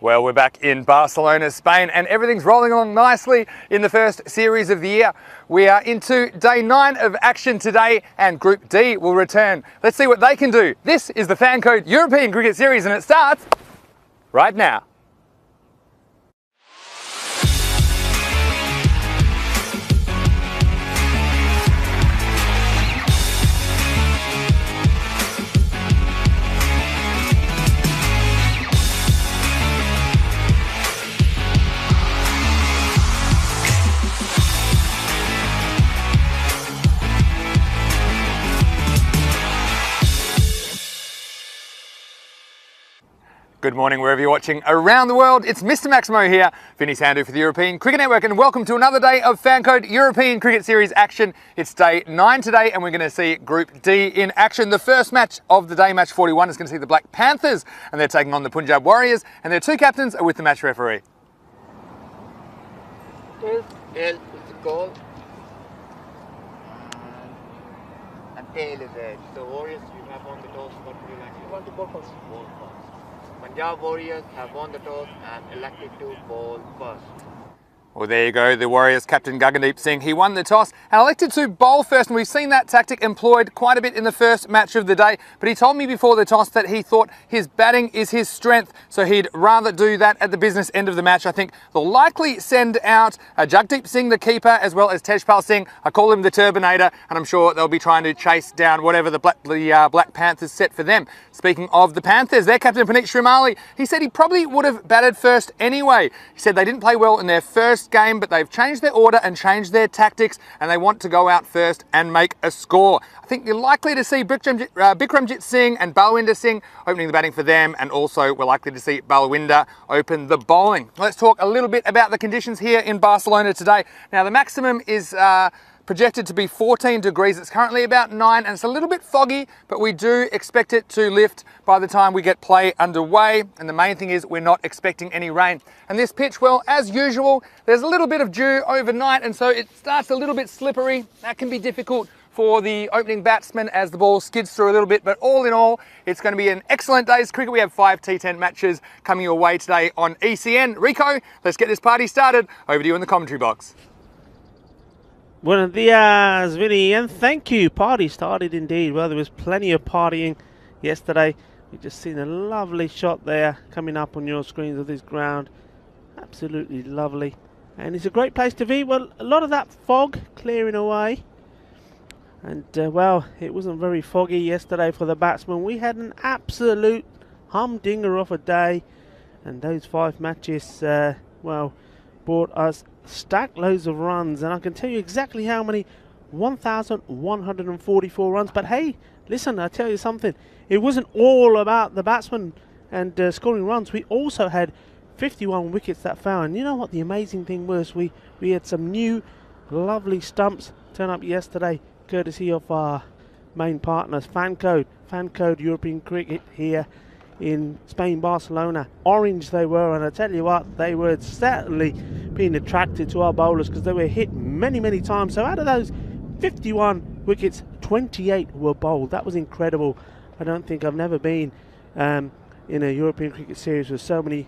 Well, we're back in Barcelona, Spain, and everything's rolling along nicely in the first series of the year. We are into day 9 of action today, and Group D will return. Let's see what they can do. This is the Fan Code European Cricket Series, and it starts right now. Good morning, wherever you're watching around the world. It's Mr. Maximo here, Vinny Sandu for the European Cricket Network, and welcome to another day of Fan Code European Cricket Series action. It's day 9 today, and we're going to see Group D in action. The first match of the day, match 41, is going to see the Black Panthers, and they're taking on the Punjab Warriors, and their two captains are with the match referee. Tail is the goal, and tail is edge. So Warriors, you have won the toss. What would you like? You want to bowl first? Bowl first. Punjab Warriors have won the toss and elected to bowl first. Well, there you go, the Warriors captain Gagandeep Singh. He won the toss and elected to bowl first, and we've seen that tactic employed quite a bit in the first match of the day, but he told me before the toss that he thought his batting is his strength, so he'd rather do that at the business end of the match. I think they'll likely send out Jagdeep Singh, the keeper, as well as Tejpal Singh. I call him the Turbinator, and I'm sure they'll be trying to chase down whatever the Black Panthers set for them. Speaking of the Panthers, their captain Puneet Srimali, he said he probably would have batted first anyway. He said they didn't play well in their first game, but they've changed their order and changed their tactics, and they want to go out first and make a score. I think you're likely to see Bikramjit Singh and Balwinder Singh opening the batting for them, and also we're likely to see Balwinder open the bowling. Let's talk a little bit about the conditions here in Barcelona today. Now, the maximum is projected to be 14 degrees. It's currently about 9, and it's a little bit foggy, but we do expect it to lift by the time we get play underway. And the main thing is we're not expecting any rain. And this pitch, well, as usual, there's a little bit of dew overnight, and so it starts a little bit slippery. That can be difficult for the opening batsman as the ball skids through a little bit, but all in all, it's going to be an excellent day's cricket. We have 5 T10 matches coming your way today on ECN. Rico, let's get this party started. Over to you in the commentary box. Buenos dias, Vinny, and thank you. Party started indeed. Well, there was plenty of partying yesterday. We've just seen a lovely shot there coming up on your screens of this ground. Absolutely lovely. And it's a great place to be. Well, a lot of that fog clearing away. And, well, it wasn't very foggy yesterday for the batsmen. We had an absolute humdinger of a day. And those 5 matches, well, brought us stacked loads of runs, and I can tell you exactly how many: 1,144 runs. But hey, listen, I tell you something, it wasn't all about the batsmen and scoring runs. We also had 51 wickets that fell, and you know what the amazing thing was? We had some new lovely stumps turn up yesterday, courtesy of our main partners, Fan Code European Cricket here in Spain, Barcelona. Orange they were, and I tell you what, they were certainly being attracted to our bowlers because they were hit many times. So out of those 51 wickets, 28 were bowled. That was incredible. I don't think I've never been in a European Cricket Series where so many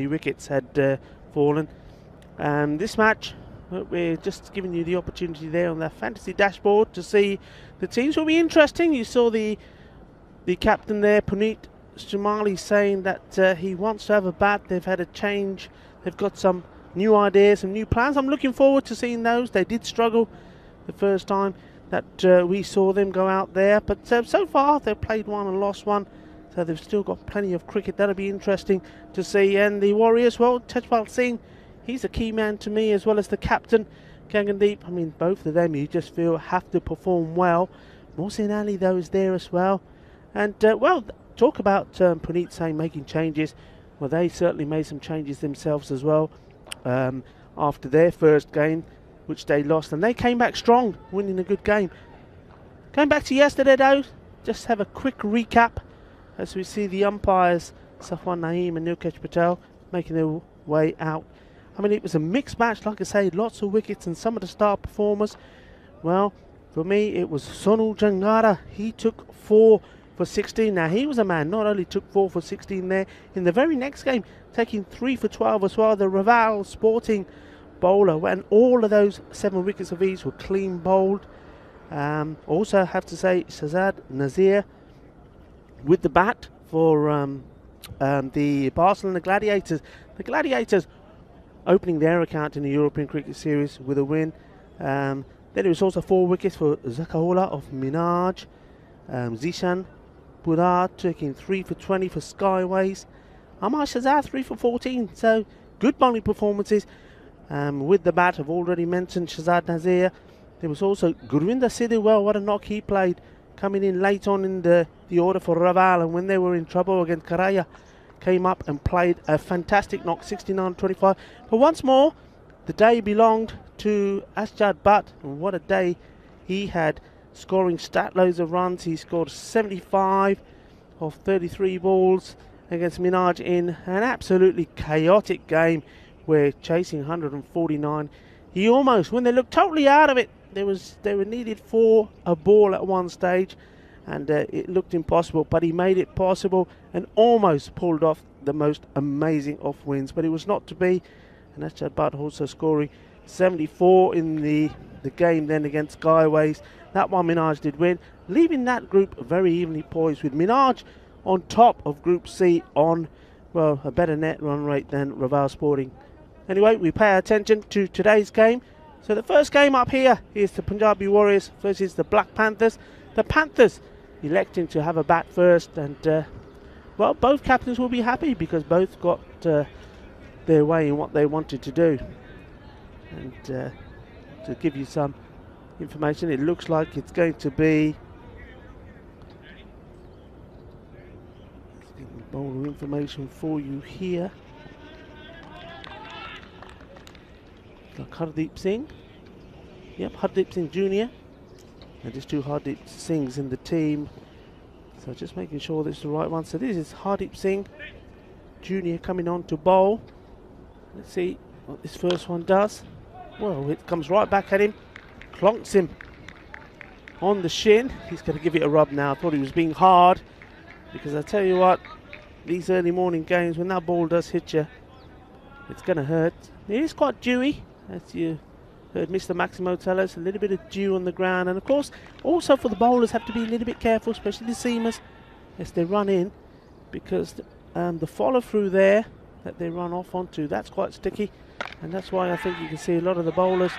wickets had fallen. This match, we're just giving you the opportunity there on the fantasy dashboard to see the teams. Will be interesting. You saw the captain there, Puneet Srimali, saying that he wants to have a bat. They've had a change. They've got some new ideas, some new plans. I'm looking forward to seeing those. They did struggle the first time that we saw them go out there, but so far they've played one and lost one, so they've still got plenty of cricket. That'll be interesting to see. And the Warriors, well, Tejpal Singh, he's a key man to me, as well as the captain Gagandeep. I mean, both of them you just feel have to perform well. Mohsin Ali though is there as well. And well, talk about Puneet saying making changes. Well, they certainly made some changes themselves as well after their first game, which they lost, and they came back strong, winning a good game. Going back to yesterday though, just have a quick recap as we see the umpires Safwan Naeem and Nilkesh Patel making their way out. I mean, it was a mixed match, like I say, lots of wickets, and some of the star performers, well, for me it was Sonal Jangara. He took 4 for 16. Now, he was a man, not only took 4 for 16 there, in the very next game, taking 3 for 12 as well. The Relive Sporting bowler, when all of those 7 wickets of each were clean bowled. Also have to say Shazad Nazir with the bat for the Barcelona Gladiators. The Gladiators opening their account in the European Cricket Series with a win. Then there was also 4 wickets for Zakaola of Minaj. Zishan Budar taking 3 for 20 for Skyways. Amar Shazad 3 for 14. So good bowling performances. With the bat, I've already mentioned Shazad Nazir. There was also Gurvinder Sidhu. Well, what a knock he played, coming in late on in the order for Raval, and when they were in trouble against Karaya, came up and played a fantastic knock, 69-25. But once more, the day belonged to Asjad Butt, and what a day he had, scoring stat loads of runs. He scored 75 of 33 balls against Minaj in an absolutely chaotic game where chasing 149, he almost, when they looked totally out of it, they were needed for a ball at one stage, and it looked impossible, but he made it possible and almost pulled off the most amazing off wins, but it was not to be. And that's Chad Butt also scoring 74 in the game then against Skyways. That one Minaj did win, leaving that group very evenly poised, with Minaj on top of Group C on, well, a better net run rate than Raval Sporting. Anyway, we pay attention to today's game. So the first game up here is the Punjabi Warriors versus the Black Panthers. The Panthers electing to have a bat first, and well, both captains will be happy because both got their way in what they wanted to do. And to give you some information, it looks like it's going to be bowler information for you here. Like Hardeep Singh. Yep, Hardeep Singh Jr. And there's 2 Hardeep Singhs in the team. So just making sure this is the right one. So this is Hardeep Singh Jr. coming on to bowl. Let's see what this first one does. Well, it comes right back at him. Clonks him on the shin. He's going to give it a rub now. I thought he was being hard, because I tell you what, these early morning games, when that ball does hit you, it's going to hurt. It is quite dewy, as you heard Mr. Maximo tell us, a little bit of dew on the ground. And of course, also for the bowlers, have to be a little bit careful, especially the seamers, as they run in, because the follow through there that they run off onto, that's quite sticky. And that's why I think you can see a lot of the bowlers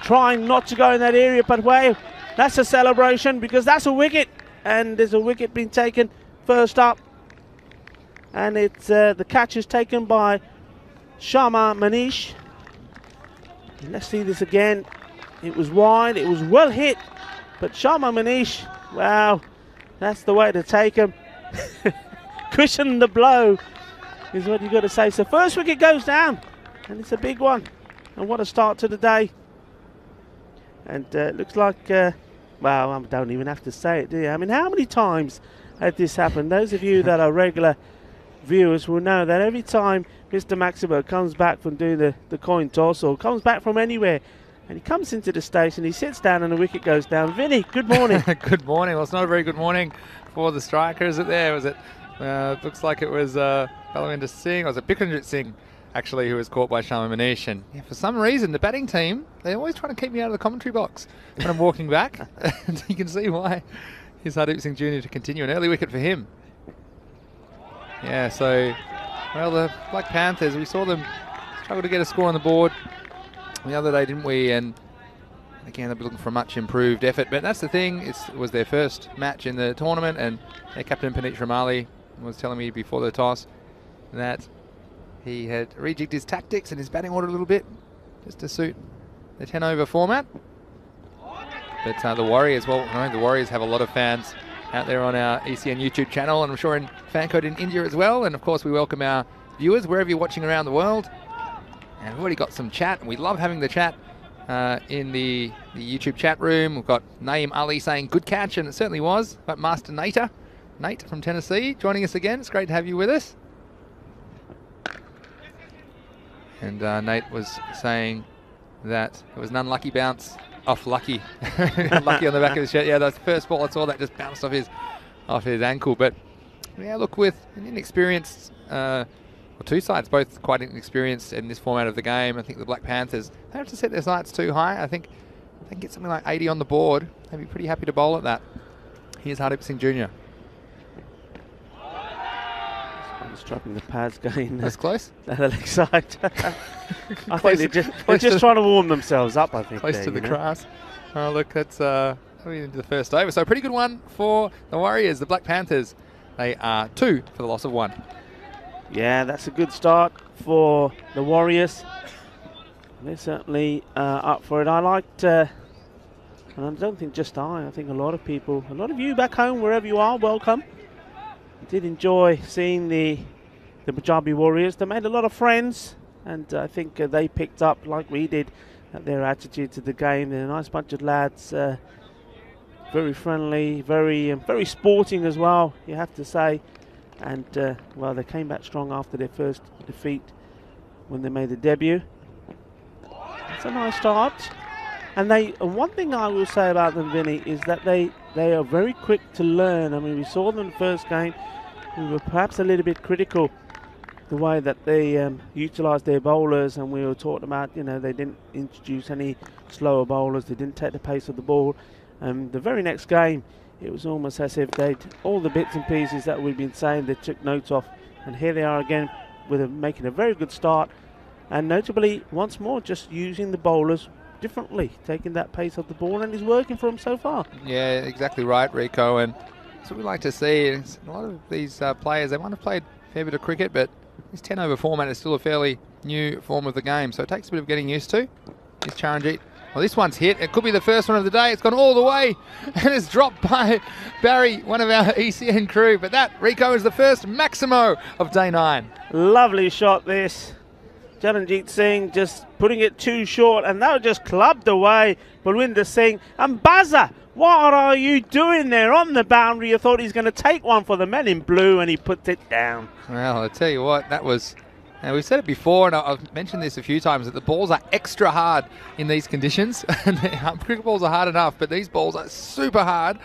trying not to go in that area. But wow, that's a celebration, because that's a wicket, and there's a wicket being taken first up, and it's the catch is taken by Sharma Manish. Let's see this again. It was wide, it was well hit, but Sharma Manish, wow, that's the way to take him. Cushion the blow is what you got to say. So first wicket goes down, and it's a big one, and what a start to the day. And looks like, well, I don't even have to say it, do you? I mean, how many times had this happened? Those of you that are regular viewers will know that every time Mr. Maximo comes back from doing the coin toss, or comes back from anywhere, and he comes into the station, he sits down and the wicket goes down. Vinny, good morning. Good morning. Well, it's not a very good morning for the striker, is it there? Was it? Looks like it was Balawinder Singh, or was it Bikranjit Singh, actually, who was caught by Sharma Manish. And yeah, for some reason, the batting team, they're always trying to keep me out of the commentary box when I'm walking back. And you can see why. Here's Hardeep Singh Jr. to continue. An early wicket for him. Yeah, so, well, the Black Panthers, we saw them struggle to get a score on the board the other day, didn't we? And again, they'll be looking for a much improved effort. But that's the thing, it was their first match in the tournament, and their captain, Paneet Ramali, was telling me before the toss that he had rejigged his tactics and his batting order a little bit just to suit the 10-over format. But the Warriors, well, I know the Warriors have a lot of fans out there on our ECN YouTube channel, and I'm sure in Fancode in India as well. And of course, we welcome our viewers wherever you're watching around the world. And we've already got some chat, and we love having the chat in the YouTube chat room. We've got Naeem Ali saying good catch, and it certainly was. But Master Nate from Tennessee joining us again. It's great to have you with us. And Nate was saying that it was an unlucky bounce off Lucky. Lucky on the back of his shirt. Yeah, that's the first ball I saw that just bounced off his ankle. But yeah, look, with an inexperienced two sides both quite inexperienced in this format of the game. I think the Black Panthers, they have to set their sights too high. I think they can get something like 80 on the board. They'd be pretty happy to bowl at that. Here's Hardeep Singh Jr. Dropping the pads going. That's close. The leg side. I think they're just trying to warm themselves up, I think. Close to the grass. Oh, look, that's into the first over. So a pretty good one for the Warriors, the Black Panthers. They are 2 for the loss of 1. Yeah, that's a good start for the Warriors. They're certainly up for it. I liked, and I don't think just I think a lot of people, a lot of you back home, wherever you are, welcome. Did enjoy seeing the Punjabi Warriors. They made a lot of friends, and I think they picked up, like we did, their attitude to the game. They're a nice bunch of lads, very friendly, very sporting as well, you have to say. And well, they came back strong after their first defeat when they made the debut. It's a nice start. And one thing I will say about them, Vinny, is that they are very quick to learn. I mean, we saw them in the first game. We were perhaps a little bit critical the way that they utilised their bowlers, and we were talking about, you know, they didn't introduce any slower bowlers. They didn't take the pace of the ball. The very next game, it was almost as if they'd all the bits and pieces that we've been saying they took notes of, and here they are again with making a very good start, and notably once more just using the bowlers differently, taking that pace of the ball, and it's working for them so far. Yeah, exactly right, Rico, and that's what we like to see. It's a lot of these players, they might have played a fair bit of cricket, but this 10 over format is still a fairly new form of the game, so it takes a bit of getting used to. Here's Charanjit. Well, this one's hit. It could be the first one of the day. It's gone all the way and it's dropped by Barry, one of our ECN crew. But that, Rico, is the first Maximo of day 9. Lovely shot this. Charanjit Singh just putting it too short, and that was just clubbed away. Balwinder Singh and Bazza, what are you doing there on the boundary? You thought he's going to take one for the men in blue, and he puts it down. Well, I tell you what, that was... Now, we've said it before, and I've mentioned this a few times, that the balls are extra hard in these conditions. Cricket balls are hard enough, but these balls are super hard.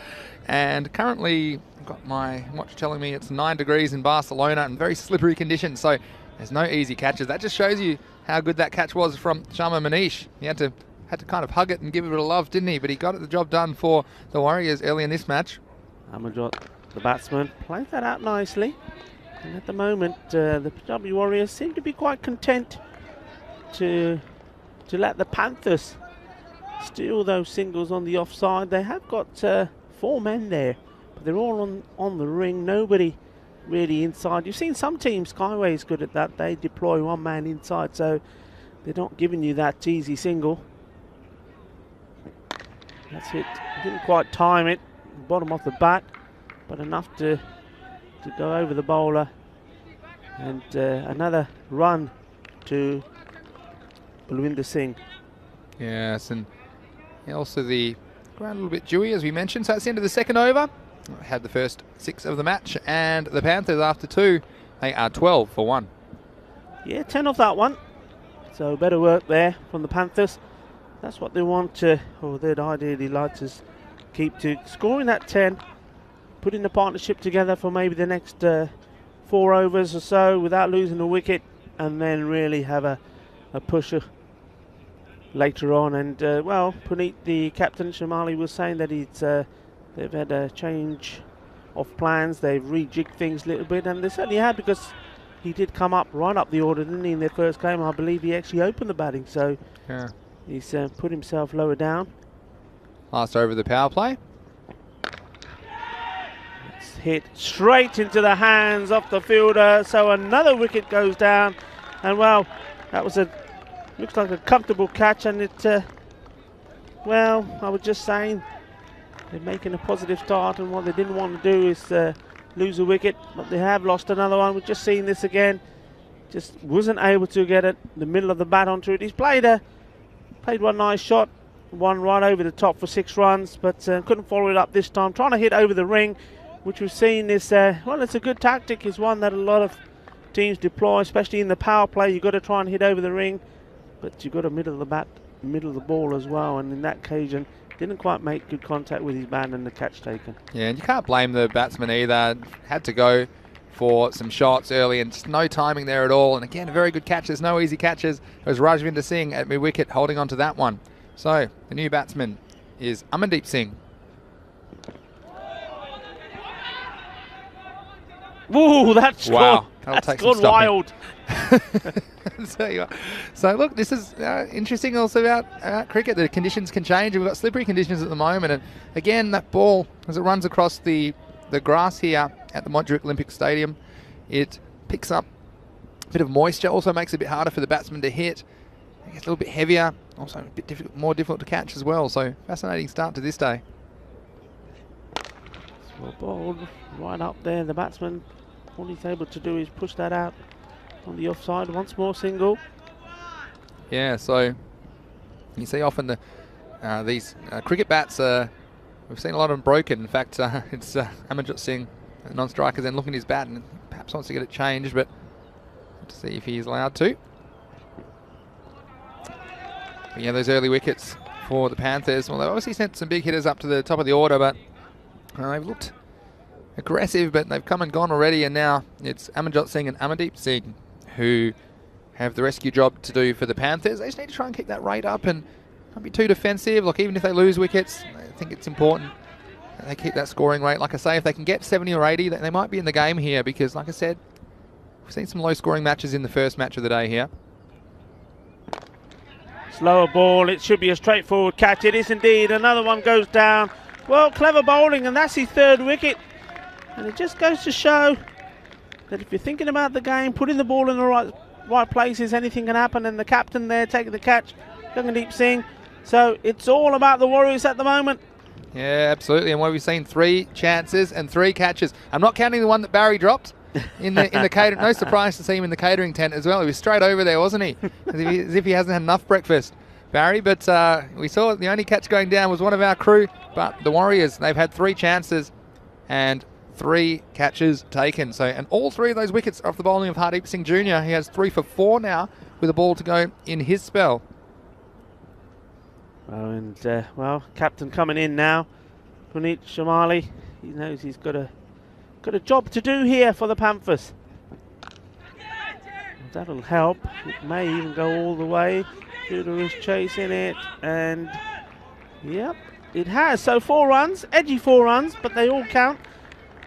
And currently, I've got my watch telling me it's 9 degrees in Barcelona and very slippery conditions, so there's no easy catches. That just shows you how good that catch was from Sharma Manish. He had to kind of hug it and give it a bit of love, didn't he? But he got the job done for the Warriors early in this match. Amarjot, the batsman, played that out nicely. And at the moment, the Punjabi Warriors seem to be quite content to let the Panthers steal those singles on the offside. They have got 4 men there, but they're all on the ring. Nobody really inside. You've seen some teams, Skyway is good at that. They deploy 1 man inside, so they're not giving you that easy single. That's it. Didn't quite time it. Bottom off the bat, but enough to go over the bowler, and another run to Balwinder Singh. Yes, and also the ground a little bit dewy, as we mentioned. So that's the end of the second over. We had the first 6 of the match, and the Panthers, after 2, they are 12 for 1. Yeah, 10 off that one. So better work there from the Panthers. That's what they want to, or they'd ideally like to keep to scoring that 10. Putting the partnership together for maybe the next 4 overs or so without losing a wicket, and then really have a pusher later on. And well, Puneet, the captain, Shamali, was saying that they've had a change of plans. They've rejigged things a little bit, and they certainly have, because he did come up right up the order, didn't he, in their first game? I believe he actually opened the batting, so yeah, he's put himself lower down. Last over the power play. Hit straight into the hands of the fielder, so another wicket goes down. And well, that was looks like a comfortable catch, and it well, I was just saying, they're making a positive start, and what they didn't want to do is lose a wicket, but they have lost another one. We've just seen this again, just wasn't able to get it the middle of the bat onto it. He's played one nice shot, one right over the top for 6 runs, but couldn't follow it up this time, trying to hit over the ring, which we've seen is, well, it's a good tactic. It's one that a lot of teams deploy, especially in the power play. You've got to try and hit over the ring, but you've got to middle of the bat, middle of the ball as well. And in that occasion, didn't quite make good contact with his bat and the catch taken. Yeah, and you can't blame the batsman either. Had to go for some shots early, and just no timing there at all. And again, a very good catch. There's no easy catches. It was Rajvinder Singh at mid-wicket holding on to that one. So the new batsman is Amandeep Singh. Ooh, that's wow. gone wild. So look, this is interesting also about cricket. The conditions can change. We've got slippery conditions at the moment, and again, that ball, as it runs across the grass here at the Montjuic Olympic Stadium, it picks up a bit of moisture, also makes it a bit harder for the batsman to hit. It gets a little bit heavier, also a bit more difficult to catch as well. So fascinating start to this day. Well bowled right up there. The batsman, all he's able to do is push that out on the offside. Once more single. Yeah, so you see often these cricket bats, we've seen a lot of them broken. In fact, it's Amanjot Singh, a non-striker, then looking at his bat and perhaps wants to get it changed, but to see if he's allowed to. But yeah, those early wickets for the Panthers. Well, they obviously sent some big hitters up to the top of the order, but they've looked aggressive, but they've come and gone already, and now it's Amanjot Singh and Amandeep Singh who have the rescue job to do for the Panthers. They just need to try and keep that rate up and not be too defensive. Look, even if they lose wickets, I think it's important that they keep that scoring rate. Like I say, if they can get 70 or 80, they might be in the game here, because like I said, we've seen some low scoring matches in the first match of the day here. Slower ball, it should be a straightforward catch. It is indeed. Another one goes down. Well, clever bowling, and that's his third wicket. And it just goes to show that if you're thinking about the game, putting the ball in the right places, anything can happen. And the captain there taking the catch, Gagandeep Singh. So it's all about the Warriors at the moment. Yeah, absolutely. And what we've seen, 3 chances and 3 catches. I'm not counting the one that Barry dropped in the catering. No surprise to see him in the catering tent as well. He was straight over there, wasn't he? As if he hasn't had enough breakfast, Barry. But we saw the only catch going down was one of our crew. But the Warriors, they've had 3 chances and 3 catches taken. So, and all 3 of those wickets are off the bowling of Hardeep Singh Jr. He has 3 for 4 now with a ball to go in his spell. Oh, and well, captain coming in now, Puneet Shamali. He knows he's got a job to do here for the Panthers. That'll help. It may even go all the way. Judah is chasing it, and yep, it has. So 4 runs, edgy 4 runs, but they all count.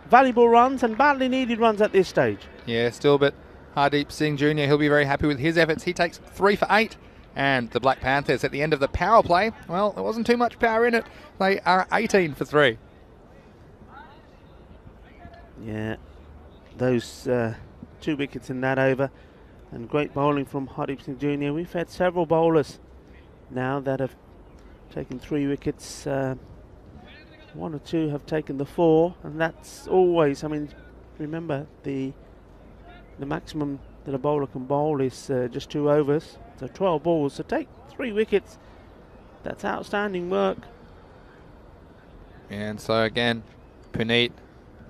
Valuable runs and badly needed runs at this stage. Yeah, still, but Hardeep Singh Jr., he'll be very happy with his efforts. He takes 3 for 8. And the Black Panthers at the end of the power play, well, there wasn't too much power in it. They are 18 for 3. Yeah, those 2 wickets in that over. And great bowling from Hardeep Singh Jr. We've had several bowlers now that have taken 3 wickets. 1 or 2 have taken the 4, and that's always, I mean, remember the maximum that a bowler can bowl is just 2 overs, so 12 balls. So take 3 wickets. That's outstanding work. And so again, Puneet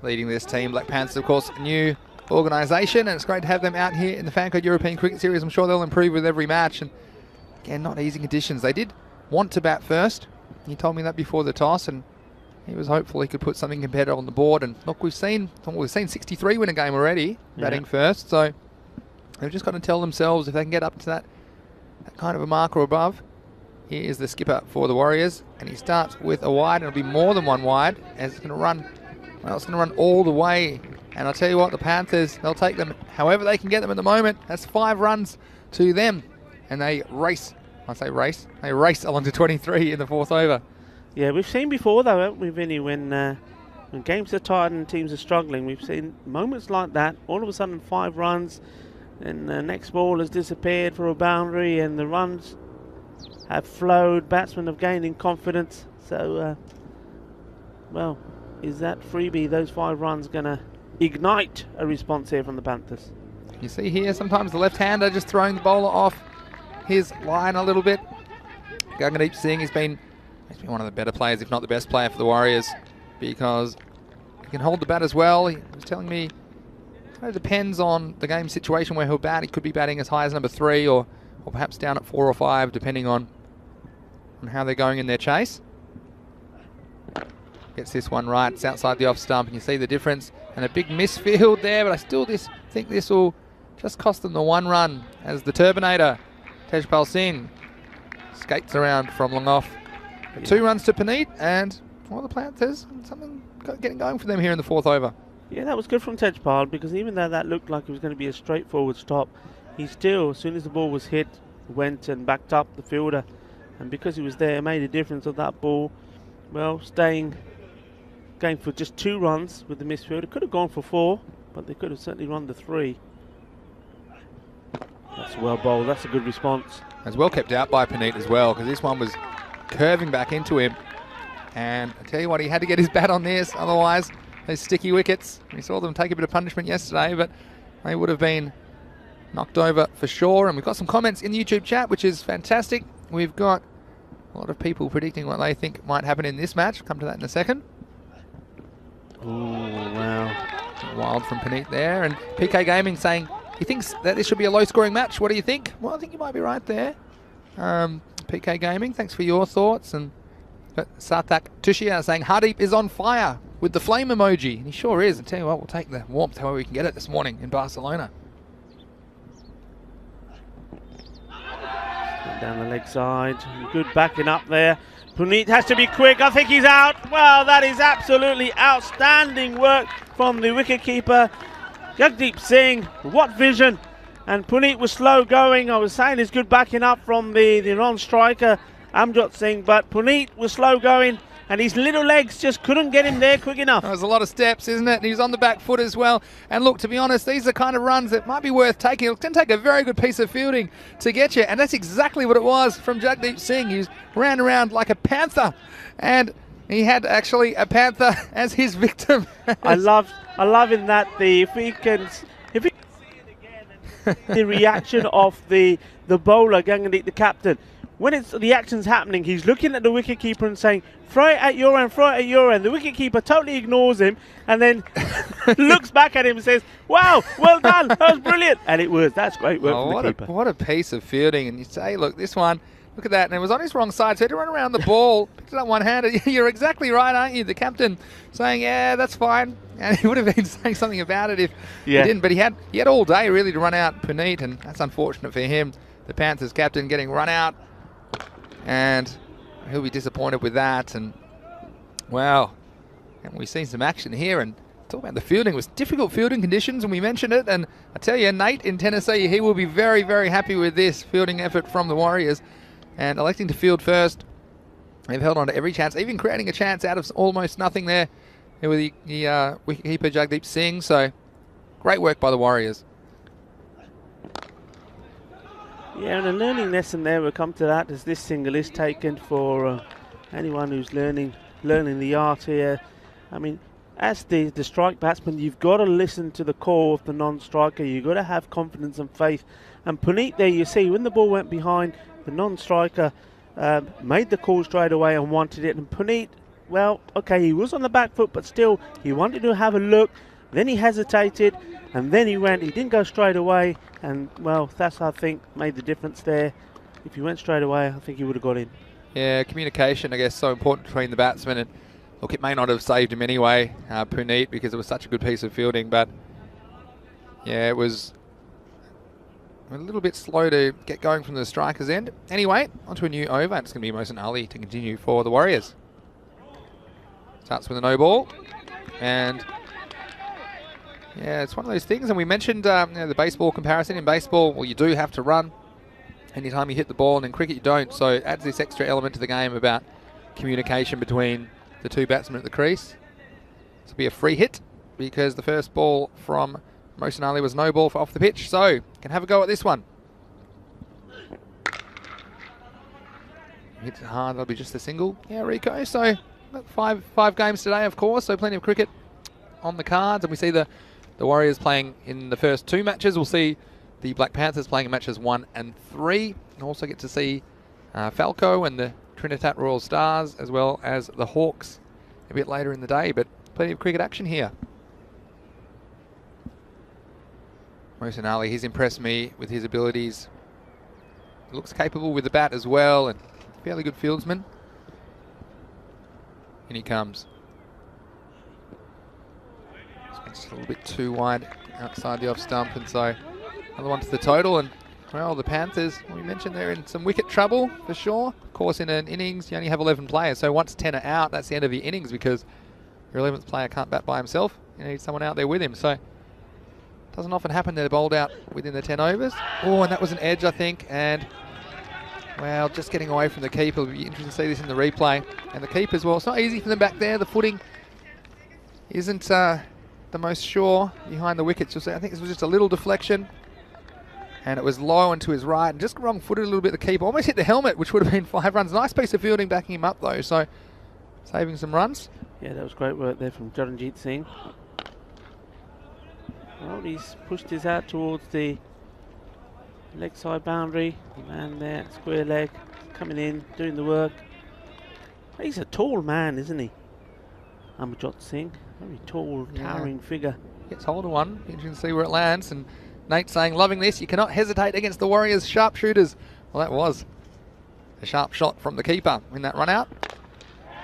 leading this team. Black Panthers, of course, a new organisation, and it's great to have them out here in the Fancode European Cricket Series. I'm sure they'll improve with every match, and again, not easy conditions. They did want to bat first. He told me that before the toss, and he was hopeful he could put something competitive on the board. And look, we've seen 63 win a game already, batting first. So they've just got to tell themselves if they can get up to that kind of a mark or above. Here is the skipper for the Warriors, and he starts with a wide, and it'll be more than 1 wide, as it's going to run. Well, it's going to run all the way. And I'll tell you what, the Panthers, they'll take them however they can get them at the moment. That's 5 runs to them, and they race. I say race. They race along to 23 in the 4th over. Yeah, we've seen before though, haven't we, Vinny, when games are tight and teams are struggling, we've seen moments like that. All of a sudden 5 runs, and the next ball has disappeared for a boundary, and the runs have flowed. Batsmen have gained in confidence. So, well, is that freebie, those 5 runs, going to ignite a response here from the Panthers? You see here, sometimes the left-hander just throwing the bowler off his line a little bit. Gagandeep Singh has been one of the better players, if not the best player for the Warriors, because he can hold the bat as well. He was telling me it depends on the game situation where he'll bat. He could be batting as high as number 3 or perhaps down at 4 or 5, depending on how they're going in their chase. Gets this one right. It's outside the off stump, and you see the difference. And a big misfield there, but I still think this will just cost them the 1 run as the Turbinator, Tejpal Singh, skates around from long off. 2 runs to Puneet, and the Panthers, something getting going for them here in the 4th over. Yeah, that was good from Tejpal, because even though that looked like it was going to be a straightforward stop, he still, as soon as the ball was hit, went and backed up the fielder. And because he was there, it made a difference of that ball. Well, going for just 2 runs with the misfield. It could have gone for 4, but they could have certainly run the 3. That's well bowled. That's a good response. As well kept out by Puneet as well, because this one was curving back into him. And I tell you what, he had to get his bat on this, otherwise those sticky wickets. We saw them take a bit of punishment yesterday, but they would have been knocked over for sure. And we've got some comments in the YouTube chat, which is fantastic. We've got a lot of people predicting what they think might happen in this match. We'll come to that in a second. Oh, wow. Wild from Puneet there. And PK Gaming saying he thinks that this should be a low-scoring match. What do you think? Well, I think you might be right there. PK Gaming, thanks for your thoughts. And Sarthak Tushia saying Hardeep is on fire with the flame emoji. And he sure is. I tell you what, we'll take the warmth however we can get it this morning in Barcelona. Down the leg side. Good backing up there. Puneet has to be quick. I think he's out. Well, that is absolutely outstanding work from the wicketkeeper, Jagdeep Singh. What vision. And Puneet was slow going. I was saying it's good backing up from the non-striker, Amjot Singh, but Puneet was slow going, and his little legs just couldn't get him there quick enough. That was a lot of steps, isn't it? And he was on the back foot as well. And look, to be honest, these are the kind of runs that might be worth taking. It can take a very good piece of fielding to get you, and that's exactly what it was from Jagdeep Singh. He ran around like a panther, and he had actually a panther as his victim. I love in that if we can see it again, the reaction of the bowler, Gangadeep, the captain. When the action's happening, he's looking at the wicketkeeper and saying, throw it at your end, throw it at your end. The wicketkeeper totally ignores him and then looks back at him and says, wow, well done, that was brilliant. And it was. That's great work from the keeper. What a piece of fielding. And you say, look, this one, look at that. And it was on his wrong side, so he had to run around the ball, picked it up one-handed. You're exactly right, aren't you? The captain saying, yeah, that's fine. And he would have been saying something about it if he didn't. But he had all day, really, to run out Puneet, and that's unfortunate for him. The Panthers captain getting run out. And he'll be disappointed with that. And wow, and we've seen some action here. And talk about the fielding. It was difficult fielding conditions, and we mentioned it. And I tell you, Nate in Tennessee, he will be very, very happy with this fielding effort from the Warriors. And electing to field first, they've held on to every chance, even creating a chance out of almost nothing there with the wicketkeeper Jagdeep Singh. So great work by the Warriors. Yeah, and a learning lesson there, we'll come to that, as this single is taken for anyone who's learning the art here. I mean, as the strike batsman, you've got to listen to the call of the non-striker. You've got to have confidence and faith. And Puneet there, you see, when the ball went behind, the non-striker made the call straight away and wanted it. And Puneet, well, okay, he was on the back foot, but still, he wanted to have a look. Then he hesitated, and then he went. He didn't go straight away, and, well, that's, I think, made the difference there. If he went straight away, I think he would have got in. Yeah, communication, I guess, so important between the batsmen. And look, it may not have saved him anyway, Puneet, because it was such a good piece of fielding. But, yeah, it was a little bit slow to get going from the striker's end. Anyway, onto a new over. It's going to be Mohsin Ali to continue for the Warriors. Starts with a no ball. And yeah, it's one of those things, and we mentioned the baseball comparison. In baseball, well, you do have to run anytime you hit the ball, and in cricket you don't, so it adds this extra element to the game about communication between the two batsmen at the crease. This will be a free hit, because the first ball from Mohsin Ali was no ball for off the pitch, so can have a go at this one. Hits it hard, that'll be just a single. Yeah, Rico, so five games today, of course, so plenty of cricket on the cards, and we see the Warriors playing in the first 2 matches. We'll see the Black Panthers playing in matches 1 and 3. And also get to see Falco and the Trinidad Royal Stars, as well as the Hawks a bit later in the day. But plenty of cricket action here. Mohsin Ali, he's impressed me with his abilities. He looks capable with the bat as well, and fairly good fieldsman. In he comes. Just a little bit too wide outside the off stump, and so another one to the total. And well, the Panthers, we mentioned they're in some wicket trouble for sure. Of course, in an innings, you only have 11 players, so once 10 are out, that's the end of your innings because your 11th player can't bat by himself. You need someone out there with him. So doesn't often happen they're bowled out within the 10 overs. Oh, and that was an edge, I think. And, well, just getting away from the keeper. It'll be interesting to see this in the replay. And the keepers, well, it's not easy for them back there. The footing isn't the most sure behind the wickets. You'll see, I think this was just a little deflection. And it was low and to his right. And just wrong-footed a little bit, the keeper. Almost hit the helmet, which would have been 5 runs. Nice piece of fielding backing him up, though. So, saving some runs. Yeah, that was great work there from Jaranjit Singh. Well, he's pushed his out towards the leg side boundary. The man there, square leg, coming in, doing the work. He's a tall man, isn't he? Amarjot Singh, very tall, towering figure. Gets hold of one. Interesting to see where it lands. And Nate saying, loving this. You cannot hesitate against the Warriors sharpshooters. Well, that was a sharp shot from the keeper in that run out.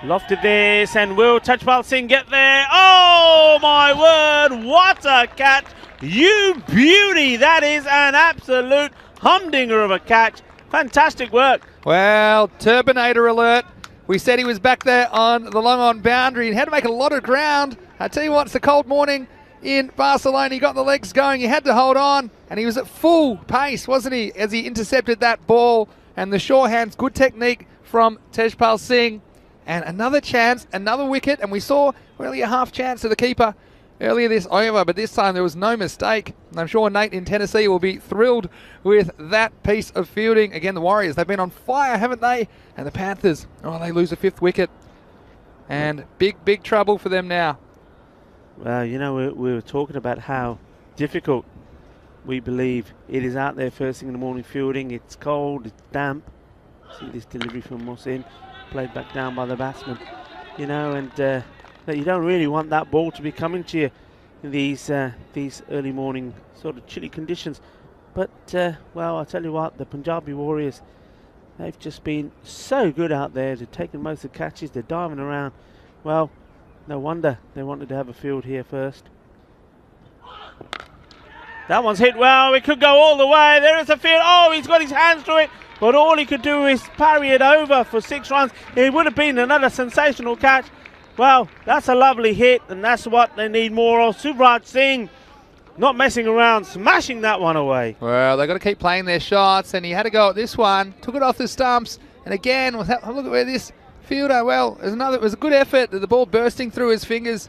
Lofted this, and will Tajpal Singh get there? Oh my word, what a catch! You beauty! That is an absolute humdinger of a catch. Fantastic work. Well, Turbinator alert. We said he was back there on the long on boundary and had to make a lot of ground. I tell you what, it's a cold morning in Barcelona. He got the legs going, he had to hold on, and he was at full pace, wasn't he, as he intercepted that ball. And the sure hands, good technique from Tejpal Singh. And another chance, another wicket, and we saw really a half chance to the keeper earlier this over, but this time there was no mistake. And I'm sure Nate in Tennessee will be thrilled with that piece of fielding. Again, the Warriors, they've been on fire, haven't they? And the Panthers, oh, they lose a 5th wicket. And big trouble for them now. Well, you know, we were talking about how difficult we believe it is out there first thing in the morning fielding. It's cold, it's damp. See this delivery from Mohsin, played back down by the batsman. You know, and that you don't really want that ball to be coming to you in these early morning sort of chilly conditions. But, well, I tell you what, the Punjabi Warriors, they've just been so good out there. They've taken most of the catches, they're diving around. Well, no wonder they wanted to have a field here first. That one's hit well, it could go all the way. There is a field, oh, he's got his hands to it. But all he could do is parry it over for 6 runs. It would have been another sensational catch. Well, that's a lovely hit, and that's what they need more of. Subraj Singh not messing around, smashing that one away. Well, they've got to keep playing their shots, and he had to go at this one. Took it off the stumps, and again, look at where this fielder, well, it was a good effort. The ball bursting through his fingers.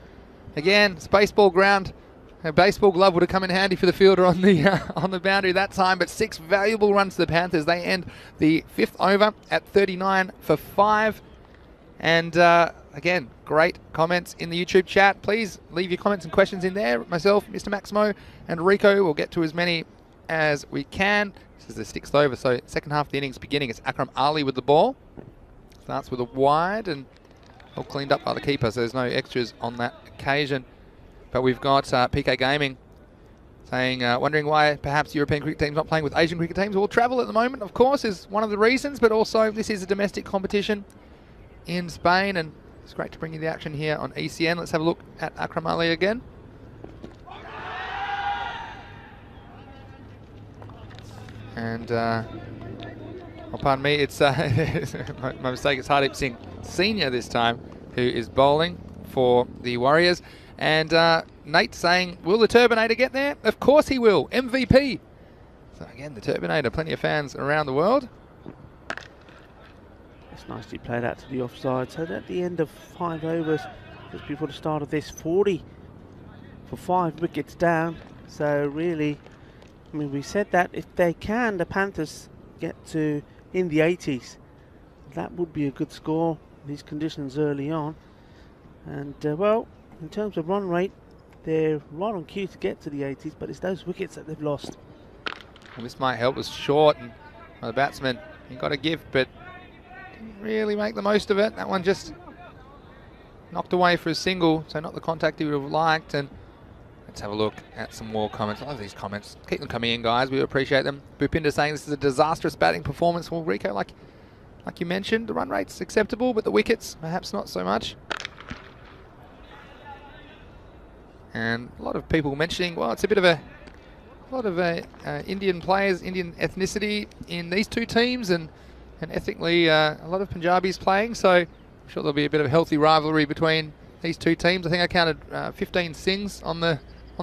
Again, it's baseball ground. A baseball glove would have come in handy for the fielder on the boundary that time, but 6 valuable runs to the Panthers. They end the 5th over at 39 for 5. And again, great comments in the YouTube chat. Please leave your comments and questions in there. Myself, Mr. Maximo, and Rico will get to as many as we can. This is the 6th over, so second half of the innings beginning. It's Akram Ali with the ball. Starts with a wide and all cleaned up by the keeper, so there's no extras on that occasion. But we've got PK Gaming saying, wondering why perhaps European cricket teams not playing with Asian cricket teams. Well, travel at the moment, of course, is one of the reasons, but also this is a domestic competition in Spain, and it's great to bring you the action here on ECN. Let's have a look at Akram Ali again. And, oh, pardon me, it's my mistake, it's Hardeep Singh Senior this time, who is bowling for the Warriors. And Nate saying, will the Turbinator get there? Of course he will. MVP. So again, the Turbinator, plenty of fans around the world. It's nicely played out to the offside. So at the end of 5 overs, just before the start of this, 40 for 5 wickets down. So really, I mean, we said that if they can, the Panthers get to in the 80s, that would be a good score. These conditions early on. And well, in terms of run rate, they're right on cue to get to the 80s, but it's those wickets that they've lost. Well, this might help. It was short, and the batsman, he got a gift, but didn't really make the most of it. That one just knocked away for a single, so not the contact he would have liked. And let's have a look at some more comments. I love these comments. Keep them coming in, guys. We appreciate them. Bhupinder saying this is a disastrous batting performance. Well, Rico, like you mentioned, the run rate's acceptable, but the wickets, perhaps not so much. And a lot of people mentioning, well, it's a bit of a lot of Indian players, Indian ethnicity in these two teams, and ethnically a lot of Punjabis playing. So I'm sure there'll be a bit of a healthy rivalry between these two teams. I think I counted 15 sings on the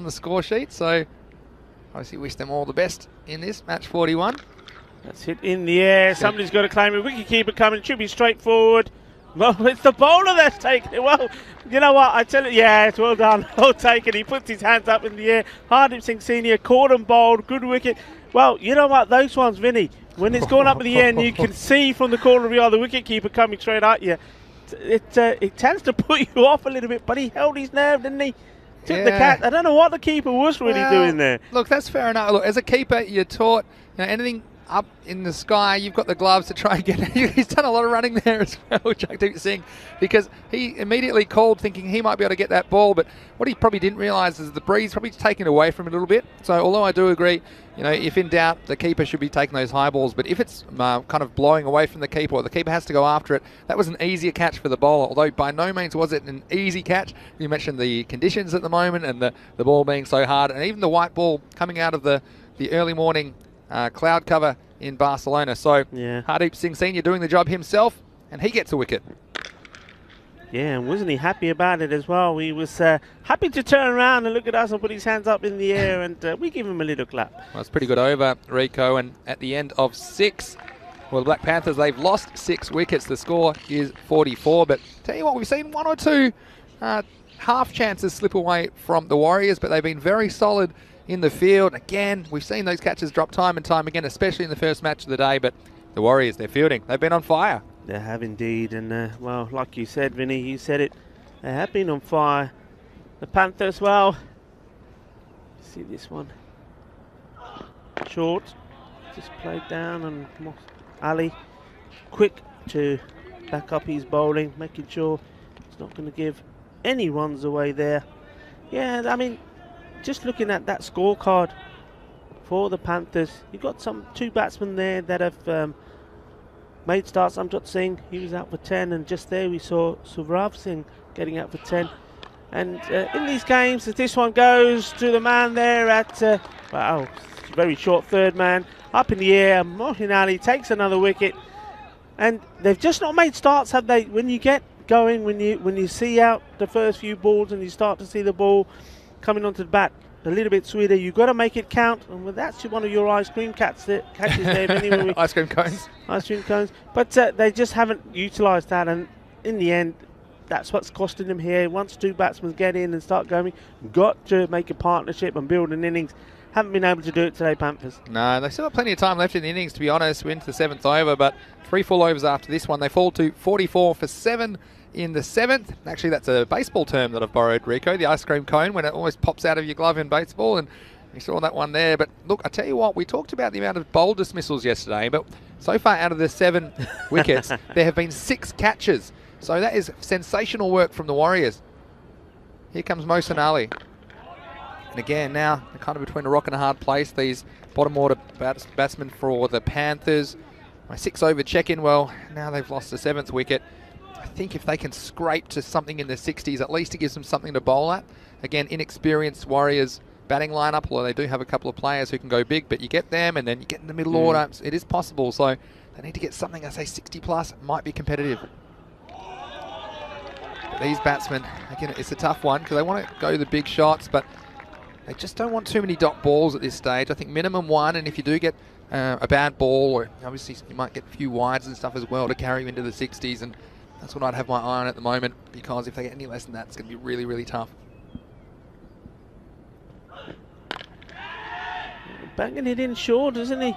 score sheet. So obviously wish them all the best in this match 41. That's hit in the air. Somebody's got to claim it. Wicketkeeper coming. Should be straightforward. Well, it's the bowler that's taken it. Well, you know what? I tell you, yeah, it's well done. Well taken. He puts his hands up in the air. Hardeep Singh Senior caught and bowled. Good wicket. Well, you know what? Those ones, Vinny, when it's gone up in the air and you can see from the corner of the eye the wicketkeeper coming straight at you, it tends to put you off a little bit. But he held his nerve, didn't he? Took the catch. I don't know what the keeper was really doing there. Look, that's fair enough. Look, as a keeper, you're taught, anything up in the sky, you've got the gloves to try and get it. He's done a lot of running there as well, Jagdeep Singh, because he immediately called thinking he might be able to get that ball, but what he probably didn't realise is the breeze probably taken away from him a little bit. So although I do agree, if in doubt, the keeper should be taking those high balls, but if it's kind of blowing away from the keeper, or the keeper has to go after it, that was an easier catch for the bowler, although by no means was it an easy catch. You mentioned the conditions at the moment and the ball being so hard, and even the white ball coming out of the early morning cloud cover in Barcelona. So Hardeep Singh Senior doing the job himself, and he gets a wicket. Yeah, and wasn't he happy about it as well? He was happy to turn around and look at us and put his hands up in the air, and we give him a little clap. Well, it's pretty good over, Rico, and at the end of 6, well, the Black Panthers, they've lost 6 wickets. The score is 44, but tell you what, we've seen 1 or 2 half chances slip away from the Warriors, but they've been very solid in the field. Again, we've seen those catches drop time and time again, especially in the first match of the day, but the Warriors, they're fielding. They've been on fire. They have indeed, and well, like you said, Vinny, you said it, they have been on fire. The Panthers, well, see this one. Short, just played down, and Ali, quick to back up his bowling, making sure he's not going to give any runs away there. Yeah, I mean, just looking at that scorecard for the Panthers, you've got 2 batsmen there that have made starts. Amjad Singh, he was out for 10, and just there we saw Suvrav Singh getting out for 10. And in these games, as this one goes to the man there at, wow, very short third man, up in the air, Mohsin Ali takes another wicket. And they've just not made starts, have they? When you get going, when you see out the first few balls and you start to see the ball coming onto the bat a little bit sweeter, you've got to make it count. And well, that's one of your ice cream catches there. Anyway, ice cream cones. Ice cream cones. But they just haven't utilised that, and in the end, that's what's costing them here. Once 2 batsmen get in and start going, got to make a partnership and build an innings. Haven't been able to do it today, Panthers. No, they've still got plenty of time left in the innings, to be honest. We're into the 7th over, but 3 full overs after this one. They fall to 44 for 7 in the 7th. Actually, that's a baseball term that I've borrowed, Rico, the ice cream cone, when it almost pops out of your glove in baseball, and you saw that one there. But look, I tell you what, we talked about the amount of bowl dismissals yesterday, but so far out of the 7 wickets, there have been 6 catches. So that is sensational work from the Warriors. Here comes Mohsin Ali. And again, now they're kind of between a rock and a hard place, these bottom order batsmen for the Panthers. My 6 over check-in, well, now they've lost the 7th wicket. I think if they can scrape to something in the 60s, at least it gives them something to bowl at. Again, inexperienced Warriors batting lineup, although they do have a couple of players who can go big, but you get them and then you get in the middle order. It is possible, so they need to get something, I say 60 plus, might be competitive. But these batsmen, again, it's a tough one because they want to go the big shots, but they just don't want too many dot balls at this stage. I think minimum 1, and if you do get a bad ball, or obviously you might get a few wides and stuff as well to carry you into the 60s, and that's what I'd have my eye on at the moment, because if they get any less than that, it's going to be really, really tough. Banging it in short, isn't he?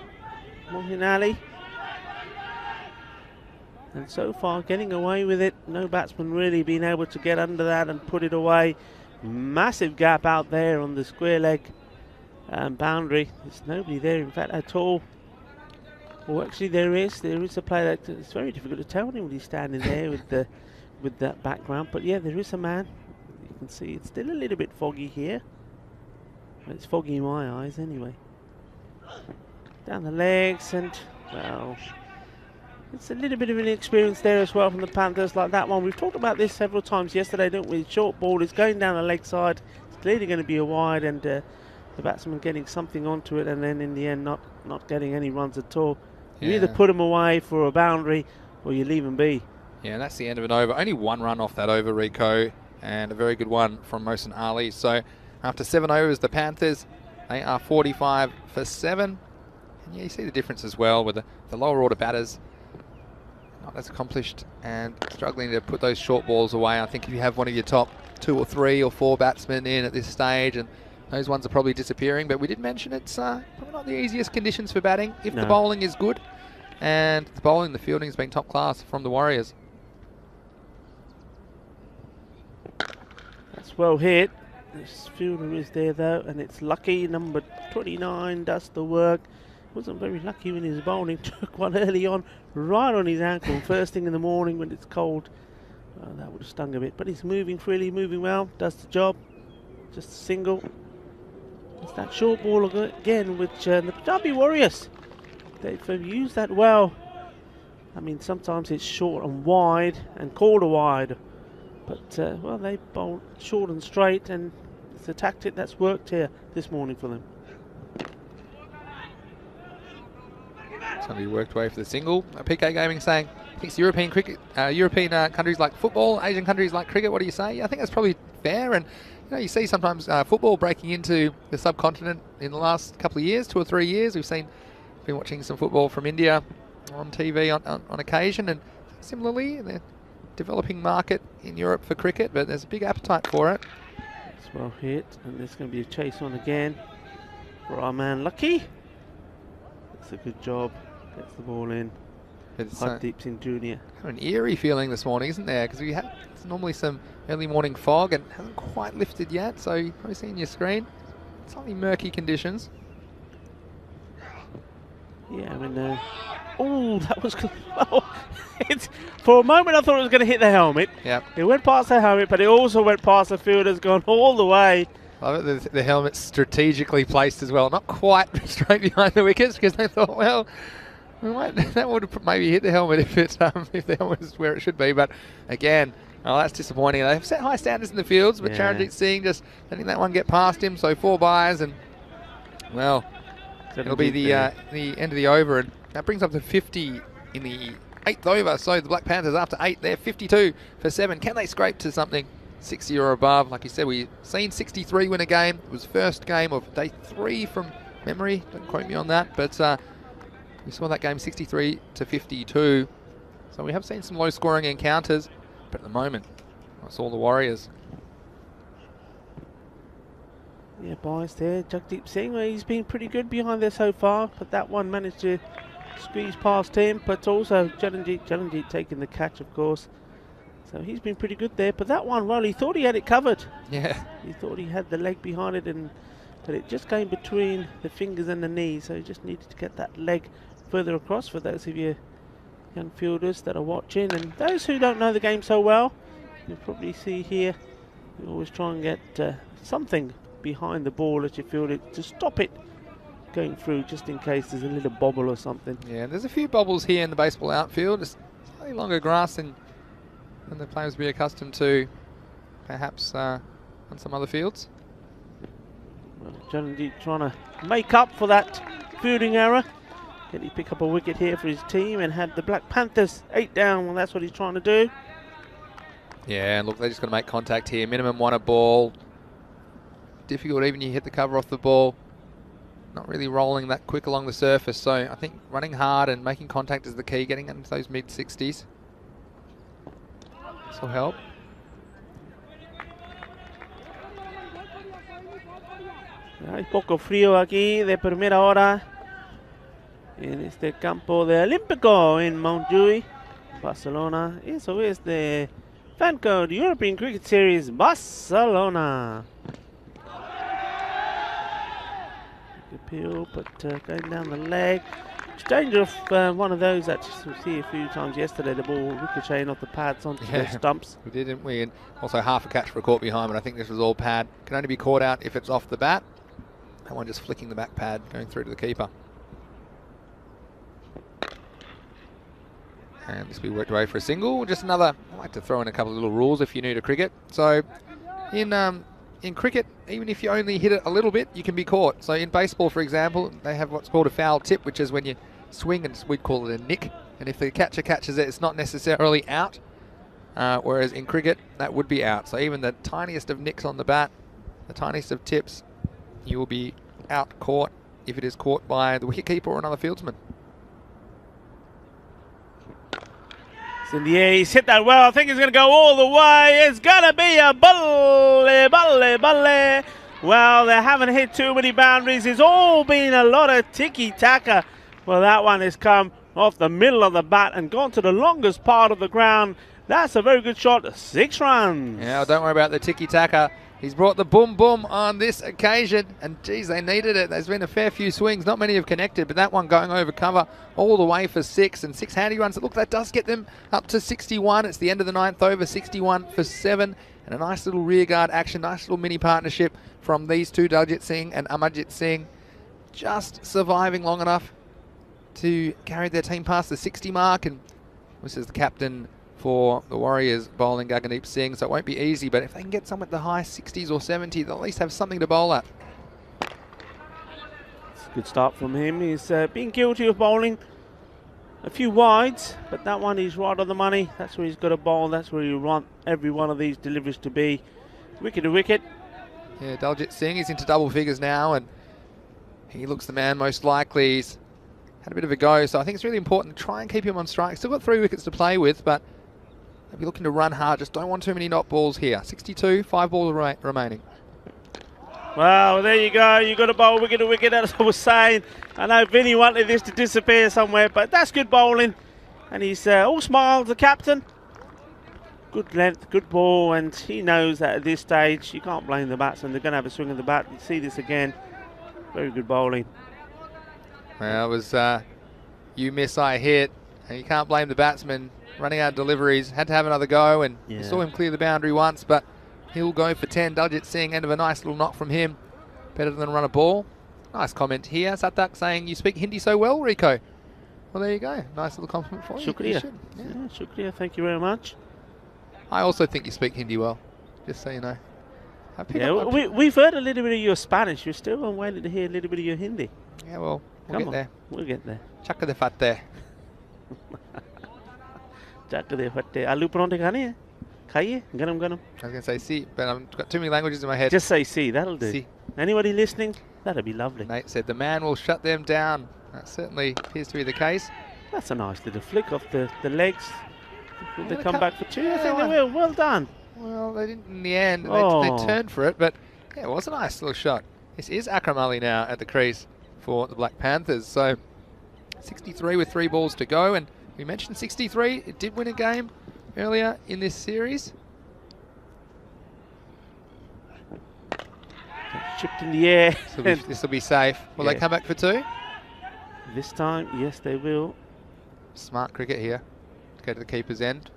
Mohsin Ali. And so far, getting away with it. No batsman really being able to get under that and put it away. Massive gap out there on the square leg boundary. There's nobody there, in fact, at all. Well, actually, there is a player that it's very difficult to tell when he's standing there with that background. But yeah, there is a man. You can see it's still a little bit foggy here. Well, it's foggy in my eyes, anyway. Down the legs, and well, it's a little bit of an experience there as well from the Panthers, like that one. We've talked about this several times yesterday, didn't we? Short ball is going down the leg side. It's clearly going to be a wide, and the batsman getting something onto it, and then in the end not getting any runs at all. You either put them away for a boundary or you leave them be. Yeah, and that's the end of an over. Only one run off that over, Rico, and a very good one from Mohsin Ali. So after 7 overs, the Panthers, they are 45 for 7. And yeah, you see the difference as well with the lower order batters not as accomplished and struggling to put those short balls away. I think if you have one of your top 2 or 3 or 4 batsmen in at this stage, and those ones are probably disappearing, but we did mention it's probably not the easiest conditions for batting if the bowling is good. And the bowling, the fielding has been top class from the Warriors. That's well hit. This fielder is there though, and it's lucky. Number 29 does the work. Wasn't very lucky when his bowling. Took one early on, right on his ankle, first thing in the morning when it's cold. That would have stung a bit, but he's moving freely, moving well, does the job. Just a single. It's that short ball again, which the Punjabi Warriors, they've used that well. I mean, sometimes it's short and wide, and called a wide. But, well, they bowled short and straight, and it's a tactic that's worked here this morning for them. Somebody worked away for the single. PK Gaming saying, I think it's European cricket, European countries like football, Asian countries like cricket. What do you say? I think that's probably fair. And you see sometimes football breaking into the subcontinent in the last couple of years, 2 or 3 years. Been watching some football from India on TV on occasion, and similarly, the developing market in Europe for cricket, but there's a big appetite for it. It's well hit, and there's going to be a chase on again for our man Lucky. It's a good job. Gets the ball in. It's Deep Singh Jr. An eerie feeling this morning, isn't there? Because we have normally some early morning fog and hasn't quite lifted yet. So you've probably seen your screen. Slightly murky conditions. Yeah, I mean, oh, that was for a moment I thought it was going to hit the helmet. Yep. It went past the helmet, but it also went past the fielder's gone all the way. Love it, the helmet's strategically placed as well. Not quite straight behind the wickets, because they thought, well, that would have maybe hit the helmet if the helmet is where it should be. But again, that's disappointing. They've set high standards in the fields, but Charanjit Singh just letting that one get past him. So 4 byes, and well, it'll be the end of the over, and that brings up to 50 in the 8th over. So the Black Panthers after 8, they're 52 for 7. Can they scrape to something 60 or above? Like you said, we've seen 63 win a game. It was first game of day 3 from memory. Don't quote me on that, but we saw that game 63 to 52. So we have seen some low scoring encounters, but at the moment, that's all the Warriors. Yeah, bias there. Jagdeep Singh, well, he's been pretty good behind there so far, but that one managed to squeeze past him. But also Charanjit taking the catch, of course. So he's been pretty good there. But that one, well, he thought he had it covered. Yeah. He thought he had the leg behind it, but it just came between the fingers and the knees. So he just needed to get that leg further across for those of you young fielders that are watching. And those who don't know the game so well, you'll probably see here, you always try and get something behind the ball as you field it to stop it going through, just in case there's a little bobble or something. Yeah, there's a few bobbles here in the baseball outfield. Just slightly longer grass than the players will be accustomed to, perhaps on some other fields. Well, Charanjit trying to make up for that fielding error. Can he pick up a wicket here for his team and have the Black Panthers 8 down? Well, that's what he's trying to do. Yeah, and look, they're just going to make contact here. Minimum 1 a ball. Difficult even you hit the cover off the ball. Not really rolling that quick along the surface. So I think running hard and making contact is the key. Getting into those mid-60s. This will help. Hay poco frío aquí de primera hora en este campo de Olímpico en Montjuïc, Barcelona. Eso es de Fancode European Cricket Series Barcelona. Appeal, but going down the leg. It's dangerous. One of those that we see a few times yesterday. The ball ricocheting off the pads onto the stumps. We did, didn't we? And also half a catch for a caught behind, but I think this was all pad. Can only be caught out if it's off the bat. That one just flicking the back pad, going through to the keeper. And this will be worked away for a single. Just another, I like to throw in a couple of little rules if you're new to cricket. So in in cricket, even if you only hit it a little bit, you can be caught. So in baseball, for example, they have what's called a foul tip, which is when you swing, and we'd call it a nick. And if the catcher catches it, it's not necessarily out. Whereas in cricket, that would be out. So even the tiniest of nicks on the bat, the tiniest of tips, you will be out caught if it is caught by the wicketkeeper or another fieldsman. It's in the air. He's hit that well. I think he's going to go all the way. It's going to be a bully. Well, they haven't hit too many boundaries. It's all been a lot of tiki-taka. Well, that one has come off the middle of the bat and gone to the longest part of the ground. That's a very good shot. 6 runs. Yeah, don't worry about the tiki-taka. He's brought the boom on this occasion, and geez, they needed it. There's been a fair few swings. Not many have connected, but that one going over cover all the way for 6, and 6 handy runs. Look, that does get them up to 61. It's the end of the 9th over, 61 for 7, and a nice little rearguard action, nice little mini partnership from these two, Daljit Singh and Amarjit Singh, just surviving long enough to carry their team past the 60 mark, and this is the captain for the Warriors bowling Gagandeep Singh, so it won't be easy, but if they can get some at the high 60s or 70s, they'll at least have something to bowl at. It's a good start from him. He's been guilty of bowling a few wides, but that one is right on the money. That's where he's got to bowl. That's where you want every one of these deliveries to be. Wicket to wicket. Yeah, Daljit Singh is into double figures now, and he looks the man most likely. He's had a bit of a go, so I think it's really important to try and keep him on strike. Still got 3 wickets to play with, but if you're looking to run hard, just don't want too many not balls here. 62, 5 balls remaining. Well, there you go. You've got to bowl wicket to wicket, as I was saying. I know Vinny wanted this to disappear somewhere, but that's good bowling. And he's all smiles, the captain. Good length, good ball, and he knows that at this stage, you can't blame the batsman. They're going to have a swing of the bat. You see this again. Very good bowling. Well, it was you miss, I hit, and you can't blame the batsman. Running out of deliveries, had to have another go, and you saw him clear the boundary once, but he'll go for 10. Daljit Singh, end of a nice little knock from him. Better than run a ball. Nice comment here. Satak saying, you speak Hindi so well, Rico. Well, there you go. Nice little compliment for you. Shukriya. Yeah. Shukriya. Thank you very much. I also think you speak Hindi well, just so you know. We've heard a little bit of your Spanish. We're still waiting to hear a little bit of your Hindi. Yeah, well, we'll get there. We'll get there. Chakka de fatte. Aloo parathe khane hain? Khaiye, garam garam. I was going to say si, but I've got too many languages in my head. Just say si, that'll do. Si. Anybody listening? That'd be lovely. Nate said the man will shut them down. That certainly appears to be the case. That's a nice little flick off the legs. Will they come back for 2? Yeah, I think they will. Well done. Well, they didn't in the end. They turned for it, but yeah, it was a nice little shot. This is Akram Ali now at the crease for the Black Panthers. So 63 with 3 balls to go, and we mentioned 63. It did win a game earlier in this series. Chipped in the air. This will be safe. Will they come back for 2? This time, yes, they will. Smart cricket here. Go to the keeper's end.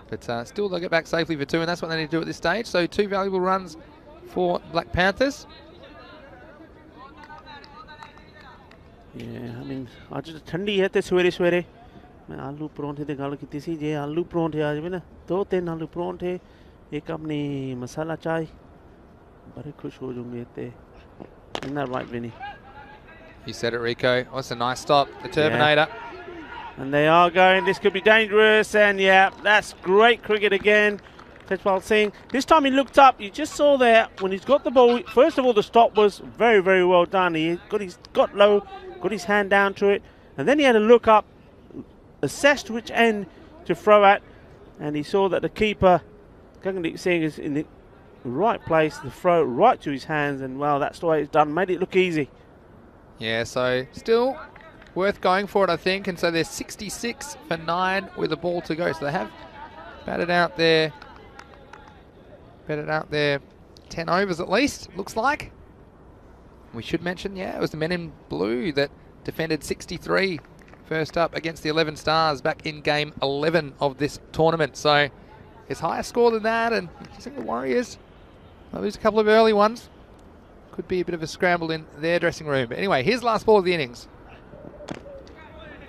But still, they'll get back safely for 2, and that's what they need to do at this stage. So 2 valuable runs for Black Panthers. Yeah, I mean, आज तो ठंडी है ते सवेरे सवेरे मैं आलू परांठे दी गल कीती सी जे आलू परांठे आ जावे ना 2-3 आलू परांठे एक अपनी मसाला चाय बड़े खुश हो जाऊंगे ते isn't that right, Vinny? You said it, Rico. Oh, it's a nice stop. The Terminator. Yeah. And they are going. This could be dangerous. And yeah, that's great cricket again. Tejpal Singh. This time he looked up. You just saw there when he's got the ball. First of all, the stop was very, very well done. He got low, got his hand down to it, and then he had to look up, assessed which end to throw at, and he saw that the keeper, Gagandeep Singh, is in the right place, the throw right to his hands, and well, that's the way it's done. Made it look easy. Yeah, so still worth going for it, I think. And so they're 66 for 9 with a ball to go. So they have batted out their 10 overs at least, looks like. We should mention, yeah, it was the men in blue that defended 63 first up against the 11 Stars back in game 11 of this tournament. So it's higher score than that, and I think the Warriors might lose a couple of early ones. Could be a bit of a scramble in their dressing room. But anyway, here's the last ball of the innings.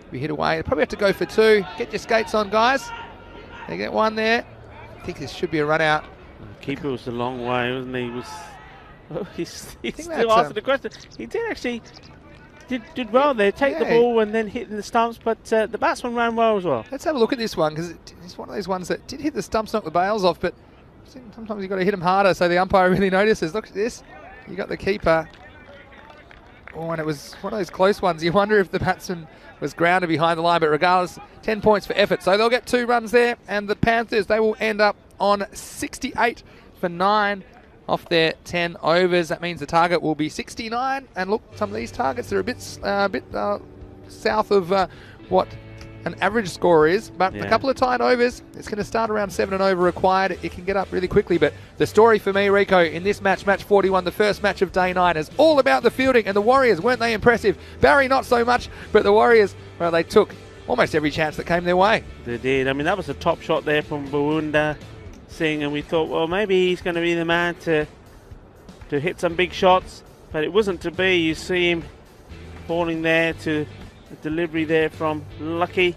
We hit away. They probably have to go for 2. Get your skates on, guys. They get 1 there. I think this should be a run out. The keeper was a long way, wasn't he? He was Oh, he's still that's, asking the question. He did actually did well there, take the ball and then hit in the stumps, but the batsman ran well as well. Let's have a look at this one, because it's one of those ones that did hit the stumps, knock the bails off, but sometimes you've got to hit them harder so the umpire really notices. Look at this. You got the keeper. Oh, and it was one of those close ones. You wonder if the batsman was grounded behind the line, but regardless, 10 points for effort. So they'll get 2 runs there, and the Panthers, they will end up on 68 for 9 off their 10 overs. That means the target will be 69. And look, some of these targets are a bit south of what an average score is, but a couple of tight overs. It's going to start around 7 and over required. It can get up really quickly, but the story for me, Rico, in this match 41, the first match of day 9, is all about the fielding, and the Warriors, weren't they impressive? Barry, not so much, but the Warriors, well, they took almost every chance that came their way. They did. I mean, that was a top shot there from Bawunda Singh, and we thought, well, maybe he's going to be the man to hit some big shots, but it wasn't to be. You see him falling there to the delivery there from Lucky.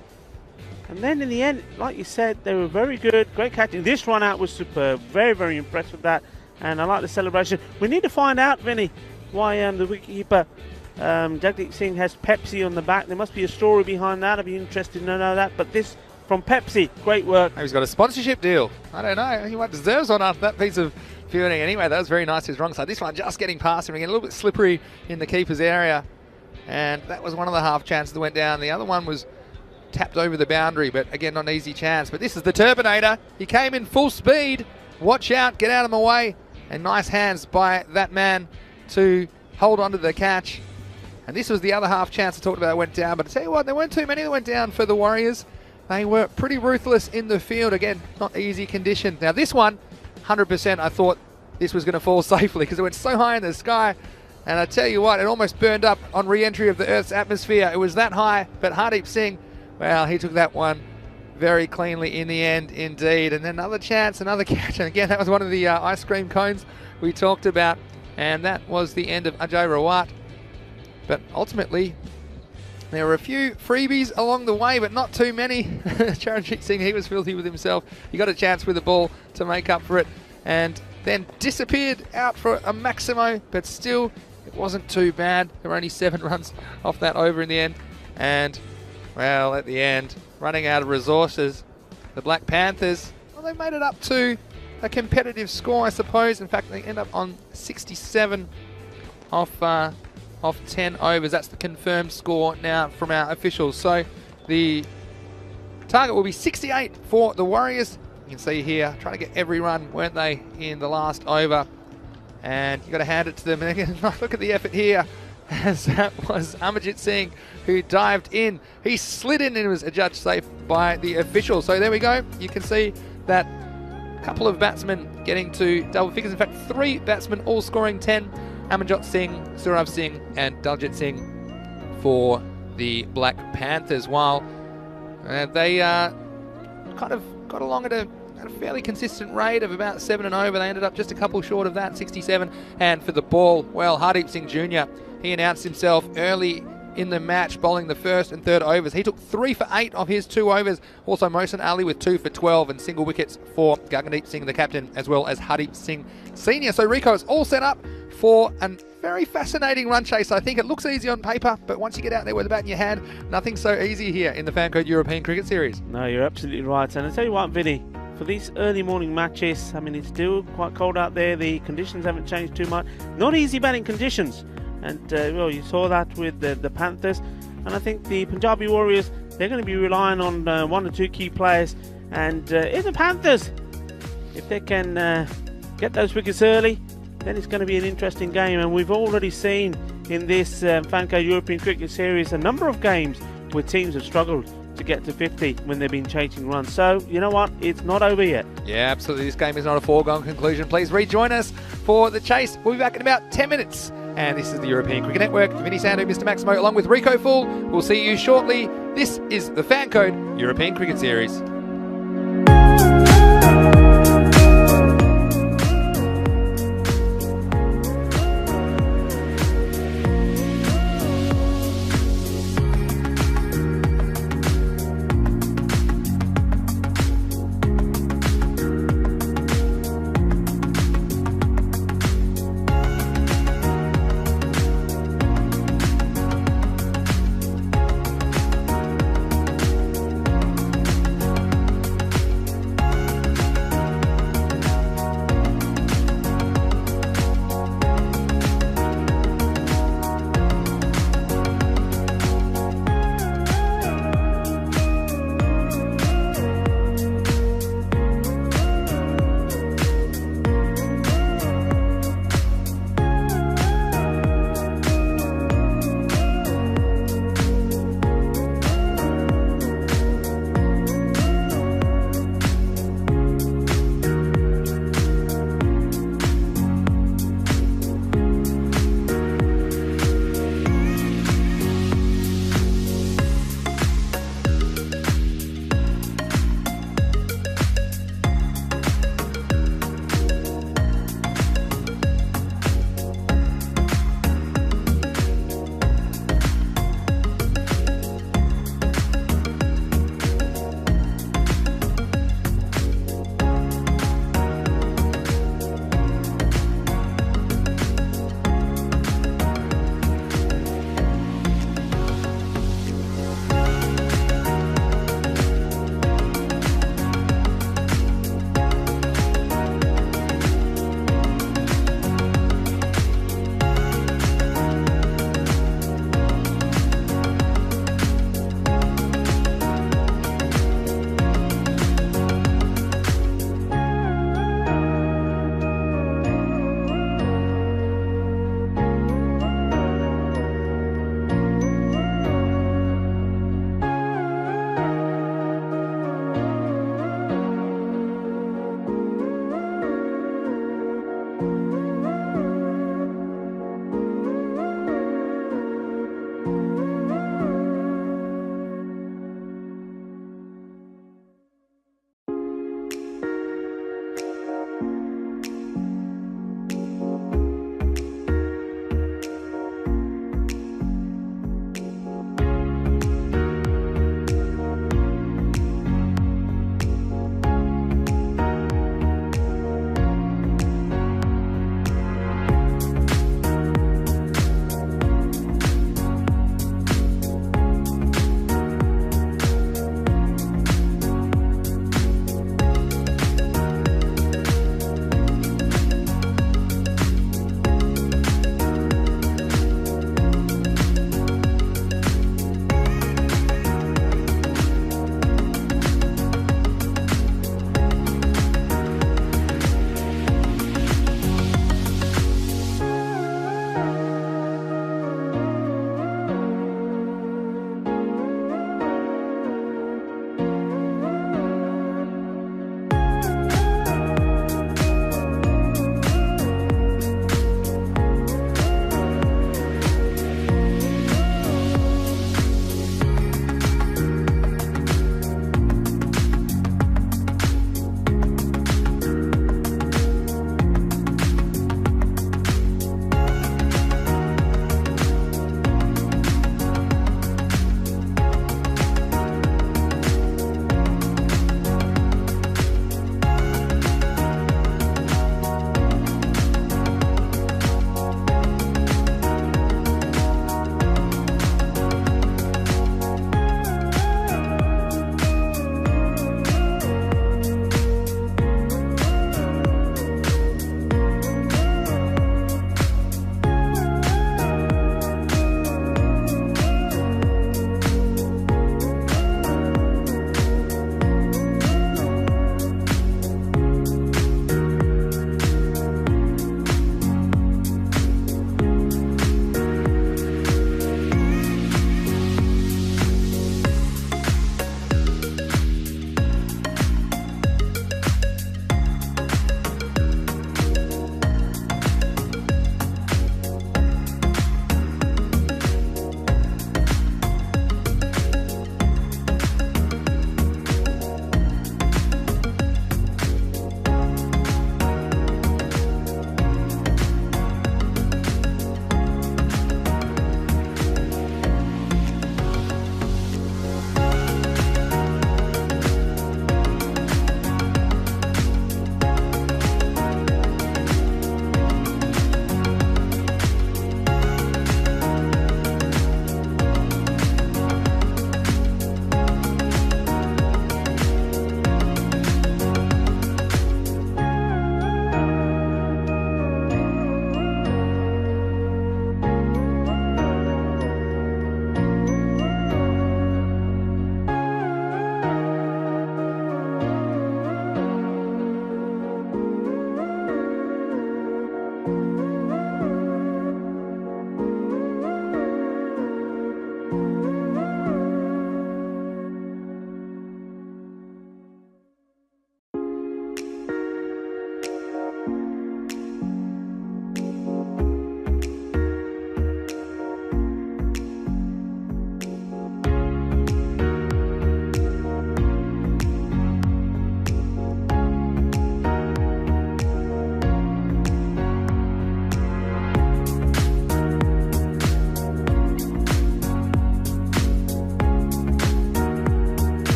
And then in the end, like you said, they were very good, great catching. This run out was superb, very, very impressed with that, and I like the celebration. We need to find out, Vinny, why the wicketkeeper Jagdeep Singh has Pepsi on the back. There must be a story behind that. I'd be interested to know that, but this from Pepsi, great work. Maybe he's got a sponsorship deal. I don't know. He might deserves one after that piece of fielding. Anyway, that was very nice, his wrong side. This one just getting past him again, a little bit slippery in the keeper's area. And that was one of the half chances that went down. The other one was tapped over the boundary, but again, not an easy chance. But this is the Turbinator. He came in full speed. Watch out, get out of my way. And nice hands by that man to hold on to the catch. And this was the other half chance I talked about that went down. But I tell you what, there weren't too many that went down for the Warriors. They were pretty ruthless in the field. Again, not easy conditions. Now this one, 100% I thought this was going to fall safely because it went so high in the sky. And I tell you what, it almost burned up on re-entry of the Earth's atmosphere. It was that high, but Hardeep Singh, well, he took that one very cleanly in the end indeed. And then another chance, another catch. And again, that was one of the ice cream cones we talked about. And that was the end of Ajay Rawat. But ultimately, there were a few freebies along the way, but not too many. Charanjit Singh, he was filthy with himself. He got a chance with the ball to make up for it. And then disappeared out for a Maximo, but still, it wasn't too bad. There were only 7 runs off that over in the end. And, well, at the end, running out of resources, the Black Panthers, well, they made it up to a competitive score, I suppose. In fact, they end up on 67 off 10 overs. That's the confirmed score now from our officials. So the target will be 68 for the Warriors. You can see here, trying to get every run, weren't they, in the last over. And you've got to hand it to them. And again, look at the effort here, as that was Amarjit Singh who dived in. He slid in and was adjudged safe by the official. So there we go. You can see that couple of batsmen getting to double figures. In fact, 3 batsmen all scoring 10. Amarjit Singh, Surav Singh and Daljit Singh for the Black Panthers, while they kind of got along at a fairly consistent rate of about 7 and over. They ended up just a couple short of that, 67. And for the ball, well, Hardeep Singh Jr., he announced himself early in the match, bowling the first and third overs. He took 3 for 8 of his 2 overs. Also, Mohsin Ali with 2 for 12 and single wickets for Gagandeep Singh, the captain, as well as Hardeep Singh Sr. So Rico is all set up for a very fascinating run chase. I think it looks easy on paper, but once you get out there with the bat in your hand, nothing's so easy here in the Fancode European Cricket Series. No, you're absolutely right. And I tell you what, Vinny, for these early morning matches, I mean, it's still quite cold out there. The conditions haven't changed too much. Not easy batting conditions. And, well, you saw that with the Panthers. And I think the Punjabi Warriors, they're going to be relying on 1 or 2 key players. And if the Panthers, if they can get those wickets early, then it's going to be an interesting game. And we've already seen in this Fancode European Cricket Series a number of games where teams have struggled to get to 50 when they've been chasing runs. So, you know what? It's not over yet. Yeah, absolutely. This game is not a foregone conclusion. Please rejoin us for the chase. We'll be back in about 10 minutes. And this is the European Cricket Network. Vinny Sandu, Mr. Maximo, along with Rico Full. We'll see you shortly. This is the Fancode European Cricket Series.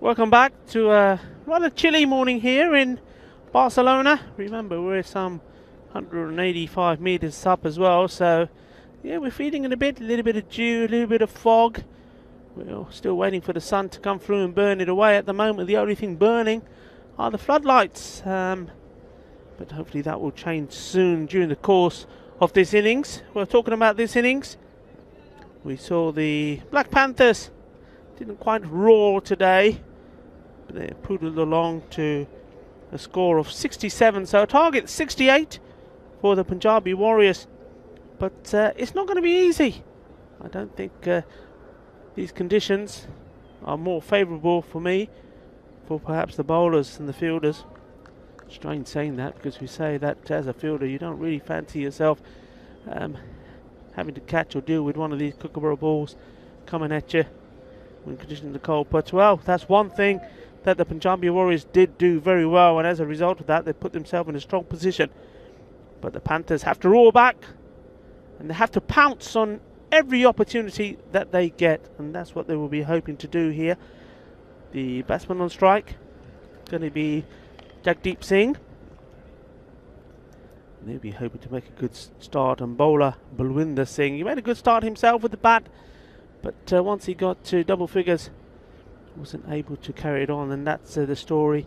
Welcome back to a rather chilly morning here in Barcelona. Remember, we're some 185 metres up as well, so yeah, we're feeling it a little bit of dew, a little bit of fog. We're still waiting for the sun to come through and burn it away. At the moment, the only thing burning are the floodlights, but hopefully that will change soon during the course of this innings. We're talking about this innings. We saw the Black Panthers didn't quite roar today, but they poodled along to a score of 67, so a target 68 for the Punjabi Warriors, but it's not going to be easy. I don't think these conditions are more favourable for me, for perhaps the bowlers and the fielders. Strange saying that, because we say that as a fielder you don't really fancy yourself having to catch or deal with one of these Kookaburra balls coming at you when conditions are cold. But well, that's one thing that the Punjabi Warriors did do very well, and as a result of that they put themselves in a strong position. But the Panthers have to roar back, and they have to pounce on every opportunity that they get, and that's what they will be hoping to do here. The batsman on strike going to be Jagdeep Singh. They'll be hoping to make a good start, and bowler Balwinder Singh, he made a good start himself with the bat, but once he got to double figures wasn't able to carry it on, and that's the story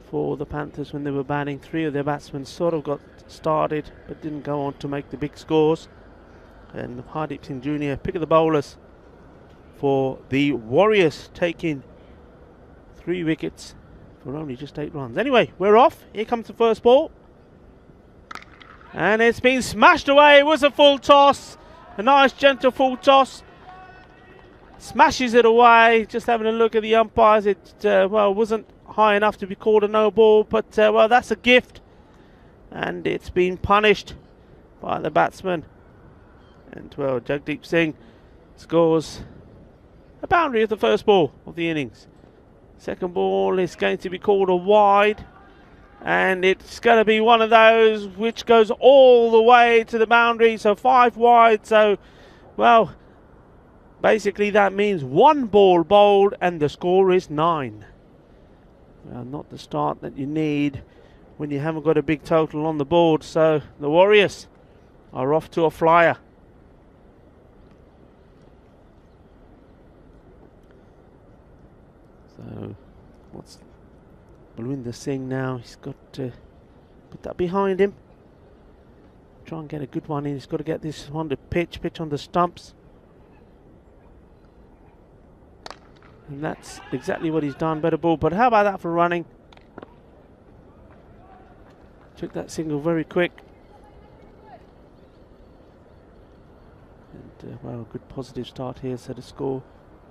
for the Panthers when they were batting. Three of their batsmen sort of got started but didn't go on to make the big scores, and Hardeep Singh Jr., pick of the bowlers for the Warriors, taking 3 wickets for only just 8 runs. Anyway, we're off. Here comes the first ball, and it's been smashed away. It was a full toss, a nice gentle full toss. Smashes it away. Just having a look at the umpires, it well, wasn't high enough to be called a no ball, but well, that's a gift, and it's been punished by the batsman. And well, Jagdeep Singh scores a boundary of the first ball of the innings. Second ball is going to be called a wide, and it's going to be one of those which goes all the way to the boundary, so 5 wide. So well, basically that means 1 ball bowled and the score is 9. Well, not the start that you need when you haven't got a big total on the board, so the Warriors are off to a flyer. So what's Balwinder Singh now? He's got to put that behind him, try and get a good one in. He's got to get this one to pitch on the stumps, and that's exactly what he's done. Better ball, but how about that for running? Took that single very quick, and well, good positive start here. So the score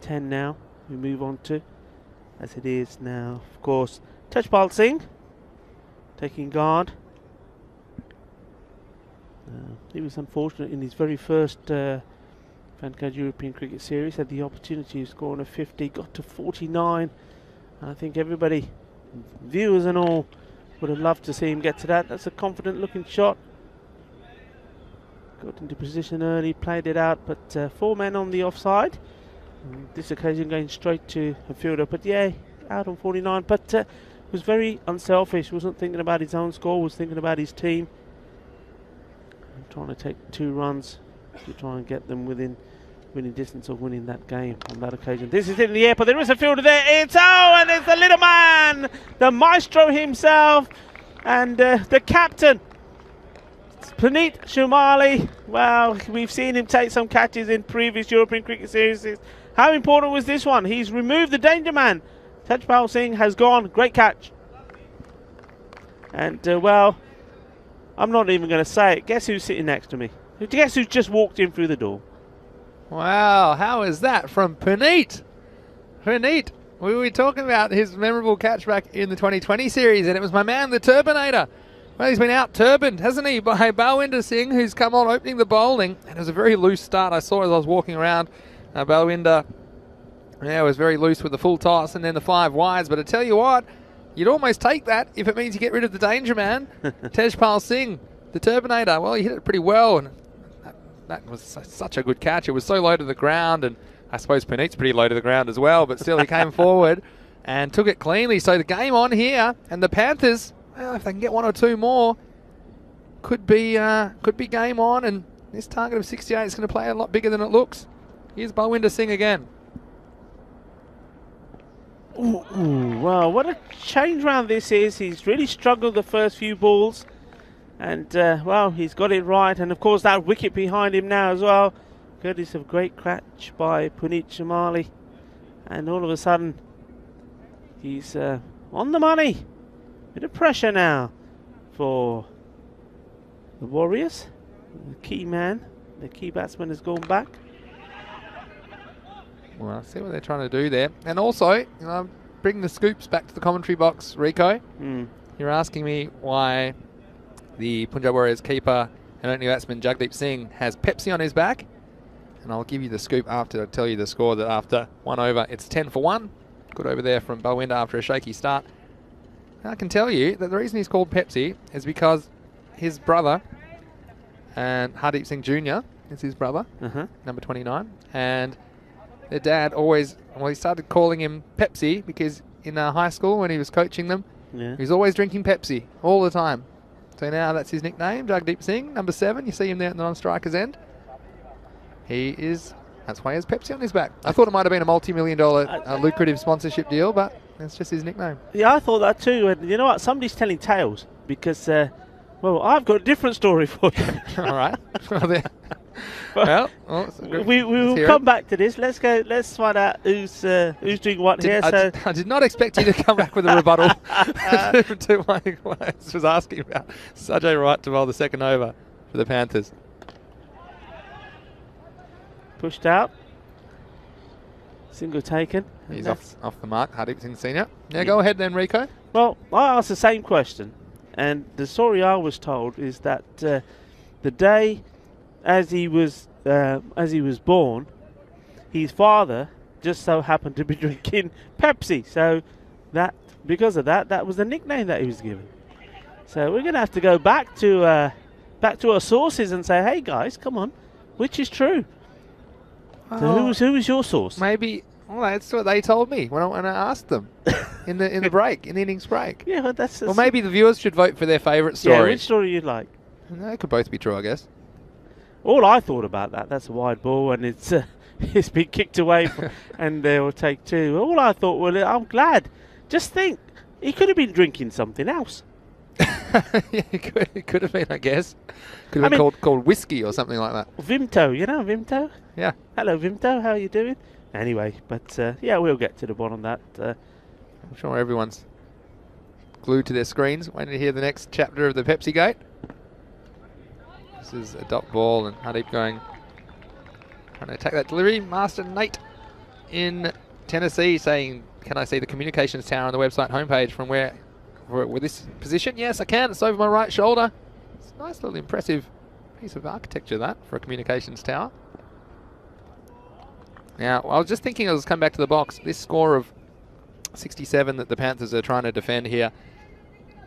10 now. We move on to, as it is now, of course, Tejpal Singh taking guard. He was unfortunate in his very first Vanguard European Cricket Series, had the opportunity to score on a 50, got to 49. I think everybody, viewers and all, would have loved to see him get to that. That's a confident looking shot. Got into position early, played it out, but 4 men on the offside. This occasion going straight to a fielder, but yeah, out on 49, but was very unselfish, wasn't thinking about his own score, was thinking about his team. Trying to take 2 runs to try and get them within winning distance of winning that game on that occasion. This is in the air, but there is a fielder there. It's and it's the little man, the maestro himself, and the captain, Puneet Shumali. Well, we've seen him take some catches in previous European Cricket Series. How important was this one? He's removed the danger man. Tejpal Singh has gone. Great catch. And well, I'm not even going to say it. Guess who's sitting next to me? Guess who's just walked in through the door? Wow, how is that from Puneet? Puneet, we were talking about his memorable catch back in the 2020 series, and it was my man, the Turbinator. Well, he's been out-turbaned, hasn't he, by Balwinder Singh, who's come on opening the bowling. And it was a very loose start. I saw as I was walking around. Balwinder, yeah, was very loose with the full toss and then the 5 wides. But I tell you what, you'd almost take that if it means you get rid of the danger man. Tejpal Singh, the Turbinator. Well, he hit it pretty well, and that was such a good catch. It was so low to the ground, and I suppose Puneet's pretty low to the ground as well, but still he came forward and took it cleanly. So the game on here, and the Panthers, well, if they can get 1 or 2 more, could be game on. And this target of 68 is going to play a lot bigger than it looks. Here's Balwinder Singh again. Ooh, wow, what a change round this is. He's really struggled the first few balls. And, well, he's got it right. And, of course, that wicket behind him now as well. Courtesy of great catch by Puneet Shamali. And all of a sudden, he's on the money. Bit of pressure now for the Warriors. The key man, the key batsman has gone back. Well, I see what they're trying to do there. And also, bring the scoops back to the commentary box, Rico. You're asking me why the Punjab Warriors keeper and opening batsman Jagdeep Singh has Pepsi on his back. And I'll give you the scoop after I tell you the score, that after 1 over, it's 10 for 1. Good over there from Balwinder after a shaky start. And I can tell you that the reason he's called Pepsi is because his brother, and Hardeep Singh Jr. is his brother, number 29, and their dad always, well, he started calling him Pepsi because in high school when he was coaching them, he was always drinking Pepsi all the time. So now that's his nickname, Jagdeep Singh, number 7. You see him there at the non-striker's end. That's why he has Pepsi on his back. I thought it might have been a multi-million-dollar lucrative sponsorship deal, but that's just his nickname. Yeah, I thought that too. And you know what? Somebody's telling tales because, well, I've got a different story for you. All right. Well, we will come back to this. Let's go. Let's find out who's doing what here. I did not expect you to come back with a rebuttal to what I was asking about. Sajay Wright to bowl the second over for the Panthers. Pushed out. Single taken. He's off the mark, Hardeep Singh Senior. Yeah, go ahead then, Rico. Well, I asked the same question, and the story I was told is that the day as he was born, his father just so happened to be drinking Pepsi. So that because of that was the nickname that he was given. So we're going to have to go back to our sources and say, hey guys, come on, which is true? So who was your source? Maybe. Well, that's what they told me when I asked them in the break, in the innings break. Yeah, but that's. Well, maybe the viewers should vote for their favourite story. Yeah, which story you'd like? They could both be true, I guess. All I thought about that's a wide ball and it's been kicked away and they will take 2. All I thought, well, I'm glad. Just think, he could have been drinking something else. Yeah, it could have been, I guess. Could have been called whiskey or something like that. Vimto, you know Vimto? Yeah. Hello, Vimto. How are you doing? Anyway, but yeah, we'll get to the bottom of that. I'm sure everyone's glued to their screens, waiting to hear the next chapter of the Pepsi Gate. This is a dot ball, and Hardeep trying to attack that delivery. Master Nate in Tennessee saying, can I see the communications tower on the website homepage from where with this position? Yes, I can. It's over my right shoulder. It's a nice little impressive piece of architecture, that, for a communications tower. Now, I was just thinking, I was coming back to the box, this score of 67 that the Panthers are trying to defend here,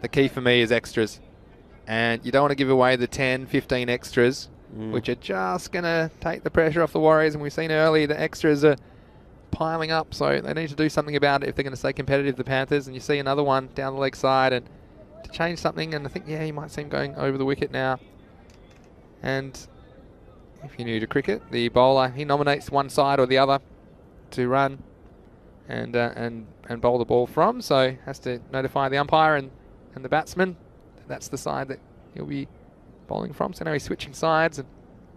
the key for me is extras. And you don't want to give away the 10, 15 extras, which are just going to take the pressure off the Warriors. And we've seen early the extras are piling up, so they need to do something about it if they're going to stay competitive, the Panthers. And you see another one down the leg side and to change something. And I think, yeah, he might seem going over the wicket now. And if you're new to cricket, the bowler, he nominates one side or the other to run and bowl the ball from. So has to notify the umpire and the batsman. That's the side that he'll be bowling from. So now he's switching sides, and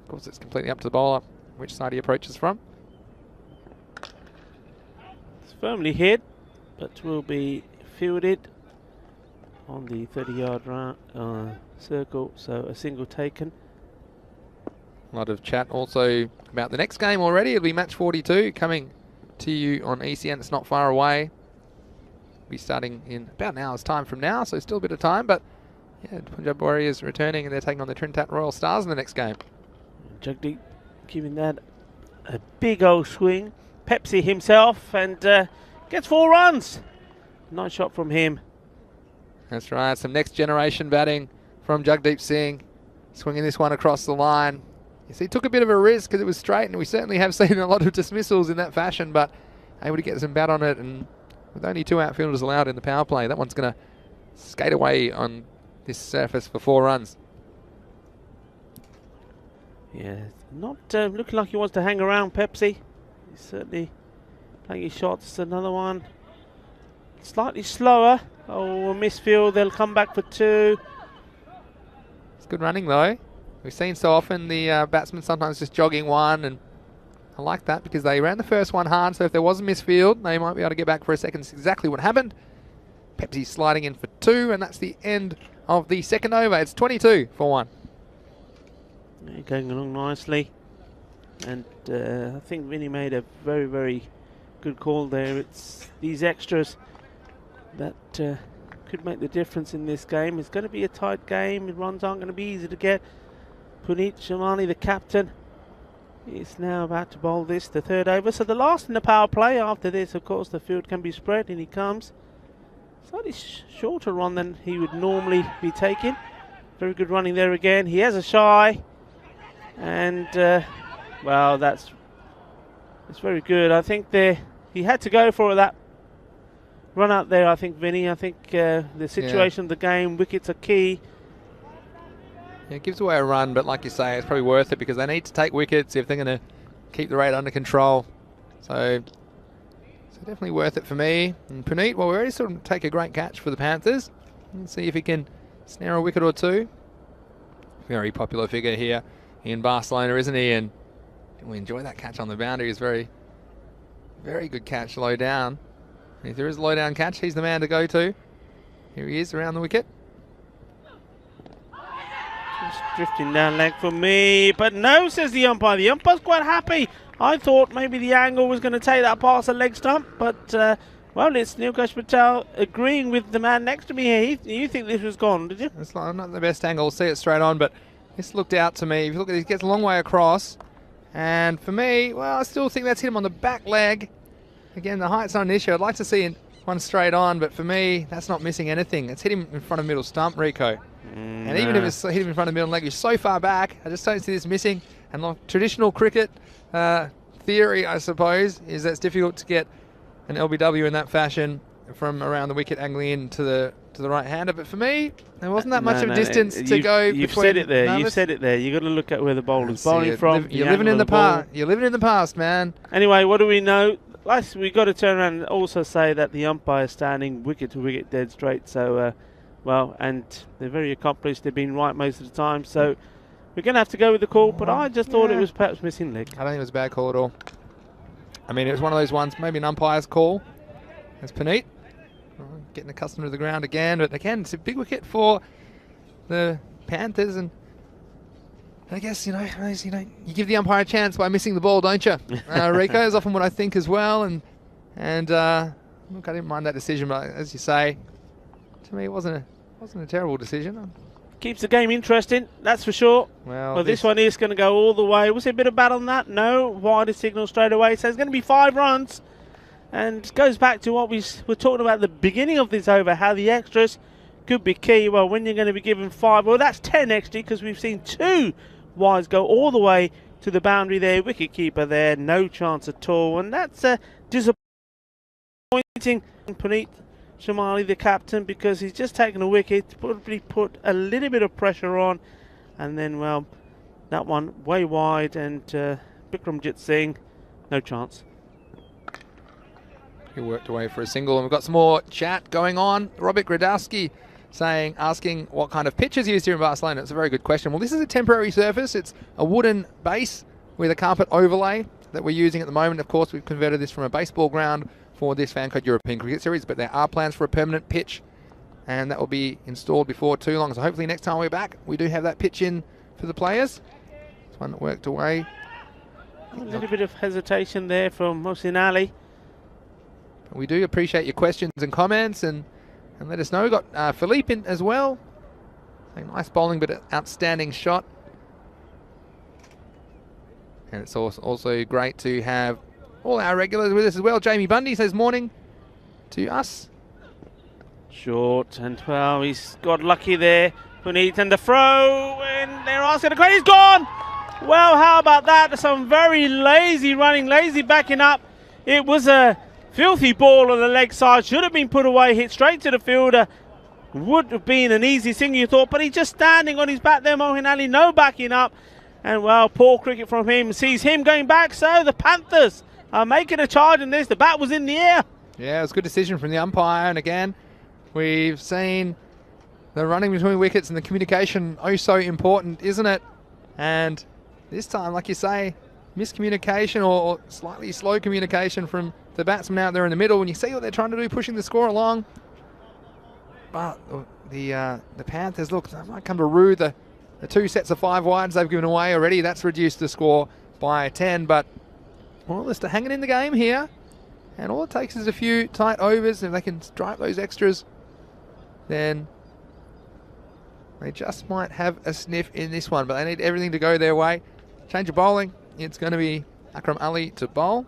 of course it's completely up to the bowler which side he approaches from. It's firmly hit, but will be fielded on the 30-yard circle, so a single taken. A lot of chat also about the next game already. It'll be match 42 coming to you on ECN. It's not far away. Be starting in about an hour's time from now, so still a bit of time, but yeah, Punjab Warriors returning and they're taking on the Trinidad Royal Stars in the next game. Jagdeep giving that a big old swing. Pepsi himself and gets 4 runs. Nice shot from him. That's right, some next generation batting from Jagdeep Singh. Swinging this one across the line. Yes, he took a bit of a risk because it was straight, and we certainly have seen a lot of dismissals in that fashion, but able to get some bat on it, and with only 2 outfielders allowed in the power play, that one's going to skate away on this surface for 4 runs. Yeah, not looking like he wants to hang around, Pepsi. He's certainly playing his shots. Another one. Slightly slower. Oh, a misfield. They'll come back for 2. It's good running, though. We've seen so often the batsmen sometimes just jogging one, and I like that because they ran the first one hard, so if there was a misfield, they might be able to get back for a second. That's exactly what happened. Pepsi sliding in for 2, and that's the end of the second over. It's 22 for 1. Yeah, going along nicely. And I think Vinny made a very, very good call there. It's these extras that could make the difference in this game. It's going to be a tight game. The runs aren't going to be easy to get. Puneet Shamani, the captain, is now about to bowl this, the 3rd over. So the last in the power play. After this, of course, the field can be spread, and he comes. Slightly shorter run than he would normally be taking. Very good running there again. He has a shy. And, well, it's very good. I think he had to go for that run out there, I think, Vinny. I think the situation of the game, wickets are key. Yeah, it gives away a run, but like you say, it's probably worth it because they need to take wickets if they're going to keep the rate under control. So definitely worth it for me. And Puneet, well, we already sort of take a great catch for the Panthers. Let's see if he can snare a wicket or 2. Very popular figure here in Barcelona, isn't he? And we enjoy that catch on the boundary. It's very, very good catch low down. And if there is a low down catch, he's the man to go to. Here he is around the wicket. Just drifting down leg for me, but no, says the umpire. The umpire's quite happy. I thought maybe the angle was going to take that past the leg stump, but well, it's Nilkash Patel agreeing with the man next to me here. You think this was gone, did you? It's not the best angle. See it straight on, but this looked out to me. If you look at it, it gets a long way across, and for me, well, I still think that's hit him on the back leg. Again, the height's not an issue. I'd like to see one straight on, but for me, that's not missing anything. It's hit him in front of middle stump, Rico. And even if it's hit him in front of middle leg, he's so far back. I just don't see this missing. And like traditional cricket theory, I suppose, is that it's difficult to get an LBW in that fashion from around the wicket angling in to the right-hander. But for me, there wasn't that much of a distance to go. You've said it there. You've said it there. You've got to look at where the bowler's bowling from. You're living in the past. You're living in the past, man. Anyway, what do we know? We've got to turn around and also say that the umpire is standing wicket to wicket dead straight. So, well, and they're very accomplished. They've been right most of the time. So we're going to have to go with the call. But I just thought it was perhaps missing leg. I don't think it was a bad call at all. I mean, it was one of those ones, maybe an umpire's call. There's Puneet. Getting accustomed to the ground again. But again, it's a big wicket for the Panthers. And I guess, you give the umpire a chance by missing the ball, don't you? Rico is often what I think as well. And look, I didn't mind that decision, but as you say, to me it wasn't a terrible decision. Keeps the game interesting, that's for sure. Well, this one is going to go all the way. Was there a bit of bat on that? No. Wider signal straight away. So it's going to be 5 runs. And goes back to what we were talking about at the beginning of this over, how the extras could be key. Well, when you're going to be given 5, well, that's 10 extra because we've seen 2 wides go all the way to the boundary there. Wicket keeper there, no chance at all. And that's disappointing. Puneet Shamali, the captain, because he's just taken a wicket, probably put a little bit of pressure on. And then, well, that one way wide, and Bikramjit Singh, no chance. He worked away for a single, and we've got some more chat going on. Robert Gradowski asking what kind of pitch is used here in Barcelona. It's a very good question. Well, this is a temporary surface. It's a wooden base with a carpet overlay that we're using at the moment. Of course, we've converted this from a baseball ground for this Fancode European Cricket Series, but there are plans for a permanent pitch, and that will be installed before too long. So hopefully next time we're back, we do have that pitch in for the players. This one worked away. A little bit of hesitation there from Mohsin Ali. We do appreciate your questions and comments, and let us know. We've got Philippe in as well. A nice bowling, but an outstanding shot. And it's also great to have all our regulars with us as well. Jamie Bundy says morning to us. Short, and well, he's got lucky there. Puneet, and the throw, and they're asking a question. He's gone! Well, how about that? Some very lazy running, lazy backing up. It was a filthy ball on the leg side. Should have been put away, hit straight to the fielder. Would have been an easy thing, you thought, but he's just standing on his back there, Moeen Ali, no backing up. And, well, poor cricket from him. Sees him going back, so the Panthers are making a charge in this. The bat was in the air. Yeah, it was a good decision from the umpire. And, again, we've seen the running between wickets and the communication oh so important, isn't it? And this time, like you say, miscommunication or slightly slow communication from the batsman out there in the middle. And you see what they're trying to do, pushing the score along. But the Panthers, look, they might come to rue the 2 sets of 5 wides they've given away already. That's reduced the score by 10. But well, they're still hanging in the game here. And all it takes is a few tight overs. If they can strike those extras, then they just might have a sniff in this one. But they need everything to go their way. Change of bowling. It's going to be Akram Ali to bowl.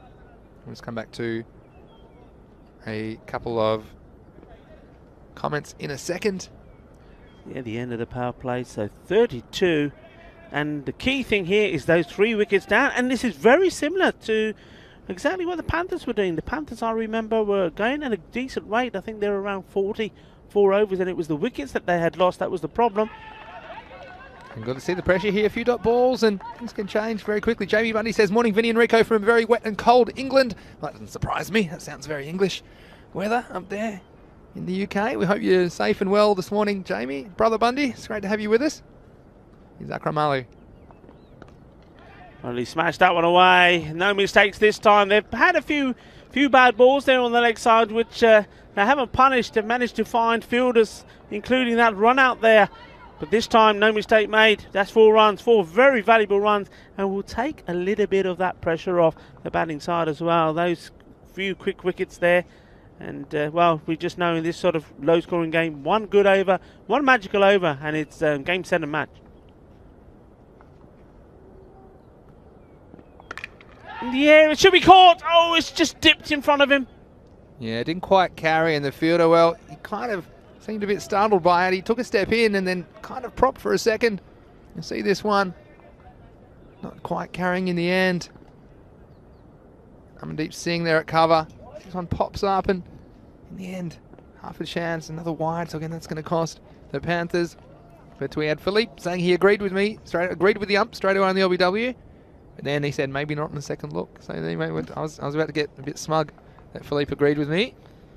Let's come back to a couple of comments in a second. Yeah, the end of the power play, so 32. And the key thing here is those 3 wickets down. And this is very similar to exactly what the Panthers were doing. The Panthers, I remember, were going at a decent rate. I think they were around 44 overs, and it was the wickets that they had lost. That was the problem. And good to see the pressure here. A few dot balls, and things can change very quickly. Jamie Bundy says, morning, Vinny and Rico from very wet and cold England. That doesn't surprise me. That sounds very English weather up there in the UK. We hope you're safe and well this morning, Jamie. Brother Bundy, it's great to have you with us. Here's Akram Ali. Well, he smashed that one away. No mistakes this time. They've had a few bad balls there on the leg side, which they haven't punished. They've managed to find fielders, including that run out there. But this time, no mistake made. That's 4 runs, 4 very valuable runs, and will take a little bit of that pressure off the batting side as well. Those few quick wickets there. And, well, we just know in this sort of low-scoring game, 1 good over, 1 magical over, and it's game, set, and match. In the air, it should be caught. Oh, it's just dipped in front of him. Yeah, didn't quite carry in the fielder. Well, he kind of seemed a bit startled by it. He took a step in and then kind of propped for a second. You see this one, not quite carrying in the end. Amandeep Singh there at cover. This one pops up, and in the end, half a chance, another wide. So again, that's going to cost the Panthers. But we had Philippe saying he agreed with me, agreed with the ump straight away on the LBW. But then he said maybe not in the second look. So then I was about to get a bit smug that Philippe agreed with me.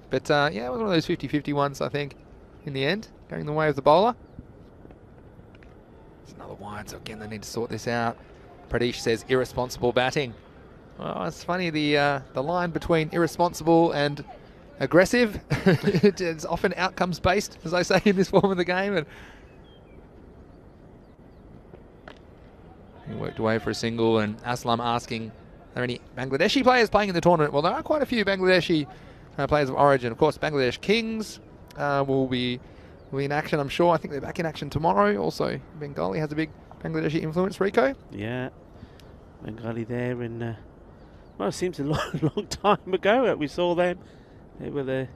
But yeah, it was one of those 50-50 ones, I think, in the end, going the way of the bowler. It's another wide, so again, they need to sort this out. Pradesh says irresponsible batting. Well, it's funny, the line between irresponsible and aggressive, it's often outcomes based, as I say in this form of the game. And he worked away for a single, and Aslam asking, are there any Bangladeshi players playing in the tournament? Well, there are quite a few Bangladeshi players of origin. Of course, Bangladesh Kings will be in action, I'm sure. I think they're back in action tomorrow. Also, Bengali has a big Bangladeshi influence, Rico. Yeah, Bengali there in, well, it seems a long time ago that we saw them. They were there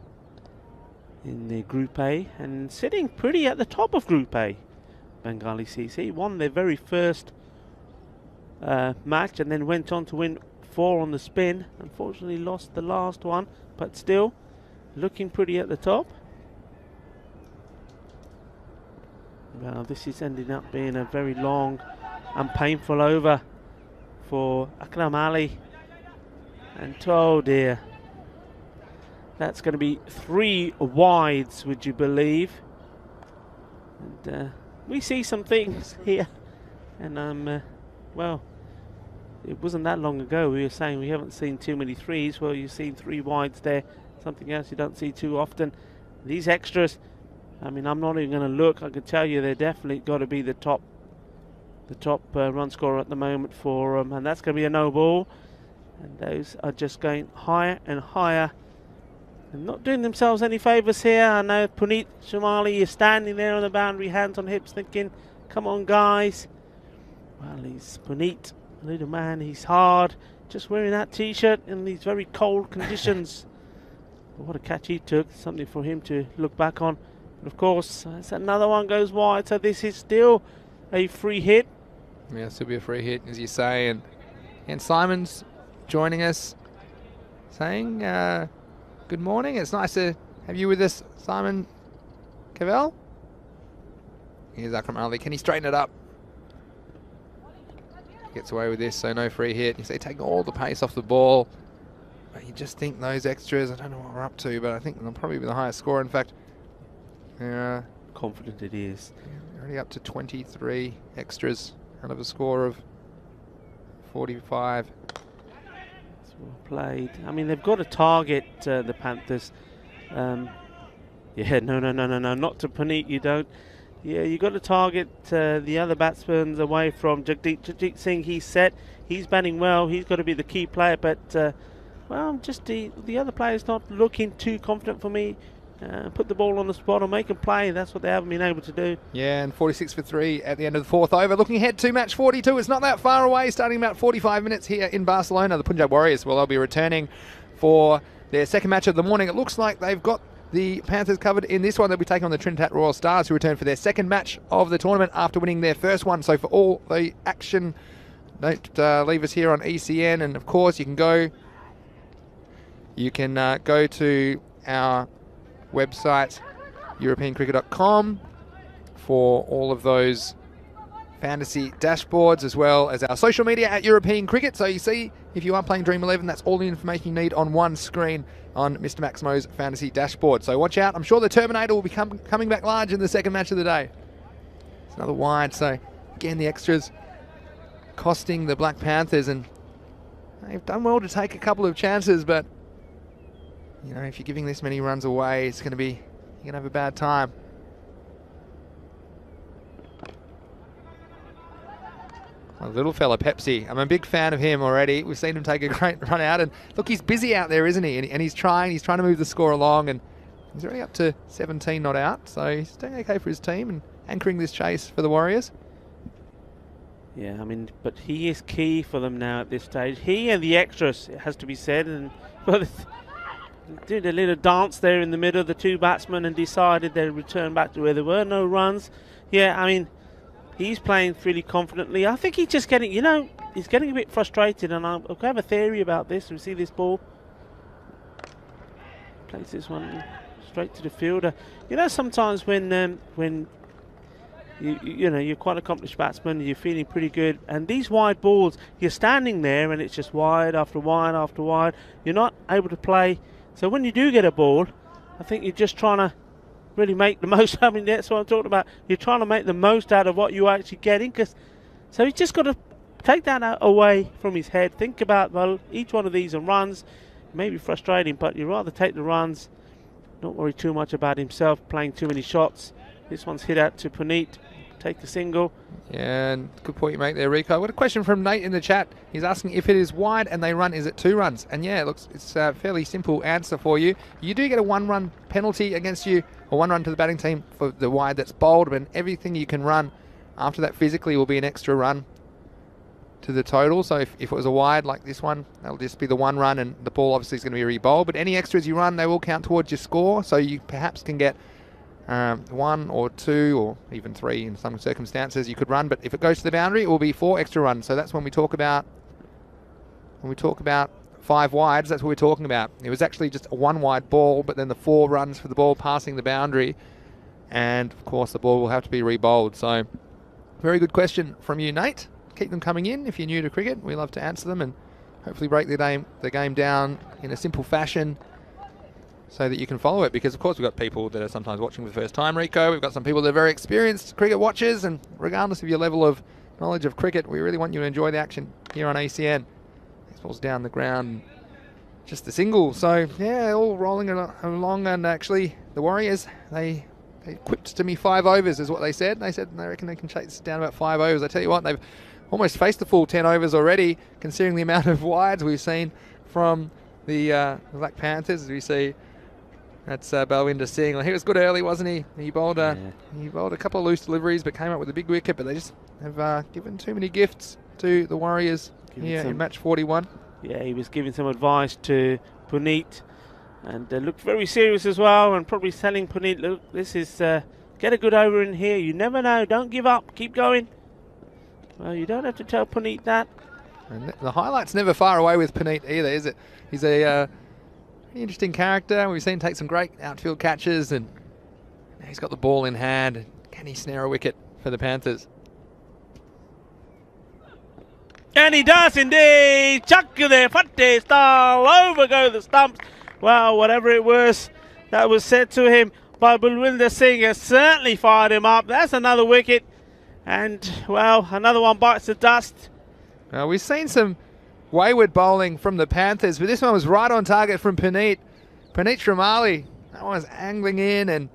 in the Group A and sitting pretty at the top of Group A. Bengali CC won their very first match and then went on to win 4 on the spin. Unfortunately lost the last one, but still looking pretty at the top. Well, this is ending up being a very long and painful over for Akram Ali. And oh dear, that's going to be 3 wides, would you believe? And we see some things here, and well, it wasn't that long ago we were saying we haven't seen too many 3s. Well, you've seen 3 wides there, something else you don't see too often. These extras, I mean, I'm not even going to look. I can tell you they're definitely got to be the top run scorer at the moment for them, and that's going to be a no ball. And those are just going higher and higher and not doing themselves any favours here. I know Puneet Shumali is standing there on the boundary, hands on hips, thinking, come on guys. Well, he's Puneet, a little man, he's hard, just wearing that t-shirt in these very cold conditions. But what a catch he took, something for him to look back on. But of course, as another one goes wide, so this is still a free hit. Yeah, still be a free hit, as you say. And Simon's joining us, saying good morning. It's nice to have you with us, Simon Cavell. Here's Akram Ali. Can he straighten it up? Gets away with this, so no free hit. You see, taking all the pace off the ball. But you just think those extras, I don't know what we're up to, but I think they'll probably be the highest score. In fact, confident it is. Already up to 23 extras out of a score of 45. It's well played. I mean, they've got to target the Panthers. Yeah, no, not to Puneet, you don't. Yeah, you've got to target the other batsmen away from Jagdeep Singh. He's set, he's batting well, he's got to be the key player, but well, just the other players not looking too confident for me. Put the ball on the spot or make them play. That's what they haven't been able to do. Yeah, and 46 for 3 at the end of the fourth over. Looking ahead to match 42. It's not that far away, starting about 45 minutes here in Barcelona. The Punjab Warriors, well, they'll be returning for their second match of the morning. It looks like they've got the Panthers covered in this one. They'll be taking on the Trinidad Royal Stars, who return for their second match of the tournament after winning their first one. So for all the action, don't leave us here on ECN. And of course, you can go to our website, europeancricket.com, for all of those fantasy dashboards, as well as our social media at European Cricket. So you see, if you are playing Dream 11, that's all the information you need on one screen on Mr. Maximo's fantasy dashboard. So watch out. I'm sure the Terminator will be coming back large in the second match of the day. It's another wide. So again, the extras costing the Black Panthers, and they've done well to take a couple of chances, but you know, if you're giving this many runs away, it's going to be, you're going to have a bad time. A little fella, Pepsi. I'm a big fan of him already. We've seen him take a great run out, and look, he's busy out there, isn't he? And he's trying to move the score along, and he's already up to 17 not out, so he's doing okay for his team and anchoring this chase for the Warriors. Yeah, I mean, but he is key for them now at this stage. He and the extras, it has to be said, and well, did a little dance there in the middle of the two batsmen and decided they'd return back to where there were no runs. Yeah, I mean, he's playing really confidently. I think he's just getting, you know, he's getting a bit frustrated, and I have a theory about this. We see this ball. Plays this one straight to the fielder. You know, sometimes when you know, you're quite an accomplished batsman, you're feeling pretty good, and these wide balls, you're standing there and it's just wide after wide after wide. You're not able to play. So when you do get a ball, I think you're just trying to really make the most. I mean, that's what I'm talking about. You're trying to make the most out of what you're actually getting. So he's just got to take that away from his head. Think about, well, each one of these are runs. It may be frustrating, but you'd rather take the runs. Don't worry too much about himself playing too many shots. This one's hit out to Puneet. Take the single. Yeah, and good point you make there, Rico. I've got a question from Nate in the chat. He's asking, if it is wide and they run, is it 2 runs? And yeah, it's a fairly simple answer for you. You do get a 1-run penalty against you, or 1 run to the batting team for the wide that's bowled, but everything you can run after that physically will be an extra run to the total. So if it was a wide like this one, that'll just be the 1 run, and the ball obviously is going to be re-bowled. But any extras you run, they will count towards your score. So you perhaps can get 1 or 2 or even 3 in some circumstances you could run, but if it goes to the boundary, it will be 4 extra runs. So that's when we talk about 5 wides. That's what we're talking about. It was actually just a 1 wide ball, but then the 4 runs for the ball passing the boundary, and of course the ball will have to be re-bowled. So very good question from you, Nate. Keep them coming in if you're new to cricket. We love to answer them and hopefully break the game down in a simple fashion, so that you can follow it, because of course we've got people that are sometimes watching for the first time, Rico. We've got some people that are very experienced cricket watchers, and regardless of your level of knowledge of cricket, we really want you to enjoy the action here on ECN. This ball's down the ground, just a single. So yeah, all rolling along, and actually the Warriors, they quipped to me 5 overs is what they said. They said they reckon they can chase down about 5 overs. I tell you what, they've almost faced the full 10 overs already, considering the amount of wides we've seen from the Black Panthers. As we see, that's Balwinder Singh. He was good early, wasn't he? He bowled a couple of loose deliveries, but came up with a big wicket. But they just have given too many gifts to the Warriors here in match 41. Yeah, he was giving some advice to Puneet, and looked very serious as well, and probably telling Puneet, look, this is get a good over in here. You never know. Don't give up. Keep going. Well, you don't have to tell Puneet that. And the highlight's never far away with Puneet either, is it? He's a interesting character. We've seen him take some great outfield catches, and now he's got the ball in hand. Can he snare a wicket for the Panthers? And he does indeed. Chuck you there, Fateh style. Over go the stumps. Well, whatever it was that was said to him by Balwinder Singh has certainly fired him up. That's another wicket. And, well, another one bites the dust. We've seen some wayward bowling from the Panthers, but this one was right on target from Puneet. Puneet Shamali, that one was angling in, and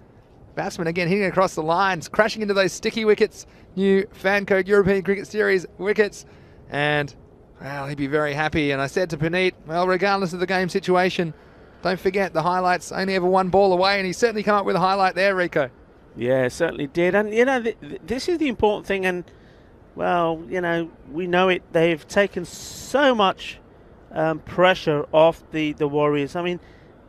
batsman again hitting across the lines, crashing into those sticky wickets, new fan code European Cricket Series wickets. And, well, he'd be very happy. And I said to Puneet, well, regardless of the game situation, don't forget the highlights only ever one ball away, and he certainly come up with a highlight there, Rico. Yeah, certainly did. And, you know, this is the important thing. And, well, you know, we know it. They've taken so much pressure off the Warriors. I mean,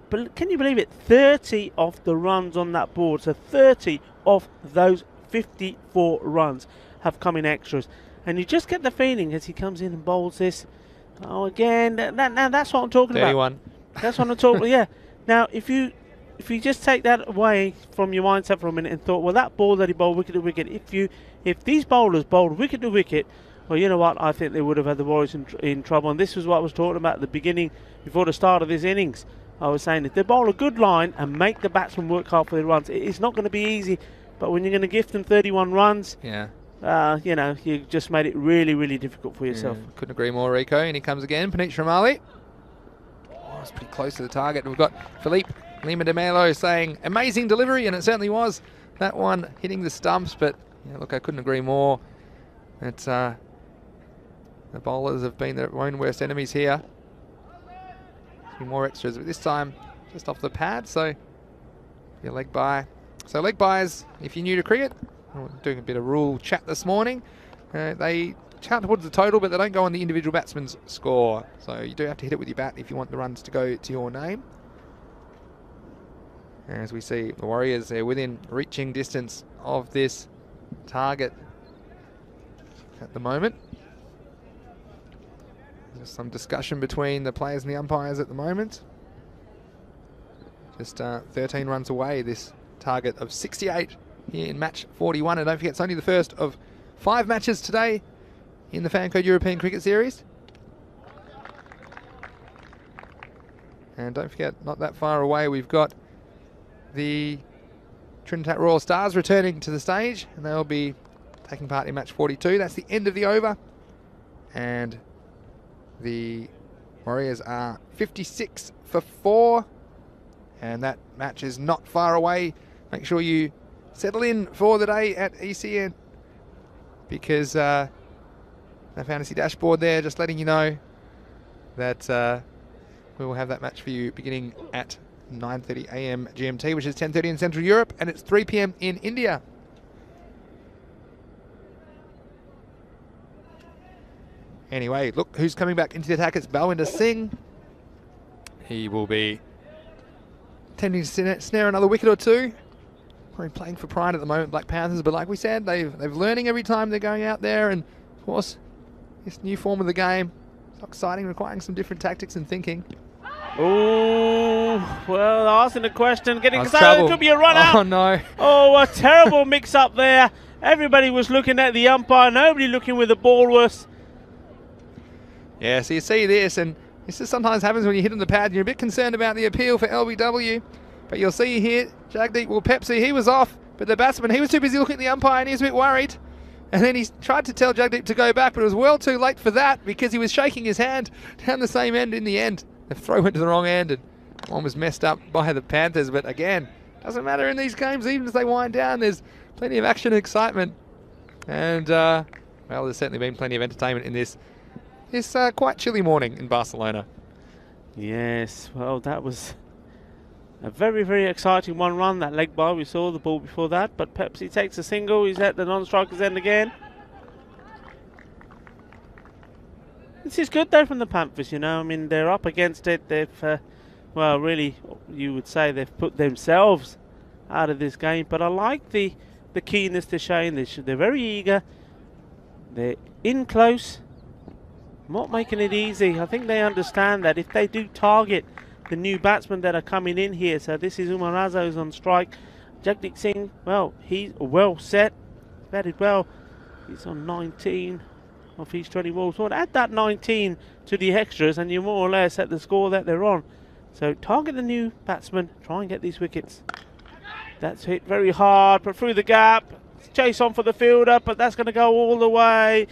but can you believe it? 30 of the runs on that board. So 30 of those 54 runs have come in extras. And you just get the feeling as he comes in and bowls this. Oh, again, that's what I'm talking about. 31. That's what I'm talking about. Yeah. Now, if you just take that away from your mindset for a minute and thought, well, that ball that he bowled wicket to wicket, if these bowlers bowled wicket to wicket, well, you know what? I think they would have had the Warriors in trouble. And this was what I was talking about at the beginning, before the start of this innings. I was saying if they bowl a good line and make the batsmen work hard for their runs, it's not going to be easy. But when you're going to gift them 31 runs, yeah. You know, you just made it really, really difficult for yourself. Yeah, couldn't agree more, Rico. And he comes again, Puneet Shamali. Oh, it's pretty close to the target. We've got Philippe Lima de Melo saying, amazing delivery, and it certainly was. That one hitting the stumps, but yeah, look, I couldn't agree more. It's the bowlers have been their own worst enemies here. A few more extras, but this time just off the pad, so your leg bye. So leg byes, if you're new to cricket, we're doing a bit of rule chat this morning. They count towards the total, but they don't go on the individual batsman's score. So you do have to hit it with your bat if you want the runs to go to your name. As we see, the Warriors, they're within reaching distance of this target at the moment. There's some discussion between the players and the umpires at the moment. Just 13 runs away, this target of 68 here in match 41. And don't forget, it's only the first of 5 matches today in the Fan Code European Cricket Series. And don't forget, not that far away, we've got the Trinidad Royal Stars returning to the stage, and they'll be taking part in match 42. That's the end of the over. And the Warriors are 56 for 4. And that match is not far away. Make sure you settle in for the day at ECN, because the fantasy dashboard there just letting you know that we will have that match for you beginning at 9:30 AM GMT, which is 10:30 in Central Europe, and it's 3 PM in India. Anyway, look who's coming back into the attack. It's Balwinder Singh. He will be tending to snare another wicket or two. Probably playing for pride at the moment, Black Panthers, but like we said, they've learning every time they're going out there, and of course, this new form of the game, it's exciting, requiring some different tactics and thinking. Oh, well, asking the question, getting excited. It could be a run out. Oh no! Oh, a terrible mix-up there. Everybody was looking at the umpire. Nobody looking where the ball was. Yeah, so you see this, and this just sometimes happens when you hit on the pad. And you're a bit concerned about the appeal for LBW, but you'll see here, Jagdeep, well, Pepsi, he was off, but the batsman, he was too busy looking at the umpire, and he was a bit worried. And then he tried to tell Jagdeep to go back, but it was well too late for that, because he was shaking his hand down the same end in the end. The throw went to the wrong end, and one was messed up by the Panthers. But again, doesn't matter in these games, even as they wind down, there's plenty of action and excitement. And, well, there's certainly been plenty of entertainment in this quite chilly morning in Barcelona. Yes, well, that was a very, very exciting one run, that leg bye. We saw the ball before that, but Pepsi takes a single. He's at the non-striker's end again. This is good, though, from the Panthers, you know. I mean, they're up against it. They've, well, really, you would say they've put themselves out of this game. But I like the keenness they're showing. They're very eager. They're in close, not making it easy. I think they understand that if they do target the new batsmen that are coming in here, so this is Umar Raza who's on strike. Jagdeep Singh, well, he's well set, batted well. He's on 19 of his 20 balls. So add that 19 to the extras and you're more or less at the score that they're on. So target the new batsman, try and get these wickets. That's hit very hard, but through the gap. Chase on for the fielder, but that's going to go all the way.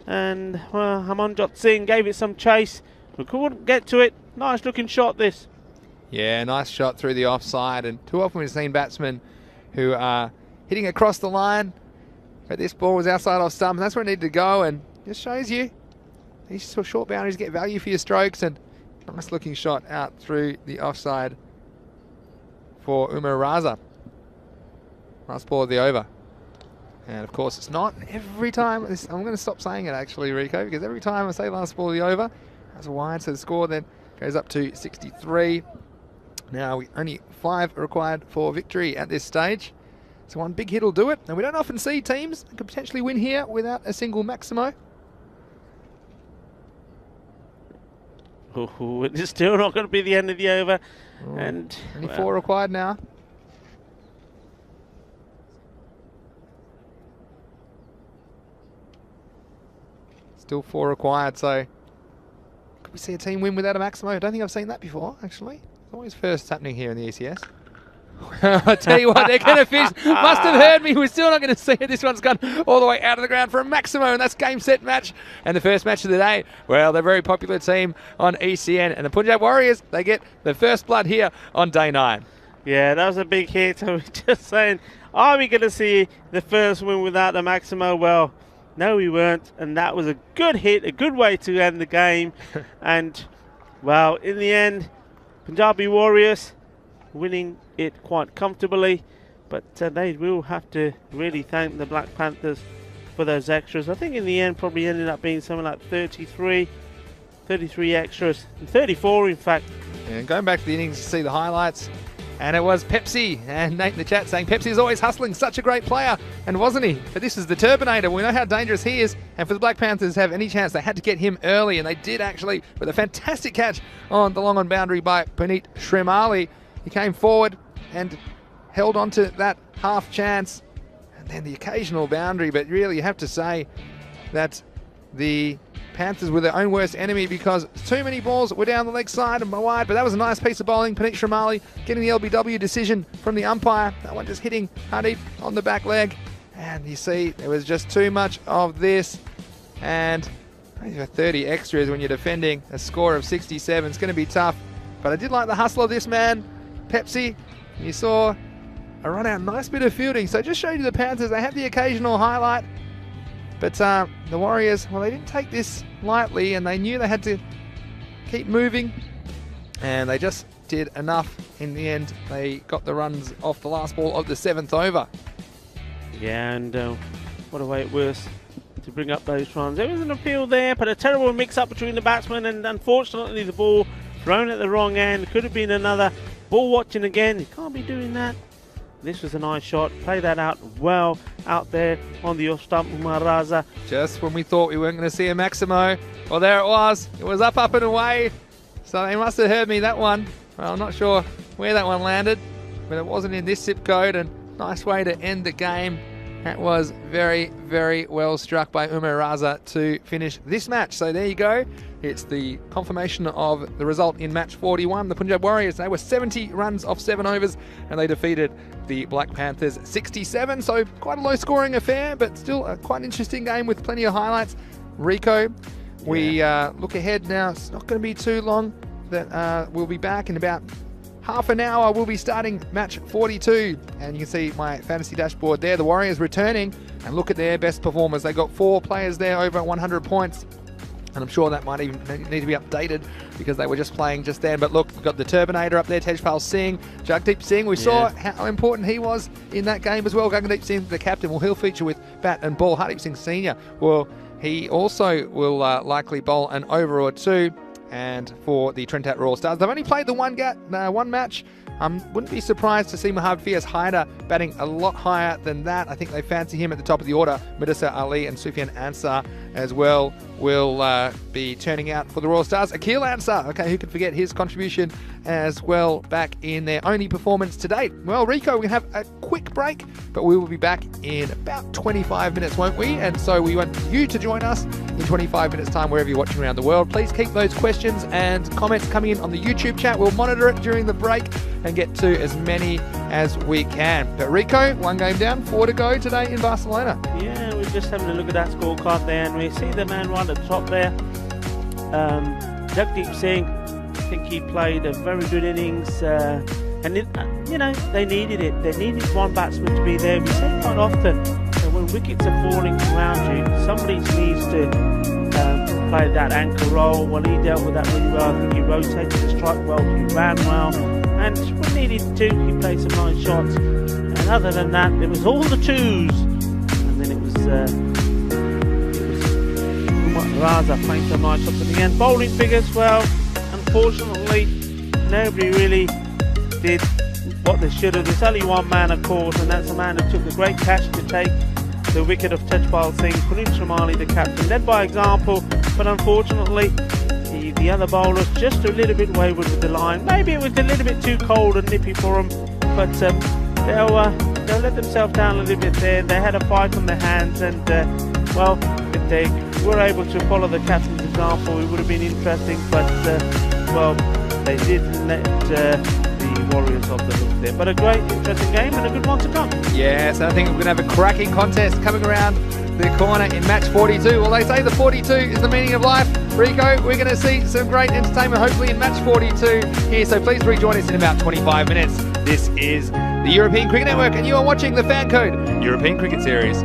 And well, Amanjot Singh gave it some chase, but couldn't get to it. Nice looking shot this. Yeah, nice shot through the offside. And too often we've seen batsmen who are hitting across the line, but this ball was outside off stump, and that's where it needed to go. And just shows you these sort of short boundaries get value for your strokes. And nice looking shot out through the offside for Umar Raza. Last ball of the over. And of course it's not. Every time, I'm going to stop saying it actually, Rico, because every time I say last ball of the over, that's a wide, so the score then goes up to 63. Now only 5 are required for victory at this stage. So one big hit will do it. And we don't often see teams that could potentially win here without a single Maximo. Oh, it's still not going to be the end of the over. Oh, And only 4 required now. Still 4 required, so could we see a team win without a Maximo? I don't think I've seen that before, actually. It's always first happening here in the ECS. I tell you what, they're going to finish. Must have heard me. We're still not going to see it. This one's gone all the way out of the ground for a Maximo, and that's game, set, match. And the first match of the day, well, they're a very popular team on ECN. And the Punjab Warriors, they get the first blood here on day 9. yeah, that was a big hit. I was just saying, are we going to see the first win without the Maximo? Well, no, we weren't. And that was a good hit, a good way to end the game. And, well, in the end, Punjabi Warriors winning it quite comfortably. But they will have to really thank the Black Panthers for those extras. I think in the end probably ended up being something like 33 extras, 34 in fact. And going back to the innings, you see the highlights. And it was Pepsi, and Nate in the chat saying Pepsi is always hustling, such a great player, and wasn't he? But this is the Turbinator. We know how dangerous he is, and for the Black Panthers to have any chance, they had to get him early, and they did actually, with a fantastic catch on the long on boundary by Puneet Shremali. He came forward and held on to that half chance, and then the occasional boundary. But really, you have to say that the Panthers were their own worst enemy because too many balls were down the leg side and wide. But that was a nice piece of bowling. Puneet Shremali getting the LBW decision from the umpire. That one just hitting Hardeep on the back leg. And you see, there was just too much of this. And 30 extras when you're defending a score of 67. It's going to be tough. But I did like the hustle of this man, Pepsi. You saw a run out, nice bit of fielding. So just showed you the Panthers. They had the occasional highlight. But the Warriors, well, they didn't take this lightly, and they knew they had to keep moving, and they just did enough. In the end, they got the runs off the last ball of the 7th over. Yeah, and what a way it was to bring up those runs. There was an appeal there, but a terrible mix-up between the batsmen, and unfortunately the ball thrown at the wrong end. Could have been another ball watching again. You can't be doing that. This was a nice shot. Play that out well out there on the off stump, Umar Raza. Just when we thought we weren't going to see a Maximo, well, there it was. It was up and away. So they must have heard me that one. Well, I'm not sure where that one landed, but it wasn't in this zip code, and nice way to end the game. That was very, very well struck by Umar Raza to finish this match. So there you go. It's the confirmation of the result in match 41. The Punjab Warriors, they were 70 runs off 7 overs, and they defeated the Black Panthers 67. So quite a low scoring affair, but still a quite interesting game with plenty of highlights. Rico, we look ahead now. It's not going to be too long that we'll be back in about half an hour. We'll be starting match 42, and you can see my fantasy dashboard there. The Warriors returning, and look at their best performers. They got 4 players there over 100 points. And I'm sure that might even need to be updated because they were just playing just then. But look, we've got the Turbinator up there, Tejpal Singh, Jagdeep Singh. We saw how important he was in that game as well. Jagdeep Singh, the captain, well, he'll feature with bat and ball. Hardeep Singh Sr., well, he also will likely bowl an over or two. And for the Trentat Royal Stars, they've only played the one match. Wouldn't be surprised to see Muhammad Fiyaz Haider batting a lot higher than that. I think they fancy him at the top of the order. Mudassar Ali and Sufyan Ansar as well will be turning out for the Royal Stars. Akil Ansar, okay, who can forget his contribution as well back in their only performance to date. Well, Rico, we have a quick break, but we will be back in about 25 minutes, won't we? And so we want you to join us in 25 minutes time wherever you're watching around the world. Please keep those questions and comments coming in on the YouTube chat. We'll monitor it during the break and get to as many as we can. But Rico, 1 game down, 4 to go today in Barcelona. Yeah, we're just having a look at that scorecard there, and we see the man right at the top there. Jagdeep Singh, I think he played a very good innings, and you know, they needed it. They needed one batsman to be there. We say quite often that when wickets are falling around you, somebody needs to play that anchor role. Well, he dealt with that really well. I think he rotated the strike well, he ran well, and when needed to, he played some nice shots. And other than that, it was all the twos, and then it was Raza playing some nice shots at the end. Bowling figures, well, unfortunately, nobody really did what they should have. There's only one man, of course, and that's a man who took a great catch to take the wicket of Tejpal Singh. Punit Shamali, the captain, led by example, but unfortunately the other bowlers just a little bit wayward with the line. Maybe it was a little bit too cold and nippy for them, but they'll let themselves down a little bit there. They had a fight on their hands, and well, if they were able to follow the captain's example, it would have been interesting, but well, they didn't let the Warriors off the hook there. But a great, interesting game and a good one to come. Yes, I think we're going to have a cracking contest coming around the corner in match 42. Well, they say the 42 is the meaning of life. Rico, we're going to see some great entertainment hopefully in match 42 here, so please rejoin us in about 25 minutes. This is the European Cricket Network and you are watching the Fan Code European Cricket Series.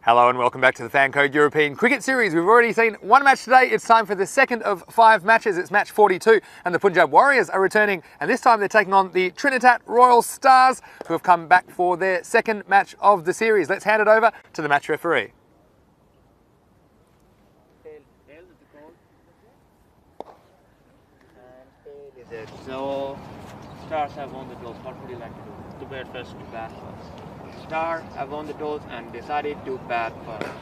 Hello and welcome back to the Fan Code European Cricket Series. We've already seen one match today. It's time for the second of 5 matches. It's match 42 and the Punjab Warriors are returning, and this time they're taking on the Trinidad Royal Stars, who have come back for their second match of the series. Let's hand it over to the match referee. So, Stars have won the toss. What would you like to do? To bat first, to bat first. Stars have won the toss and decided to bat first.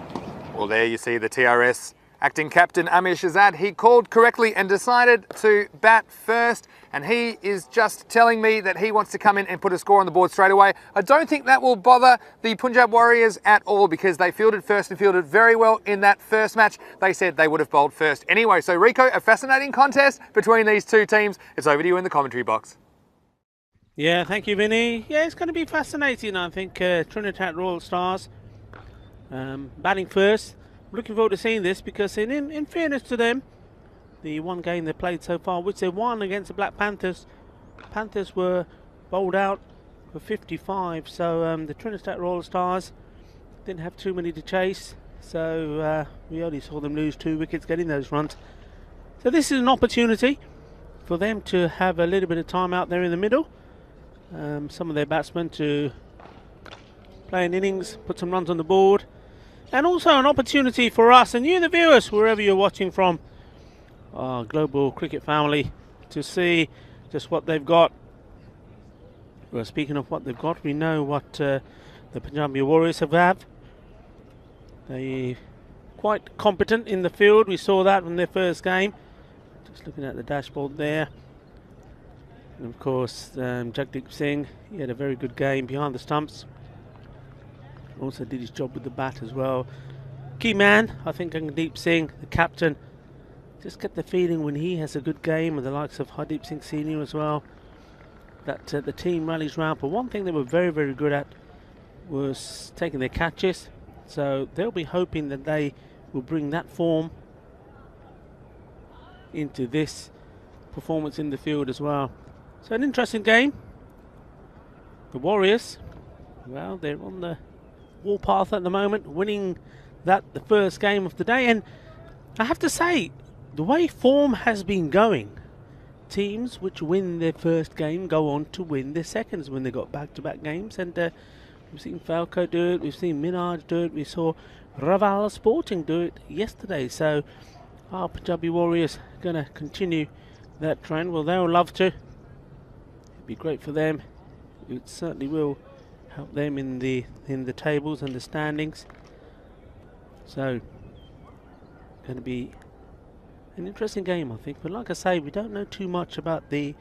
Well, there you see the TRS acting captain Amir Shahzad. He called correctly and decided to bat first, and he is just telling me that he wants to come in and put a score on the board straight away. I don't think that will bother the Punjab Warriors at all, because they fielded first and fielded very well in that first match. They said they would have bowled first anyway. So Rico, a fascinating contest between these two teams. It's over to you in the commentary box. Yeah, thank you, Vinny. Yeah, it's going to be fascinating, I think. Trinidad Royal Stars batting first. Looking forward to seeing this, because in fairness to them, the one game they played so far, which they won against the Black Panthers, Panthers were bowled out for 55. So the Trinidad Royal Stars didn't have too many to chase. So we only saw them lose 2 wickets getting those runs. So this is an opportunity for them to have a little bit of time out there in the middle. Some of their batsmen to play an innings, put some runs on the board, and also an opportunity for us and you, the viewers, wherever you're watching from, our global cricket family, to see just what they've got. Well, speaking of what they've got, we know what the Punjabi Warriors have. They're quite competent in the field. We saw that in their first game. Just looking at the dashboard there. And of course, Jagdeep Singh, he had a very good game behind the stumps. Also did his job with the bat as well. Key man, I think, Jagdeep Singh, the captain. Just get the feeling when he has a good game, and the likes of Hardeep Singh Senior as well, that the team rallies round. But one thing they were very, very good at was taking their catches. So they'll be hoping that they will bring that form into this performance in the field as well. So an interesting game. The Warriors, well, they're on the warpath at the moment, winning the first game of the day. And I have to say, the way form has been going, teams which win their first game go on to win their seconds when they got back-to-back games. And we've seen Falco do it, we've seen Minaj do it, we saw Raval Sporting do it yesterday. So our Punjabi Warriors are going to continue that trend. Well, they'll love to. It'd be great for them. It certainly will help them in the tables and the standings. So going to be an interesting game, I think. But like I say, we don't know too much about the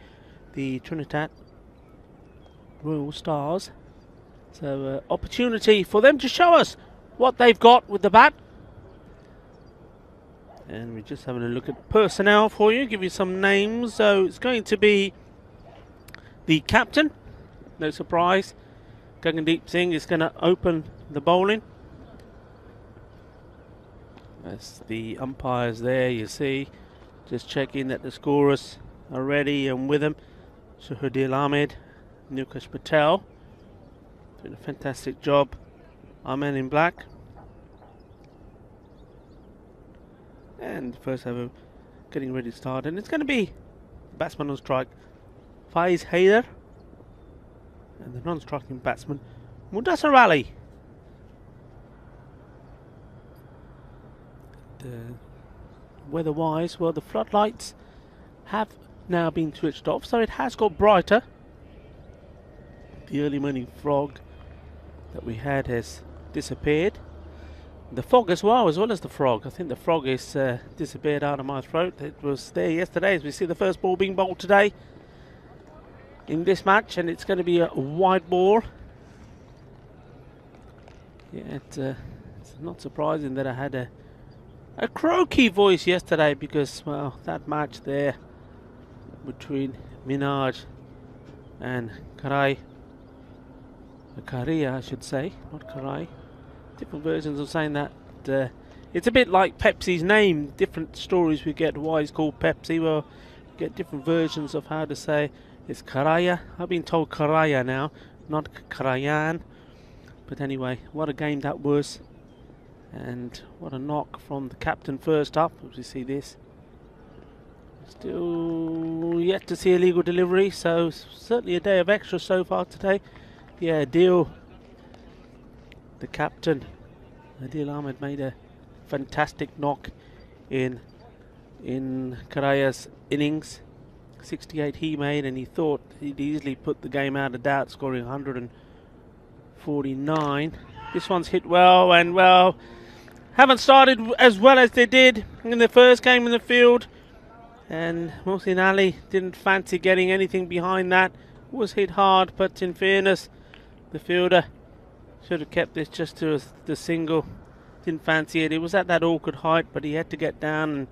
Trinidad Royal Stars. So opportunity for them to show us what they've got with the bat. And we're just having a look at personnel for you, give you some names. So it's going to be the captain, no surprise. Gagandeep Singh is going to open the bowling. That's the umpires there, you see. Just checking that the scorers are ready and with them. Shahudil Ahmed, Nukesh Patel, doing a fantastic job. Our man in black. And first over, getting ready to start. And it's going to be batsman on strike, Faiz Haider. And the non-striking batsman, Mudassar Ali. Weather-wise, well, the floodlights have now been switched off, so it has got brighter. The early morning fog that we had has disappeared. The fog as well as the frog. I think the frog is disappeared out of my throat. It was there yesterday, as we see the first ball being bowled today in this match, and it's going to be a wide ball. Yeah, it's not surprising that I had a croaky voice yesterday, because, well, that match there between Minaj and Karia, I should say, not Karai. Different versions of saying that. It's a bit like Pepsi's name. Different stories we get why it's called Pepsi. Well, we get different versions of how to say it's Karaya. I've been told Karaya now, not Karayan. But anyway, what a game that was. And what a knock from the captain first up, as we see this. Still yet to see a legal delivery, so certainly a day of extra so far today. Yeah, Adil, the captain, Adil Ahmed made a fantastic knock in Karaya's innings. 68 he made, and he thought he'd easily put the game out of doubt, scoring 149. This one's hit well, and well, haven't started as well as they did in the first game in the field. And Mohsin Ali didn't fancy getting anything behind that. Was hit hard, but in fairness, the fielder should have kept this just to the single. Didn't fancy it. It was at that awkward height, but he had to get down and,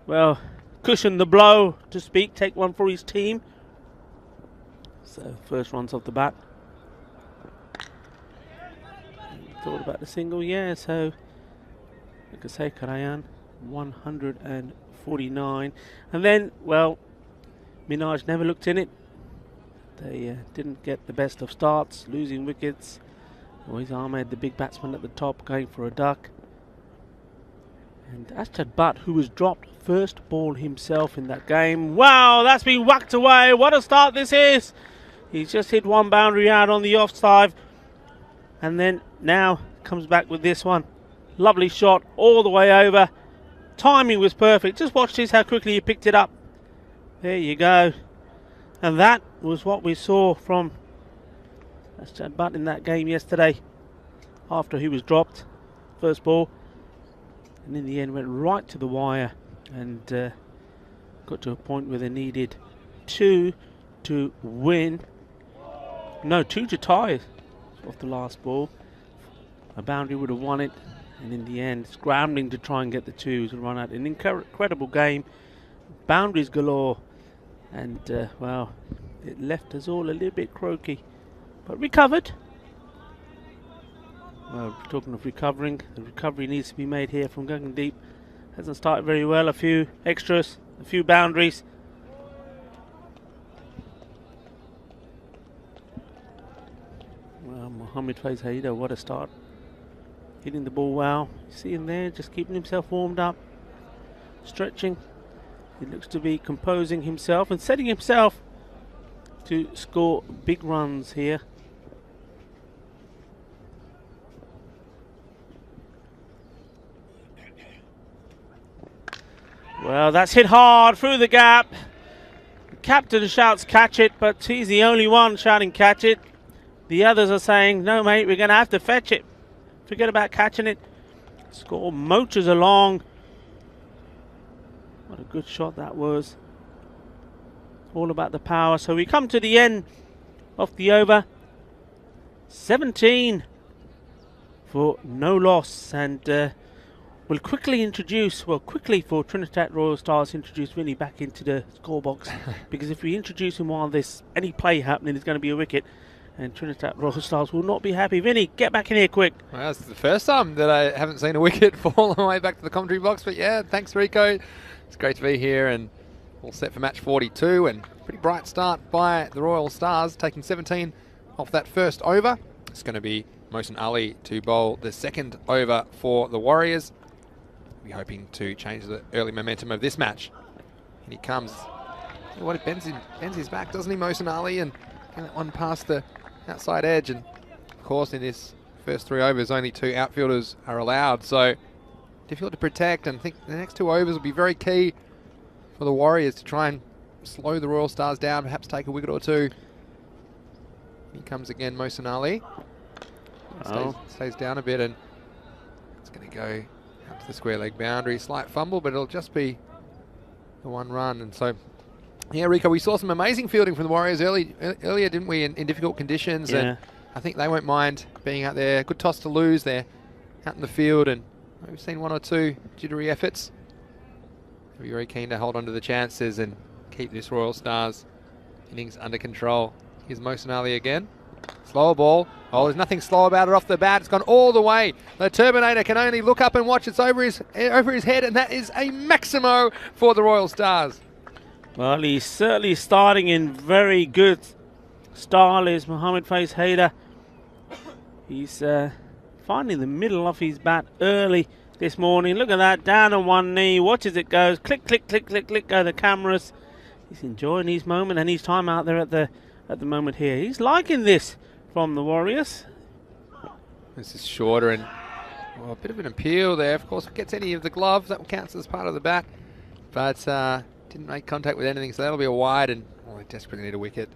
well, cushion the blow, to speak. Take one for his team. So, first runs off the bat. Thought about the single, yeah. So, like I say, Karayan, 149. And then, well, Minaj never looked in it. They didn't get the best of starts, losing wickets. Always Ahmed, the big batsman at the top, going for a duck. And Ashtad Butt, who was dropped first ball himself in that game. Wow, that's been whacked away. What a start this is. He's just hit one boundary out on the offside. And then now comes back with this one. Lovely shot all the way over. Timing was perfect. Just watch this, how quickly he picked it up. There you go. And that was what we saw from Ashtad Butt in that game yesterday, after he was dropped first ball. And in the end went right to the wire and got to a point where they needed 2 to win. No, 2 to tie off the last ball. A boundary would have won it, and in the end, scrambling to try and get the 2s and run out. An incredible game, boundaries galore, and well, it left us all a little bit croaky, but recovered. Well, talking of recovering, the recovery needs to be made here from Gaggandeep. Hasn't started very well. A few extras, a few boundaries. Well, Mohammad Faiz Haida, what a start. Hitting the ball well. You see him there, just keeping himself warmed up. Stretching. He looks to be composing himself and setting himself to score big runs here. Well, that's hit hard through the gap. The captain shouts catch it, but he's the only one shouting catch it. The others are saying, no mate, we're going to have to fetch it. Forget about catching it. Score moches along. What a good shot that was. All about the power. So we come to the end of the over. 17 for no loss. And we'll quickly introduce, quickly for Trinidad Royal Stars, introduce Vinny back into the score box. Because if we introduce him while there's any play happening, there's going to be a wicket. And Trinidad Royal Stars will not be happy. Vinny, get back in here quick. Well, it's the first time that I haven't seen a wicket fall all the way back to the commentary box. But yeah, thanks Rico. It's great to be here and all set for match 42. And pretty bright start by the Royal Stars, taking 17 off that first over. It's going to be Mohsin Ali to bowl the second over for the Warriors. We're hoping to change the early momentum of this match. And he comes. What, it bends his back, doesn't he, Mohsin Ali? And that one past the outside edge, and of course in this first 3 overs only 2 outfielders are allowed, so difficult to protect, and I think the next 2 overs will be very key for the Warriors to try and slow the Royal Stars down, perhaps take a wicket or 2. Here comes again Mohsin Ali. Stays down a bit, and it's going to go out to the square leg boundary. Slight fumble, but it'll just be the 1 run. And so yeah, Rico, we saw some amazing fielding from the Warriors earlier, didn't we, in difficult conditions? Yeah. And I think they won't mind being out there. Good toss to lose there out in the field, and we've seen 1 or 2 jittery efforts. They'll be very keen to hold on to the chances and keep this Royal Stars innings under control. Here's Mohsin Ali again. Slower ball. Oh, there's nothing slow about it off the bat. It's gone all the way. The Terminator can only look up and watch. It's over his head, and that is a maximo for the Royal Stars. Well, he's certainly starting in very good style, is Mohammad Faiz Haida. He's finding the middle of his bat early this morning. Look at that, down on one knee, watches it go, click, click, click, click, click, go the cameras. He's enjoying his moment and his time out there at the moment here. He's liking this from the Warriors. This is shorter and a bit of an appeal there. Of course, if it gets any of the gloves, that counts as part of the bat. But didn't make contact with anything, so that'll be a wide, and they desperately need a wicket,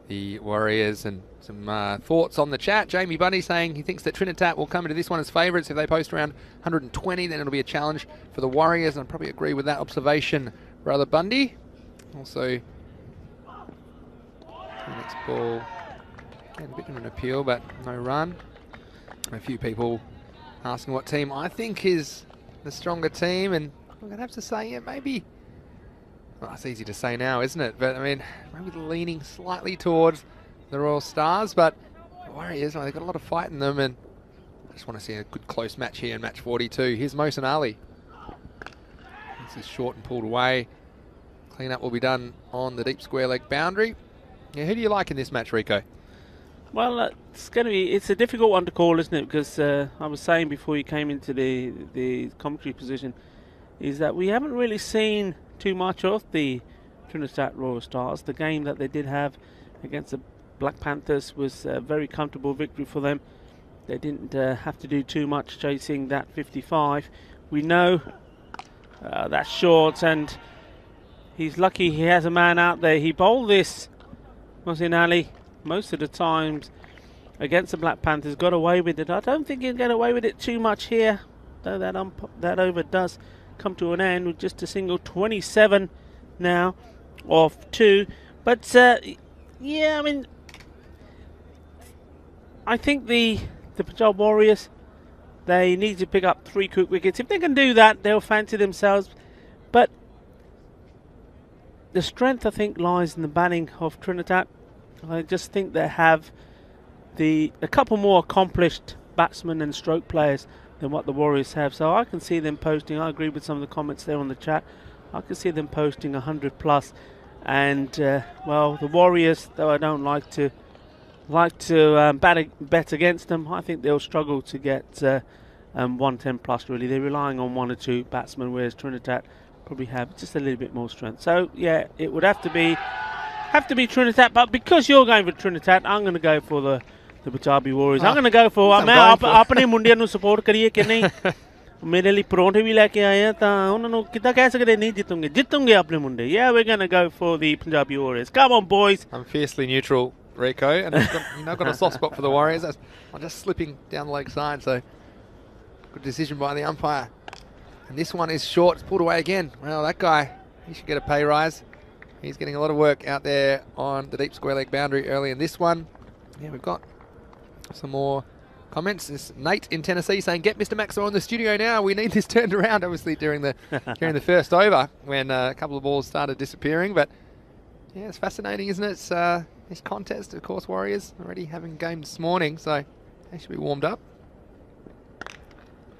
the Warriors. And some thoughts on the chat. Jamie Bundy saying he thinks that Trinidad will come into this one as favourites. If they post around 120, then it'll be a challenge for the Warriors, and I'd probably agree with that observation, Brother Bundy. Also, the next ball, again, a bit of an appeal, but no run. A few people asking what team I think is the stronger team, and I'm going to have to say, yeah, maybe, well, it's easy to say now, isn't it? But, I mean, maybe leaning slightly towards the Royal Stars, but the Warriors, they've got a lot of fight in them, and I just want to see a good close match here in match 42. Here's Mohsin Ali. This is short and pulled away. Clean-up will be done on the deep square leg boundary. Yeah, who do you like in this match, Rico? Well, it's a difficult one to call, isn't it? Because I was saying before you came into the commentary position, is that we haven't really seen too much of the Trinidad Royal Stars. The game that they did have against the Black Panthers was a very comfortable victory for them. They didn't have to do too much chasing that 55. We know that's short, and he's lucky he has a man out there. He bowled this, Mohsin Ali, most of the times against the Black Panthers, got away with it. I don't think he'll get away with it too much here, though that over does come to an end with just a single. 27 now off 2. But yeah, I mean, I think the Punjab Warriors, they need to pick up 3 quick wickets. If they can do that, they'll fancy themselves. But the strength, I think, lies in the batting of Trinidad. I just think they have a couple more accomplished batsmen and stroke players than what the Warriors have. So I can see them posting, I agree with some of the comments there on the chat, I can see them posting 100 plus. And well, the Warriors, though I don't like to bet against them, I think they'll struggle to get 110 plus really. They're relying on 1 or 2 batsmen, whereas Trinidad probably have just a little bit more strength. So yeah, it would have to be Trinidad, but because you're going for Trinidad, I'm going to go for the Punjabi Warriors. I'm going to go for अपने मुंडिया ਨੂੰ support करिए कि नहीं मेरे लिए परोंठे भी लेके आए हैं ਤਾਂ ਉਹਨਾਂ ਨੂੰ ਕਿੱਦਾਂ ਕਹਿ ਸਕਦੇ ਨਹੀਂ ਜਿੱਤੂਗੇ ਆਪਣੇ ਮੁੰਡੇ. Yeah, we're going to go for the Punjabi Warriors. Come on, boys. I'm fiercely neutral, Rico, and I've got a soft spot for the Warriors. I'm just slipping down the leg side, so good decision by the umpire. And this one is short, it's pulled away again. Well, that guy, he should get a pay rise. He's getting a lot of work out there on the deep square leg boundary early in this one. Yeah, we've got some more comments. This Nate in Tennessee saying, "Get Mr. Maxwell in the studio now. We need this turned around." Obviously during the first over when a couple of balls started disappearing. But yeah, it's fascinating, isn't it? It's, this contest, of course, Warriors already having a game this morning, so they should be warmed up.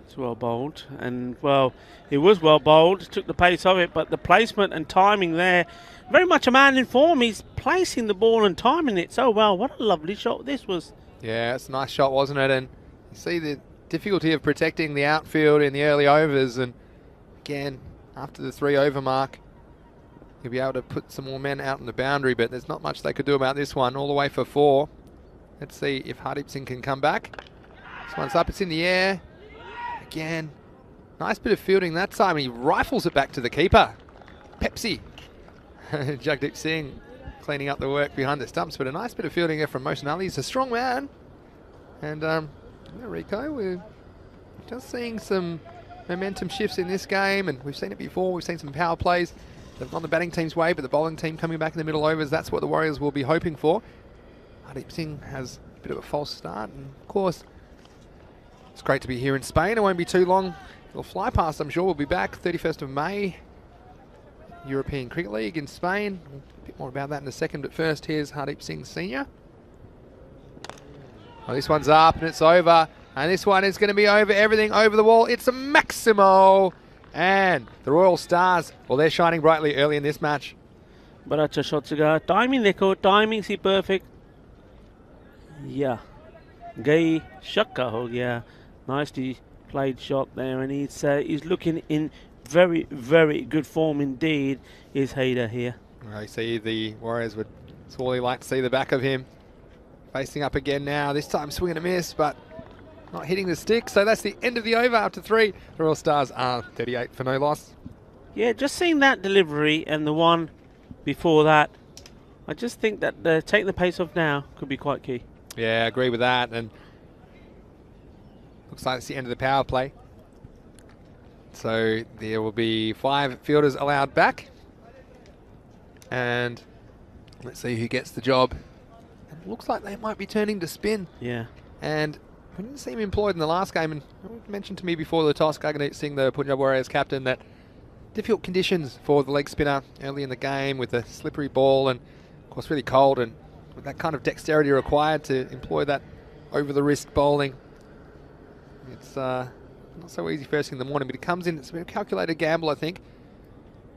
It's well bowled, and well, it was well bowled. Took the pace of it, but the placement and timing there. Very much a man in form. He's placing the ball and timing it so well. What a lovely shot this was. Yeah, it's a nice shot, wasn't it? And you see the difficulty of protecting the outfield in the early overs. And again, after the 3 over mark, you'll be able to put some more men out on the boundary, but there's not much they could do about this one. All the way for 4. Let's see if Hardeep Singh can come back. This one's up, it's in the air. Again, nice bit of fielding that time. He rifles it back to the keeper. Pepsi. Jagdeep Singh cleaning up the work behind the stumps, but a nice bit of fielding there from Mohsin Ali. He's a strong man. And yeah, Rico, we're just seeing some momentum shifts in this game, and we've seen it before. We've seen some power plays. They've gone the batting team's way, but the bowling team coming back in the middle overs, that's what the Warriors will be hoping for. Hardeep Singh has a bit of a false start, and of course, it's great to be here in Spain. It won't be too long. It'll fly past, I'm sure. We'll be back 31st of May. European Cricket League in Spain. A bit more about that in a second, but first here's Hardeep Singh Senior. Oh, this one's up and it's over, and this one is going to be over everything, over the wall. It's a Maximo, and the Royal Stars, well, they're shining brightly early in this match. बड़ा अच्छा shot सीगा. Timing देखो, timing C perfect. Yeah, Gay shakka ho gaya. Nicely played shot there, and he's looking in very, very good form indeed, is Haider here. I see the Warriors would sorely like to see the back of him. Facing up again now, this time swing and a miss, but not hitting the stick. So that's the end of the over after 3. The Royal Stars are 38 for no loss. Yeah, just seeing that delivery and the one before that, I just think that taking the pace off now could be quite key. Yeah, I agree with that. And looks like it's the end of the power play. So there will be 5 fielders allowed back. And let's see who gets the job. It looks like they might be turning to spin. Yeah. And we didn't see him employed in the last game. And it mentioned to me before the toss, Gaggandeep Singh, the Punjab Warriors captain, that difficult conditions for the leg spinner early in the game with a slippery ball and, of course, really cold, and with that kind of dexterity required to employ that over-the-wrist bowling. It's not so easy first thing in the morning, but he comes in, it's a bit of a calculated gamble, I think.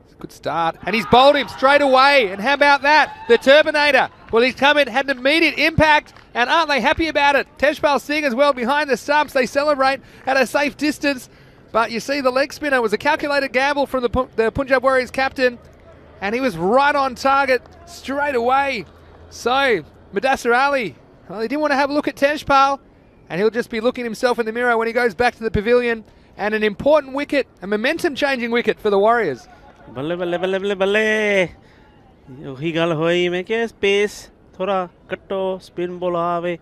It's a good start. And he's bowled him straight away. And how about that? The Turbinator. Well, he's come in, had an immediate impact, and aren't they happy about it? Tejpal Singh as well behind the stumps. They celebrate at a safe distance. But you see the leg spinner was a calculated gamble from the Punjab Warriors captain, and he was right on target straight away. So, Mudassir Ali, well, he didn't want to have a look at Tejpal, and he'll just be looking himself in the mirror when he goes back to the pavilion. And an important wicket, a momentum-changing wicket for the Warriors. बल्ले बल्ले बल्ले बल्ले बल्ले यही गल हुई मैं क्या स्पेस थोड़ा कट्टो spin ball आवे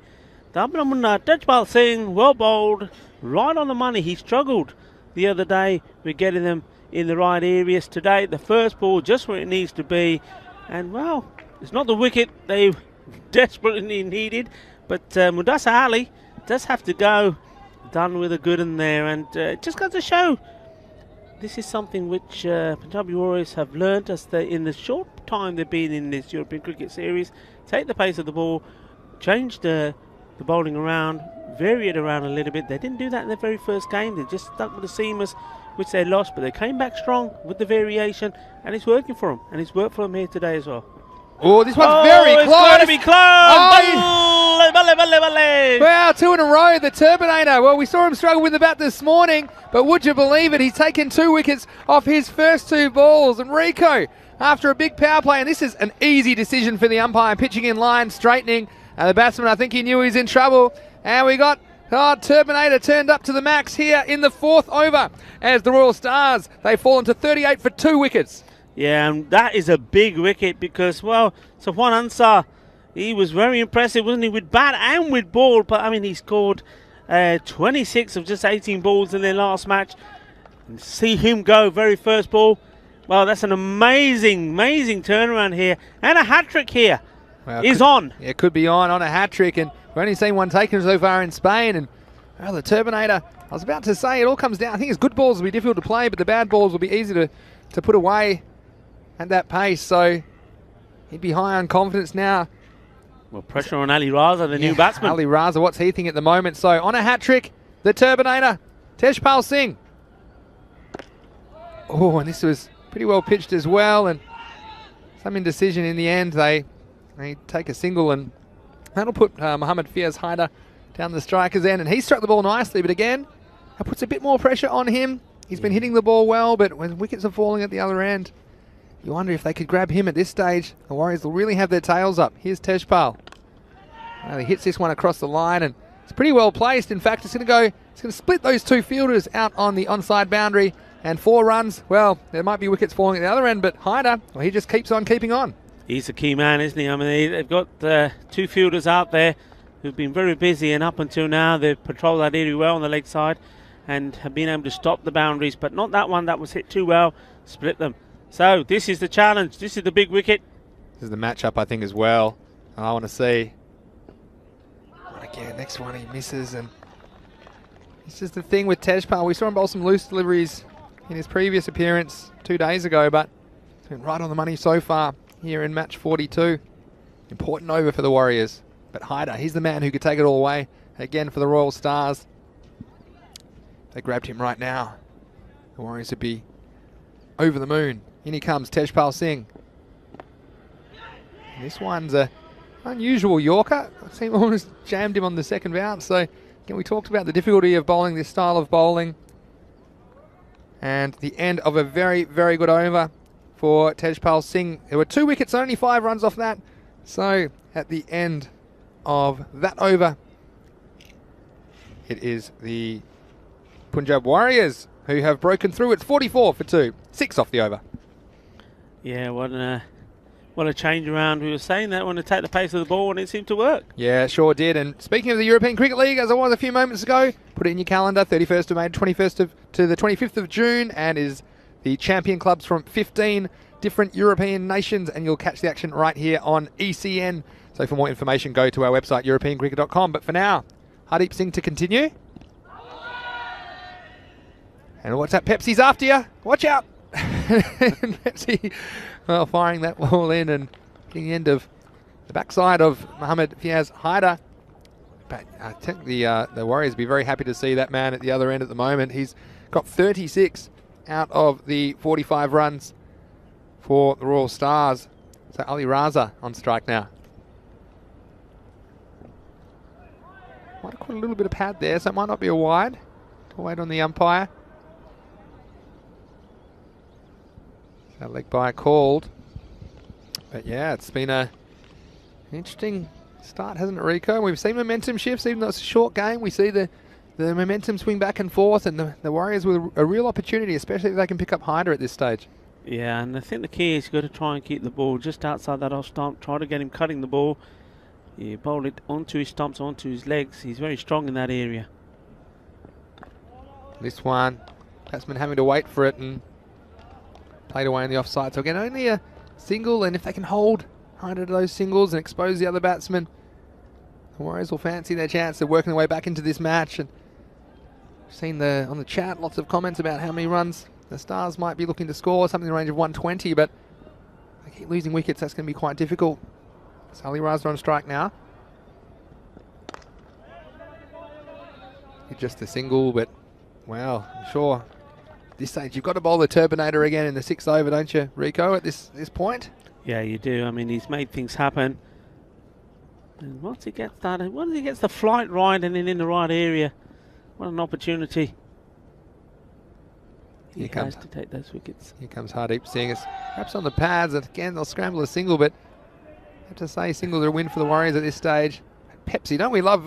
तापरा Munna Tejpal Singh, well bowled, right on the money. He struggled the other day with getting them in the right areas. Today the first ball just where it needs to be, and well, it's not the wicket they desperately needed, but Mudassir Ali does have to go, done with a good in there. And it just goes to show this is something which Punjabi Warriors have learnt as in the short time they've been in this European Cricket Series. Take the pace of the ball, change the bowling around, vary it around a little bit. They didn't do that in their very first game. They just stuck with the seamers, which they lost, but they came back strong with the variation, and it's working for them. And it's worked for them here today as well. Oh, this one's very close. It's going to be close. Oh, balle, balle, balle. wow, 2 in a row, the Turbinator. Well, we saw him struggle with the bat this morning, but would you believe it? He's taken 2 wickets off his first 2 balls. And Rico, after a big power play, and this is an easy decision for the umpire, pitching in line, straightening. The batsman, I think he knew he was in trouble. And we got Turbinator turned up to the max here in the 4th over as the Royal Stars, they've fallen to 38 for 2 wickets. Yeah, and that is a big wicket because, well, Safwan Ansar, he was very impressive, wasn't he, with bat and with ball. But, I mean, he scored 26 of just 18 balls in their last match. And see him go very first ball. Well, that's an amazing, amazing turnaround here. And a hat-trick here. Well, is on. Yeah, could be on a hat-trick, and we've only seen one taken so far in Spain. And well, the Turbinator, I was about to say, it all comes down. I think his good balls will be difficult to play, but the bad balls will be easy to put away at that pace. So he'd be high on confidence now. Well, pressure on Ali Raza, the new batsman. Ali Raza, what's he thinking at the moment? So on a hat-trick, the Turbinator, Tejpal Singh. Oh, and this was pretty well pitched as well, and some indecision in the end. They take a single, and that'll put Mohammad Fiaz Haider down the striker's end, and he struck the ball nicely, but again, that puts a bit more pressure on him. He's been hitting the ball well, but when wickets are falling at the other end, you wonder if they could grab him at this stage. The Warriors will really have their tails up. Here's Tejpal. Well, he hits this one across the line, and it's pretty well placed. In fact, it's going to split those 2 fielders out on the onside boundary, and 4 runs. Well, there might be wickets falling at the other end, but Haider, well, he just keeps on keeping on. He's a key man, isn't he? I mean, they've got 2 fielders out there who've been very busy, and up until now they've patrolled that area well on the leg side and have been able to stop the boundaries, but not that one that was hit too well, split them. So this is the challenge. This is the big wicket. This is the matchup, I think, as well. I want to see. Again, next one he misses, and it's just the thing with Tejpal. We saw him bowl some loose deliveries in his previous appearance 2 days ago, but it's been right on the money so far here in match 42. Important over for the Warriors. But Haider, he's the man who could take it all away again for the Royal Stars. If they grabbed him right now, the Warriors would be over the moon. In he comes, Tejpal Singh. And this one's a Unusual Yorker. I seem almost jammed him on the second bounce. So again, we talked about the difficulty of bowling this style of bowling. And the end of a very, very good over for Tejpal Singh. There were 2 wickets, only 5 runs off that. So at the end of that over, it is the Punjab Warriors who have broken through. It's 44 for 2, 6 off the over. Yeah, what a change around. We were saying that want to take the pace of the ball, and it seemed to work. Yeah, sure did. And speaking of the European Cricket League, as I was a few moments ago, put it in your calendar, 31st of May to the 25th of June, and is the champion clubs from 15 different European nations, and you'll catch the action right here on ECN. So for more information, go to our website, europeancricket.com. But for now, Hardeep Singh to continue. And what's that? Pepsi's after you. Watch out. Pepsi, well, firing that ball in and getting the end of the backside of Mohammad Fiaz Haider. But I think the Warriors will be very happy to see that man at the other end at the moment. He's got 36 out of the 45 runs for the Royal Stars. So Ali Raza on strike now. Might have caught a little bit of pad there, so it might not be a wide. To wait on the umpire. So leg by called. But yeah, it's been an interesting start, hasn't it, Rico? We've seen momentum shifts, even though it's a short game. We see the momentum swing back and forth, and the Warriors with a real opportunity, especially if they can pick up Haider at this stage. Yeah, and I think the key is you've got to try and keep the ball just outside that off stump. Try to get him cutting the ball. You bowl it onto his stumps, onto his legs. He's very strong in that area. This one, batsman having to wait for it and played away on the offside. So again, only a single, and if they can hold Haider to those singles and expose the other batsmen, the Warriors will fancy their chance of working their way back into this match. And I've seen on the chat lots of comments about how many runs the Stars might be looking to score, something in the range of 120, but they keep losing wickets. That's going to be quite difficult. So Ali Raza on strike now. Just a single, but wow, I'm sure at this stage you've got to bowl the Turbinator again in the 6th over, don't you, Rico, at this point? Yeah, you do. I mean, he's made things happen. And once he gets the flight right and then in the right area, what an opportunity. He has to take those wickets. Here comes Hardeep Singh. It's perhaps on the pads, and again they'll scramble a single, but I have to say singles are a win for the Warriors at this stage. Pepsi, don't we love,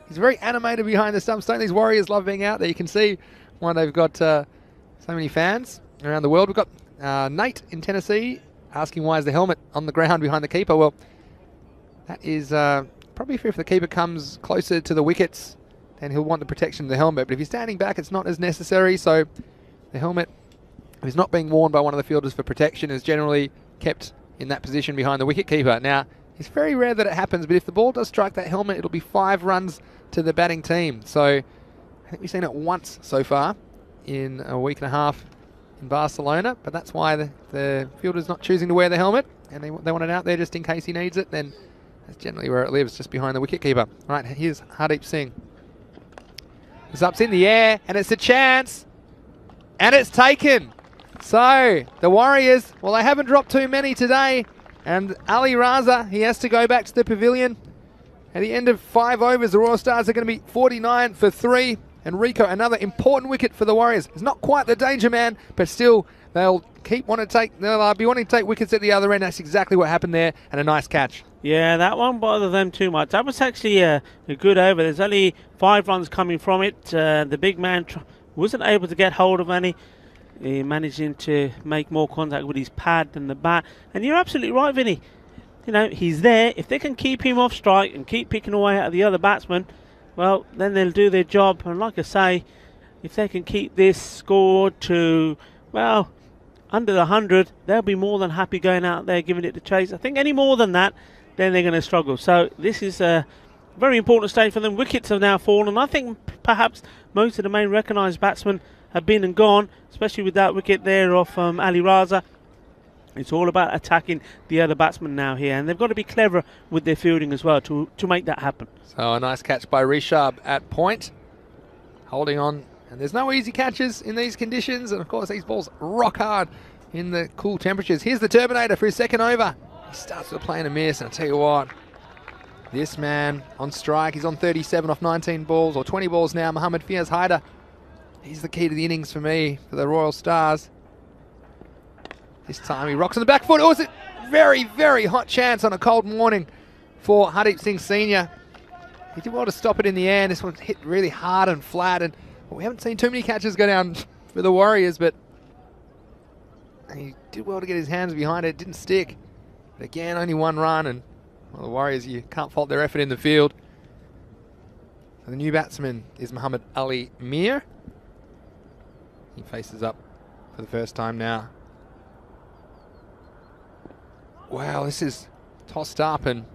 he's very animated behind the stumps. Don't these Warriors love being out there? You can see why they've got so many fans around the world. We've got Nate in Tennessee asking why is the helmet on the ground behind the keeper. Well, that is probably if the keeper comes closer to the wickets, then he'll want the protection of the helmet. But if he's standing back, it's not as necessary. So the helmet, if it's not being worn by one of the fielders for protection, is generally kept in that position behind the wicketkeeper. Now, it's very rare that it happens, but if the ball does strike that helmet, it'll be 5 runs to the batting team. So I think we've seen it once so far in a week and a half in Barcelona, but that's why the fielder's not choosing to wear the helmet, and they want it out there just in case he needs it. Then that's generally where it lives, just behind the wicketkeeper. Right, here's Hardeep Singh. It's up in the air, and it's a chance, and it's taken. So the Warriors, well, they haven't dropped too many today, and Ali Raza, he has to go back to the pavilion. At the end of 5 overs, the Royal Stars are going to be 49 for 3. And Rico, another important wicket for the Warriors. It's not quite the danger man, but still, they'll be wanting to take wickets at the other end. That's exactly what happened there, and a nice catch. Yeah, that won't bother them too much. That was actually a good over. There's only 5 runs coming from it. The big man wasn't able to get hold of any. He managing to make more contact with his pad than the bat. And you're absolutely right, Vinny. You know, he's there. If they can keep him off strike and keep picking away at the other batsman, well, then they'll do their job. And like I say, if they can keep this score to, well, under the 100, they'll be more than happy going out there, giving it the chase. I think any more than that, then they're going to struggle. So this is a very important stage for them. Wickets have now fallen. I think perhaps most of the main recognised batsmen have been and gone, especially with that wicket there off Ali Raza. It's all about attacking the other batsmen now here, and they've got to be clever with their fielding as well to make that happen. So a nice catch by Rishabh at point, holding on. And there's no easy catches in these conditions, and of course these balls rock hard in the cool temperatures. Here's the Turbinator for his 2nd over. He starts with a play and a miss, and I tell you what, This man on strike. He's on 37 off 19 balls, or 20 balls now. Mohamed Fiaz Haider. He's the key to the innings for me, for the Royal Stars. This time he rocks on the back foot. Oh, it's a very, very hot chance on a cold morning for Hardeep Singh Sr. He did well to stop it in the air. This one hit really hard and flat, and we haven't seen too many catches go down for the Warriors, but he did well to get his hands behind it. Didn't stick. But again, only one run, and well, the Warriors, you can't fault their effort in the field. And the new batsman is Muhammad Ali Mir. He faces up for the first time now. Wow, this is tossed up, and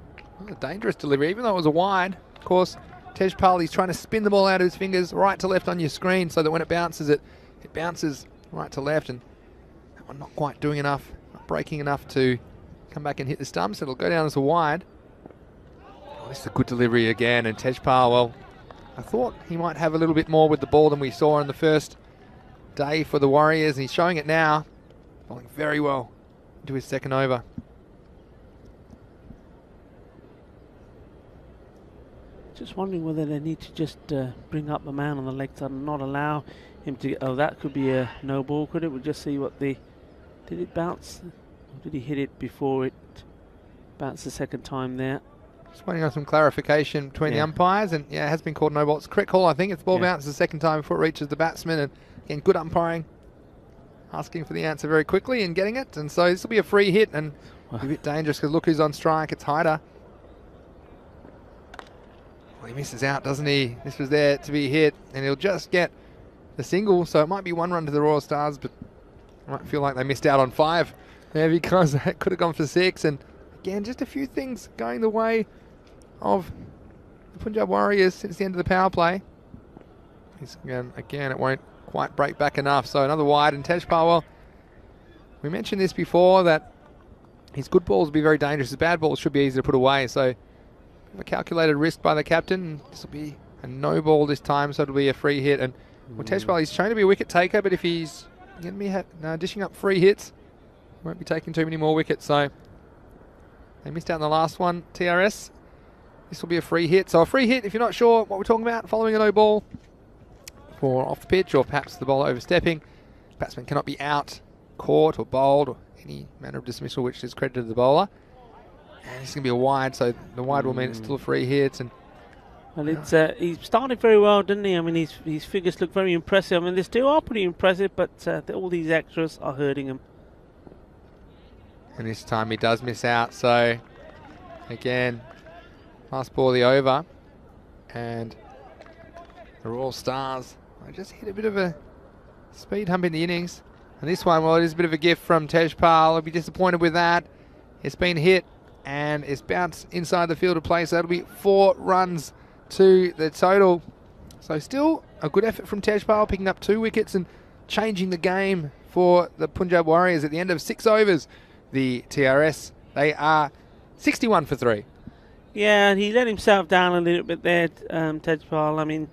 a dangerous delivery, even though it was a wide. Of course, Tejpal, he's trying to spin the ball out of his fingers right to left on your screen so that when it bounces, it bounces right to left, and that one not quite doing enough, not breaking enough to come back and hit the stumps. It'll go down as a wide. Oh, this is a good delivery again, and Tejpal, well, I thought he might have a little bit more with the ball than we saw in the first day for the Warriors, and he's showing it now, bowling very well into his second over. Just wondering whether they need to just bring up the man on the leg side and not allow him to. Oh, that could be a no ball, could it? We'll just see what the. Did it bounce? Or did he hit it before it bounced the second time there? Just waiting on some clarification between the umpires, and yeah, it has been called no ball. It's a correct call, I think. It's ball bounces the second time before it reaches the batsman, and again, good umpiring, asking for the answer very quickly and getting it, and so this will be a free hit, and a bit dangerous because look who's on strike. It's Haider. Well, he misses out, doesn't he? This was there to be hit, and he'll just get the single, so it might be one run to the Royal Stars, but I might feel like they missed out on 5 there because that could have gone for 6, and again, just a few things going the way of the Punjab Warriors since the end of the power play. Again, it won't quite break back enough, so another wide, and Tejpal, well, we mentioned this before, that his good balls will be very dangerous. His bad balls should be easy to put away, so a calculated risk by the captain. This will be a no ball this time, so it'll be a free hit. And well, Tejpal, he's shown to be a wicket taker, but if he's going to be dishing up free hits, won't be taking too many more wickets. So they missed out on the last one. TRS, this will be a free hit. So a free hit, if you're not sure what we're talking about, following a no ball for off the pitch, or perhaps the ball overstepping, batsman cannot be out, caught or bowled, or any manner of dismissal which is credited to the bowler. And it's going to be a wide, so the wide will mean it's still a free hit. And well, it's he started very well, didn't he? I mean, his figures look very impressive. I mean, they still are pretty impressive, but all these extras are hurting him. And this time he does miss out. So again, last ball of the over, and the Royal Stars, I just hit a bit of a speed hump in the innings. And this one, well, it is a bit of a gift from Tejpal. I'll be disappointed with that. It's been hit, and it's bounced inside the field of play, so that'll be 4 runs to the total. So still a good effort from Tejpal, picking up 2 wickets and changing the game for the Punjab Warriors at the end of 6 overs. The TRS, they are 61 for 3. Yeah, and he let himself down a little bit there, Tejpal. I mean,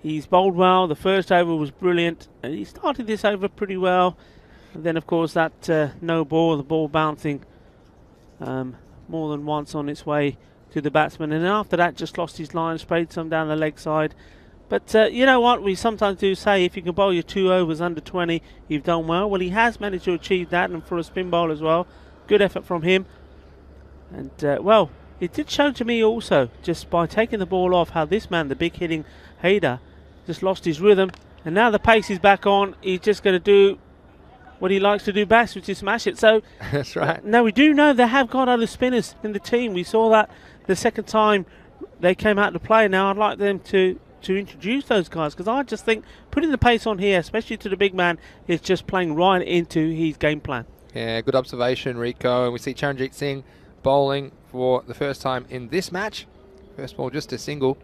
he's bowled well. The first over was brilliant, and he started this over pretty well. And then, of course, that no ball, the ball bouncing more than once on its way to the batsman, and after that just lost his line, sprayed some down the leg side. But you know what, we sometimes do say if you can bowl your 2 overs under 20, you've done well. Well, he has managed to achieve that, and for a spin bowl as well, good effort from him. And well, it did show to me also, just by taking the ball off, how this man, the big hitting Haider, just lost his rhythm, and now the pace is back on. He's just going to do what he likes to do best, which is smash it. So that's right. Now we do know they have got other spinners in the team. We saw that the second time they came out to play. Now I'd like them to introduce those guys, because I just think putting the pace on here, especially to the big man, is just playing right into his game plan. Yeah, good observation, Rico. And we see Charanjit Singh bowling for the first time in this match. First ball just a single.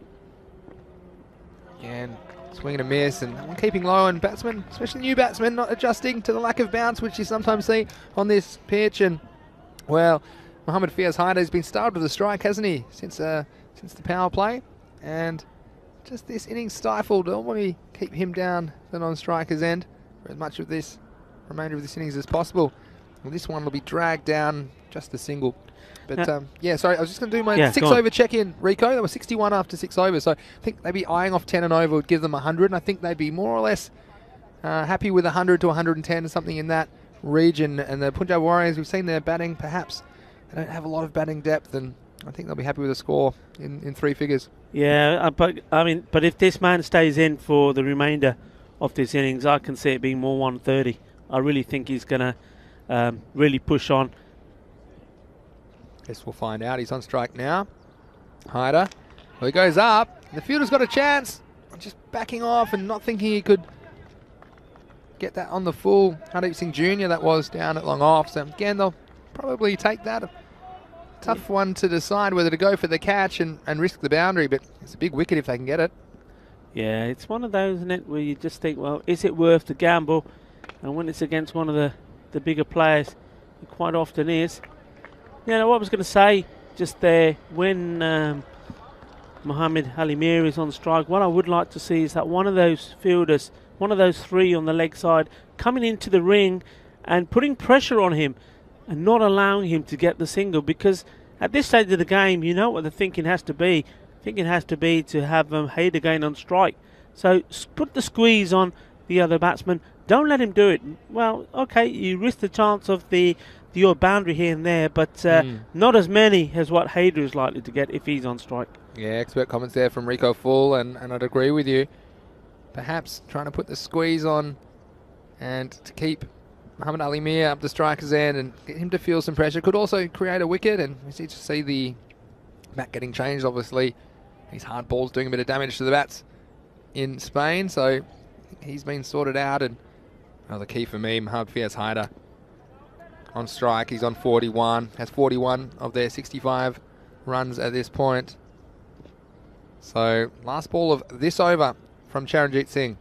Again, swing and a miss, and keeping low, and batsmen, especially new batsmen, not adjusting to the lack of bounce which you sometimes see on this pitch. And well, Mohamed Fiaz Haider has been starved with a strike, hasn't he, since the power play, and just this innings stifled. I want to keep him down the non-striker's end for as much of this remainder of this innings as possible. Well, this one will be dragged down just a single. But yeah, sorry, I was just going to do my 6 go on. over check-in, Rico. They were 61 after 6 overs, so I think they'd be eyeing off 10 and over would give them 100, and I think they'd be more or less happy with 100 to 110, something in that region. And the Punjab Warriors, we've seen their batting, perhaps they don't have a lot of batting depth, and I think they'll be happy with a score in 3 figures. Yeah, but if this man stays in for the remainder of this innings, I can see it being more 130. I really think he's going to really push on. Guess we'll find out. He's on strike now. Hyder. Well, he goes up. The fielder's got a chance. Just backing off and not thinking he could get that on the full. Hardeep Singh Jr. that was down at long off. So again, they'll probably take that. A tough one to decide whether to go for the catch and risk the boundary, but it's a big wicket if they can get it. Yeah, it's one of those, isn't it, where you just think, well, is it worth the gamble? And when it's against one of the bigger players, it quite often is. You know, what I was going to say just there, when Mohamed Ali Mir is on strike, what I would like to see is that one of those fielders, one of those 3 on the leg side, coming into the ring and putting pressure on him and not allowing him to get the single, because at this stage of the game, you know what the thinking has to be. Thinking has to be to have Hayde again on strike. So put the squeeze on the other batsman. Don't let him do it. Well, okay, you risk the chance of the odd boundary here and there, but not as many as what Hayder is likely to get if he's on strike. Yeah, expert comments there from Rico Full, and I'd agree with you. Perhaps trying to put the squeeze on and to keep Mohamed Ali Mir up the striker's end and get him to feel some pressure could also create a wicket, and we see the bat getting changed, obviously. These hard balls doing a bit of damage to the bats in Spain, so he's been sorted out. And the key for me, Mohamed Fiaz Hyder on strike. He's on 41, has 41 of their 65 runs at this point. So last ball of this over from Charanjit Singh.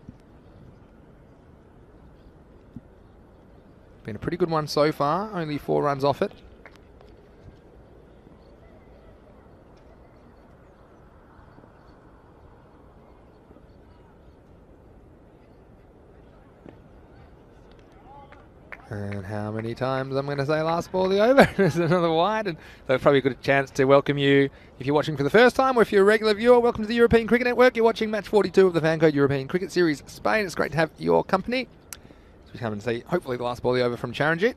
Been a pretty good one so far, only 4 runs off it. And how many times I'm going to say last ball of the over? There's another wide, and so probably a good chance to welcome you if you're watching for the first time, or if you're a regular viewer. Welcome to the European Cricket Network. You're watching match 42 of the Fancode European Cricket Series Spain. It's great to have your company. So we come and see hopefully the last ball of the over from Charanjit.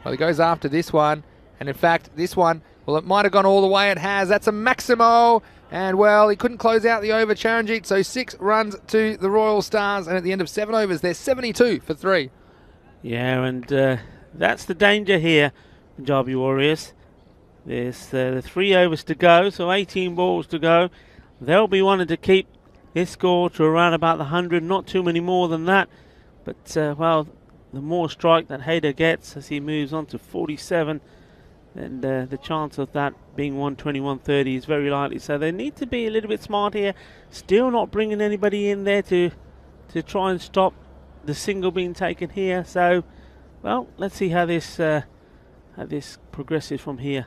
Well, he goes after this one, and in fact this one, well, it might have gone all the way. It has. That's a Maximo. And, well, he couldn't close out the over, Charanjit. So 6 runs to the Royal Stars. And at the end of 7 overs, they're 72 for 3. Yeah, and that's the danger here, Punjabi Warriors. There's 3 overs to go, so 18 balls to go. They'll be wanting to keep this score to around about the 100, not too many more than that. But, well, the more strike that Hayder gets as he moves on to 47, then the chance of that being 120, 130 is very likely. So they need to be a little bit smart here. Still not bringing anybody in there to try and stop the single being taken here. So, well, let's see how this progresses from here.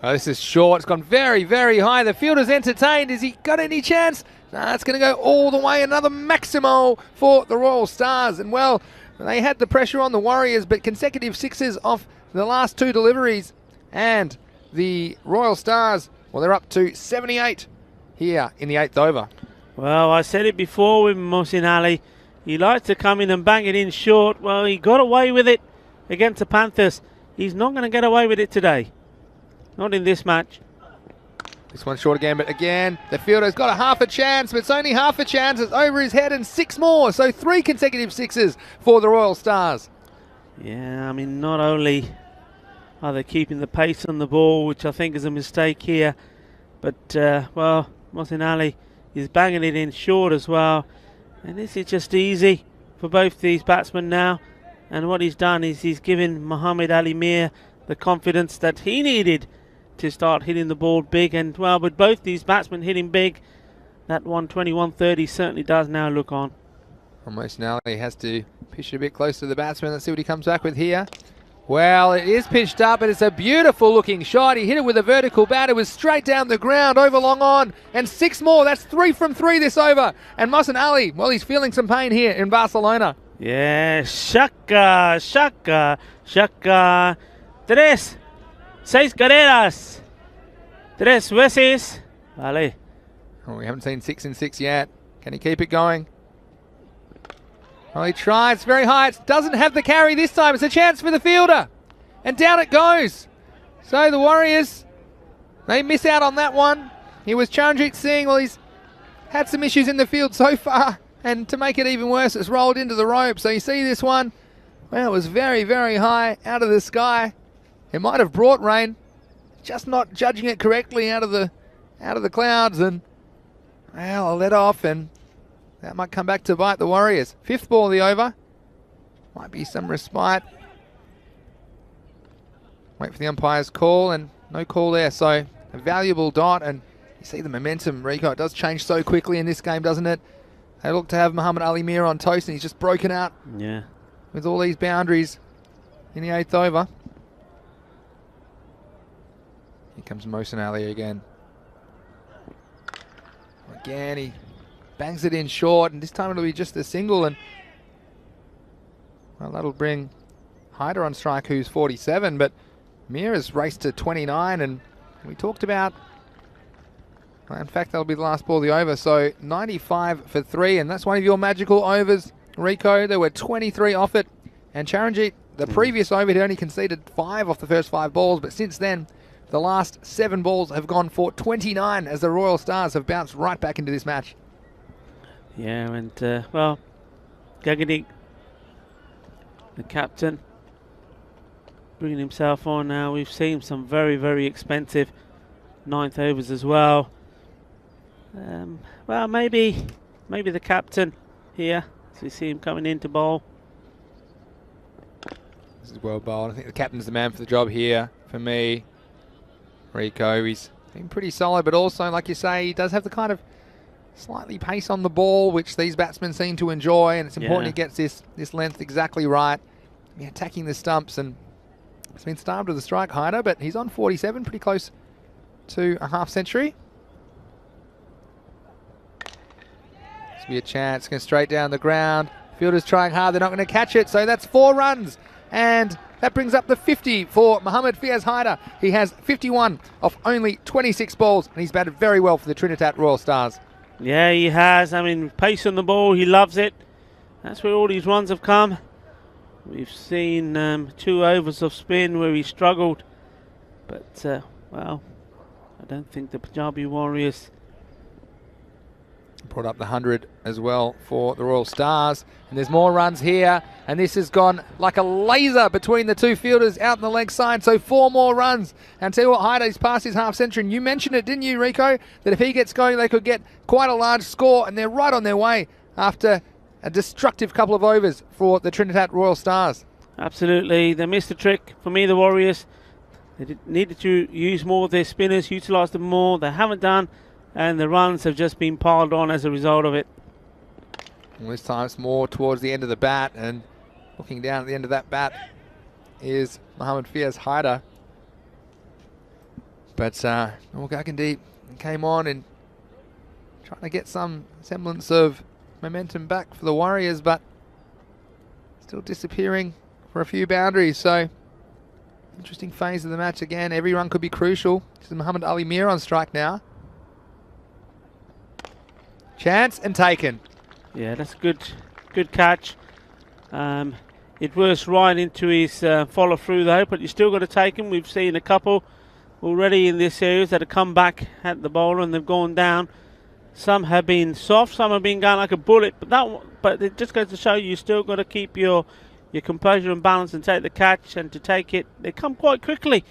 Oh, this is short. It's gone very, very high. The fielder's entertained. Has he got any chance? Nah, it's going to go all the way. Another Maximo for the Royal Stars. And, well, they had the pressure on the Warriors, but consecutive 6s off the last 2 deliveries. And the Royal Stars, well, they're up to 78 here in the 8th over. Well, I said it before with Mohsin Ali. He likes to come in and bang it in short. Well, he got away with it against the Panthers. He's not going to get away with it today. Not in this match. This one's short again, but again, the fielder's got a half a chance, but it's only half a chance. It's over his head and 6 more. So 3 consecutive 6s for the Royal Stars. Yeah, I mean, not only are they keeping the pace on the ball, which I think is a mistake here, but, well, Mohsin Ali is banging it in short as well. And this is just easy for both these batsmen now. And what he's done is he's given Mohamed Ali Mir the confidence that he needed to start hitting the ball big. And, well, with both these batsmen hitting big, that 120, 130 certainly does now look on. Almost now he has to pitch it a bit close to the batsman. Let's see what he comes back with here. Well, it is pitched up, but it's a beautiful looking shot. He hit it with a vertical bat. It was straight down the ground, over long on, and 6 more. That's 3 from 3 this over. And Mohsin Ali, well, he's feeling some pain here in Barcelona. Yeah, shaka, shaka, shaka. 3, 6 carreras. 3 veces. Vale. Oh, we haven't seen 6 in 6 yet. Can he keep it going? Oh, he tries very high. It doesn't have the carry this time. It's a chance for the fielder. And down it goes. So the Warriors, they miss out on that one. It was Charanjit Singh. Well, he's had some issues in the field so far. And to make it even worse, it's rolled into the rope. So you see this one. Well, it was very, very high out of the sky. It might have brought rain. Just not judging it correctly out of the clouds. And, well, I let off. And that might come back to bite the Warriors. 5th ball of the over. Might be some respite. Wait for the umpire's call, and no call there. So a valuable dot, and you see the momentum, Rico. It does change so quickly in this game, doesn't it? They look to have Muhammad Ali Mir on toast, and he's just broken out. Yeah. With all these boundaries in the 8th over. Here comes Mohsin Ali again. Again, he bangs it in short, and this time it'll be just a single, and well, that'll bring Haider on strike, who's 47, but Mir has raced to 29, and we talked about, well, in fact, that'll be the last ball of the over, so 95 for 3, and that's one of your magical overs, Rico. There were 23 off it, and Charanjit, the previous over, had only conceded 5 off the first 5 balls, but since then, the last 7 balls have gone for 29 as the Royal Stars have bounced right back into this match. Yeah, and, well, Gagadik, the captain, bringing himself on now. We've seen some very, very expensive 9th overs as well. Well, maybe the captain here, as we see him coming in to bowl. This is well bowled. I think the captain's the man for the job here for me. Rico, he's been pretty solid, but also, like you say, he does have the kind of slightly pace on the ball, which these batsmen seem to enjoy, and it's important he gets this length exactly right. Attacking the stumps, and it's been starved with a strike, Haider, but he's on 47, pretty close to a half century. This will be a chance, going straight down the ground. Fielders trying hard, they're not going to catch it, so that's 4 runs. And that brings up the 50 for Mohammad Fiaz Haider. He has 51 off only 26 balls, and he's batted very well for the Trinidad Royal Stars. Yeah, he has. I mean, pace on the ball, he loves it. That's where all these runs have come. We've seen 2 overs of spin where he struggled. But, well, I don't think the Punjabi Warriors... Brought up the 100 as well for the Royal Stars. And there's more runs here. And this has gone like a laser between the 2 fielders out on the leg side. So 4 more runs. And tell you what, Haider's past his half century. And you mentioned it, didn't you, Rico? That if he gets going, they could get quite a large score. And they're right on their way after a destructive couple of overs for the Trinidad Royal Stars. Absolutely. They missed the trick. For me, the Warriors, they needed to use more of their spinners, utilise them more. They haven't done. And the runs have just been piled on as a result of it. Well, this time it's more towards the end of the bat, and looking down at the end of that bat is Mohammad Fiaz Haider. But Gagandeep came on and trying to get some semblance of momentum back for the Warriors, but still disappearing for a few boundaries. So interesting phase of the match again. Every run could be crucial. This is Muhammad Ali Mir on strike now. Chance and taken. Yeah, that's a good catch. It was right into his follow through though, but you still got to take him. We've seen a couple already in this series that have come back at the bowler and they've gone down. Some have been soft, some have been going like a bullet, but it just goes to show you still got to keep your composure and balance and take the catch, and to take it, they come quite quickly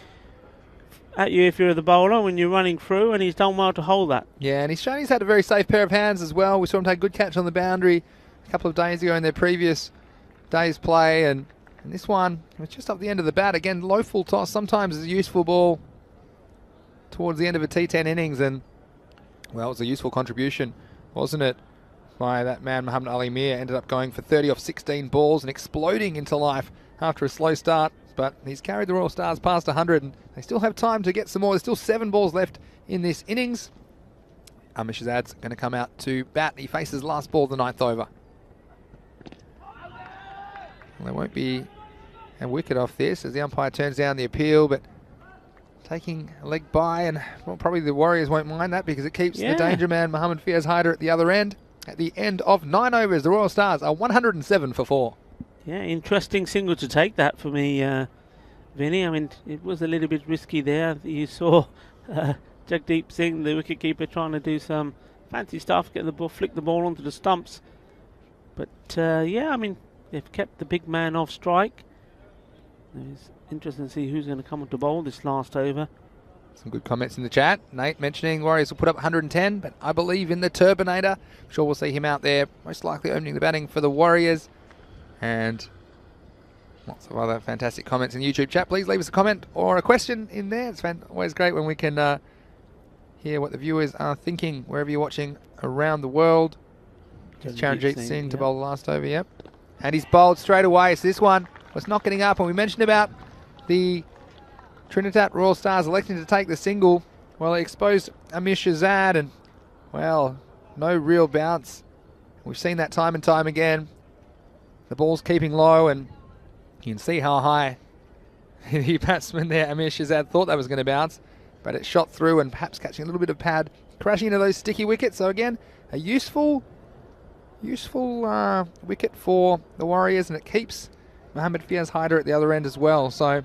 at you if you're the bowler when you're running through, and he's done well to hold that. Yeah, and he's shown he's had a very safe pair of hands as well. We saw him take a good catch on the boundary a couple of days ago in their previous day's play, and this one was just up the end of the bat. Again, low full toss sometimes is a useful ball towards the end of a T10 innings, and well, it was a useful contribution, wasn't it, by that man Muhammad Ali Mir. Ended up going for 30 off 16 balls and exploding into life after a slow start. But he's carried the Royal Stars past 100, and they still have time to get some more. There's still 7 balls left in this innings. Amish Azad's going to come out to bat. He faces last ball of the 9th over. Well, there won't be a wicket off this as the umpire turns down the appeal, but taking a leg by, and well, probably the Warriors won't mind that because it keeps the danger man Mohammad Fiyaz Haider at the other end. At the end of 9 overs, the Royal Stars are 107 for 4. Yeah, interesting single to take that for me, Vinny. I mean, it was a little bit risky there. You saw Jagdeep Singh, the wicketkeeper, trying to do some fancy stuff, get the ball, flick the ball onto the stumps. But yeah, I mean, they've kept the big man off strike. It's interesting to see who's going to come on to bowl this last over. Some good comments in the chat. Nate mentioning Warriors will put up 110, but I believe in the Turbinator. I'm sure we'll see him out there, most likely opening the batting for the Warriors. And lots of other fantastic comments in the YouTube chat. Please leave us a comment or a question in there. It's always great when we can hear what the viewers are thinking wherever you're watching around the world. Charanjit Singh to bowl the last over, yep. And he's bowled straight away, so this one was not getting up. And we mentioned about the Trinidad Royal Stars electing to take the single. Well, they exposed Amir Shahzad, and, well, no real bounce. We've seen that time and time again. The ball's keeping low, and you can see how high the batsman there, Amir Shahzad, thought that was going to bounce. But it shot through and perhaps catching a little bit of pad, crashing into those sticky wickets. So again, a useful wicket for the Warriors, and it keeps Mohammad Fiyaz Haider at the other end as well. So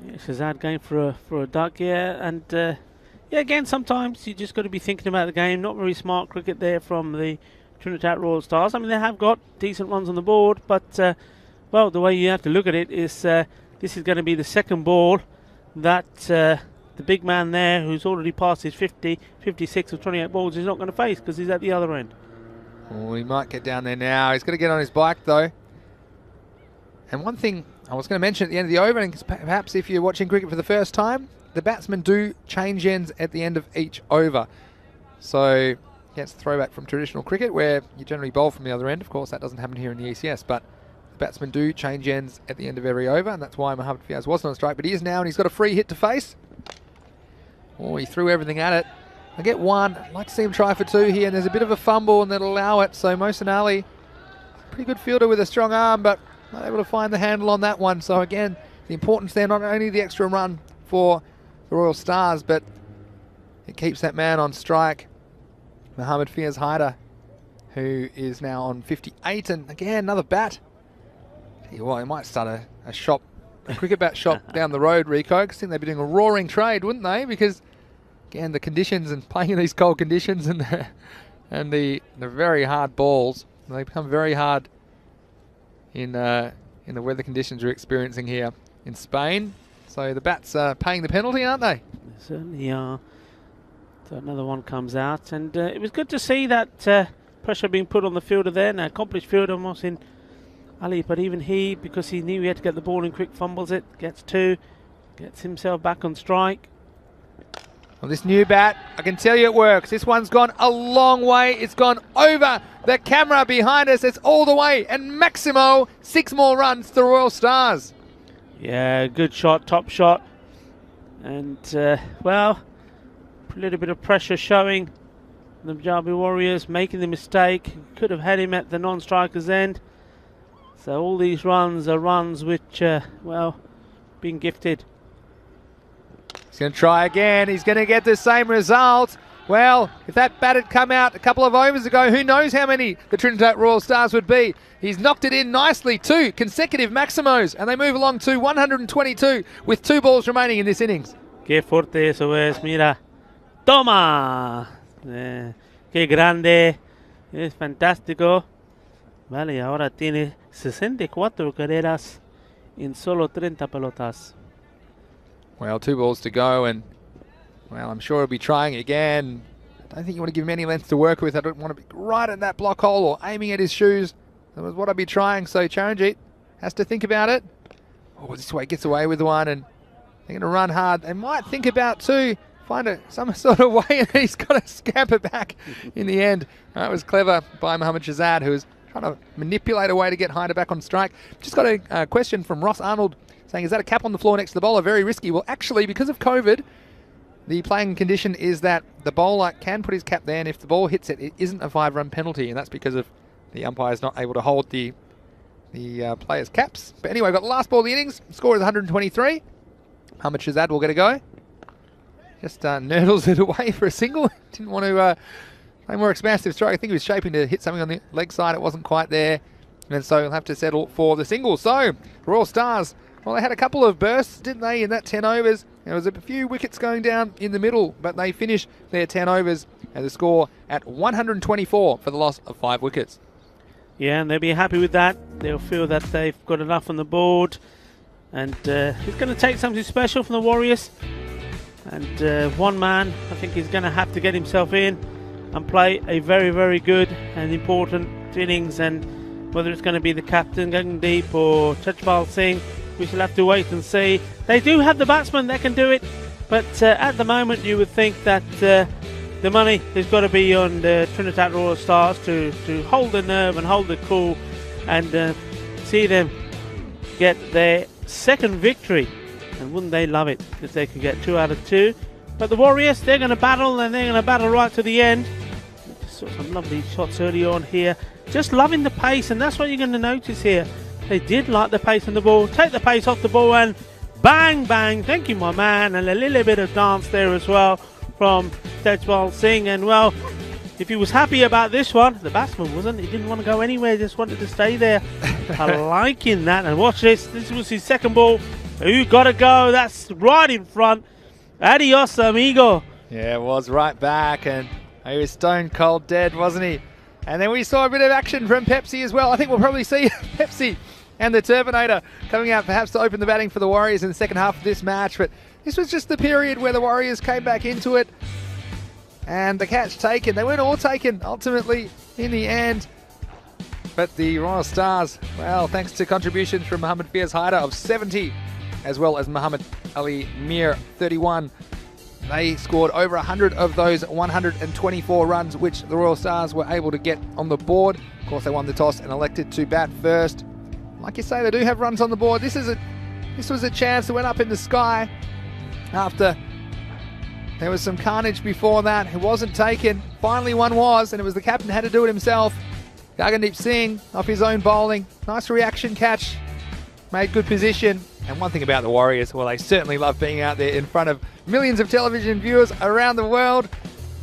yeah, Shahzad going for a duck, yeah, and yeah, again, sometimes you just got to be thinking about the game. Not very smart cricket there from the Trinidad Royal Stars. I mean, they have got decent runs on the board, but well, the way you have to look at it is this is going to be the second ball that the big man there, who's already passed his 56 of 28 balls, is not going to face because he's at the other end. Oh, he might get down there now. He's got to get on his bike though. And one thing I was going to mention at the end of the over, and perhaps if you're watching cricket for the first time, the batsmen do change ends at the end of each over. So against the throwback from traditional cricket where you generally bowl from the other end. Of course, that doesn't happen here in the ECS, but the batsmen do change ends at the end of every over, and that's why Mohammad Fiyaz wasn't on strike, but he is now, and he's got a free hit to face. Oh, he threw everything at it. I get one. I'd like to see him try for two here, and there's a bit of a fumble, and they'll allow it. So Mohsin Ali, pretty good fielder with a strong arm, but not able to find the handle on that one. So again, the importance there, not only the extra run for the Royal Stars, but it keeps that man on strike, Mohammad Fiyaz Haider, who is now on 58. And again, another bat. Well, he might start a cricket bat shop down the road, Rico. I think they'd be doing a roaring trade, wouldn't they? Because again, the conditions and playing in these cold conditions and the very hard balls, they become very hard in the weather conditions we're experiencing here in Spain. So the bats are paying the penalty, aren't they? They certainly are. So another one comes out, and it was good to see that pressure being put on the fielder there. An accomplished fielder, Mohsin Ali, but even he, because he knew he had to get the ball in quick, fumbles it, gets two, gets himself back on strike. Well, this new bat, I can tell you it works. This one's gone a long way. It's gone over the camera behind us. It's all the way. And Maximo, 6 more runs to the Royal Stars. Yeah, good shot, top shot. And, well, a little bit of pressure showing. The Punjabi Warriors making the mistake. Could have had him at the non-striker's end. So all these runs are runs which, well, being gifted. He's going to try again. He's going to get the same result. Well, if that bat had come out a couple of overs ago, who knows how many the Trinidad Royal Stars would be. He's knocked it in nicely, 2 consecutive Maximos, and they move along to 122 with 2 balls remaining in this innings. Qué fuerte eso es, mira. Toma. Qué grande. Es fantástico. Vale, ahora tiene 64 carreras en solo 30 pelotas. Well, 2 balls to go, and, well, I'm sure he'll be trying again. I don't think you want to give him any length to work with. I don't want to be right at that block hole or aiming at his shoes. That was what I'd be trying, so Charanjit has to think about it. Oh, this way gets away with one, and they're going to run hard. They might think about 2, find some sort of way, and he's got to scamper back in the end. That was clever by Mohammad Shahzad, who was trying to manipulate a way to get Haider back on strike. Just got a question from Ross Arnold saying, is that a cap on the floor next to the bowler? Very risky. Well, actually, because of COVID, the playing condition is that the bowler can put his cap there, and if the ball hits it, it isn't a 5-run penalty, and that's because of the umpires not able to hold the the players' caps. But anyway, we've got the last ball of the innings. Score is 123. Muhammad Shahzad will get a go. Just nurdles it away for a single. Didn't want to play more expansive strike. I think he was shaping to hit something on the leg side. It wasn't quite there. And so he'll have to settle for the single. So, Royal Stars, well, they had a couple of bursts, didn't they, in that 10 overs. There was a few wickets going down in the middle, but they finished their 10 overs and the score at 124 for the loss of 5 wickets. Yeah, and they'll be happy with that. They'll feel that they've got enough on the board. And it's going to take something special from the Warriors. And one man, I think he's going to have to get himself in and play a very, very good and important innings. And whether it's going to be the captain, Gagandeep, or Chachpal Singh, we shall have to wait and see. They do have the batsmen that can do it. But at the moment, you would think that the money has got to be on the Trinidad Royal Stars to hold the nerve and hold the cool and see them get their second victory. And wouldn't they love it if they could get 2 out of 2? But the Warriors, they're going to battle, and they're going to battle right to the end. Just saw some lovely shots early on here. Just loving the pace, and that's what you're going to notice here. They did like the pace on the ball. Take the pace off the ball, and bang, bang. Thank you, my man. And a little bit of dance there as well from Tejpal Singh. And, well, if he was happy about this one, the batsman wasn't. He didn't want to go anywhere. Just wanted to stay there. I liking that. And watch this. This was his second ball. Who got to go? That's right in front. Adios, amigo. Yeah, it was right back, and he was stone cold dead, wasn't he? And then we saw a bit of action from Pepsi as well. I think we'll probably see Pepsi and the Terminator coming out perhaps to open the batting for the Warriors in the second half of this match. But this was just the period where the Warriors came back into it, and the catch taken. They weren't all taken ultimately in the end. But the Royal Stars, well, thanks to contributions from Mohammad Fiaz Haider of 70, as well as Muhammad Ali Mir, 31. They scored over 100 of those 124 runs, which the Royal Stars were able to get on the board. Of course, they won the toss and elected to bat first. Like you say, they do have runs on the board. This was a chance that went up in the sky after there was some carnage before that. It wasn't taken. Finally, one was, and it was the captain who had to do it himself. Gagandeep Singh off his own bowling. Nice reaction catch. Made good position. And one thing about the Warriors, well, they certainly love being out there in front of millions of television viewers around the world,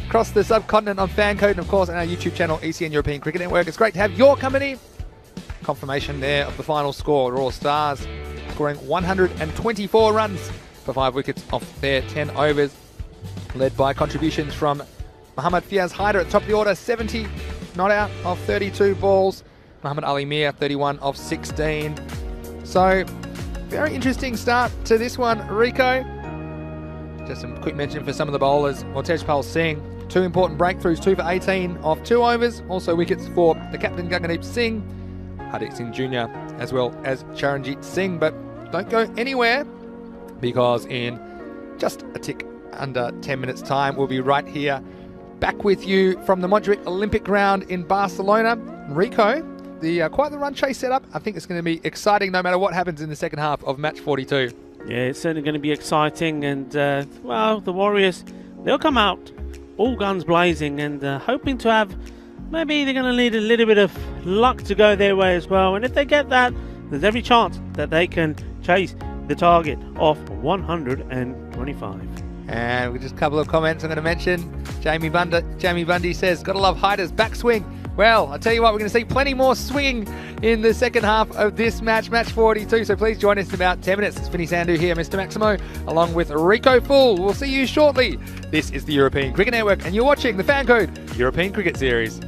across the subcontinent on Fancode, and of course on our YouTube channel, ECN European Cricket Network. It's great to have your company. Confirmation there of the final score. Royal Stars scoring 124 runs for 5 wickets off their 10 overs, led by contributions from Mohammad Fiaz Haider at the top of the order, 70 not out of 32 balls. Muhammad Ali Mir, 31 of 16. So, very interesting start to this one, Rico. Just some quick mention for some of the bowlers. Well, Tejpal Singh, 2 important breakthroughs, 2 for 18 off 2 overs. Also wickets for the captain, Gagandeep Singh, Hardik Singh Jr., as well as Charanjit Singh. But don't go anywhere, because in just a tick under 10 minutes time, we'll be right here back with you from the Montjuic Olympic Ground in Barcelona. Rico, quite the run chase setup. I think it's going to be exciting no matter what happens in the second half of match 42. Yeah, it's certainly going to be exciting. And, well, the Warriors, they'll come out all guns blazing and hoping to have, maybe they're going to need a little bit of luck to go their way as well. And if they get that, there's every chance that they can chase the target of 125. And with just a couple of comments I'm going to mention. Jamie Bundy says, gotta love Haider's backswing. Well, I'll tell you what, we're going to see plenty more swinging in the second half of this match, match 42. So please join us in about 10 minutes. It's Vinny Sandhu here, Mr. Maximo, along with Rico Full. We'll see you shortly. This is the European Cricket Network, and you're watching the Fancode European Cricket Series.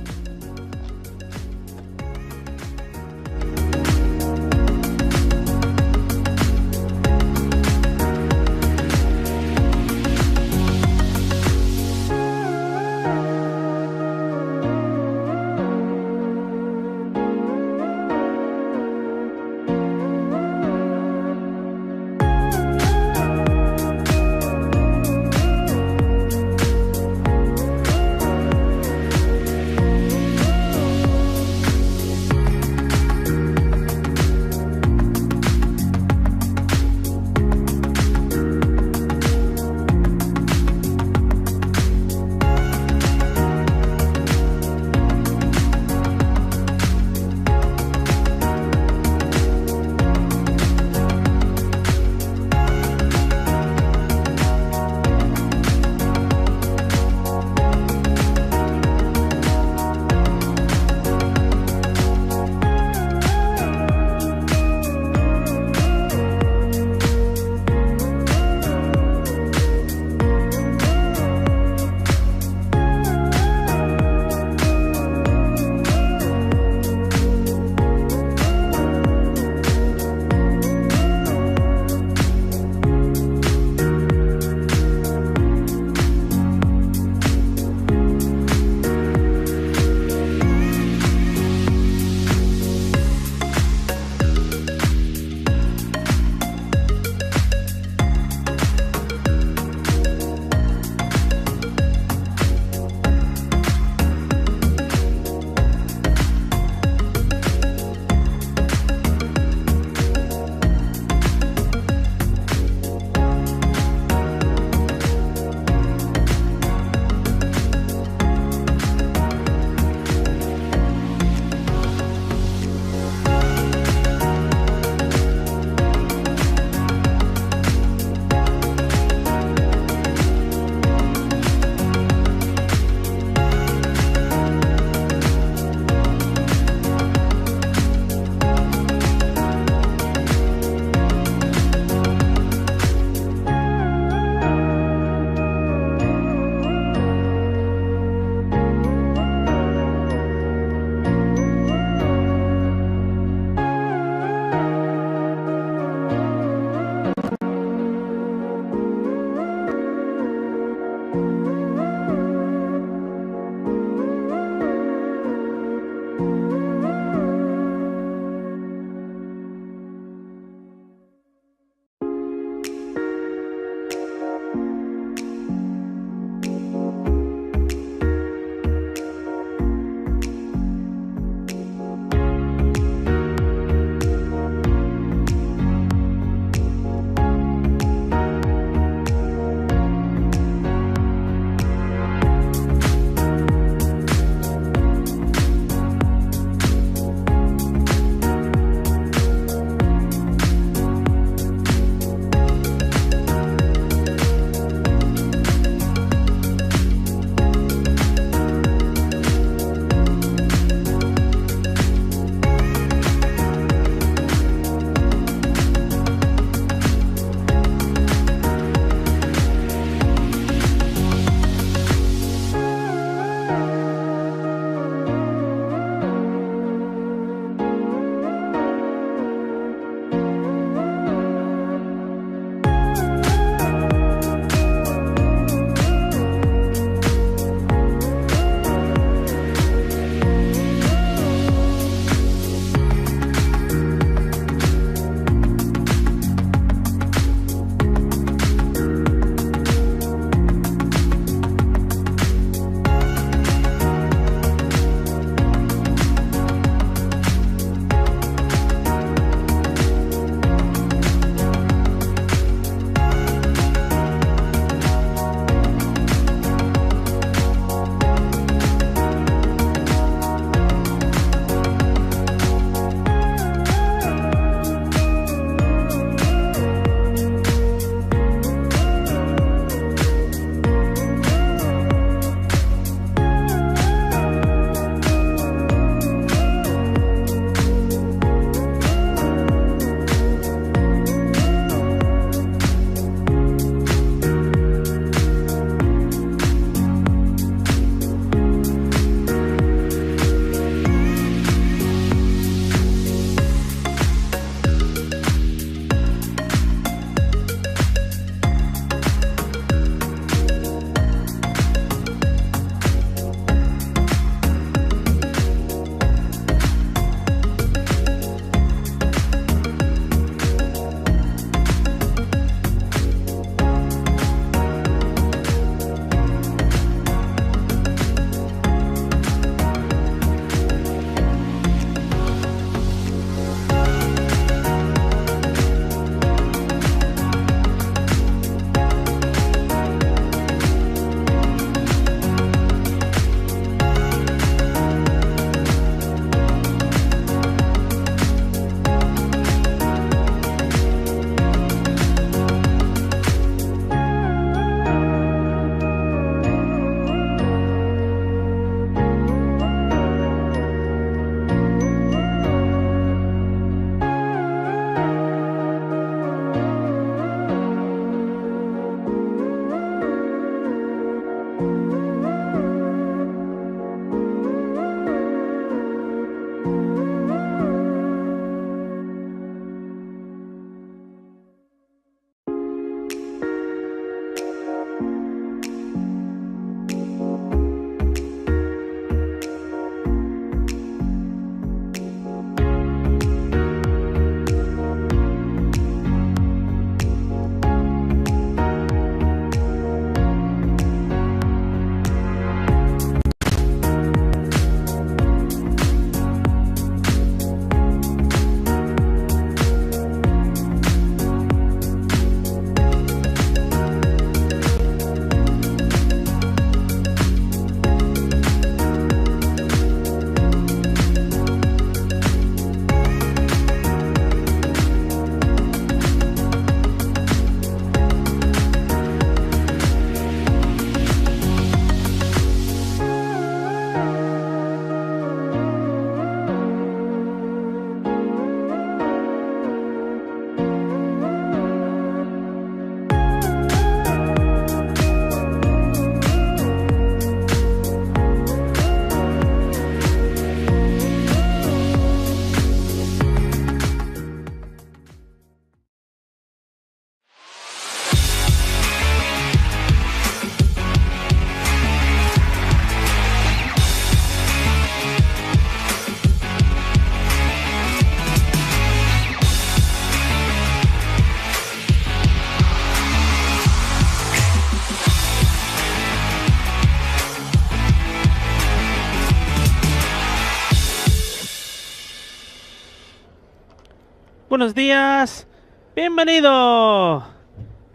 buenos días. Bienvenido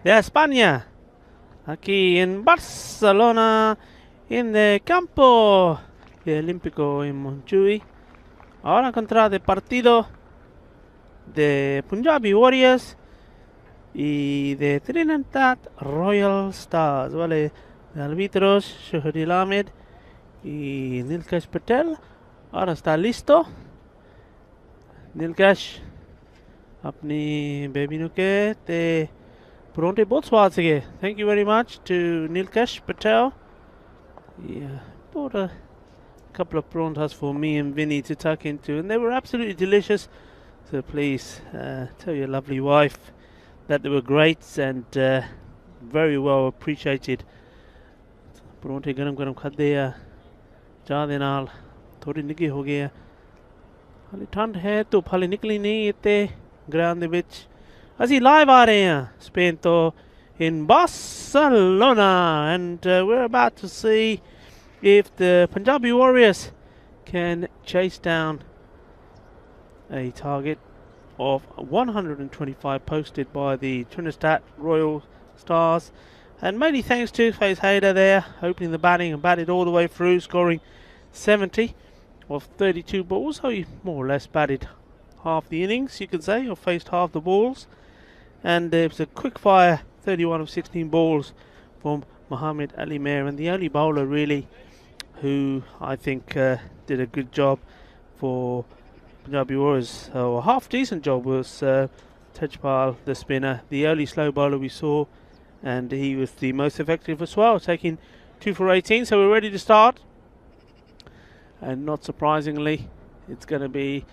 de España. Aquí en Barcelona, en el campo olímpico en Montjuïc. Ahora contra el partido de Punjabi Warriors y de Trinidad Royal Stars, ¿vale? De árbitros Shahidul Ahmed y Nilkesh Patel. Ahora está listo Nilkesh अपनी baby के ते pronto बहुत स्वाद से. Thank you very much to Nilkesh Patel. Yeah, bought a couple of prontas for me and Vinny to tuck into, and they were absolutely delicious. So please tell your lovely wife that they were great and very well appreciated. परोंठे गरम गरम खाते हैं चाह दे नाल थोड़ी निकी हो गई है हाले ठंड है तो हाले निकली नहीं इतने ग्राउंड दे विच ਅਸੀਂ live ਆ ਰਹੇ ਹਾਂ Spain ਤੋਂ in Barcelona, and we're about to see if the Punjabi Warriors can chase down a target of 125 posted by the Trinidad Royal Stars. And mainly thanks to Faze Hayder there, opening the batting and batted all the way through, scoring 70 of 32 balls. So he more or less batted half the innings, you could say, or faced half the balls. And it was a quick fire 31 of 16 balls from Mohamed Ali Mir, and the only bowler really who I think did a good job for Punjabi Warriors, or a half decent job, was Tejpal, the spinner, the early slow bowler we saw, and he was the most effective as well, taking 2 for 18. So we're ready to start, and not surprisingly it's going to be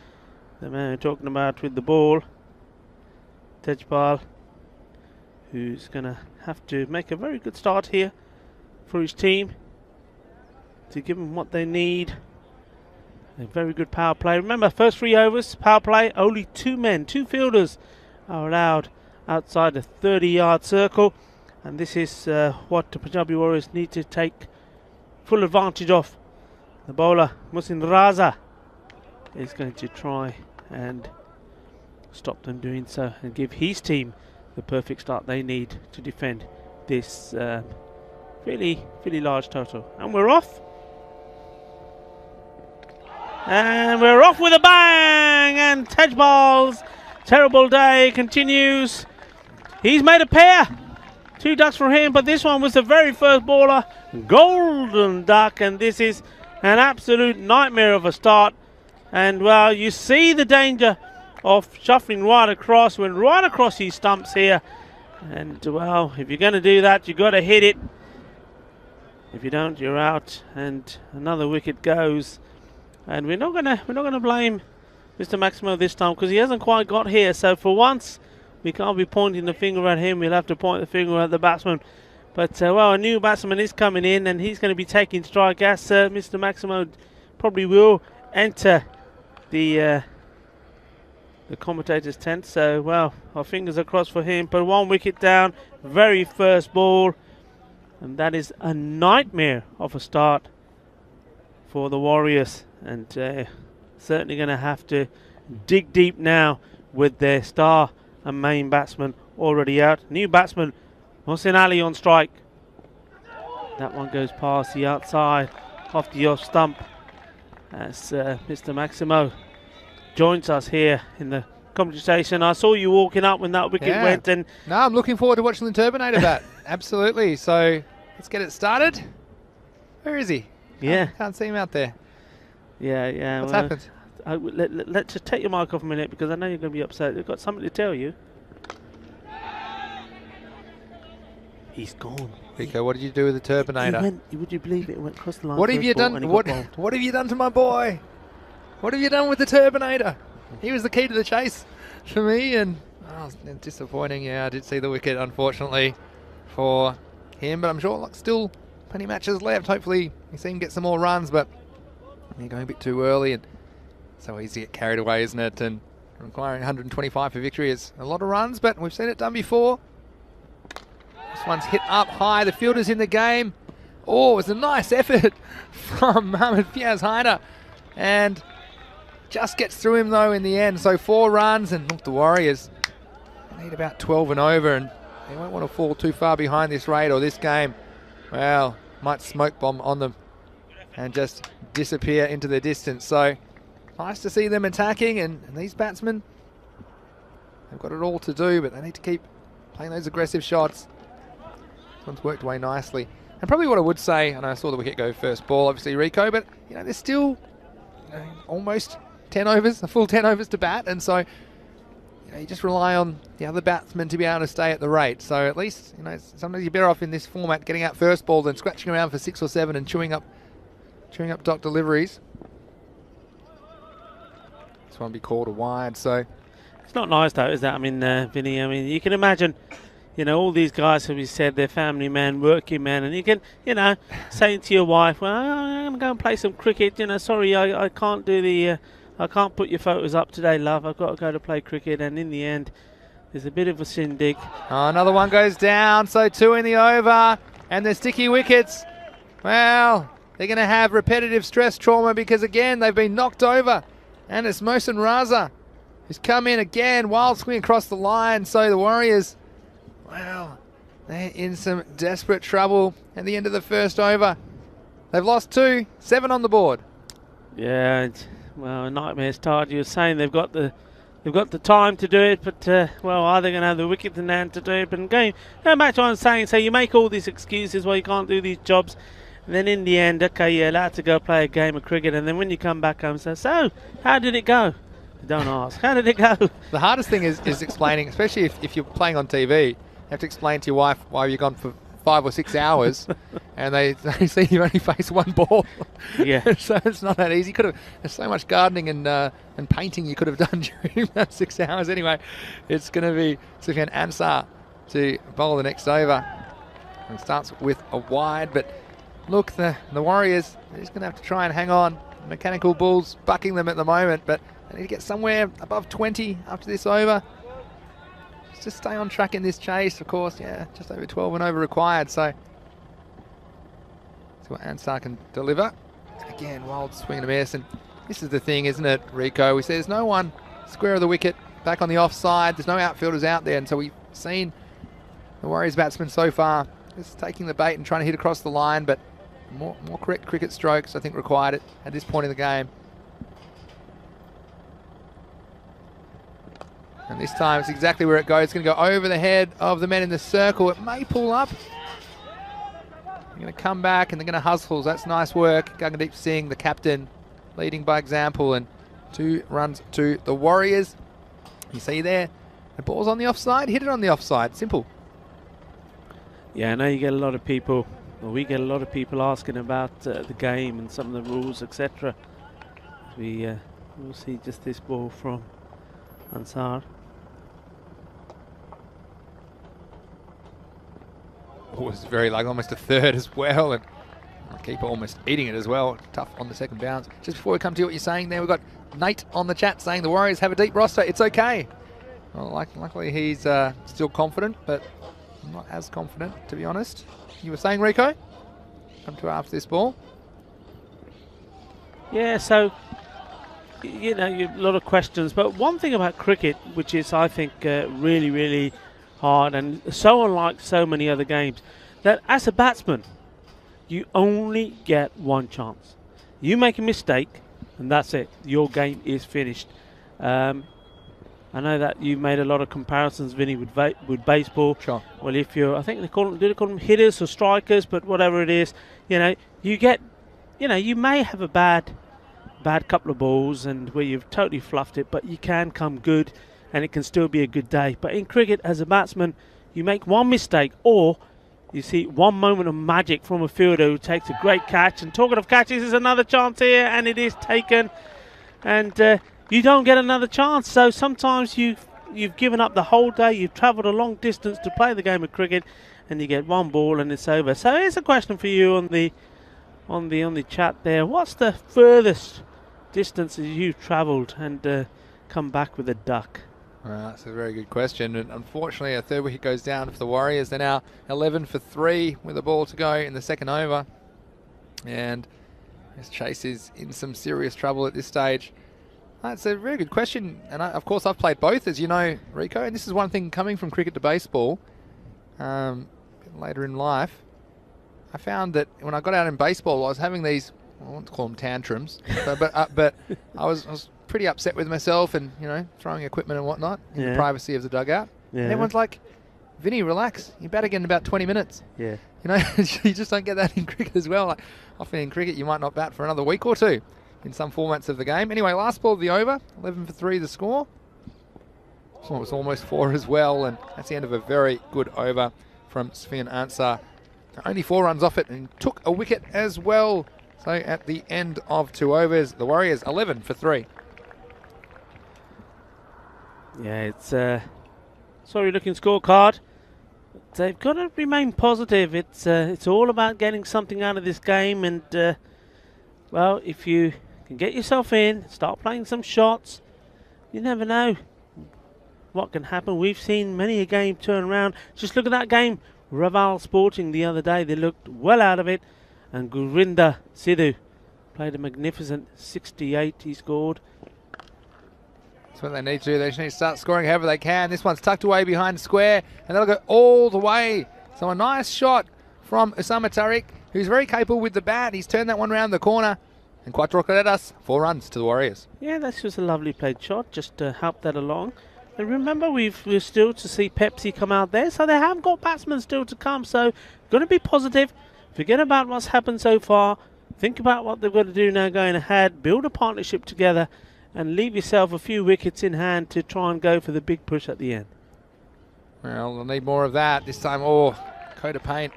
the man we're talking about with the ball, Tejpal, who's going to have to make a very good start here for his team to give them what they need. A very good power play. Remember, first 3 overs, power play, only 2 men, 2 fielders are allowed outside the 30-yard circle. And this is what the Punjabi Warriors need to take full advantage of. The bowler, Musin Raza, is going to try and stop them doing so and give his team the perfect start they need to defend this really large total. And we're off. And we're off with a bang, and Tejpal's terrible day continues. He's made a pair. 2 ducks for him, but this one was the very first bowler, golden duck, and this is an absolute nightmare of a start. And well, you see the danger of shuffling right across, went right across his stumps here. And well, if you're going to do that, you've got to hit it. If you don't, you're out, and another wicket goes. And we're not gonna blame Mr. Maximo this time, because he hasn't quite got here. So for once, we can't be pointing the finger at him. We'll have to point the finger at the batsman. But well, a new batsman is coming in, and he's going to be taking strike as Mr. Maximo probably will enter the commentator's tent. So well, our fingers are crossed for him. But 1 wicket down, very first ball, and that is a nightmare of a start for the Warriors. And certainly going to have to dig deep now with their star and main batsman already out. New batsman Mohsin Ali on strike. That one goes past the outside off the off stump as Mr. Maximo joins us here in the commentary station. I saw you walking up when that wicket went. And no, I'm looking forward to watching the Turbinator bat. Absolutely. So let's get it started. Where is he? Yeah. I can't see him out there. Yeah. What's happened? Let's just take your mic off a minute, because I know you're going to be upset. They've got something to tell you. He's gone. Rico, what did you do with the Turbinator? Would you believe it? It went across the line. What have you done? What have you done to my boy? What have you done with the Turbinator? He was the key to the chase for me, and it's disappointing. Yeah, I did see the wicket, unfortunately, for him, but I'm sure still plenty of matches left. Hopefully we see him get some more runs, but they're going a bit too early, and so easy to get carried away, isn't it? And requiring 125 for victory is a lot of runs, but we've seen it done before. This one's hit up high. The fielder's in the game. Oh, it was a nice effort from Mohamed Fiaz Haider, and just gets through him though in the end. So 4 runs, and look, the Warriors need about 12 and over, and they won't want to fall too far behind this rate or this game. Well, might smoke bomb on them and just disappear into the distance. So nice to see them attacking, and these batsmen, they've got it all to do, but they need to keep playing those aggressive shots. This one's worked away nicely. And probably what I would say, and I saw the wicket go first ball, obviously Rico, but there's still almost 10 overs, a full 10 overs to bat, and so you just rely on the other batsmen to be able to stay at the rate. So at least sometimes you're better off in this format getting out first ball than scratching around for 6 or 7 and chewing up dot deliveries. This one be called a wide, so it's not nice though, is that? I mean, Vinny, you can imagine, all these guys, who we said, they're family men, working men, and you can, saying to your wife, well, I'm going to go and play some cricket, sorry, I can't do the, I can't put your photos up today, love, I've got to go to play cricket, and in the end, there's a bit of a shindig. Oh, another one goes down, so 2 in the over, and the sticky wickets, well, they're going to have repetitive stress trauma because, again, they've been knocked over, and it's Mohsin Raza who's come in again, wild swing across the line, so the Warriors, wow, they're in some desperate trouble at the end of the first over. They've lost 2, 7 on the board. Yeah, well, a nightmare start. You were saying they've got the time to do it, but well, are they going to have the wicket in hand to do it? But going back to what I'm saying, so you make all these excuses why you can't do these jobs, and then in the end, okay, you're allowed to go play a game of cricket, and then when you come back home, say, so how did it go? Don't ask. How did it go? The hardest thing is explaining, especially if you're playing on TV. You have to explain to your wife why you've gone for 5 or 6 hours and they see you only face 1 ball. Yeah. So it's not that easy. There's so much gardening and painting you could have done during that 6 hours. Anyway, it's going to be Sufyan Ansar to bowl the next over. And starts with a wide, but look, the Warriors, they're just going to have to try and hang on. Mechanical Bulls bucking them at the moment, but they need to get somewhere above 20 after this over. Just stay on track in this chase, of course. Yeah, just over 12 and over required. So, see what Ansar can deliver. Again, wild swing and a miss. And this is the thing, isn't it, Rico? We say there's no one square of the wicket back on the offside. There's no outfielders out there. And so we've seen the Warriors batsmen so far just taking the bait and trying to hit across the line. But more correct cricket strokes, I think, required at this point in the game. And this time it's exactly where it goes. It's going to go over the head of the men in the circle. It may pull up. They're going to come back and they're going to hustle. That's nice work. Gagandeep Singh, the captain, leading by example. And 2 runs to the Warriors. You see there, the ball's on the offside. Hit it on the offside. Simple. Yeah, I know you get a lot of people, or we get a lot of people asking about the game and some of the rules, etc. We'll see just this ball from Ansar. Was very almost a third as well, and the keeper almost eating it as well. Tough on the second bounce. Just before we come to what you're saying there, we've got Nate on the chat saying the Warriors have a deep roster. It's okay. Well, luckily he's still confident, but not as confident, to be honest. You were saying, Rico? Come to after this ball. Yeah, so you a lot of questions, but one thing about cricket, which is I think really, really hard and so unlike so many other games, that as a batsman you only get 1 chance. You make a mistake and that's it, your game is finished. I know that you made a lot of comparisons, Vinny, with baseball. Sure. Well, if you're, I think they call them hitters or strikers, but whatever it is, you get, you may have a bad couple of balls and where you've totally fluffed it, but you can come good and it can still be a good day. But in cricket, as a batsman, you make 1 mistake or you see 1 moment of magic from a fielder who takes a great catch. And talking of catches, there's another chance here and it is taken. And you don't get another chance. So sometimes you've given up the whole day, you've travelled a long distance to play the game of cricket and you get 1 ball and it's over. So here's a question for you on the chat there. What's the furthest distances you've travelled and come back with a duck? That's a very good question. And unfortunately, a third wicket goes down for the Warriors. They're now 11 for 3 with a ball to go in the second over. And this chase is in some serious trouble at this stage. That's a very good question, and of course I've played both, as you know, Rico, and this is one thing coming from cricket to baseball later in life. I found that when I got out in baseball, I was having these, I won't call them tantrums, but I was pretty upset with myself and, you know, throwing equipment and whatnot in the privacy of the dugout. Yeah. And everyone's like, Vinny, relax, you bat again in about 20 minutes. Yeah. You know, you just don't get that in cricket as well. Like, often in cricket, you might not bat for another week or two in some formats of the game. Anyway, last ball of the over, 11 for 3 the score. So it was almost 4 as well, and that's the end of a very good over from Sufyan Ansar. Only 4 runs off it and took a wicket as well. So at the end of 2 overs, the Warriors 11 for 3. Yeah, it's a sorry-looking scorecard. They've got to remain positive. It's all about getting something out of this game, and well, if you can get yourself in, start playing some shots, you never know what can happen. We've seen many a game turn around. Just look at that game, Raval Sporting the other day. They looked well out of it, and Gurinder Sidhu played a magnificent 68. He scored. That's what they need to do. They just need to start scoring however they can. This one's tucked away behind square, and that'll go all the way. So a nice shot from Usama Tariq, who's very capable with the bat. He's turned that one round the corner, and Quattro Carreras, 4 runs to the Warriors. Yeah, that's just a lovely played shot, just to help that along. And remember, we're still to see Pepsi come out there, so they have got batsmen still to come. So, going to be positive. Forget about what's happened so far. Think about what they've got to do now going ahead. Build a partnership together, and leave yourself a few wickets in hand to try and go for the big push at the end. Well, they'll need more of that this time. Oh, coat of paint.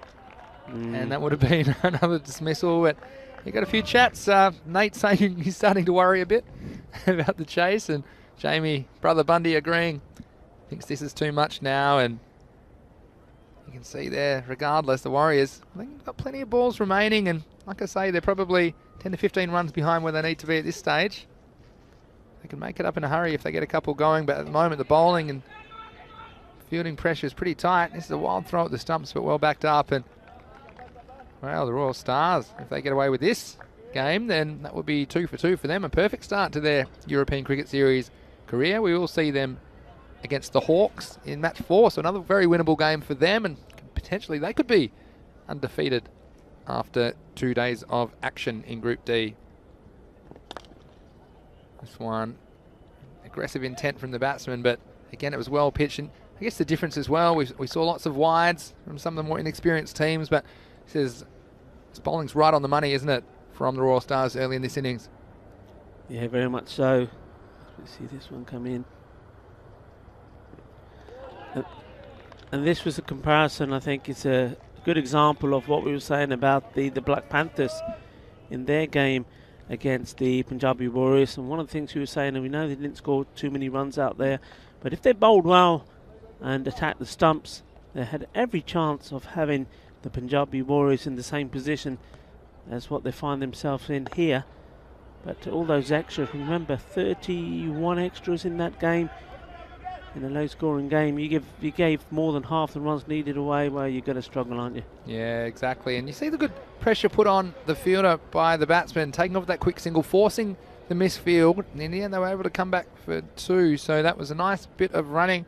And that would have been another dismissal. But you got a few chats. Nate saying he's starting to worry a bit about the chase, and Jamie, brother Bundy, agreeing. Thinks this is too much now, and you can see there, regardless, the Warriors, I think they've got plenty of balls remaining, and like I say, they're probably 10 to 15 runs behind where they need to be at this stage. They can make it up in a hurry if they get a couple going, but at the moment the bowling and fielding pressure is pretty tight. This is a wild throw at the stumps, but well backed up, and well, the Royal Stars, if they get away with this game, then that would be 2 for 2 for them. A perfect start to their European Cricket Series career. We will see them against the Hawks in match 4, so another very winnable game for them, and potentially they could be undefeated after 2 days of action in Group D. This one, aggressive intent from the batsman, but again, it was well pitched. And I guess the difference as well, we saw lots of wides from some of the more inexperienced teams, but this bowling's right on the money, isn't it, from the Royal Stars early in this innings? Yeah, very much so. Let's see this one come in. And this was a comparison, I think it's a good example of what we were saying about the Black Panthers in their game against the Punjabi Warriors. And one of the things we were saying, and we know they didn't score too many runs out there, but if they bowled well and attacked the stumps, they had every chance of having the Punjabi Warriors in the same position as what they find themselves in here. But all those extras, remember 31 extras in that game, in a low scoring game. You gave more than half the runs needed away, well, you're going to struggle, aren't you? Yeah, exactly. And you see the good pressure put on the fielder by the batsman, taking off that quick single, forcing the misfield. And in the end, they were able to come back for 2. So that was a nice bit of running,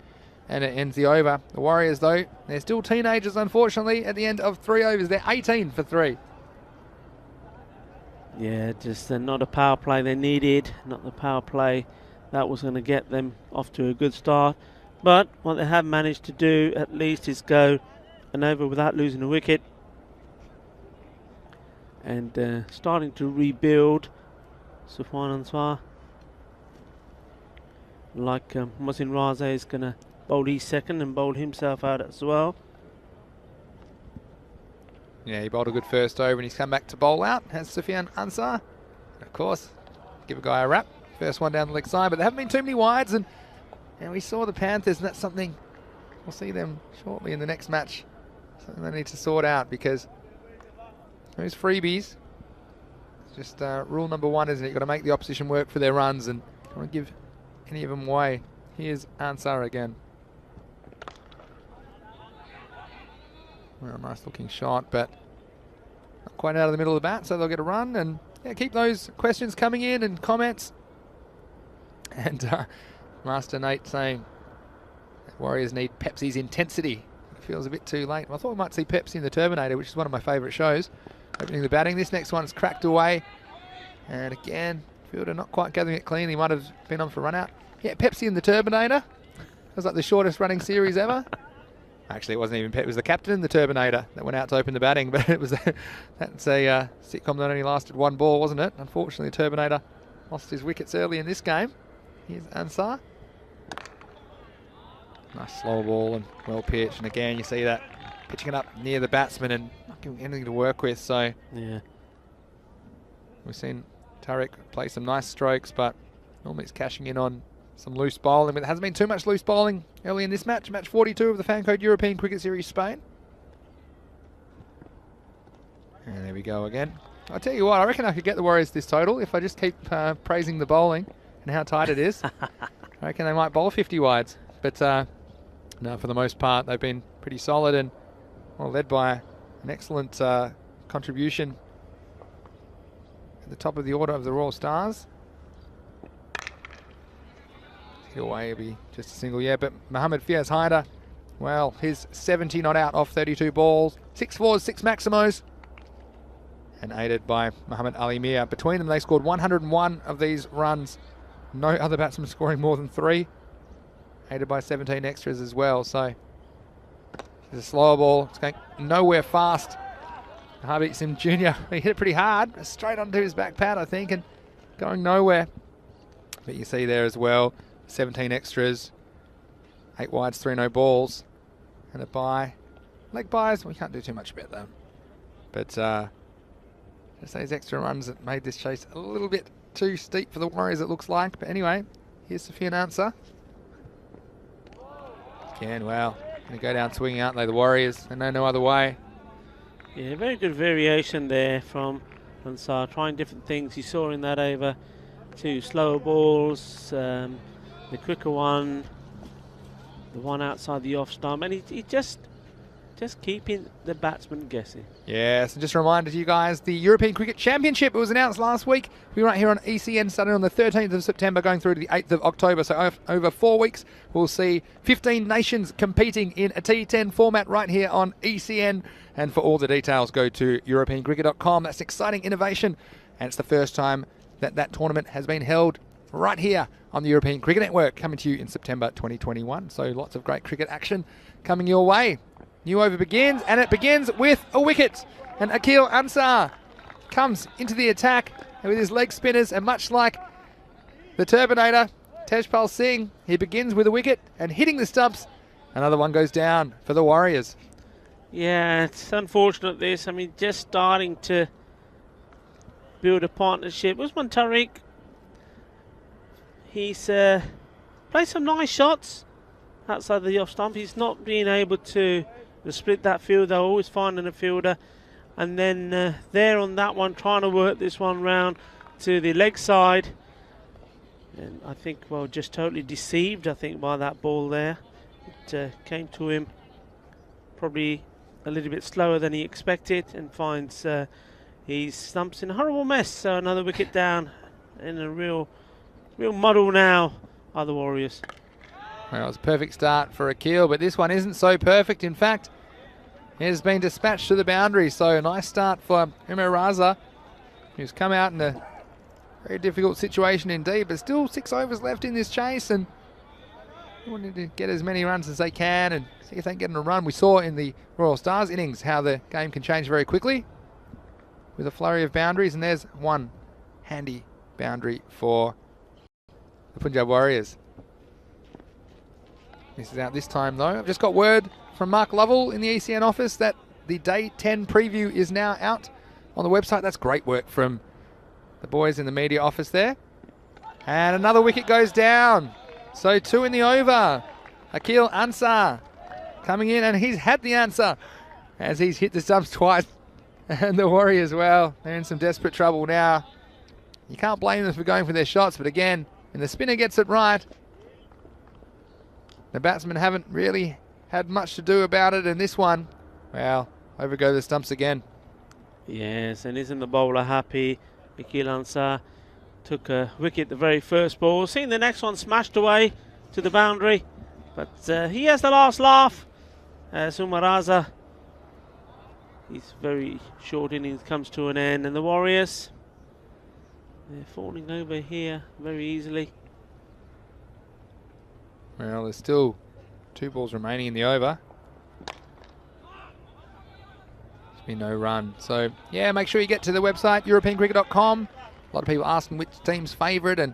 and it ends the over. The Warriors, though, they're still teenagers, unfortunately, at the end of 3 overs. They're 18 for 3. Yeah, just not a power play they needed, not the power play that was going to get them off to a good start. But what they have managed to do at least is go an over without losing a wicket, and starting to rebuild. Sufyan Ansar, like Mohsin Raza, is going to bowl his second and bowl himself out as well. Yeah, he bowled a good first over, and he's come back to bowl out, has Sufyan Ansar. Of course, give a guy a wrap. First one down the leg side, but there haven't been too many wides, and we saw the Panthers, and that's something we'll see them shortly in the next match. Something they need to sort out, because those freebies, it's just rule number 1, isn't it? You've got to make the opposition work for their runs, and don't want to give any of them away. Here's Ansar again. Well, nice looking shot, but not quite out of the middle of the bat, so they'll get a run. And yeah, keep those questions coming in and comments. And Master Nate saying that Warriors need Pepsi's intensity. It feels a bit too late. I thought we might see Pepsi in the Terminator, which is one of my favourite shows. Opening the batting. This next one's cracked away. And again, fielder not quite gathering it clean. He might have been on for run out. Yeah, Pepsi in the Terminator. It was like the shortest running series ever. Actually, it wasn't even Pepsi. It was the captain in the Terminator that went out to open the batting. But it was that's a sitcom that only lasted one ball, wasn't it? Unfortunately, the Terminator lost his wickets early in this game. Here's Ansar. Nice slow ball and well pitched. And again, you see that pitching it up near the batsman and not giving anything to work with. So yeah, we've seen Tariq play some nice strokes, but normally it's cashing in on some loose bowling. But there hasn't been too much loose bowling early in this match. Match 42 of the Fan Code European Cricket Series Spain. And there we go again. I'll tell you what, I reckon I could get the Warriors this total if I just keep praising the bowling and how tight it is. I reckon they might bowl 50 wides. But no, for the most part, they've been pretty solid and well led by an excellent contribution at the top of the order of the Royal Stars. Hit away, it'll be just a single, yeah. But Mohamed Fiaz Haider, well, his 70 not out off 32 balls. 6 fours, 6 maximos. And aided by Muhammad Ali Mir. Between them, they scored 101 of these runs. No other batsman scoring more than 3. Aided by 17 extras as well. So, it's a slower ball. It's going nowhere fast. Harbeat Sim Jr. He hit it pretty hard. Straight onto his back pad, I think, and going nowhere. But you see there as well, 17 extras. 8 wides, 3 no balls. And a bye. Leg byes, we can't do too much about them. But, just those extra runs that made this chase a little bit too steep for the Warriors, it looks like. But anyway, here's Sofian Ansar. Again, well, going to go down swinging, aren't they, the Warriors? They know no other way. Yeah, very good variation there from Ansar, trying different things. You saw in that over 2 slower balls, the quicker one, the one outside the off stump, and he just keeping the batsman guessing. Yes, and just a reminder to you guys, the European Cricket Championship, it was announced last week. We're right here on ECN, starting on the 13th of September, going through to the 8th of October. So over 4 weeks, we'll see 15 nations competing in a T10 format right here on ECN. And for all the details, go to europeancricket.com. That's exciting innovation, and it's the first time that that tournament has been held right here on the European Cricket Network, coming to you in September 2021. So lots of great cricket action coming your way. New over begins, and it begins with a wicket. And Akil Ansar comes into the attack with his leg spinners, and much like the Terminator, Tejpal Singh, he begins with a wicket and hitting the stumps. Another one goes down for the Warriors. Yeah, it's unfortunate this. I mean, just starting to build a partnership. Usman Tariq, he's played some nice shots outside the off stump. He's not been able to split that field. They're always finding a fielder. And then there on that one, trying to work this one round to the leg side. And I think, well, just totally deceived, I think, by that ball there. It came to him probably a little bit slower than he expected, and finds his stumps in a horrible mess. So another wicket down, in a real muddle now are the Warriors. Well, it was a perfect start for Akil, but this one isn't so perfect. In fact, it has been dispatched to the boundary. So a nice start for Umar Raza, who's come out in a very difficult situation indeed, but still 6 overs left in this chase, and wanting to get as many runs as they can and see if they can get in a run. We saw in the Royal Stars innings how the game can change very quickly with a flurry of boundaries, and there's one handy boundary for the Punjab Warriors. This is out this time though. I've just got word from Mark Lovell in the ECN office that the Day 10 preview is now out on the website. That's great work from the boys in the media office there. And another wicket goes down. So 2 in the over. Akil Ansar coming in, and he's had the answer as he's hit the stumps twice. And the Warriors, well, they're in some desperate trouble now. You can't blame them for going for their shots, but again, when the spinner gets it right, the batsmen haven't really had much to do about it, and this one, well, over go the stumps again. Yes, and isn't the bowler happy? Akil Ansar took a wicket the very first ball. Seeing the next one smashed away to the boundary, but he has the last laugh. Sumaraza, his very short innings comes to an end, and the Warriors, they're falling over here very easily. Well, there's still 2 balls remaining in the over. There's been no run. So, yeah, make sure you get to the website, europeancricket.com. A lot of people asking which team's favourite and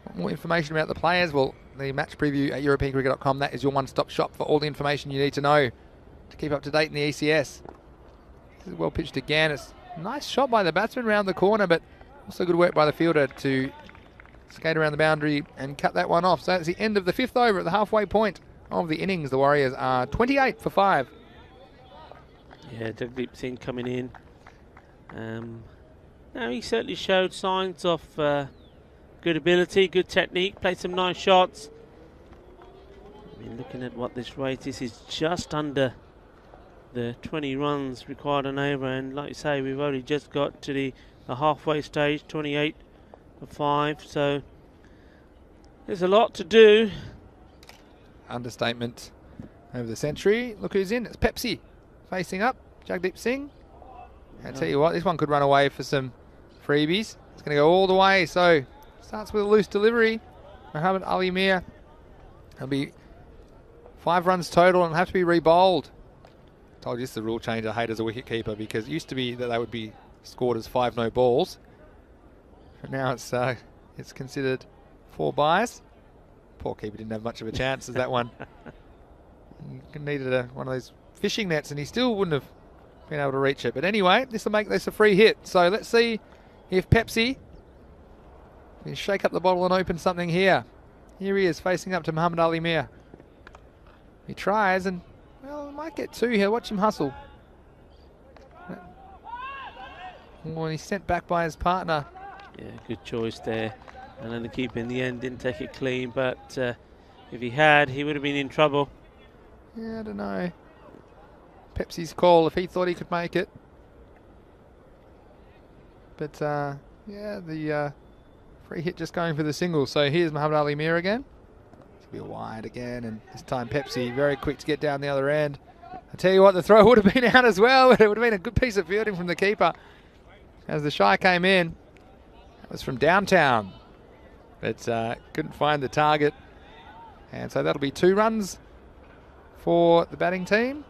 want more information about the players. Well, the match preview at europeancricket.com, that is your one-stop shop for all the information you need to know to keep up to date in the ECS. This is well pitched again. It's a nice shot by the batsman round the corner, but also good work by the fielder to skate around the boundary and cut that one off. So that's the end of the 5th over at the halfway point of the innings. The Warriors are 28 for 5. Yeah, Jagdeep Singh coming in. Now he certainly showed signs of good ability, good technique, played some nice shots. I mean, looking at what this rate is just under the 20 runs required an over, and like you say, we've only just got to the halfway stage, 28 for 5, so there's a lot to do. Understatement over the century. Look who's in. It's Pepsi facing up. Jagdeep Singh. I tell you what, this one could run away for some freebies. It's going to go all the way. So starts with a loose delivery. Muhammad Ali Mir. It'll be 5 runs total and have to be re-bowled. Told you this is the rule change I hate as a wicket keeper, because it used to be that they would be scored as 5 no balls. But now it's considered 4 byes. Poor keeper didn't have much of a chance as that one. He needed one of those fishing nets and he still wouldn't have been able to reach it. But anyway, this will make this a free hit. So let's see if Pepsi can shake up the bottle and open something here. Here he is facing up to Muhammad Ali Mir. He tries and, well, he might get 2 here. Watch him hustle. Oh, and he's sent back by his partner. Yeah, good choice there. And then the keeper in the end didn't take it clean, but if he had, he would have been in trouble. Yeah, I don't know. Pepsi's call if he thought he could make it. But, yeah, the free hit just going for the single. So here's Muhammad Ali Mir again. It's going to be a wide again, and this time Pepsi very quick to get down the other end. I tell you what, the throw would have been out as well, but it would have been a good piece of fielding from the keeper. As the shy came in, that was from downtown. But couldn't find the target. And so that'll be 2 runs for the batting team.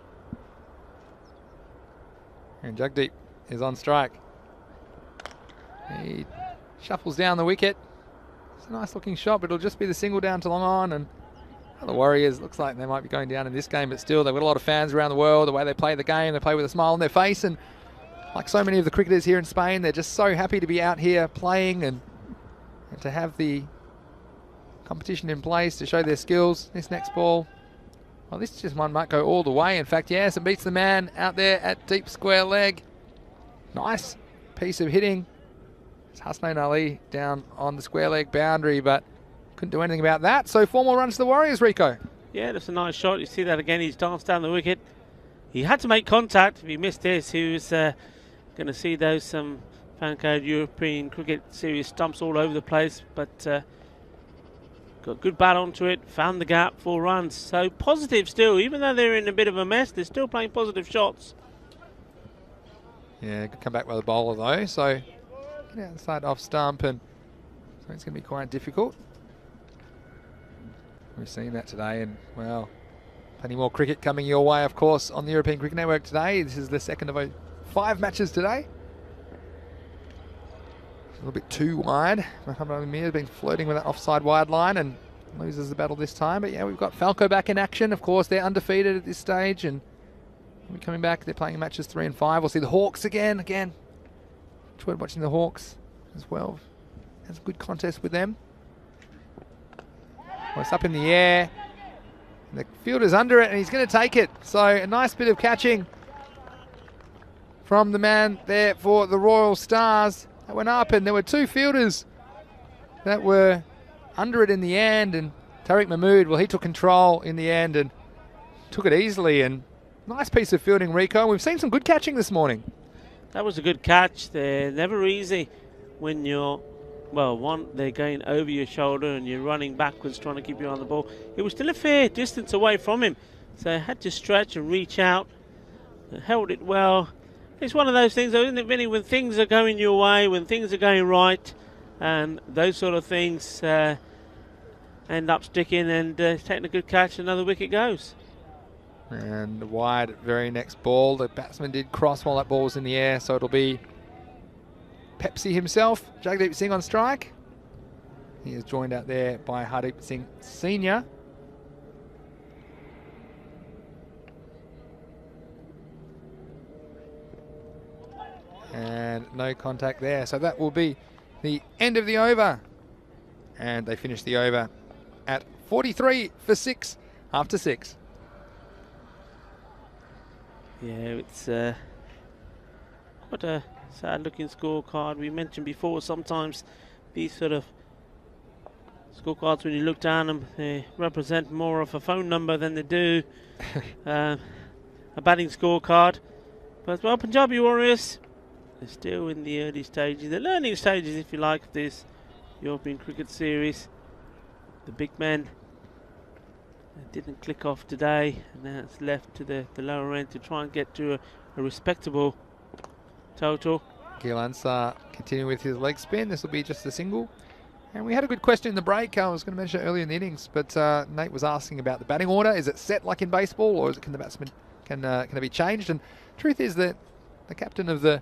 And Jagdeep is on strike. He shuffles down the wicket. It's a nice looking shot, but it'll just be the single down to long on. And the Warriors, looks like they might be going down in this game, but still they've got a lot of fans around the world. The way they play the game, they play with a smile on their face. And like so many of the cricketers here in Spain, they're just so happy to be out here playing and to have the competition in place to show their skills. This next ball, well, this just one might go all the way. In fact, yes, it beats the man out there at deep square leg. Nice piece of hitting. It's Hasnain Ali down on the square leg boundary, but couldn't do anything about that. So 4 more runs to the Warriors, Rico. Yeah, that's a nice shot. You see that again. He's danced down the wicket. He had to make contact. If he missed this, he was going to see those fan-code European Cricket Series stumps all over the place, but got good bat onto it, found the gap, 4 runs. So positive still, even though they're in a bit of a mess, they're still playing positive shots. Yeah, could come back with a bowler though, so get outside off stump, and so it's going to be quite difficult. We've seen that today, and well, plenty more cricket coming your way, of course, on the European Cricket Network today. This is the second of 5 matches today. A little bit too wide. Muhammad Ali Mir has been flirting with that offside wide line and loses the battle this time. But yeah, we've got Falco back in action. Of course, they're undefeated at this stage, and we're coming back. They're playing matches 3 and 5. We'll see the Hawks again. Enjoyed watching the Hawks as well. Has a good contest with them. Well, it's up in the air. And the fielder's under it, and he's going to take it. So a nice bit of catching from the man there for the Royal Stars. That went up, and there were 2 fielders that were under it in the end, and Tariq Mahmood, well, he took control in the end and took it easily, and nice piece of fielding, Rico. We've seen some good catching this morning. That was a good catch. They're never easy when you're well, one, they're going over your shoulder and you're running backwards trying to keep you on the ball. It was still a fair distance away from him, so I had to stretch and reach out. Held it well. It's one of those things, though, isn't it, Vinny? When things are going your way, when things are going right, and those sort of things end up sticking, and taking a good catch, another wicket goes. And wide, very next ball. The batsman did cross while that ball was in the air, so it'll be Pepsi himself, Jagdeep Singh on strike. He is joined out there by Hardeep Singh Senior. And no contact there, so that will be the end of the over. And they finish the over at 43 for 6 after 6. Yeah, it's quite a sad-looking scorecard. We mentioned before, sometimes these sort of scorecards, when you look down them, they represent more of a phone number than they do a batting scorecard. But, well, Punjabi Warriors, they're still in the early stages, the learning stages, if you like, of this European Cricket Series. The big men didn't click off today, and now it's left to the lower end to try and get to a respectable total. Akil Ansar continuing with his leg spin. This will be just a single. And we had a good question in the break. I was going to mention it earlier in the innings, but Nate was asking about the batting order. Is it set like in baseball, or can the batsman can it be changed? And truth is that the captain of the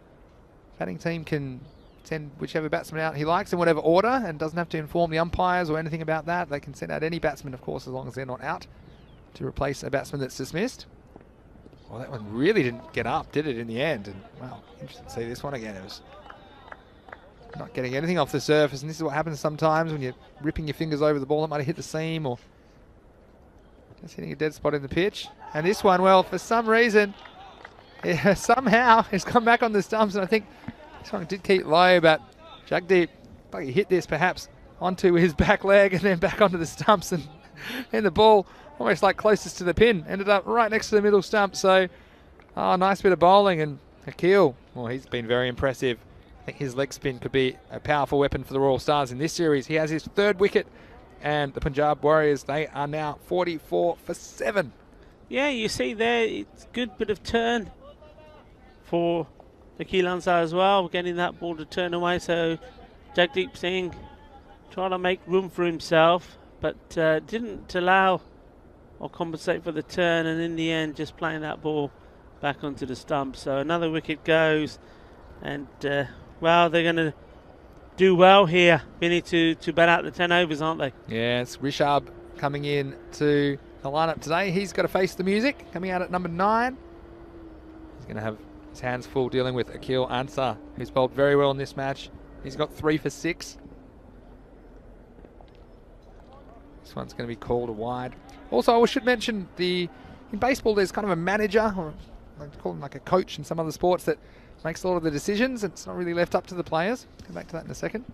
batting team can send whichever batsman out he likes in whatever order, and doesn't have to inform the umpires or anything about that. They can send out any batsman, of course, as long as they're not out, to replace a batsman that's dismissed. Well, that one really didn't get up, did it, in the end? And, well, interesting to see this one again. It was not getting anything off the surface, and this is what happens sometimes when you're ripping your fingers over the ball. It might have hit the seam or just hitting a dead spot in the pitch. And this one, well, for some reason, somehow it's come back on the stumps, and I think this one did keep low, but Jagdeep, like he hit this perhaps onto his back leg and then back onto the stumps, and the ball almost like closest to the pin ended up right next to the middle stump. So, nice bit of bowling, and Akil, well, he's been very impressive. I think his leg spin could be a powerful weapon for the Royal Stars in this series. He has his 3rd wicket, and the Punjab Warriors, they are now 44 for 7. Yeah, you see there, it's a good bit of turn for Akil Ansar as well, getting that ball to turn away. So Jagdeep Singh trying to make room for himself, but didn't allow or compensate for the turn, and in the end just playing that ball back onto the stump. So another wicket goes, and well, they're going to do well here, Vinny, to bat out the 10 overs, aren't they? Yeah, it's Rishabh coming in to the lineup today. He's got to face the music, coming out at number 9. He's going to have his hands full dealing with Akil Ansar, who's bowled very well in this match. He's got 3 for 6. This one's going to be called a wide. Also, I should mention, in baseball there's kind of a manager, or I call him like a coach in some other sports, that makes a lot of the decisions. It's not really left up to the players. Come back to that in a second.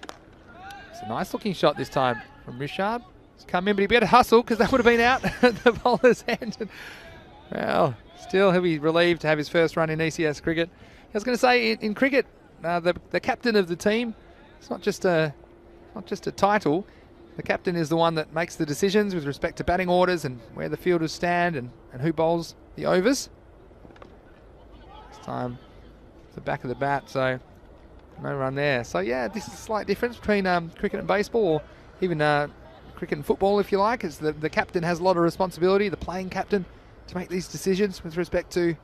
It's a nice looking shot this time from Rishabh. He's come in, but he better hustle, because that would have been out at the bowler's end. Well, still he'll be relieved to have his first run in ECS cricket. I was going to say, in cricket, the captain of the team, it's not just a title. The captain is the one that makes the decisions with respect to batting orders and where the fielders stand and who bowls the overs. This time, the back of the bat, so no run there. So yeah, this is a slight difference between cricket and baseball, or even cricket and football, if you like. Is the captain has a lot of responsibility, the playing captain, to make these decisions with respect to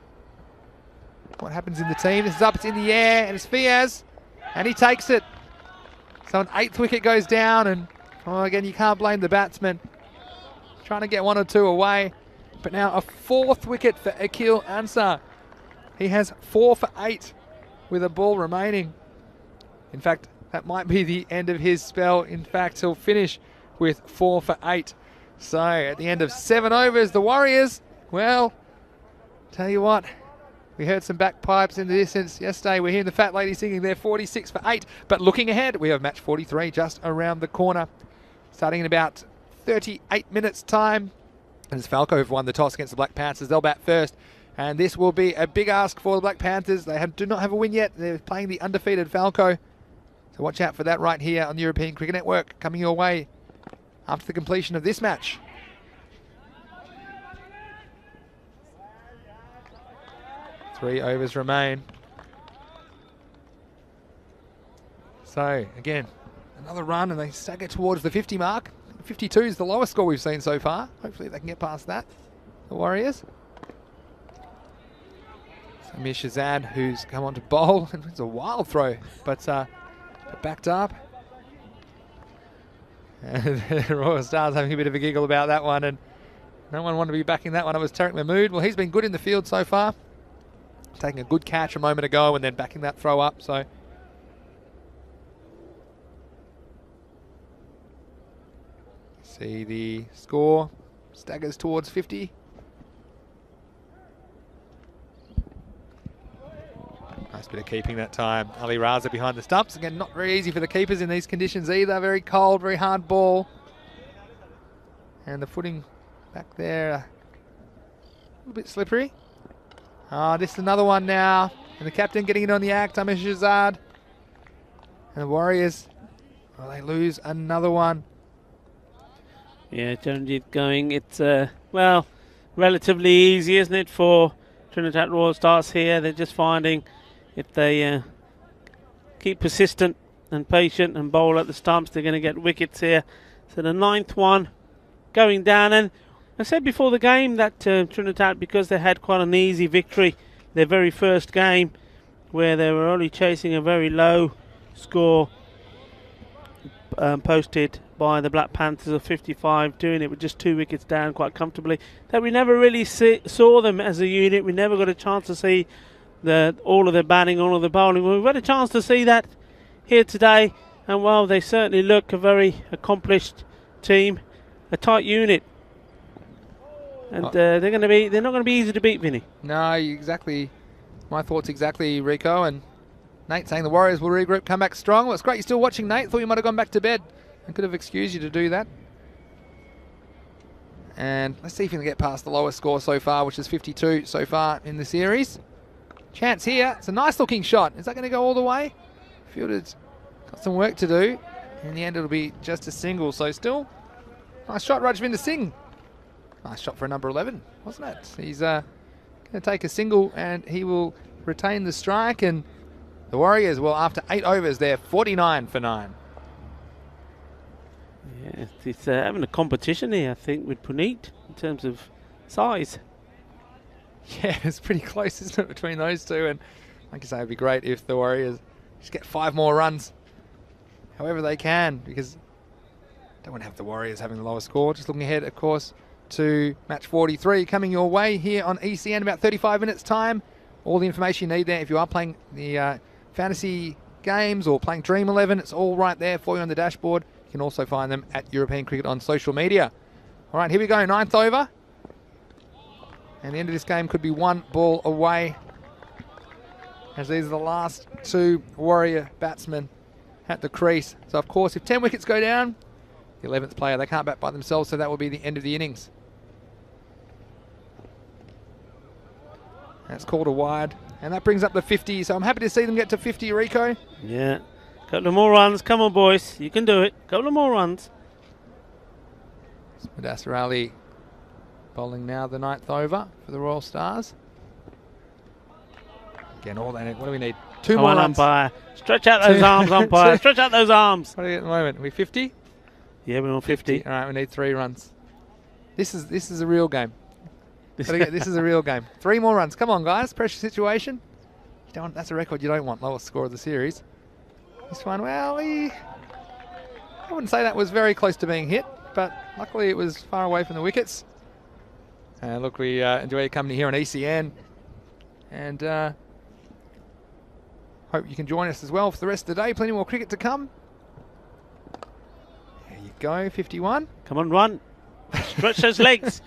what happens in the team. This is up, it's in the air, and it's Fiaz, and he takes it. So an 8th wicket goes down, and again, you can't blame the batsman. Trying to get 1 or 2 away. But now a 4th wicket for Akil Ansar. He has 4 for 8 with a ball remaining. In fact, that might be the end of his spell. In fact, he'll finish with 4 for 8. So at the end of 7 overs, the Warriors, well, tell you what, we heard some bagpipes in the distance yesterday. We're hearing the fat lady singing there, 46 for 8. But looking ahead, we have match 43 just around the corner, starting in about 38 minutes time. And it's Falco who've won the toss against the Black Panthers. They'll bat first, and this will be a big ask for the Black Panthers. They do not have a win yet. They're playing the undefeated Falco. So watch out for that right here on the European Cricket Network, coming your way after the completion of this match. Three overs remain. So again, another run and they stagger towards the 50 mark. 52 is the lowest score we've seen so far. Hopefully they can get past that, the Warriors. So Mir Shazad, who's come on to bowl, and it's a wild throw, but backed up. And the Royal Stars having a bit of a giggle about that one, and no one wanted to be backing that one. It was Tariq Mahmood. Well, he's been good in the field so far, taking a good catch a moment ago and then backing that throw up. So see the score staggers towards 50. Nice bit of keeping that time. Ali Raza behind the stumps. Again, not very easy for the keepers in these conditions either. Very cold, very hard ball. And the footing back there, a little bit slippery. This is another one now. And the captain getting it on the act, Amir Shazad. And the Warriors, well, they lose another one. Yeah, Charanjit going. It's, well, relatively easy, isn't it, for Trinidad Royal Stars here. They're just finding if they keep persistent and patient and bowl at the stumps, they're going to get wickets here. So the 9th one going down. And I said before the game that Trinidad, because they had quite an easy victory, their very first game, where they were only chasing a very low score posted by the Black Panthers of 55, doing it with just 2 wickets down quite comfortably, that we never really saw them as a unit. We never got a chance to see all of their batting, all of the bowling. Well, we've had a chance to see that here today, and well, they certainly look a very accomplished team, a tight unit, and they're not going to be easy to beat, Vinny. No, exactly. My thoughts exactly, Rico. And Nate saying the Warriors will regroup, come back strong. Well, it's great you're still watching, Nate. Thought you might have gone back to bed. I could have excused you to do that. And let's see if we can get past the lowest score so far, which is 52 so far in the series. Chance here. It's a nice looking shot. Is that going to go all the way? Fielder's got some work to do. In the end, it'll be just a single. So still, nice shot, Rajvinder Singh. Nice shot for a number 11, wasn't it? He's going to take a single and he will retain the strike. And the Warriors, well, after 8 overs, they're 49 for 9. Yeah, it's having a competition here, I think, with Puneet in terms of size. Yeah, it's pretty close, isn't it, between those two? And like I say, it'd be great if the Warriors just get 5 more runs, however they can, because I don't want to have the Warriors having the lowest score. Just looking ahead, of course, to match 43 coming your way here on ECN in about 35 minutes time. All the information you need there. If you are playing the fantasy games or playing Dream 11, it's all right there for you on the dashboard. You can also find them at European Cricket on social media. All right, here we go, 9th over. And the end of this game could be 1 ball away, as these are the last 2 Warrior batsmen at the crease. So, of course, if 10 wickets go down, the 11th player, they can't bat by themselves, so that will be the end of the innings. That's called a wide, and that brings up the 50. So I'm happy to see them get to 50, Rico. Yeah, couple of more runs. Come on, boys, you can do it. Couple of more runs. Mudassar Ali bowling now the 9th over for the Royal Stars. Again, all they need. What do we need? 2 more runs. Umpire. Stretch out those arms, umpire. Stretch out those arms. What are we at the moment? Are we 50? Yeah, we're on 50. All right, we need 3 runs. This is a real game. This is a real game. 3 more runs. Come on, guys. Pressure situation. You don't. That's a record you don't want. Lowest score of the series. This one, well, I wouldn't say that was very close to being hit, but luckily it was far away from the wickets. And look, we enjoy your company here on ECN, and hope you can join us as well for the rest of the day. Plenty more cricket to come. There you go, 51. Come on, run. Stretch those legs.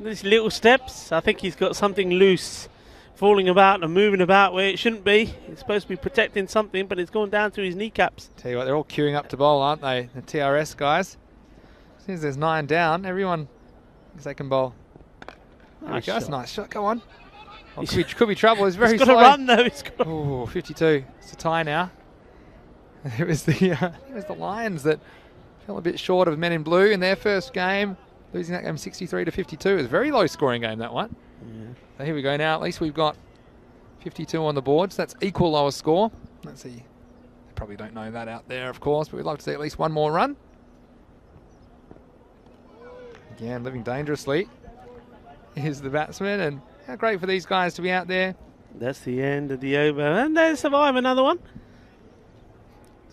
These little steps. I think he's got something loose, falling about and moving about where it shouldn't be. It's supposed to be protecting something, but it's gone down to his kneecaps. Tell you what, they're all queuing up to bowl, aren't they? The TRS guys. As soon as there's 9 down, everyone thinks they can bowl. There we go. That's a nice shot. Come on. Oh, could be trouble. It's very slow. He's got to run though. Oh, 52. It's a tie now. It was the Lions that fell a bit short of Men in Blue in their first game, losing that game 63 to 52. It was a very low scoring game, that one. Yeah. So here we go now. At least we've got 52 on the board, so that's equal lowest score. Let's see. They probably don't know that out there, of course, but we'd like to see at least one more run. Again, living dangerously is the batsman, and how great for these guys to be out there. That's the end of the over, and they survive another one.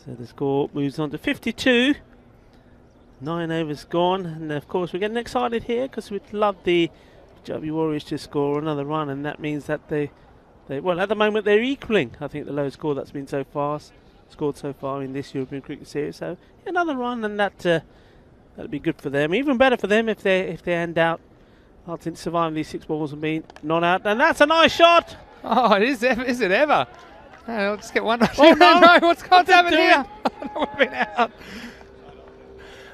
So the score moves on to 52. 9 overs gone, and of course we're getting excited here because we'd love the Punjabi Warriors to score another run, and that means that they well, at the moment they're equaling, I think, the lowest score that's been scored so far in this European Cricket Series. So another run, and that'd be good for them. Even better for them if they end out after surviving these 6 balls and being not out. And that's a nice shot. Oh, is it ever? Oh, let's get one. Oh no! What's happened here? That would have been out.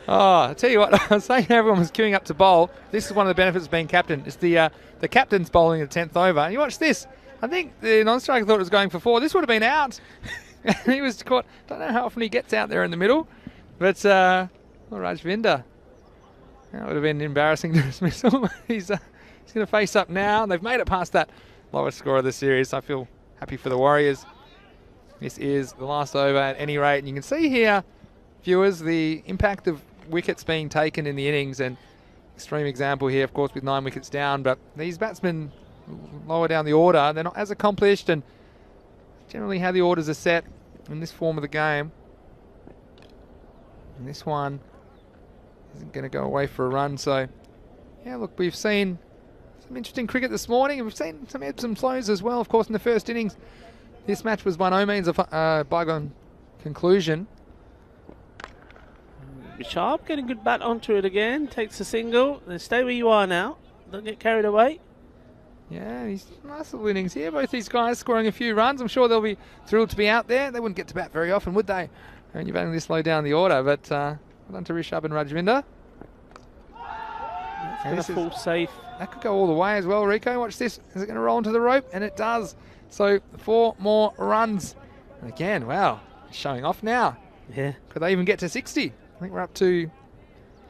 Oh, I tell you what, I was saying everyone was queuing up to bowl. This is one of the benefits of being captain. It's the captain's bowling the 10th over. And you watch this. I think the non-striker thought it was going for 4. This would have been out. He was caught. Don't know how often he gets out there in the middle. But Rajvinder. That would have been embarrassing dismissal. He's going to face up now. They've made it past that lowest score of the series. I feel happy for the Warriors. This is the last over at any rate. And you can see here, viewers, the impact of wickets being taken in the innings. And extreme example here, of course, with 9 wickets down. But these batsmen lower down the order, they're not as accomplished, and generally how the orders are set in this form of the game. And this one isn't going to go away for a run. So, yeah, look, we've seen some interesting cricket this morning, and we've seen some ebbs and flows as well. Of course, in the first innings, this match was by no means a bygone conclusion. Sharp getting good bat onto it again, takes a single. Then stay where you are now. Don't get carried away. Yeah, he's nice little innings here. Both these guys scoring a few runs. I'm sure they'll be thrilled to be out there. They wouldn't get to bat very often, would they? When you're batting this low down the order. But well done to Rishabh and Rajvinder. That's going to fall safe. That could go all the way as well, Rico. Watch this. Is it going to roll into the rope? And it does. So 4 more runs. And again, wow, showing off now. Yeah. Could they even get to 60? I think we're up to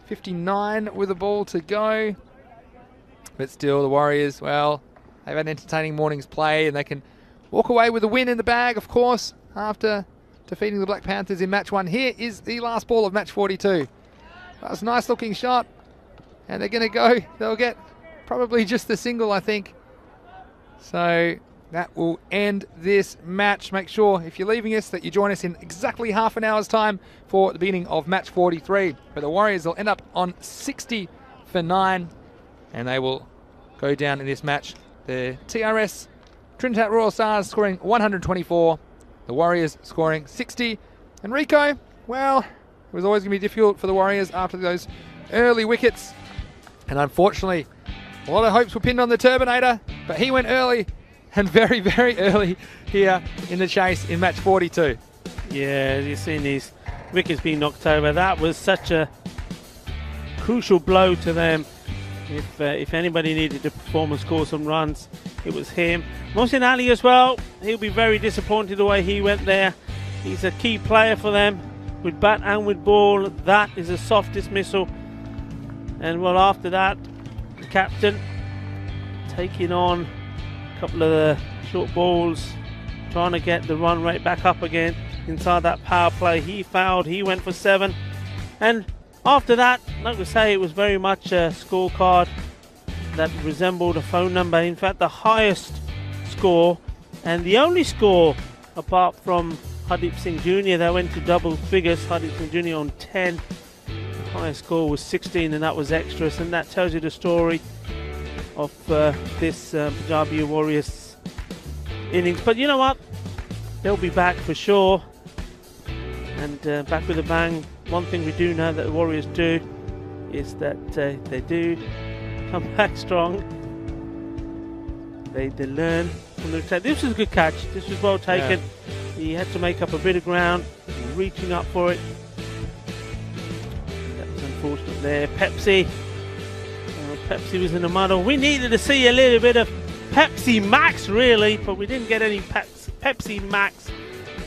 59 with a ball to go. But still, the Warriors, well, they've had an entertaining morning's play, and they can walk away with a win in the bag, of course, after defeating the Black Panthers in match 1. Here is the last ball of match 42. That was a nice looking shot. And they're going to go. They'll get probably just the single, I think. So that will end this match. Make sure, if you're leaving us, that you join us in exactly half an hour's time for the beginning of match 43. But the Warriors will end up on 60 for 9. And they will go down in this match. The TRS Trinidad Royal Stars scoring 124. The Warriors scoring 60. And Rico, well, it was always going to be difficult for the Warriors after those early wickets. And unfortunately, a lot of hopes were pinned on the Turbinator. But he went early, and very, very early here in the chase in match 42. Yeah, you've seen these wickets being knocked over. That was such a crucial blow to them. If anybody needed to perform and score some runs, it was him. Mohsin Ali as well, he'll be very disappointed the way he went there. He's a key player for them with bat and with ball. That is a soft dismissal. And well, after that, the captain taking on a couple of the short balls, trying to get the run rate back up again inside that power play. He fouled, he went for 7. And after that, like we say, it was very much a scorecard that resembled a phone number. In fact, the highest score and the only score apart from Hardeep Singh Jr. that went to double figures. Hardeep Singh Jr. on 10. The highest score was 16, and that was extras. And that tells you the story of this Punjabi Warriors innings. But you know what? They'll be back for sure. And back with a bang. One thing we do know that the Warriors do is that they do come back strong. They learn from the attack. This was a good catch. This was well taken. Yeah. He had to make up a bit of ground, reaching up for it. That was unfortunate there. Pepsi. Pepsi was in the muddle. We needed to see a little bit of Pepsi Max, really, but we didn't get any Pepsi Max.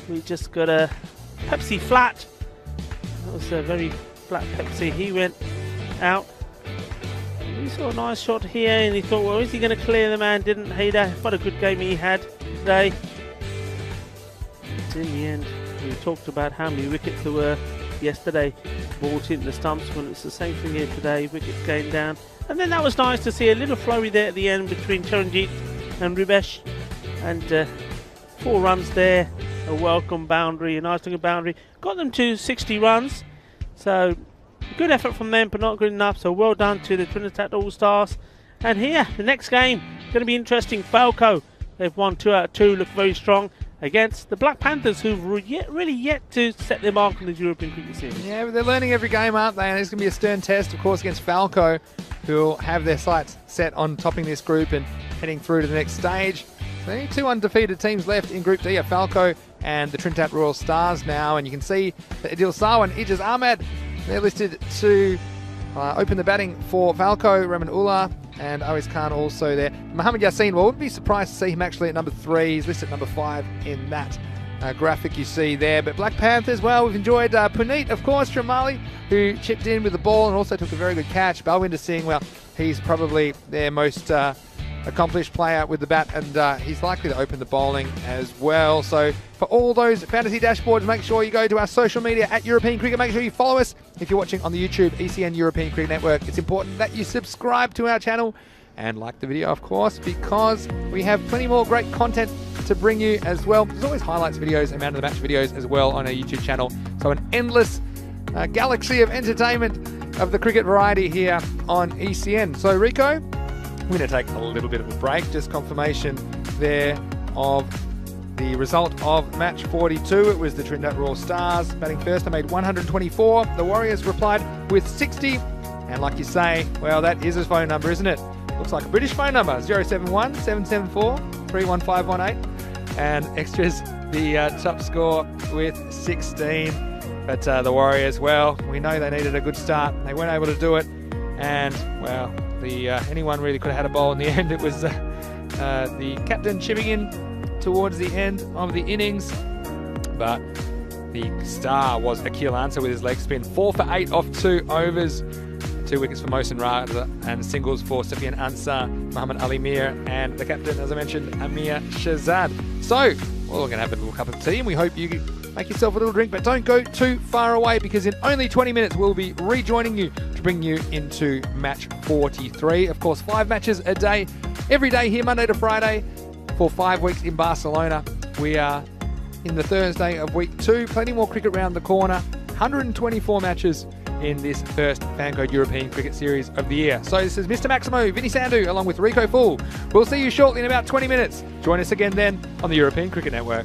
We just got a Pepsi flat. That was a very flat Pepsi. He went out. He saw a nice shot here and he thought, well, is he going to clear the man? Didn't he? What a good game he had today. But in the end, we talked about how many wickets there were yesterday brought into the stumps. Well, it's the same thing here today. Wickets going down. And then that was nice to see a little flurry there at the end between Charanjit and Ribesh. And 4 runs there. A welcome boundary, a nice looking boundary. Got them to 60 runs. So good effort from them, but not good enough. So well done to the Trinidad All-Stars. And here, the next game, going to be interesting. Falco, they've won 2 out of 2, look very strong against the Black Panthers, who've really yet to set their mark on the European Cricket Series. Yeah, but they're learning every game, aren't they? And it's going to be a stern test, of course, against Falco, who will have their sights set on topping this group and heading through to the next stage. So only 2 undefeated teams left in Group D are Falco and the Trinidad Royal Stars now. And you can see that Adil Sarwan and Ijaz Ahmed, they're listed to open the batting for Falco. Raman Ullah and Awais Khan also there. Mohammad Yassin, well, I wouldn't be surprised to see him actually at number 3. He's listed at number 5 in that graphic you see there. But Black Panthers, well, we've enjoyed Puneet, of course, from Mali, who chipped in with the ball and also took a very good catch. Balwinder Singh, well, he's probably their most accomplished player with the bat, and he's likely to open the bowling as well. So for all those fantasy dashboards, make sure you go to our social media at European Cricket. Make sure you follow us if you're watching on the YouTube ECN European Cricket Network. It's important that you subscribe to our channel and like the video, of course, because we have plenty more great content to bring you as well. There's always highlights videos and man of the match videos as well on our YouTube channel. So an endless galaxy of entertainment of the cricket variety here on ECN. So Rico, we're going to take a little bit of a break. Just confirmation there of the result of match 42. It was the Trinidad Royal Stars batting first. They made 124. The Warriors replied with 60. And like you say, well, that is his phone number, isn't it? Looks like a British phone number, 071 774 31518. And extras, the top score with 16. But the Warriors, well, we know they needed a good start. They weren't able to do it. And, well, anyone really could have had a bowl in the end. It was the captain chipping in towards the end of the innings. But the star was Akil Answer with his leg spin. 4 for 8 off 2 overs. 2 wickets for Mohsin Raza and singles for Safian Ansar, Muhammad Ali Mir, and the captain, as I mentioned, Amir Shahzad. So, well, we're going to have a little cup of tea, and we hope you make yourself a little drink, but don't go too far away, because in only 20 minutes we'll be rejoining you to bring you into match 43. Of course, 5 matches a day, every day here, Monday to Friday, for 5 weeks in Barcelona. We are in the Thursday of week 2. Plenty more cricket round the corner. 124 matches in this first Fancode European Cricket Series of the year. So this is Mr. Maximo, Vinny Sandhu, along with Rico Full. We'll see you shortly in about 20 minutes. Join us again then on the European Cricket Network.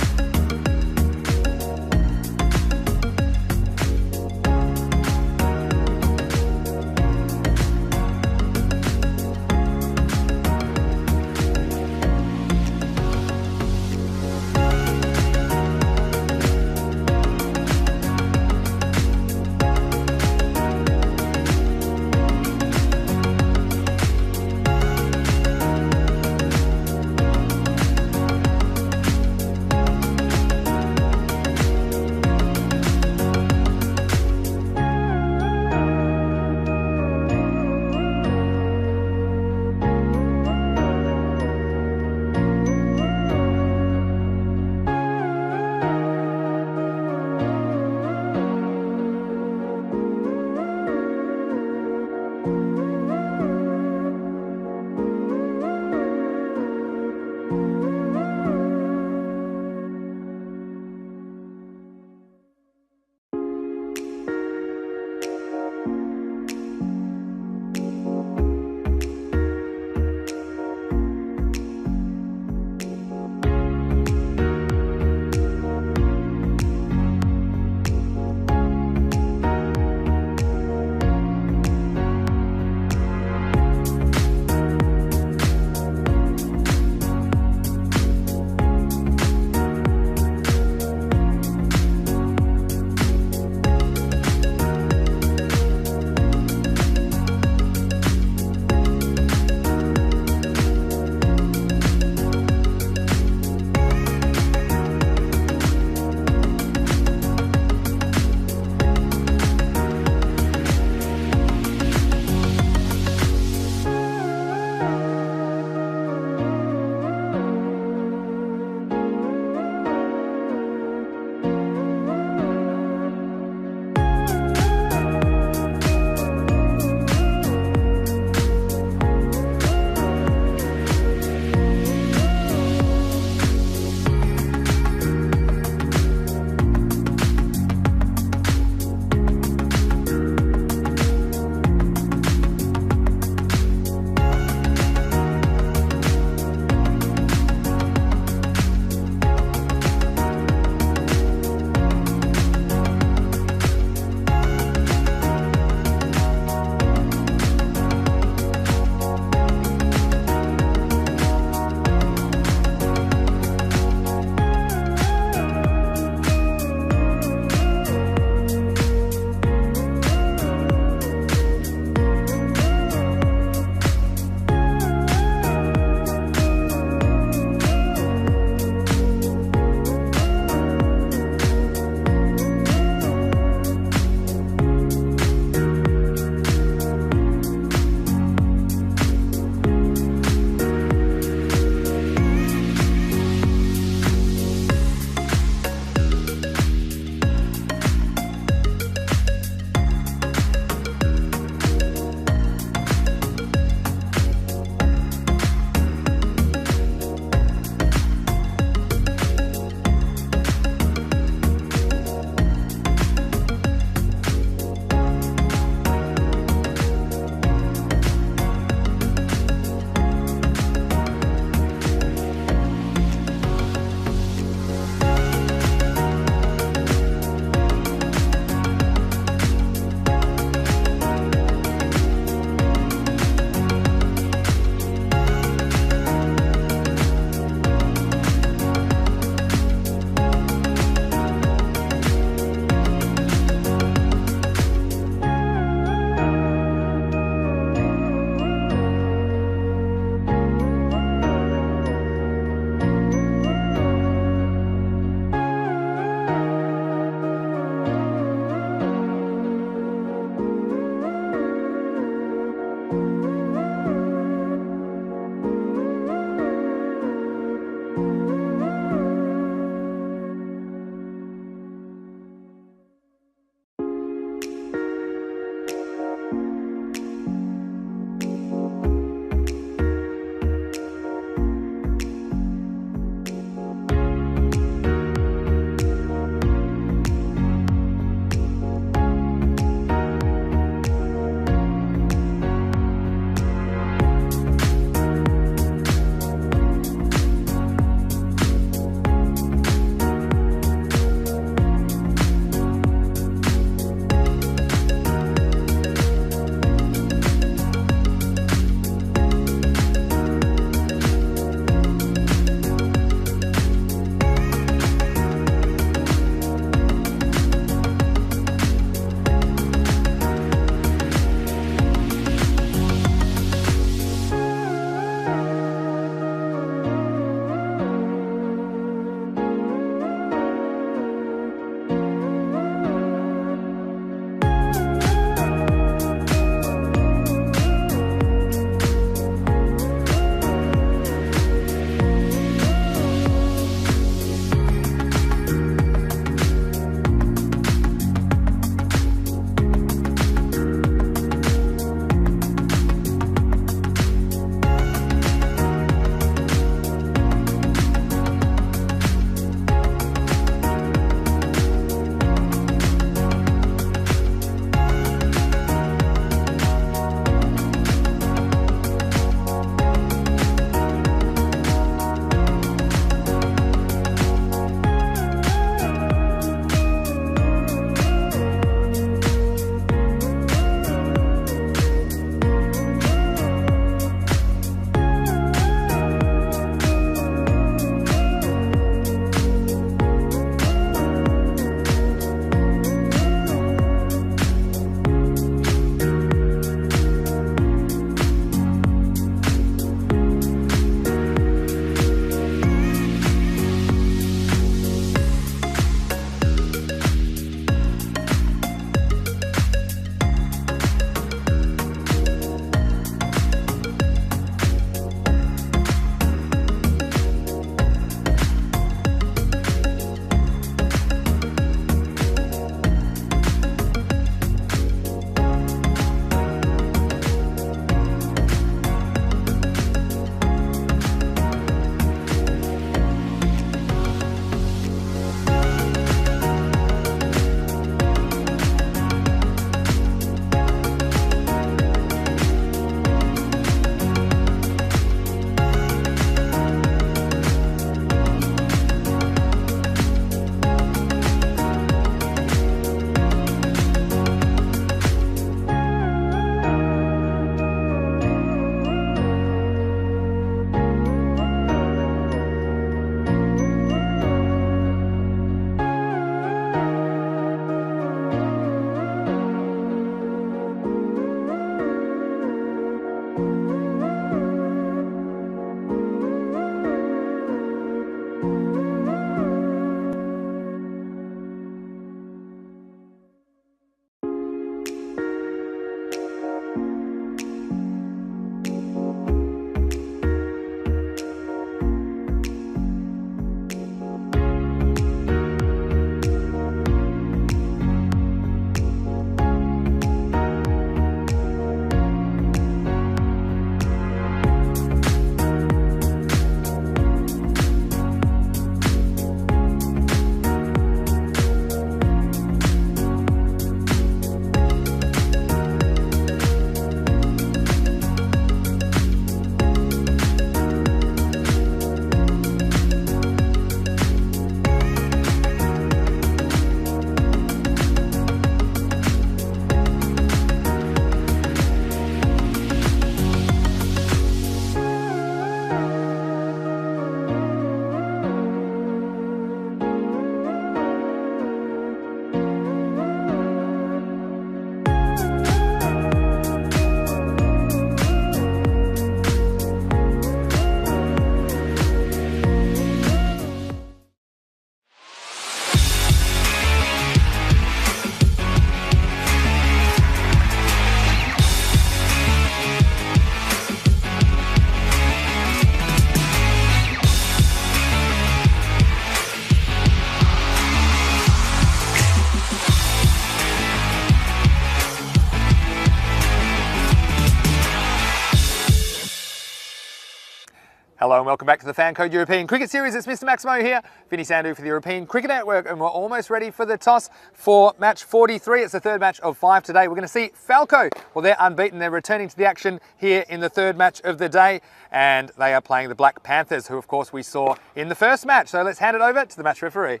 Hello and welcome back to the Fan Code European Cricket Series. It's Mr. Maximo here, Vinny Sandhu for the European Cricket Network, and we're almost ready for the toss for match 43. It's the third match of 5 today. We're going to see Falco. Well, they're unbeaten. They're returning to the action here in the third match of the day, and they are playing the Black Panthers, who of course we saw in the first match. So let's hand it over to the match referee.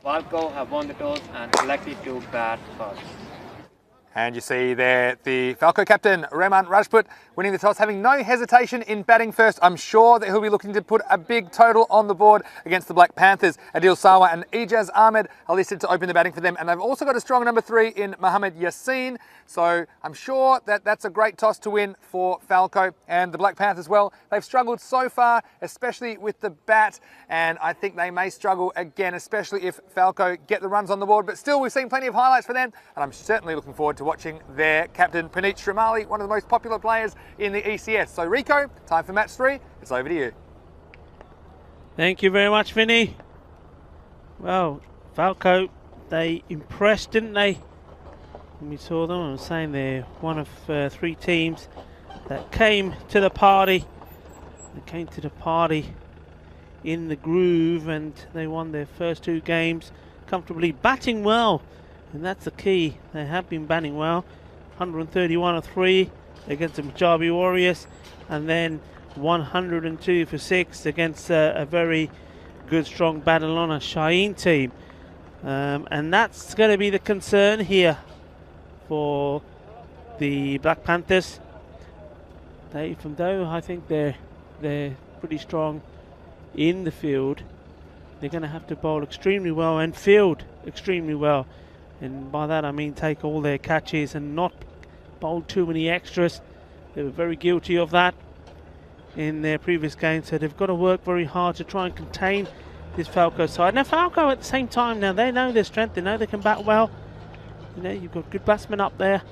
Falco have won the toss and elected to bat first. And you see there the Falco captain, Rehman Rajput, winning the toss, having no hesitation in batting first. I'm sure that he'll be looking to put a big total on the board against the Black Panthers. Adil Sawa and Ijaz Ahmed are listed to open the batting for them. And they've also got a strong number 3 in Mohammad Yassin. So I'm sure that that's a great toss to win for Falco and the Black Panthers. Well, they've struggled so far, especially with the bat. And I think they may struggle again, especially if Falco get the runs on the board. But still, we've seen plenty of highlights for them. And I'm certainly looking forward to watching their captain, Puneet Shrimali, one of the most popular players in the ECS. So Rico, time for match 3. It's over to you. Thank you very much, Vinny. Well, Falco, they impressed, didn't they? When we saw them, I was saying they're one of 3 teams that came to the party. They came to the party in the groove, and they won their first 2 games comfortably, batting well. And that's the key. They have been batting well. 131 of 3 against the Punjabi Warriors, and then 102 for 6 against a very good, strong Badalona Shaheen team. And that's going to be the concern here for the Black Panthers. Even though I think they're pretty strong in the field, they're going to have to bowl extremely well and field extremely well. And by that I mean take all their catches and not bowl too many extras. They were very guilty of that in their previous game, so they've got to work very hard to try and contain this Falco side. Now Falco at the same time, now they know their strength, they know they can bat well. You know, you've got good batsmen up there,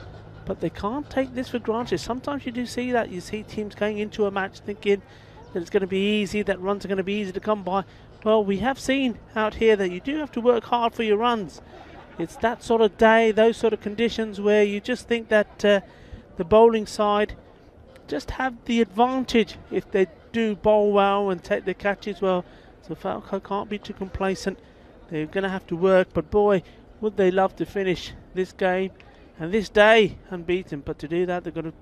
but they can't take this for granted. Sometimes you do see that. You see teams going into a match thinking that it's going to be easy, that runs are going to be easy to come by. Well, we have seen out here that you do have to work hard for your runs. It's that sort of day, those sort of conditions where you just think that the bowling side just have the advantage if they do bowl well and take their catches well. So Falco can't be too complacent. They're going to have to work, but boy, would they love to finish this game and this day unbeaten. But to do that, they've got to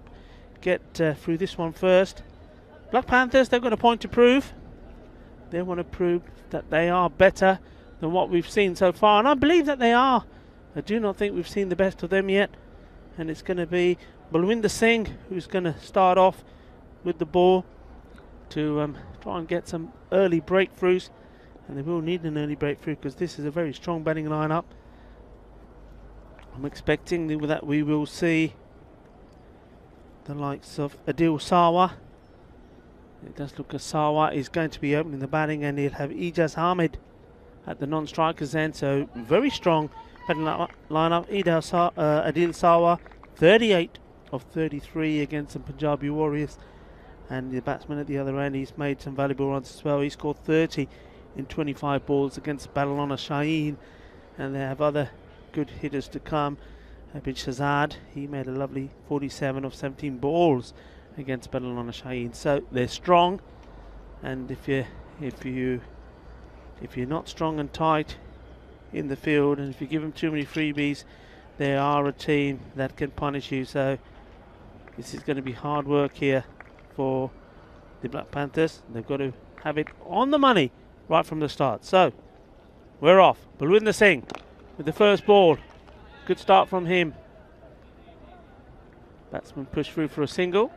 get through this one first. Black Panthers, they've got a point to prove. They want to prove that they are better than what we've seen so far, and I believe that they are. I do not think we've seen the best of them yet, and it's going to be Balwinder Singh who's going to start off with the ball to try and get some early breakthroughs, and they will need an early breakthrough because this is a very strong batting lineup. I'm expecting that we will see the likes of Adil Sawa. It does look as Sawa is going to be opening the batting, and he'll have Ijaz Ahmed at the non-strikers end, so very strong batting lineup. Adil Sawa, 38 of 33 against the Punjabi Warriors, and the batsman at the other end, he's made some valuable runs as well. He scored 30 in 25 balls against Badalona Shaheen, and they have other good hitters to come. Bin Shahzad, he made a lovely 47 of 17 balls against Badalona Shaheen. So they're strong, and if you're not strong and tight in the field, and if you give them too many freebies, they are a team that can punish you. So this is going to be hard work here for the Black Panthers. They've got to have it on the money right from the start. So we're off. Balwinder Singh with the first ball. Good start from him. Batsman pushed through for a single.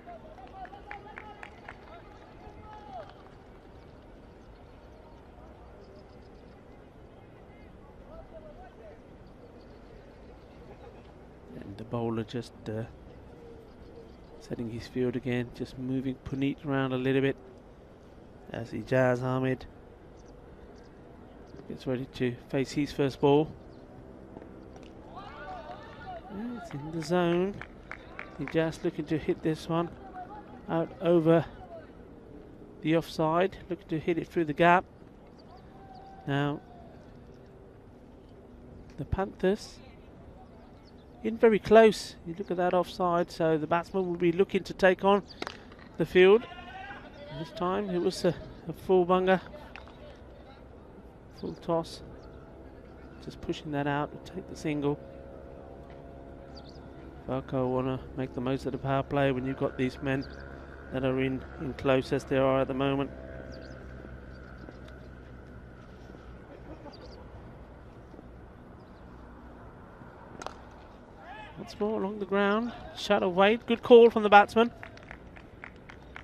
And the bowler just setting his field again, just moving Puneet around a little bit as Ijaz Ahmed gets ready to face his first ball. It's in the zone. Ijaz looking to hit this one out over the offside, looking to hit it through the gap. Now, the Panthers in very close. You look at that offside, so the batsman will be looking to take on the field. This time it was a full bunger, full toss. Just pushing that out to take the single. Falco want to make the most of the power play when you've got these men that are in close as they are at the moment. Once more along the ground, shadow weight, good call from the batsman.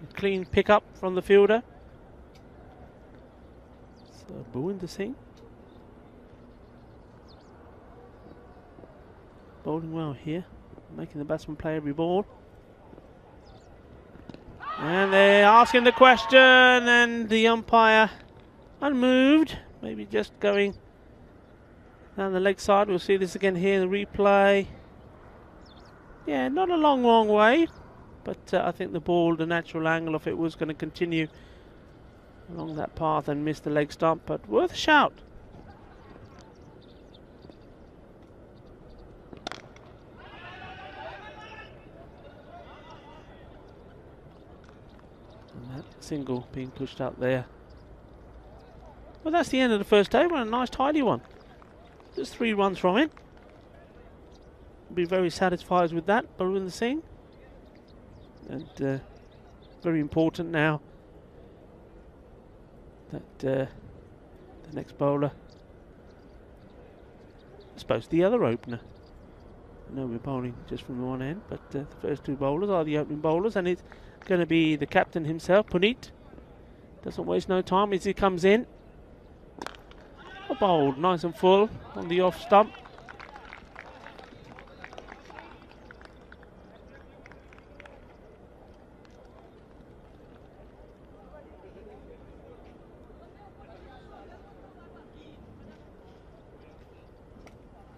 A clean pick up from the fielder. So Buildup Singh. Bowling well here, making the batsman play every ball. And they're asking the question, and the umpire unmoved, maybe just going down the leg side. We'll see this again here in the replay. Yeah, not a long way, but I think the ball, the natural angle of it was going to continue along that path and miss the leg stump, but worth a shout. And that single being pushed out there. Well, that's the end of the first over, and a nice tidy one. Just 3 runs from it. Be very satisfied with that, Buildup Singh. And very important now that the next bowler, I suppose the other opener. I know we're bowling just from the one end, but the first 2 bowlers are the opening bowlers, and it's going to be the captain himself, Puneet. Doesn't waste no time as he comes in. Bowled nice and full on the off stump.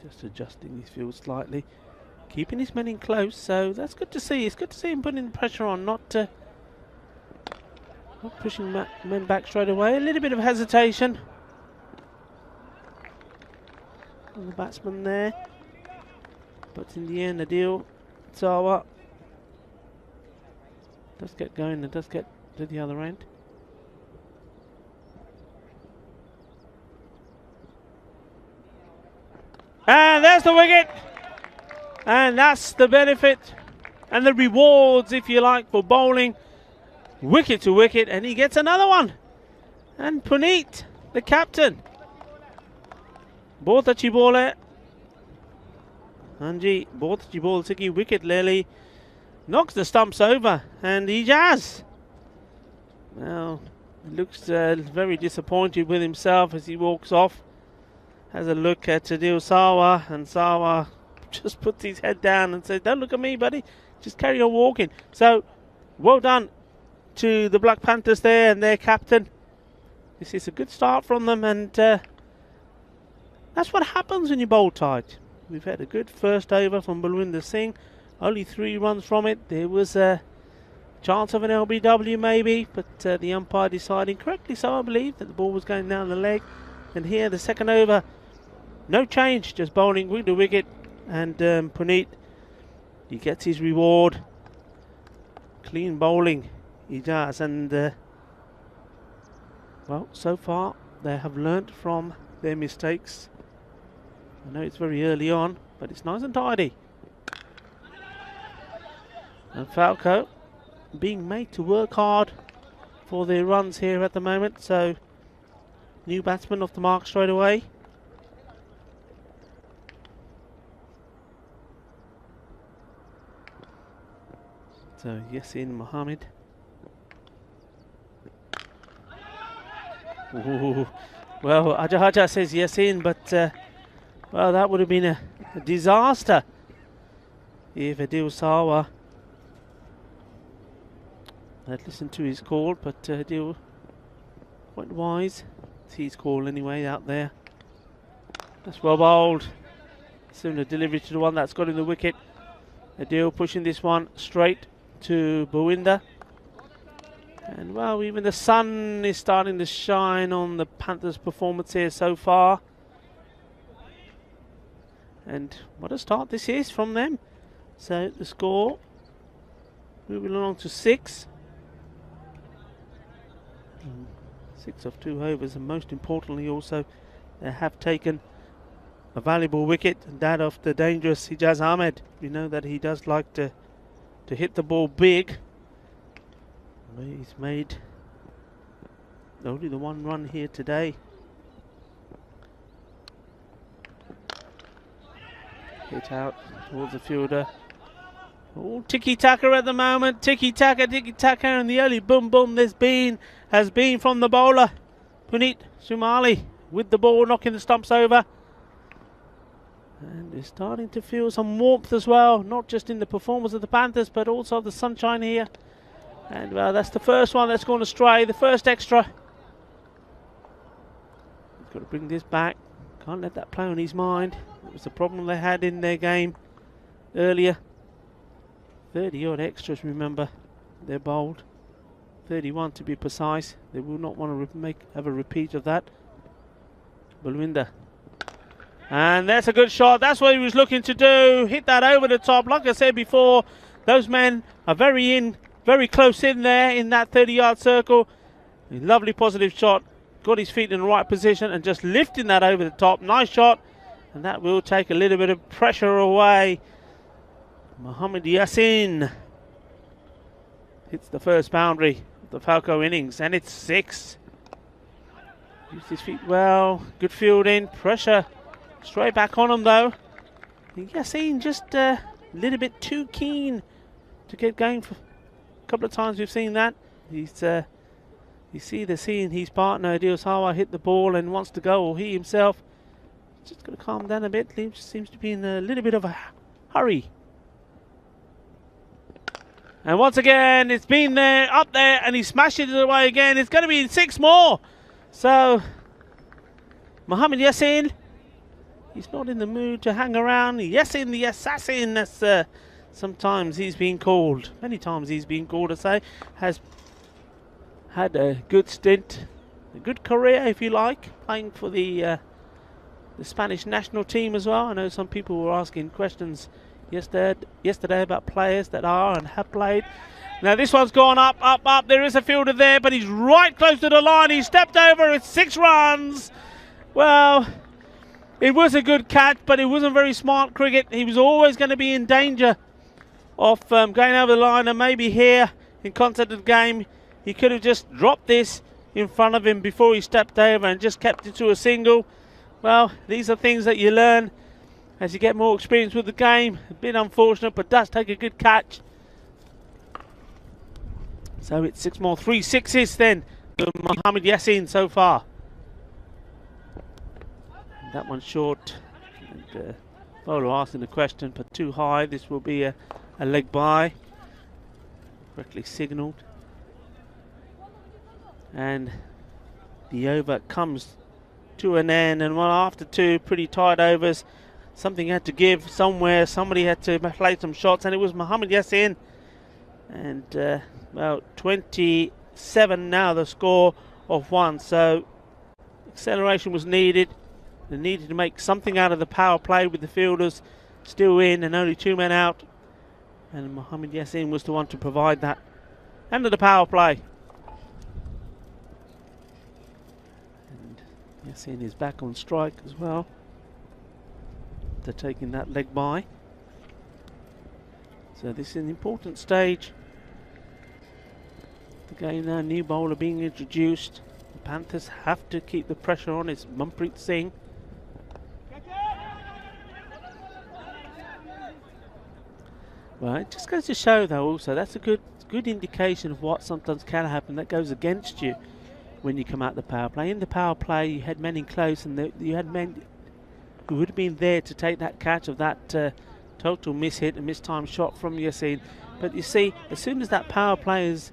Just adjusting his field slightly, keeping his men in close, so that's good to see. It's good to see him putting pressure on, not pushing men back straight away. A little bit of hesitation on the batsman there, but in the end, Adil Sawa does get going and does get to the other end. And there's the wicket, and that's the benefit and the rewards, if you like, for bowling wicket to wicket, and he gets another one. And Puneet, the captain, बहुत अच्छी ball है, हाँ जी बहुत अच्छी ball से की wicket ले ली, knocks the stumps over, and Ijaz now looks very disappointed with himself as he walks off. Has a look at Adil Sawa, and Sawa just puts his head down and says, "Don't look at me, buddy. Just carry on walking." So, well done to the Black Panthers there and their captain. This is a good start from them, and that's what happens when you bowl tight. We've had a good first over from Buildup Singh. Only 3 runs from it. There was a chance of an LBW maybe, but the umpire deciding correctly so, I believe, that the ball was going down the leg. And here, the second over, no change, just bowling wicket to wicket, and Puneet, he gets his reward. Clean bowling, he does, and well, so far they have learnt from their mistakes. I know it's very early on, but it's nice and tidy. And Falco being made to work hard for their runs here at the moment, so new batsman off the mark straight away. So Yasin Mohammed. Ooh. Well, Ajahaja says Yasin, but well, that would have been a disaster if Adil Sawa had listened to his call, but Adil quite wise. It's his call anyway out there. That's well bowled. Similar delivery to the one that's got in the wicket. Adil pushing this one straight to Buildup. And well, even the sun is starting to shine on the Panthers' performance here so far. And what a start this is from them. So the score moving along to 6. 6 of 2 overs, and most importantly also they have taken a valuable wicket, and that of the dangerous Hijaz Ahmed. We know that he does like to hit the ball big. He's made only the 1 run here today. Hit out towards the fielder. Oh, tiki-taka at the moment. Tiki-taka, and the early boom has been from the bowler, Puneet Sumali, with the ball knocking the stumps over. And they're starting to feel some warmth as well, not just in the performance of the Panthers, but also the sunshine here. And well, that's the first one that's gone astray, the first extra. He's got to bring this back. Can't let that play on his mind. It was the problem they had in their game earlier. 30 odd extras, remember, they're bowled. 31 to be precise. They will not want to have a repeat of that. Balwinder. And that's a good shot. That's what he was looking to do. Hit that over the top. Like I said before, those men are very close in there in that 30-yard circle. A lovely positive shot. Got his feet in the right position and just lifting that over the top. Nice shot. And that will take a little bit of pressure away. Mohammad Yassin hits the first boundary of the Falco innings, and it's 6. Used his feet well. Good fielding. Pressure straight back on him though. Yassin just a little bit too keen to get going. For a couple of times we've seen that. You see seeing his partner Diosawa hit the ball and wants to go, or he himself. Just got to calm down a bit. He seems to be in a little bit of a hurry. And once again, it's been there, up there, and he smashes it away again. It's going to be 6 more. So, Mohammad Yassin, he's not in the mood to hang around. Yassin the assassin, as sometimes he's been called. Many times he's been called, I say. Has had a good stint, a good career, if you like, playing for the Spanish national team as well. I know some people were asking questions yesterday about players that are and have played. Now this one's gone up. There is a fielder there, but he's right close to the line. He stepped over. It's 6 runs. Well, it was a good catch, but it wasn't very smart cricket. He was always going to be in danger of going over the line, and maybe here in concept of the game, he could have just dropped this in front of him before he stepped over and just kept it to a single. Well, these are things that you learn as you get more experience with the game. A bit unfortunate, but does take a good catch. So it's 6 more, 3 6s then for Mohammad Yassin so far. And that one's short. And bowler asking the question, but too high. This will be a leg by. Correctly signalled. And the over comes to an end, and well, after 2 pretty tight overs, something had to give somewhere. Somebody had to play some shots, and it was Mohammad Yassin. And well, 27 now, the score of 1. So acceleration was needed. They needed to make something out of the power play with the fielders still in and only 2 men out. And Mohammad Yassin was the one to provide that. End of the power play. Yassin is back on strike as well. They're taking that leg by. So this is an important stage. The game now, new bowler being introduced. The Panthers have to keep the pressure on. It's Manpreet Singh. Well, it just goes to show though also, that's a good indication of what sometimes can happen that goes against you when you come out the power play. In the power play, you had men in close, and you had men who would have been there to take that catch of that total miss-hit and mistimed shot from Yassin. But you see, as soon as that power play has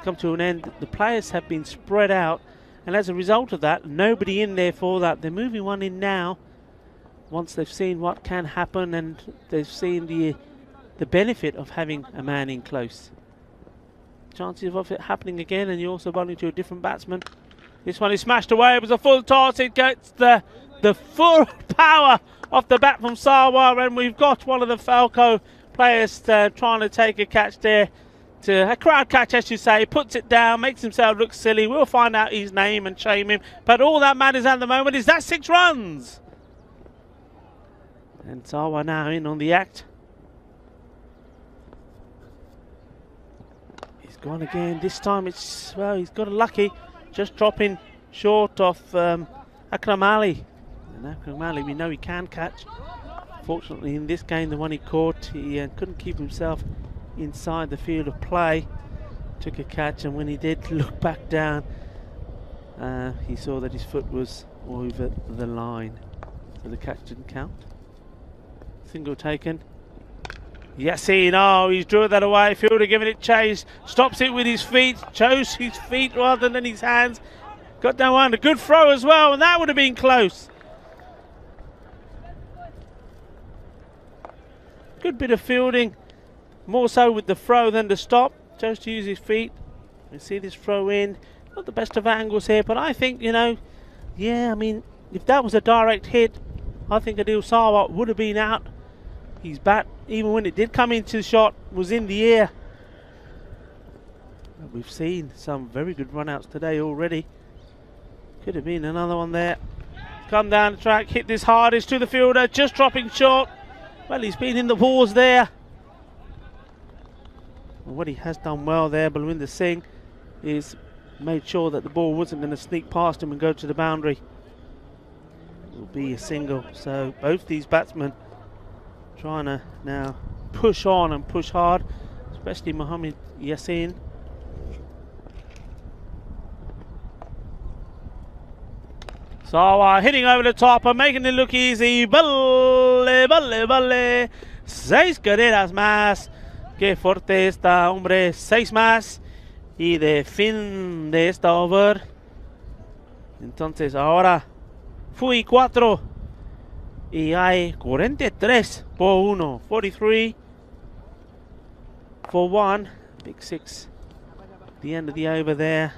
come to an end, the players have been spread out, and as a result of that, nobody in there for that. They're moving one in now, once they've seen what can happen, and they've seen the benefit of having a man in close. chances of it happening again, and you're also bowling to a different batsman. This one is smashed away. It was a full toss. It gets the full power of the bat from Sarwar, and we've got one of the Falco players trying to take a catch there. A crowd catch, as you say, puts it down, makes himself look silly. We'll find out his name and shame him. But all that matters at the moment is that 6 runs. And Sarwar now in on the act. He's gone again. This time it's, well, he's got a lucky. Just dropping short of Akram Ali. And Akram Ali, we know he can catch. Fortunately, in this game, the one he caught, he couldn't keep himself inside the field of play. Took a catch, and when he did look back down, he saw that his foot was over the line. So the catch didn't count. Single taken. Yasin, oh, he's drew that away. Fielder giving it chase. Stops it with his feet. Chose his feet rather than his hands. Got down one. A good throw as well, and that would have been close. Good bit of fielding. More so with the throw than the stop. Chose to use his feet. You see this throw in. Not the best of angles here, but I think, you know, yeah, I mean, if that was a direct hit, I think Adil Sarwar would have been out. His bat, even when it did come into the shot, was in the air. But we've seen some very good run-outs today already. Could have been another one there. Come down the track, hit this hardest to the fielder, just dropping short. Well, he's been in the wars there. Well, what he has done well there, Balwinder Singh, is made sure that the ball wasn't going to sneak past him and go to the boundary. It will be a single. So both these batsmen trying to now push on and push hard, especially Mohammed Yasin. Sarwar hitting over the top and making it look easy. Balle, balle, balle. 6 carreras más. Qué fuerte está, hombre. 6 más. Y de fin de esta over. Entonces ahora fui 4. Y hay 43 por 1. 43 for 1. Big 6. The end of the over there.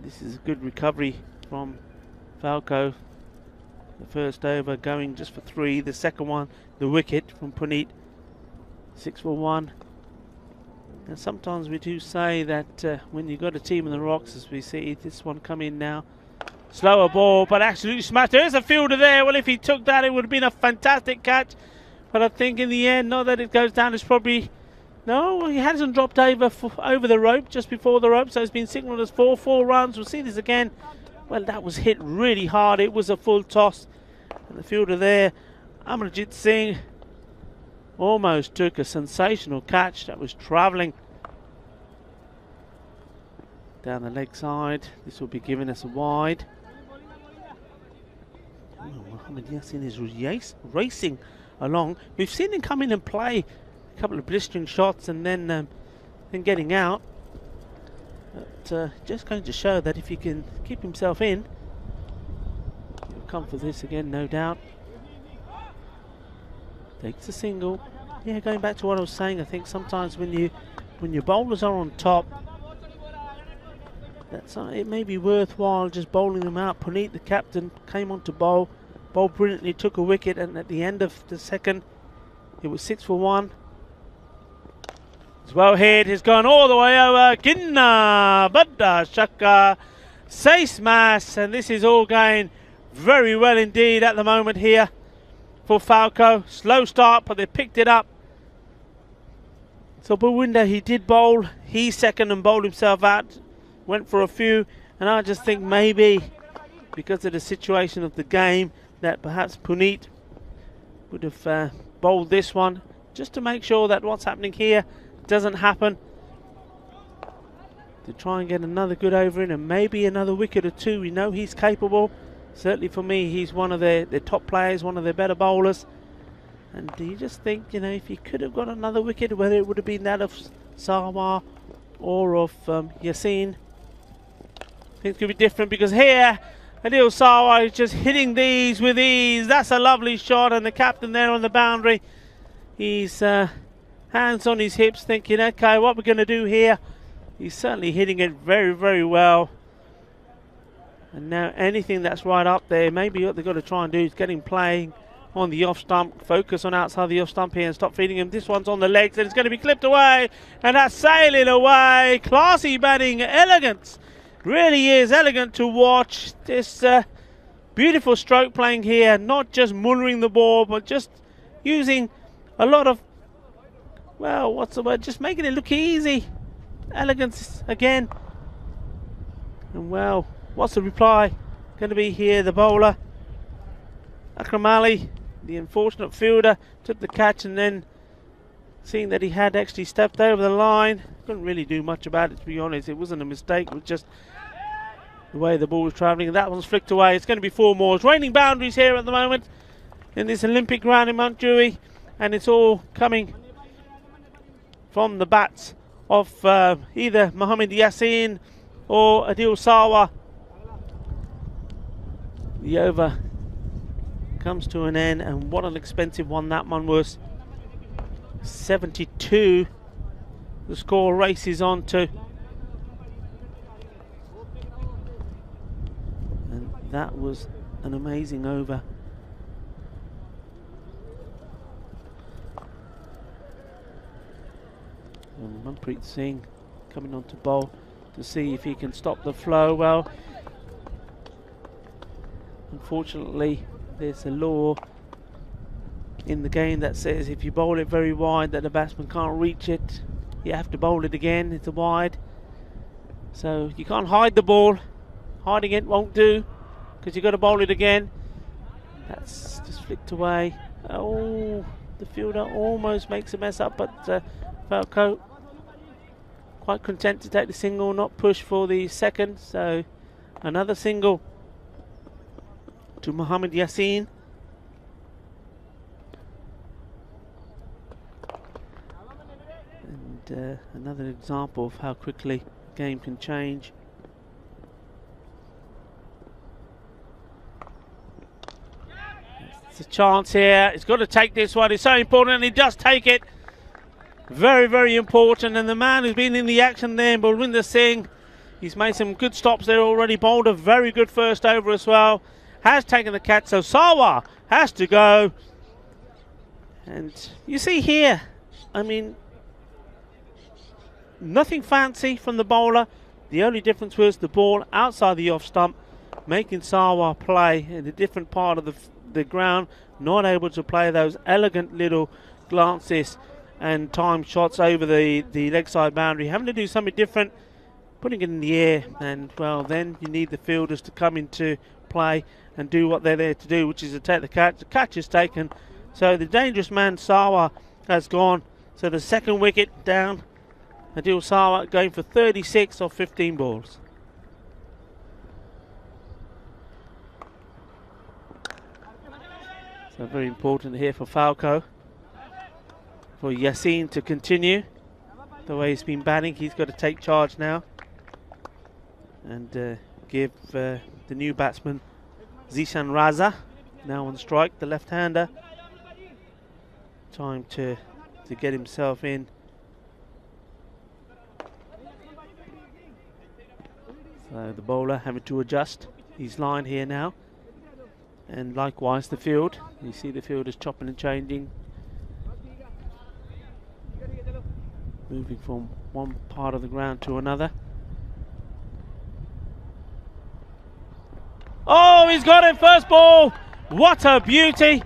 This is a good recovery from Falco. The first over going just for 3. The second one, the wicket from Puneet. 6 for 1. And sometimes we do say that when you've got a team in the rocks, as we see this one come in now. Slower ball, but absolutely smashed. There is a fielder there. Well, if he took that, it would have been a fantastic catch. But I think in the end, not that it goes down, it's probably... No, he hasn't dropped over the rope, just before the rope, so it's been signalled as 4 runs. We'll see this again. Well, that was hit really hard. It was a full toss. And the fielder there, Amarjit Singh, almost took a sensational catch that was travelling down the leg side. This will be giving us a wide. Oh, Mohammed Yasin is racing along. We've seen him come in and play a couple of blistering shots and then getting out. But just going to show that if he can keep himself in, he'll come for this again, no doubt. Takes a single. Yeah, going back to what I was saying, I think sometimes when your bowlers are on top, it may be worthwhile just bowling them out. Puneet, the captain, came on to bowl brilliantly, took a wicket, and at the end of the second, it was 6 for 1. It's well hit, he's gone all the way over. Ginna, Badda, Shaka, 6 más, and this is all going very well indeed at the moment here for Falco. Slow start, but they picked it up. So Balwinder, he did bowl. He second and bowled himself out. Went for a few, and I just think maybe because of the situation of the game that perhaps Puneet would have bowled this one just to make sure that what's happening here doesn't happen, to try and get another good over in and maybe another wicket or 2. We know he's capable. Certainly for me, he's one of their top players, one of their better bowlers. And you just think, you know, if he could have got another wicket, whether it would have been that of Sarwar or of Yasin, things could be different, because here Adil Sarwar is just hitting these with ease. That's a lovely shot, and the captain there on the boundary, he's hands on his hips, thinking, okay, what we're going to do here. He's certainly hitting it very, very well. And now anything that's right up there, maybe what they've got to try and do is get him playing on the off stump, focus on outside the off stump here and stop feeding him. This one's on the legs and it's going to be clipped away, and that's sailing away. Classy batting, elegant. Really is elegant to watch. This beautiful stroke playing here, not just mullering the ball, but just using a lot of, well, what's the word, just making it look easy. Elegance again. And well, what's the reply going to be here? The bowler, Akram Ali, the unfortunate fielder, took the catch, and then seeing that he had actually stepped over the line, couldn't really do much about it, to be honest. It wasn't a mistake, it was just the way the ball was travelling, and that one's flicked away. It's going to be 4 more. It's raining boundaries here at the moment in this Olympic ground in Mount Dewey, and it's all coming from the bats of either Mohammad Yassin or Adil Sawa. The over comes to an end, and what an expensive one that one was. 72 the score races on to, and that was an amazing over. And Manpreet Singh coming on to bowl to see if he can stop the flow. Well, unfortunately there's a law in the game that says if you bowl it very wide that the batsman can't reach it, you have to bowl it again. It's a wide, so you can't hide the ball. Hiding it won't do, because you've got to bowl it again. That's just flicked away. Oh, the fielder almost makes a mess up, but Falco quite content to take the single, not push for the second. So another single to Mohammad Yassin. And another example of how quickly the game can change. It's a chance here. He's got to take this one. It's so important, and he does take it. Very, very important. And the man who's been in the action there, Balwinder Singh, he's made some good stops there already. Bowled a very good first over as well. Has taken the catch, so Sawa has to go. And you see here, I mean, nothing fancy from the bowler. The only difference was the ball outside the off stump, making Sawa play in a different part of the ground, not able to play those elegant little glances and time shots over the leg side boundary, having to do something different, putting it in the air. And well, then you need the fielders to come into play and do what they're there to do, which is to take the catch. The catch is taken, so the dangerous man Sawa has gone. So the second wicket down. Adil Sawa going for 36 off 15 balls. So very important here for Falco, for Yassin to continue the way he's been batting. He's got to take charge now and give the new batsman Zishan Raza, now on strike, the left-hander, time to get himself in. So the bowler having to adjust his line here now, and likewise the field. You see the field is chopping and changing, moving from one part of the ground to another. Oh, he's got it, first ball. What a beauty.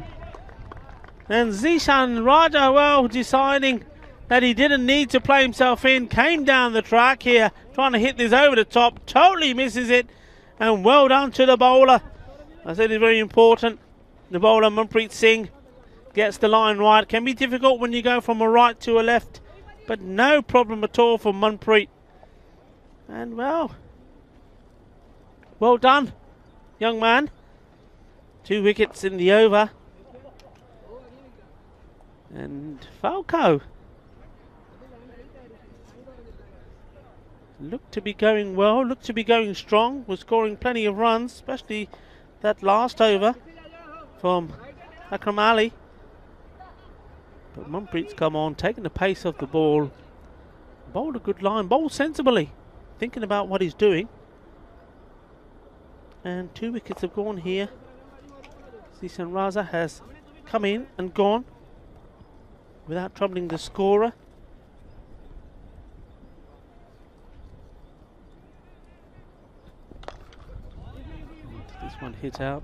And Zishan Raja, well, deciding that he didn't need to play himself in, came down the track here, trying to hit this over the top, totally misses it, and well done to the bowler. I said it's very important. The bowler, Manpreet Singh, gets the line right. Can be difficult when you go from a right to a left, but no problem at all for Manpreet. And well done, young man. 2 wickets in the over. And Falco looked to be going well, looked to be going strong, was scoring plenty of runs, especially that last over from Akram Ali. But Munpreet's come on, taking the pace of the ball. Bowled a good line, bowled sensibly, thinking about what he's doing. And 2 wickets have gone here. Zisan Raza has come in and gone without troubling the scorer. This one hit out.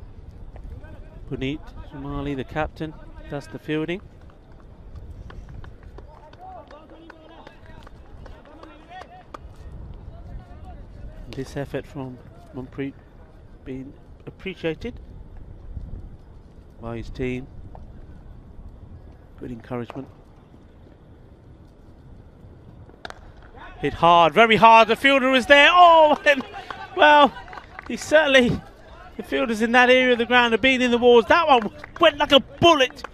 Puneet Shumali, the captain, does the fielding. This effort from Munpreet being appreciated by his team. Good encouragement. Hit hard, very hard. The fielder is there. Oh, and, well, he certainly, the fielders in that area of the ground have been in the walls. That one went like a bullet.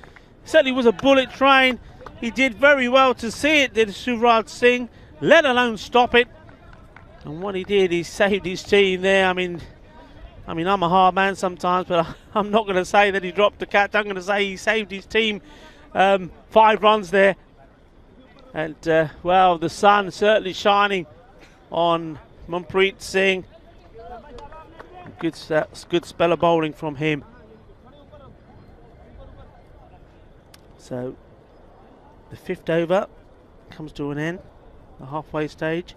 Certainly was a bullet train. He did very well to see it, did Shivraj Singh, let alone stop it. And what he did, he saved his team there. I mean, I'm a hard man sometimes, but I'm not going to say that he dropped the catch. I'm going to say he saved his team 5 runs there. And, well, the sun certainly shining on Munpreet Singh. Good spell of bowling from him. So, the 5th over comes to an end, the halfway stage.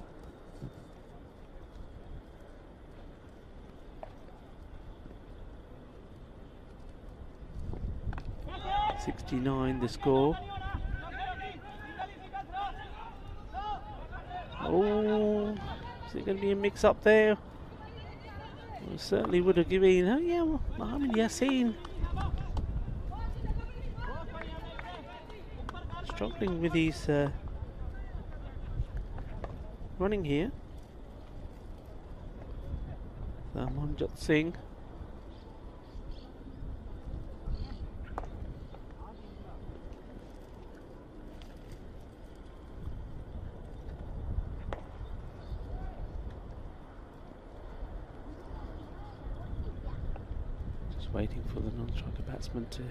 .69 the score. Oh, is it going to be a mix-up there? Well, certainly would have given. Oh yeah, well, Mohammed Yassin struggling with his running here. Manjot Singh. Waiting for the non-striker batsman to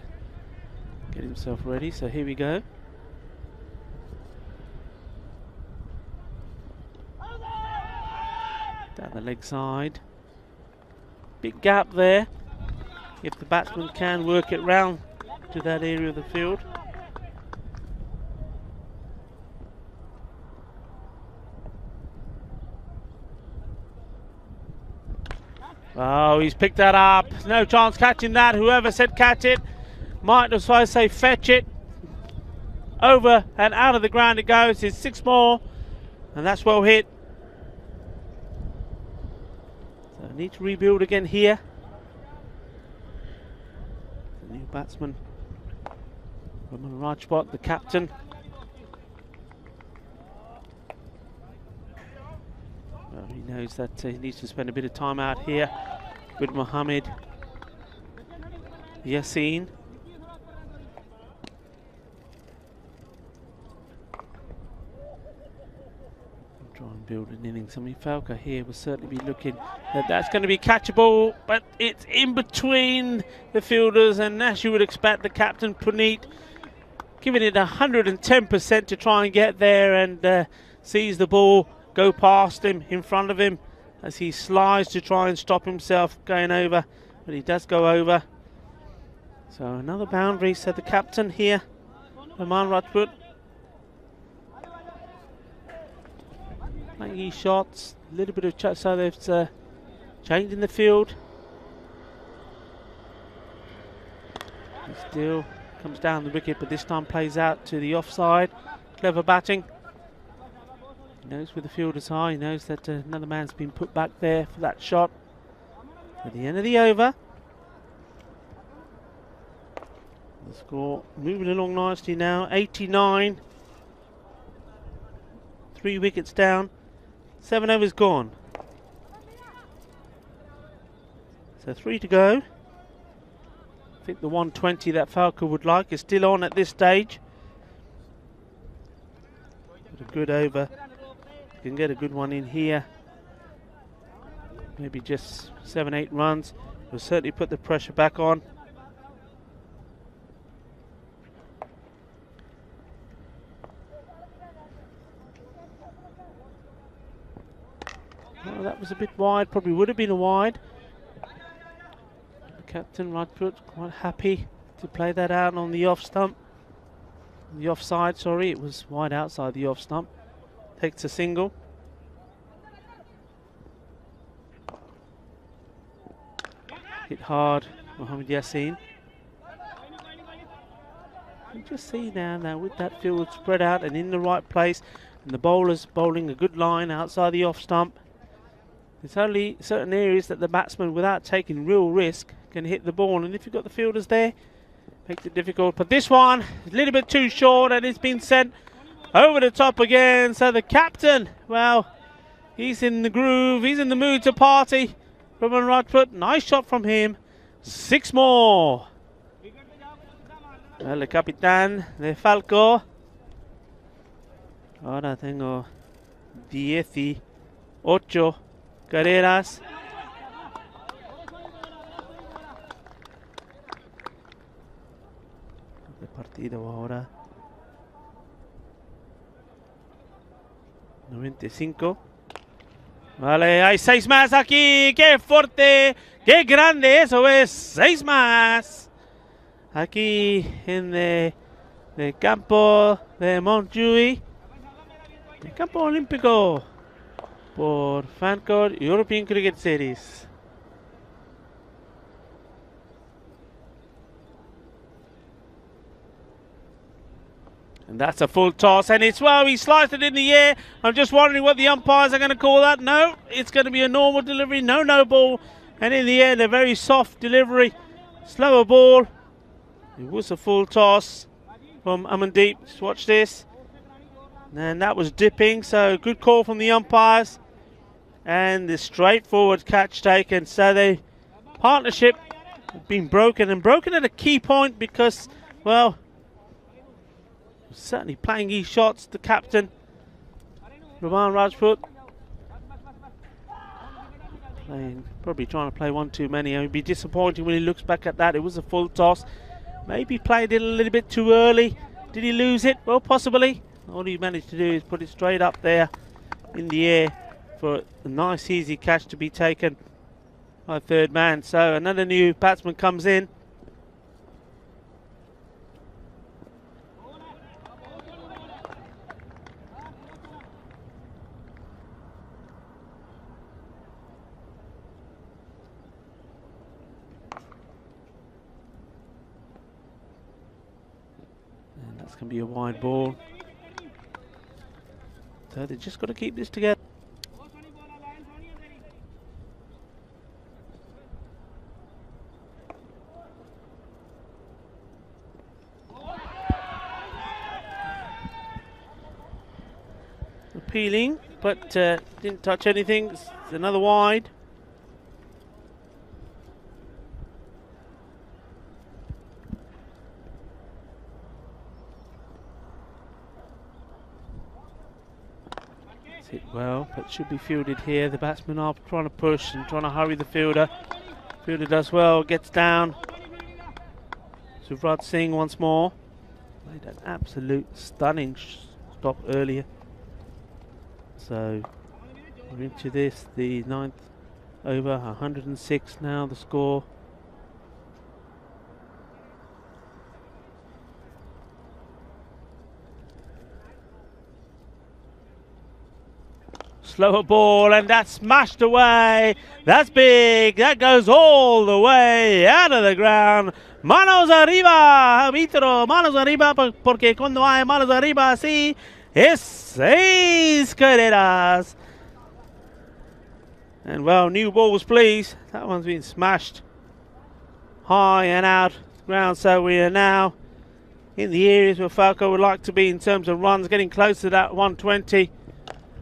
get himself ready, so here we go. Down the leg side. Big gap there, if the batsman can work it round to that area of the field. Oh, he's picked that up. No chance catching that. Whoever said catch it might as well say fetch it. Over and out of the ground it goes. It's 6 more. And that's well hit. So I need to rebuild again here. The new batsman, Raman Rajput, the captain. Well, he knows that he needs to spend a bit of time out here with Mohammed Yassin. Try and build an innings. I mean, Falco here will certainly be looking that that's going to be catchable, but it's in between the fielders, and as you would expect, the captain Puneet giving it 110% to try and get there, and sees the ball go past him, in front of him, as he slides to try and stop himself going over, but he does go over. So another boundary, said the captain here, Raman Rajput. Making shots, a little bit of chat, so they've changed in the field. He still comes down the wicket, but this time plays out to the offside. Clever batting. He knows where the fielder's high, he knows that another man's been put back there for that shot. At the end of the over. The score moving along nicely now, 89. 3 wickets down, 7 overs gone. So 3 to go. I think the 120 that Falco would like is still on at this stage. But a good over. You can get a good one in here. Maybe just 7-8 runs. Will certainly put the pressure back on. was a bit wide, probably would have been a wide. Captain Rajput quite happy to play that out on the off stump. The offside, sorry, it was wide outside the off stump. Takes a single. Hit hard, Mohamed Yassin. You just see now with that field spread out and in the right place, and the bowlers bowling a good line outside the off stump. There's only certain areas that the batsman, without taking real risk, can hit the ball, and if you've got the fielders there, makes it difficult. But this one is a little bit too short, and it's been sent over the top again. So the captain, well, he's in the groove, he's in the mood to party. Raman Rajput, nice shot from him. 6 more. El capitán de Falco. Ahora tengo 18 carreras. De partido ahora. 95. Vale, hay 6 más aquí. ¡Qué fuerte! ¡Qué grande! Eso es 6 más. Aquí en el campo de Montjuïc. El campo olímpico. Por Fancourt European Cricket Series. And that's a full toss, and it's, well, he sliced it in the air. I'm just wondering what the umpires are going to call that. No, it's going to be a normal delivery, no ball. And in the end, a very soft delivery, slower ball. It was a full toss from Amandeep. Just watch this. And that was dipping, so good call from the umpires. And the straightforward catch taken. So the partnership has been broken, and broken at a key point because, well, certainly playing his shots, the captain, Raman Rajput. Probably trying to play one too many. It would be disappointing when he looks back at that. It was a full toss. Maybe played it a little bit too early. Did he lose it? Well, possibly. All he managed to do is put it straight up there in the air for a nice easy catch to be taken by third man. So another new batsman comes in. That's going to be a wide ball. So they've just got to keep this together. Appealing, but didn't touch anything. It's another wide. Hit well, but should be fielded here. The batsmen are trying to push and trying to hurry the fielder. Fielder does well, gets down. Suvraj Singh once more. Made an absolute stunning stop earlier. So we're into this, the 9th over, 106 now the score. Slower ball, and that's smashed away. That's big. That goes all the way out of the ground. Manos arriba, árbitro. Manos arriba, porque cuando hay manos arriba así, es 6 carreras. And well, new balls, please. That one's been smashed high and out the ground. So we are now in the areas where Falco would like to be in terms of runs, getting close to that 120.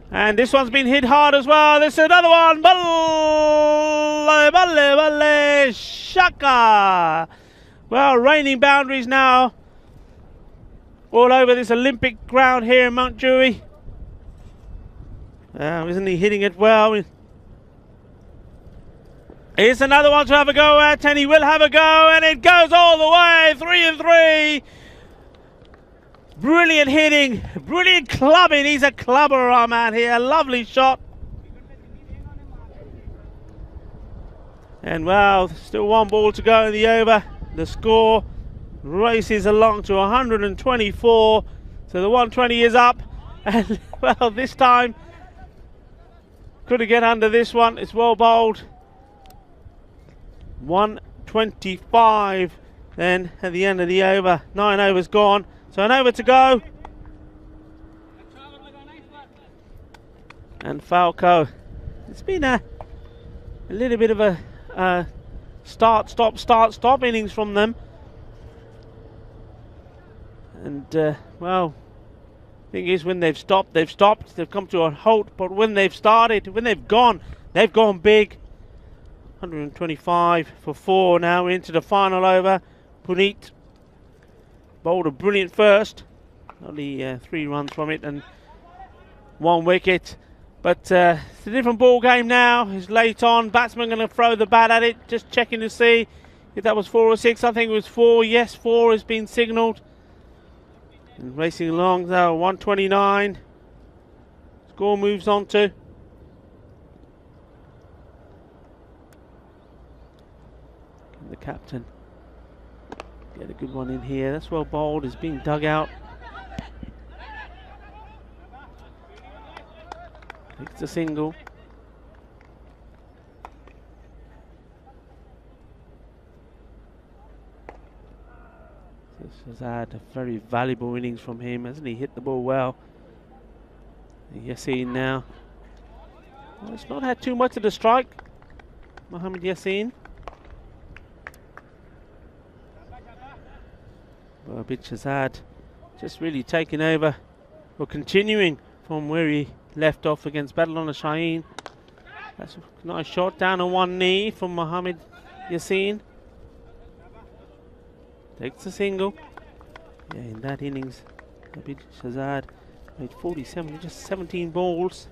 And this one's been hit hard as well. This is another one. Balle, Shaka. Well, raining boundaries now all over this Olympic ground here in Montjuïc. Isn't he hitting it well? Here's another one to have a go at, and he will have a go, and it goes all the way. 3 and 3. Brilliant hitting, brilliant clubbing. He's a clubber, our man here. Lovely shot. And well, still 1 ball to go in the over. The score races along to 124. So the 120 is up. And well, this time, couldn't get under this one. It's well bowled. 125 then at the end of the over. 9 overs gone. So an over to go. And Falco. It's been a little bit of a start, stop innings from them. And well, thing is, when they've stopped, they've come to a halt. But when they've started, when they've gone big. 125 for 4 now into the final over. Puneet bowled a brilliant first. Only 3 runs from it and 1 wicket. But it's a different ball game now. It's late on. Batsman going to throw the bat at it. Just checking to see if that was 4 or 6. I think it was 4. Yes, 4 has been signalled. And racing along now, 129. Score moves on to. The captain get a good one in here. That's well bowled. Is being dug out. It's a single. This has had a very valuable innings from him, hasn't he? Hit the ball well. Yassin now. Well, it's not had too much of the strike. Mohammad Yassin. Well, Shahzad just really taking over, or continuing from where he left off against Badalona Shaheen. That's a nice shot down on one knee from Mohammad Yassin. Takes a single. Yeah, in that innings, Shahzad made 47, just 17 balls.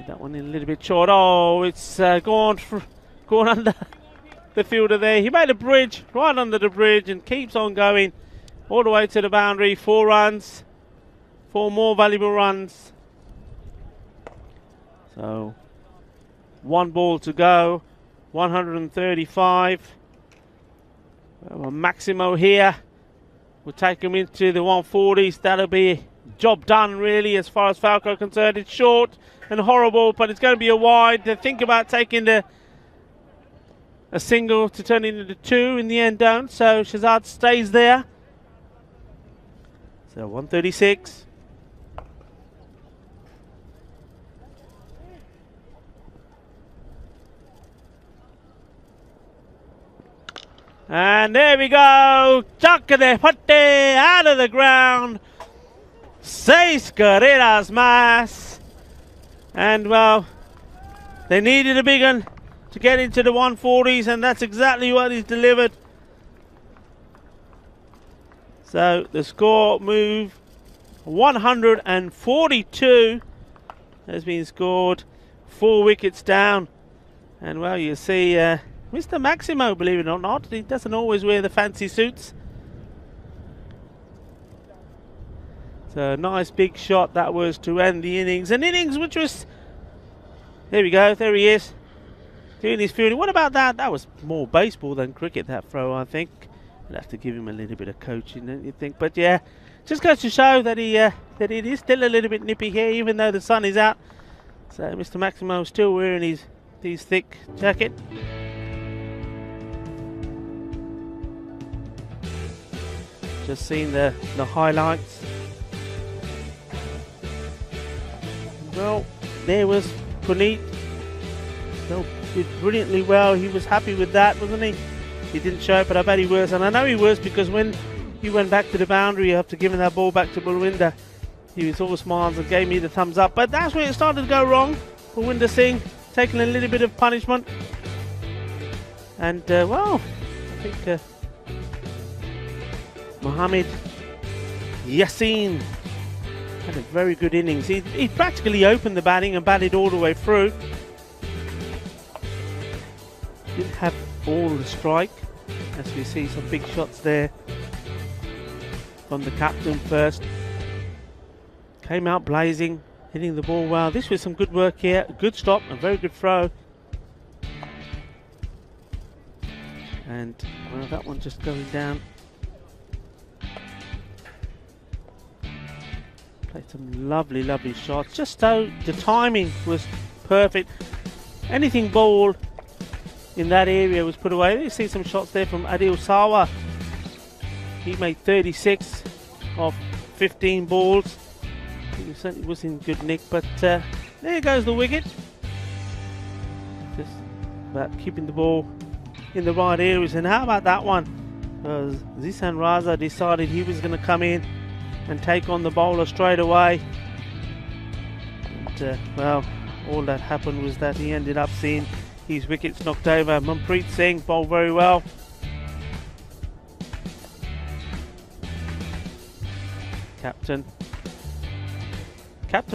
That one in a little bit short. Oh, it's gone under the fielder there. He made a bridge, right under the bridge, and keeps on going all the way to the boundary. 4 runs, 4 more valuable runs. So 1 ball to go, 135. Well, Maximo here will take him into the 140s. That'll be job done, really, as far as Falco concerned. It's short and horrible, but it's going to be a wide. They think about taking a single to turn it into 2. In the end, don't. So Shahzad stays there. So 136. And there we go. Chakade Patte out of the ground. 6 carreras más. And well, they needed a big one to get into the 140s, and that's exactly what he's delivered. So the score move 142 has been scored, 4 wickets down. And well, you see Mr. Maximo, believe it or not, he doesn't always wear the fancy suits. So nice big shot that was to end the innings. An innings which was, there we go, there he is, doing his fielding. What about that? That was more baseball than cricket, that throw, I think. You'll have to give him a little bit of coaching, don't you think? But yeah, just goes to show that that it is still a little bit nippy here, even though the sun is out. So Mr. Maximo is still wearing his thick jacket. Just seeing the highlights. Well, there was Puneet. Still did brilliantly well. He was happy with that, wasn't he? He didn't show it, but I bet he was. And I know he was, because when he went back to the boundary after giving that ball back to Balwinder, he was all smiles and gave me the thumbs up. But that's where it started to go wrong. Balwinder Singh taking a little bit of punishment. And, well, I think Mohammad Yassin had a very good innings. He practically opened the batting and batted all the way through. Didn't have all the strike, as we see some big shots there from the captain first. Came out blazing, hitting the ball well. This was some good work here. A good stop, a very good throw. And well, that one just going down. Played some lovely, lovely shots. Just so the timing was perfect. Anything ball in that area was put away. You see some shots there from Adil Sawa. He made 36 of 15 balls. He certainly was in good nick, but there goes the wicket. Just about keeping the ball in the right areas. And how about that one? Zisan Raza decided he was going to come in and take on the bowler straight away. And, well, all that happened was that he ended up seeing his wickets knocked over. Manpreet Singh bowled very well. Captain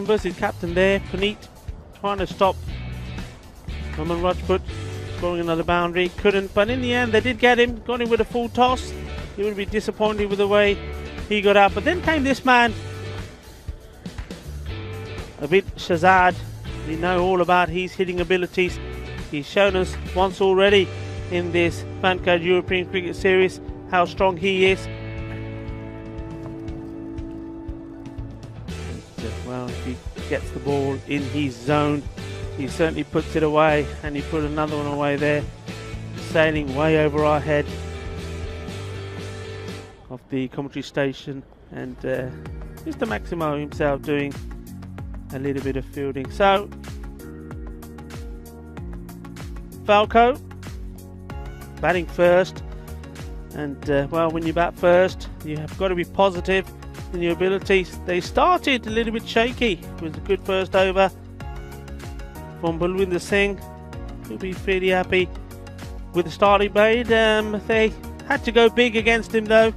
versus captain there. Puneet trying to stop Raman Rajput scoring another boundary. Couldn't, but in the end they did get him. Got him with a full toss. He would be disappointed with the way he got out. But then came this man, a bit Shahzad. We know all about his hitting abilities. He's shown us once already in this Vancouver European Cricket Series how strong he is. Well, if he gets the ball in his zone, he certainly puts it away, and he put another one away there, sailing way over our head of the commentary station, and Mr. Maximo himself doing a little bit of fielding. So Falco batting first, and well, when you bat first you have got to be positive in your abilities. They started a little bit shaky. It was a good first over from Balwinder Singh. He'll be fairly happy with the start he made. They had to go big against him though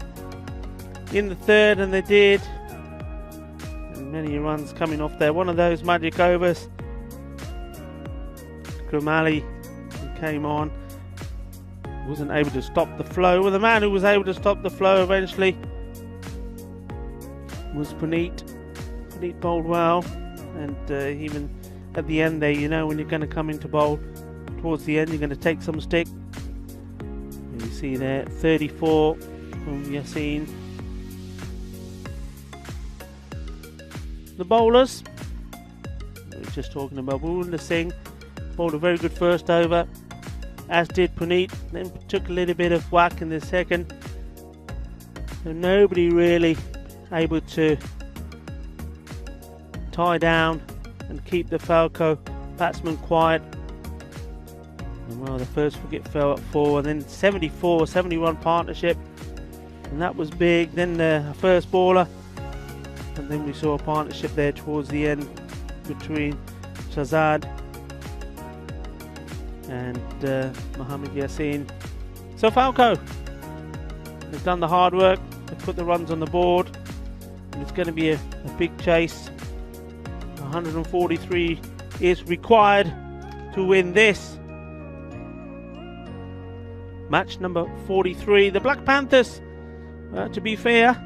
in the third, and they did. And many runs coming off there. One of those magic overs. Krumali came on, wasn't able to stop the flow. Well, the man who was able to stop the flow eventually was Puneet. Puneet bowled well, and even at the end there, you know when you're going to come into bowl towards the end, you're going to take some stick. And you see there 34 from Yasin. The bowlers, we were just talking about Balwinder Singh, bowled a very good first over, as did Puneet. Then took a little bit of whack in the second. So nobody really able to tie down and keep the Falco batsman quiet. And well, the first wicket fell at 4, and then 74-71 partnership, and that was big. Then the first bowler, and then we saw a partnership there towards the end between Shahzad and Mohammad Yasin. So Falco has done the hard work. They've put the runs on the board. It's going to be a big chase. 143 is required to win this. Match number 43. The Black Panthers, to be fair,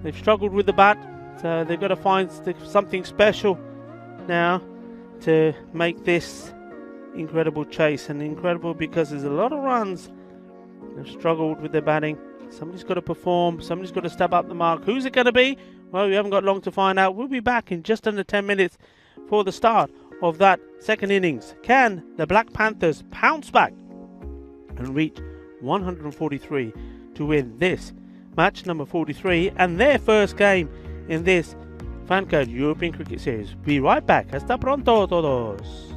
they've struggled with the bat, so they've got to find something special now to make this incredible chase. And incredible because there's a lot of runs. They've struggled with their batting. Somebody's got to perform. Somebody's got to step up the mark. Who's it going to be? Well, we haven't got long to find out. We'll be back in just under 10 minutes for the start of that second innings. Can the Black Panthers pounce back and reach 143 to win this match number 43 and their first game in this Vancouver European Cricket Series? Be right back. Hasta pronto todos.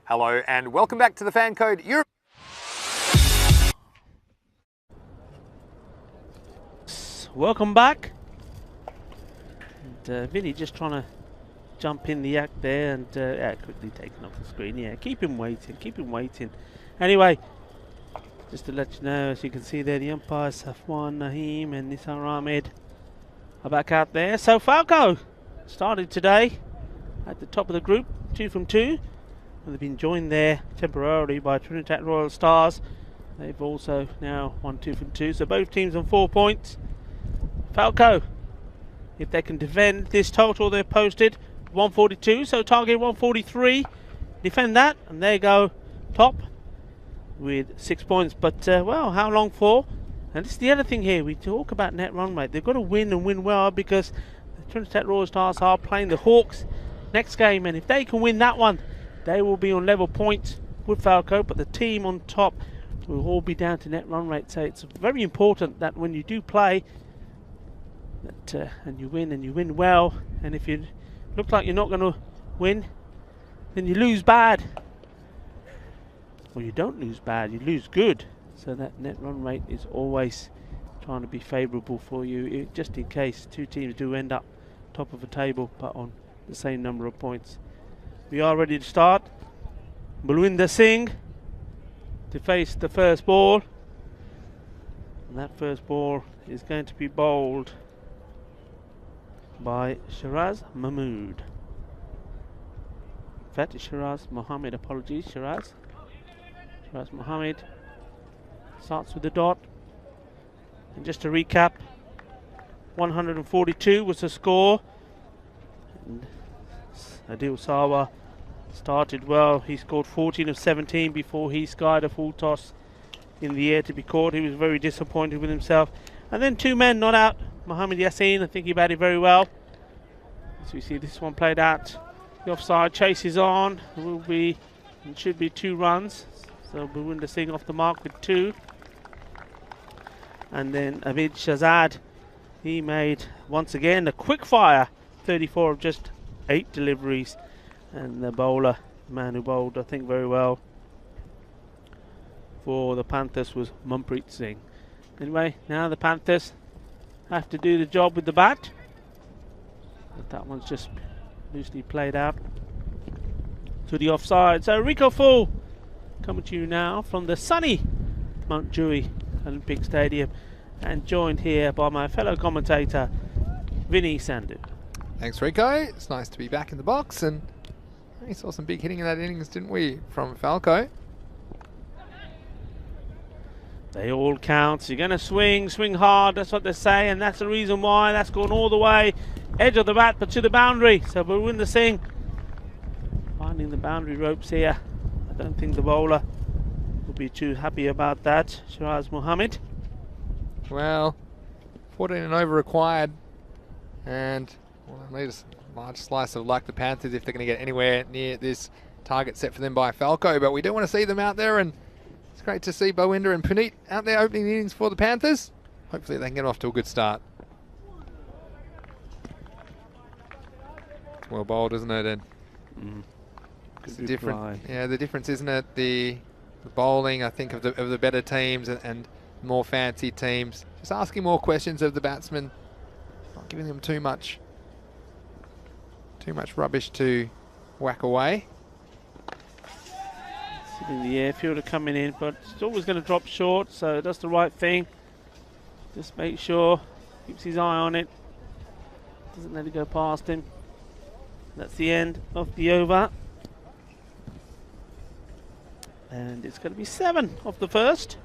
Hello and welcome back to the Fan Code Europe. Welcome back. And Vinny just trying to jump in the act there and quickly taken off the screen. Yeah, keep him waiting. Anyway, just to let you know, as you can see there, the umpires Safwan Naheem and Nisar Ahmed are back out there. So Falco started today at the top of the group, 2 from 2. And they've been joined there temporarily by Trinidad Royal Stars. They've also now won 2 from 2. So both teams on 4 points. Falco, if they can defend this total they've posted, 142, so target 143. Defend that, and there you go, top with 6 points. But, well, how long for? And this is the other thing here. We talk about net run rate. They've got to win and win well because the Trinidad Royal Stars are playing the Hawks next game. And if they can win that one, they will be on level points with Falco. But the team on top will all be down to net run rate. So it's very important that when you do play, that and you win well. And if you look like you're not going to win, then you lose bad. Or you don't lose bad, you lose good. So that net run rate is always trying to be favourable for you, just in case 2 teams do end up top of a table but on the same number of points. We are ready to start. Balwinder Singh to face the first ball. And that first ball is going to be bowled by Shiraz Mahmood. In fact, Shiraz Mohammed, apologies, Shiraz Mohammed starts with the dot. And just to recap, 142 was the score. And Adil Sawa started well. He scored 14 of 17 before he skied a full toss in the air to be caught. He was very disappointed with himself. And then 2 men not out. Mohammed Yassin, I think he batted very well. As we see this one played out. The offside chase is on. It should be 2 runs. So Balwinder Singh off the mark with 2. And then Abid Shahzad, he made once again a quick fire, 34 of just 8 deliveries. And the bowler, the man who bowled I think very well for the Panthers, was Manpreet Singh. Anyway, now the Panthers have to do the job with the bat. But that one's just loosely played out to the offside. So Rico Full coming to you now from the sunny Mount Dewey Olympic Stadium, and joined here by my fellow commentator Vinny Sandhu. Thanks, Rico. It's nice to be back in the box, and we saw some big hitting in that innings, didn't we, from Falco? They all count. So you're going to swing hard, that's what they say, and that's the reason why that's gone all the way, edge of the bat, but to the boundary. So Balwinder Singh finding the boundary ropes here. I don't think the bowler will be too happy about that. Shiraz Mohammed. Well, 14 and over required, and well, they need a large slice of luck, the Panthers, if they're going to get anywhere near this target set for them by Falco. But we do want to see them out there, and it's great to see Balwinder and Puneet out there opening the innings for the Panthers. Hopefully they can get off to a good start. Well bowled, isn't it, Ed? It's different. Yeah, the difference, isn't it? The bowling, I think, of the better teams and more fancy teams. Just asking more questions of the batsmen, not giving them too much rubbish to whack away. In the air, fielder coming in, but it's always going to drop short, so that's the right thing. Just make sure, keeps his eye on it, doesn't let it go past him. That's the end of the over. And it's going to be 7 off the first.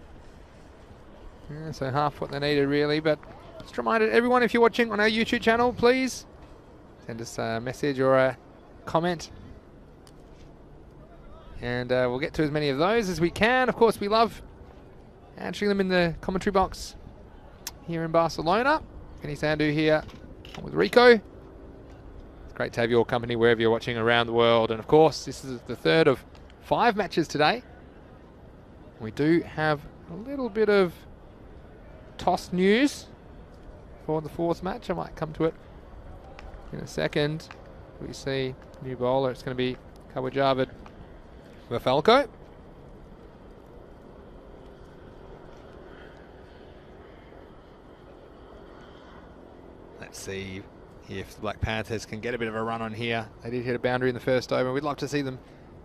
Yeah, so half what they needed really, but just reminded everyone, if you're watching on our YouTube channel, please send us a message or a comment. And we'll get to as many of those as we can. Of course, we love answering them in the commentary box here in Barcelona. Vinny Sandhu here with Rico. It's great to have your company wherever you're watching around the world. And of course, this is the 3rd of 5 matches today. We do have a little bit of toss news for the 4th match. I might come to it in a second. We see new bowler. It's going to be Kawajavid Falco. Let's see if the Black Panthers can get a bit of a run on here. They did hit a boundary in the first over. We'd love to see them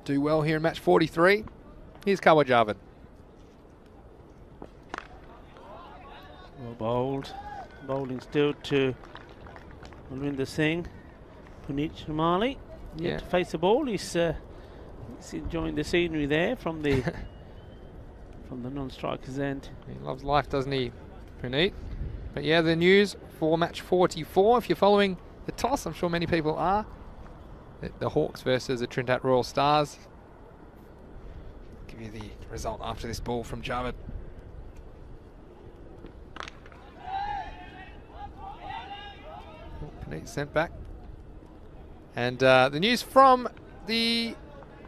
do well here in match 43. Here's Kawajavan. Well bowled. Bowling still to Malvinder Singh. Puneet Shamali yet to face the ball. He's enjoying the scenery there from the from the non-striker's end. He loves life, doesn't he, Puneet? But yeah, the news for match 44, if you're following the toss, I'm sure many people are. The Hawks versus the Trinidad Royal Stars. Give you the result after this ball from Javed. Puneet sent back. And the news from the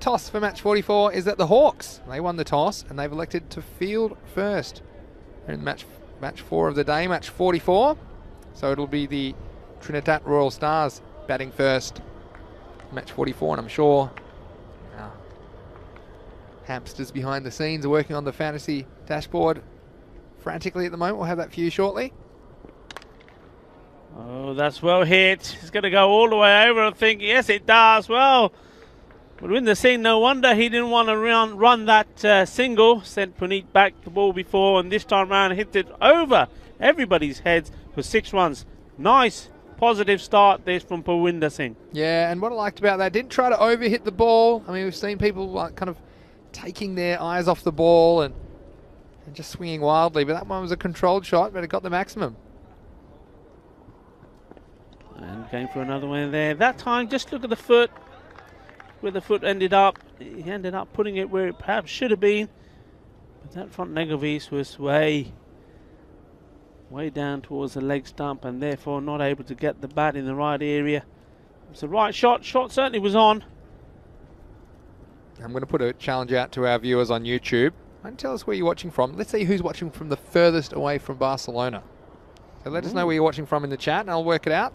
toss for match 44 is that the Hawks, they won the toss and they've elected to field first in match 4 of the day, match 44. So it'll be the Trinidad Royal Stars batting first, match 44, and I'm sure hamsters behind the scenes are working on the fantasy dashboard frantically at the moment. We'll have that for you shortly. Oh, that's well hit. It's going to go all the way over, I think. Yes, it does. Well, Malvinder Singh, no wonder he didn't want to run that single. Sent Puneet back the ball before, and this time round hit it over everybody's heads for 6 runs. Nice, positive start this from Malvinder Singh. Yeah, and what I liked about that, didn't try to overhit the ball. I mean, we've seen people kind of taking their eyes off the ball and just swinging wildly, but that one was a controlled shot, but it got the maximum. And going for another one there. That time, just look at the foot, where the foot ended up. He ended up putting it where it perhaps should have been. But that front leg of his was way down towards the leg stump, and therefore not able to get the bat in the right area. It's the right shot. Shot certainly was on. I'm going to put a challenge out to our viewers on YouTube. And tell us where you're watching from. Let's see who's watching from the furthest away from Barcelona. So let us know where you're watching from in the chat, and I'll work it out.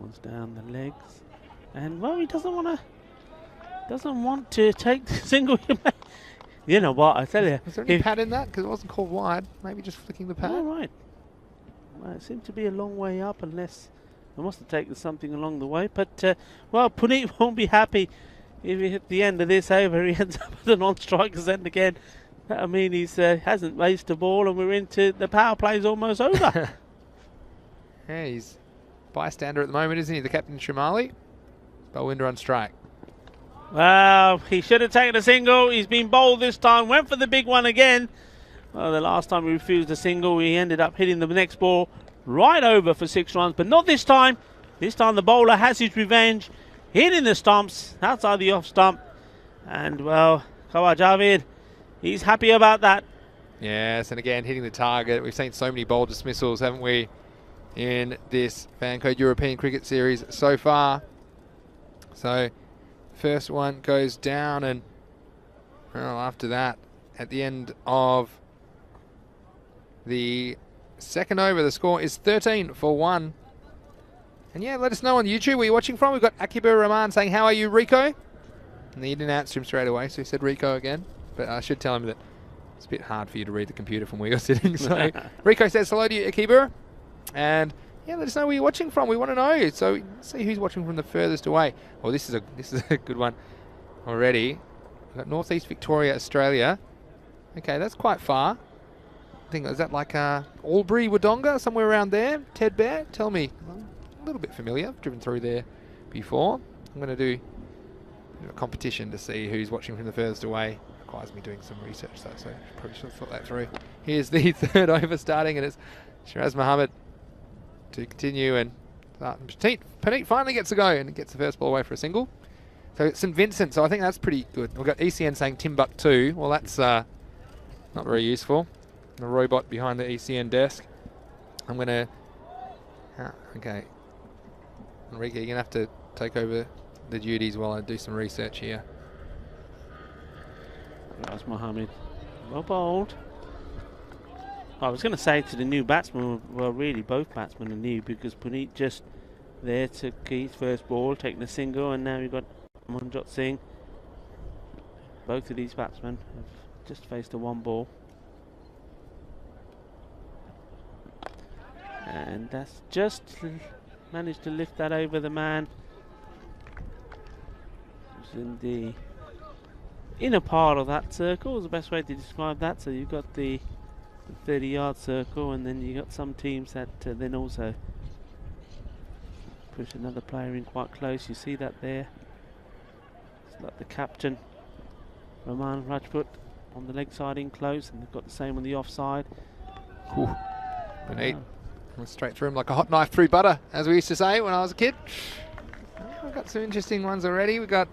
One's down the legs, and well, he doesn't want to take the single. You know what, I tell you, was there any pad in that? Because it wasn't called wide. Maybe just flicking the pad. All right. Well, it seemed to be a long way up, unless I must have taken something along the way. But well, Puneet won't be happy if he hit the end of this over. He ends up at the non-striker's end again. I mean, he's hasn't raced the ball, and we're into the power play's almost over. Yeah, he's bystander at the moment, isn't he? The captain Shamali. Balwinder on strike. Well, he should have taken a single. He's been bowled this time. Went for the big one again. Well, the last time he refused a single, he ended up hitting the next ball right over for 6 runs. But not this time. This time the bowler has his revenge. Hitting the stumps outside the off stump. And, well, Kawar Javid, he's happy about that. Yes, and again, hitting the target. We've seen so many bowl dismissals, haven't we, in this Fan Code European Cricket Series so far. So, first one goes down, and well, after that, at the end of the second over, the score is 13 for 1. And yeah, let us know on YouTube where you're watching from. We've got Akibur Rahman saying, "How are you, Rico?" And he didn't answer him straight away, so he said Rico again. But I should tell him that it's a bit hard for you to read the computer from where you're sitting. So Rico says hello to you, Akibur. And yeah, let us know where you're watching from. We want to know. So let's see who's watching from the furthest away. Well, this is a good one already. We've got Northeast Victoria, Australia. Okay, that's quite far. I think, is that like Albury, Wodonga, somewhere around there? Ted Bear, tell me. A little bit familiar. I've driven through there before. I'm going to do a competition to see who's watching from the furthest away. Requires me doing some research though, so I probably should have thought that through. Here's the third over starting, and it's Shiraz Mohammed to continue, and Puneet finally gets a go and gets the first ball away for a single. So it's St Vincent, so I think that's pretty good. We've got ECN saying Timbuktu. Well, that's not very useful. The robot behind the ECN desk. I'm going to... okay. Enrique, you're going to have to take over the duties while I do some research here. That's Mohammed. Well bowled. I was going to say to the new batsman, well, really both batsmen are new, because Puneet just there to Keith's first ball, taking a single, and now you've got Amanjot Singh. Both of these batsmen have just faced a 1 ball. And that's just managed to lift that over the man who's in the inner part of that circle, is the best way to describe that. So you've got the 30-yard circle, and then you've got some teams that then also push another player in quite close. You see that there. It's like the captain, Rahman Rajput, on the leg side in close, and they've got the same on the offside. Puneet went straight through him like a hot knife through butter, as we used to say when I was a kid. We've got some interesting ones already. We've got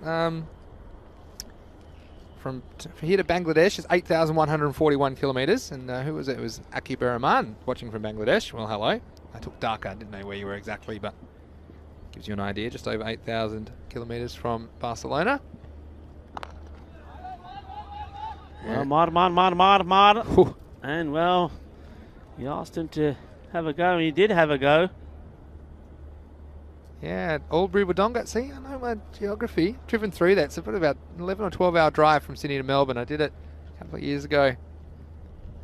from here to Bangladesh is 8,141 kilometres, and who was it? It was Akib Rahman watching from Bangladesh. Well, hello. I took Dhaka, didn't know where you were exactly, but gives you an idea. Just over 8,000 kilometres from Barcelona. Well, Mar. And well, you asked him to have a go, and he did have a go. Yeah, Albury Wodonga. See, I know my geography. Driven through that. It's about 11 or 12 hour drive from Sydney to Melbourne. I did it a couple of years ago.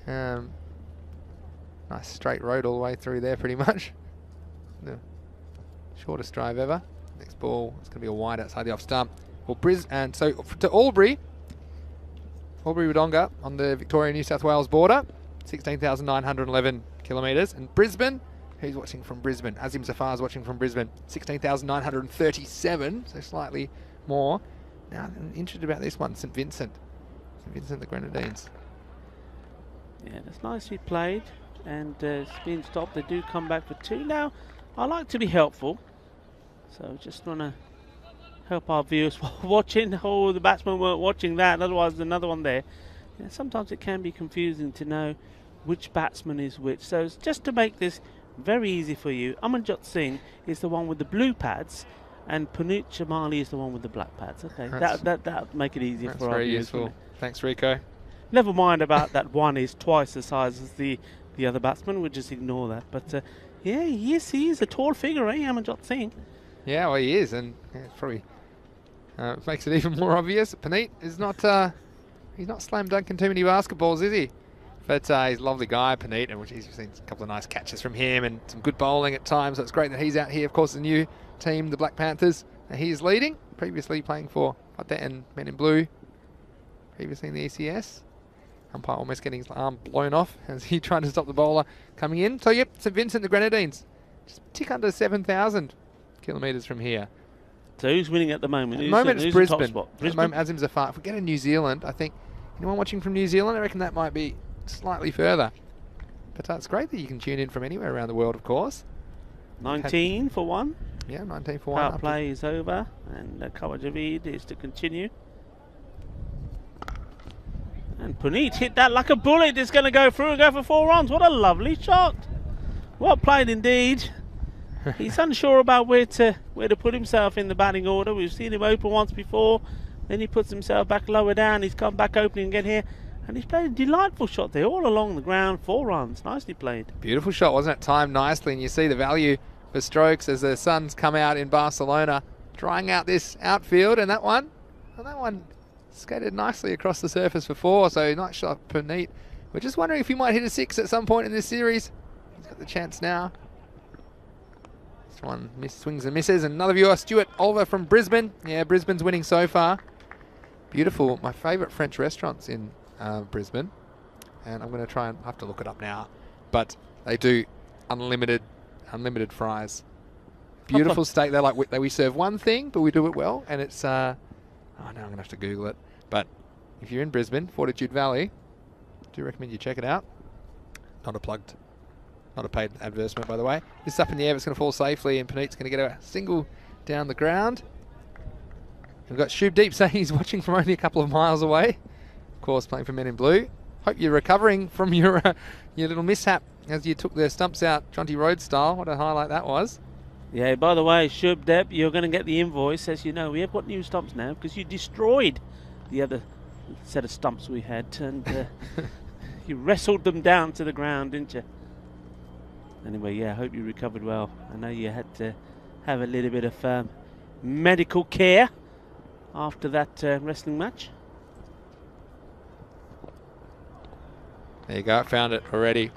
Nice straight road all the way through there, pretty much. The shortest drive ever. Next ball, it's going to be a wide outside the off stump. Well, and so to Albury Wodonga on the Victoria-New South Wales border, 16,911 kilometres. And Brisbane, who's watching from Brisbane? Azim Zafar's watching from Brisbane, 16,937, so slightly more. Now, I'm interested about this one, St Vincent the Grenadines. Yeah, that's nicely played, and it's been stopped. They do come back for 2. Now, I like to be helpful, so just want to help our viewers while watching. Oh, the batsmen weren't watching that, otherwise there's another one there. Yeah, sometimes it can be confusing to know which batsman is which, so it's just to make this very easy for you. Amanjot Singh is the one with the blue pads, and Puneet Chamali is the one with the black pads. Okay, that'll make it easier for our viewers. Very useful. Thanks, Rico. Never mind about that one is twice the size as the other batsman. We'll just ignore that. But yeah, he is a tall figure, Amanjot Singh. Yeah, well, he is, and yeah, it probably makes it even more obvious. Puneet is not he's not slam dunking too many basketballs, is he? But he's a lovely guy, Puneet, and we've seen a couple of nice catches from him and some good bowling at times. So it's great that he's out here. Of course, the new team, the Black Panthers, he is leading. Previously playing for Hotdet and Men in Blue. Previously in the ECS. Umpire almost getting his arm blown off as he tried to stop the bowler coming in. So yep, St Vincent the Grenadines, just a tick under 7,000 kilometres from here. So who's winning at the moment? At the moment it's Brisbane. At Brisbane? the moment, Azim Zafar. If we get to New Zealand, I think anyone watching from New Zealand, I reckon that might be slightly further. But it's great that you can tune in from anywhere around the world, of course. 19 for 1. Yeah, 19 for 1. Powerplay is over, and Kawa Javid is to continue. And Puneet hit that like a bullet. It's going to go through and go for 4 runs. What a lovely shot. Well played indeed. He's unsure about where to put himself in the batting order. We've seen him open once before. Then he puts himself back lower down. He's come back opening again here. And he's played a delightful shot there, all along the ground. 4 runs. Nicely played. Beautiful shot, wasn't it? Timed nicely. And you see the value for strokes as the sun's come out in Barcelona, drying out this outfield. And that one skated nicely across the surface for 4. So nice shot, Puneet. We're just wondering if he might hit a 6 at some point in this series. He's got the chance now. This one swings and misses. And another viewer, Stuart Oliver from Brisbane. Yeah, Brisbane's winning so far. Beautiful. My favourite French restaurants in Brisbane, and I'm going to try and have to look it up now, but they do unlimited fries. Beautiful steak. They're like we serve one thing, but we do it well, and it's oh no, I'm going to have to Google it. But if you're in Brisbane, Fortitude Valley, I do recommend you check it out. Not a paid advertisement, by the way. This is up in the air. It's going to fall safely, and Puneet's going to get a single down the ground. We've got Shubdeep saying he's watching from only a couple of miles away. Of course, playing for Men in Blue. Hope you're recovering from your little mishap as you took the stumps out Jonty Rhodes style. What a highlight that was. Yeah, by the way, Shubdeep, you're going to get the invoice. As you know, we have got new stumps now because you destroyed the other set of stumps we had, and you wrestled them down to the ground, didn't you? Anyway, yeah, I hope you recovered well. I know you had have a little bit of medical care after that wrestling match. There you go, I found it already.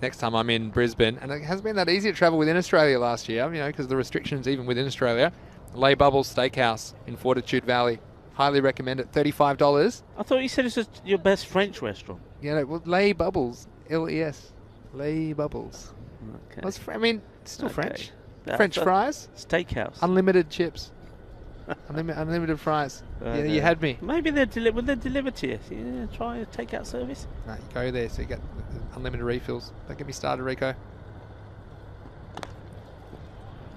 Next time I'm in Brisbane, and it hasn't been that easy to travel within Australia last year, you know, because of the restrictions even within Australia. Lay Bubbles Steakhouse in Fortitude Valley. Highly recommend it, $35. I thought you said this was your best French restaurant. Yeah, no, well, Lay Bubbles, L-E-S. Lay Bubbles. Okay. Well, I mean, it's still Okay. French. That's French a fries, Steakhouse. unlimited chips, unlimited fries. Yeah, you had me. Maybe they're will they deliver to you? Yeah, try a takeout service. No, you go there so you get unlimited refills. Don't get me started, Rico.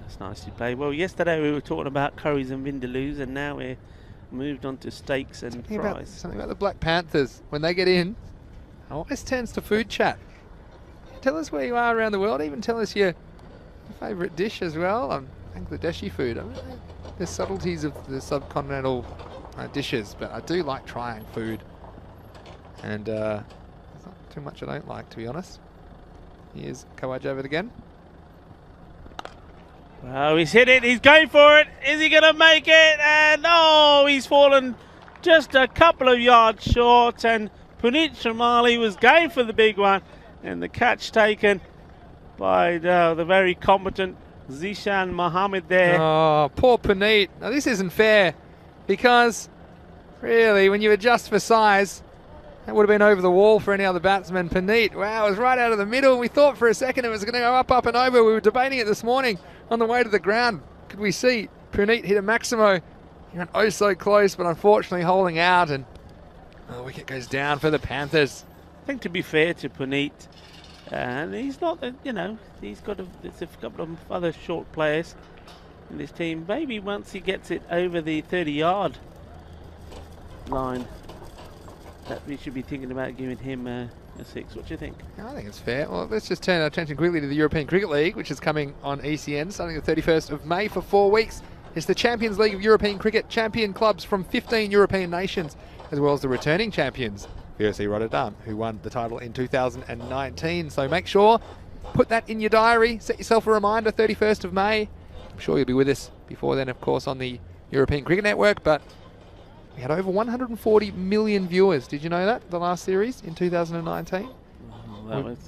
That's nicely played. Well, yesterday we were talking about curries and vindaloos, and now we're moved on to steaks and fries. Something about the Black Panthers. When they get in, it always turns to food chat. Tell us where you are around the world. Even tell us your favourite dish as well. Bangladeshi food. I mean, there's subtleties of the subcontinental dishes, but I do like trying food. And there's not too much I don't like, to be honest. Here's Kawaj over it again. Oh, he's hit it. He's going for it. Is he going to make it? And oh, he's fallen just a couple of yards short. And Puneet Shamali was going for the big one. And the catch taken by the very competent Zishan Mohammed there. Oh, poor Puneet. Now, this isn't fair because, really, when you adjust for size, that would have been over the wall for any other batsman. Puneet, wow, it was right out of the middle. We thought for a second it was going to go up and over. We were debating it this morning on the way to the ground. Could we see Puneet hit a Maximo? He went oh so close, but unfortunately holding out, and the wicket goes down for the Panthers. I think, to be fair to Puneet, and he's not, you know, he's got there's a couple of other short players in this team. Maybe once he gets it over the 30-yard line, that we should be thinking about giving him a 6. What do you think? I think it's fair. Well, let's just turn our attention quickly to the European Cricket League, which is coming on ECN starting the 31st of May for 4 weeks. It's the Champions League of European Cricket, champion clubs from 15 European nations, as well as the returning champions, VOC Rotterdam, who won the title in 2019. So make sure, put that in your diary, set yourself a reminder, 31st of May. I'm sure you'll be with us before then, of course, on the European Cricket Network, but we had over 140 million viewers. Did you know that, the last series in 2019?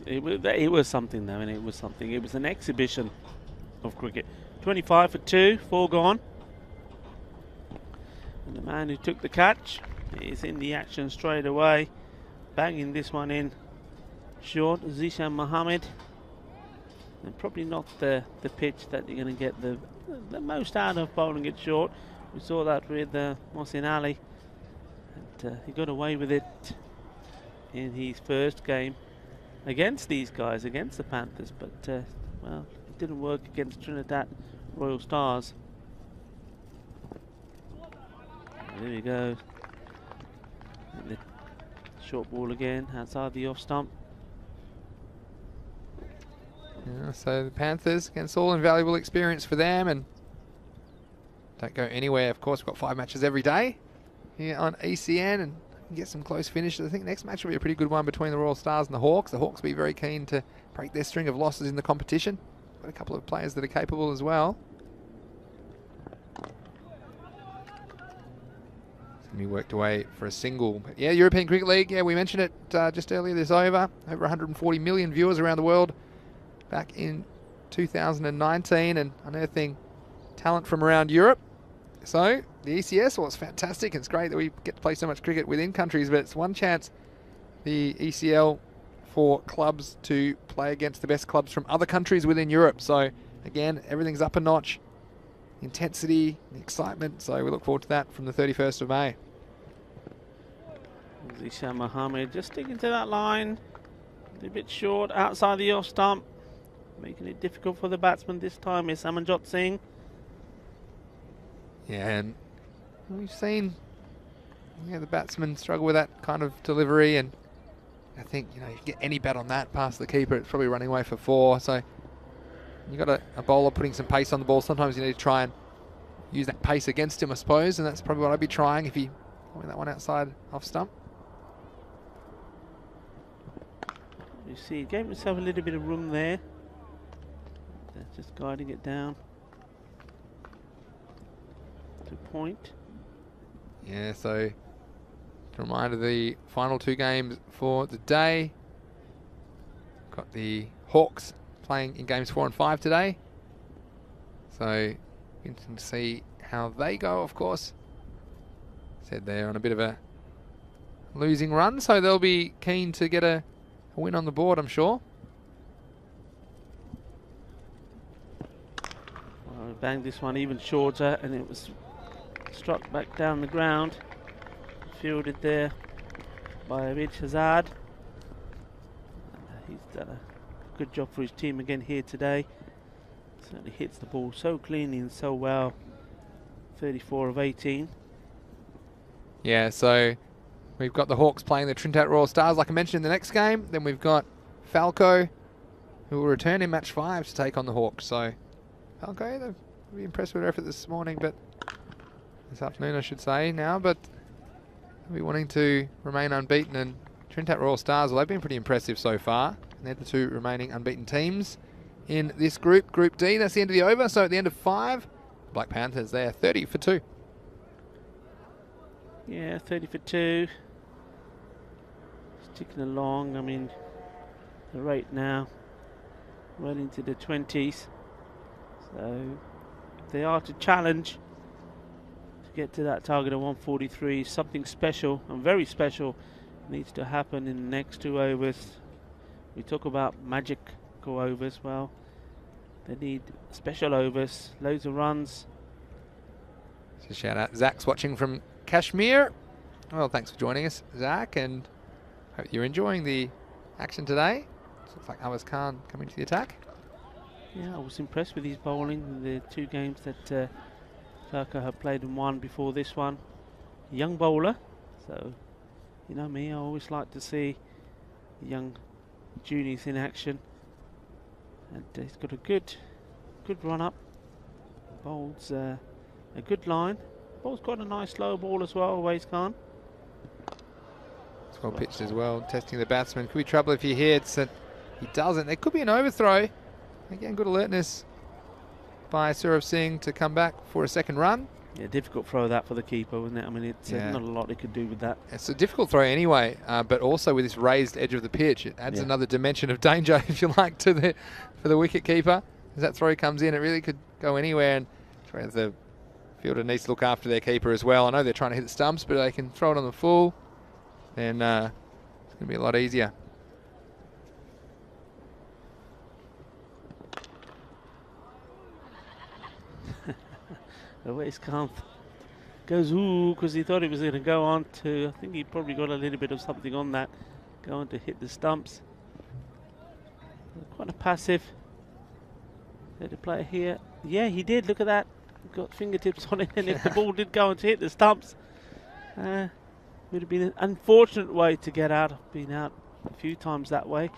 It was something, though, and it was something. It was an exhibition of cricket. 25 for 2, 4 gone. And the man who took the catch is in the action straight away, banging this one in short. Zishan Mohammed, and probably not the pitch that you're going to get the most out of bowling it short. We saw that with Mohsin Ali, and he got away with it in his first game against these guys, against the Panthers, but well, it didn't work against Trinidad Royal Stars. There we go. And the short ball again outside the off stump. Yeah, so the Panthers, against all invaluable experience for them, and don't go anywhere. Of course, we've got 5 matches every day here on ECN, and get some close finishes. I think next match will be a pretty good one between the Royal Stars and the Hawks. The Hawks will be very keen to break their string of losses in the competition. Got a couple of players that are capable as well. We worked away for a single. But yeah, European Cricket League, yeah, we mentioned it just earlier this over 140 million viewers around the world back in 2019, and unearthing talent from around Europe. So the ECS, well, it's fantastic. It's great that we get to play so much cricket within countries, but it's one chance, the ECL, for clubs to play against the best clubs from other countries within Europe. So again, everything's up a notch. Intensity, excitement. So we look forward to that from the 31st of May. Zishan Mohammed just sticking to that line. A bit short outside the off stump, making it difficult for the batsman this time is Amanjot Singh. Yeah, and we've seen the batsmen struggle with that kind of delivery, and I think, you get any bat on that past the keeper, it's probably running away for 4. So you got a bowler putting some pace on the ball. Sometimes you need to try and use that pace against him, I suppose, and that's probably what I'd be trying if he went that one outside off stump. You see, he gave himself a little bit of room there. Just guiding it down. point. Yeah, so reminder the final 2 games for the day. Got the Hawks playing in games 4 and 5 today. So interesting to see how they go, of course. Said they're on a bit of a losing run, so they'll be keen to get a win on the board, I'm sure. Well, we banged this one even shorter, and it was struck back down the ground. Fielded there by Abid Shazad. He's done a good job for his team again here today. Certainly hits the ball so cleanly and so well. 34 of 18. Yeah, so we've got the Hawks playing the Trinidad Royal Stars, like I mentioned, in the next game. Then we've got Falco, who will return in match 5 to take on the Hawks. So Falco, they'll be impressed with their effort this morning, but this afternoon, I should say now, but they'll be wanting to remain unbeaten. And Trinidad Royal Stars, well, they've been pretty impressive so far. And they're the 2 remaining unbeaten teams in this group, Group D. That's the end of the over. So at the end of 5, Black Panthers there, 30 for 2. Yeah, 30 for 2. Sticking along. I mean, the rate now well into the 20s. So if they are to challenge to get to that target of 143, something special and very special needs to happen in the next 2 overs. We talk about magical overs. Well, they need special overs, loads of runs. So shout out, Zach's watching from Kashmir. Well, thanks for joining us, Zach, and hope you're enjoying the action today. Looks like Awaz Khan coming to the attack. Yeah, I was impressed with his bowling in the 2 games that Falco had played and won before this one. Young bowler, so you know me, I always like to see young juniors in action. And he's got a good run up. Bowls a good line. Bowl's got a nice slow ball as well, Awaz Khan. It's well pitched as well, testing the batsman. Could be trouble if he hits, and he doesn't. There could be an overthrow. Again, good alertness by Saurav Singh to come back for a second run. Yeah, difficult throw that for the keeper, wasn't it? I mean, it's not a lot he could do with that. It's a difficult throw anyway, but also with this raised edge of the pitch, it adds another dimension of danger, if you like, to for the wicket keeper. As that throw comes in, it really could go anywhere, and the fielder needs to look after their keeper as well. I know they're trying to hit the stumps, but they can throw it on the full, and it's going to be a lot easier. Awaz Khan goes ooh because he thought he was going to go on to, I think he probably got a little bit of something on that, go on to hit the stumps. Quite a passive. Had a player here. Yeah, he did. Look at that. Got fingertips on it, and if the ball did go on to hit the stumps, would have been an unfortunate way to get out. I've been out a few times that way.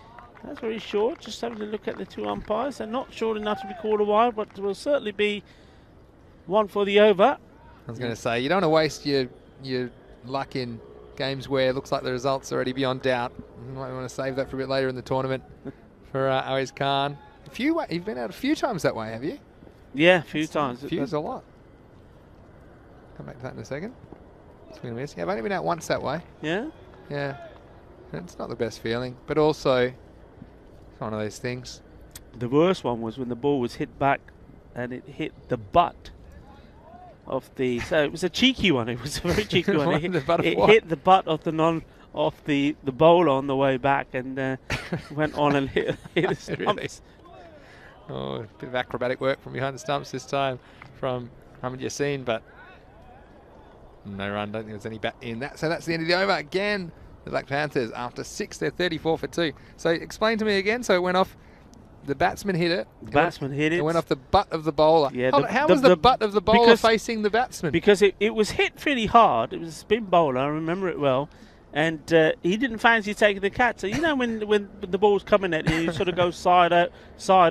That's very short. Just having a look at the 2 umpires. They're not short enough to be called a wild, but will certainly be one for the over. I was going to say, you don't want to waste your luck in games where it looks like the result's already beyond doubt. You might want to save that for a bit later in the tournament for Awaz Khan. You've been out a few times that way, have you? Yeah, a few times. A few's a lot. Come back to that in a second. Swing and miss. Yeah, I've only been out once that way. Yeah? Yeah. It's not the best feeling, but also it's one of those things. The worst one was when the ball was hit back and it hit the butt of the... So it was a cheeky one. It was a very cheeky one. It hit the butt of the bowler on the way back and went on and hit the stumps. Really? Oh, a bit of acrobatic work from behind the stumps this time from Hamid Yassin, but no run. Don't think there's any bat in that. So that's the end of the over. Again, the Black Panthers, after 6, they're 34 for 2. So explain to me again. So it went off, the batsman hit it. The batsman hit it. It went off the butt of the bowler. Yeah, how was the butt of the bowler facing the batsman? Because it was hit pretty hard. It was a spin bowler, I remember it well. And he didn't fancy taking the catch. So, you know, when the ball's coming at you, you sort of go side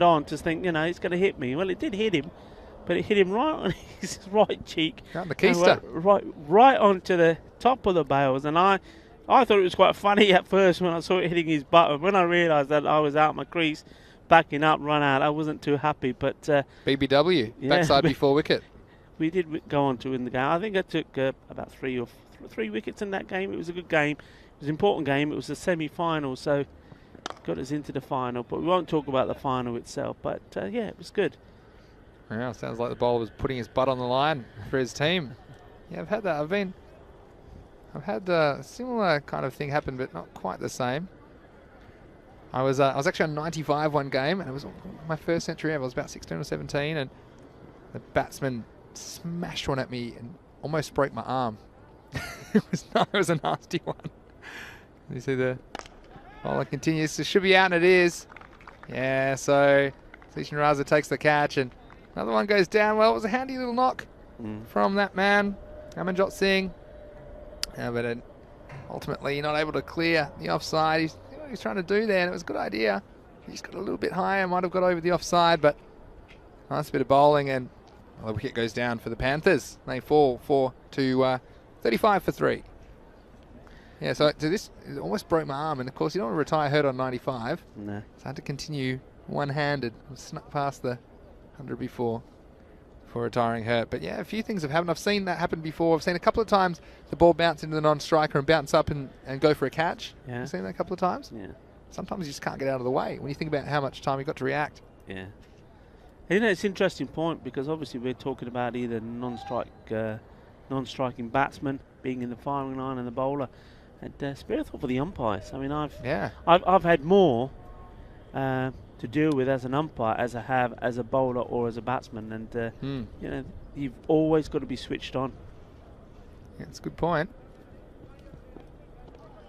on to think, you know, it's going to hit me. Well, it did hit him, but it hit him right on his right cheek. Right the keister. Right onto the top of the bails. And I thought it was quite funny at first when I saw it hitting his butt. And when I realised that I was out my crease, backing up, run out, I wasn't too happy. But BBW, backside before wicket. we did go on to win the game. I think I took about three wickets in that game. It was a good game. It was an important game. It was a semi-final, so got us into the final. But we won't talk about the final itself. But yeah, it was good. Yeah, sounds like the bowler was putting his butt on the line for his team. Yeah, I've had that. I've had a similar kind of thing happen, but not quite the same. I was actually on 95 one game, and it was my first century ever. I was about 16 or 17, and the batsman smashed one at me and almost broke my arm. it was a nasty one. You see the bowler continues. It should be out, and it is. Yeah, so Sachin Raza takes the catch, and another one goes down. Well, it was a handy little knock from that man, Amanjot Singh. But ultimately not able to clear the offside. He's trying to do there, and it was a good idea. He's got a little bit higher, might have got over the offside, but nice bit of bowling, and the wicket goes down for the Panthers. They fall to 35 for 3. Yeah, so this it almost broke my arm, and of course you don't want to retire hurt on 95. No. So I had to continue one-handed. I snuck past the 100 before retiring hurt. But yeah, a few things have happened. I've seen that happen before. I've seen a couple of times the ball bounce into the non-striker and bounce up and go for a catch. Yeah. I've seen that a couple of times. Yeah. Sometimes you just can't get out of the way when you think about how much time you got to react. Yeah. You know, it's an interesting point because obviously we're talking about either non-striking batsman being in the firing line and the bowler. And it's very thought for the umpires. I mean, I've had more to deal with as an umpire as I have as a bowler or as a batsman, and you know, you've always got to be switched on. Yeah, that's a good point.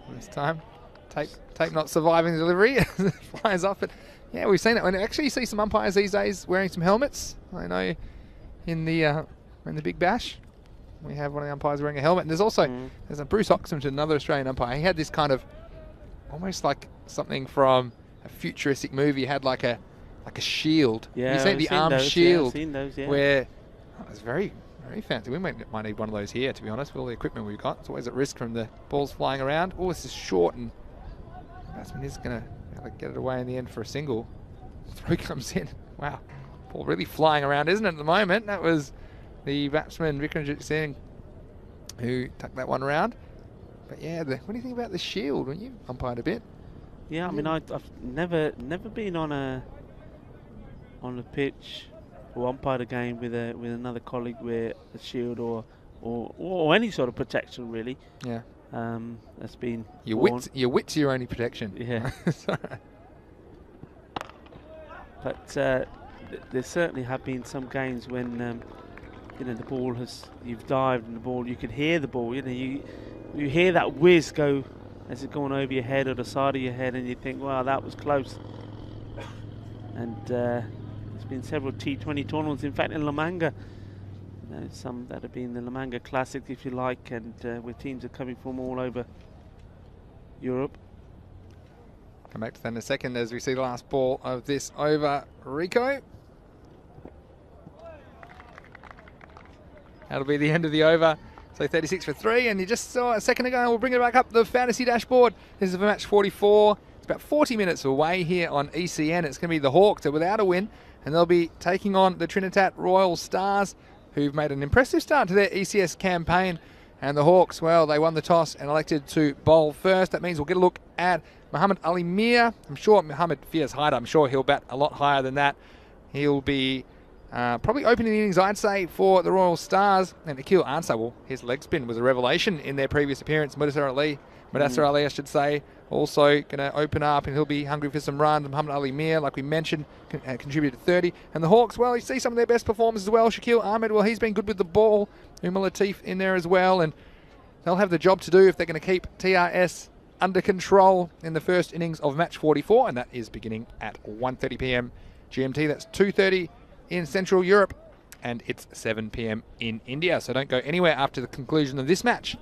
This time, tape not surviving the delivery, flies off it. Yeah, we've seen that. When actually you see some umpires these days wearing some helmets. I know in the Big Bash we have one of the umpires wearing a helmet, and there's also there's a Bruce Oxham, another Australian umpire. He had this kind of almost like something from a futuristic movie. He had like a shield. Yeah, you see the arm those, shield, yeah, I've seen those, yeah. where it's very, very fancy. We might need one of those here, to be honest, with all the equipment we've got. It's always at risk from the balls flying around. Oh, this is short, and the batsman is going to get it away in the end for a single. Throw comes in. Wow, ball really flying around, isn't it, at the moment? That was the batsman Vikramjit Singh who tucked that one around. But yeah, what do you think about the shield when you umpired a bit? Yeah, I mean, I've never been on a pitch or umpired a game with another colleague with a shield or any sort of protection really. Yeah. That's been your wits are your only protection. Yeah. But there certainly have been some games when you know, the ball you've dived and the ball, you can hear the ball. You know, you hear that whiz go as it's going over your head or the side of your head, and you think, wow, that was close. And there's been several T20 tournaments, in fact, in La Manga. You know, some that have been the La Manga Classic, if you like, and where teams are coming from all over Europe. Come back to that in a second as we see the last ball of this over. Rico. That'll be the end of the over. So 36 for 3, and you just saw a second ago, we'll bring it back up the fantasy dashboard. This is for match 44. It's about 40 minutes away here on ECN. It's going to be the Hawks. They're without a win, and they'll be taking on the Trinidad Royal Stars, who've made an impressive start to their ECS campaign. And the Hawks, well, they won the toss and elected to bowl first. That means we'll get a look at Muhammad Ali Mir. I'm sure Muhammad Fiaz Haider, I'm sure he'll bat a lot higher than that. He'll be probably opening the innings, I'd say, for the Royal Stars. And Akil Ansar, well, his leg spin was a revelation in their previous appearance. Mudassar Ali, I should say, also going to open up, and he'll be hungry for some runs. Muhammad Ali Mir, like we mentioned, contributed 30. And the Hawks, well, you see some of their best performers as well. Shakil Ahmed, well, he's been good with the ball. Umar Latif in there as well. And they'll have the job to do if they're going to keep TRS under control in the first innings of match 44. And that is beginning at 1:30 p.m. GMT. That's 2:30 in Central Europe, and it's 7 p.m. in India. So don't go anywhere after the conclusion of this match.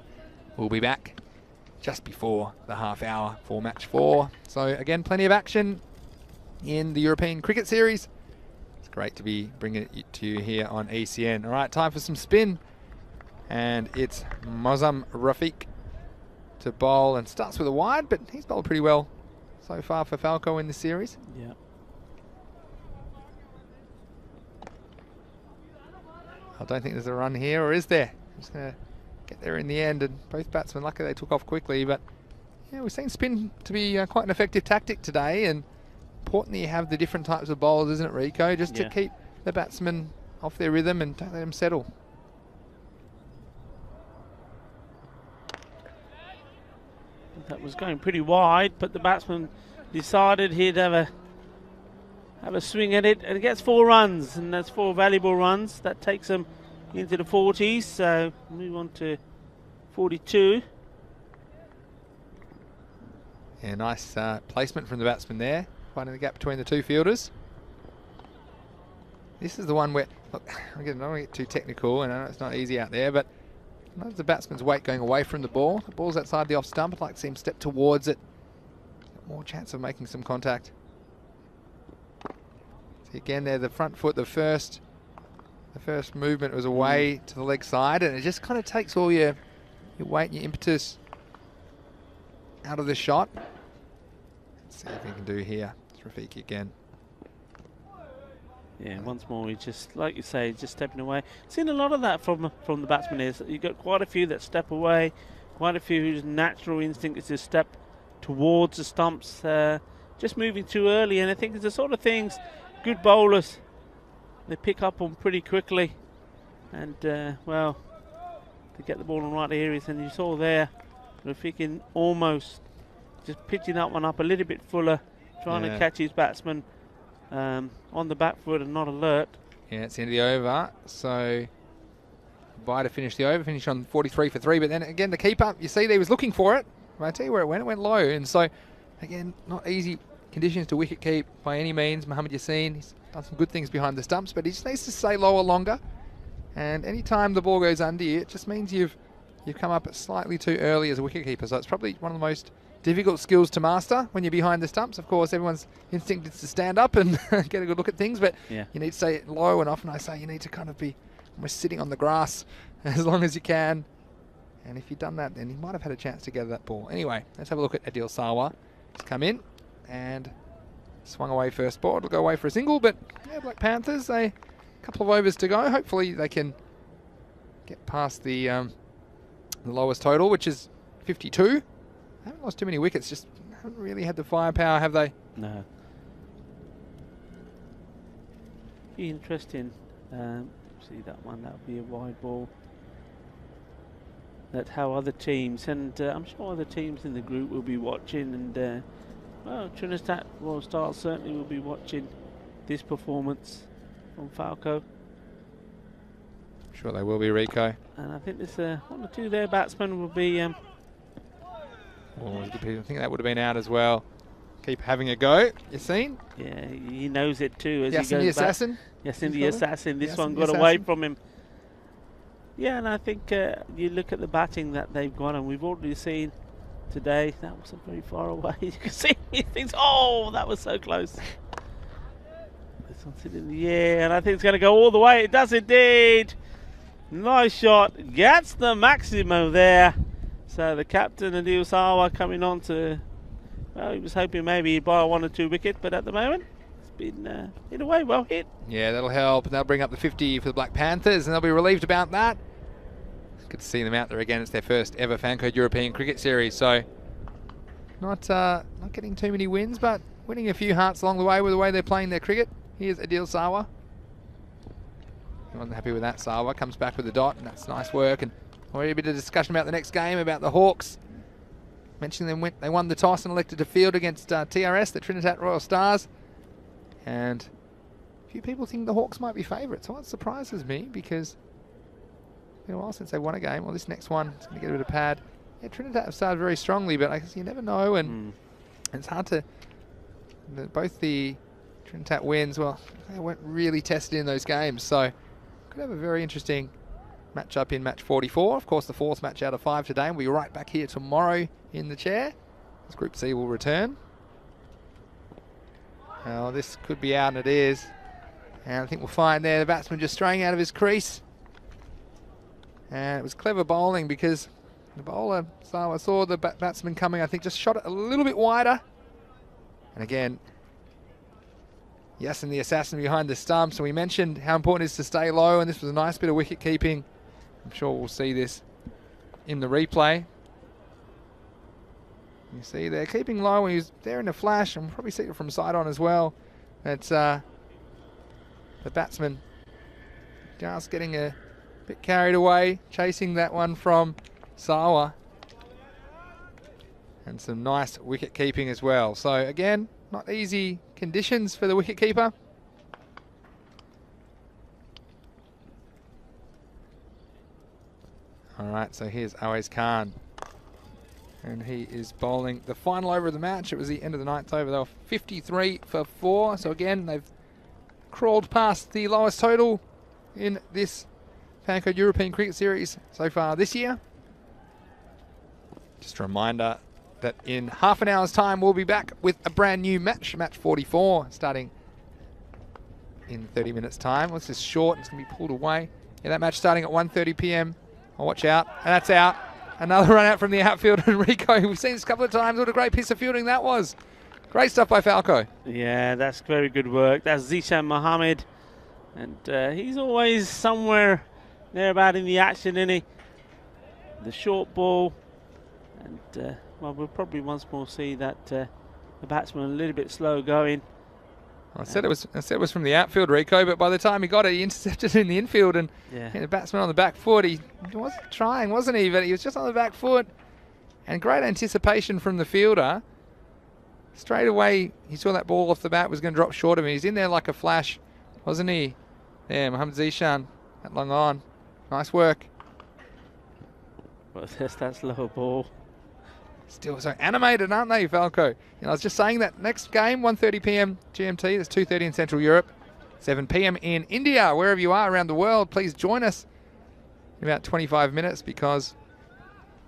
We'll be back just before the half hour for match 4. So again, plenty of action in the European Cricket Series. It's great to be bringing it to you here on ECN. All right, time for some spin, and it's Mozam Rafiq to bowl, and starts with a wide, but he's bowled pretty well so far for Falco in the series. Yeah. I don't think there's a run here, or is there? Just going to get there in the end, and both batsmen, luckily they took off quickly, but yeah, we've seen spin to be quite an effective tactic today, and important that you have the different types of bowlers, isn't it, Rico? Just to keep the batsmen off their rhythm and don't let them settle. That was going pretty wide, but the batsman decided he'd have a swing at it, and it gets 4 runs, and that's 4 valuable runs. That takes them into the 40s, so move on to 42. Yeah, nice placement from the batsman there, finding the gap between the 2 fielders. This is the one where, look, again, I don't want to get too technical, and I know it's not easy out there, but notice the batsman's weight going away from the ball. The ball's outside the off stump. I'd like to see him step towards it. More chance of making some contact. See again there, the front foot, the first movement was away to the leg side, and it just kind of takes all your weight and your impetus out of the shot. Let's see if he can do here. It's Rafiki again. Yeah, once more, he's just, like you say, just stepping away. Seen a lot of that from the batsmen. You've got quite a few that step away, quite a few whose natural instinct is to step towards the stumps, just moving too early. And I think it's the sort of things good bowlers, they pick up on pretty quickly. And, well, to get the ball in the right areas. And you saw there, Rafiki almost just pitching that one up a little bit fuller, trying to catch his batsman on the back foot and not alert. Yeah, it's the end of the over. So, Bye to finish the over, finish on 43 for 3. But then again, the keeper, you see, he was looking for it. I tell you where it went low. And so, again, not easy conditions to wicket keep by any means. Mohamed Yassin, he's done some good things behind the stumps, but he just needs to stay lower longer. And any time the ball goes under you, it just means you've come up slightly too early as a wicket keeper. So it's probably one of the most difficult skills to master when you're behind the stumps. Of course, everyone's instinct is to stand up and get a good look at things, but you need to stay low, and often I say you need to kind of be almost sitting on the grass as long as you can. And if you've done that, then you might have had a chance to gather that ball. Anyway, let's have a look at Adil Sarwar. He's come in and swung away first ball. It'll go away for a single, but yeah, Black Panthers, a couple of overs to go. Hopefully they can get past the lowest total, which is 52. They haven't lost too many wickets, just haven't really had the firepower, have they? No. Be interesting. See that one, that'll be a wide ball. That's how other teams, and I'm sure other teams in the group will be watching, and well, Trinidad Royal Stars certainly will be watching this performance from Falco. I'm sure they will be, Rico. And I think there's one or two there batsmen will be... I think that would have been out as well. Keep having a go. You seen? Yeah, he knows it too. As Yassin he goes the Assassin? Yassin the Assassin. This Yassin one the got Assassin. away from him. Yeah, and I think you look at the batting that they've got, and we've already seen today, that wasn't very far away. You can see he thinks, oh, that was so close. This one's in the air, and I think it's going to go all the way. It does indeed. Nice shot. Gets the maximum there. So the captain, Adil Sarwar, coming on to, well, he was hoping maybe he'd buy 1 or 2 wickets, but at the moment, it's been hit away, well hit. Yeah, that'll help. They'll bring up the 50 for the Black Panthers, and they'll be relieved about that. Good to see them out there again. It's their first ever Fancode European Cricket Series, so not getting too many wins, but winning a few hearts along the way with the way they're playing their cricket. Here's Adil Sarwar. Everyone's happy with that. Sarwar comes back with the dot, and that's nice work. And already a bit of discussion about the next game, about the Hawks. Mentioning them, they won the toss and elected to field against TRS, the Trinidad Royal Stars. And a few people think the Hawks might be favourites. So it surprises me, because it's been a while since they won a game. Well, this next one is going to get a bit of pad. Yeah, Trinidad have started very strongly, but I guess you never know. And it's hard to... both the Trinidad wins, well, they weren't really tested in those games. So could have a very interesting match-up in match 44. Of course, the 4th match out of 5 today. And we'll be right back here tomorrow in the chair as Group C will return. Now, this could be out, and it is. And I think we'll find there the batsman just straying out of his crease. And it was clever bowling, because the bowler, Sarwar, saw the batsman coming, I think just shot it a little bit wider. And again, Yes, and the assassin behind the stumps. And we mentioned how important it is to stay low, and this was a nice bit of wicket keeping. I'm sure we'll see this in the replay. You see they're keeping low when he was there in the flash, and we'll probably see it from side on as well. It's the batsman just getting a bit carried away, chasing that one from Sawa. And some nice wicket keeping as well. So again, not easy conditions for the wicket keeper. All right, so here's Awais Khan. And he is bowling the final over of the match. It was the end of the ninth over. They were 53 for 4. So again, they've crawled past the lowest total in this Panco European Cricket Series so far this year. Just a reminder that in half an hour's time, we'll be back with a brand new match, match 44, starting in 30 minutes time. Well, this is short, it's going to be pulled away. Yeah, that match starting at 1:30 p.m. Oh, watch out, and that's out. Another run out from the outfield, and Rico, we've seen this a couple of times. What a great piece of fielding that was. Great stuff by Falco. Yeah, that's very good work. That's Zishan Mohammed, and he's always somewhere thereabout in the action, isn't he? The short ball, and well, we'll probably once more see that the batsman a little bit slow going. I said it was from the outfield, Rico, but by the time he got it, he intercepted it in the infield, and the batsman on the back foot. He wasn't trying, wasn't he? But he was just on the back foot, and great anticipation from the fielder. Straight away, he saw that ball off the bat was going to drop short of him. He's in there like a flash, wasn't he? Yeah, Mohammed Zishan, that long on. Nice work. Well, there's that slow ball. Still so animated, aren't they, Falco? You know, I was just saying that next game, 1:30 p.m. GMT, that's 2:30 in Central Europe, 7 p.m. in India. Wherever you are around the world, please join us in about 25 minutes because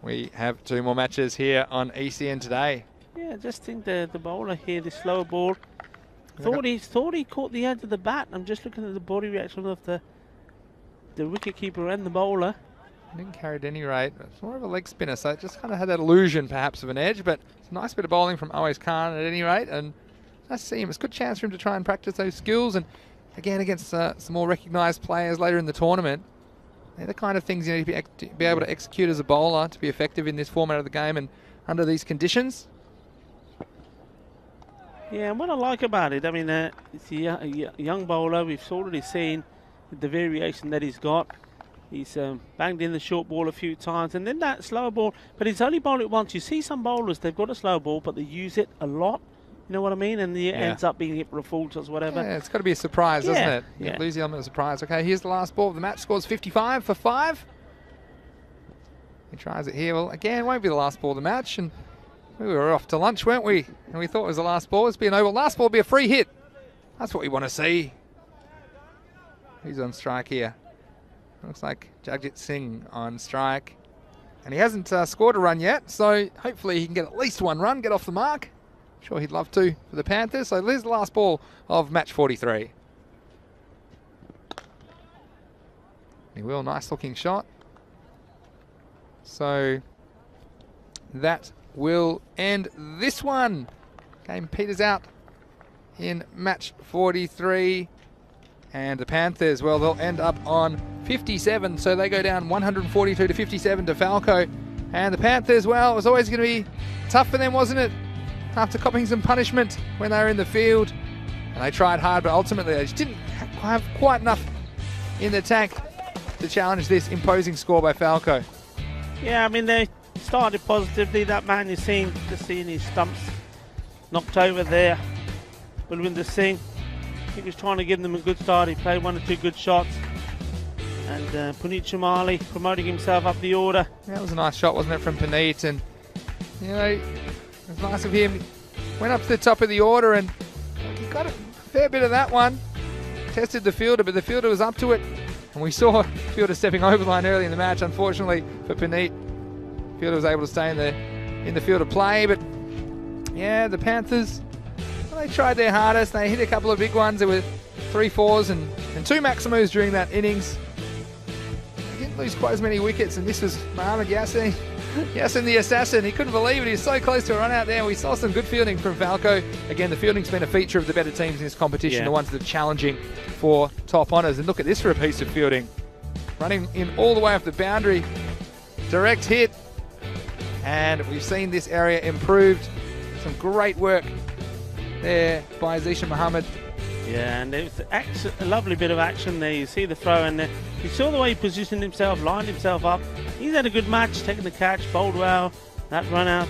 we have 2 more matches here on ECN today. Yeah, I just think the bowler here, the slow ball, thought he caught the edge of the bat. I'm just looking at the body reaction of the wicketkeeper and the bowler. Didn't carry at any rate. It's more of a leg spinner, so it just kind of had that illusion perhaps of an edge, but it's a nice bit of bowling from Awais Khan at any rate, and nice to see him. It's a good chance for him to try and practice those skills, and again against some more recognised players later in the tournament. They're the kind of things you need to be able to execute as a bowler to be effective in this format of the game and under these conditions. Yeah, and what I like about it, I mean, it's a young bowler. We've already seen the variation that he's got. He's banged in the short ball a few times, and then that slow ball, but he's only bowled it once. You see some bowlers, they've got a slow ball, but they use it a lot. You know what I mean? And it ends up being hit for a full toss, whatever. Yeah, it's got to be a surprise, doesn't it? Yeah. Lose the element of surprise. Okay, here's the last ball of the match. Scores 55 for 5. He tries it here. Well, again, it won't be the last ball of the match, and we were off to lunch, weren't we? And we thought it was the last ball. It's be an over. Last ball will be a free hit. That's what we want to see. Who's on strike here? Looks like Jagjit Singh on strike. And he hasn't scored a run yet, so hopefully he can get at least 1 run, get off the mark. I'm sure he'd love to for the Panthers. So there's the last ball of match 43. He will, nice looking shot. So that will end this one. Game peters out in match 43. And the Panthers, well, they'll end up on 57, so they go down 142 to 57 to Falco. And the Panthers, well, it was always going to be tough for them, wasn't it? After copying some punishment when they were in the field. And they tried hard, but ultimately they just didn't have quite enough in the tank to challenge this imposing score by Falco. Yeah, I mean, they started positively. That man you're seeing, just seeing his stumps knocked over there. Balwinder Singh, he was trying to give them a good start. He played 1 or 2 good shots. And Puneet Chamali promoting himself up the order. Yeah, that was a nice shot, wasn't it, from Puneet? And, you know, it was nice of him. Went up to the top of the order and he got a fair bit of that one. Tested the fielder, but the fielder was up to it. And we saw the fielder stepping over the line early in the match. Unfortunately for Puneet, the fielder was able to stay in the field of play. But, yeah, the Panthers, well, they tried their hardest. They hit a couple of big ones. There were 3 4s and 2 maximums during that innings. They didn't didn't lose quite as many wickets, and this was Mohammad Yassin. Yassin the assassin. He couldn't believe it. He was so close to a run out there. We saw some good fielding from Falco. Again, the fielding's been a feature of the better teams in this competition, the ones that are challenging for top honours. And look at this for a piece of fielding. Running in all the way off the boundary. Direct hit. And we've seen this area improved. Some great work there by Zishan Mohammed. Yeah, and it was a lovely bit of action there. You see the throw, and you saw the way he positioned himself, lined himself up. He's had a good match, taking the catch, bowled well, that run out.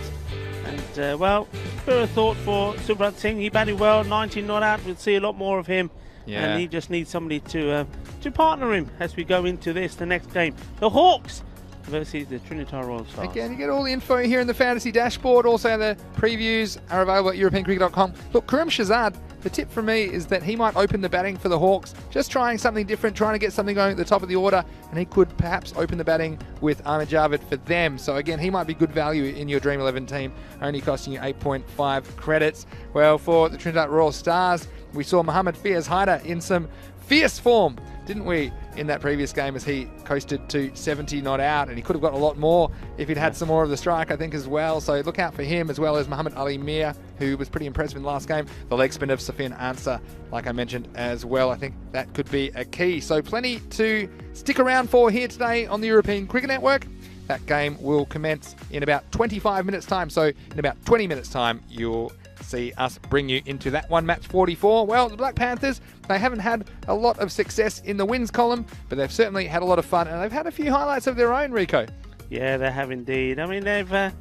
And, well, bit of thought for Subrat Singh. He batted well, 19 not out. We'll see a lot more of him. Yeah. And he just needs somebody to partner him as we go into the next game. The Hawks versus the Trinidad Royal Stars. Again, you get all the info here in the fantasy dashboard. Also, the previews are available at EuropeanCricket.com. Look, Karim Shazad, the tip from me is that he might open the batting for the Hawks, just trying something different, trying to get something going at the top of the order, and he could perhaps open the batting with Ahmed Javed for them. So again, he might be good value in your Dream 11 team, only costing you 8.5 credits. Well, for the Trinidad Royal Stars, we saw Mohammad Fiaz Haider in some fierce form, didn't we, in that previous game, as he coasted to 70 not out, and he could have got a lot more if he'd had some more of the strike, I think, as well. So look out for him, as well as Muhammad Ali Mir, who was pretty impressive in the last game. The leg spin of Safian Ansar, like I mentioned as well. I think that could be a key. So plenty to stick around for here today on the European Cricket Network. That game will commence in about 25 minutes time. So in about 20 minutes time, you'll see us bring you into that one, match 44. Well, the Black Panthers, they haven't had a lot of success in the wins column, but they've certainly had a lot of fun, and they've had a few highlights of their own, Rico. Yeah, they have indeed. I mean, they've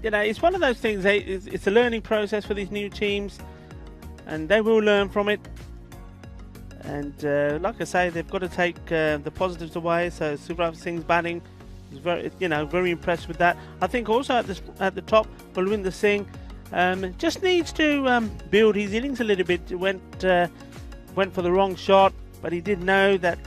it's one of those things. It's a learning process for these new teams, and they will learn from it. And like I say, they've got to take the positives away. So Subrat Singh's batting is very impressed with that. I think also at the top, Balwinder Singh just needs to build his innings a little bit. Went for the wrong shot, but he did know that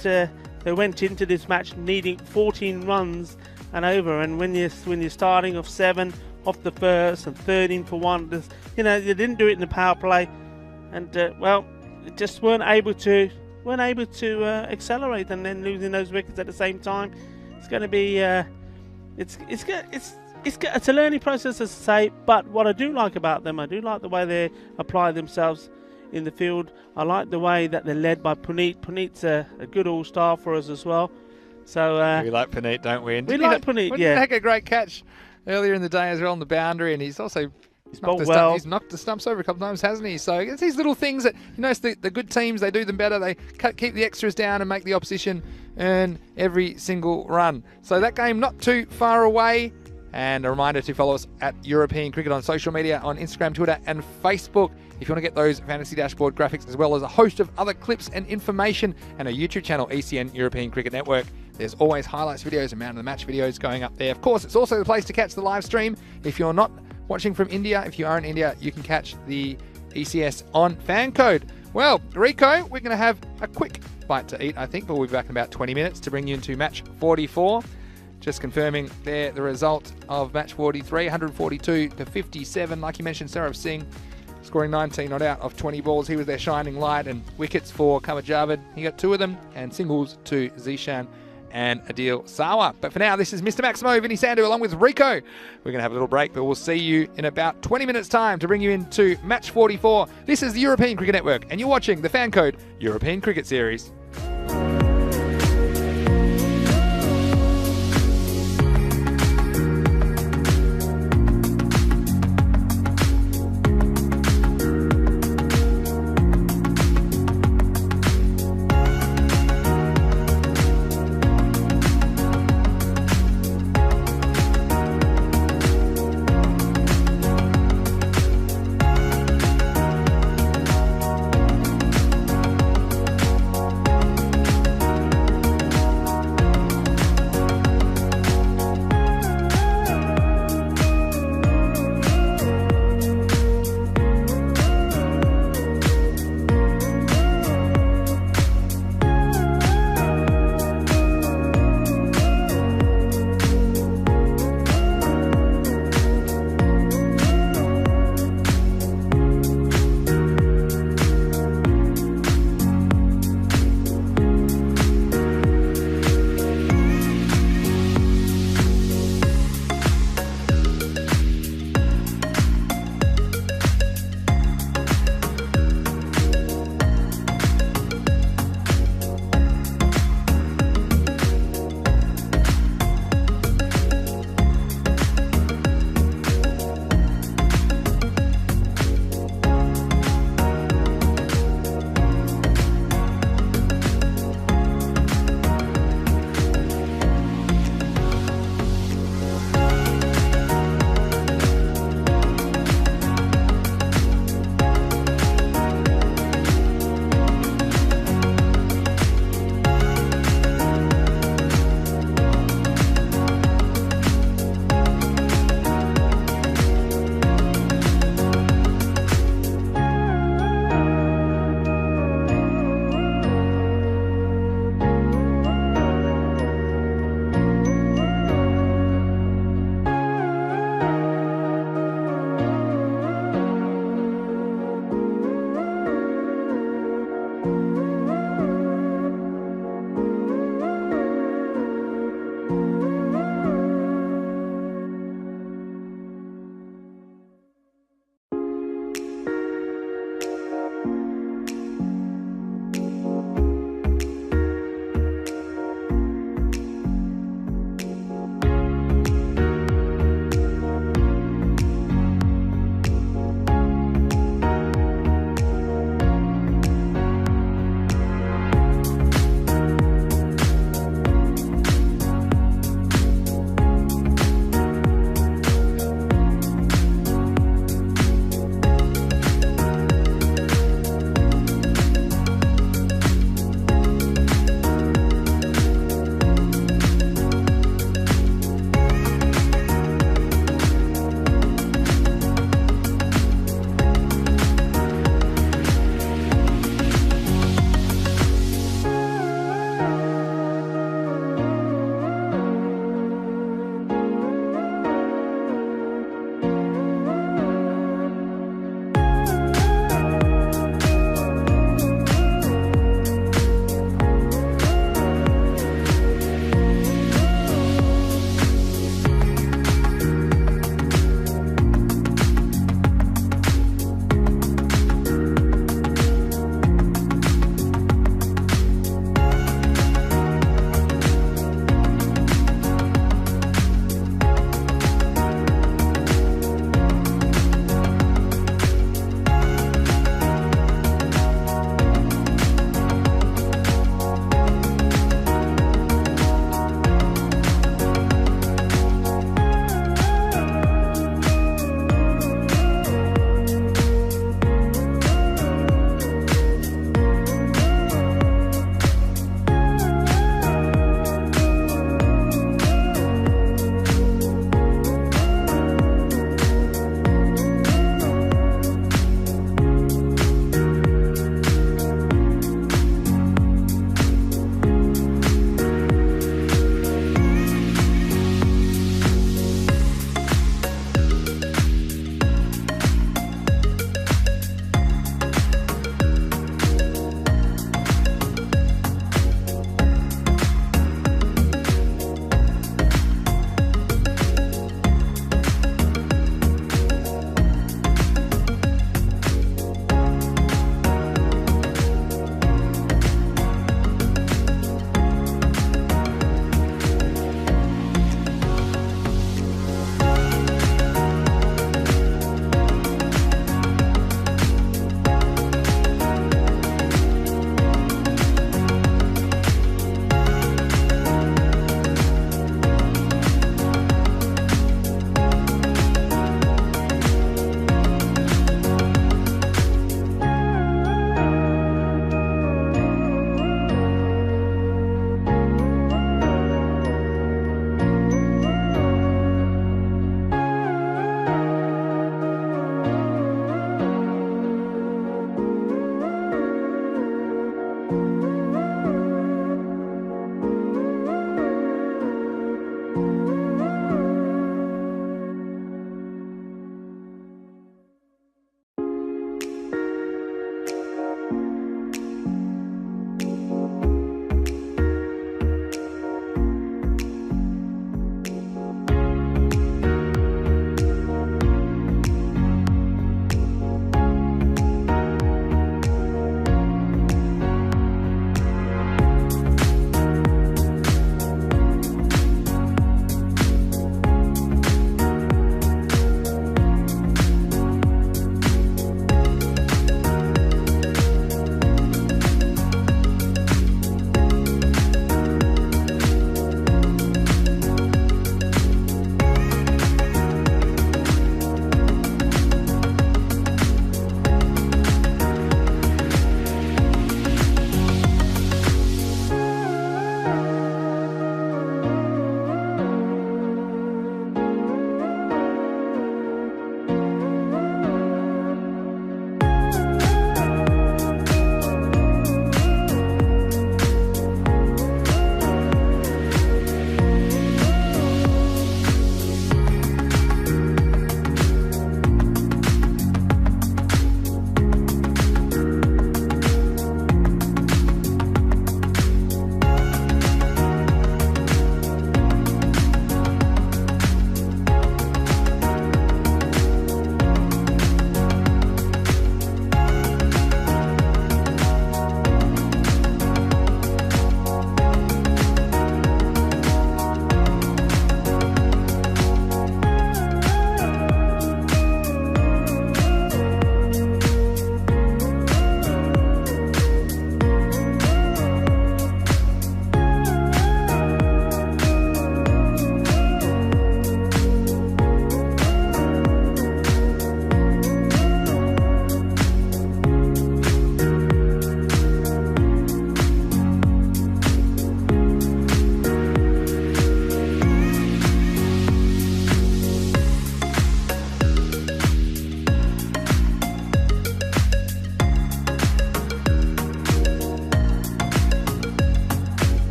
they went into this match needing 14 runs and over. And when you're starting off 7 off the first and 13 for 1, they didn't do it in the power play, and just weren't able to accelerate, and then losing those wickets at the same time. It's going to be it's a learning process, as I say. But what I do like about them, I do like the way they apply themselves in the field. I like the way that they're led by Puneet. Puneet's a good all-star for us as well. So we like Puneet, don't we? And we like Puneet. Didn't he make a great catch earlier in the day as well on the boundary, and he's also he's knocked the stumps over a couple of times, hasn't he? So it's these little things that, it's the good teams, they do them better. They keep the extras down and make the opposition earn every single run. So that game not too far away. And a reminder to follow us at European Cricket on social media, on Instagram, Twitter and Facebook, if you want to get those fantasy dashboard graphics, as well as a host of other clips and information, and a YouTube channel, ECN European Cricket Network. There's always highlights videos and man of the match videos going up there. Of course, it's also the place to catch the live stream. If you're not watching from India, if you are in India, you can catch the ECS on fan code. Well, Rico, we're going to have a quick bite to eat, I think, but we'll be back in about 20 minutes to bring you into match 44. Just confirming there the result of match 43, 142 to 57. Like you mentioned, Sarab Singh scoring 19 not out of 20 balls. He was their shining light, and wickets for Ahmed Javed. He got 2 of them, and singles to Zishan and Adil Sawa. But for now, this is Mr. Maximo, Vinny Sandhu, along with Rico. We're going to have a little break, but we'll see you in about 20 minutes' time to bring you into match 44. This is the European Cricket Network, and you're watching the Fan Code European Cricket Series.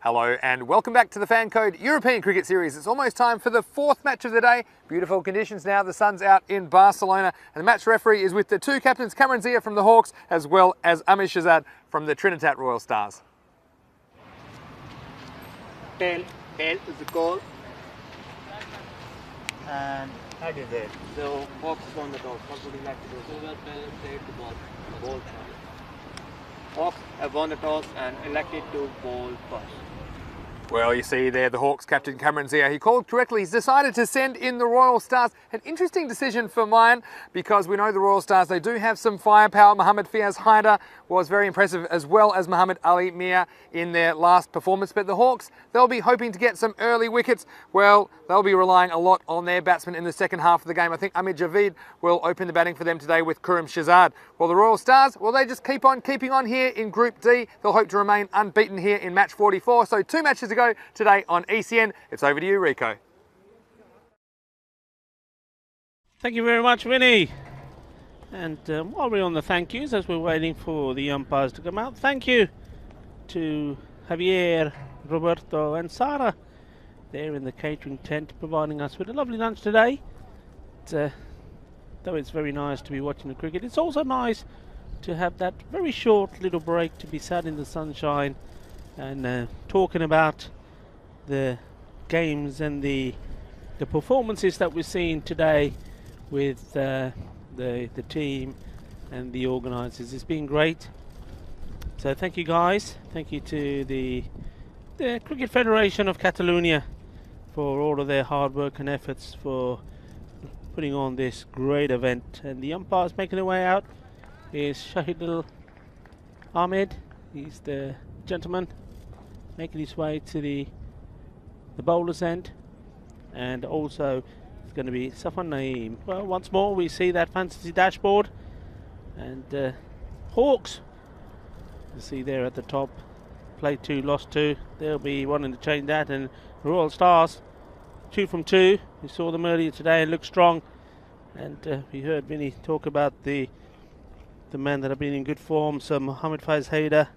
Hello and welcome back to the Fan Code European Cricket Series. It's almost time for the fourth match of the day. Beautiful conditions now, the sun's out in Barcelona and the match referee is with the two captains, Cameron Zia from the Hawks as well as Amit Shahzad from the Trinidad Royal Stars. Tail is the call. And how is it? So Hawks on the toss. What would you like to do? So played the ball. Ball. Hawks have won the toss and elected to bowl first. Well, you see there the Hawks captain Cameron Zia. He called correctly. He's decided to send in the Royal Stars. An interesting decision for mine because we know the Royal Stars, they do have some firepower. Mohammad Fiaz Haider was very impressive as well as Muhammad Ali Mia in their last performance. But the Hawks, they'll be hoping to get some early wickets. Well, they'll be relying a lot on their batsmen in the second half of the game. I think Amit Javeed will open the batting for them today with Kuram Shahzad. Well, the Royal Stars, well, they just keep on keeping on here in Group D. They'll hope to remain unbeaten here in match 44. So 2 matches to go today on ECN. It's over to you, Rico. Thank you very much, Vinny. And while we're on the thank yous, as we're waiting for the umpires to come out, thank you to Javier, Roberto and Sara there in the catering tent providing us with a lovely lunch today. Though it's very nice to be watching the cricket, it's also nice to have that very short little break to be sat in the sunshine and talking about the games and the performances that we're seeing today with the team and the organisers. It's been great. So thank you guys. Thank you to the Cricket Federation of Catalonia for all of their hard work and efforts for putting on this great event. And the umpires making their way out is Shahidul Ahmed. He's the gentleman making his way to the bowler's end, and also it's going to be Safwan Naeem. Well, once more we see that fantasy dashboard, and Hawks, you see there at the top, played 2, lost 2. They'll be wanting to change that, and Royal Stars 2 from 2. We saw them earlier today and looked strong, and we heard Vinny talk about the men that have been in good form. So Mohammad Faiz Haider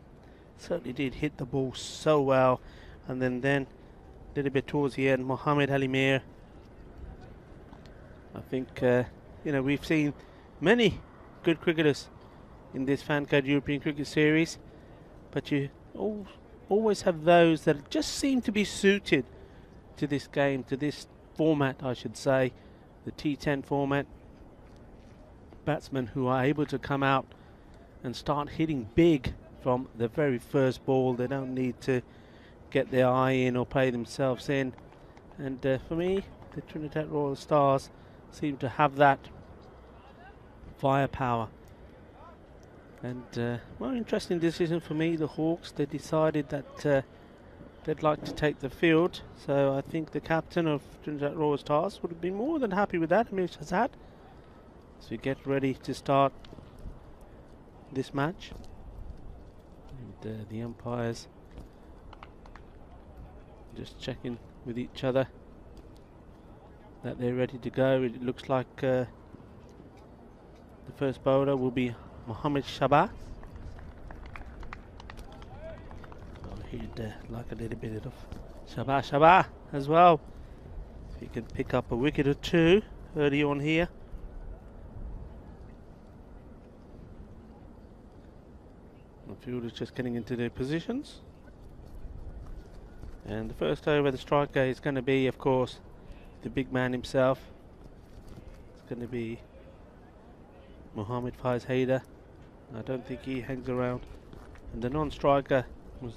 certainly did hit the ball so well, and then a little bit towards the end, Mohammad Ali Mir. I think we've seen many good cricketers in this Fan Code European Cricket Series, but you always have those that just seem to be suited to this game, to this format, I should say, the T10 format. Batsmen who are able to come out and start hitting big from the very first ball. They don't need to get their eye in or play themselves in, and for me the Trinidad Royal Stars seem to have that firepower. And well, interesting decision for me. The Hawks, they decided that they'd like to take the field, so I think the captain of Trinidad Royal Stars would have been more than happy with that, Amit Shahzad, as we get ready to start this match. And the umpires just checking with each other that they're ready to go. It looks like the first bowler will be Mohammad Shabah. He'd like a little bit of Shabah as well. If he can pick up a wicket or 2 early on here. The field is just getting into their positions. And the first over, the striker is going to be, of course, the big man himself. It's going to be Mohammad Faiz Haider. I don't think he hangs around. And the non-striker was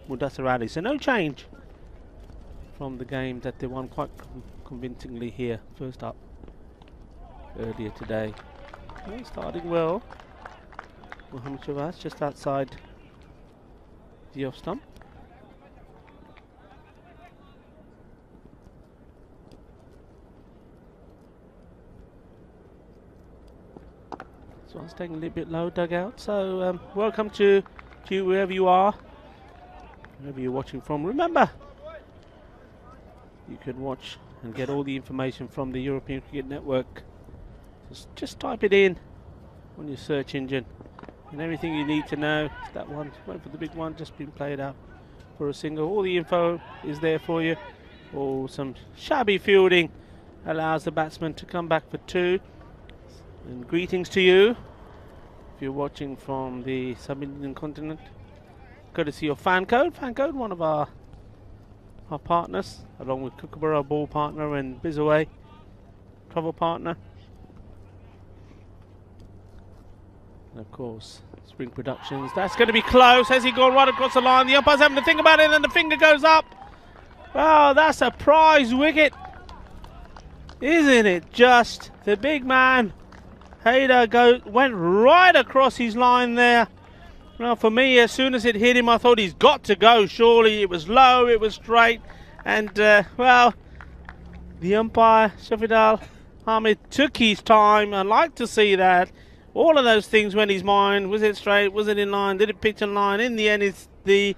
Mudassir Ali. So no change from the game that they won quite convincingly here. First up earlier today. Okay, starting well. Mohammad Shabazz just outside the off stump. So it's taking a little bit low dugout. So welcome to you wherever you are, wherever you're watching from. Remember, you can watch and get all the information from the European Cricket Network. Just type it in on your search engine, and everything you need to know. That one, wait for the big one, just been played out for a single. All the info is there for you. Or some shabby fielding allows the batsman to come back for 2. And greetings to you if you're watching from the sub-Indian continent. Courtesy of Fan Code, one of our partners, along with Kookaburra Ball partner and Bizaway travel partner. And of course, Spring Productions. That's going to be close. Has he gone right across the line? The umpire's having to think about it, and the finger goes up. Wow, that's a prize wicket. Isn't it just? The big man, Hayder, went right across his line there. Well, for me, as soon as it hit him, I thought he's got to go, surely. It was low, it was straight. And, well, the umpire, Shafidal Hamid, took his time. I like to see that. All of those things went his mind. Was it straight? Was it in line? Did it pitch in line? In the end, it's the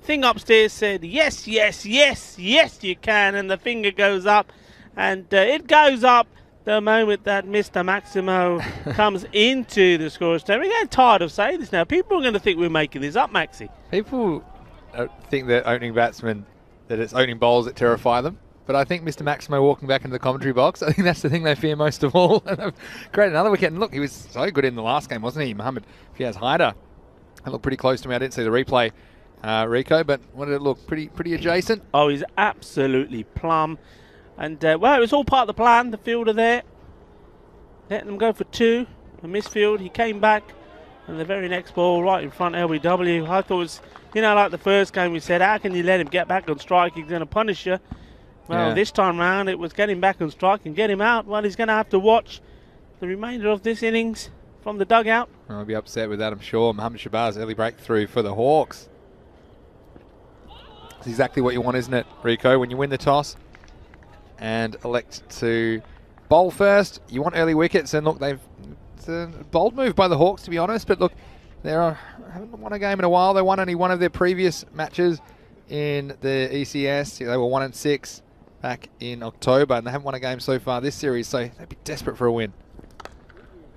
thing upstairs said, yes, yes, yes, yes, you can. And the finger goes up. And it goes up the moment that Mr. Maximo comes into the scorer's stand. We're getting tired of saying this now. People are going to think we're making this up, Maxi. People think that opening batsmen, that it's opening bowls that terrify them. But I think Mr. Maximo walking back into the commentary box, I think that's the thing they fear most of all. Great, another wicket. And look, he was so good in the last game, wasn't he, Mohammed Fiaz Haider? I looked pretty close to me. I didn't see the replay, Rico, but what did it look? Pretty adjacent? Oh, he's absolutely plumb. And, well, it was all part of the plan. The fielder there, letting them go for 2. A misfield. He came back, and the very next ball right in front, LBW. I thought it was, you know, like the first game we said, how can you let him get back on strike? He's going to punish you. Well, this time round, it was get him back on strike and get him out. Well, he's going to have to watch the remainder of this innings from the dugout. I'll be upset with that, I'm sure. Mohammed Shabazz, early breakthrough for the Hawks. It's exactly what you want, isn't it, Rico? When you win the toss and elect to bowl first, you want early wickets. And look, it's a bold move by the Hawks, to be honest. But look, haven't won a game in a while. They won only one of their previous matches in the ECS. They were 1-6 back in October, and they haven't won a game so far this series. So they'd be desperate for a win.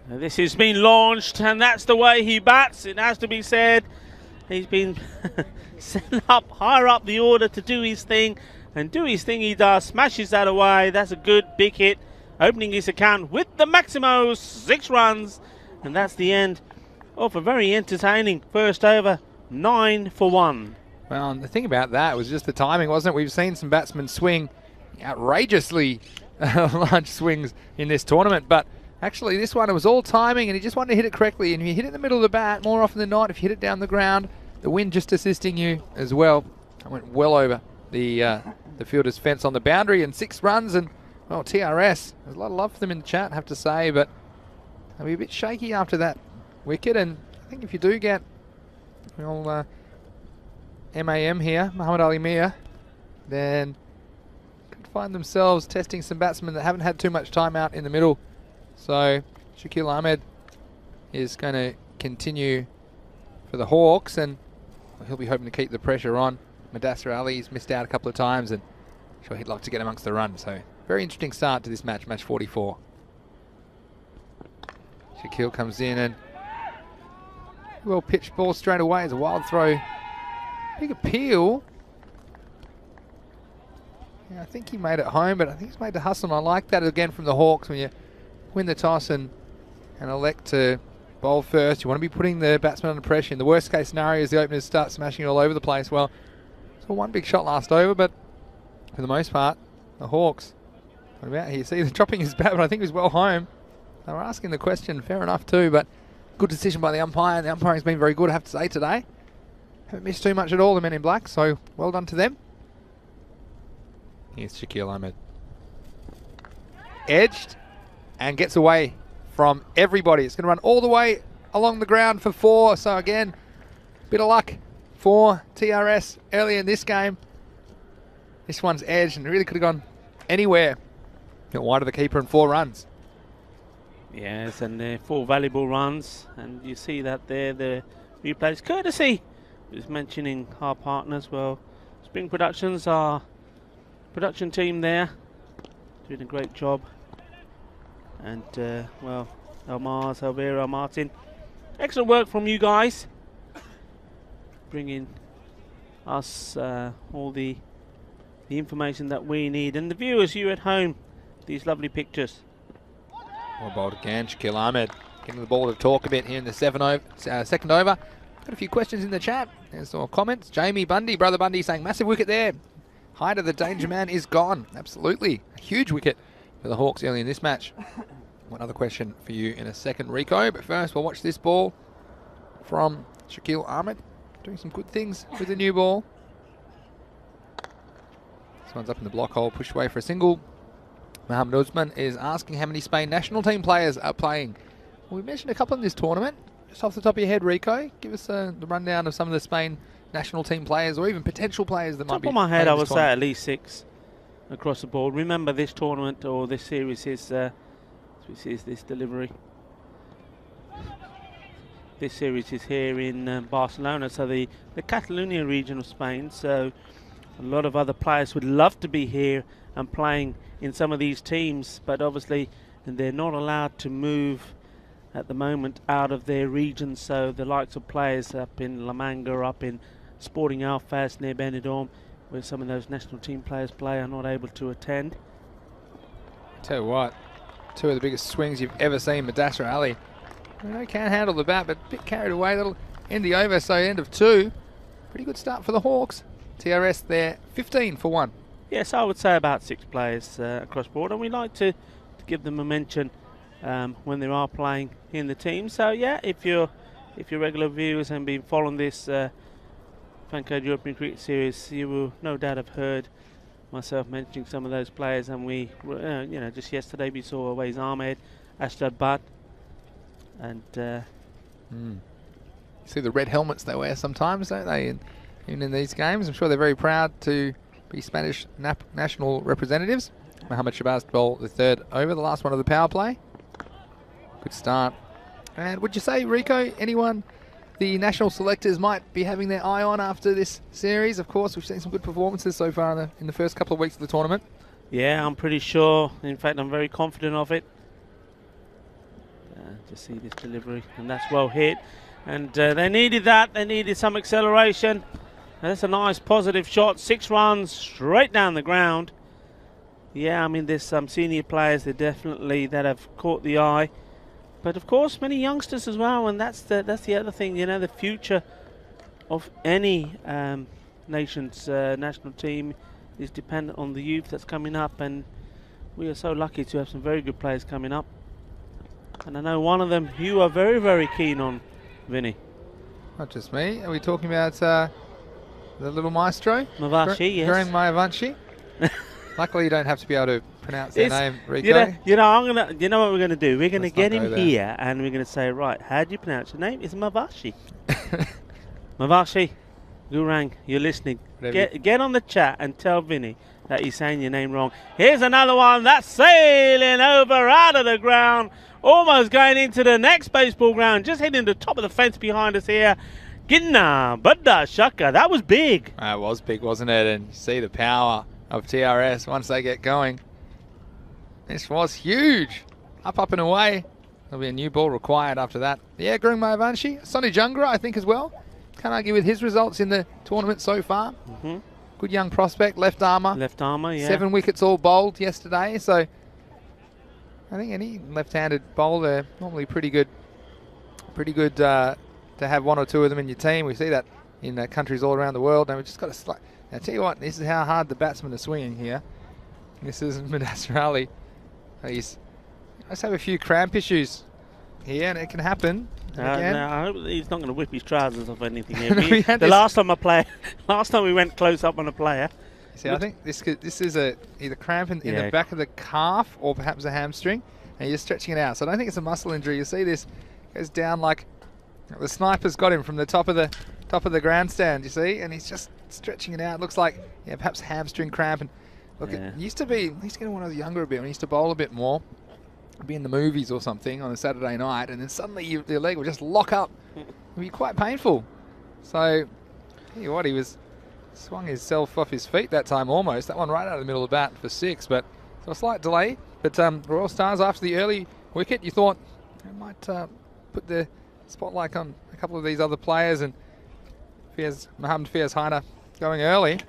This has been launched, and that's the way he bats. It has to be said. He's been sent up higher up the order to do his thing. And do his thing he does, smashes that away. That's a good big hit, opening his account with the Maximos, 6 runs. And that's the end of a very entertaining first over, 9 for 1. Well, and the thing about that was just the timing, wasn't it? We've seen some batsmen swing outrageously large swings in this tournament, but actually this one, it was all timing, and he just wanted to hit it correctly. And if you hit it in the middle of the bat, more often than not, if you hit it down the ground, the wind just assisting you as well. I went well over the fielder's fence on the boundary, and 6 runs. And well, TRS, there's a lot of love for them in the chat, I have to say, but they'll be a bit shaky after that wicket. And I think if you do get MAM here, Muhammad Ali Mir, then could find themselves testing some batsmen that haven't had too much time out in the middle. So Shakil Ahmed is going to continue for the Hawks, and he'll be hoping to keep the pressure on. Mudassir Ali's missed out a couple of times, and sure he'd like to get amongst the run. So very interesting start to this match, match 44. Shakil comes in, and well pitched ball straight away. It's a wild throw. Big appeal. Yeah, I think he made it home, but I think he's made the hustle. And I like that again from the Hawks. When you win the toss and elect to bowl first, you want to be putting the batsman under pressure. In the worst case scenario is the openers start smashing it all over the place. Well, so one big shot last over, but for the most part, the Hawks. What about here? See, they're dropping his bat, but I think he was well home. They were asking the question, fair enough too, but good decision by the umpire. The umpiring's been very good, I have to say, today. Haven't missed too much at all, the men in black, so well done to them. Here's Shakil Ahmed. Edged and gets away from everybody. It's going to run all the way along the ground for 4. So again, bit of luck for TRS early in this game. This one's edged and really could have gone anywhere. Got wide of the keeper and 4 runs. Yes, and 4 valuable runs. And you see that there, the replays courtesy. Just mentioning our partners. Well, Spring Productions, our production team there, doing a great job. And, well, Elmars, Elvira, Martin, excellent work from you guys. Bringing us all the information that we need. And the viewers, you at home, these lovely pictures. Well bowled again, Shaquille Ahmed getting the ball to talk a bit here in the second over. Got a few questions in the chat. There's some comments. Jamie Bundy, Brother Bundy, saying massive wicket there. Height of the danger man is gone. Absolutely. A huge wicket for the Hawks early in this match. One other question for you in a second, Rico. But first, we'll watch this ball from Shaquille Ahmed. Doing some good things with the new ball. This one's up in the block hole, pushed away for a single. Mohamed Usman is asking how many Spain national team players are playing. Well, we mentioned a couple in this tournament. Just off the top of your head, Rico, give us the rundown of some of the Spain national team players or even potential players that might be. Top of my head, I would say at least 6 across the board. Remember, this tournament or this series is this delivery. This series is here in Barcelona, so the Catalonia region of Spain. So a lot of other players would love to be here and playing in some of these teams, but obviously they're not allowed to move at the moment out of their region. So the likes of players up in La Manga, up in Sporting Alfaz near Benidorm, where some of those national team players play, are not able to attend. Tell you what, 2 of the biggest swings you've ever seen. Mudassar Ali, can't handle the bat, but a bit carried away. That'll end the over, so end of 2. Pretty good start for the Hawks. TRS there, 15 for 1. Yes, I would say about 6 players across board, and we like to give them a mention when they are playing in the team. So yeah, if you're regular viewers and been following this Fancode European Cricket Series, you will no doubt have heard myself mentioning some of those players. And we, just yesterday we saw Awais Ahmed, Ashdad Butt, and you see the red helmets they wear sometimes, don't they? Even in these games, I'm sure they're very proud to be Spanish national representatives. Mohamed Shabazz bowl the 3rd over, the last one of the power play. Good start. And would you say, Rico, anyone the national selectors might be having their eye on after this series? Of course, we've seen some good performances so far in the first couple of weeks of the tournament. Yeah, I'm pretty sure. In fact, I'm very confident of it. Just see this delivery, and that's well hit. And they needed that. They needed some acceleration. That's a nice positive shot. 6 runs straight down the ground. Yeah, I mean, there's some senior players that have caught the eye. But of course, many youngsters as well, and that's the other thing. The future of any nation's national team is dependent on the youth that's coming up, and we are so lucky to have some very good players coming up. And I know one of them you are very, very keen on, Vinny. Not just me. Are we talking about the little maestro? Mavashi, yes. Karim Mayavanshi. Luckily, you don't have to be able to pronounce their name, Rico. You know what we're going to do? We're going to get him here, and we're going to say, right, how do you pronounce your name? It's Mavashi. Mavashi, Gurang, you're listening. Get on the chat and tell Vinny that he's saying your name wrong. Here's another one that's sailing over out of the ground, almost going into the next baseball ground, just hitting the top of the fence behind us here. Ginna, Badda, Shaka. That was big. It was big, wasn't it? And you see the power of TRS once they get going. This was huge. Up and away. There'll be a new ball required after that. Yeah, Gurung Mayavanshi. Sonny Jungra, I think, as well. Can't argue with his results in the tournament so far. Good young prospect, left armour. Left armour, yeah. 7 wickets all bowled yesterday. So I think any left-handed bowler normally pretty good to have 1 or 2 of them in your team. We see that in countries all around the world. And we've just got to now, tell you what, this is how hard the batsmen are swinging here. This is Mudassar Ali. Let's have a few cramp issues here, and it can happen. No, I hope he's not going to whip his trousers off anything here. Last time we went close up on a player. See, I think this is either cramp in the back of the calf or perhaps a hamstring, and you're stretching it out. So I don't think it's a muscle injury. You see this goes down like the sniper's got him from the top of the grandstand. You see, and he's just stretching it out. Looks like perhaps hamstring cramp. And look, it used to be, at least when I was younger a bit, when I used to bowl a bit more, I'd be in the movies or something on a Saturday night, and then suddenly your leg would just lock up. It would be quite painful. So, tell you what, he swung himself off his feet that time almost. That one right out of the middle of the bat for 6, but so a slight delay. But Royal Stars, after the early wicket, you thought it might put the spotlight on a couple of these other players, and Mohamed Fiaz Haina going early.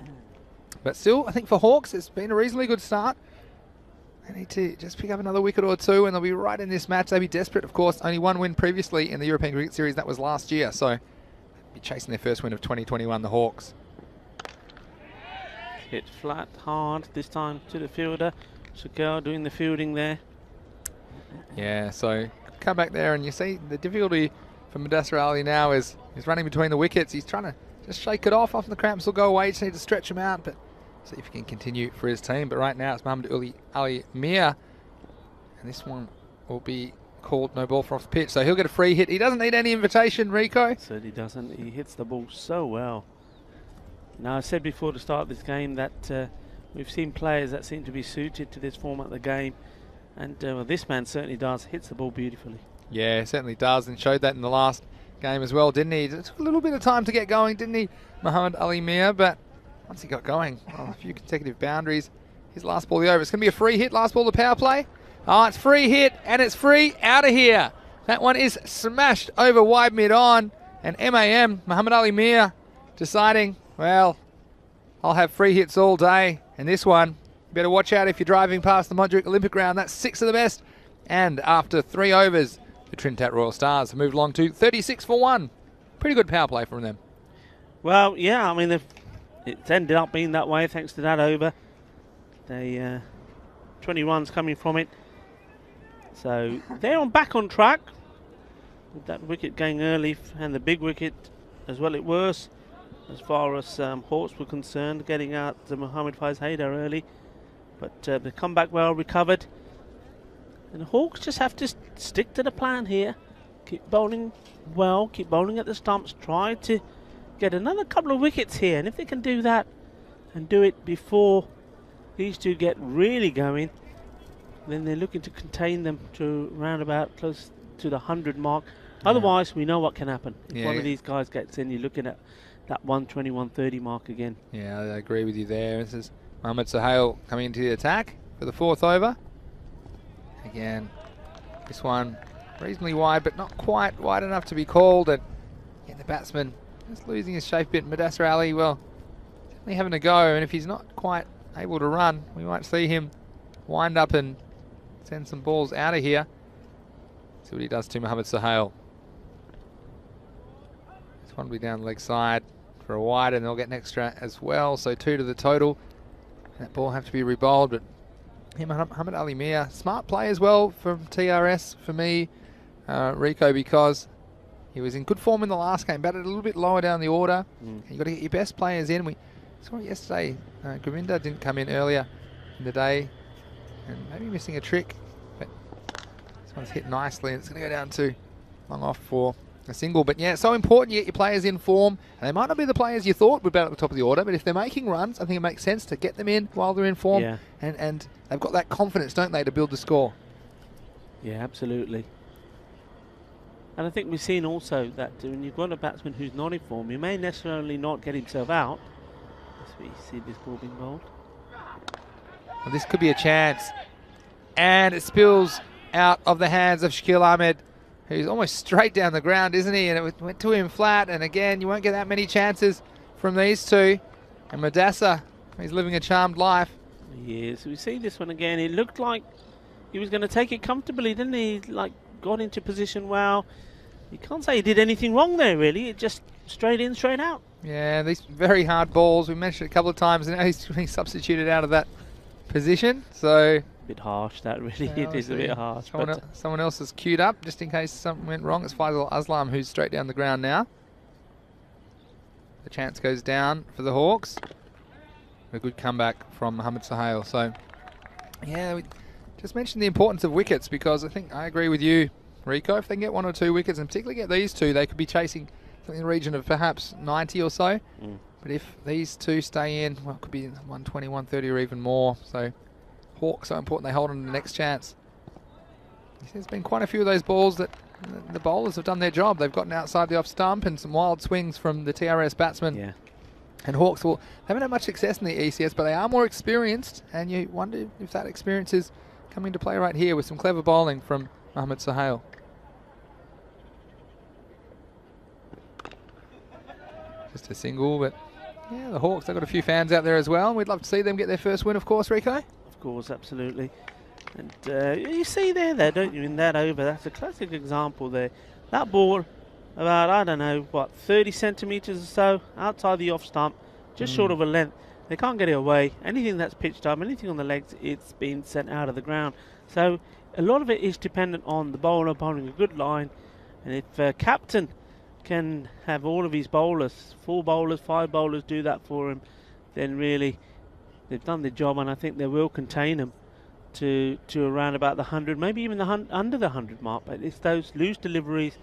But still, I think for Hawks, it's been a reasonably good start. They need to just pick up another wicket or two, and they'll be right in this match. They'll be desperate, of course. Only one win previously in the European Cricket Series. That was last year. So they'll be chasing their first win of 2021, the Hawks. Hit flat, hard, this time to the fielder. Shakil doing the fielding there. Yeah, so come back there, and you see the difficulty for Mudassar Ali now is he's running between the wickets. He's trying to just shake it off. Often the cramps will go away. You just need to stretch him out, but see if he can continue for his team. But right now it's Mohamed Ali Mir, and this one will be called no ball for off the pitch. So he'll get a free hit. He doesn't need any invitation, Rico. Certainly doesn't. He hits the ball so well. Now, I said before the start of this game that we've seen players that seem to be suited to this format of the game, and well, this man certainly does. Hits the ball beautifully. Yeah, certainly does, and showed that in the last game as well, didn't he? It took a little bit of time to get going, didn't he, Mohamed Ali Mir? But once he got going, a few consecutive boundaries. His last ball of the over. It's going to be a free hit. Last ball of the power play. Oh, it's free hit, and it's free out of here. That one is smashed over wide mid-on, and MAM, Mohamed Ali Mir, deciding, well, I'll have free hits all day. And this one, you better watch out if you're driving past the Modric Olympic ground. That's 6 of the best. And after 3 overs, the Trinidad Royal Stars have moved along to 36 for 1. Pretty good power play from them. Well, yeah, I mean, it's ended up being that way thanks to that over. They 20 runs coming from it. So they're back on track with that wicket going early and the big wicket as well. It was as far as Hawks were concerned, getting out to Mohamed Faiz Haidar early, but they come back well, recovered, and the Hawks just have to stick to the plan here. Keep bowling well, keep bowling at the stumps, try to get another couple of wickets here, and if they can do that and do it before these two get really going, then they're looking to contain them to round about close to the 100 mark. Otherwise, we know what can happen. If one of these guys gets in, you're looking at that 120, 130 mark again. Yeah, I agree with you there. This is Mohamed Sohail coming into the attack for the 4th over. Again, this one reasonably wide, but not quite wide enough to be called. And yeah, the batsman just losing his shape a bit. Mudassar Ali, well, definitely having a go. And if he's not quite able to run, we might see him wind up and send some balls out of here. See what he does to Mohamed Sohail. This one will be down the leg side for a wide, and they'll get an extra as well. So 2 to the total. That ball have to be rebowled, but Mohamed Ali Mir, smart play as well from TRS for me, Rico, because he was in good form in the last game, batted a little bit lower down the order. You've got to get your best players in. We saw it yesterday. Govinda didn't come in earlier in the day, and maybe missing a trick, but this one's hit nicely, and it's going to go down to long off for a single. But yeah, it's so important you get your players in form, and they might not be the players you thought would be at the top of the order, but if they're making runs, I think it makes sense to get them in while they're in form. Yeah. And they've got that confidence, don't they, to build the score. Yeah, absolutely. And I think we've seen also that when you've got a batsman who's not in form, he may necessarily not get himself out. As we see this ball being bowled. Well, this could be a chance, and it spills out of the hands of Shakil Ahmed, who's almost straight down the ground, isn't he? And it went to him flat, and again, you won't get that many chances from these two. And Mudassar, he's living a charmed life. Yes, we see this one again. It looked like he was going to take it comfortably, didn't he? Like, got into position well. You can't say he did anything wrong there, really. It just straight in, straight out. Yeah, these very hard balls. We mentioned it a couple of times, and now he's being substituted out of that position. So a bit harsh, that really. It is a bit harsh. Someone else is queued up just in case something went wrong. It's Faisal Aslam who's straight down the ground now. The chance goes down for the Hawks. A good comeback from Mohamed Sohail. So yeah, we just mentioned the importance of wickets, because I think I agree with you, Rico. If they can get 1 or 2 wickets, and particularly get these two, they could be chasing something in the region of perhaps 90 or so. But if these two stay in, well, it could be 120, 130 or even more. So Hawks, so important they hold on to the next chance. There's been quite a few of those balls that the bowlers have done their job. They've gotten outside the off stump, and some wild swings from the TRS batsmen. Yeah. And Hawks haven't had much success in the ECS, but they are more experienced, and you wonder if that experience is coming to play right here with some clever bowling from Mohamed Sohail. Just a single, but Yeah, the Hawks, they've got a few fans out there as well. We'd love to see them get their first win, of course, Rico. Of course, absolutely. And you see there, don't you, in that over, that's a classic example there. That ball, about, I don't know, what, 30 centimetres or so outside the off stump, just short of a length. They can't get it away. Anything that's pitched up, anything on the legs, it's been sent out of the ground. So a lot of it is dependent on the bowler bowling a good line. And if captain can have all of his bowlers, 4 bowlers, 5 bowlers do that for him, then really they've done their job, and I think they will contain them to around about the 100, maybe even under the 100 mark. But it's those loose deliveries,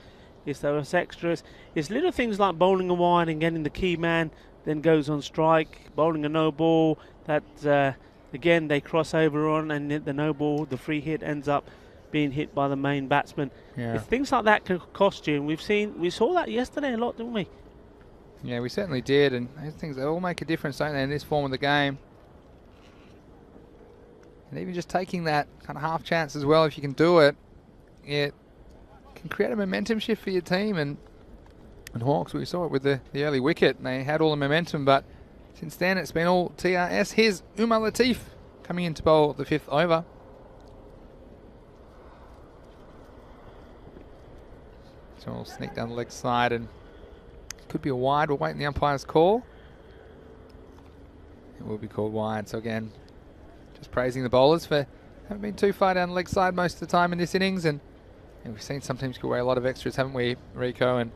it's those extras, it's little things like bowling a wide and getting the key man then goes on strike, bowling a no ball that again they cross over on, and the no ball, the free hit ends up being hit by the main batsman. Yeah. If things like that can cost you, and we saw that yesterday a lot, didn't we? Yeah, we certainly did, and those things, they all make a difference, don't they, in this form of the game. And even just taking that kind of half chance as well, if you can do it, it can create a momentum shift for your team. And Hawks, we saw it with the early wicket, and they had all the momentum, but since then it's been all TRS. Here's Umar Latif coming in to bowl the 5th over. So we'll sneak down the leg side, and could be a wide. We're waiting the umpire's call. It will be called wide. So again, just praising the bowlers for haven't been too far down the leg side most of the time in this innings, and we've seen some teams give away a lot of extras, haven't we, Rico? And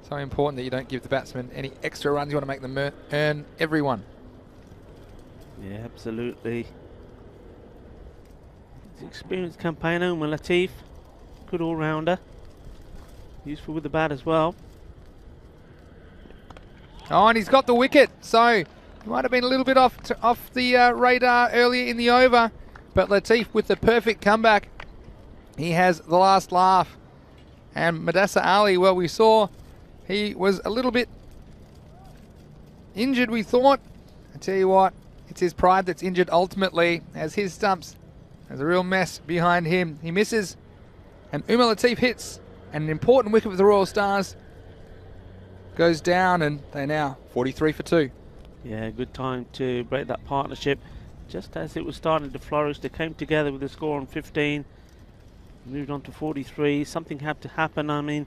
so important that you don't give the batsmen any extra runs. You want to make them earn every one. Yeah, absolutely. He's an experienced campaigner, Umar Latif, good all-rounder, useful with the bat as well. Oh, and he's got the wicket, so he might have been a little bit off the radar earlier in the over, but Latif with the perfect comeback. He has the last laugh. And Madassa Ali, well, we saw he was a little bit injured, we thought. I tell you what, it's his pride that's injured ultimately, as his stumps, there's a real mess behind him. He misses, and Umar Latif hits, and an important wicket for the Royal Stars goes down, and they're now 43 for 2. Yeah, good time to break that partnership. Just as it was starting to flourish, they came together with a score on 15, moved on to 43. Something had to happen. I mean,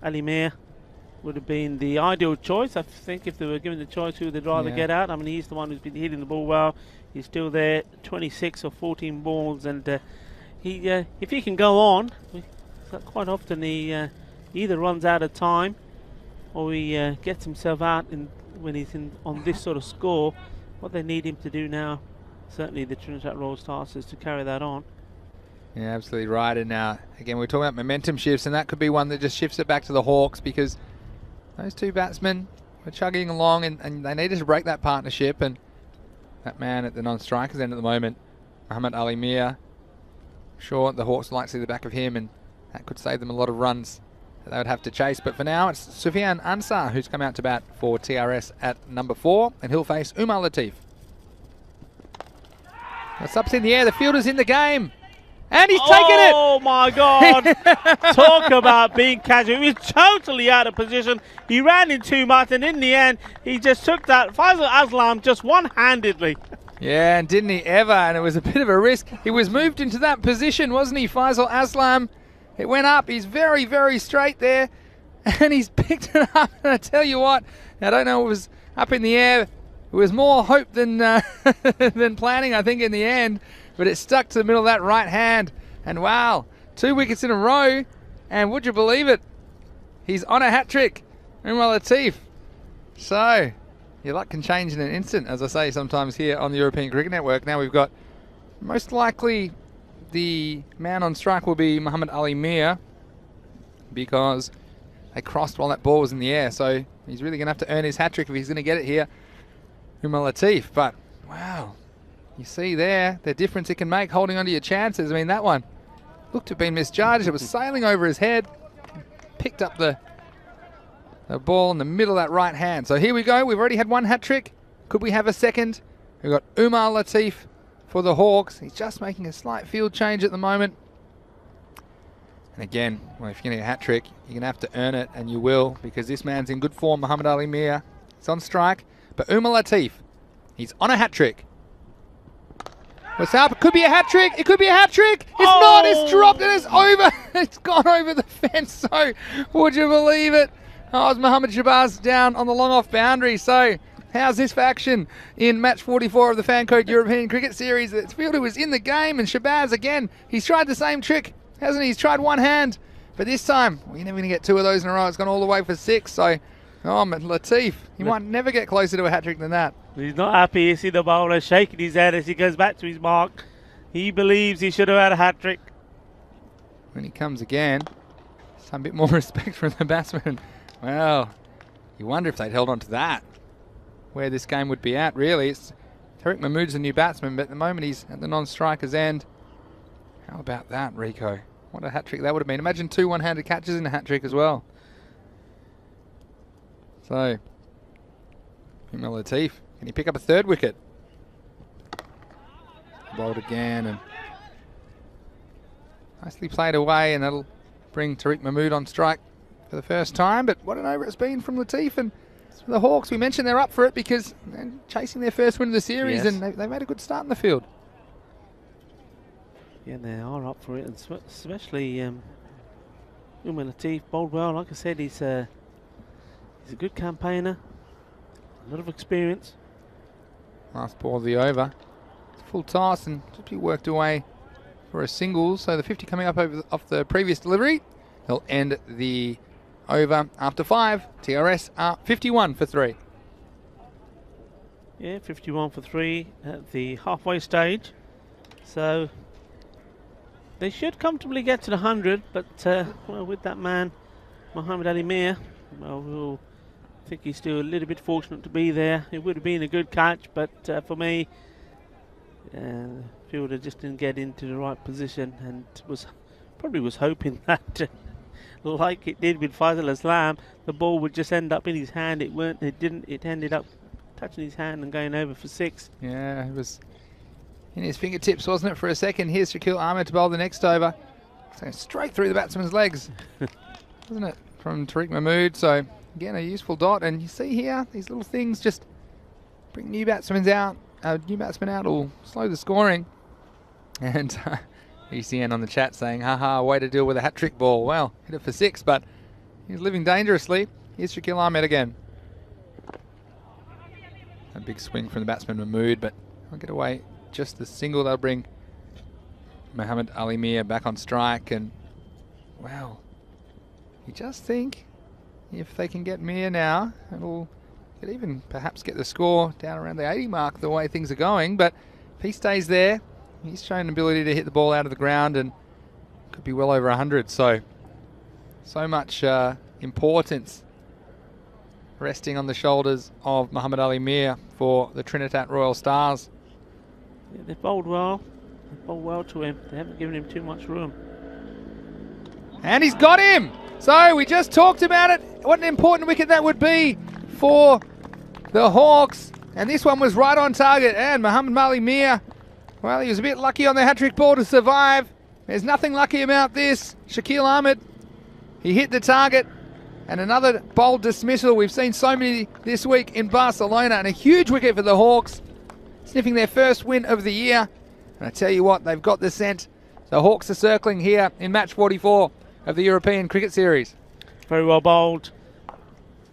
Ali Mir would have been the ideal choice. I think if they were given the choice who they'd rather get out. I mean, he's the one who's been hitting the ball well. He's still there, 26 or 14 balls, and if he can go on, quite often he either runs out of time or he gets himself out when he's on this sort of score. What they need him to do now, certainly the Trinidad Royal Stars, is to carry that on. Yeah, absolutely right. And again, we're talking about momentum shifts, and that could be one that just shifts it back to the Hawks, because those two batsmen were chugging along, and they needed to break that partnership. And that man at the non-strikers end at the moment, Muhammad Ali Mir, sure, the Hawks would like to see the back of him, and that could save them a lot of runs that they would have to chase. But for now, it's Sufyan Ansar who's come out to bat for TRS at number 4, and he'll face Umar Latif. It's up in the air, the fielder's in the game, and he's taken it! Oh my God! Talk about being casual. He was totally out of position. He ran in too much, and in the end, he just took that Faisal Aslam just one-handedly. Yeah, and didn't he ever? And it was a bit of a risk. He was moved into that position, wasn't he, Faisal Aslam? It went up. He's very, very straight there, and he's picked it up. And I tell you what, I don't know, it was up in the air. It was more hope than than planning, I think, in the end. But it stuck to the middle of that right hand. And wow, 2 wickets in a row. And would you believe it? He's on a hat-trick, Umar Latif. So, your luck can change in an instant, as I say sometimes here on the European Cricket Network. Now we've got, most likely, the man on strike will be Muhammad Ali Mir, because they crossed while that ball was in the air. So he's really going to have to earn his hat-trick if he's going to get it here, Umar Latif. But, wow, you see there the difference it can make holding onto your chances. I mean, that one looked to have been misjudged. It was sailing over his head, picked up the ball in the middle of that right hand. So here we go. We've already had 1 hat-trick. Could we have a second? We've got Umar Latif for the Hawks. He's just making a slight field change at the moment. And again, well, if you're going to get a hat-trick, you're going to have to earn it, and you will, because this man's in good form. Muhammad Ali Mir, he's on strike. But Umar Latif, he's on a hat-trick. What's up? It could be a hat-trick. It could be a hat-trick. It's not. It's dropped and it's over. It's gone over the fence. So, would you believe it? Oh, it's Mohammad Shabazz down on the long-off boundary. So, how's this for action in match 44 of the Fancode European Cricket Series? It's fielder was in the game, and Shabazz, again, he's tried the same trick, hasn't he? He's tried one hand, but this time, well, you're never going to get two of those in a row. It's gone all the way for 6. So, oh, Latif, he might never get closer to a hat-trick than that. He's not happy. You see the bowler shaking his head as he goes back to his mark. He believes he should have had a hat-trick. When he comes again, some bit more respect from the batsman. Well, you wonder if they'd held on to that, where this game would be at, really. It's Tariq Mahmood's a new batsman, but at the moment he's at the non-striker's end. How about that, Rico? What a hat-trick that would have been. Imagine 2 one-handed catches in a hat-trick as well. So, Umar Latif, can he pick up a 3rd wicket? Bowled again, and nicely played away, and that'll bring Tariq Mahmood on strike for the first time. But what an over it's been from Latif, and the Hawks, we mentioned they're up for it because they're chasing their first win of the series, and they've made a good start in the field. Yeah, they are up for it, and especially Umar Latif bowled well. Like I said, he's a good campaigner, a lot of experience. Last ball of the over. It's full toss and just be worked away for a single. So the 50 coming up off the previous delivery. He'll end the over after 5. TRS are 51 for 3. Yeah, 51 for 3 at the halfway stage. So they should comfortably get to the 100, but well, with that man, Mohammad Ali Mir, well, I think he's still a little bit fortunate to be there. It would have been a good catch, but for me, the fielder just didn't get into the right position, and probably was hoping that, like it did with Faisal Islam, the ball would just end up in his hand. It weren't. It didn't. It ended up touching his hand and going over for 6. Yeah, it was in his fingertips, wasn't it, for a second? Here's Shakil Ahmed to bowl the next over. So straight through the batsman's legs, wasn't it, from Tariq Mahmood? So again, a useful dot, and you see here these little things just bring new batsmen out. Will slow the scoring. And ECN on the chat saying, haha, way to deal with a hat-trick ball. Well, hit it for 6, but he's living dangerously. Here's Shakil Ahmed again. A big swing from the batsman Mahmood, but I'll get away just the single. They'll bring Mohammad Ali Mir back on strike, and well, you just think if they can get Mir now, could even perhaps get the score down around the 80 mark the way things are going. But if he stays there, he's shown an ability to hit the ball out of the ground and could be well over 100. So much importance resting on the shoulders of Mohammad Ali Mir for the Trinidad Royal Stars. Yeah, they've bowled well. They've bowled well to him. They haven't given him too much room. And he's got him! So we just talked about it. What an important wicket that would be for the Hawks. And this one was right on target. And Mohammad Ali Mir, well, he was a bit lucky on the hat-trick ball to survive. There's nothing lucky about this. Shakil Ahmed, he hit the target. And another bold dismissal. We've seen so many this week in Barcelona. And a huge wicket for the Hawks, sniffing their first win of the year. And I tell you what, they've got the scent. The Hawks are circling here in match 44 of the European Cricket Series. Very well bowled.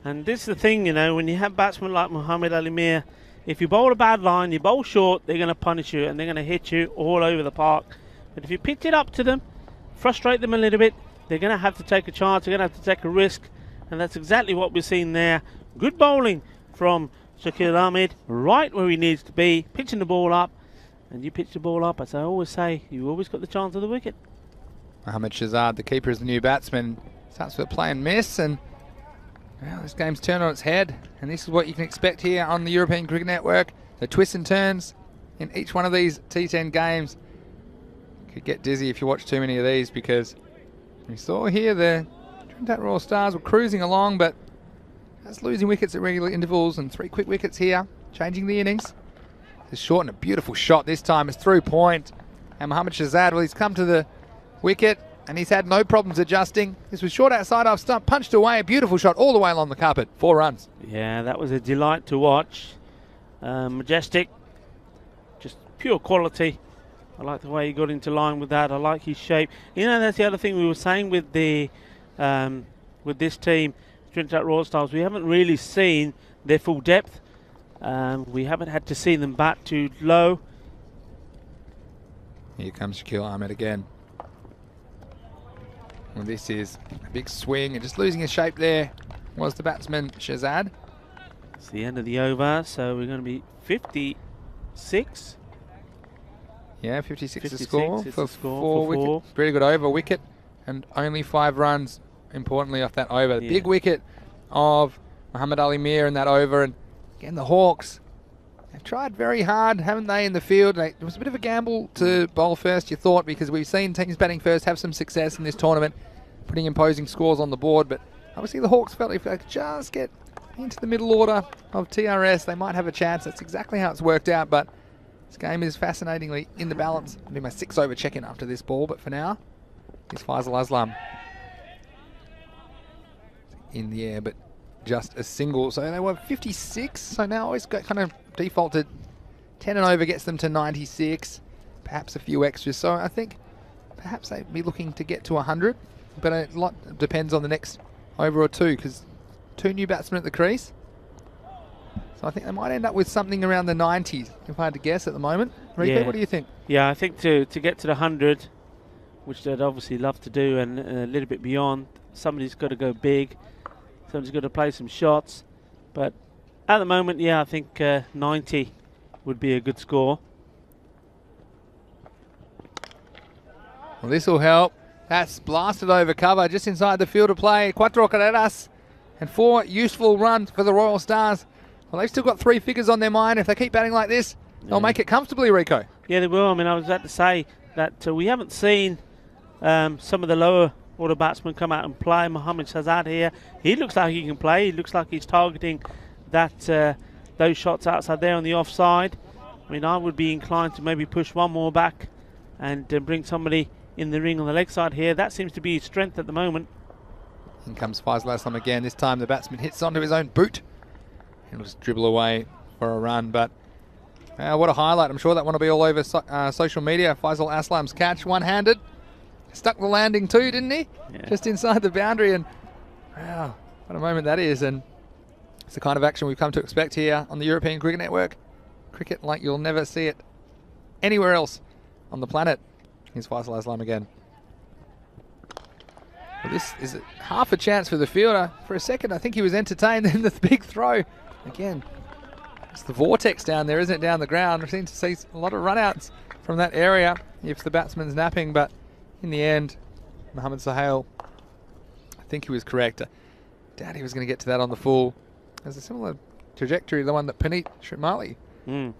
And this is the thing, you know, when you have batsmen like Mohammad Ali Mir, if you bowl a bad line, you bowl short, they're going to punish you and they're going to hit you all over the park. But if you pitch it up to them, frustrate them a little bit, they're going to have to take a chance, they're going to have to take a risk. And that's exactly what we're seeing there. Good bowling from Shakil Ahmed, right where he needs to be, pitching the ball up. And you pitch the ball up, as I always say, you always got the chance of the wicket. Mohammad Shahzad, the keeper, is the new batsman. Starts with a play and miss, and well, this game's turned on its head. And this is what you can expect here on the European Cricket Network. The twists and turns in each one of these T10 games. Could get dizzy if you watch too many of these, because we saw here the Trinidad Royal Stars were cruising along, but that's losing wickets at regular intervals, and 3 quick wickets here, changing the innings. It's short and a beautiful shot this time. It's through point. And Mohammad Shahzad, well, he's come to the wicket. and he's had no problems adjusting. This was short outside off stump, punched away, a beautiful shot all the way along the carpet. 4 runs. Yeah, that was a delight to watch. Majestic, just pure quality. I like the way he got into line with that. I like his shape. You know, that's the other thing we were saying with the with this team, Trinidad Royal Stars. We haven't really seen their full depth. We haven't had to see them bat too low. Here comes Shaquille Ahmed again. Well, this is a big swing and just losing his shape there was the batsman Shazad. It's the end of the over, so we're going to be 56. Yeah, 56 56 is the score is for the score four for wickets. Pretty good over wicket, and only 5 runs, importantly, off that over. The Yeah. big wicket of Muhammad Ali Mir in that over, and again, the Hawks. They've tried very hard, haven't they, in the field? It was a bit of a gamble to bowl first, you thought, because we've seen teams batting first have some success in this tournament, putting imposing scores on the board. But obviously the Hawks felt if they could just get into the middle order of TRS, they might have a chance. That's exactly how it's worked out. But this game is fascinatingly in the balance. I'll do my 6-over check-in after this ball, but for now, here's Faisal Aslam. In the air, but just a single. So they were 56, so now always got kind of defaulted. 10 and over gets them to 96, perhaps a few extras. So I think perhaps they'd be looking to get to 100, but a lot depends on the next over or two, because 2 new batsmen at the crease. So I think they might end up with something around the 90s, if I had to guess at the moment. Rico, Yeah. what do you think? Yeah, I think to get to the 100, which they'd obviously love to do, and a little bit beyond, somebody's got to go big. Somebody's got to play some shots. But at the moment, yeah, I think 90 would be a good score. Well, this will help. That's blasted over cover just inside the field of play. 4 carreras and 4 useful runs for the Royal Stars. Well, they've still got 3 figures on their mind. If they keep batting like this, they'll make it comfortably, Rico. Yeah, they will. I mean, I was about to say that we haven't seen some of the lower order batsmen come out and play. Mohammad Shazad here, he looks like he can play. He looks like he's targeting that those shots outside there on the offside. I mean, I would be inclined to maybe push one more back and bring somebody in the ring on the leg side here. That seems to be his strength at the moment. In comes Faisal Aslam again. This time the batsman hits onto his own boot. He'll just dribble away for a run, but what a highlight. I'm sure that one will be all over social media. Faisal Aslam's catch, one-handed. Stuck the landing too, didn't he? Yeah. Just inside the boundary, and wow, what a moment that is. And it's the kind of action we've come to expect here on the European Cricket Network. Cricket like you'll never see it anywhere else on the planet. Here's Faisal Aslam again. Well, this is half a chance for the fielder. For a second, I think he was entertained in the big throw. Again, it's the vortex down there, isn't it, down the ground? We seem to see a lot of run-outs from that area if the batsman's napping, but in the end, Mohammad Sohail, I think he was correct. Doubt he was going to get to that on the full. There's a similar trajectory to the one that Puneet Sharmali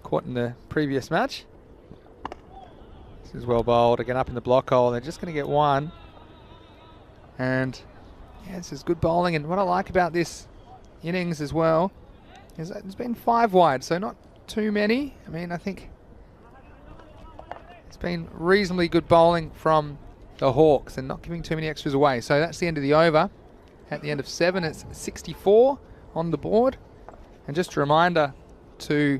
caught in the previous match. This is well bowled, again up in the block hole. They're just going to get one. And yeah, this is good bowling. And what I like about this innings as well is that it's been 5 wide, so not too many. I mean, I think it's been reasonably good bowling from the Hawks and not giving too many extras away. So that's the end of the over. At the end of 7, it's 64 on the board. And just a reminder to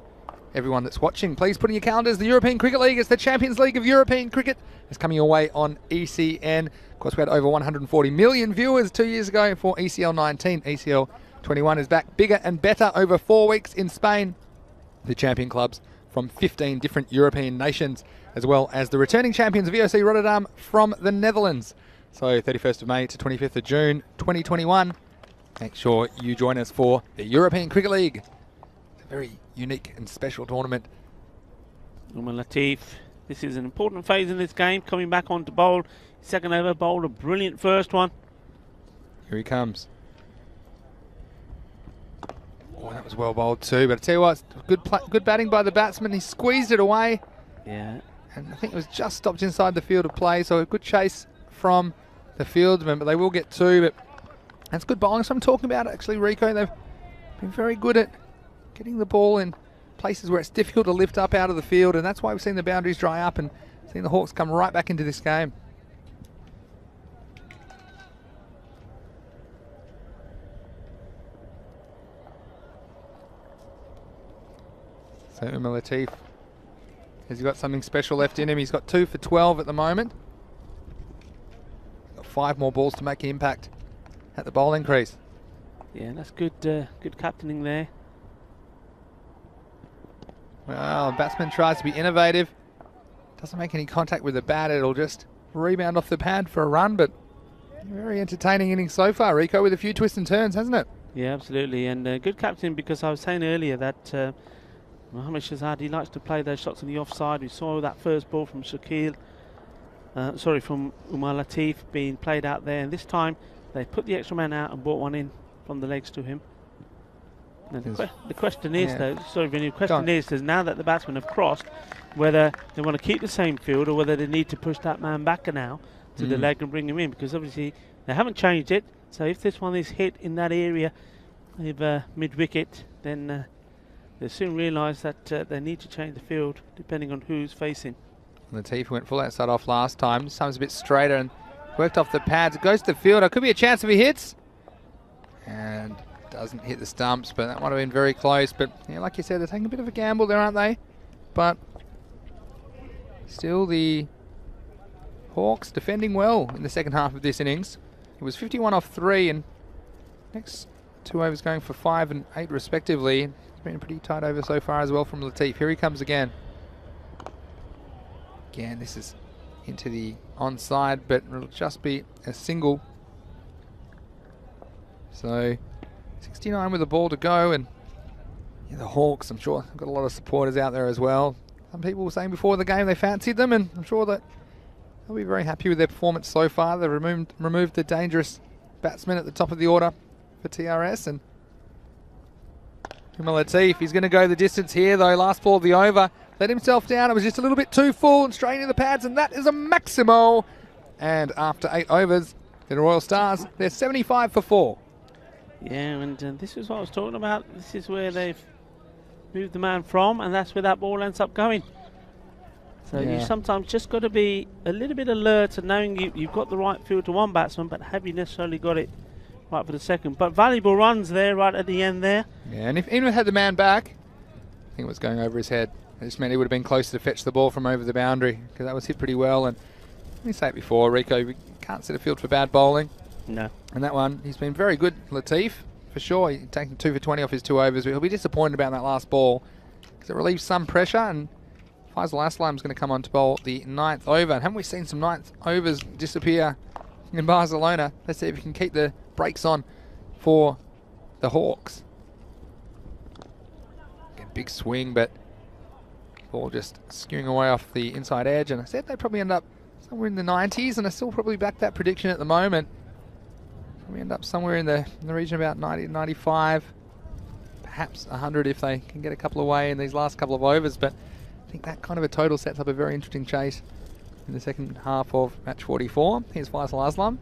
everyone that's watching, please put in your calendars, the European Cricket League. It's the Champions League of European Cricket. It's coming your way on ECN. Of course, we had over 140 million viewers 2 years ago for ECL 19. ECL 21 is back bigger and better over 4 weeks in Spain. The champion clubs from 15 different European nations, as well as the returning champions of VOC Rotterdam from the Netherlands. So 31st of May to 25th of June 2021. Make sure you join us for the European Cricket League. It's a very unique and special tournament. Umar Latif, this is an important phase in this game, coming back on to bowl. Second over, bowled a brilliant first one. Here he comes. Oh, that was well bowled too, but I tell you what, good batting by the batsman. He squeezed it away. Yeah. And I think it was just stopped inside the field of play, so a good chase from the fieldsman, but they will get 2, but that's good bowling. So I'm talking about actually, Rico. They've been very good at getting the ball in places where it's difficult to lift up out of the field, and that's why we've seen the boundaries dry up and seen the Hawks come right back into this game. So Umar Latif, has he got something special left in him? He's got 2 for 12 at the moment. Got 5 more balls to make an impact at the bowling crease. Yeah, that's good. Good captaining there. Well, the batsman tries to be innovative. Doesn't make any contact with the bat. It'll just rebound off the pad for a run, but very entertaining innings so far, Rico, with a few twists and turns, hasn't it? Yeah, absolutely. And good captain, because I was saying earlier that Mohammad Shahzad, he likes to play those shots on the offside. We saw that first ball from from Umar Latif being played out there. And this time they put the extra man out and brought one in from the legs to him. And the question is, though, sorry, Vinny, the question is, now that the batsmen have crossed, whether they want to keep the same field or whether they need to push that man back now to the leg and bring him in, because obviously they haven't changed it. So if this one is hit in that area with mid-wicket, then they soon realise that they need to change the field depending on who's facing. Latif went full outside off last time. This time's a bit straighter and worked off the pads. It goes to the fielder. Could be a chance if he hits. And doesn't hit the stumps, but that might have been very close. But yeah, like you said, they're taking a bit of a gamble there, aren't they? But still, the Hawks defending well in the second half of this innings. It was 51 off 3, and next 2 overs going for 5 and 8 respectively. It's been a pretty tight over so far as well from Latif. Here he comes again. Again, this is into the onside, but it'll just be a single. So 69 with the ball to go, and yeah, the Hawks, I'm sure, have got a lot of supporters out there as well. Some people were saying before the game they fancied them, and I'm sure that they'll be very happy with their performance so far. They've removed the dangerous batsman at the top of the order for TRS, and Umar Latif, he's going to go the distance here though. Last ball of the over, let himself down. It was just a little bit too full and straight into the pads, and that is a maximo. And after 8 overs, the Royal Stars, they're 75 for 4. Yeah, and this is what I was talking about. This is where they've moved the man from, and that's where that ball ends up going. So you sometimes just got to be a little bit alert and knowing you've got the right field to one batsman, but have you necessarily got it right for the second? But valuable runs there right at the end there. Yeah, and if anyone had the man back, I think it was going over his head. It just meant he would have been closer to fetch the ball from over the boundary, because that was hit pretty well. And let me say it before, Rico, we can't set a field for bad bowling. No. And that one, he's been very good, Latif, for sure. He's taken 2 for 20 off his 2 overs. He'll be disappointed about that last ball, because it relieves some pressure, and Faisal Aslam's going to come on to bowl the 9th over. And haven't we seen some 9th overs disappear in Barcelona? Let's see if we can keep the brakes on for the Hawks. Again, big swing, but ball just skewing away off the inside edge. And I said they'd probably end up somewhere in the 90s, and I still probably back that prediction at the moment. We end up somewhere in the region of about 90 to 95, perhaps 100 if they can get a couple away in these last couple of overs. But I think that kind of a total sets up a very interesting chase in the second half of match 44. Here's Faisal Aslam.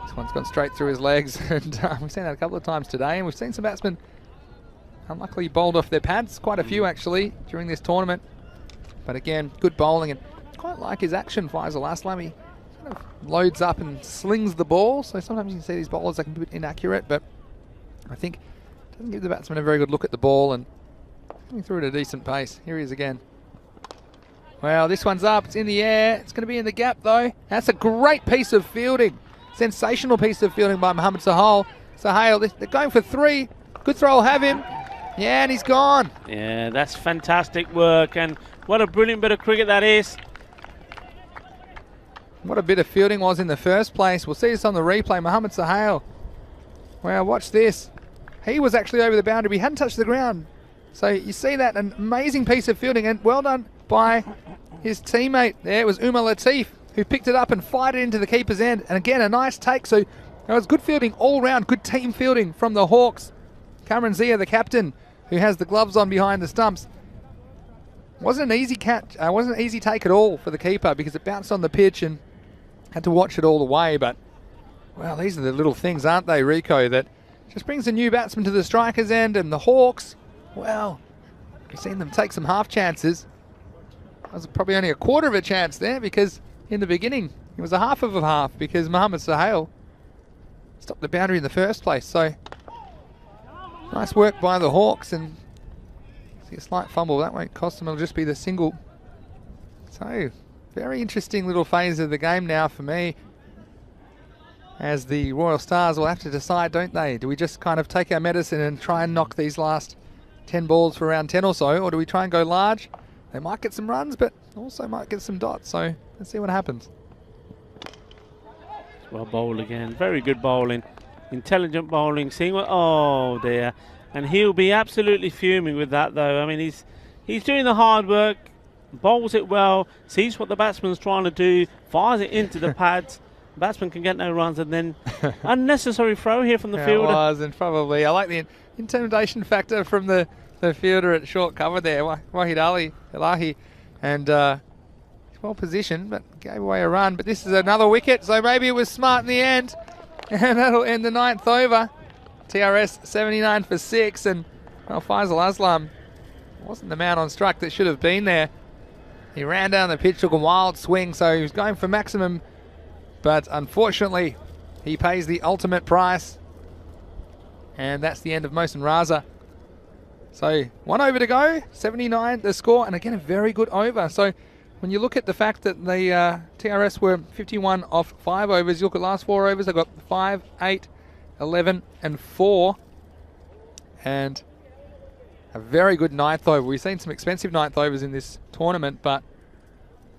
This one's gone straight through his legs, and we've seen that a couple of times today, and we've seen some batsmen unluckily bowled off their pads, quite a few actually during this tournament. But again, good bowling, and quite like his action, Faisal Aslam. He kind of loads up and slings the ball, so sometimes you can see these bowlers that can be a bit inaccurate, but I think it doesn't give the batsman a very good look at the ball, and coming through at a decent pace. Here he is again. Well, this one's up, it's in the air, it's going to be in the gap though. That's a great piece of fielding. Sensational piece of fielding by Mohammad Sahal. They're going for 3. Good throw will have him. Yeah, and he's gone. Yeah, that's fantastic work, and what a brilliant bit of cricket that is. What a bit of fielding was in the first place. We'll see this on the replay. Mohammad Sahal. Wow, watch this. He was actually over the boundary, but he hadn't touched the ground. So you see that, an amazing piece of fielding, and well done by his teammate. There was Umar Latif, who picked it up and fired it into the keeper's end. And again, a nice take. So it was good fielding all round, good team fielding from the Hawks. Cameron Zia, the captain, who has the gloves on behind the stumps. Wasn't an easy catch, wasn't an easy take at all for the keeper, because it bounced on the pitch and had to watch it all the way. But, well, these are the little things, aren't they, Rico, that just brings a new batsman to the striker's end. And the Hawks, well, we've seen them take some half chances. That was probably only a quarter of a chance there, because in the beginning it was a half of a half, because Mohammad Sahal stopped the boundary in the first place. So nice work by the Hawks, and See a slight fumble, that won't cost him, it'll just be the single. So, very interesting little phase of the game now for me, as the Royal Stars will have to decide, don't they? Do we just kind of take our medicine and try and knock these last 10 balls for around 10 or so, or do we try and go large? They might get some runs, but also might get some dots, so let's see what happens. Well bowled again. Very good bowling. Intelligent bowling. Seeing what... Oh, dear. And he'll be absolutely fuming with that, though. I mean, he's doing the hard work, bowls it well, sees what the batsman's trying to do, fires it into the pads. The batsman can get no runs, and then unnecessary throw here from the fielder. It was, and probably, I like the intimidation factor from the fielder at short cover there, Wahid Elahi, and he's well positioned, but gave away a run. But this is another wicket, so maybe it was smart in the end, and that'll end the 9th over. TRS 79 for 6, and well, Faisal Aslam wasn't the man on strike that should have been there. He ran down the pitch, took a wild swing, so he was going for maximum, but unfortunately he pays the ultimate price, and that's the end of Mohsin Raza. So 1 over to go, 79 the score, and again a very good over. So when you look at the fact that the TRS were 51 off 5 overs, you look at last 4 overs, they got 5, 8, 11 and 4, and a very good 9th over. We've seen some expensive 9th overs in this tournament, but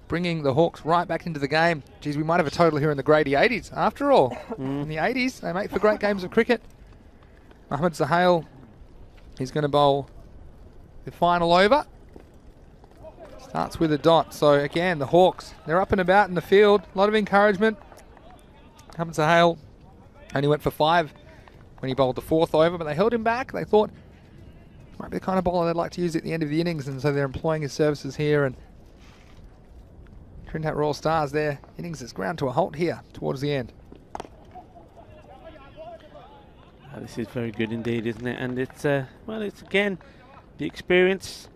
bringing the Hawks right back into the game. Geez, we might have a total here in the Grady 80s after all. In the 80s, they make for great games of cricket. Mohammad Zahail, he's going to bowl the final over. Starts with a dot. So again, the Hawks, they're up and about in the field. A lot of encouragement. Mohammad Zahail only went for 5 when he bowled the 4th over, but they held him back. They thought he might be the kind of bowler they'd like to use at the end of the innings, and so they're employing his services here. And Trinidad Royal Stars, their innings is ground to a halt here towards the end. This is very good indeed, isn't it? And it's well, it's again the experience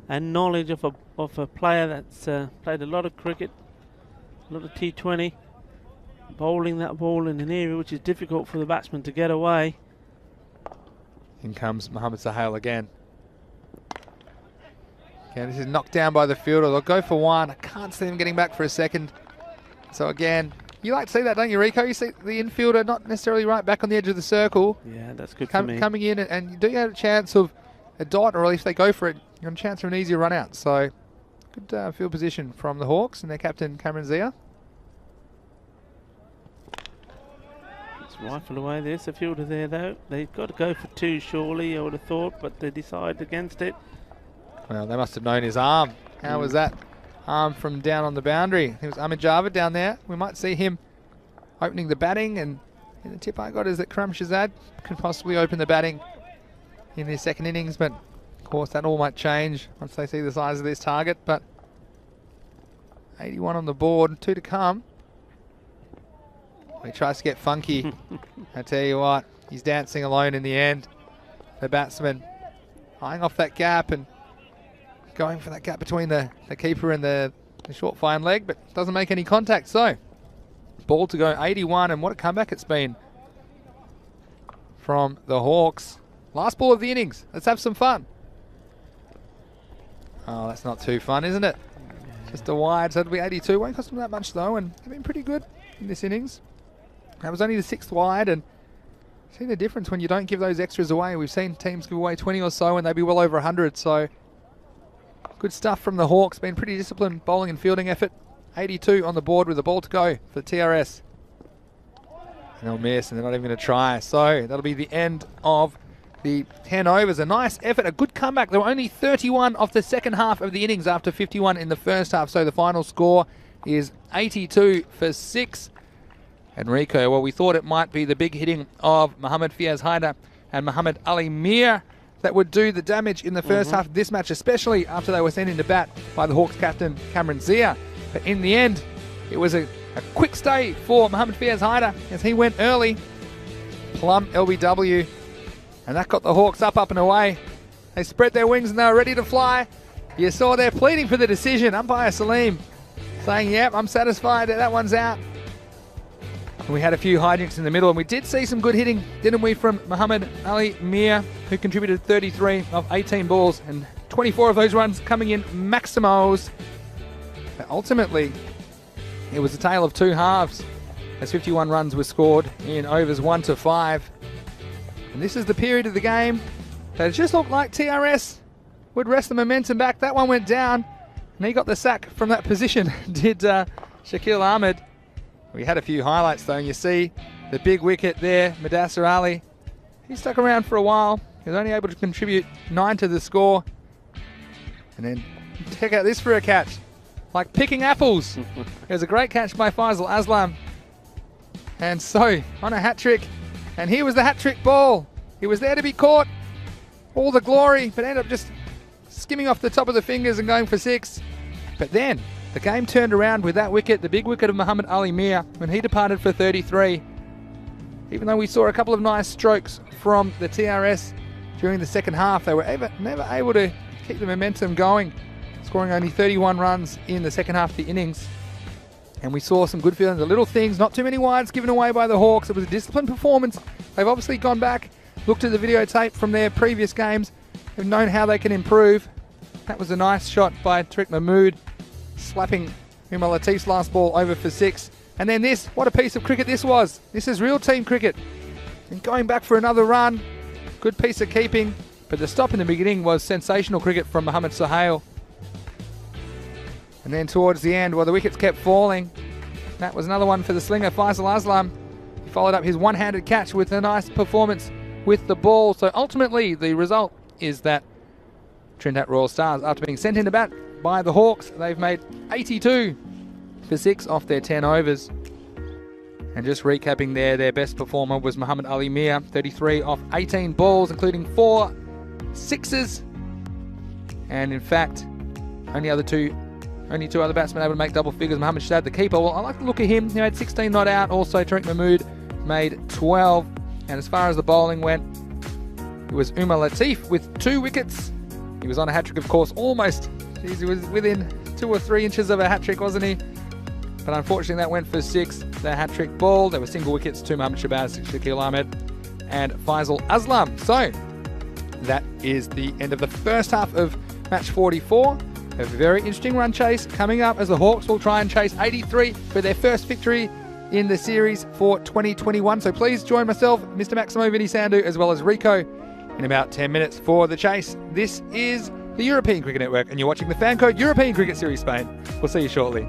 and knowledge of a player that's played a lot of cricket, a lot of T20, bowling that ball in an area which is difficult for the batsman to get away. In comes Mohammad Zahail again. Again, this is knocked down by the fielder. They'll go for 1. I can't see them getting back for a second. So again, you like to see that, don't you, Rico? You see the infielder not necessarily right back on the edge of the circle. Yeah, that's good for me. Coming in, and you do have a chance of a dot, or if they go for it, you're on a chance for an easier run out. So good field position from the Hawks and their captain, Cameron Zia. Let's rifle away. There's a fielder there, though. They've got to go for 2, surely, I would have thought, but they decide against it. Well, they must have known his arm. How was that arm from down on the boundary? It was Ahmed Javed down there. We might see him opening the batting, and the tip I got is that Karam Shazad could possibly open the batting in the second innings, but of course that all might change once they see the size of this target. But 81 on the board, 2 to come. He tries to get funky. I tell you what, he's dancing alone in the end. The batsman eyeing off that gap and going for that gap between the keeper and the short fine leg, but doesn't make any contact. So ball to go, 81, and what a comeback it's been from the Hawks. Last ball of the innings. Let's have some fun. Oh, that's not too fun, isn't it? Just a wide, so it'll be 82. Won't cost them that much though, and they've been pretty good in this innings. That was only the 6th wide, and see the difference when you don't give those extras away. We've seen teams give away 20 or so, and they'd be well over 100. So good stuff from the Hawks. Been pretty disciplined bowling and fielding effort. 82 on the board with the ball to go for TRS. And they'll miss, and they're not even going to try. So that'll be the end of the 10 overs. A nice effort, a good comeback. There were only 31 off the second half of the innings after 51 in the first half. So the final score is 82 for 6. And Rico, well, we thought it might be the big hitting of Mohammad Fiaz Haider and Muhammad Ali Mir that would do the damage in the first half of this match, especially after they were sent into bat by the Hawks captain Cameron Zia. But in the end, it was a quick stay for Mohammad Fiaz Haider as he went early. Plum LBW. And that got the Hawks up and away. They spread their wings and they were ready to fly. You saw they're pleading for the decision. Umpire Salim saying, yep, I'm satisfied that one's out. And we had a few hijinks in the middle, and we did see some good hitting, didn't we, from Muhammad Ali Mir, who contributed 33 of 18 balls and 24 of those runs coming in Maximos. But ultimately, it was a tale of two halves as 51 runs were scored in overs 1 to 5. And this is the period of the game that it just looked like TRS would wrest the momentum back. That one went down, and he got the sack from that position, did Shakil Ahmed. We had a few highlights though, and you see the big wicket there, Mudassir Ali. He stuck around for a while. He was only able to contribute 9 to the score. And then check out this for a catch. Like picking apples. It was a great catch by Faisal Aslam. And so, on a hat-trick. And here was the hat-trick ball. He was there to be caught. All the glory, but ended up just skimming off the top of the fingers and going for 6. But then, the game turned around with that wicket, the big wicket of Muhammad Ali Mir, when he departed for 33. Even though we saw a couple of nice strokes from the TRS during the second half, they were never able to keep the momentum going, scoring only 31 runs in the second half of the innings. And we saw some good feelings, the little things, not too many wides given away by the Hawks. It was a disciplined performance. They've obviously gone back, looked at the videotape from their previous games, have known how they can improve. That was a nice shot by Tariq Mahmood, slapping Umar Latif's last ball over for 6. And then this, what a piece of cricket this was. This is real team cricket. And going back for another run, good piece of keeping. But the stop in the beginning was sensational cricket from Mohammad Sohail. And then towards the end, well, the wickets kept falling. That was another one for the slinger, Faisal Aslam. He followed up his one-handed catch with a nice performance with the ball. So ultimately, the result is that Trinidad Royal Stars, after being sent in to bat by the Hawks, they've made 82 for 6 off their 10 overs. And just recapping there, their best performer was Muhammad Ali Mir, 33 off 18 balls, including 4 sixes. And in fact, only two other batsmen able to make double figures. Mohammad Shad, the keeper, well, I like the look of him. He had 16 not out. Also, Tariq Mahmood made 12. And as far as the bowling went, it was Umar Latif with 2 wickets. He was on a hat-trick, of course, almost. Jeez, he was within 2 or 3 inches of a hat-trick, wasn't he? But unfortunately, that went for 6. The hat-trick ball. There were single wickets to Mohammad Shabazz, Shakil Ahmed, and Faisal Aslam. So, that is the end of the first half of match 44. A very interesting run chase coming up as the Hawks will try and chase 83 for their first victory in the series for 2021. So please join myself, Mr. Maximo Vinny Sandhu, as well as Rico in about 10 minutes for the chase. This is the European Cricket Network, and you're watching the Fan Code European Cricket Series Spain. We'll see you shortly.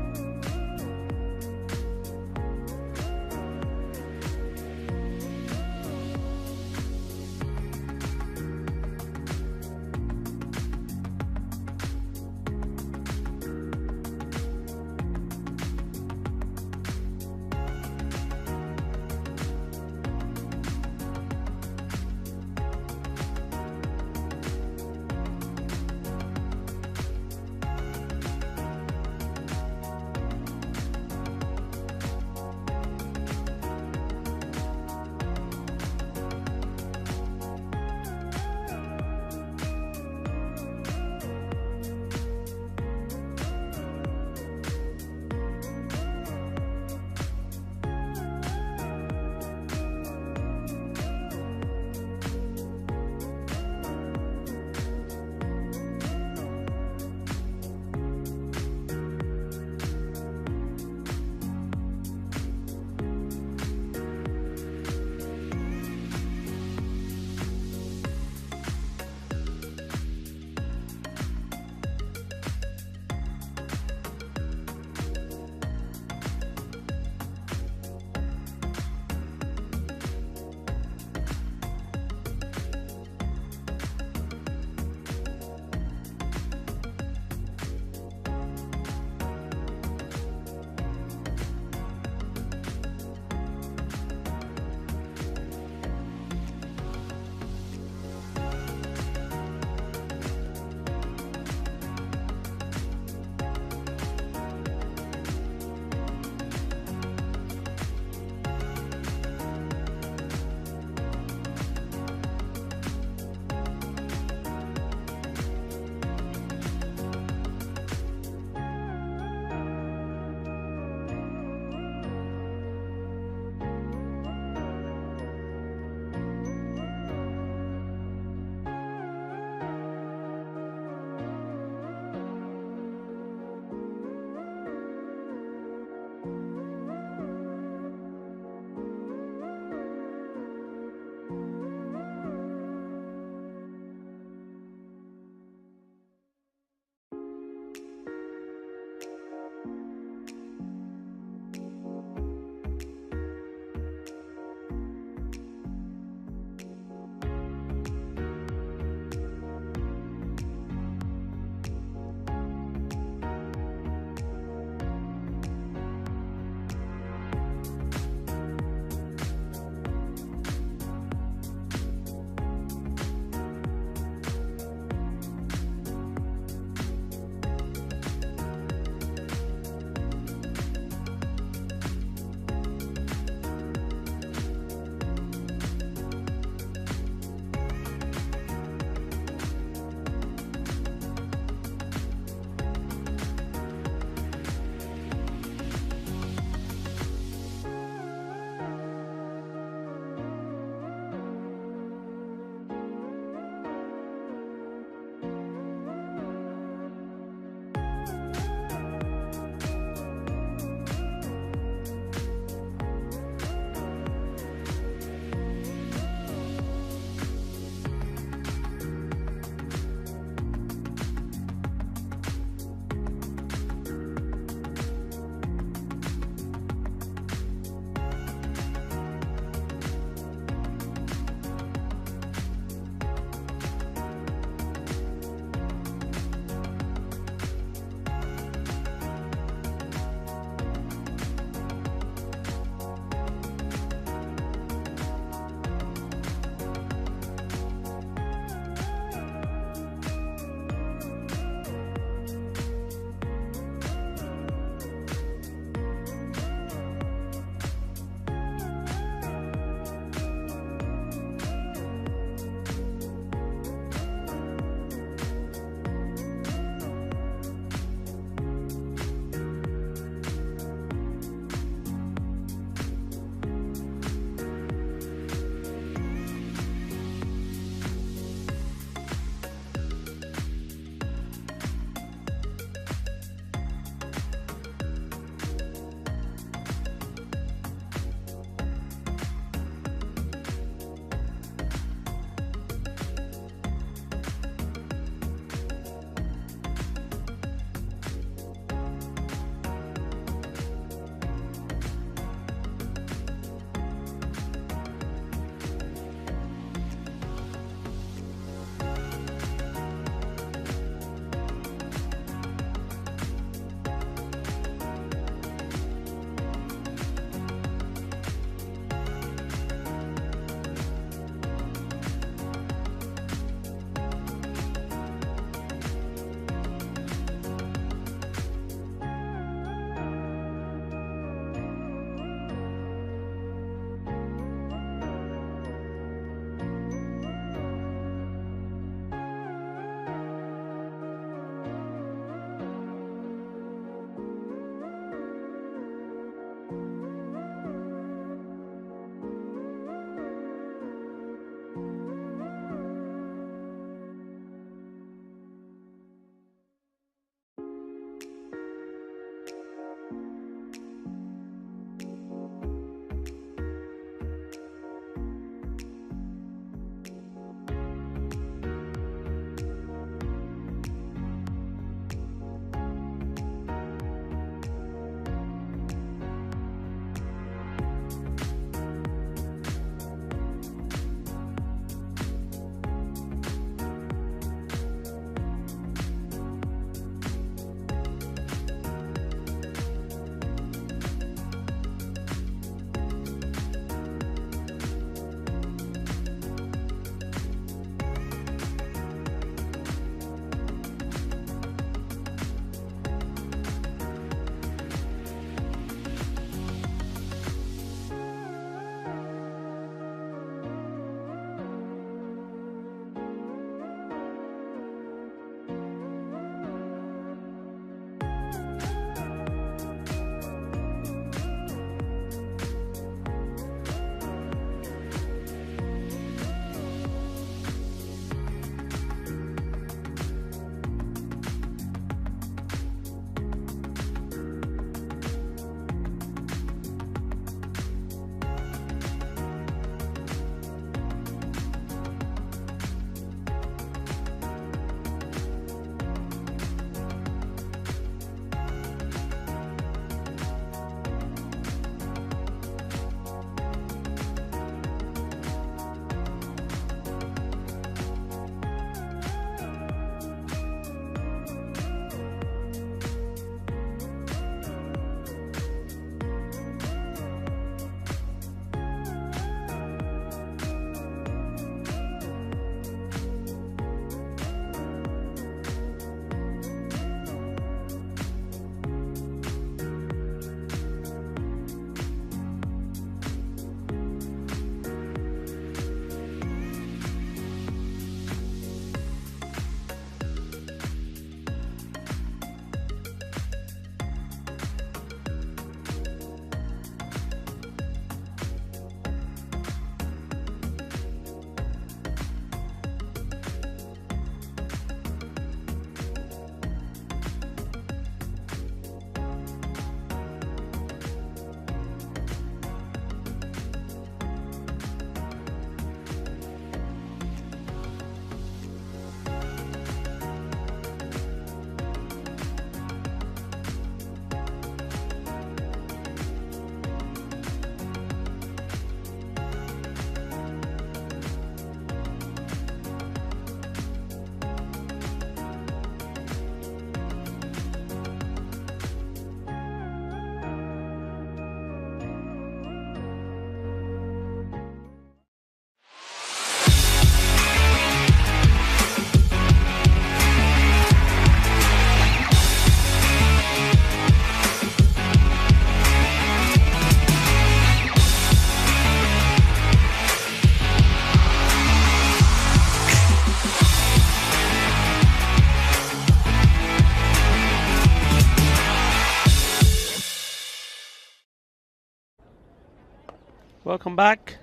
Welcome back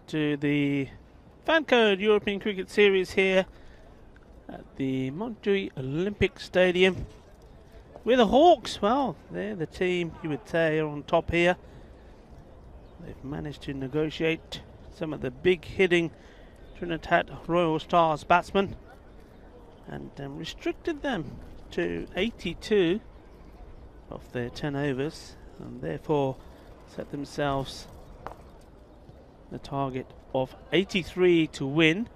to the Fan Code European Cricket Series here at the Montjuic Olympic Stadium. With the Hawks, well, they're the team you would say are on top here. They've managed to negotiate some of the big hitting Trinidad Royal Stars batsmen and restricted them to 82 of their 10 overs, and therefore set themselves the target of 83 to win.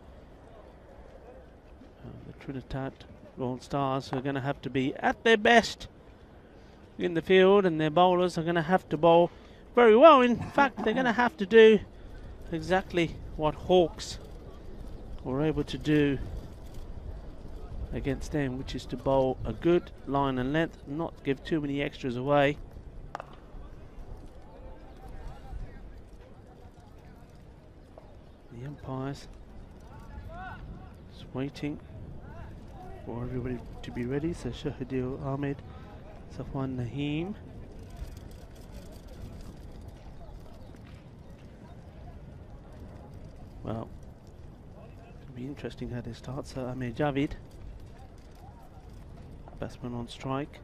The Trinidad Royal Stars are going to have to be at their best in the field, and their bowlers are going to have to bowl very well. In fact, they're going to have to do exactly what Hawks were able to do against them, which is to bowl a good line and length, not give too many extras away. The umpires just waiting for everybody to be ready. So Shahidul Ahmed, Safwan Naheem. Well, it'll be interesting how they start. So Amir Javid, batsman on strike.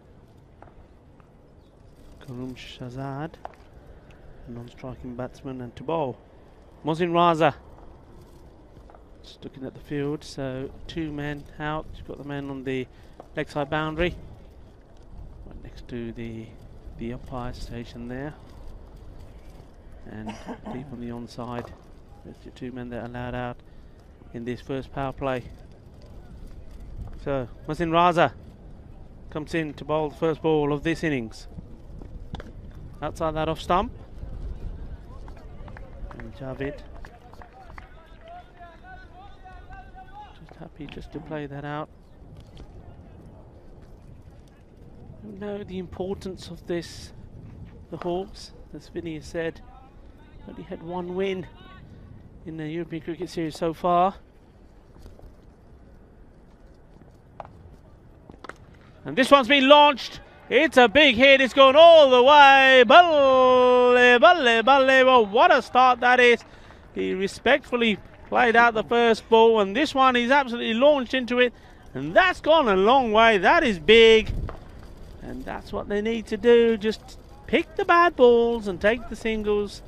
Karum Shazad, non-striking batsman, and to bowl Mohsin Raza. Just looking at the field, so 2 men out. You've got the man on the leg side boundary, right next to the umpire station there, and deep on the onside. There's your 2 men that are allowed out in this first power play. So Mohsin Raza comes in to bowl the first ball of this innings. Outside that off stump, and Javid just happy just to play that out. I know the importance of this. The Hawks, as Vinny has said, only had 1 win in the European Cricket Series so far. And this one's been launched. It's a big hit. It's going all the way. Balle, balle, balle. Well, what a start that is. He respectfully played out the first ball, and this one he's absolutely launched into it, and that's gone a long way. That is big, and that's what they need to do. Just pick the bad balls and take the singles.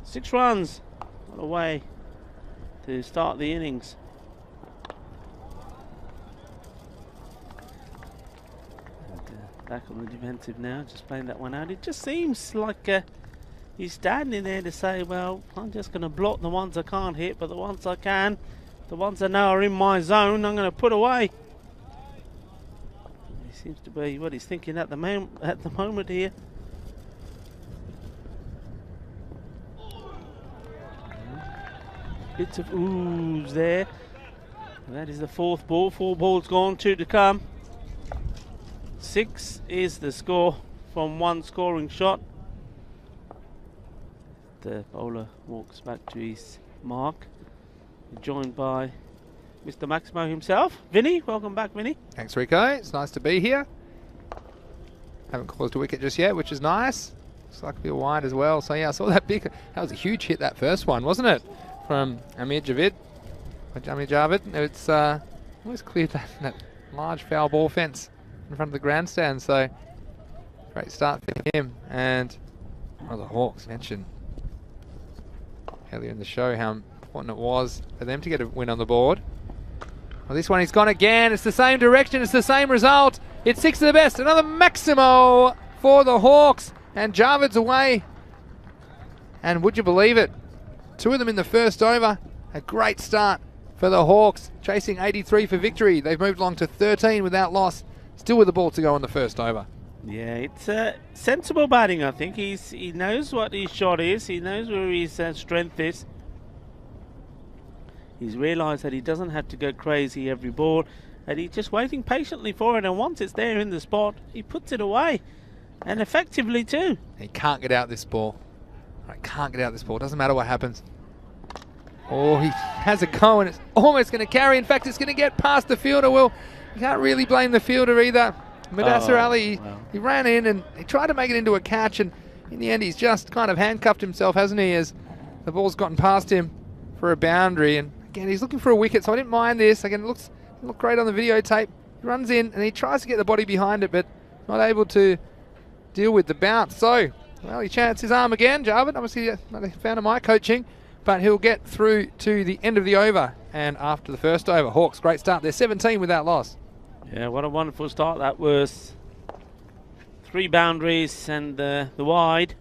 6 runs. What a way to start the innings. Back on the defensive now, just playing that one out. It just seems like he's standing there to say, well, I'm just going to block the ones I can't hit, but the ones I can, the ones I know are in my zone, I'm going to put away. He seems to be what he's thinking at the moment here. Bits of oohs there. And that is the 4th ball. 4 balls gone, 2 to come. 6 is the score from 1 scoring shot. The bowler walks back to his mark, joined by Mr. Maximo himself. Vinny, welcome back, Vinny. Thanks, Rico. It's nice to be here. Haven't caused a wicket just yet, which is nice. Looks like a bit wide as well. So yeah, I saw that big. That was a huge hit, that first one, wasn't it? From Amir Javid. It's always cleared that large foul ball fence in front of the grandstand. So great start for him. And one of the Hawks mentioned earlier in the show how important it was for them to get a win on the board. Well, this one he's gone again. It's the same direction. It's the same result. It's 6 to the best. Another Maximo for the Hawks. And Javid's away. And would you believe it? 2 of them in the first over. A great start for the Hawks, chasing 83 for victory. They've moved along to 13 without loss. Still with the ball to go on the first over. Yeah, it's sensible batting, I think. He knows what his shot is. He knows where his strength is. He's realised that he doesn't have to go crazy every ball, and he's just waiting patiently for it, and once it's there in the spot, he puts it away, and effectively too. He can't get out this ball. Can't get out this ball. Doesn't matter what happens. Oh, he has a go, and it's almost going to carry. In fact, it's going to get past the fielder. Well, you can't really blame the fielder either. Mudassar Ali, he ran in and he tried to make it into a catch, and in the end, he's just kind of handcuffed himself, hasn't he, as the ball's gotten past him for a boundary. And again, he's looking for a wicket, so I didn't mind this. Again, it looked great on the videotape. He runs in and he tries to get the body behind it, but not able to deal with the bounce. So, well, he chanced his arm again, Jarvid. Obviously, not a fan of my coaching, but he'll get through to the end of the over. And after the first over, Hawks, great start. They're 17 without loss. Yeah, what a wonderful start that was. 3 boundaries and the wide.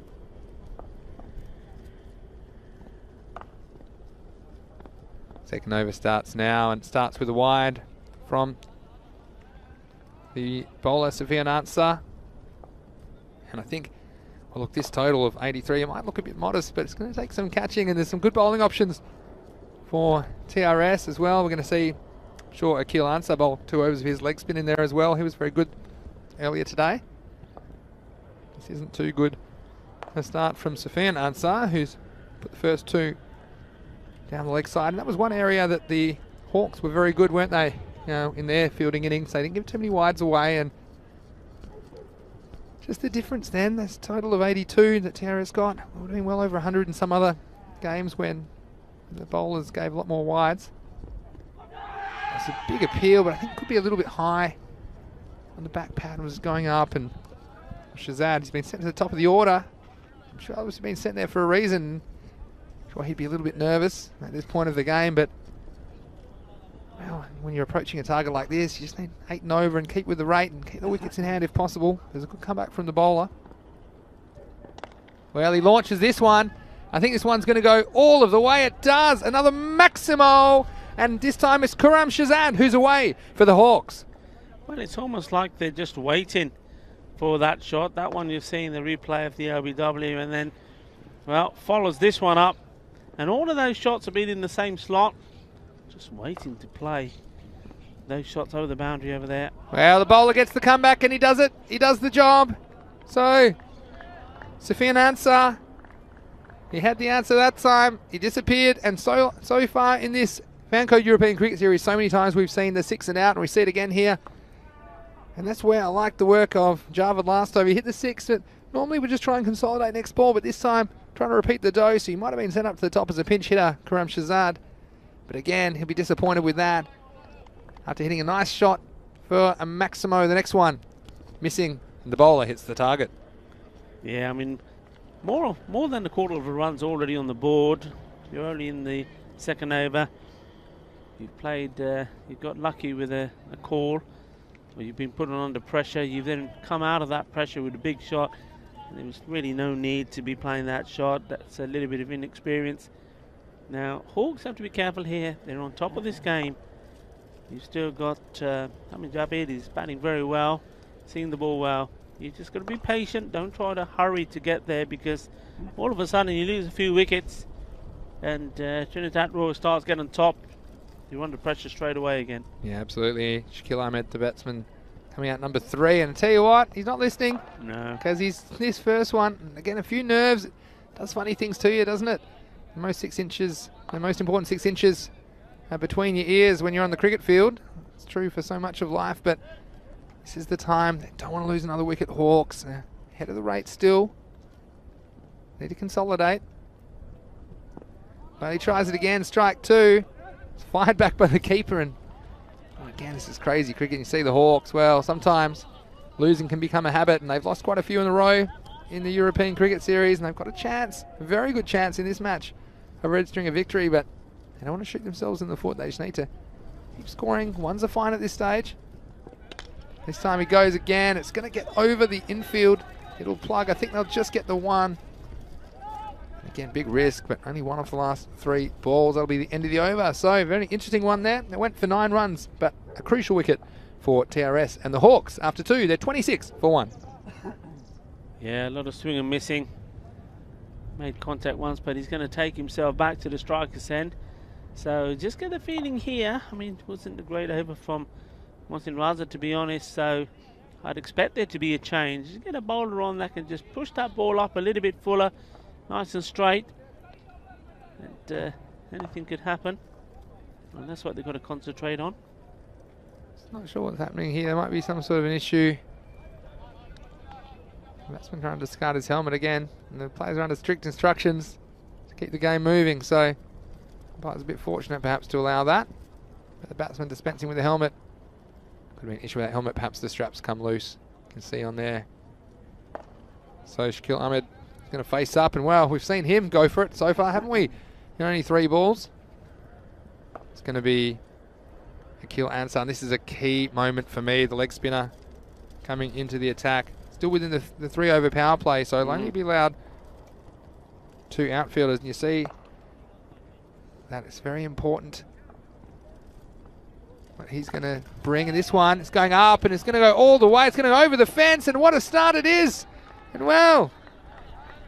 Second over starts now, and starts with a wide from the bowler, Sofian Ansar. And I think, well, look, this total of 83, it might look a bit modest, but it's going to take some catching, and there's some good bowling options for TRS as well. We're going to see, sure, Akil Ansar bowl 2 overs of his leg spin in there as well. He was very good earlier today. This isn't too good a start from Sofian Ansar, who's put the first 2 down the leg side. And that was one area that the Hawks were very good, weren't they? You know, in their fielding innings. They didn't give too many wides away, and just the difference then, this total of 82 that TRS got, would have been well over 100 in some other games when the bowlers gave a lot more wides. It's a big appeal, but I think it could be a little bit high on the back pattern. Was going up, and Shazad, he's been sent to the top of the order. I'm sure he's been sent there for a reason. I'm sure he'd be a little bit nervous at this point of the game, but well, when you're approaching a target like this, you just need 8 and over and keep with the rate and keep the wickets in hand if possible. There's a good comeback from the bowler. Well, he launches this one. I think this one's going to go all of the way. It does. Another Maximo, and this time it's Kuram Shazad who's away for the Hawks. Well, it's almost like they're just waiting for that shot. That one you've seen the replay of the LBW, and then, well, follows this one up. And all of those shots have been in the same slot, just waiting to play those shots over the boundary over there. Well, the bowler gets the comeback, and he does it. He does the job. So, Sofian Ansar, he had the answer that time. He disappeared, and so far in this Fancode European Cricket Series, so many times we've seen the 6 and out, and we see it again here. And that's where I like the work of Jarvid last over. He hit the 6, but normally we just try and consolidate next ball, but this time trying to repeat the dose. He might have been sent up to the top as a pinch hitter, Kuram Shazad. But again, he'll be disappointed with that after hitting a nice shot for a Maximo. The next one missing, and the bowler hits the target. Yeah, I mean, more than a quarter of the runs already on the board. You're only in the second over. You've played, you've got lucky with a call, or you've been put under pressure. You've then come out of that pressure with a big shot. And there was really no need to be playing that shot. That's a little bit of inexperience. Now, Hawks have to be careful here. They're on top of this game. You've still got, Javid is batting very well, seeing the ball well. You just got to be patient. Don't try to hurry to get there, because all of a sudden you lose a few wickets, and Trinidad Royal starts getting on top. You're under pressure straight away again. Yeah, absolutely. Shakil Ahmed, the batsman, coming out number 3. And I tell you what, he's not listening. No. Because he's this first one, again, a few nerves. It does funny things to you, doesn't it? The most 6 inches, the most important 6 inches are between your ears when you're on the cricket field. It's true for so much of life, but this is the time. They don't want to lose another wicket. Hawks ahead of the rate still. Need to consolidate. But he tries it again, strike 2. It's fired back by the keeper, and again, this is crazy cricket. You see the Hawks, well, sometimes losing can become a habit, and they've lost quite a few in a row in the European Cricket Series, and they've got a chance, a very good chance in this match of registering a victory, but they don't want to shoot themselves in the foot. They just need to keep scoring. One's a fine at this stage. This time he goes again. It's going to get over the infield. It'll plug. I think they'll just get the 1. Again, big risk, but only 1 off the last 3 balls. That'll be the end of the over. So, very interesting one there. They went for 9 runs, but a crucial wicket for TRS. And the Hawks, after 2, they're 26 for 1. Yeah, a lot of swing and missing. Made contact once, but he's going to take himself back to the striker's end. So, just get the feeling here. I mean, it wasn't a great over from Mohsin Raza, to be honest. So, I'd expect there to be a change. Just get a bowler on that can just push that ball up a little bit fuller. Nice and straight, and anything could happen, and that's what they've got to concentrate on. Not sure what's happening here. There might be some sort of an issue The batsman trying to discard his helmet again, and the players are under strict instructions to keep the game moving, so umpire's a bit fortunate perhaps to allow that. But the batsman dispensing with the helmet. Could be an issue with that helmet, perhaps the straps come loose. You can see on there. So Shakil Ahmed is going to face up, and well, we've seen him go for it so far, haven't we? In only 3 balls. It's going to be Akil Ansar, and this is a key moment for me. The leg spinner coming into the attack. Still within the 3 over power play, so it'll only be allowed 2 outfielders, and you see that it's very important what he's going to bring. And this one, it's going up, and it's going to go all the way. It's going to go over the fence, and what a start it is. And well,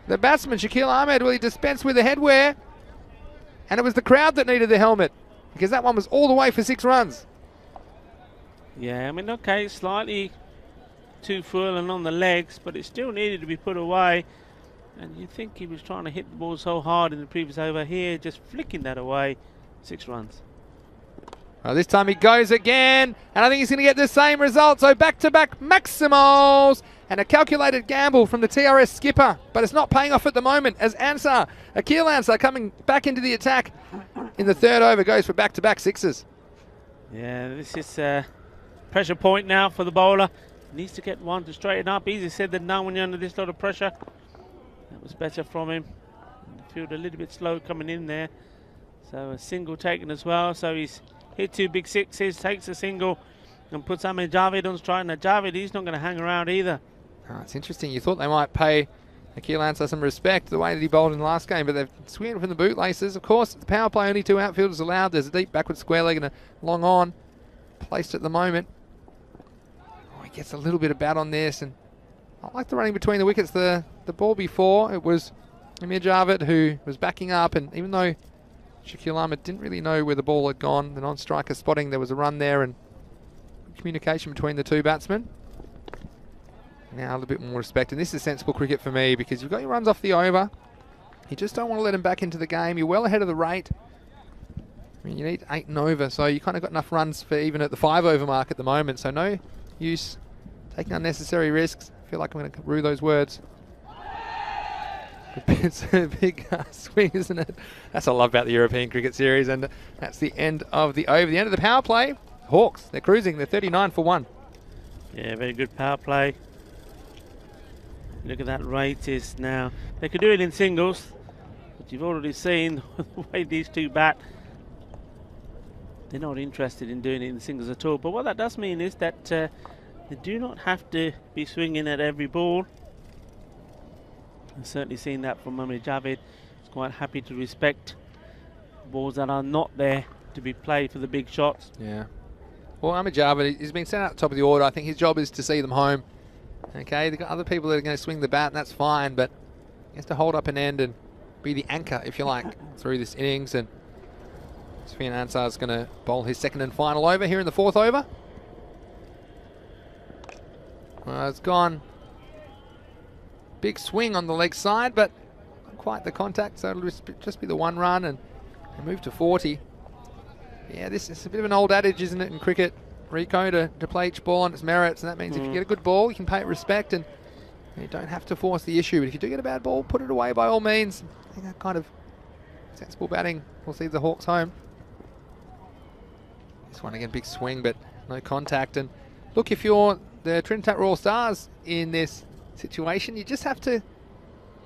the batsman, Shakil Ahmed, he dispensed with the headwear, and it was the crowd that needed the helmet, because that one was all the way for 6 runs. Yeah, I mean, okay, slightly too full and on the legs, but it still needed to be put away. And you think he was trying to hit the ball so hard in the previous over. Here, just flicking that away. 6 runs. Well, this time he goes again, and I think he's going to get the same result. So back-to-back maximals, and a calculated gamble from the TRS skipper, but it's not paying off at the moment as Ansar, Akil Ansar, coming back into the attack in the 3rd over, goes for back-to-back 6s. Yeah, this is a pressure point now for the bowler. Needs to get one to straighten up. Easier said than done when you're under this lot of pressure. That was better from him. The field a little bit slow coming in there. So a single taken as well. So he's hit 2 big 6s, takes a single, and puts Ahmed Javed on strike. Now Javed, he's not going to hang around either. Oh, it's interesting. You thought they might pay Akil Ansar some respect the way that he bowled in the last game, but they've swinged from the bootlaces. Of course, the power play, only 2 outfielders allowed. There's a deep backward square leg and a long on placed at the moment. Oh, he gets a little bit of bat on this, and I like the running between the wickets. The ball before, it was Amir Javed who was backing up, and even though Shakil Ahmed didn't really know where the ball had gone, the non-striker spotting, there was a run there and communication between the 2 batsmen. Now a little bit more respect, and this is sensible cricket for me, because you've got your runs off the over. You just don't want to let them back into the game. You're well ahead of the rate. I mean, you need 8 and over, so you kind of got enough runs for even at the 5 over mark at the moment, so no use taking unnecessary risks. I feel like I'm going to rue those words. It's a big swing, isn't it? That's what I love about the European Cricket Series, and that's the end of the over. The end of the power play. Hawks, they're cruising. They're 39 for 1. Yeah, very good power play. Look at that rate is now. They could do it in singles, but you've already seen the way these 2 bat. They're not interested in doing it in singles at all. But what that does mean is that they do not have to be swinging at every ball. I've certainly seen that from Ahmed Javed. He's quite happy to respect balls that are not there to be played for the big shots. Yeah. Well, Ahmed Javed, he's been sent out at the top of the order. I think his job is to see them home. Okay, they've got other people that are going to swing the bat, and that's fine, but he has to hold up an end and be the anchor, if you like, through this innings. And Sufian Ansar is going to bowl his 2nd and final over here in the 4th over. Well, it's gone. Big swing on the leg side, but not quite the contact, so it'll just be the 1 run, and they move to 40. Yeah, this is a bit of an old adage, isn't it, in cricket, Rico, to play each ball on its merits, and that means if you get a good ball, you can pay it respect, and you don't have to force the issue. But if you do get a bad ball, put it away by all means. I think that kind of sensible batting will see the Hawks home. This one again, big swing, but no contact. And look, if you're the Trinidad Royal Stars in this situation, you just have to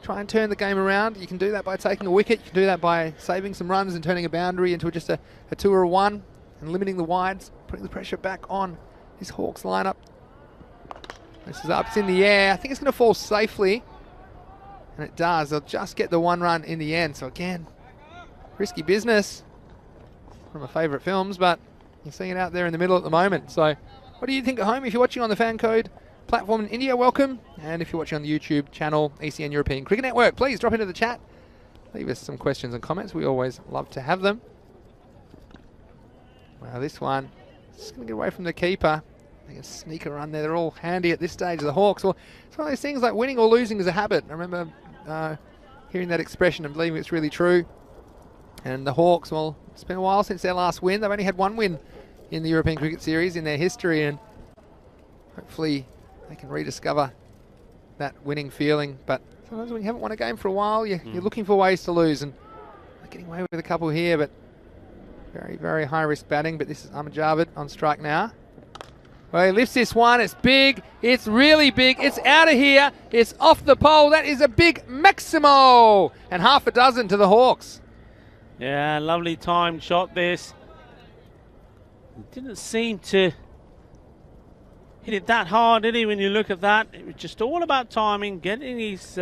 try and turn the game around. You can do that by taking a wicket. You can do that by saving some runs and turning a boundary into just a 2 or a 1 and limiting the wides, putting the pressure back on this Hawks lineup. This is up, it's in the air. I think it's going to fall safely, and it does. They'll just get the 1 run in the end. So again, risky business from my favourite films, but you're seeing it out there in the middle at the moment. So what do you think at home? If you're watching on the Fan Code platform in India, welcome. And if you're watching on the YouTube channel, ECN European Cricket Network, please drop into the chat. Leave us some questions and comments. We always love to have them. Well, this one, just going to get away from the keeper. They can sneak a run there. They're all handy at this stage of the Hawks. Well, it's one of those things like winning or losing is a habit. I remember hearing that expression and believing it's really true. And the Hawks, well, it's been a while since their last win. They've only had 1 win in the European Cricket Series in their history, and hopefully they can rediscover that winning feeling. But sometimes when you haven't won a game for a while, you're looking for ways to lose, and they're getting away with a couple here, but very, very high-risk batting. But this is Ahmedjavad on strike now. Well, he lifts this one. It's big. It's really big. It's out of here. It's off the pole. That is a big Maximo. And half a dozen to the Hawks. Yeah, lovely timed shot this. It didn't seem to hit it that hard, did he, when you look at that? It was just all about timing, getting his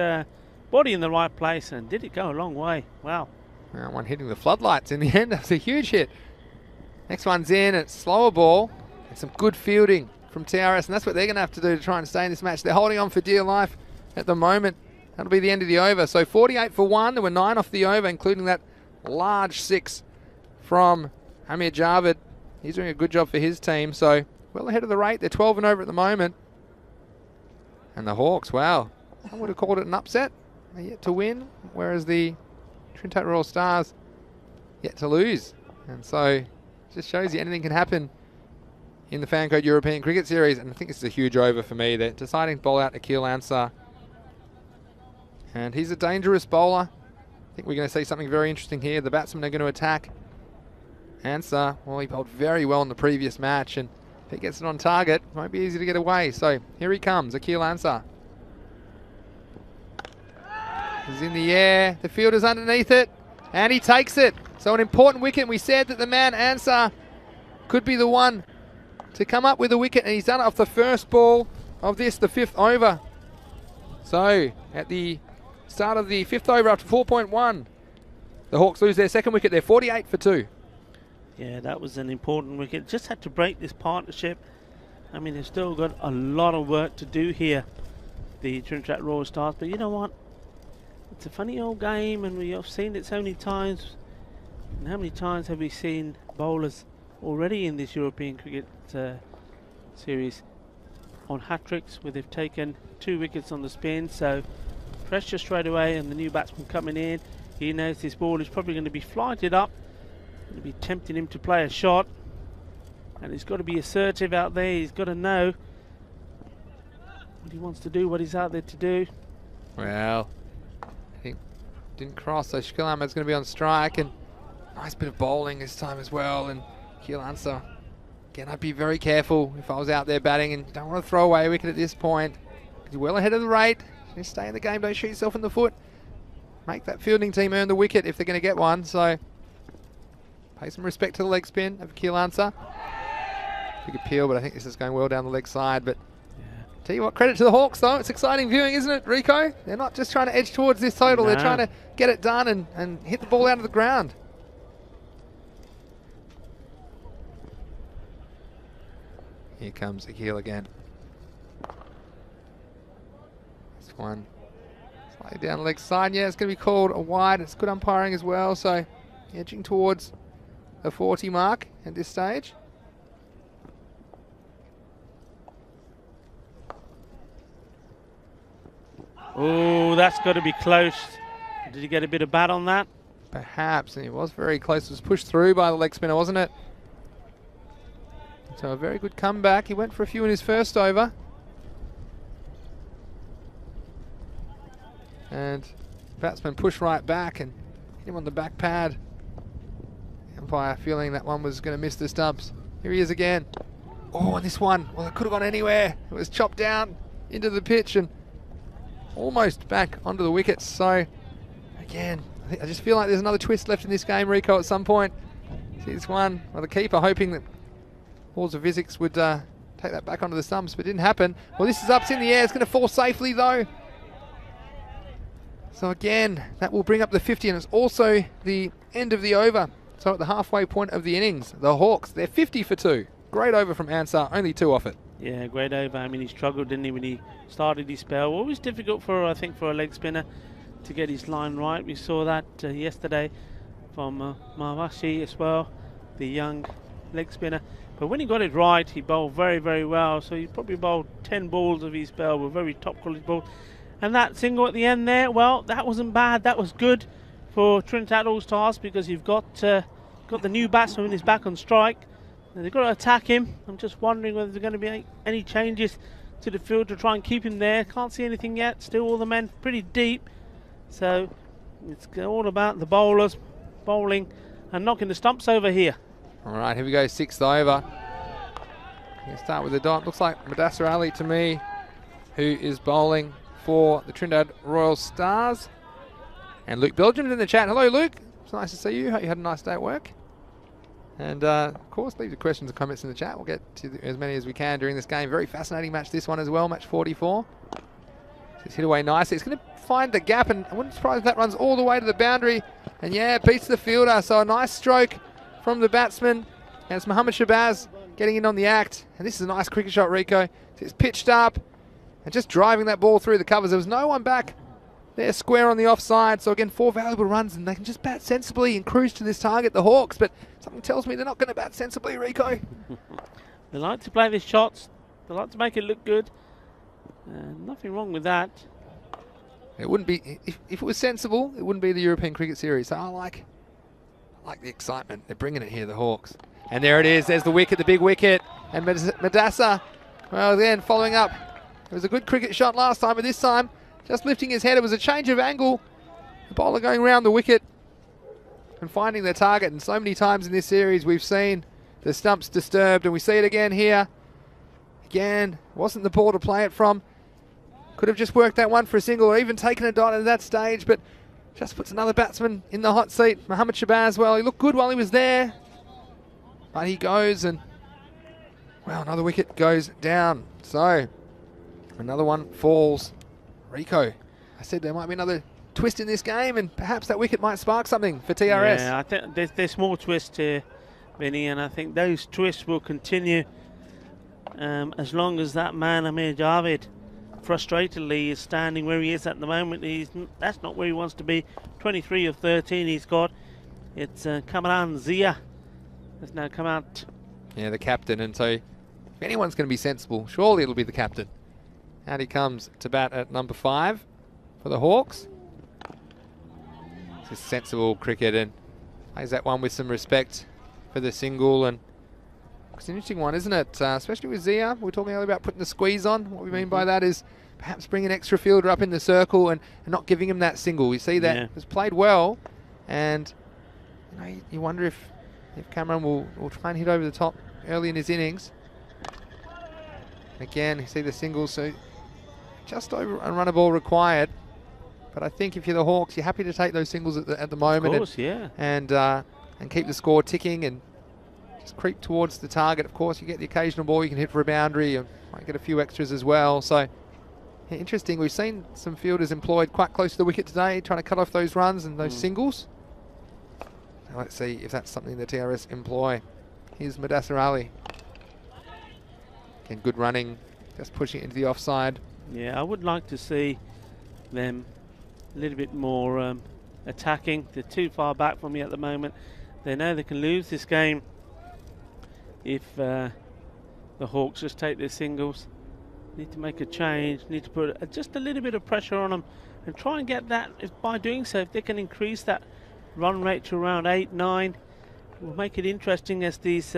body in the right place, and did it go a long way? Wow. Well, one hitting the floodlights in the end. That's a huge hit. Next one's in. It's slower ball. And some good fielding from TRS, and that's what they're going to have to do to try and stay in this match. They're holding on for dear life at the moment. That'll be the end of the over. So 48 for 1. There were 9 off the over, including that large 6 from Ahmedjavad. He's doing a good job for his team. So well ahead of the rate. They're 12 and over at the moment. And the Hawks, wow. I would have called it an upset. They're yet to win, whereas the Trinidad Royal Stars yet to lose. And so it just shows you anything can happen in the Fan Code European Cricket Series, and I think this is a huge over for me. They're deciding to bowl out Akil Ansar, and he's a dangerous bowler. I think we're going to see something very interesting here. The batsmen are going to attack Ansar. Well, he bowled very well in the previous match, and if he gets it on target, it won't be easy to get away. So here he comes, Akil Ansar. He's in the air, the fielder's underneath it, and he takes it. So an important wicket. We said that the man Ansar could be the one to come up with a wicket, and he's done it off the first ball of this, the 5th over. So at the start of the 5th over after 4.1, the Hawks lose their second wicket. They're 48 for 2. Yeah, that was an important wicket. Just had to break this partnership. I mean, they've still got a lot of work to do here, the Trinidad Royal Stars. But you know what? It's a funny old game, and we have seen it so many times. And how many times have we seen bowlers already in this European Cricket Series on hat-tricks, where they've taken 2 wickets on the spin? So pressure straight away, and the new batsman coming in, he knows this ball is probably going to be flighted up, going to be tempting him to play a shot, and he's got to be assertive out there. He's got to know what he wants to do, what he's out there to do. Well, I think didn't cross, so Shakil Ahmed's going to be on strike, and nice bit of bowling this time as well. And Akil Ansar, again, I'd be very careful if I was out there batting, and don't want to throw away a wicket at this point, because you're well ahead of the rate. Just stay in the game, don't shoot yourself in the foot. Make that fielding team earn the wicket if they're going to get one. So pay some respect to the leg spin of Akil Ansar. Big appeal, but I think this is going well down the leg side. But tell you what, credit to the Hawks though. It's exciting viewing, isn't it, Rico? They're not just trying to edge towards this total. No. They're trying to get it done and hit the ball out of the ground. Here comes Akil again. This one slightly down the leg side. Yeah, it's going to be called a wide. It's good umpiring as well. So edging towards the 40 mark at this stage. Oh, that's got to be close. Did he get a bit of bat on that? Perhaps, and it was very close. It was pushed through by the leg spinner, wasn't it? So a very good comeback. He went for a few in his first over. And batsman pushed right back and hit him on the back pad. The umpire feeling that one was going to miss the stumps. Here he is again. Oh, and this one, well, it could have gone anywhere. It was chopped down into the pitch and almost back onto the wickets. So again, I just feel like there's another twist left in this game, Rico, at some point. See this one, well, the keeper hoping that Halls of Physics would take that back onto the stumps, but it didn't happen. Well, this is up in the air. It's going to fall safely though. So again, that will bring up the 50, and it's also the end of the over. So at the halfway point of the innings, the Hawks, they're 50 for 2. Great over from Ansar, only 2 off it. Yeah, great over. I mean, he struggled, didn't he, when he started his spell. Always difficult for, I think, for a leg spinner to get his line right. We saw that yesterday from Mahavashi as well, the young leg spinner. But when he got it right, he bowled very, very well. So he probably bowled 10 balls of his spell with very top quality balls. And that single at the end there, well, that wasn't bad. That was good for Trinidad All Stars, because you've got the new batsman is back on strike. They've got to attack him. I'm just wondering whether there's going to be any changes to the field to try and keep him there. Can't see anything yet. Still all the men pretty deep. So it's all about the bowlers bowling and knocking the stumps over here. All right, here we go, 6th over. We'll start with the dot. Looks like Mudassar Ali to me, who is bowling for the Trinidad Royal Stars. And Luke Belgium's in the chat. Hello, Luke. It's nice to see you. Hope you had a nice day at work. And, of course, leave your questions and comments in the chat. We'll get to as many as we can during this game. Very fascinating match, this one as well, match 44. It's hit away nicely. It's going to find the gap, and I wouldn't be surprised if that runs all the way to the boundary. And, yeah, beats the fielder. So a nice stroke from the batsman. And it's Mohammad Shabazz getting in on the act. And this is a nice cricket shot, Rico. It's pitched up and just driving that ball through the covers. There was no one back there square on the offside. So, again, 4 valuable runs, and they can just bat sensibly and cruise to this target, the Hawks. But something tells me they're not going to bat sensibly, Rico. They like to play these shots. They like to make it look good. Nothing wrong with that. It wouldn't be, if it was sensible, it wouldn't be the European Cricket Series. So I like the excitement. They're bringing it here, the Hawks. And there it is. There's the wicket, the big wicket. And Mudassar, well, then following up. It was a good cricket shot last time, but this time just lifting his head. It was a change of angle. The bowler going around the wicket and finding their target. And so many times in this series we've seen the stumps disturbed, and we see it again here. Again, wasn't the ball to play it from. Could have just worked that one for a single or even taken a dot at that stage, but just puts another batsman in the hot seat. Mohammad Shabazz, well, he looked good while he was there. But he goes and, well, another wicket goes down. So, another one falls. Rico, I said there might be another twist in this game, and perhaps that wicket might spark something for TRS. Yeah, I think there's more twists here, Vinny, and I think those twists will continue as long as that man, Amir Javed, frustratedly is standing where he is at the moment. That's not where he wants to be. 23 of 13 he's got. It's Kamran Zia has now come out. Yeah, the captain, and so if anyone's going to be sensible, surely it'll be the captain. Out he comes to bat at number 5 for the Hawks. It's just sensible cricket, and plays that one with some respect for the single. And it's an interesting one, isn't it? Especially with Zia. We were talking earlier about putting the squeeze on. What we mean by that is perhaps bring an extra fielder up in the circle and not giving him that single. We see that it's played well, and you wonder if Cameron will try and hit over the top early in his innings. Again, you see the singles, so just over a run a ball required. But I think if you're the Hawks, you're happy to take those singles at the moment. Of course, and keep the score ticking and just creep towards the target. Of course, you get the occasional ball you can hit for a boundary, and might get a few extras as well. So, yeah, interesting. We've seen some fielders employed quite close to the wicket today, trying to cut off those runs and those singles. Now let's see if that's something the TRS employ. Here's Mudassar Ali. Again, good running, just pushing it into the offside. Yeah, I would like to see them a little bit more attacking. They're too far back from me at the moment. They know they can lose this game if the Hawks just take their singles. Need to make a change, need to put just a little bit of pressure on them and try and get that. If by doing so, if they can increase that run rate to around 8, 9, it will make it interesting as these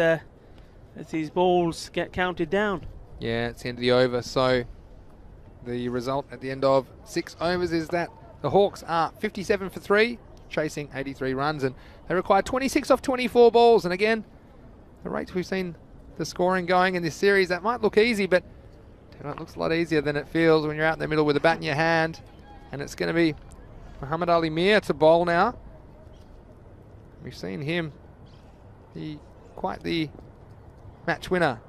balls get counted down. Yeah, it's the end of the over, so the result at the end of 6 overs is that the Hawks are 57 for 3, chasing 83 runs, and they require 26 off 24 balls. And again, the rates we've seen the scoring going in this series, that might look easy, but it looks a lot easier than it feels when you're out in the middle with a bat in your hand. And it's going to be Muhammad Ali Mir to bowl now. We've seen him be quite the match winner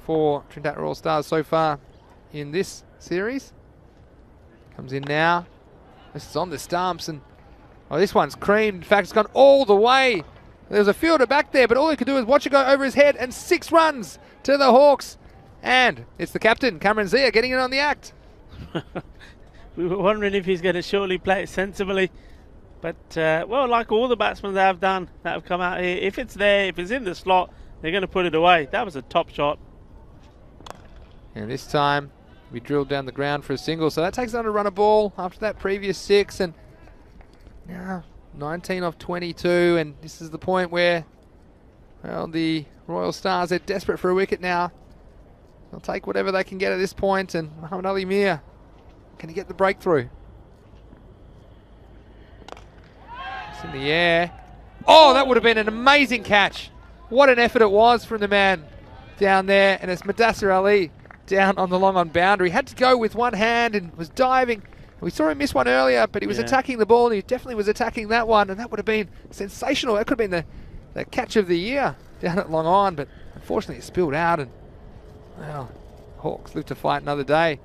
for Trinidad Royal Stars so far in this series. Comes in now. This is on the stumps, and this one's creamed. In fact, it's gone all the way. There's a fielder back there, but all he could do is watch it go over his head, and 6 runs to the Hawks. And it's the captain, Cameron Zia, getting in on the act. We were wondering if he's going to surely play it sensibly. But, well, like all the batsmen that have done, that have come out here, if it's there, if it's in the slot, they're going to put it away. That was a top shot. And this time, we drilled down the ground for a single. So that takes on a run a ball after that previous 6. And now 19 off 22. And this is the point where, well, the Royal Stars are desperate for a wicket now. They'll take whatever they can get at this point, and Muhammad Ali Mir, can he get the breakthrough? It's in the air. Oh, that would have been an amazing catch. What an effort it was from the man down there, and it's Mudassir Ali down on the long on boundary. Had to go with one hand and was diving. We saw him miss one earlier, but he was attacking the ball, and he definitely was attacking that one, and that would have been sensational. That could have been the catch of the year down at long on, but unfortunately it spilled out, and well, Hawks live to fight another day.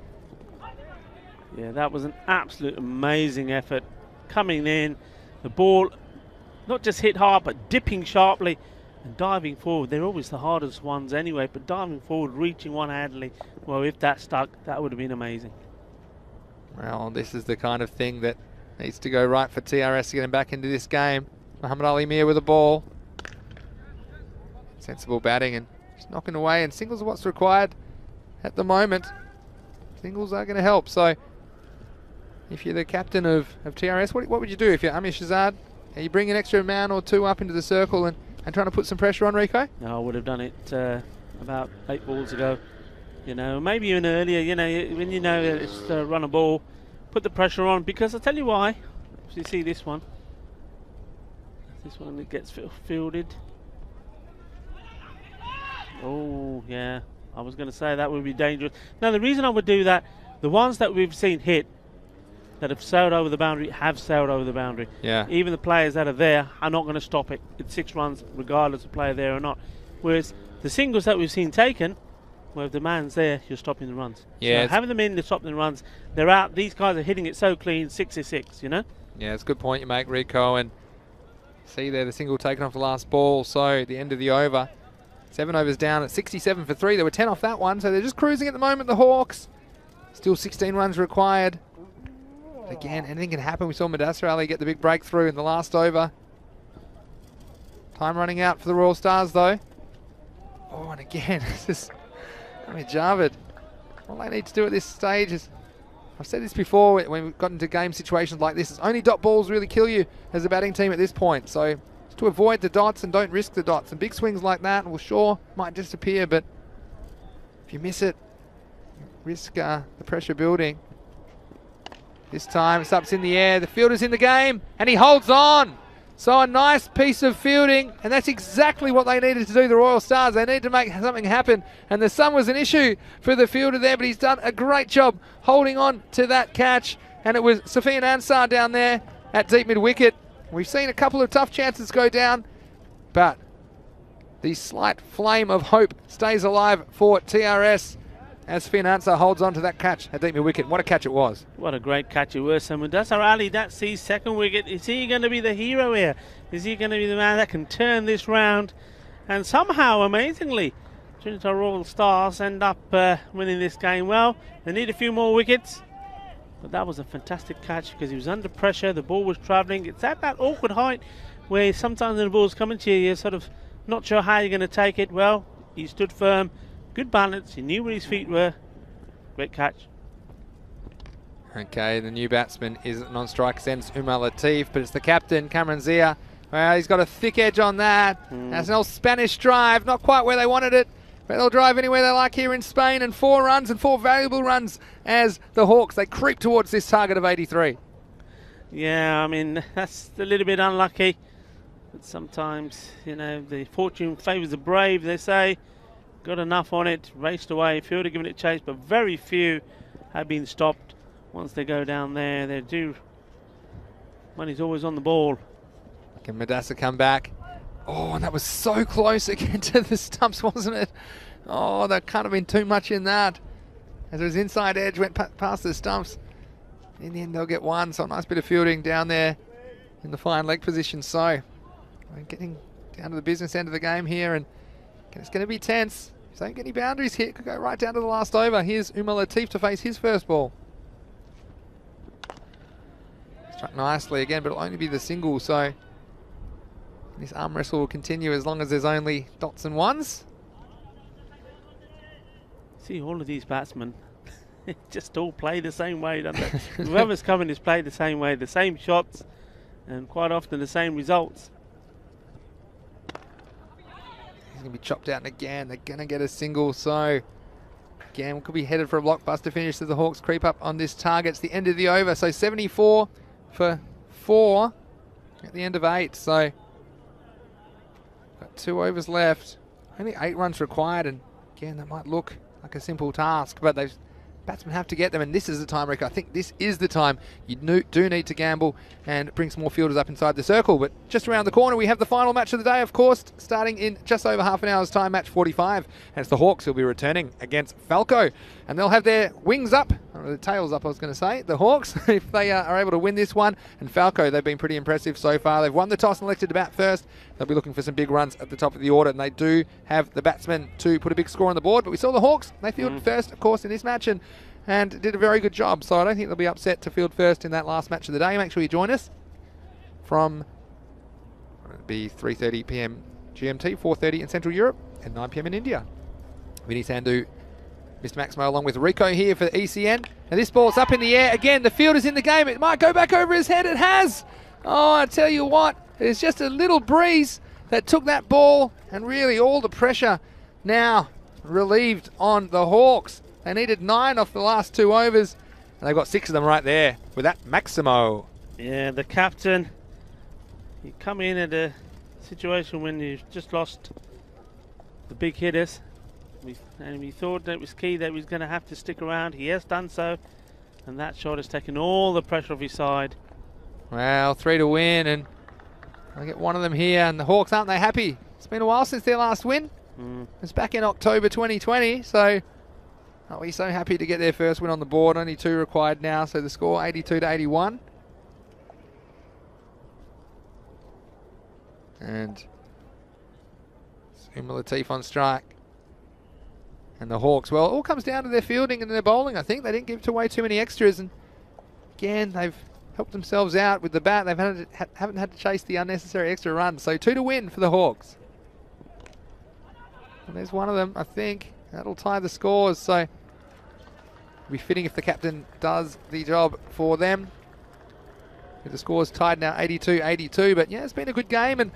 Yeah, that was an absolute amazing effort. Coming in, the ball not just hit hard, but dipping sharply and diving forward. They're always the hardest ones anyway, but diving forward, reaching one-handedly, well, if that stuck, that would have been amazing. Well, this is the kind of thing that needs to go right for TRS to get him back into this game. Muhammad Ali Mir with the ball. Sensible batting and just knocking away, and singles are what's required at the moment. Singles are going to help. So if you're the captain of TRS, what would you do if you're Amir Shahzad? Are you bring an extra man or two up into the circle and trying to put some pressure on Rico? No, I would have done it about 8 balls ago. You know, maybe even earlier, you know, when you know it's run a ball, put the pressure on, because I'll tell you why. So you see this one. This one that gets fielded. Oh, yeah. I was going to say that would be dangerous. Now, the reason I would do that, the ones that we've seen hit that have sailed over the boundary have sailed over the boundary. Yeah. Even the players that are there are not going to stop it. It's 6 runs regardless of player there or not. Whereas the singles that we've seen taken, well, if the man's there, you're stopping the runs. Yeah. So having them in, they're stopping the runs. They're out. These guys are hitting it so clean, 6 is 6, you know? Yeah, it's a good point you make, Rico. And see there, the single taken off the last ball. So the end of the over. 7 overs down at 67 for 3. There were 10 off that one, so they're just cruising at the moment, the Hawks. Still 16 runs required. But again, anything can happen. We saw Mudassir Ali get the big breakthrough in the last over. Time running out for the Royal Stars, though. Oh, and again, this is Javed. All they need to do at this stage is, I've said this before, when we've got into game situations like this, it's only dot balls really kill you as a batting team at this point. So just to avoid the dots and don't risk the dots. And big swings like that, well, sure, might disappear, but if you miss it, you risk the pressure building. This time it's up in the air, the fielder's in the game, and he holds on. So a nice piece of fielding, and that's exactly what they needed to do, the Royal Stars. They need to make something happen, and the sun was an issue for the fielder there, but he's done a great job holding on to that catch, and it was Safian Ansar down there at deep mid-wicket. We've seen a couple of tough chances go down, but the slight flame of hope stays alive for TRS as Safian Ansar holds on to that catch at deep mid-wicket. What a catch it was. What a great catch it was. And Mudassir Ali, that's his second wicket. Is he going to be the hero here? Is he going to be the man that can turn this round? And somehow, amazingly, Trinidad Royal Stars end up winning this game. Well, they need a few more wickets. But that was a fantastic catch because he was under pressure. The ball was travelling. It's at that awkward height where sometimes when the ball's coming to you, you're sort of not sure how you're going to take it. Well, he stood firm. Good balance. He knew where his feet were. Great catch. Okay, the new batsman is non-striker ends Umar Latif, but it's the captain, Cameron Zia. Well, he's got a thick edge on that. That's an old Spanish drive. Not quite where they wanted it, but they'll drive anywhere they like here in Spain. And 4 runs and 4 valuable runs as the Hawks, they creep towards this target of 83. Yeah, I mean, that's a little bit unlucky. But sometimes, you know, the fortune favours the brave, they say. Got enough on it, raced away, fielder giving it chase, but very few have been stopped. Once they go down there, they do. Money's always on the ball. Can Mudassir come back? Oh, and that was so close again to the stumps, wasn't it? Oh, there can't have been too much in that. As it was inside edge, went past the stumps. In the end, they'll get one, so a nice bit of fielding down there in the fine leg position. So, we're getting down to the business end of the game here, and it's going to be tense. If they don't get any boundaries here, it could go right down to the last over. Here's Umar Latif to face his first ball. Struck nicely again, but it'll only be the single, so this arm wrestle will continue as long as there's only dots and ones. See, all of these batsmen just all play the same way, don't they? Whoever's coming is played the same way, the same shots, and quite often the same results. He's going to be chopped out, and again, they're going to get a single, so Again, could be headed for a blockbuster finish as the Hawks creep up on this target. It's the end of the over, so 74 for 4 at the end of 8. So got 2 overs left. Only 8 runs required, and again, that might look like a simple task, but they've batsmen have to get them, and this is the time, Rick. I think this is the time you do need to gamble and bring some more fielders up inside the circle. But just around the corner, we have the final match of the day, of course, starting in just over half an hour's time, match 45. And it's the Hawks who'll be returning against Falco. And they'll have their wings up, or the tails up, I was going to say, the Hawks, if they are able to win this one. And Falco, they've been pretty impressive so far. They've won the toss and elected to bat first. They'll be looking for some big runs at the top of the order, and they do have the batsmen to put a big score on the board. But we saw the Hawks, they fielded first, of course, in this match, and did a very good job. So I don't think they'll be upset to field first in that last match of the day. Make sure you join us from, it'll be 3:30 p.m. GMT, 4:30 in Central Europe, and 9 p.m. in India. Vinny Sandhu, Mr. Maximo, along with Rico here for the ECN. And this ball's up in the air. Again, the fielder's in the game. It might go back over his head. It has. Oh, I tell you what, it's just a little breeze that took that ball, and really all the pressure now relieved on the Hawks. They needed 9 off the last 2 overs, and they've got 6 of them right there with that Maximo. Yeah, the captain. You come in at a situation when you've just lost the big hitters, and we thought that it was key that he was going to have to stick around. He has done so, and that shot has taken all the pressure off his side. Well, 3 to win, and I get one of them here, and the Hawks, aren't they happy? It's been a while since their last win. It's back in October 2020, so are we so happy to get their first win on the board? Only 2 required now, so the score 82 to 81. And Umar Latif on strike. And the Hawks, well, it all comes down to their fielding and their bowling. I think they didn't give away too many extras, and again, they've helped themselves out with the bat. They haven't had to chase the unnecessary extra runs. So 2 to win for the Hawks. And there's one of them, I think. That'll tie the scores, so it'll be fitting if the captain does the job for them. The score's tied now 82-82, but yeah, it's been a good game, and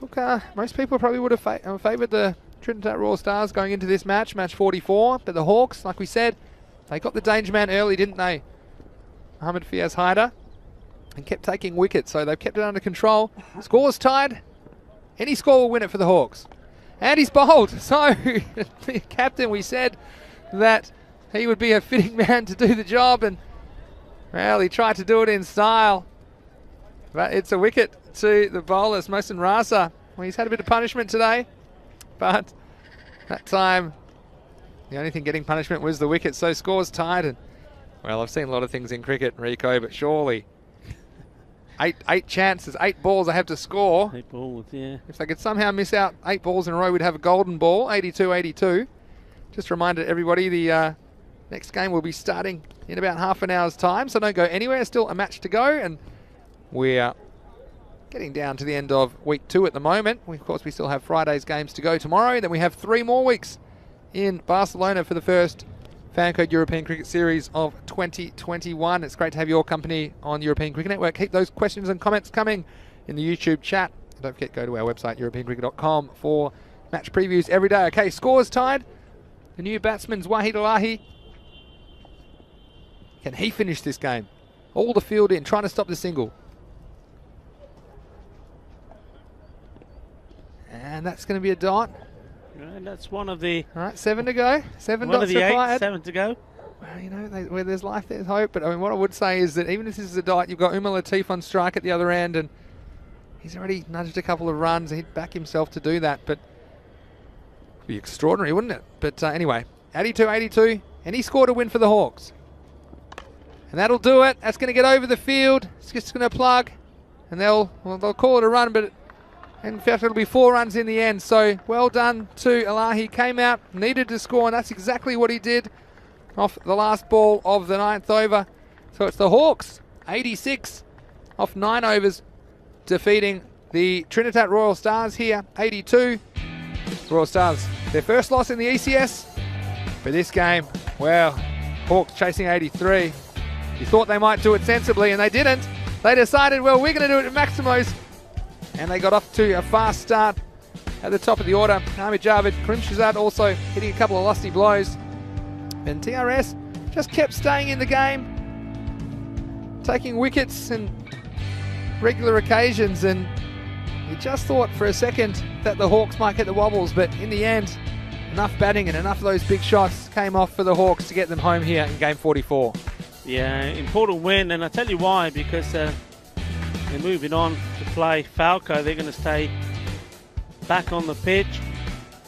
look, most people probably would have favoured the Trinidad Royal Stars going into this match, match 44, but the Hawks, like we said, they got the danger man early, didn't they? Mohamed Fiaz Haider, and kept taking wickets, so they've kept it under control. Score's tied. Any score will win it for the Hawks. And he's bowled. So, the captain, we said that he would be a fitting man to do the job, and well, he tried to do it in style. But it's a wicket to the bowler, Mohsin Rasa. Well, he's had a bit of punishment today, but that time, the only thing getting punishment was the wicket. So, score's tied, and well, I've seen a lot of things in cricket, Rico, but surely eight chances, 8 balls I have to score. 8 balls, yeah. If they could somehow miss out 8 balls in a row, we'd have a golden ball, 82-82. Just reminded everybody the next game will be starting in about half an hour's time, so don't go anywhere. Still a match to go, and we're getting down to the end of week 2 at the moment. Of course, we still have Friday's games to go tomorrow. Then we have 3 more weeks in Barcelona for the first Fancode European Cricket Series of 2021. It's great to have your company on European Cricket Network. Keep those questions and comments coming in the YouTube chat. And don't forget, go to our website, europeancricket.com, for match previews every day. Okay, scores tied. The new batsman's Wahid Elahi. Can he finish this game? All the field in, trying to stop the single. And that's going to be a dot. And that's one of the... All right, 7 to go. 7 one dots of the required. 8, 7 to go. Well, you know, where there's life, there's hope. But I mean, what I would say is that even if this is a dot, you've got Umar Latif on strike at the other end, and he's already nudged a couple of runs. He'd back himself to do that, but it'd be extraordinary, wouldn't it? But anyway, 82-82, and he scored a win for the Hawks. And that'll do it. That's going to get over the field. It's just going to plug, and they'll call it a run, but in fact, it'll be 4 runs in the end. So well done to Elahi. Came out, needed to score, and that's exactly what he did off the last ball of the 9th over. So it's the Hawks, 86 off 9 overs, defeating the Trinidad Royal Stars here, 82. Royal Stars, their first loss in the ECS. But this game, well, Hawks chasing 83. You thought they might do it sensibly, and they didn't. They decided, well, we're going to do it at Maximo's. And they got off to a fast start at the top of the order. Hamid Javed, Karim Shazad also hitting a couple of lusty blows. and TRS just kept staying in the game, taking wickets in regular occasions, and you just thought for a second that the Hawks might get the wobbles, but in the end, enough batting and enough of those big shots came off for the Hawks to get them home here in game 44. Yeah, important win, and I'll tell you why, because they're moving on to play Falco. They're going to stay back on the pitch,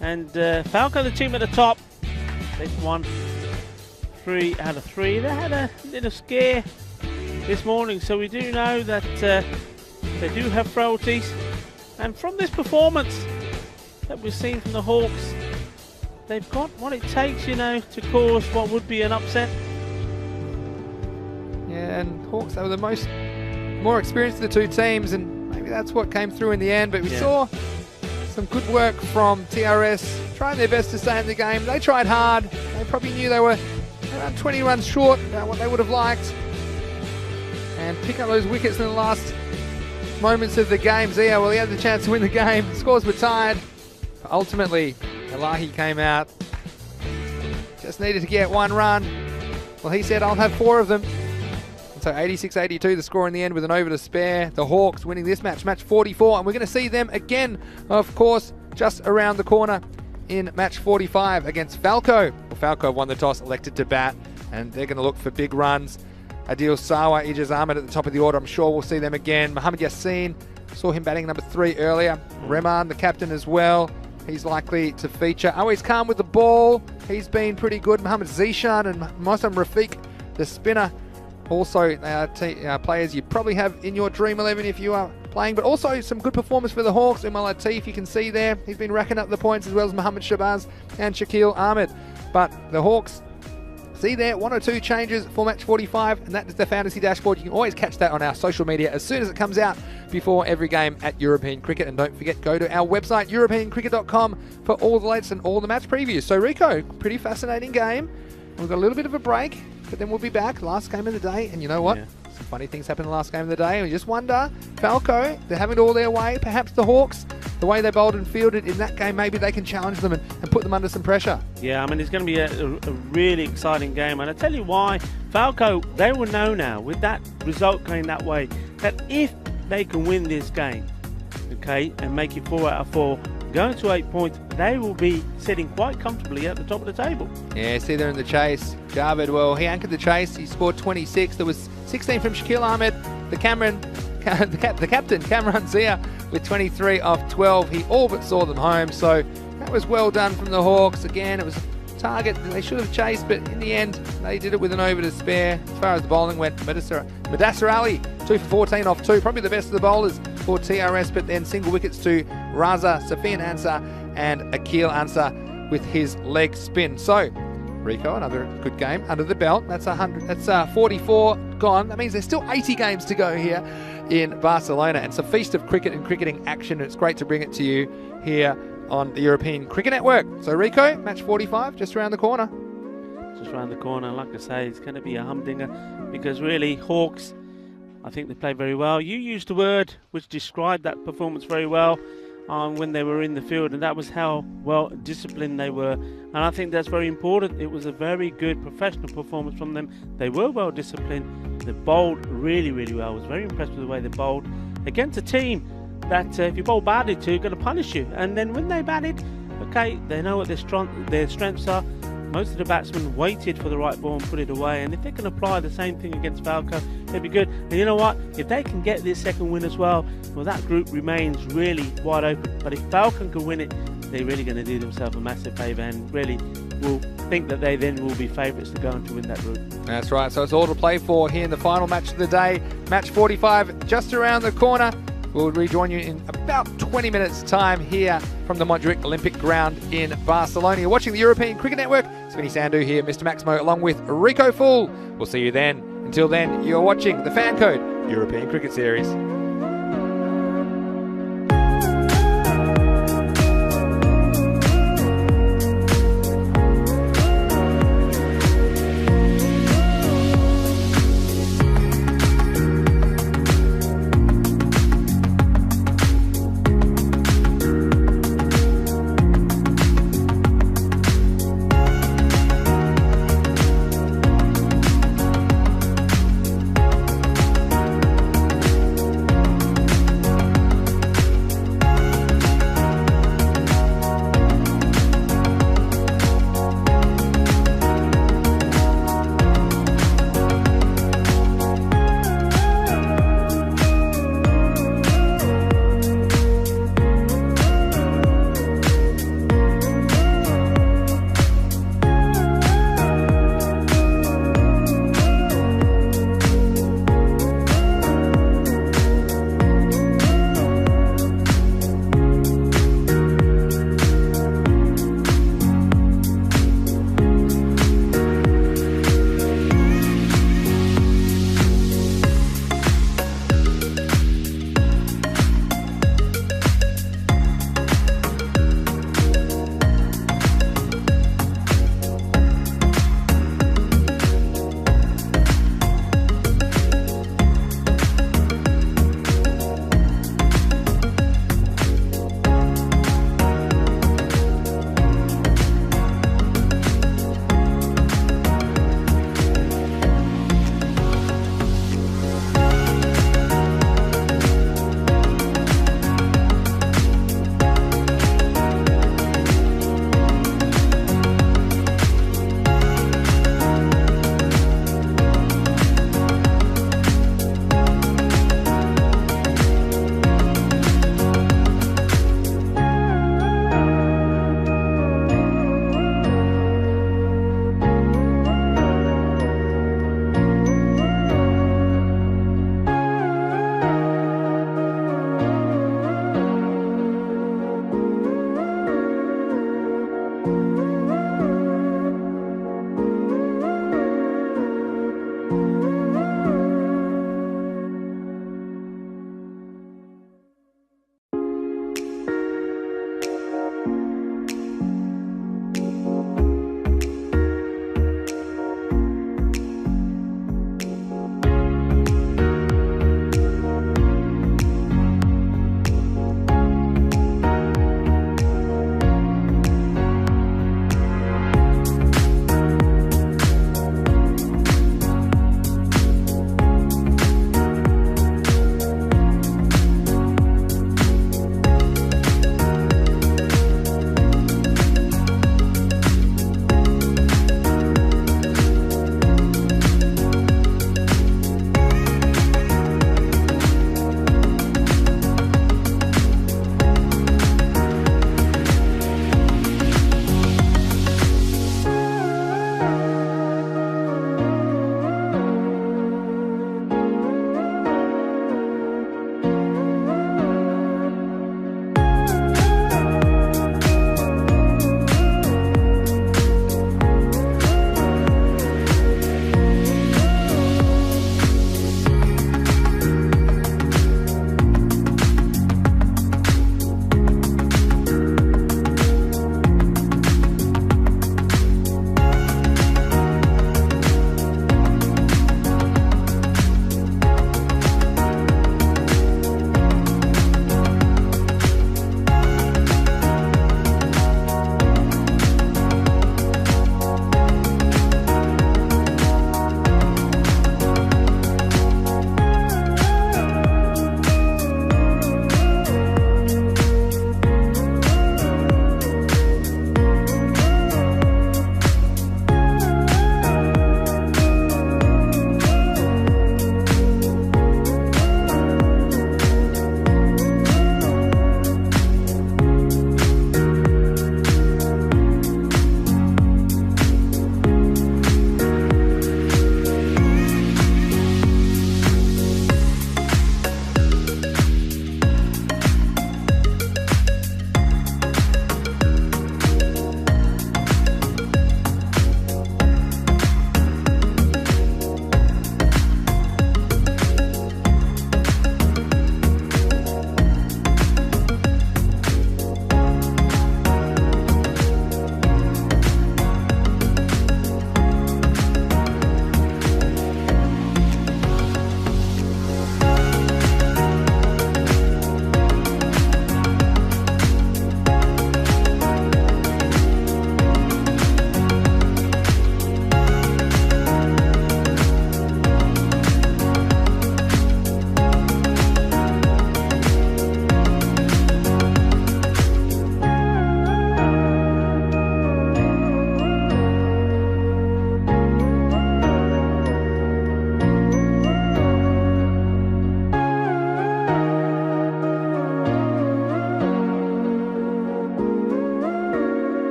and Falco, the team at the top, they've won 3 out of 3. They had a little scare this morning, so we do know that they do have frailties, and from this performance that we've seen from the Hawks, they've got what it takes, you know, to cause what would be an upset. Yeah, and Hawks, they were the more experienced of the two teams, and maybe that's what came through in the end, but we saw some good work from TRS, trying their best to stay in the game. They tried hard. They probably knew they were around 20 runs short about what they would have liked, and pick up those wickets in the last moments of the game. Zia, well, he had the chance to win the game. The scores were tied. But ultimately, Elahi came out. Just needed to get 1 run. Well, he said, I'll have 4 of them. And so 86-82, the score in the end with an over to spare. The Hawks winning this match, match 44. And we're going to see them again, of course, just around the corner in match 45 against Falco. Well, Falco won the toss, elected to bat, and they're going to look for big runs. Adil Sawa, Ijaz Ahmed at the top of the order. I'm sure we'll see them again. Mohammad Yassin, saw him batting number 3 earlier. Rehman, the captain as well. He's likely to feature. Always calm with the ball. He's been pretty good. Mohammad Zishan and Mohsen Rafiq, the spinner. Also, players you probably have in your Dream 11 if you are playing. But also some good performance for the Hawks. Umar Latif, you can see there. He's been racking up the points, as well as Mohammad Shabazz and Shaquille Ahmed. But the Hawks, see there, 1 or 2 changes for match 45, and that is the fantasy dashboard. You can always catch that on our social media as soon as it comes out before every game at European Cricket. And don't forget, go to our website, europeancricket.com, for all the latest and all the match previews. So Rico, pretty fascinating game. We've got a little bit of a break, but then we'll be back. Last game of the day, and you know what? Yeah. Some funny things happen in the last game of the day. And we just wonder, Falco, they're having it all their way. Perhaps the Hawks, the way they bowled and fielded in that game, maybe they can challenge them and put them under some pressure. Yeah, I mean, it's going to be a really exciting game. And I tell you why, Falco, they will know now, with that result going that way, that if they can win this game, okay, and make it 4 out of 4, going to 8 points, they will be sitting quite comfortably at the top of the table. Yeah, see they're in the chase. Javed, well, he anchored the chase. He scored 26. There was 16 from Shaquille Ahmed. The captain, Kamran Zia, with 23 of 12. He all but saw them home. So that was well done from the Hawks. Again, it was a target they should have chased, but in the end, they did it with an over to spare. As far as the bowling went, Mudassar Ali, 2 for 14 off 2. Probably the best of the bowlers for TRS, but then single wickets to Raza, Safian Ansar, and Akil Ansar with his leg spin. So, Rico, another good game under the belt. That's 100. That's 44 gone. That means there's still 80 games to go here in Barcelona, and it's a feast of cricket and cricketing action. It's great to bring it to you here on the European Cricket Network. So, Rico, match 45, just around the corner. Just around the corner. Like I say, it's going to be a humdinger because really, Hawks, I think they played very well. You used the word which described that performance very well when they were in the field, and that was how well disciplined they were. And I think that's very important. It was a very good professional performance from them. They were well disciplined. They bowled really, really well. I was very impressed with the way they bowled against a team that if you bowl badly to, going to punish you. And then when they batted, okay, they know what their strengths are. Most of the batsmen waited for the right ball and put it away, and if they can apply the same thing against Falco, it'd be good. And you know what? If they can get this second win as well, that group remains really wide open. But if Falcon can win it, they're really going to do themselves a massive favour, and really will think that they then will be favourites to go on to win that group. That's right. So it's all to play for here in the final match of the day. Match 45 just around the corner. We'll rejoin you in about 20 minutes' time here from the Montjuic Olympic Ground in Barcelona. You're watching the European Cricket Network. Svenny Sandhu here, Mr. Maximo, along with Rico Full. We'll see you then. Until then, you're watching the Fan Code European Cricket Series.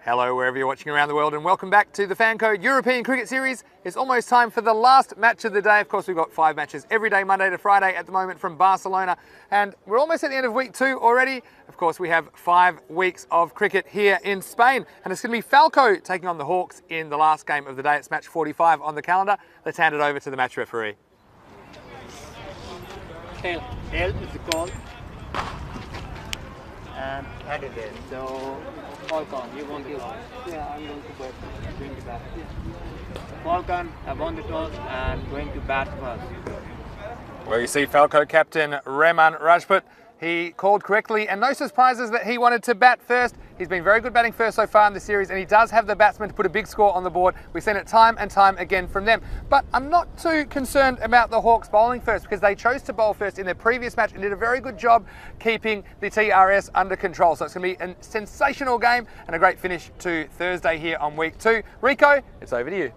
Hello, wherever you're watching around the world, and welcome back to the Fan Code European Cricket Series. It's almost time for the last match of the day. Of course, we've got 5 matches every day, Monday to Friday at the moment from Barcelona, and we're almost at the end of week 2 already. Of course, we have 5 weeks of cricket here in Spain, and it's going to be Falco taking on the Hawks in the last game of the day. It's match 45 on the calendar. Let's hand it over to the match referee. Tail is the call. And head it in. So, Falcon, you want to Yeah, I'm going to bat. Going to bat. Falcon, I won the toss and going to bat first. Well, you see Falco captain Reman Rajput. He called correctly, and no surprises that he wanted to bat first. He's been very good batting first so far in the series, and he does have the batsman to put a big score on the board. We've seen it time and time again from them. But I'm not too concerned about the Hawks bowling first, because they chose to bowl first in their previous match and did a very good job keeping the TRS under control. So it's going to be a sensational game and a great finish to Thursday here on week 2. Rico, it's over to you.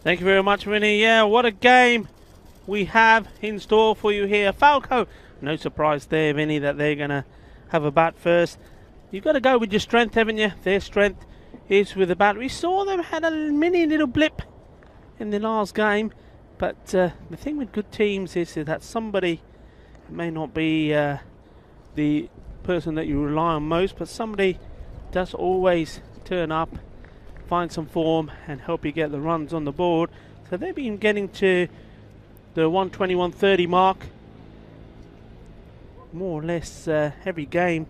Thank you very much, Vinny. Yeah, what a game we have in store for you here. Falco, no surprise there, Vinny, that they're going to have a bat first. You've got to go with your strength, haven't you? Their strength is with the bat. We saw them had a mini little blip in the last game, but the thing with good teams is that somebody may not be the person that you rely on most, but somebody does always turn up, find some form and help you get the runs on the board. So they've been getting to the 120-130 mark more or less every game,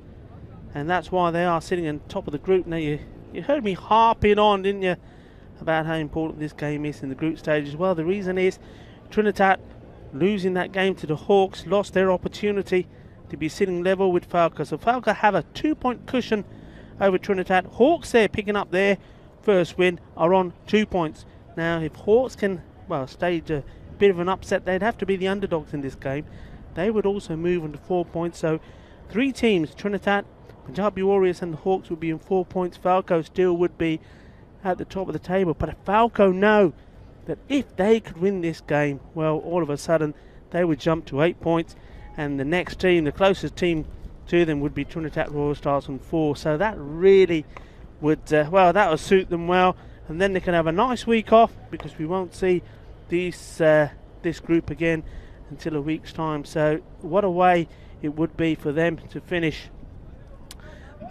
and that's why they are sitting on top of the group. Now you heard me harping on, didn't you, about how important this game is in the group stage as well. The reason is Trinidad losing that game to the Hawks lost their opportunity to be sitting level with Falco. So Falco have a 2-point cushion over Trinidad. Hawks there picking up their first win are on 2 points. Now if Hawks can stage a bit of an upset, they'd have to be the underdogs in this game. They would also move on to 4 points. So 3 teams, Trinidad, Punjabi Warriors and the Hawks, would be in 4 points. Falco still would be at the top of the table. But if Falco know that if they could win this game, well, all of a sudden they would jump to 8 points, and the next team, the closest team to them, would be Trinidad Royal Stars on 4. So that really would, that would suit them well. And then they can have a nice week off, because we won't see this group again until a week's time. So what a way it would be for them to finish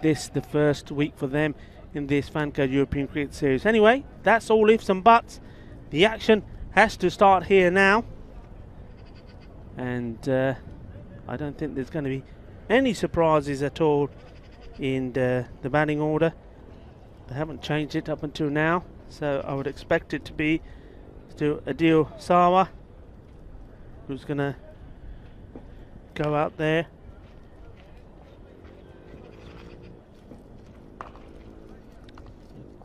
the first week for them in this Fan Code European Cricket Series. Anyway, that's all ifs and buts. The action has to start here now, and I don't think there's going to be any surprises at all in the batting order. They haven't changed it up until now, so I would expect it to be still Adil Sawa who's going to go out there.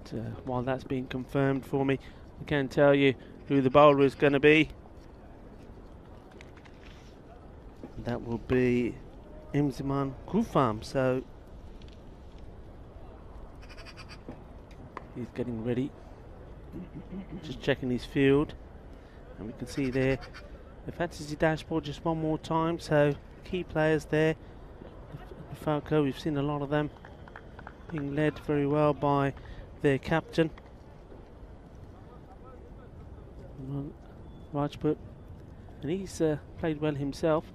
But, while that's being confirmed for me, I can tell you who the bowler is going to be. That will be Imziman Kufam. So he's getting ready, just checking his field, and we can see there the fantasy dashboard just one more time. So key players there, Falco, we've seen a lot of them being led very well by their captain Rajput, and he's played well himself.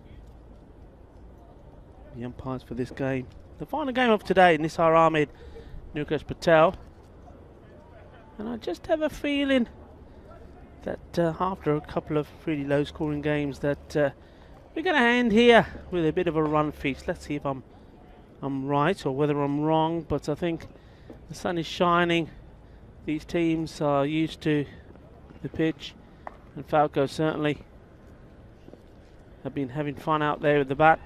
The umpires for this game, the final game of today, Nisar Ahmed, Nukesh Patel. And I just have a feeling that after a couple of really low scoring games that we're going to end here with a bit of a run feast. Let's see if I'm right or whether I'm wrong, but I think the sun is shining. These teams are used to the pitch, and Falco certainly have been having fun out there with the bat.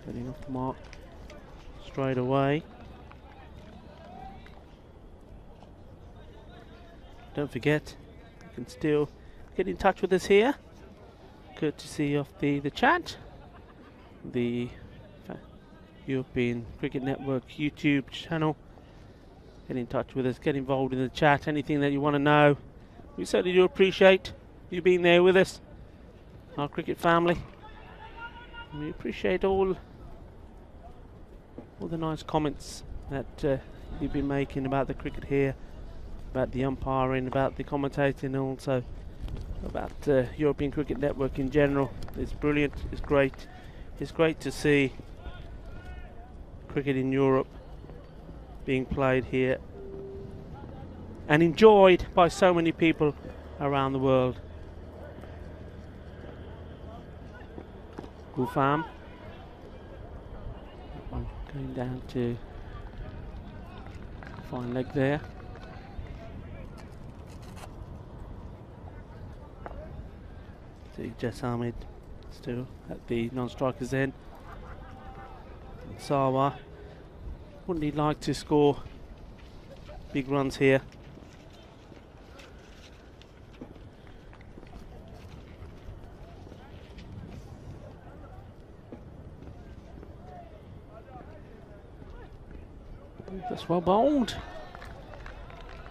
Getting off the mark straight away. Don't forget, you can still get in touch with us here, courtesy of the chat, the European Cricket Network YouTube channel. Get in touch with us, get involved in the chat, anything that you want to know. We certainly do appreciate you being there with us, our cricket family. We appreciate all the nice comments that you've been making about the cricket here, about the umpiring, about the commentating, and also about European Cricket Network in general. It's brilliant. It's great. It's great to see cricket in Europe being played here and enjoyed by so many people around the world. Gulfam going down to fine leg there. See Jess Ahmed still at the non-strikers end. Sawa, wouldn't he like to score big runs here? That's well bowled.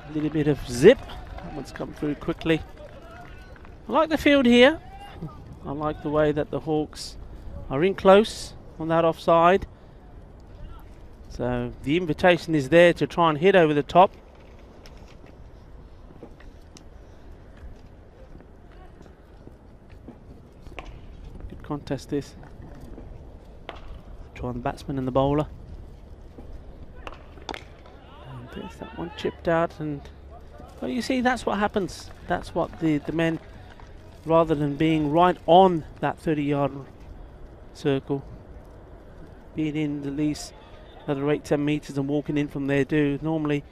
A little bit of zip. That one's come through quickly. I like the field here. I like the way that the Hawks are in close on that offside. So the invitation is there to try and hit over the top. Good contest this. Try the batsman and the bowler. And there's that one chipped out, and well, you see, that's what happens. That's what the men, rather than being right on that 30-yard circle, being in at least another 8-10 metres and walking in from there, normally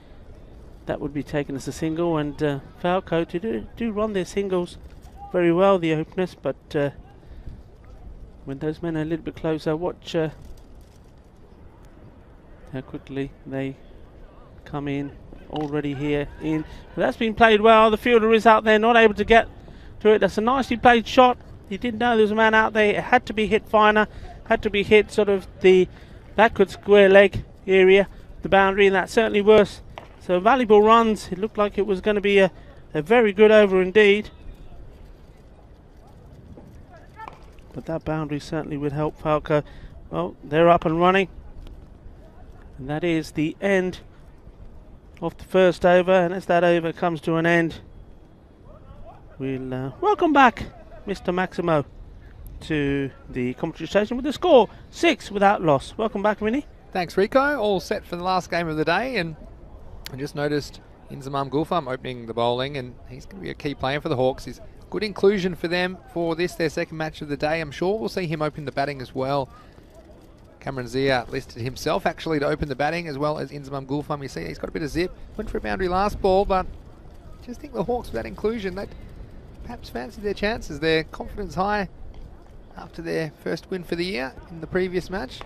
that would be taken as a single, and Falco do run their singles very well, the openers, but when those men are a little bit closer, watch how quickly they come in. Already here in, but that's been played well. The fielder is out there, not able to get to it. That's a nicely played shot. He didn't know there was a man out there. It had to be hit finer, had to be hit sort of the backward square leg area, the boundary, and that certainly was. So valuable runs. It looked like it was going to be a very good over indeed. But that boundary certainly would help Falco. Well, they're up and running. And that is the end of the first over, and as that over comes to an end, we'll welcome back Mr. Maximo to the commentary station with the score 6 without loss. Welcome back, Vinny. Thanks, Rico. All set for the last game of the day, and I just noticed Inzamam Gulfam opening the bowling, and he's going to be a key player for the Hawks. He's good inclusion for them for this, their second match of the day. I'm sure we'll see him open the batting as well. Cameron Zia listed himself actually to open the batting as well as Inzamam Gulfam. You see he's got a bit of zip. Went for a boundary last ball, but I just think the Hawks with that inclusion, they perhaps fancy their chances. Their confidence high after their first win for the year in the previous match.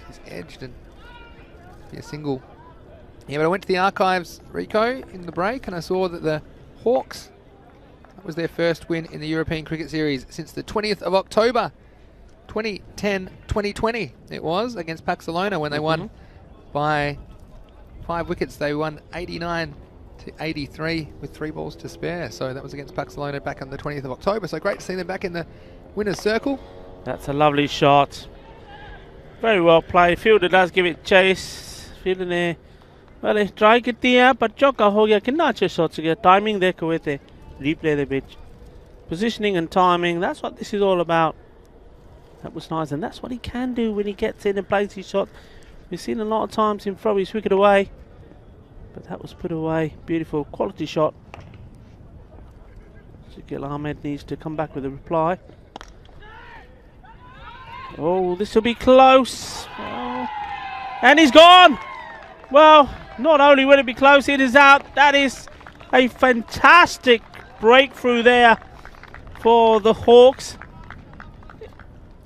He's edged and be a single. Yeah, but I went to the archives, Rico, in the break, and I saw that the Hawks, that was their first win in the European Cricket Series since the 20th of October. 2010-2020 it was, against Barcelona, when they won by 5 wickets. They won 89-83 with 3 balls to spare. So that was against Barcelona back on the 20th of October. So great to see them back in the winner's circle. That's a lovely shot. Very well played. Fielder does give it chase. Fielder ने well try की दिया, but चौका हो गया. कितना अच्छे shots गया. Timing देखो हुए थे. Replay the pitch. Positioning and timing. That's what this is all about. That was nice, and that's what he can do when he gets in and plays his shot. We've seen a lot of times him throw his wicket away, but that was put away. Beautiful quality shot. Shakil Ahmed needs to come back with a reply. Oh, this will be close. Oh. And he's gone. Well, not only will it be close, it is out. That is a fantastic breakthrough there for the Hawks.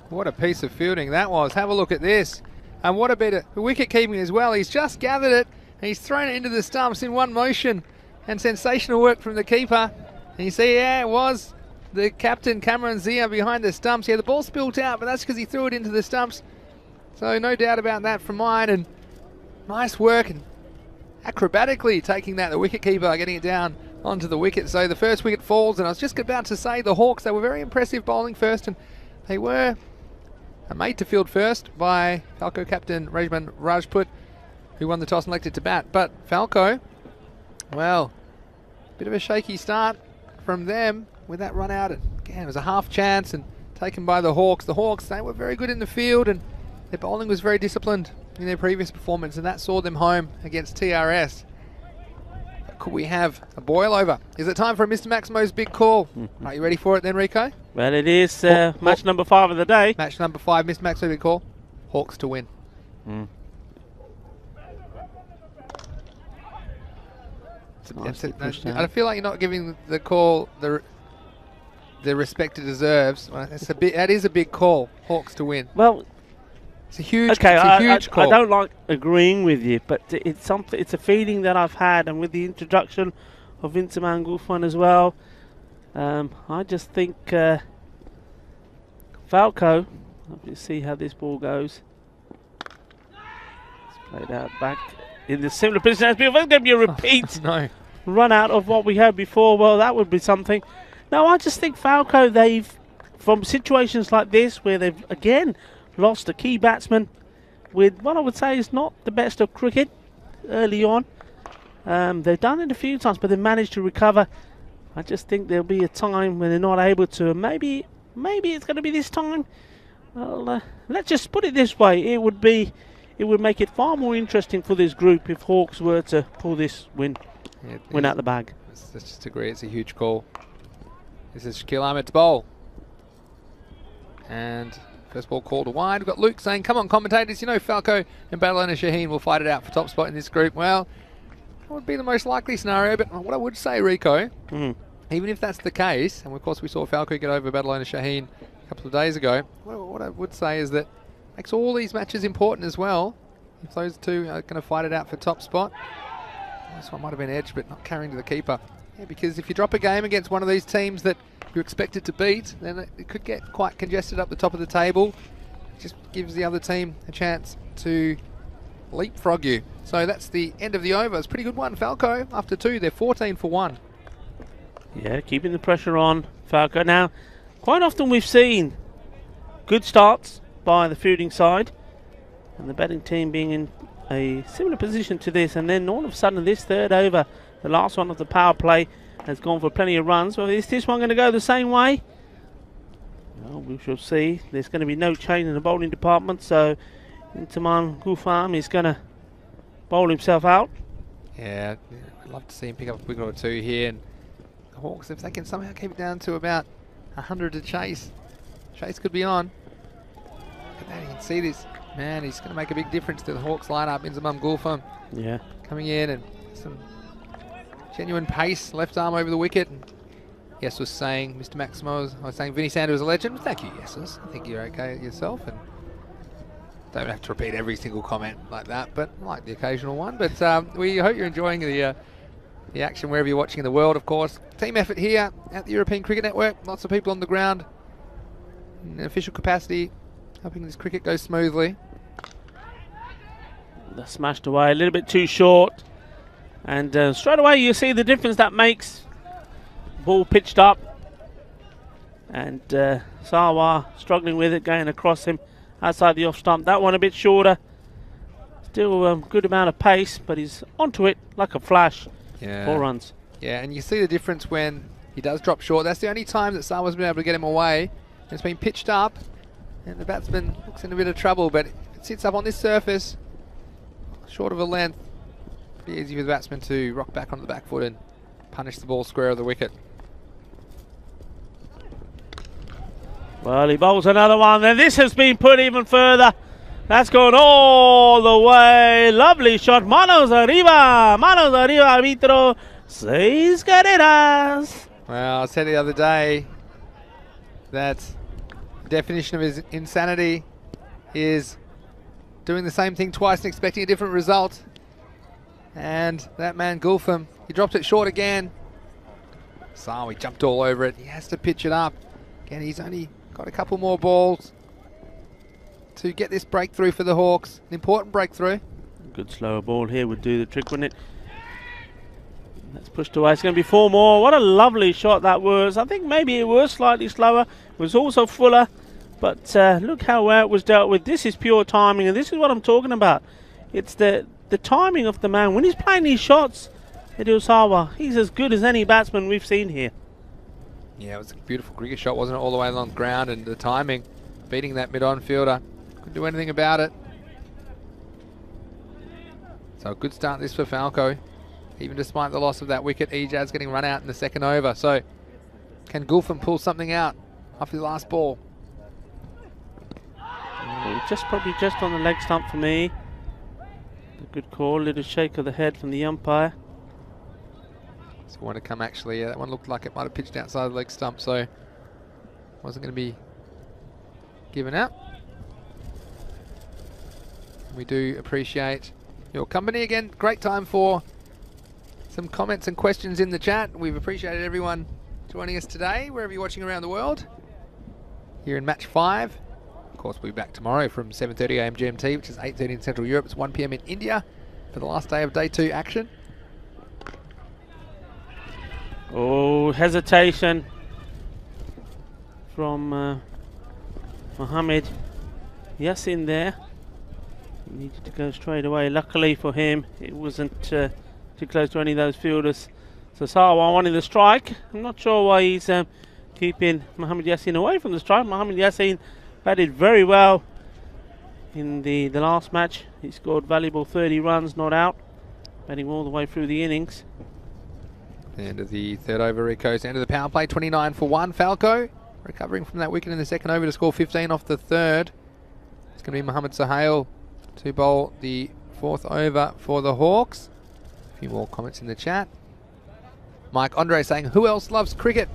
What a piece of fielding that was. Have a look at this. And what a bit of wicket keeping as well. He's just gathered it and he's thrown it into the stumps in one motion. And sensational work from the keeper. And you see, yeah, it was the captain, Cameron Zia, behind the stumps. Yeah, the ball spilt out, but that's because he threw it into the stumps. So no doubt about that from mine. And nice work and acrobatically taking that, the wicket keeper getting it down onto the wicket. So the first wicket falls, and I was just about to say the Hawks, they were very impressive bowling first, and they were made to field first by Falco captain Rajman Rajput, who won the toss and elected to bat. But Falco, well, bit of a shaky start from them with that run out. And again, it was a half chance and taken by the Hawks. The Hawks, they were very good in the field and their bowling was very disciplined in their previous performance, and that saw them home against TRS. Could we have a boil over? Is it time for Mr. Maximo's big call? Are you ready for it then, Rico? Well, it is match number 5 of the day. Match number 5, Mr. Maximo's big call. Hawks to win. I feel like you're not giving the call the respect it deserves. Well, that is a big call. Hawks to win. Well, it's a huge, okay, call. I don't like agreeing with you, but it's something. It's a feeling that I've had, and with the introduction of Intaman Gulfan as well, I just think Falco. Let's see how this ball goes. It's played out back in the similar position as before. It's going to be a repeat. No. Run out of what we had before. Well, that would be something. No, I just think Falco, they've, from situations like this where they've again lost a key batsman with what I would say is not the best of cricket early on. They've done it a few times, but they've managed to recover. I just think there'll be a time when they're not able to. Maybe it's going to be this time. Well, let's just put it this way: it would make it far more interesting for this group if Hawks were to pull this win out the bag. Let's just agree, it's a huge call. This is Shakil Ahmed to bowl. And first ball called wide. We've got Luke saying, come on commentators, you know Falco and Badalona Shaheen will fight it out for top spot in this group. Well, that would be the most likely scenario, but what I would say, Rico, even if that's the case, and of course we saw Falco get over Badalona Shaheen a couple of days ago, what I would say is that makes all these matches important as well. If those two are going to fight it out for top spot. This one might have been edged, but not carrying to the keeper. Yeah, because if you drop a game against one of these teams that you're expected to beat, then it could get quite congested up the top of the table. It just gives the other team a chance to leapfrog you. So that's the end of the over. It's a pretty good one. Falco, after 2, they're 14 for 1. Yeah, keeping the pressure on Falco. Now, quite often we've seen good starts by the fielding side and the batting team being in a similar position to this, and then all of a sudden this third over, the last one of the power play, has gone for plenty of runs. Well, is this one going to go the same way? Well, we shall see. There's going to be no change in the bowling department, so Intaman Gulfan is going to bowl himself out. Yeah, I'd love to see him pick up a wicket or 2 here. And the Hawks, if they can somehow keep it down to about 100 to chase could be on. Look at that, you can see this. Man, he's going to make a big difference to the Hawks lineup. Intaman Gulfan coming in, and some genuine pace, left arm over the wicket. And Yes was saying, Mr. Maximo was saying Vinny Sander was a legend. Thank you, Yes. I think you're okay yourself, and don't have to repeat every single comment like that, but I like the occasional one. But we hope you're enjoying the action wherever you're watching in the world, of course. Team effort here at the European Cricket Network. Lots of people on the ground in an official capacity, hoping this cricket goes smoothly. They're smashed away a little bit too short, and straight away you see the difference that makes. Ball pitched up, and Sawa struggling with it, going across him outside the off stump. That one a bit shorter, still good amount of pace, but he's onto it like a flash. 4 runs. Yeah, and you see the difference when he does drop short. That's the only time that Sawa's been able to get him away. It's been pitched up, and the batsman looks in a bit of trouble, but it sits up on this surface, short of a length. Pretty easy for the batsman to rock back onto the back foot and punish the ball square of the wicket. Well, he bowls another one, and this has been put even further. That's gone all the way. Lovely shot. Manos arriba, arbitro. 6 carreras. Well, I said the other day that the definition of his insanity is doing the same thing twice and expecting a different result. And that man Gulfan, he dropped it short again. Sawi jumped all over it. He has to pitch it up. Again, he's only got a couple more balls to get this breakthrough for the Hawks. An important breakthrough. Good slower ball here would do the trick, wouldn't it? That's pushed away. It's going to be 4 more. What a lovely shot that was. I think maybe it was slightly slower. It was also fuller. But look how well it was dealt with. This is pure timing, and this is what I'm talking about. It's the timing of the man. When he's playing these shots, Adil Sawa, he's as good as any batsman we've seen here. Yeah, it was a beautiful cricket shot, wasn't it? All the way along the ground, and the timing, beating that mid-on fielder. Couldn't do anything about it. So a good start this for Falco. Even despite the loss of that wicket, Ejaz getting run out in the second over. So can Gulfin pull something out after the last ball? Probably just on the leg stump for me. A good call, little shake of the head from the umpire. So one to come actually, that one looked like it might have pitched outside the leg stump, so wasn't going to be given out. We do appreciate your company again. Great time for some comments and questions in the chat. We've appreciated everyone joining us today, wherever you're watching around the world. Here in match 5. Of course, we'll be back tomorrow from 7:30 AM GMT, which is 8:30 in Central Europe. It's 1 PM in India for the last day of day 2 action. Oh, hesitation from Mohammed Yassin there. He needed to go straight away. Luckily for him, it wasn't too close to any of those fielders. So Sawa wanting the strike. I'm not sure why he's keeping Mohammed Yassin away from the strike. Mohammed Yassin batted very well in the last match. He scored valuable 30 runs, not out, batting all the way through the innings. End of the third over, Rico's end of the power play, 29 for 1. Falco recovering from that wicket in the second over to score 15 off the third. It's going to be Mohammed Sohail to bowl the fourth over for the Hawks. A few more comments in the chat. Mike Andre saying, who else loves cricket?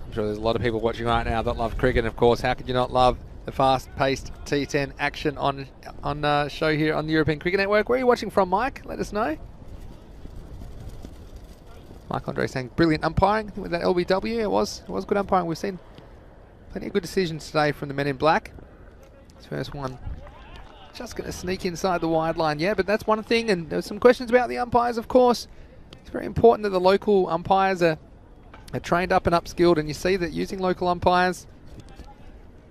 I'm sure there's a lot of people watching right now that love cricket. And of course, how could you not love the fast-paced T10 action on show here on the European Cricket Network? Where are you watching from, Mike? Let us know. Mike Andre saying, brilliant umpiring with that LBW. It was good umpiring. We've seen plenty of good decisions today from the men in black. This first one just going to sneak inside the wide line, yeah, but that's one thing. And there's some questions about the umpires, of course. It's very important that the local umpires are trained up and upskilled, and you see that using local umpires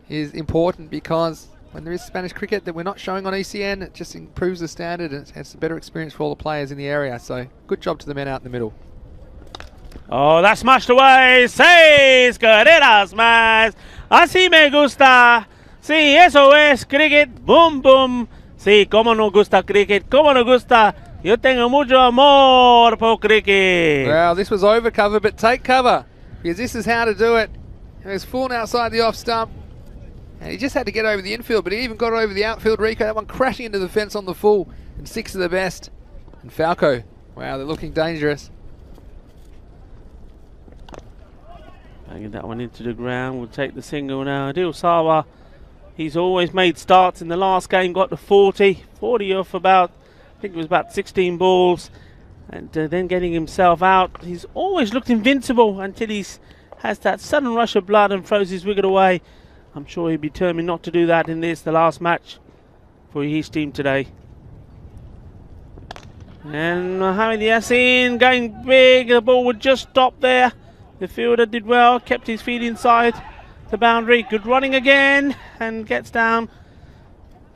is important because when there is Spanish cricket that we're not showing on ECN, it just improves the standard and it's a better experience for all the players in the area. So good job to the men out in the middle. Oh, that's smashed away. Seis carreras más. Así me gusta. Sí, eso es cricket. Boom, boom. Sí, cómo no gusta cricket. Cómo no gusta. Yo tengo mucho amor por cricket. Well, this was over cover, but take cover because this is how to do it. It was falling outside the off stump. And he just had to get over the infield, but he even got over the outfield. Rico, that one crashing into the fence on the full. And 6 of the best. And Falco, wow, they're looking dangerous. Banging that one into the ground. We'll take the single now. Adil Sawa, he's always made starts. In the last game, got to 40 off about, I think it was about 16 balls. And then getting himself out. He's always looked invincible until he has that sudden rush of blood and throws his wicket away. I'm sure he'll be determined not to do that in the last match for his team today. And Mohammed Yassin going big. The ball would just stop there. The fielder did well, kept his feet inside the boundary. Good running again and gets down.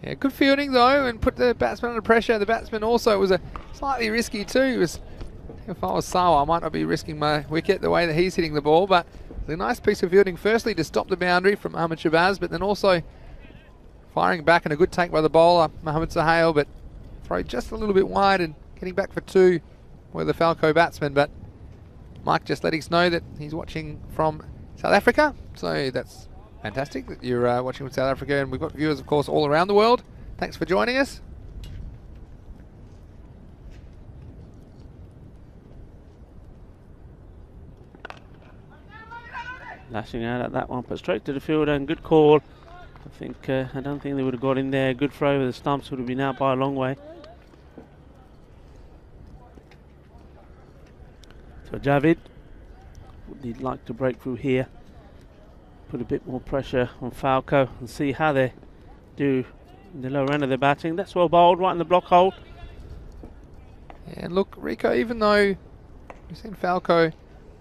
Yeah, good fielding though, and put the batsman under pressure. The batsman also was a slightly risky too. If I was Sawa, I might not be risking my wicket the way that he's hitting the ball, but it's a nice piece of fielding, firstly to stop the boundary from Ahmed Shabazz, but then also firing back, and a good take by the bowler, Mohammed Sohail, but throw just a little bit wide and getting back for 2 were the Falco batsmen. But Mike just letting us know that he's watching from South Africa, so that's fantastic that you're watching from South Africa, and we've got viewers, of course, all around the world. Thanks for joining us. Lashing out at that one, but straight to the fielder, and good call. I don't think they would have got in there. Good throw over the stumps, would have been out by a long way. So Javid, would he like to break through here? Put a bit more pressure on Falco and see how they do in the lower end of their batting. That's well bowled, right in the block hole. And look, Rico, even though we've seen Falco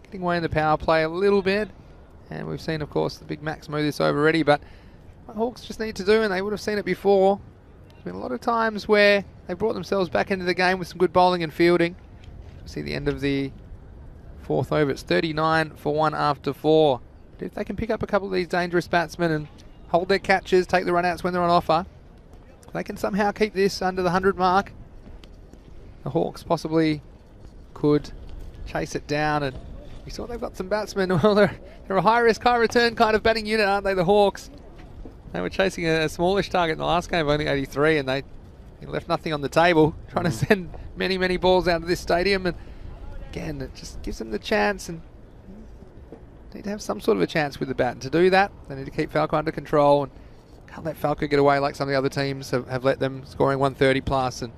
getting away in the power play a little bit, and we've seen, of course, the big Max move this over already, but what Hawks just need to do, and they would have seen it before. There's been a lot of times where they brought themselves back into the game with some good bowling and fielding. See the end of the 4th over. It's 39 for 1 after 4. But if they can pick up a couple of these dangerous batsmen and hold their catches, take the run-outs when they're on offer, they can somehow keep this under the 100 mark. The Hawks possibly could chase it down, and we saw they've got some batsmen. Well, they're a high-risk, high-return kind of batting unit, aren't they, the Hawks? They were chasing a smallish target in the last game of only 83, and they left nothing on the table, trying to send many, many balls out of this stadium. And again, it just gives them the chance, and need to have some sort of a chance with the bat. And to do that, they need to keep Falco under control, and can't let Falco get away like some of the other teams have let them, scoring 130 plus and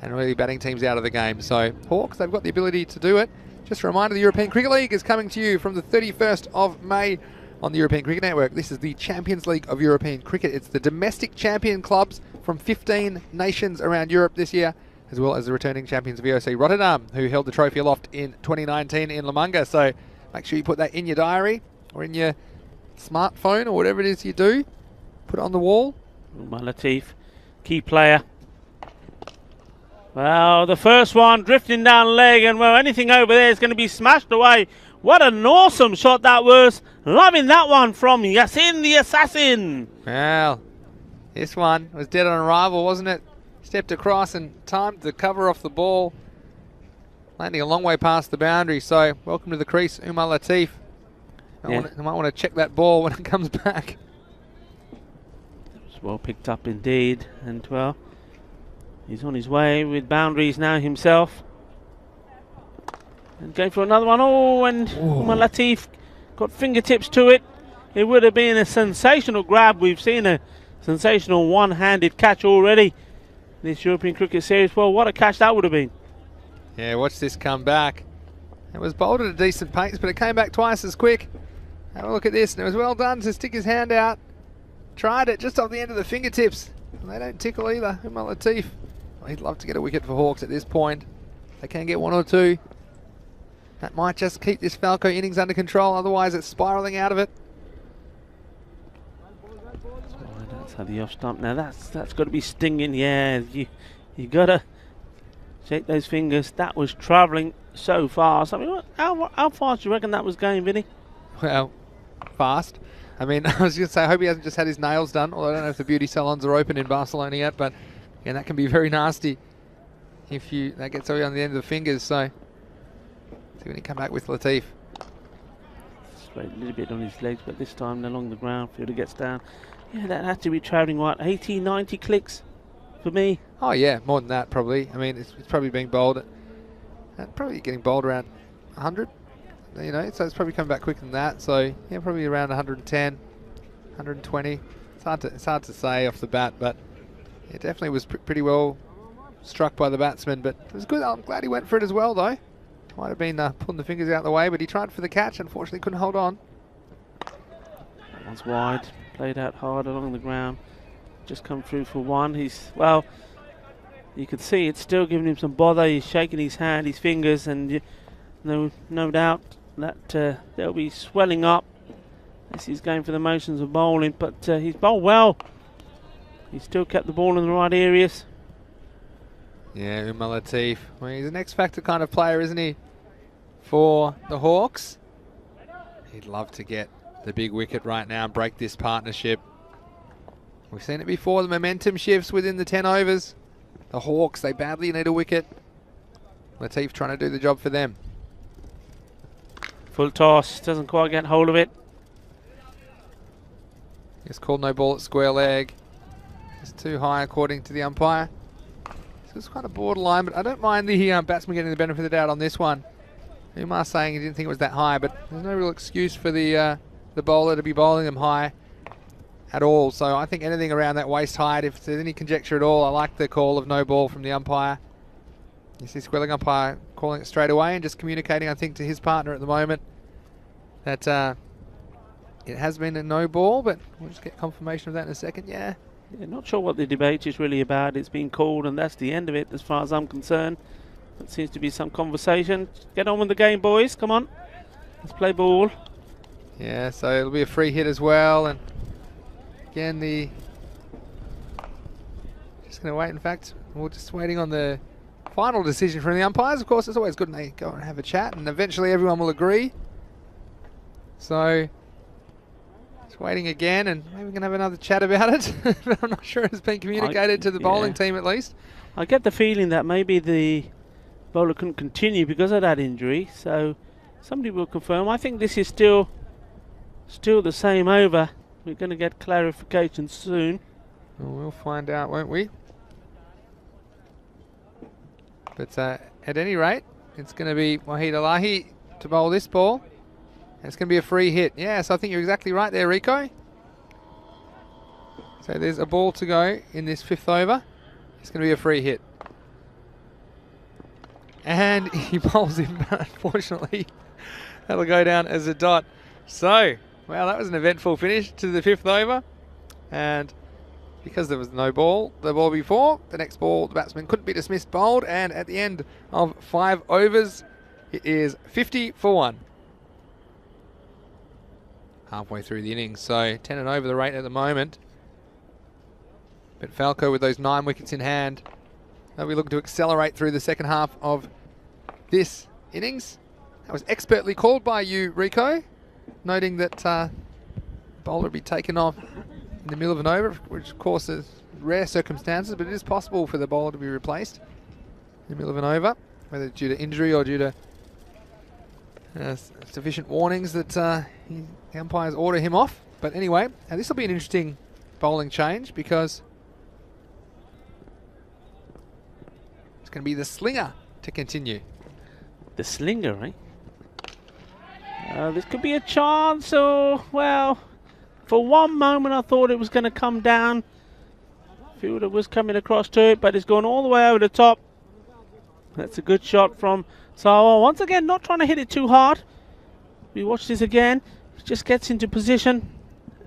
really batting teams out of the game. So Hawks, they've got the ability to do it. Just a reminder, the European Cricket League is coming to you from the 31st of May on the European Cricket Network. This is the Champions League of European Cricket. It's the domestic champion clubs from 15 nations around Europe this year, as well as the returning champions VOC Rotterdam, who held the trophy aloft in 2019 in La Manga. So make sure you put that in your diary or in your smartphone or whatever it is you do. Put it on the wall. Umar Latif, key player. Well, the first one drifting down leg, and well, anything over there is going to be smashed away. What an awesome shot that was. Loving that one from Yasin the Assassin. Well, this one was dead on arrival, wasn't it? Stepped across and timed the cover off the ball, landing a long way past the boundary. So welcome to the crease, Umar Latif. I might want to check that ball when it comes back. It was well picked up indeed, and well, he's on his way with boundaries now himself. And going for another one. Oh, and Umar Latif got fingertips to it. It would have been a sensational grab. We've seen a sensational one-handed catch already this European Cricket Series. Well, what a catch that would have been. Yeah, watch this come back. It was bowled at a decent pace, but it came back twice as quick. Have a look at this, and it was well done to stick his hand out. Tried it just off the end of the fingertips. And they don't tickle either. Umar Latif. Well, he'd love to get a wicket for Hawks at this point. They can get 1 or 2. That might just keep this Falco innings under control, otherwise it's spiralling out of it. That's how the off stump. Now that's got to be stinging. Yeah, you got to shake those fingers. That was travelling so fast. I mean, how fast do you reckon that was going, Vinny? Well, fast. I mean, I was going to say, I hope he hasn't just had his nails done, although I don't know if the beauty salons are open in Barcelona yet, but yeah, that can be very nasty if that gets all on the end of the fingers. So see when he come back with Latif. Straight a little bit on his legs, but this time along the ground, fielder gets down. Yeah, that had to be travelling, what, 80, 90 clicks for me? Oh yeah, more than that probably. I mean, it's probably being bowled at probably getting bowled around 100, you know, so it's probably coming back quicker than that. So yeah, probably around 110, 120. It's hard to say off the bat, but it definitely was pretty well struck by the batsman. But it was good. I'm glad he went for it as well, though. Might have been pulling the fingers out of the way, but he tried for the catch. Unfortunately, couldn't hold on. That one's wide. Played out hard along the ground. Just come through for one. Well, you could see it's still giving him some bother. He's shaking his hand, his fingers, and no doubt that they'll be swelling up as he's going for the motions of bowling. But he's bowled well. He's still kept the ball in the right areas. Yeah, Umar Latif. Well, he's an X-factor kind of player, isn't he, for the Hawks? He'd love to get the big wicket right now and break this partnership. We've seen it before, the momentum shifts within the 10 overs. The Hawks, they badly need a wicket. Latif trying to do the job for them. Full toss, doesn't quite get hold of it. It's called no ball at square leg. It's too high according to the umpire. So it's kind of borderline, but I don't mind the batsman getting the benefit of the doubt on this one. Umar saying he didn't think it was that high, but there's no real excuse for the bowler to be bowling them high at all. So I think anything around that waist height, if there's any conjecture at all, I like the call of no ball from the umpire. You see Squelling umpire calling it straight away and just communicating, I think, to his partner at the moment that it has been a no ball, but we'll just get confirmation of that in a second. Yeah, not sure what the debate is really about. It's been called and that's the end of it as far as I'm concerned. There seems to be some conversation. Get on with the game, boys. Come on. Let's play ball. Yeah, so it'll be a free hit as well, and Again, just going to wait. In fact, we're just waiting on the final decision from the umpires. Of course, it's always good when they go and have a chat, and eventually everyone will agree. So, just waiting again, and maybe we're going to have another chat about it. But I'm not sure it's been communicated to the bowling team at least. I get the feeling that maybe the bowler couldn't continue because of that injury. So, somebody will confirm. I think this is still the same over. We're going to get clarification soon. Well, we'll find out, won't we? But at any rate, it's going to be Wahid Alahi to bowl this ball. And it's going to be a free hit. Yes, I think you're exactly right there, Rico. So there's a ball to go in this 5th over. It's going to be a free hit. And he bowls him, but unfortunately, that'll go down as a dot. So, well, that was an eventful finish to the 5th over. And because there was no ball the ball before, the next ball, the batsman couldn't be dismissed, bowled. And at the end of 5 overs, it is 50 for 1. Halfway through the innings, so 10 and over the rate at the moment. But Falco with those 9 wickets in hand, they'll be looking to accelerate through the second half of this innings. That was expertly called by you, Rico, noting that the bowler would be taken off in the middle of an over, which of course is rare circumstances, but it is possible for the bowler to be replaced in the middle of an over, whether due to injury or due to sufficient warnings that the umpires order him off. But anyway, now this will be an interesting bowling change because it's going to be the slinger to continue. The slinger, eh? This could be a chance, or, well, for one moment I thought it was going to come down. Fielder was coming across to it, but it's gone all the way over the top. That's a good shot from Sawa. Once again, not trying to hit it too hard. We watch this again. Just gets into position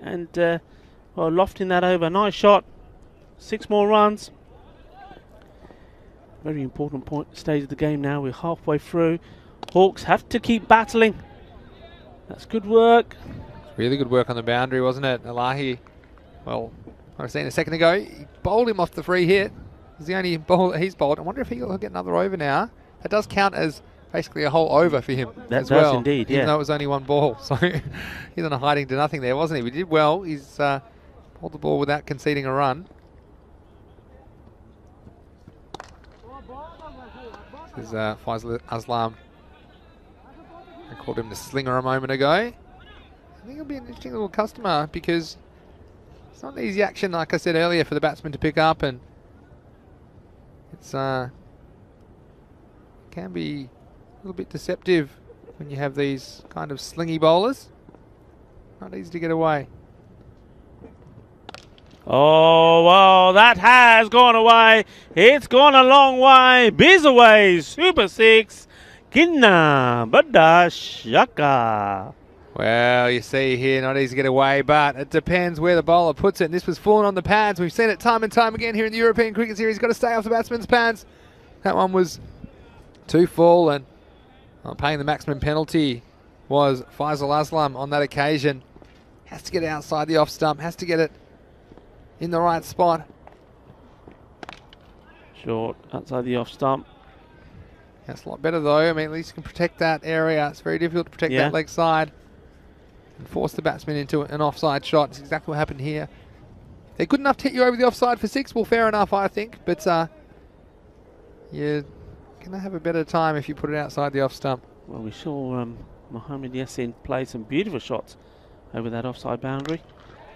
and well, lofting that over. Nice shot. 6 more runs. Very important stage of the game now. We're halfway through. Hawks have to keep battling. That's good work. Really good work on the boundary, wasn't it? Alahi, well, I was saying a second ago, he bowled him off the free hit. It's the only ball that he's bowled. I wonder if he'll get another over now. That does count as basically a whole over for him. That as does well, indeed, yeah. Even though it was only 1 ball. So he's on a hiding to nothing there, wasn't he? But he did well. He's bowled the ball without conceding a run. This is Faisal Aslam. I called him the slinger a moment ago. I think he'll be an interesting little customer because it's not an easy action, like I said earlier, for the batsman to pick up, and it's can be a little bit deceptive when you have these kind of slingy bowlers. Not easy to get away. Oh, well, that has gone away. It's gone a long way. Biz away. Super 6. Kinna Bada Shaka. Well, you see here, not easy to get away, but it depends where the bowler puts it. And this was falling on the pads. We've seen it time and time again here in the European Cricket Series. Got to stay off the batsman's pads. That one was too full, and paying the maximum penalty was Faisal Aslam on that occasion. Has to get it outside the off stump. Has to get it in the right spot. Short outside the off stump. That's a lot better though. I mean, at least you can protect that area. It's very difficult to protect that leg side and force the batsman into an offside shot. It's exactly what happened here. They're good enough to hit you over the offside for 6. Well, fair enough, I think. But you're going to have a better time if you put it outside the off stump. Well, we saw Mohamed Yassin play some beautiful shots over that offside boundary.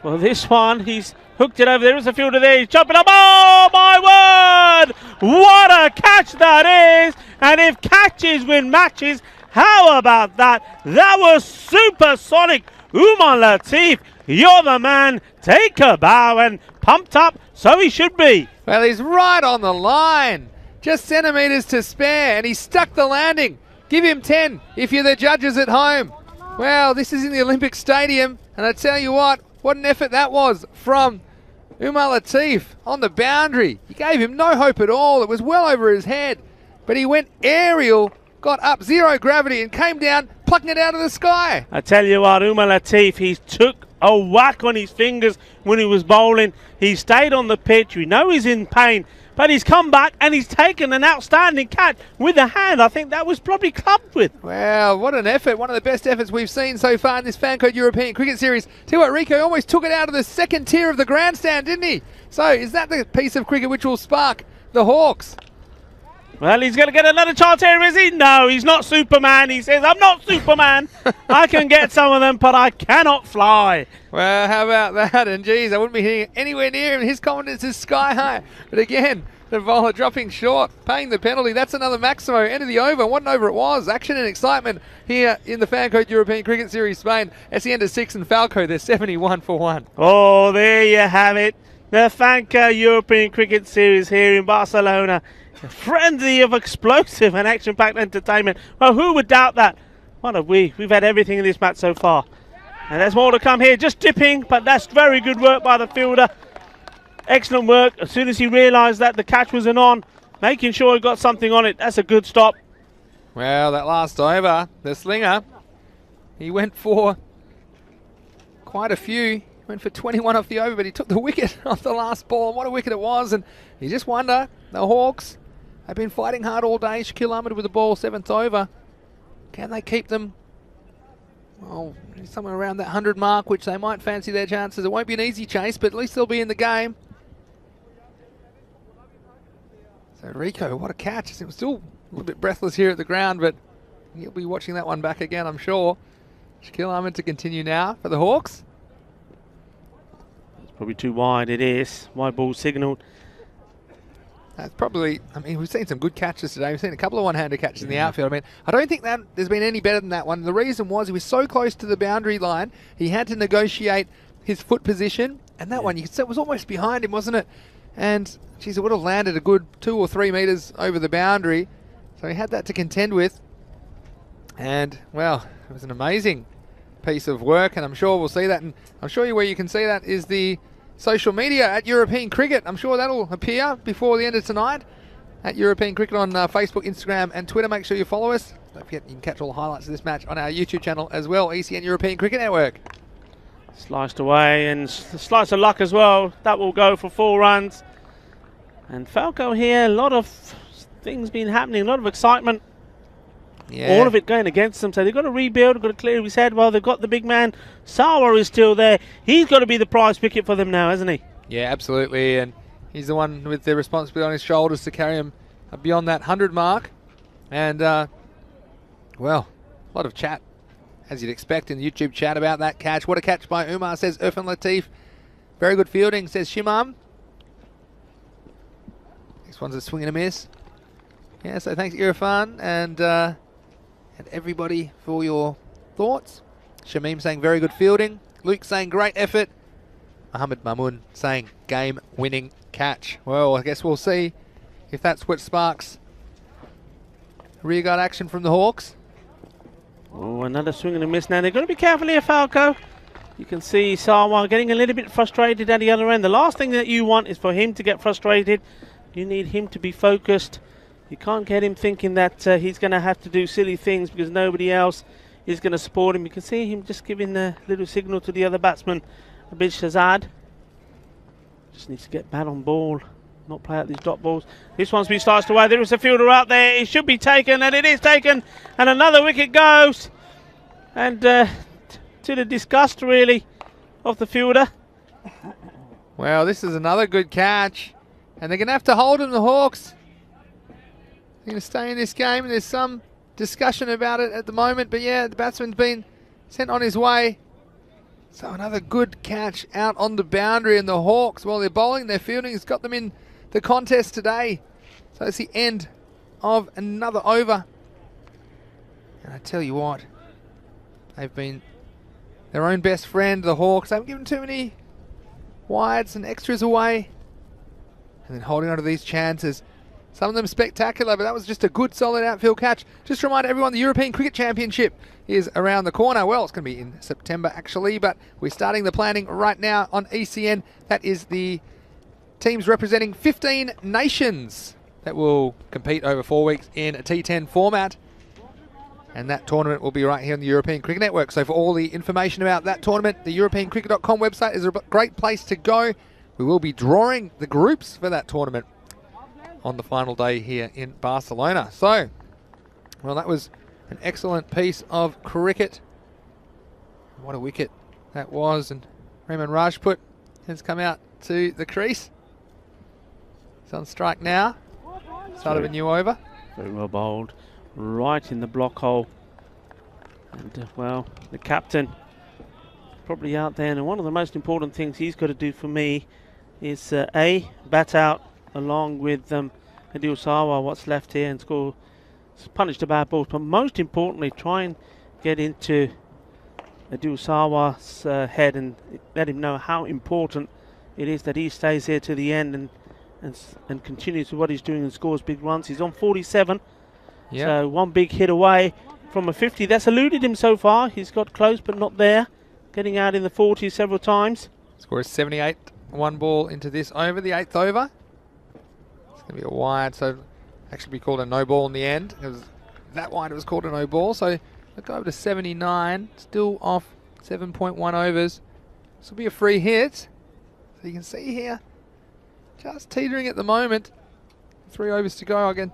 Well, this one, he's hooked it over. There is a fielder there. He's jumping up. Oh, my word! What a catch that is! And if catches win matches, how about that? That was supersonic. Umar Latif, you're the man. Take a bow and pumped up, so he should be. Well, he's right on the line. Just centimetres to spare, and he stuck the landing. Give him 10 if you're the judges at home. Well, this is in the Olympic Stadium, and I tell you what an effort that was from Umar Latif on the boundary. He gave him no hope at all. It was well over his head, but he went aerial, got up 0 gravity and came down, plucking it out of the sky. I tell you what, Umar Latif, he took a whack on his fingers when he was bowling. He stayed on the pitch. We know he's in pain, but he's come back and he's taken an outstanding catch with the hand. I think that was probably clubbed with. Wow, what an effort. One of the best efforts we've seen so far in this Fancode European Cricket Series. Tell you what, Rico almost took it out of the second tier of the grandstand, didn't he? So is that the piece of cricket which will spark the Hawks? Well, he's going to get another chance here, is he? No, he's not Superman. He says, I'm not Superman. I can get some of them, but I cannot fly. Well, how about that? And geez, I wouldn't be hitting anywhere near him. His confidence is sky high. But again, the bowler dropping short, paying the penalty. That's another Maximo. End of the over. What an over it was. Action and excitement here in the Fancode European Cricket Series Spain. ECN to 6 and Falco, they're 71 for 1. Oh, there you have it. The Fancode European Cricket Series here in Barcelona. A frenzy of explosive and action-packed entertainment. Well, who would doubt that? What have we? We've had everything in this match so far. And there's more to come here. Just dipping, but that's very good work by the fielder. Excellent work. As soon as he realised that the catch wasn't on, making sure he got something on it. That's a good stop. Well, that last over, the slinger, he went for quite a few. He went for 21 off the over, but he took the wicket off the last ball. And what a wicket it was. And you just wonder, the Hawks have been fighting hard all day. Shaquille Ahmed with the ball, 7th over. Can they keep them, well, somewhere around that 100 mark, which they might fancy their chances. It won't be an easy chase, but at least they'll be in the game. So Rico, what a catch. It was still a little bit breathless here at the ground, but he'll be watching that one back again, I'm sure. Shaquille Ahmed to continue now for the Hawks. It's probably too wide, it is. Wide ball signalled. That's probably, I mean, we've seen some good catches today. We've seen a couple of one-hander catches in the outfield. I mean, I don't think that there's been any better than that one. The reason was he was so close to the boundary line, he had to negotiate his foot position, and that one, you could say, it was almost behind him, wasn't it? And, geez, it would have landed a good 2 or 3 metres over the boundary. So he had that to contend with. And, well, it was an amazing piece of work, and I'm sure we'll see that. And I'll show you where you can see that is the social media at European Cricket. I'm sure that'll appear before the end of tonight at European Cricket on Facebook, Instagram and Twitter. Make sure you follow us. Don't forget you can catch all the highlights of this match on our YouTube channel as well, ECN European Cricket Network. Sliced away, and the slice of luck as well. That will go for 4 runs. And Falco here, a lot of things been happening, a lot of excitement. Yeah. All of it going against them, so they've got to rebuild, they've got to clear his head. Well, they've got the big man. Sawa is still there. He's got to be the prize wicket for them now, hasn't he? Yeah, absolutely. And he's the one with the responsibility on his shoulders to carry him beyond that 100 mark. And, well, a lot of chat, as you'd expect in the YouTube chat about that catch. What a catch by Umar, says Irfan Latif. Very good fielding, says Shimam. This one's a swing and a miss. Yeah, so thanks Irfan and everybody for your thoughts. Shamim saying very good fielding. Luke saying great effort. Mohammed Mamun saying game-winning catch. Well, I guess we'll see if that's what sparks rearguard action from the Hawks. Oh, another swing and a miss now. They've got to be careful here, Falco. You can see Sawa getting a little bit frustrated at the other end. The last thing that you want is for him to get frustrated. You need him to be focused. You can't get him thinking that he's going to have to do silly things because nobody else is going to support him. You can see him just giving a little signal to the other batsman, a bit Shazad. Just needs to get bat on ball, not play out these dot balls. This one's been sliced away. There is a fielder out there. It should be taken, and it is taken. And another wicket goes. And to the disgust, really, of the fielder. Well, this is another good catch. And they're going to have to hold him, the Hawks. They're going to stay in this game. There's some discussion about it at the moment. But yeah, the batsman's been sent on his way. So another good catch out on the boundary. And the Hawks, while they're bowling, their fielding has got them in the contest today. So it's the end of another over. And I tell you what, they've been their own best friend, the Hawks. They haven't given too many wides and extras away. And then holding on to these chances. Some of them spectacular, but that was just a good, solid outfield catch. Just to remind everyone, the European Cricket Championship is around the corner. Well, it's going to be in September, actually, but we're starting the planning right now on ECN. That is the teams representing 15 nations that will compete over 4 weeks in a T10 format. And that tournament will be right here on the European Cricket Network. So for all the information about that tournament, the EuropeanCricket.com website is a great place to go. We will be drawing the groups for that tournament on the final day here in Barcelona. So, well, that was an excellent piece of cricket. What a wicket that was. And Raymond Rajput has come out to the crease. He's on strike now. Start of a new over. Very well bowled. Right in the block hole. And, well, the captain probably out there. And one of the most important things he's got to do for me is, A, bat out along with Adil Sawa, what's left here, and score, punish the bad balls. But most importantly, try and get into Adil Sawa's head and let him know how important it is that he stays here to the end and continues with what he's doing and scores big runs. He's on 47. Yep. So one big hit away from a 50. That's eluded him so far. He's got close but not there. Getting out in the 40s several times. Score is 78. One ball into this over, the 8th over. It's going to be a wide, so actually be called a no ball in the end. It was that wide, it was called a no ball. So they'll go over to 79. Still off 7.1 overs. This will be a free hit. So you can see here, just teetering at the moment. 3 overs to go again.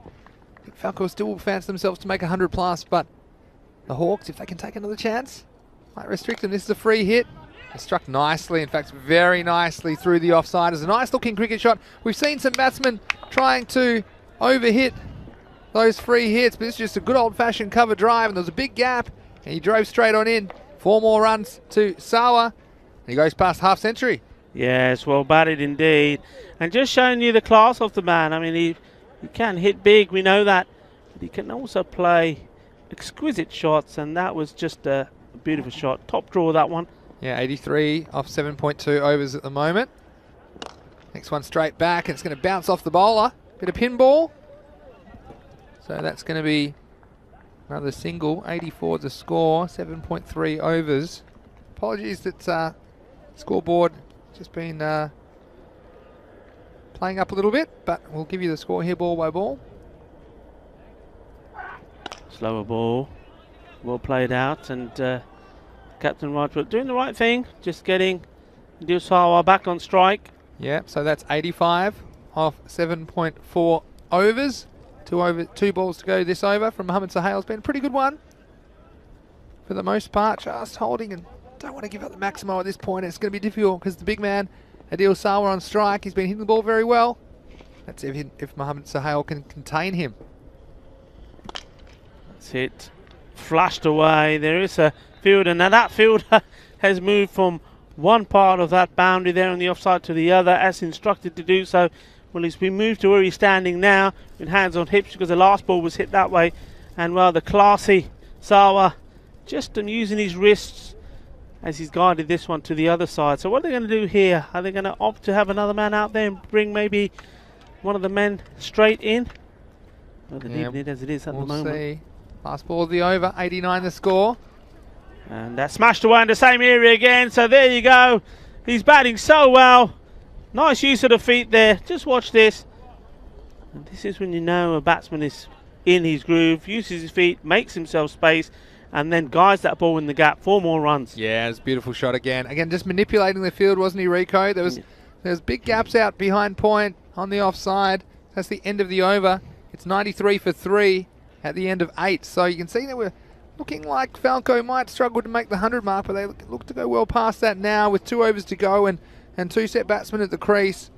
I think Falco still fancy themselves to make 100 plus, but the Hawks, if they can take another chance, might restrict them. This is a free hit. They struck nicely, in fact, very nicely through the offside. It's a nice looking cricket shot. We've seen some batsmen trying to overhit those free hits, but it's just a good old fashioned cover drive, and there was a big gap, and he drove straight on in. 4 more runs to Sawa, and he goes past half century. Yes, well batted indeed. And just showing you the class of the man. I mean, he can hit big, we know that, but he can also play exquisite shots, and that was just a beautiful shot. Top draw, that one. Yeah, 83 off 7.2 overs at the moment. Next one straight back, and it's going to bounce off the bowler. Bit of pinball. So that's going to be another single. 84 to score, 7.3 overs. Apologies that scoreboard just been playing up a little bit, but we'll give you the score here ball by ball. Slower ball, well played out, and Captain Rajput doing the right thing, just getting Adil Sawa back on strike. Yeah, so that's 85 off 7.4 overs. 2 balls to go this over from Mohamed Sohail. It's been a pretty good one for the most part, just holding, and don't want to give up the maximo at this point. It's going to be difficult because the big man Adil Sawa on strike. He's been hitting the ball very well. That's if Mohamed Sohail can contain him. That's it. Flushed away. There is a fielder. Now that fielder has moved from one part of that boundary there on the offside to the other as instructed to do so. Well, he's been moved to where he's standing now with hands on hips because the last ball was hit that way. And well, the classy Sawa just using his wrists as he's guided this one to the other side. So what are they going to do here? Are they going to opt to have another man out there and bring maybe one of the men straight in? Well, they're leaving it as it is at the moment. See. Last ball of the over, 89 the score. And that smashed away in the same area again. So there you go. He's batting so well. Nice use of the feet there. Just watch this. And this is when you know a batsman is in his groove, uses his feet, makes himself space, and then guides that ball in the gap. 4 more runs. Yeah, it's a beautiful shot again. Again, just manipulating the field, wasn't he, Rico? There was big gaps out behind point on the offside. That's the end of the over. It's 93 for 3 at the end of 8. So you can see that we're looking like Falco might struggle to make the 100 mark, but they look to go well past that now with 2 overs to go and 2 set batsmen at the crease.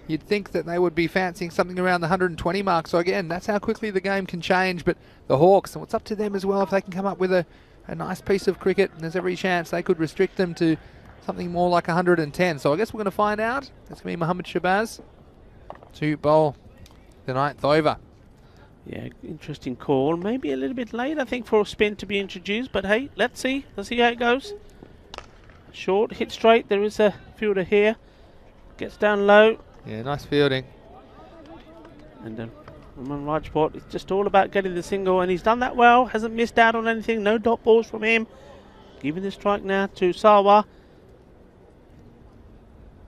You'd think that they would be fancying something around the 120 mark. So again, that's how quickly the game can change. But the Hawks, and it's up to them as well if they can come up with a nice piece of cricket. And there's every chance they could restrict them to something more like 110. So I guess we're going to find out. It's going to be Mohamed Shabazz to bowl the 9th over. Yeah, interesting call. Maybe a little bit late, I think, for a spin to be introduced. But hey, let's see. Let's see how it goes. Short, hit straight. There is a fielder here. Gets down low. Yeah, nice fielding. And Raman Rajput, it's just all about getting the single, and he's done that well. Hasn't missed out on anything. No dot balls from him. Giving the strike now to Sawa.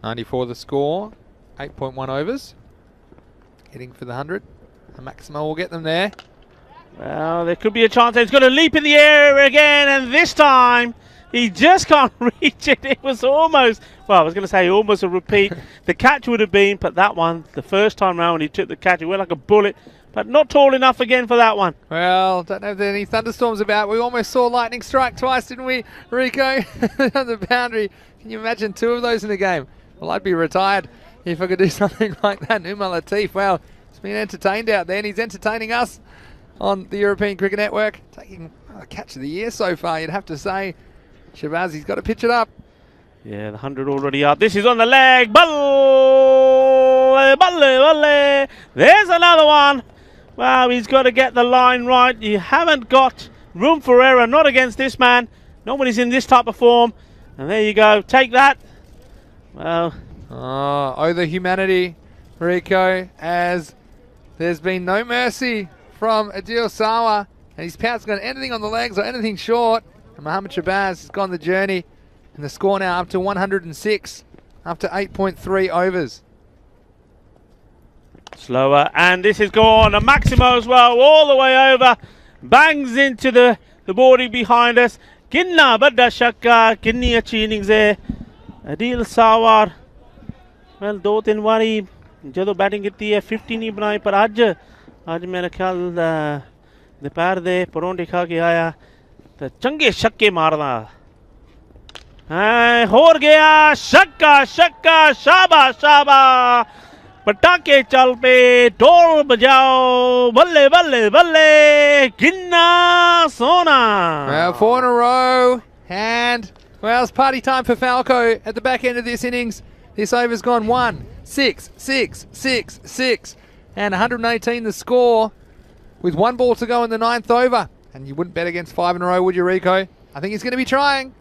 94 the score. 8.1 overs. Hitting for the 100. And Maximo will get them there. Well, there could be a chance. He's going to leap in the air again, and this time he just can't reach it. It was almost, well, I was going to say almost a repeat. The catch would have been, but that one, the first time round when he took the catch, it went like a bullet, but not tall enough again for that one. Well, don't know if there are any thunderstorms about. We almost saw lightning strike twice, didn't we, Rico? On the boundary. Can you imagine 2 of those in a game? Well, I'd be retired if I could do something like that. Umar Latif, wow, he's been entertained out there, and he's entertaining us on the European Cricket Network. Taking a catch of the year so far, you'd have to say. Shabazi's got to pitch it up. Yeah, the 100 already up. This is on the leg. Balle, balle, balle. There's another one. Wow, he's got to get the line right. You haven't got room for error, not against this man. Nobody's in this type of form. And there you go. Take that. Well. Oh, the humanity, Rico, as there's been no mercy from Adil Sawa. And his pout's got anything on the legs or anything short. And Mohammad Shabazz has gone the journey. And the score now up to 106 after 8.3 overs. Slower, and this is gone. A Maximo as well, all the way over. Bangs into the boarding behind us. Kinna badda shakka, kinni achhi innings hai. Adil Sawar. Well, 2-3 ਵਾਰੀ ਜਦੋਂ batting ਕੀਤੀ है 50 नहीं बनाई, पर ਅੱਜ मेरा ख्याल दोपहर ਦੇ ਪਰੌਂਠੇ ਖਾ ਕੇ ਆਇਆ ਤੇ ਚੰਗੇ ਛੱਕੇ ਮਾਰਦਾ है। हो गया छक्का छक्का, शाबाश शाबाश, पटाखे चल पे, ढोल बजाओ, बल्ले बल्ले बल्ले, किन्ना सोना। Well, 4 in a row, and well, it's party time for Falco at the back end of this innings. This over's gone 1, 6, 6, 6, 6, and 118 the score with 1 ball to go in the 9th over. And you wouldn't bet against 5 in a row, would you, Rico? I think he's going to be trying.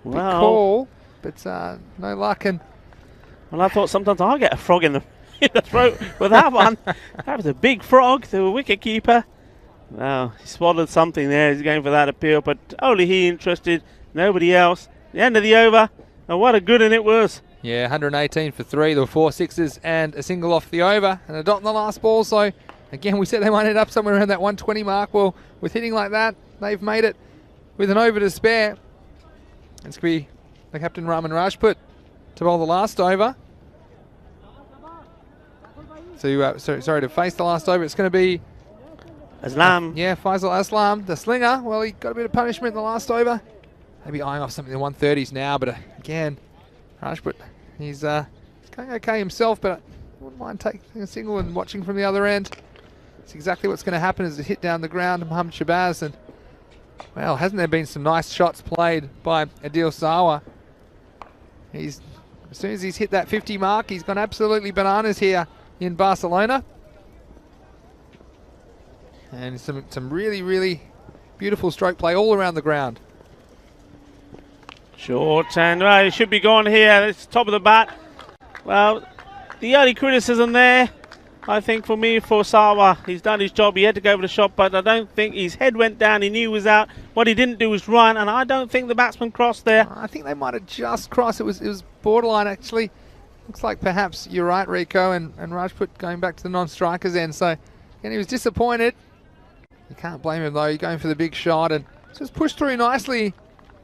Good call, but no luck. And well, I thought sometimes I'll get a frog in the throat with that one. That was a big frog, the wicket keeper. Well, he spotted something there. He's going for that appeal, but only he interested, nobody else. The end of the over, and what a good one it was. Yeah, 118 for 3. There were 4 sixes and a single off the over, and a dot in the last ball. So again, we said they might end up somewhere around that 120 mark. Well, with hitting like that, they've made it with an over to spare. It's going to be the captain, Raman Rajput, to bowl the last over. So, sorry, to face the last over. It's going to be Aslam. Yeah, Faisal Aslam, the slinger. Well, he got a bit of punishment in the last over. Maybe eyeing off something in the 130s now, but again, Rajput, he's going okay himself, but I wouldn't mind taking a single and watching from the other end. It's exactly what's going to happen as it hit down the ground to Mohammad Shabazz. And well, hasn't there been some nice shots played by Adil Sawa? As soon as he's hit that 50 mark, he's gone absolutely bananas here in Barcelona. And some really, really beautiful stroke play all around the ground. Short, and it should be gone here. It's top of the bat. Well, the only criticism there, I think, for me, for Sawa, he's done his job. He had to go for the shot, but I don't think his head went down. He knew he was out. What he didn't do was run, and I don't think the batsman crossed there. I think they might have just crossed. It was borderline, actually. Looks like perhaps you're right, Rico, and Rajput going back to the non-strikers end. So, again, he was disappointed. You can't blame him, though. You're going for the big shot, and just pushed through nicely.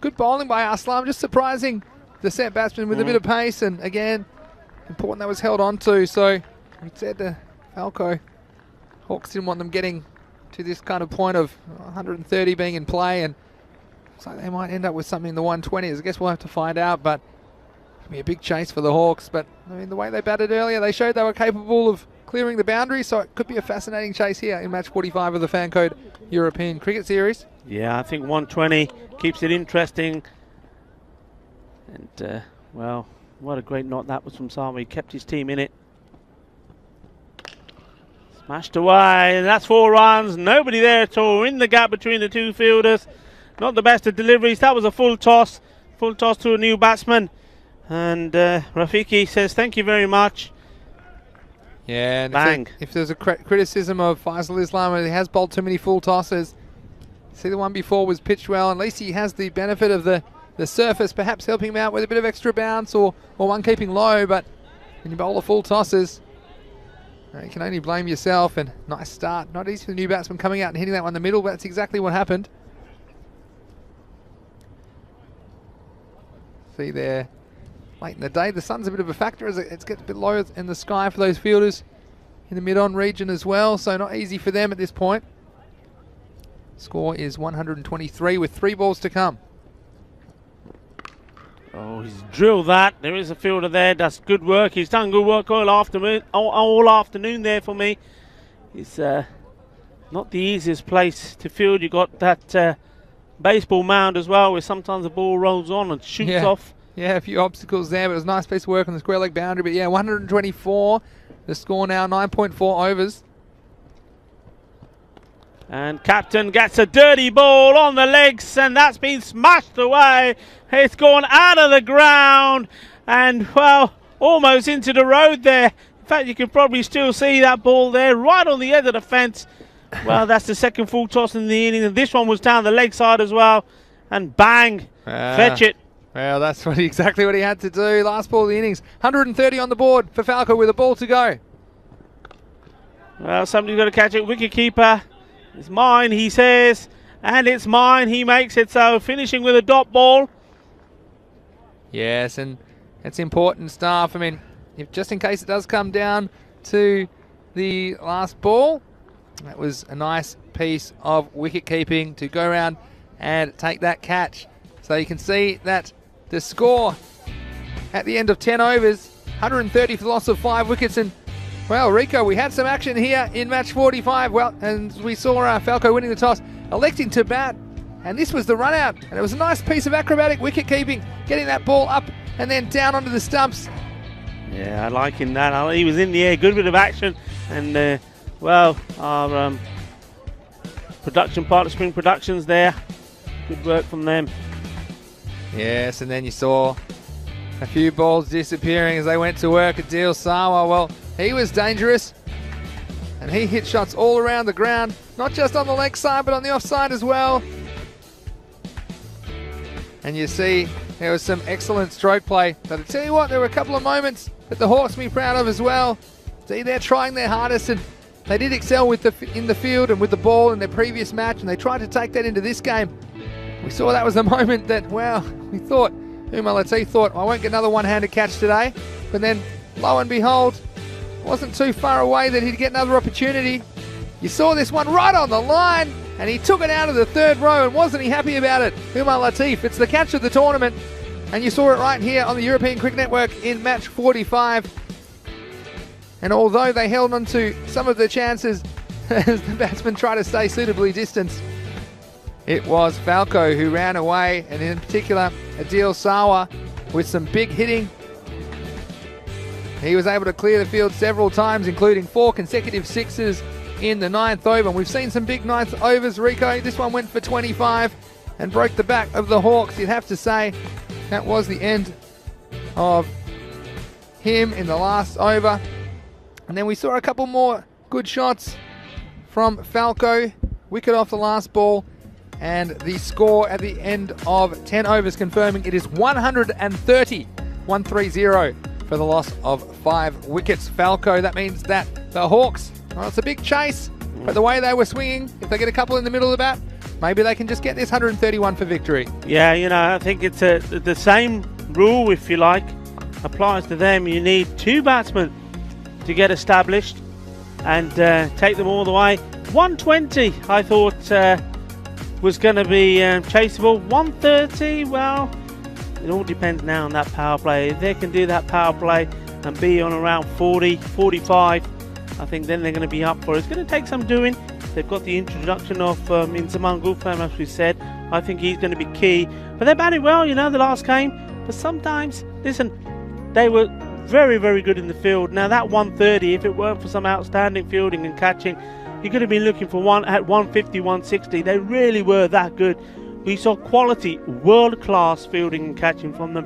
Good bowling by Aslam, just surprising the set batsman with a bit of pace, and again, important that was held on to. So, we said to Falco, Hawks didn't want them getting to this kind of point of 130 being in play, and looks like they might end up with something in the 120s. I guess we'll have to find out, but it'll be a big chase for the Hawks. But I mean, the way they batted earlier, they showed they were capable of clearing the boundary, so it could be a fascinating chase here in match 45 of the Fan Code European Cricket Series. Yeah, I think 120 keeps it interesting. And, well, what a great knot that was from Sawa. He kept his team in it. Smashed away, and that's 4 runs. Nobody there at all. In the gap between the two fielders. Not the best of deliveries. That was a full toss. Full toss to a new batsman. And Rafiki says, thank you very much. Yeah, and bang. If there's a criticism of Faisal Islam, he has bowled too many full tosses. See, the one before was pitched well. At least he has the benefit of the surface, perhaps helping him out with a bit of extra bounce or one keeping low. But when you bowl the full tosses, You can only blame yourself, and nice start. Not easy for the new batsman coming out and hitting that one in the middle, but that's exactly what happened. See there, late in the day, the sun's a bit of a factor as it gets a bit low in the sky for those fielders in the mid-on region as well, so not easy for them at this point. Score is 123 with 3 balls to come. Oh, he's drilled that. There is a fielder there. Does good work. He's done good work all afternoon there for me. It's not the easiest place to field. You got that baseball mound as well, where sometimes the ball rolls on and shoots off. Yeah, a few obstacles there, but it was a nice piece of work on the square leg boundary. But yeah, 124. The score now, 9.4 overs. And captain gets a dirty ball on the legs, and that's been smashed away. It's gone out of the ground and, well, almost into the road there. In fact, you can probably still see that ball there right on the edge of the fence. Well, that's the second full toss in the inning, and this one was down the leg side as well. And bang, fetch it. Well, that's exactly what he had to do. Last ball of the innings. 130 on the board for Falco with a ball to go. Well, somebody's got to catch it. Wicket keeper. It's mine, he says, and it's mine. He makes it, so finishing with a dot ball. Yes, and it's important stuff. I mean, if just in case it does come down to the last ball, that was a nice piece of wicket keeping to go around and take that catch. So you can see that the score at the end of 10 overs, 130 for the loss of 5 wickets, and well, Rico, we had some action here in match 45. Well, and we saw Falco winning the toss, electing to bat. And this was the run out. And it was a nice piece of acrobatic wicket keeping, getting that ball up and then down onto the stumps. Yeah, I like him that. He was in the air, good bit of action. And, well, our production partner, Spring Productions there. Good work from them. Yes, and then you saw a few balls disappearing as they went to work at Dil Sawa. Well, he was dangerous, and he hit shots all around the ground, not just on the leg side, but on the offside as well. And you see there was some excellent stroke play. But I tell you what, there were a couple of moments that the Hawks can be proud of as well. See, they're trying their hardest, and they did excel with in the field and with the ball in their previous match, and they tried to take that into this game. We saw that was the moment that, well, we thought, Umar Latif thought, I won't get another one-handed catch today. But then, lo and behold, wasn't too far away that he'd get another opportunity. You saw this one right on the line, and he took it out of the third row, and wasn't he happy about it? Umar Latif, it's the catch of the tournament, and you saw it right here on the European Cricket Network in match 45. And although they held on to some of the chances as the batsmen tried to stay suitably distanced, it was Falco who ran away, and in particular Adil Sawa with some big hitting. He was able to clear the field several times, including 4 consecutive sixes in the 9th over. And we've seen some big 9th overs, Rico. This one went for 25 and broke the back of the Hawks. You'd have to say that was the end of him in the last over. And then we saw a couple more good shots from Falco. Wicket off the last ball. And the score at the end of 10 overs confirming it is 130. 130 for the loss of 5 wickets. Falco, that means that the Hawks, well, it's a big chase, but the way they were swinging, if they get a couple in the middle of the bat, maybe they can just get this 131 for victory. Yeah, you know, I think it's the same rule, if you like, applies to them. You need 2 batsmen to get established and take them all the way. 120, I thought, was going to be chaseable. 130, well, it all depends now on that power play. If they can do that power play and be on around 40, 45, I think then they're going to be up for it. It's going to take some doing. They've got the introduction of Inzamam Gulfam, as we said. I think he's going to be key. But they batted well, you know, the last game. But sometimes, listen, they were very, very good in the field. Now that 130, if it weren't for some outstanding fielding and catching, you could have been looking for one at 150, 160. They really were that good. We saw quality, world-class fielding and catching from them.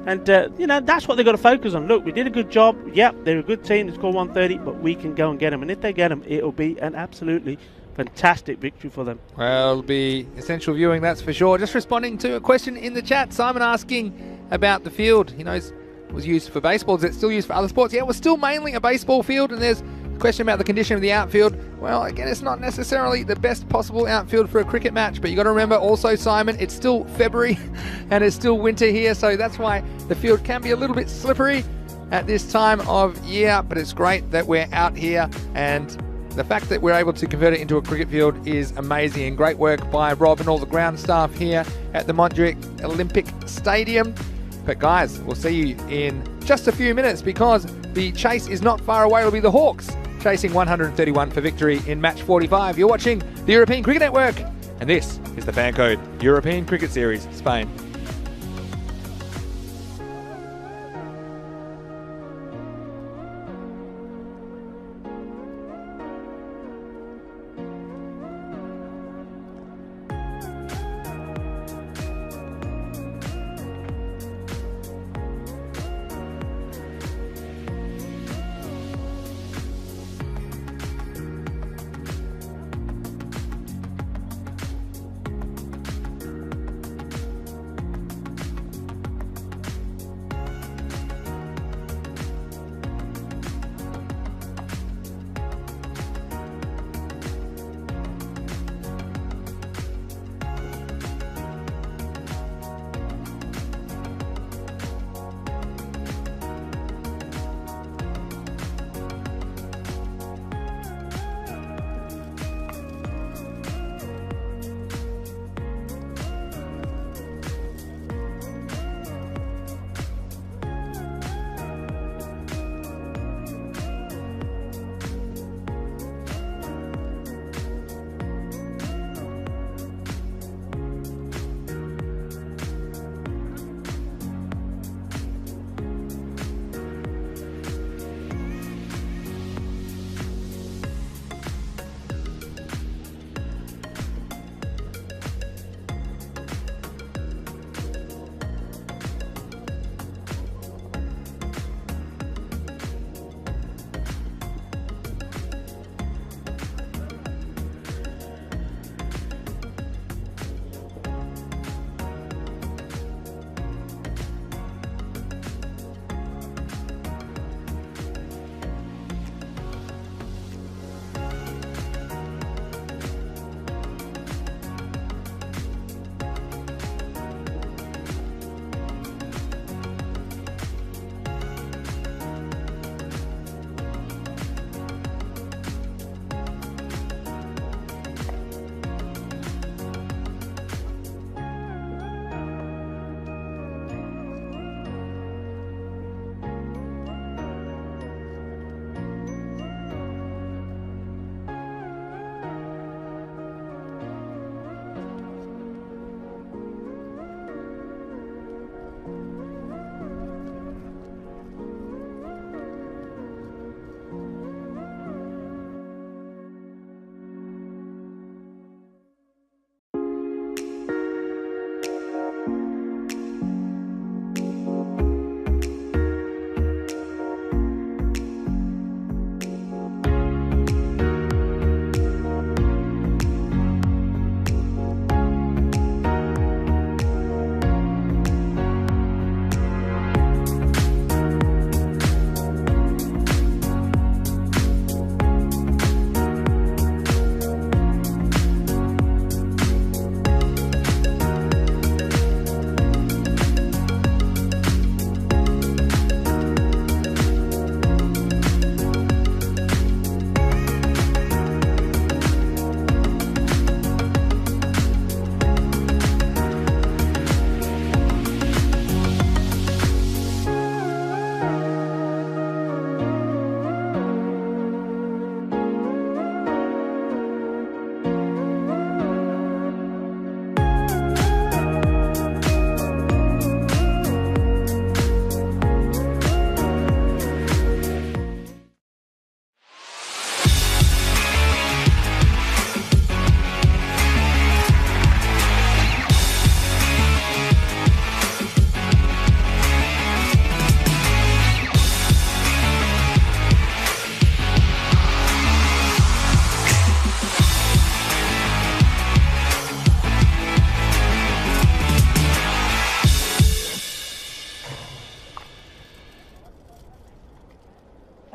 And, you know, that's what they've got to focus on. Look, we did a good job. Yep, they're a good team to score 130, but we can go and get them. And if they get them, it'll be an absolutely fantastic victory for them. Well, it'll be essential viewing, that's for sure. Just responding to a question in the chat, Simon asking about the field. You know, it was used for baseball. Is it still used for other sports? Yeah, it was still mainly a baseball field, and there's Question about the condition of the outfield. Well, again, it's not necessarily the best possible outfield for a cricket match, but you got to remember also, Simon, it's still February and it's still winter here, so that's why the field can be a little bit slippery at this time of year, but it's great that we're out here, and the fact that we're able to convert it into a cricket field is amazing, and great work by Rob and all the ground staff here at the Montjuic Olympic Stadium. But guys, we'll see you in just a few minutes because the chase is not far away. It'll be the Hawks chasing 131 for victory in match 45. You're watching the European Cricket Network, and this is the Fan Code European Cricket Series, Spain.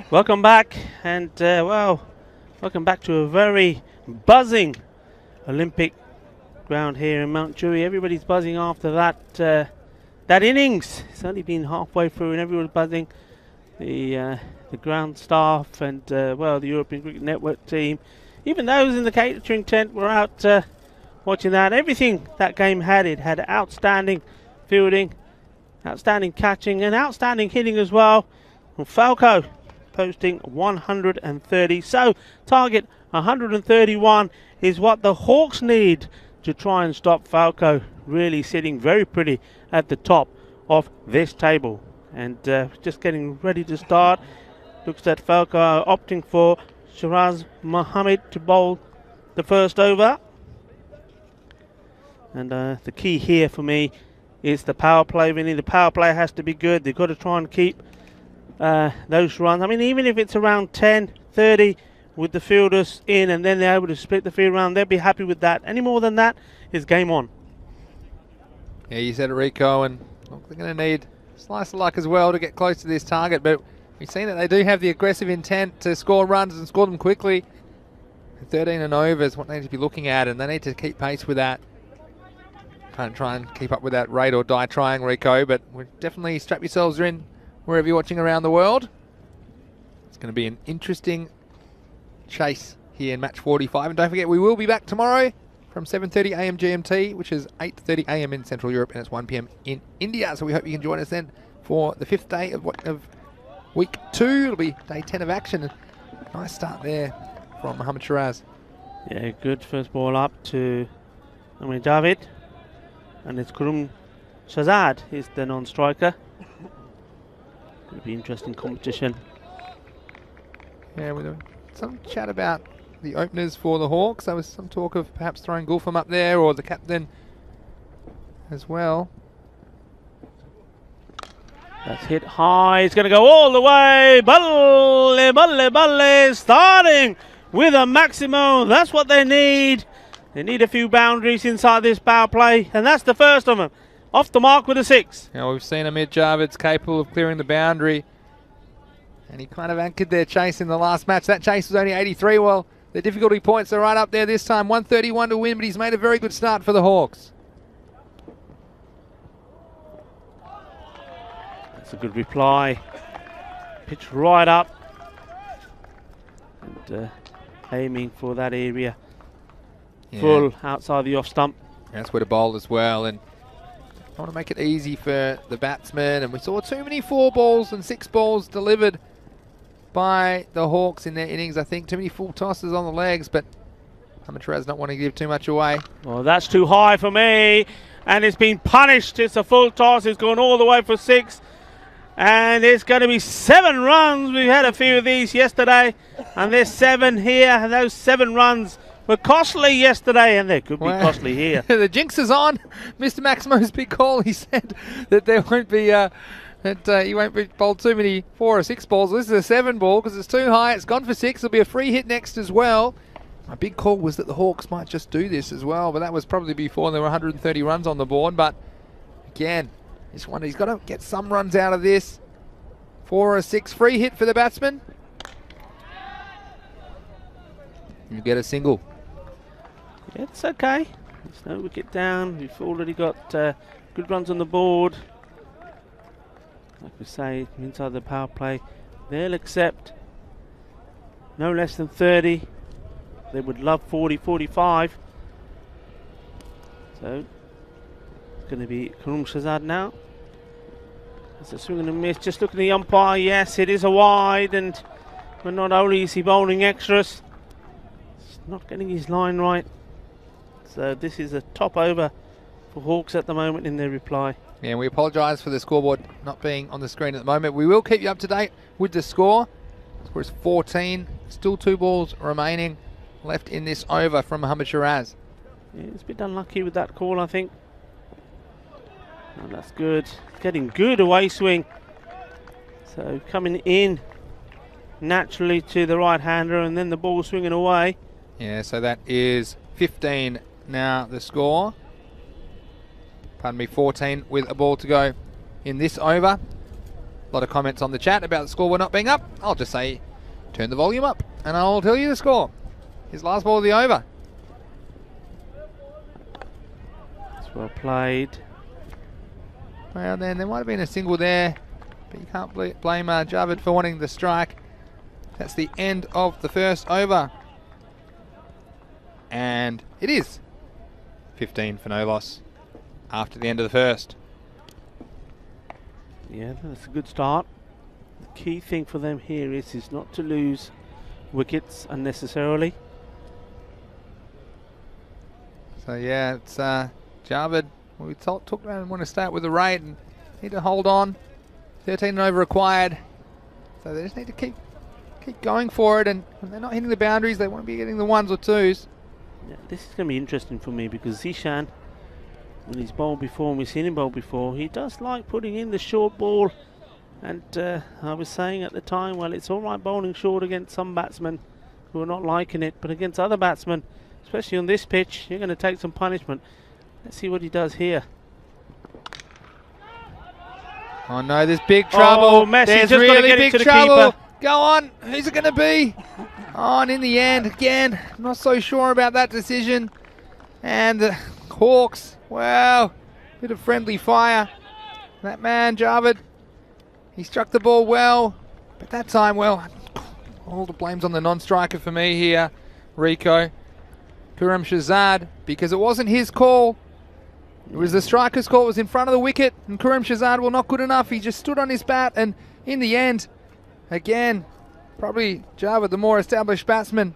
Welcome back, and well, welcome back to a very buzzing Olympic ground here in Mount Dewey. Everybody's buzzing after that innings. It's only been halfway through, and everyone's buzzing. The ground staff and well, the European Cricket Network team, even those in the catering tent, were out watching that. Everything that game had, it had outstanding fielding, outstanding catching, and outstanding hitting as well. And Falco posting 130. So target 131 is what the Hawks need to try and stop Falco really sitting very pretty at the top of this table. And just getting ready to start. Looks that Falco opting for Shiraz Mohammed to bowl the first over. And the key here for me is the power play, Vinny. The power play has to be good. They've got to try and keep those runs. I mean, even if it's around 10, 30 with the fielders in, and then they're able to split the field around, they'll be happy with that. Any more than that is game on. Yeah, you said it, Rico, and look, they're going to need a slice of luck as well to get close to this target, but we've seen that they do have the aggressive intent to score runs and score them quickly. 13 and over is what they need to be looking at, and they need to keep pace with that. Can't try and keep up with that rate or die trying, Rico, but we'll definitely strap yourselves in wherever you're watching around the world. It's going to be an interesting chase here in match 45. And don't forget, we will be back tomorrow from 7:30 a.m. GMT, which is 8:30 a.m. in Central Europe, and it's 1 p.m. in India. So we hope you can join us then for the 5th day of week 2. It'll be day 10 of action. Nice start there from Mohammed Shiraz. Yeah, good first ball up to David. And it's Karum Shazad is the non-striker. It'll be interesting competition. Yeah, with some chat about the openers for the Hawks. There was some talk of perhaps throwing Gulfam up there, or the captain as well. That's hit high. It's going to go all the way. Balle, balle, balle. Starting with a maximum. That's what they need. They need a few boundaries inside this power play, and that's the first of them. Off the mark with a 6. Now we've seen Amir Javad's capable of clearing the boundary, and he kind of anchored their chase in the last match. That chase was only 83. Well, the difficulty points are right up there this time. 131 to win, but he's made a very good start for the Hawks. That's a good reply. Pitch right up. And aiming for that area. Yeah. Full outside the off stump. That's where to bowl as well, and I want to make it easy for the batsmen. And we saw too many 4 balls and 6 balls delivered by the Hawks in their innings. I think too many full tosses on the legs, but Mohammed not wanting to give too much away. Well, that's too high for me, and it's been punished. It's a full toss. It's gone all the way for 6, and it's going to be 7 runs. We had a few of these yesterday, and there's 7 here, and those 7 runs were costly yesterday, and they could be costly here. The jinx is on. Mr. Maximo's big call. He said that there won't be he won't be bowled too many 4 or 6 balls. This is a 7 ball because it's too high. It's gone for 6. There'll be a free hit next as well. My big call was that the Hawks might just do this as well, but that was probably before there were 130 runs on the board. But again, this one, he's got to get some runs out of this. 4 or 6 free hit for the batsman. You get a single. Yeah, it's okay. There's no wicket down. We've already got good runs on the board. Like we say, inside the power play, they'll accept no less than 30. They would love 40, 45. So it's going to be Karum Shazad now. It's a swing and a miss. Just looking at the umpire. Yes, it is a wide, and but not only is he bowling extras, he's not getting his line right. So this is a top over for Hawks at the moment in their reply. Yeah, we apologise for the scoreboard not being on the screen at the moment. We will keep you up to date with the score. The score is 14. Still 2 balls remaining left in this over from Mohammed Shiraz. Yeah, it's a bit unlucky with that call, I think. Oh, that's good. Getting good away swing. So coming in naturally to the right-hander, and then the ball swinging away. Yeah, so that is 15 now the score. Pardon me, 14 with a ball to go in this over. A lot of comments on the chat about the score not being up. I'll just say, turn the volume up, and I'll tell you the score. His last ball of the over. It's well played. Well, then there might have been a single there, but you can't blame Javid for wanting the strike. That's the end of the first over. And it is 15 for no loss after the end of the first. Yeah, that's a good start. The key thing for them here is not to lose wickets unnecessarily. So yeah, it's Javid. We talked about and want to start with the rate and need to hold on. 13 and over required. So they just need to keep going for it, and when they're not hitting the boundaries, they want to be getting the ones or twos. Yeah, this is going to be interesting for me because Zishan, when he's bowled before and we've seen him bowl before, he does like putting in the short ball. And I was saying at the time, well, it's all right bowling short against some batsmen who are not liking it, but against other batsmen, especially on this pitch, you're going to take some punishment. Let's see what he does here. Oh no, there's big trouble. Oh, Messi there's just really got to get big it to the trouble. keeper. Go on, who's it going to be? Oh, and in the end, again, not so sure about that decision. And the Hawks, wow, bit of friendly fire. That man, Javid, he struck the ball well, but that time, well, all the blame's on the non-striker for me here, Rico. Kuram Shazad, because it wasn't his call. It was the striker's call. It was in front of the wicket, and Kuram Shazad, well, not good enough. He just stood on his bat, and in the end, again, probably Javid, the more established batsman.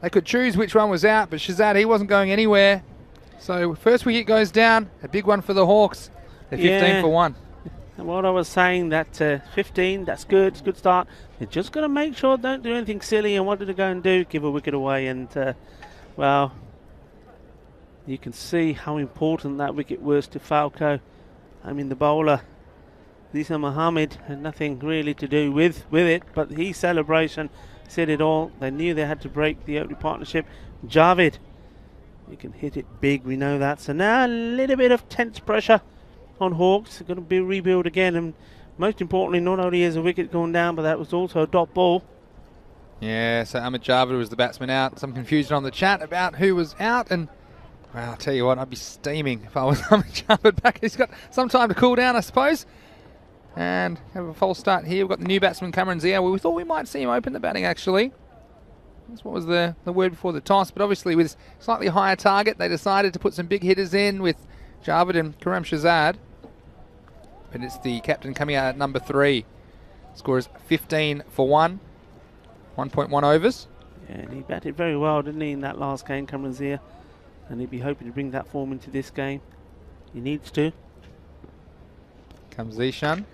They could choose which one was out, but Shazad, he wasn't going anywhere. So first wicket goes down, a big one for the Hawks. They're 15 for 1. And what I was saying, that 15, that's good, it's a good start. They're just got to make sure don't do anything silly, and what did they go and do? Give a wicket away, and well, you can see how important that wicket was to Falco. I mean, the bowler, Lisa Mohammed, had nothing really to do with it, but his celebration said it all. They knew they had to break the opening partnership. Javid, you can hit it big, we know that. So now a little bit of tense pressure on Hawks. They're going to be rebuild again, and most importantly, not only is a wicket going down, but that was also a dot ball. Yeah, so Ahmed Javid was the batsman out. Some confusion on the chat about who was out, and well, I'll tell you what, I'd be steaming if I was Ahmed Javid back. He's got some time to cool down, I suppose. And have a false start here. We've got the new batsman, Cameron Zia. Well, we thought we might see him open the batting, actually. That's what was the word before the toss. But obviously, with slightly higher target, they decided to put some big hitters in with Javid and Karam Shazad. But it's the captain coming out at number 3. Score is 15 for 1. 1.1 overs. Yeah, and he batted very well, didn't he, in that last game, Cameron Zia? And he'd be hoping to bring that form into this game. He needs to. Comes Zishan.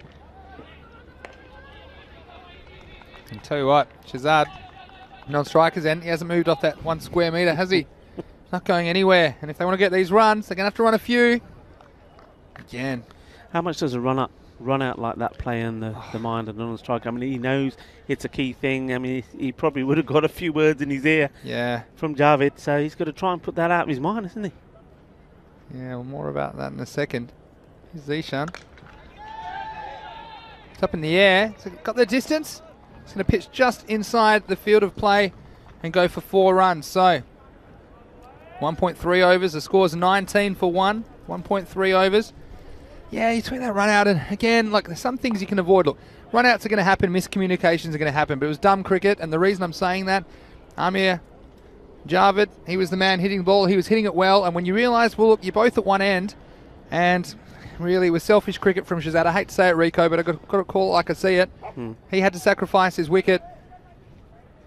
And tell you what, Shazad, non-strikers end. He hasn't moved off that 1 square metre, has he? Not going anywhere. And if they want to get these runs, they're going to have to run a few. Again. How much does a run out like that play in the mind of the non-striker? I mean, he knows it's a key thing. I mean, he probably would have got a few words in his ear from Javid. So he's got to try and put that out of his mind, isn't he? Yeah, well, more about that in a second. Here's Zishan. It's up in the air. So got the distance. It's going to pitch just inside the field of play and go for 4 runs. So 1.3 overs. The score's 19 for 1. 1.3 overs. Yeah, you took that run out, and again, like, there's some things you can avoid. Look, run outs are going to happen, miscommunications are going to happen, but it was dumb cricket, and the reason I'm saying that, Amir Javid, he was the man hitting the ball, he was hitting it well, and when you realise, well, look, you're both at one end, and really it was selfish cricket from Shazad. I hate to say it, Rico, but I've got to call it like I see it. He had to sacrifice his wicket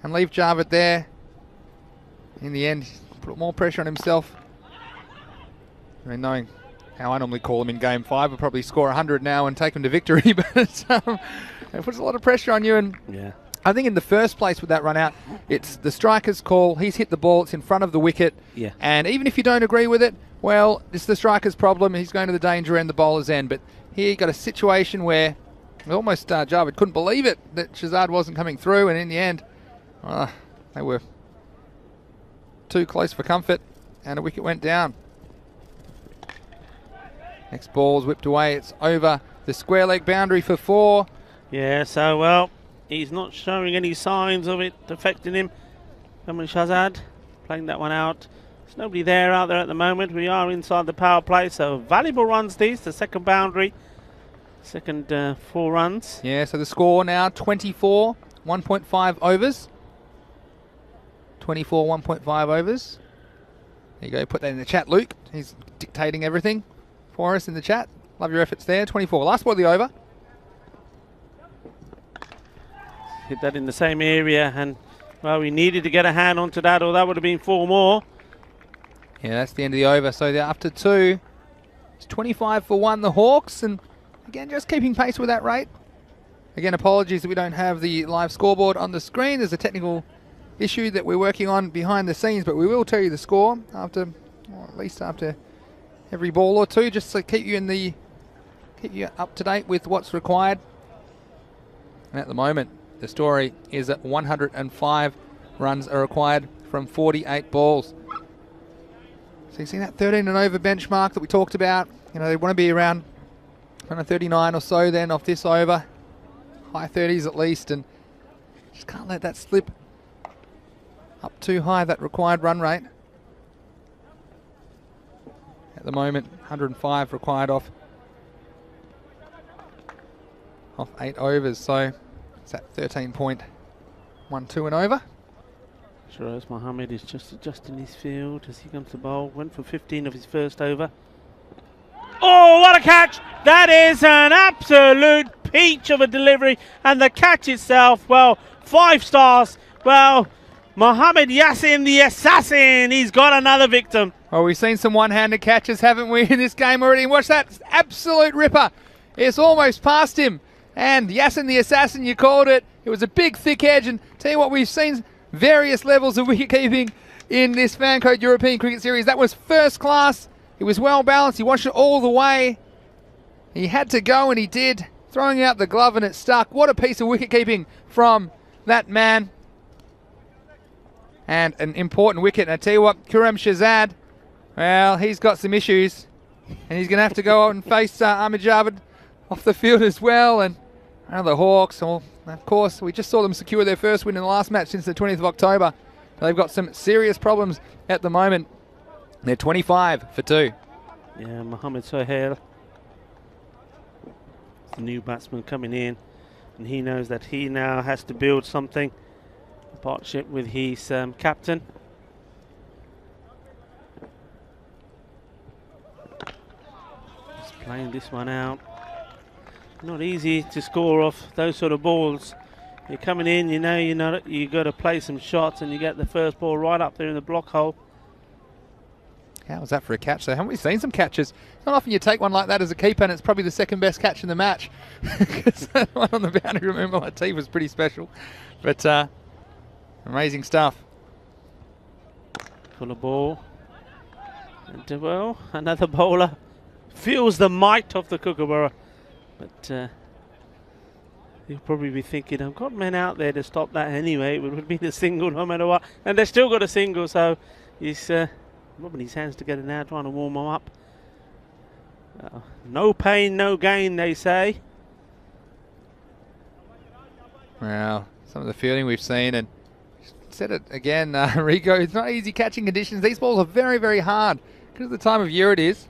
and leave Javid there. In the end, he put more pressure on himself. I mean, knowing how I normally call him in game 5, we'll probably score 100 now and take him to victory, but it puts a lot of pressure on you. And yeah, I think in the first place with that run out, it's the striker's call. He's hit the ball, it's in front of the wicket. Yeah. And even if you don't agree with it, well, it's the striker's problem. He's going to the danger end, the bowler's end. But here you got a situation where almost Javid couldn't believe it that Shazad wasn't coming through, and in the end, they were too close for comfort, and a wicket went down. Next ball's whipped away. It's over The square leg boundary for 4. Yeah, so well, he's not showing any signs of it affecting him. Mohammad Shahzad playing that one out. There's nobody there out there at the moment. We are inside the power play, so valuable runs these. The second boundary, second 4 runs. Yeah, so the score now 24, 1.5 overs. 24, 1.5 overs. There you go, put that in the chat, Luke. He's dictating everything for us in the chat. Love your efforts there. 24, last ball of the over. Hit that in the same area, and well, we needed to get a hand onto that, or that would have been 4 more. Yeah, that's the end of the over. So they're after 2. It's 25 for 1, the Hawks, and again, just keeping pace with that rate. Again, apologies that we don't have the live scoreboard on the screen. There's a technical issue that we're working on behind the scenes, but we will tell you the score after, or at least after every ball or two, just to keep you up to date with what's required. And at the moment, the story is that 105 runs are required from 48 balls. So you see that 13 and over benchmark that we talked about. You know, they want to be around 39 or so then off this over. High 30s at least, and just can't let that slip up too high, that required run rate. At the moment, 105 required off 8 overs, so it's at 13.12 and over. Shiraz Mohammed is just adjusting his field as he comes to bowl. Went for 15 of his first over. Oh, what a catch! That is an absolute peach of a delivery, and the catch itself, well, 5 stars. Well, Mohammed Yassin, the assassin, he's got another victim. Well, we've seen some one-handed catches, haven't we, in this game already? And watch that absolute ripper. It's almost past him. And Yassin, the assassin, you called it. It was a big, thick edge. And tell you what, we've seen various levels of wicket-keeping in this Fancode European Cricket Series. That was first class. It was well balanced. He watched it all the way. He had to go, and he did. Throwing out the glove, and it stuck. What a piece of wicket-keeping from that man. And an important wicket. And I tell you what, Khurram Shahzad, well, he's got some issues. And he's going to have to go out and face Ahmed Javed off the field as well. And the Hawks, well, of course, we just saw them secure their first win in the last match since the 20th of October. They've got some serious problems at the moment. They're 25 for 2. Yeah, Mohammed Sohail, the new batsman coming in, and he knows that he now has to build something, a partnership with his captain. Just playing this one out. Not easy to score off those sort of balls. You're coming in, you know you got to play some shots, and you get the first ball right up there in the block hole. How was that for a catch? So haven't we seen some catches? Not often you take one like that as a keeper, and it's probably the second best catch in the match. Because that one on the boundary, remember, my tee was pretty special. But amazing stuff. Full of ball. And well, another bowler feels the might of the Kookaburra. But you'll probably be thinking, I've got men out there to stop that anyway. It would have been a single no matter what. And they've still got a single, so he's rubbing his hands together now, trying to warm them up. No pain, no gain, they say. Well, some of the fielding we've seen, and said it again, Rico, it's not easy catching conditions. These balls are very, very hard because of the time of year it is.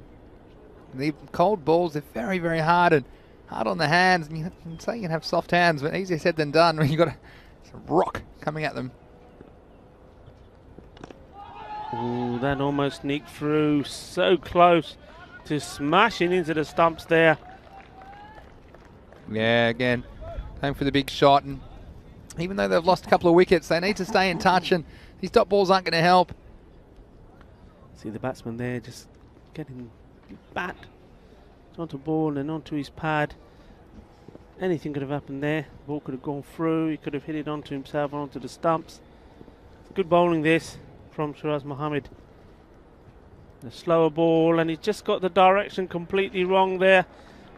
The cold balls are very, very hard and hard on the hands. And you can say you can have soft hands, but easier said than done when you've got a rock coming at them. Ooh, that almost sneaked through. So close to smashing into the stumps there. Yeah, again, going for the big shot. And even though they've lost a couple of wickets, they need to stay in touch, and these dot balls aren't going to help. See the batsman there just getting bat onto ball and onto his pad. Anything could have happened there. The ball could have gone through. He could have hit it onto himself or onto the stumps. Good bowling this from Shiraz Mohammed. A slower ball, and he's just got the direction completely wrong there.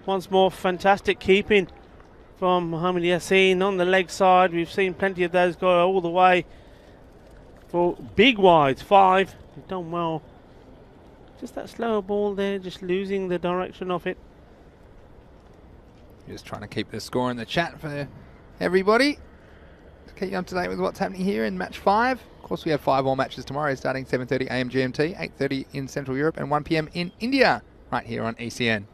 Once more, fantastic keeping from Mohammed Yassin on the leg side. We've seen plenty of those go all the way for big wides. 5. He's done well. Just that slower ball there, just losing the direction of it. Just trying to keep the score in the chat for everybody. To keep you up to date with what's happening here in match 5. Of course, we have 5 more matches tomorrow, starting 7:30 AM GMT, 8:30 in Central Europe, and 1 PM in India, right here on ECN.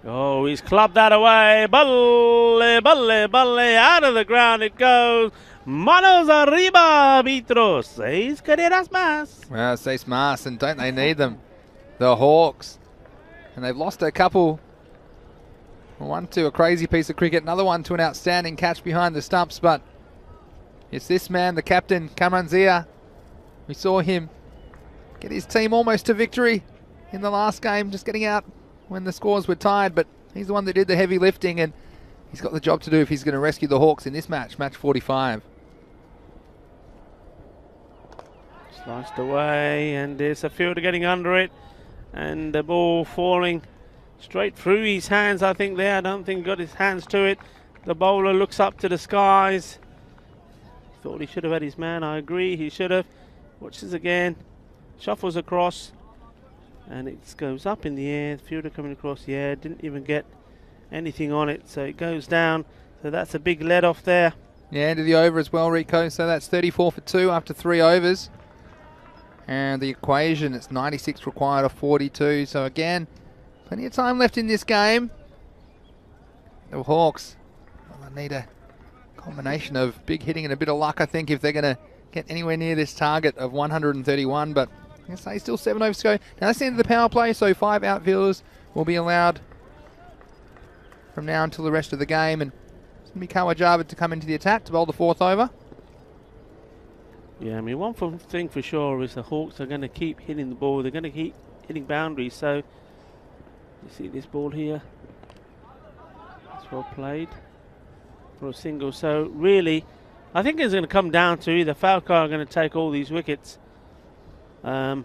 Oh, he's clubbed that away. Balle, balle, balle. Out of the ground it goes. Manos arriba, Mitros. 6 carreras más. Well, 6 más, and don't they need them? The Hawks. And they've lost a couple. One to a crazy piece of cricket, another one to an outstanding catch behind the stumps, but it's this man, the captain, Kamran Zia. We saw him get his team almost to victory in the last game, just getting out when the scores were tied, but he's the one that did the heavy lifting, and he's got the job to do if he's going to rescue the Hawks in this match, match 45. Sliced away, and there's a fielder getting under it, and the ball falling straight through his hands, I think there. I don't think he got his hands to it. The bowler looks up to the skies. Thought he should have had his man. I agree, he should have. Watch this again. Shuffles across, and it goes up in the air. The fielder coming across the air, didn't even get anything on it, so it goes down. So that's a big let off there. Yeah, end of the over as well, Rico. So that's 34 for 2 after 3 overs. And the equation, it's 96 required of 42. So again, plenty of time left in this game. The Hawks, well, they need a combination of big hitting and a bit of luck, I think, if they're going to get anywhere near this target of 131. But I guess they still 7 overs to go. Now that's the end of the power play, so 5 outfielders will be allowed from now until the rest of the game. And it's going to be Kawajava to come into the attack to bowl the 4th over. Yeah, I mean, one thing for sure is the Hawks are going to keep hitting the ball. They're going to keep hitting boundaries. So you see this ball here. It's well played for a single. So really, I think it's going to come down to either Falco are going to take all these wickets, or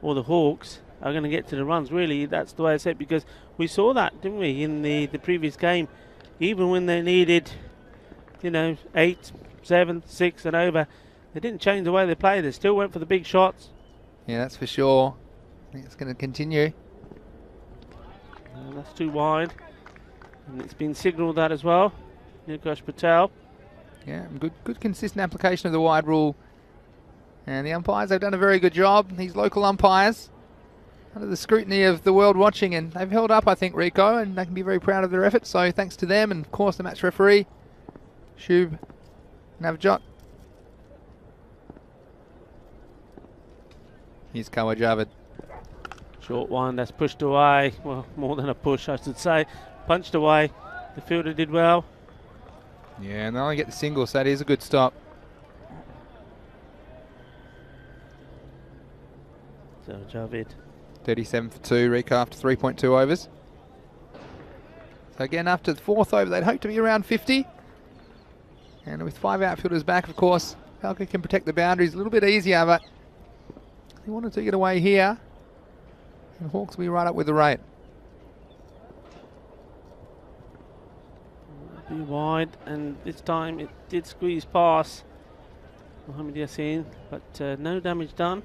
the Hawks are going to get to the runs. Really, that's the way I said, because we saw that, didn't we, in the previous game. Even when they needed, 8, 7, 6 and over, they didn't change the way they played. They still went for the big shots. Yeah, that's for sure. I think it's going to continue. That's too wide. And it's been signalled that as well. Nikesh Patel. Yeah, good consistent application of the wide rule. And the umpires have done a very good job. These local umpires, under the scrutiny of the world watching, and they've held up, I think, Rico, and they can be very proud of their efforts. So thanks to them, and of course the match referee, Shub Navjot. Here's Kawajavad. Short one, that's pushed away. Well, more than a push, I should say. Punched away. The fielder did well. Yeah, and they only get the single, so that is a good stop. So Javid. 37 for 2, Rico, after 3.2 overs. So again, after the 4th over, they'd hope to be around 50. And with 5 outfielders back, of course, Falco can protect the boundaries a little bit easier, but they wanted to get away here. And Hawks will be right up with the rate. Be wide, and this time it did squeeze past Mohamed Yassin, but no damage done.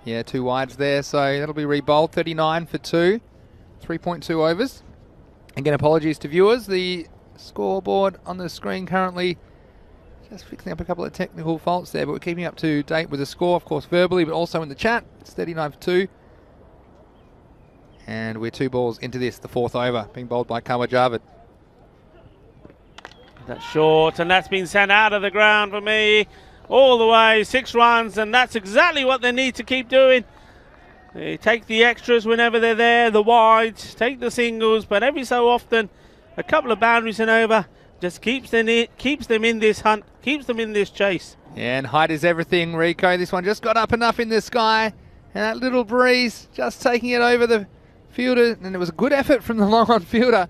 Yeah, 2 wides there, so that'll be re-bowled. 39 for 2, 3.2 overs. Again, apologies to viewers. The scoreboard on the screen currently just fixing up a couple of technical faults there, but we're keeping up to date with the score, of course, verbally, but also in the chat. It's 39 for 2. And we're 2 balls into this, the 4th over, being bowled by Kawajavad. That's short, and that's been sent out of the ground for me. All the way, 6 runs, and that's exactly what they need to keep doing. They take the extras whenever they're there, the wides, take the singles, but every so often, a couple of boundaries and over just keeps them in this hunt, keeps them in this chase. Yeah, and height is everything, Rico. This one just got up enough in the sky, and that little breeze just taking it over the fielder, and it was a good effort from the long-on fielder.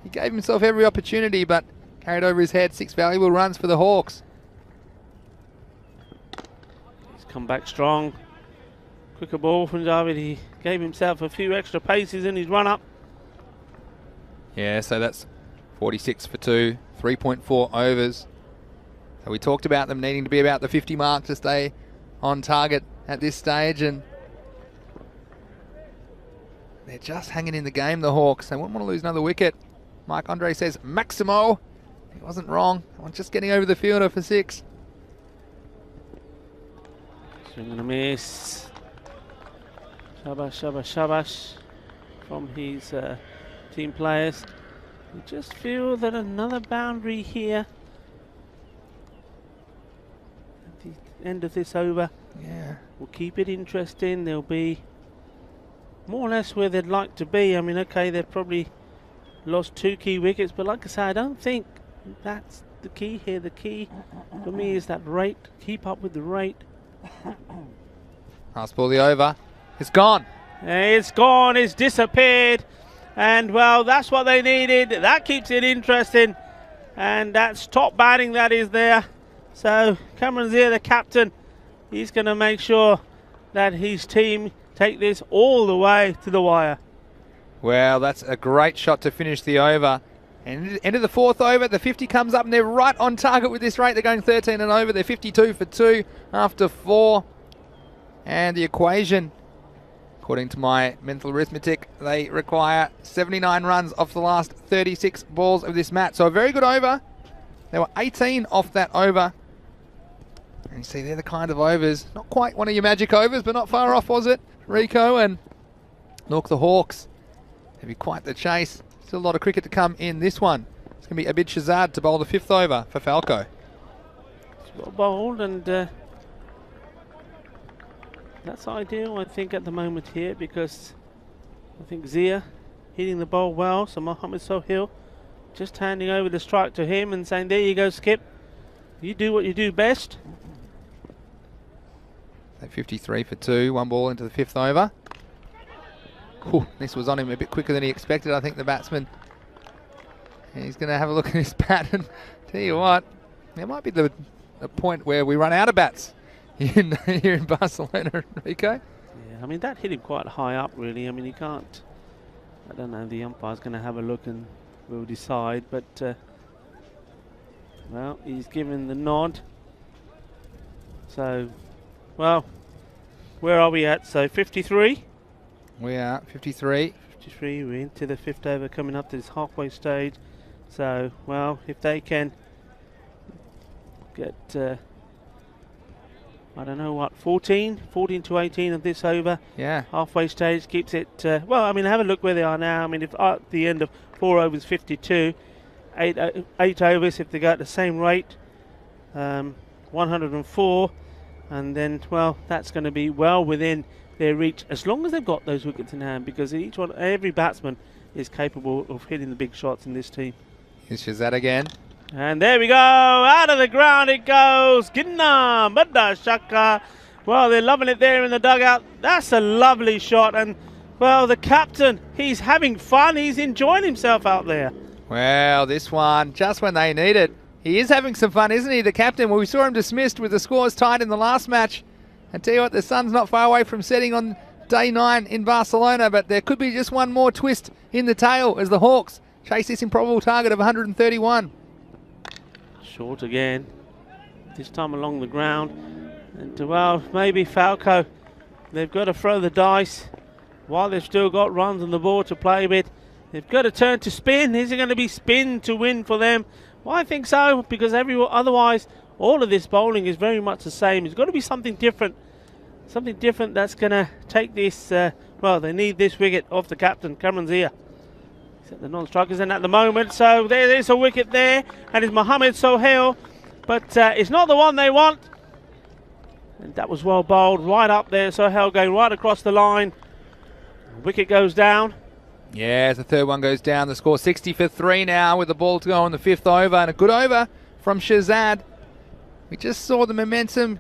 He gave himself every opportunity, but carried over his head. 6 valuable runs for the Hawks. He's come back strong. Quicker ball from David. He gave himself a few extra paces in his run-up. Yeah, so that's 46 for 2, 3.4 overs. So we talked about them needing to be about the 50 mark to stay on target at this stage, and they're just hanging in the game, the Hawks. They wouldn't want to lose another wicket. Mike Andre says, Maximo. He wasn't wrong. I'm just getting over the fielder for 6. Swing and a miss. Shabash, shabash, shabash from his team players. You just feel that another boundary here at the end of this over. Yeah. Will keep it interesting. They'll be more or less where they'd like to be. I mean, okay, they've probably lost 2 key wickets, but like I say, I don't think that's the key here. The key for me is that rate. Keep up with the rate. Last ball, the over. It's gone. It's gone. It's disappeared. And, well, that's what they needed. That keeps it interesting. And that's top batting that is there. So, Cameron Zia, the captain, he's going to make sure that his team take this all the way to the wire. Well, that's a great shot to finish the over. And end of the 4th over, the 50 comes up and they're right on target with this rate. They're going 13 and over. They're 52 for 2 after 4. And the equation, according to my mental arithmetic, they require 79 runs off the last 36 balls of this match. So a very good over. There were 18 off that over. And you see, they're the kind of overs, not quite one of your magic overs, but not far off, was it? Rico, and look, the Hawks. It'll be quite the chase. Still a lot of cricket to come in this one. It's going to be Abid Shazad to bowl the 5th over for Falco. It's well bowled, and that's ideal, I think, at the moment here, because I think Zia hitting the ball well. So Mohamed Sohail just handing over the strike to him and saying, there you go, Skip. You do what you do best. 53 for 2, 1 ball into the 5th over. Whew, this was on him a bit quicker than he expected, I think, the batsman. And he's going to have a look at his bat and tell you what, there might be the point where we run out of bats here in Barcelona, Rico. Yeah, I mean, that hit him quite high up, really. I mean, he can't, I don't know, the umpire's going to have a look and we'll decide, but well, he's given the nod. So, well, where are we at? So 53? We are 53. 53, we're into the 5th over, coming up to this halfway stage. So, well, if they can get, I don't know what, 14 to 18 of this over. Yeah. Halfway stage keeps it, well, I mean, have a look where they are now. I mean, if at the end of 4 overs, 52, 8 overs, if they go at the same rate, 104, and then, well, that's going to be well within their reach, as long as they've got those wickets in hand, because every batsman is capable of hitting the big shots in this team. Here's Shazad again. And there we go, out of the ground it goes. Ginna, Badda Shaka. Well, they're loving it there in the dugout. That's a lovely shot, and well, the captain, he's having fun. He's enjoying himself out there. Well, this one, just when they need it. He is having some fun, isn't he, the captain? Well, we saw him dismissed with the scores tied in the last match. And tell you what, the sun's not far away from setting on day 9 in Barcelona, but there could be just one more twist in the tail as the Hawks chase this improbable target of 131. Short again, this time along the ground. And well, maybe Falco, they've got to throw the dice while they've still got runs on the board to play with. They've got to turn to spin. Is it going to be spin to win for them? Well, I think so, because otherwise all of this bowling is very much the same. It's got to be something different that's going to take this, well, they need this wicket off the captain, Cameron Zia. He's at the non-strikers in at the moment, so there's a wicket there, and it's Mohamed Sohail, but it's not the one they want. And that was well bowled, right up there, Sohail going right across the line. Wicket goes down. Yeah, the 3rd one goes down. The score 60 for 3 now with the ball to go on the 5th over, and a good over from Shazad. We just saw the momentum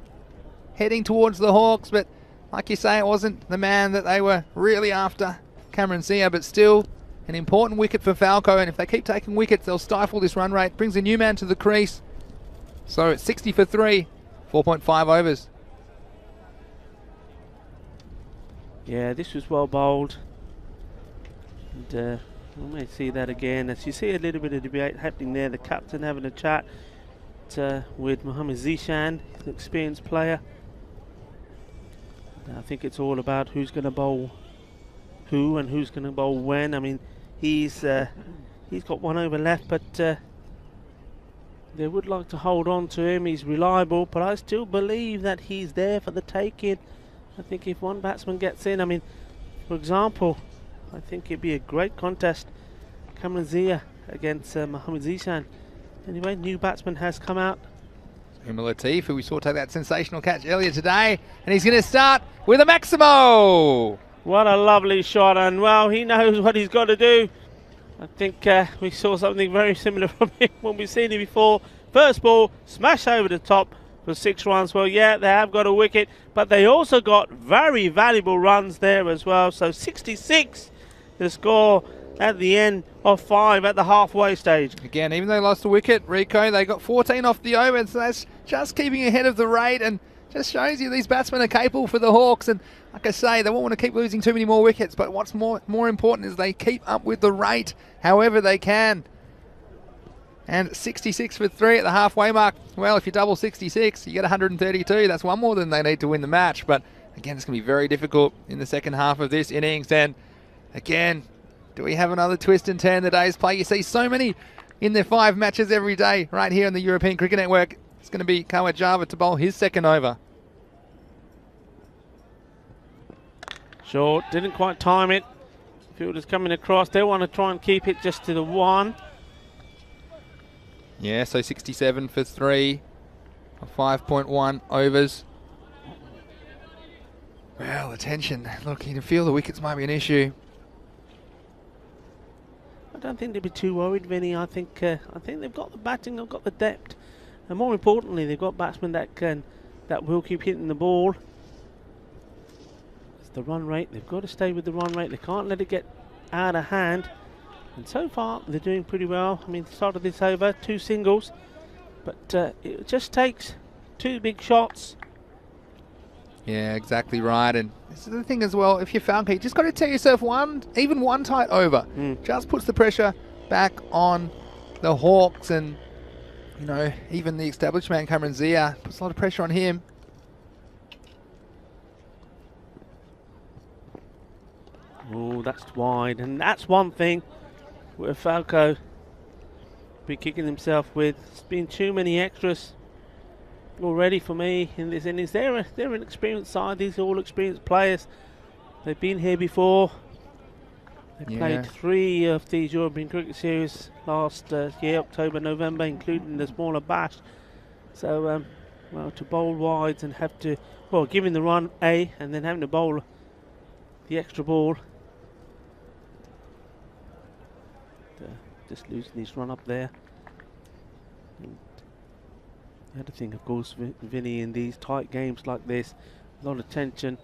heading towards the Hawks, but like you say, it wasn't the man that they were really after, Cameron Zia, but still an important wicket for Falco, and if they keep taking wickets, they'll stifle this run rate. Brings a new man to the crease. So it's 60 for 3, 4.5 overs. Yeah, this was well bowled. And we may see that again, as you see a little bit of debate happening there. The captain having a chat with Mohamed Zishan, an experienced player. And I think it's all about who's going to bowl who and who's going to bowl when. I mean, he's got 1 over left, but they would like to hold on to him. He's reliable, but I still believe that he's there for the taking. I think if one batsman gets in, I mean, for example, I think it'd be a great contest. Cameron Zia against Mohammad Zishan. Anyway, new batsman has come out. Umar Latif, who we saw take that sensational catch earlier today, and he's going to start with a Maximo. What a lovely shot, and well, he knows what he's got to do. I think we saw something very similar from him when we've seen it before. First ball, smash over the top for 6 runs. Well, yeah, they have got a wicket, but they also got very valuable runs there as well. So 66 the score at the end of 5 at the halfway stage. Again, even though they lost a wicket, Rico, they got 14 off the over, so that's just keeping ahead of the rate and just shows you these batsmen are capable for the Hawks. And like I say, they won't want to keep losing too many more wickets, but what's more important is they keep up with the rate however they can. And 66 for 3 at the halfway mark. Well, if you double 66, you get 132. That's one more than they need to win the match. But again, it's going to be very difficult in the second half of this innings. And again, do we have another twist and turn the day's play? You see so many in their 5 matches every day right here on the European Cricket Network. It's going to be Kawat Java to bowl his second over. Short, didn't quite time it. Fielder's coming across. They want to try and keep it just to the 1. Yeah, so 67 for 3, 5.1 overs. Well, attention. Look, you can feel the wickets might be an issue. I don't think they'd be too worried, Vinny. I think they've got the batting, they've got the depth, and more importantly, they've got batsmen that will keep hitting the ball. It's the run rate. They've got to stay with the run rate. They can't let it get out of hand. And so far, they're doing pretty well. I mean, the start of this over, 2 singles, but it just takes 2 big shots. Yeah, exactly right. And this is the thing as well, if you're Falcon, you just got to tell yourself even one tight over just puts the pressure back on the Hawks. And, you know, even the established man, Cameron Zia, puts a lot of pressure on him. Oh, that's wide. And that's one thing where Falco be kicking himself with. It's been too many extras already for me in this innings. They're an experienced side. These are all experienced players. They've been here before. They played 3 of these European Cricket Series last year, October, November, including the smaller bash. So, well, to bowl wides and have to, well, giving the run A and then having to bowl the extra ball. Just losing his run up there. And the other thing, of course, Vinny, in these tight games like this, a lot of tension,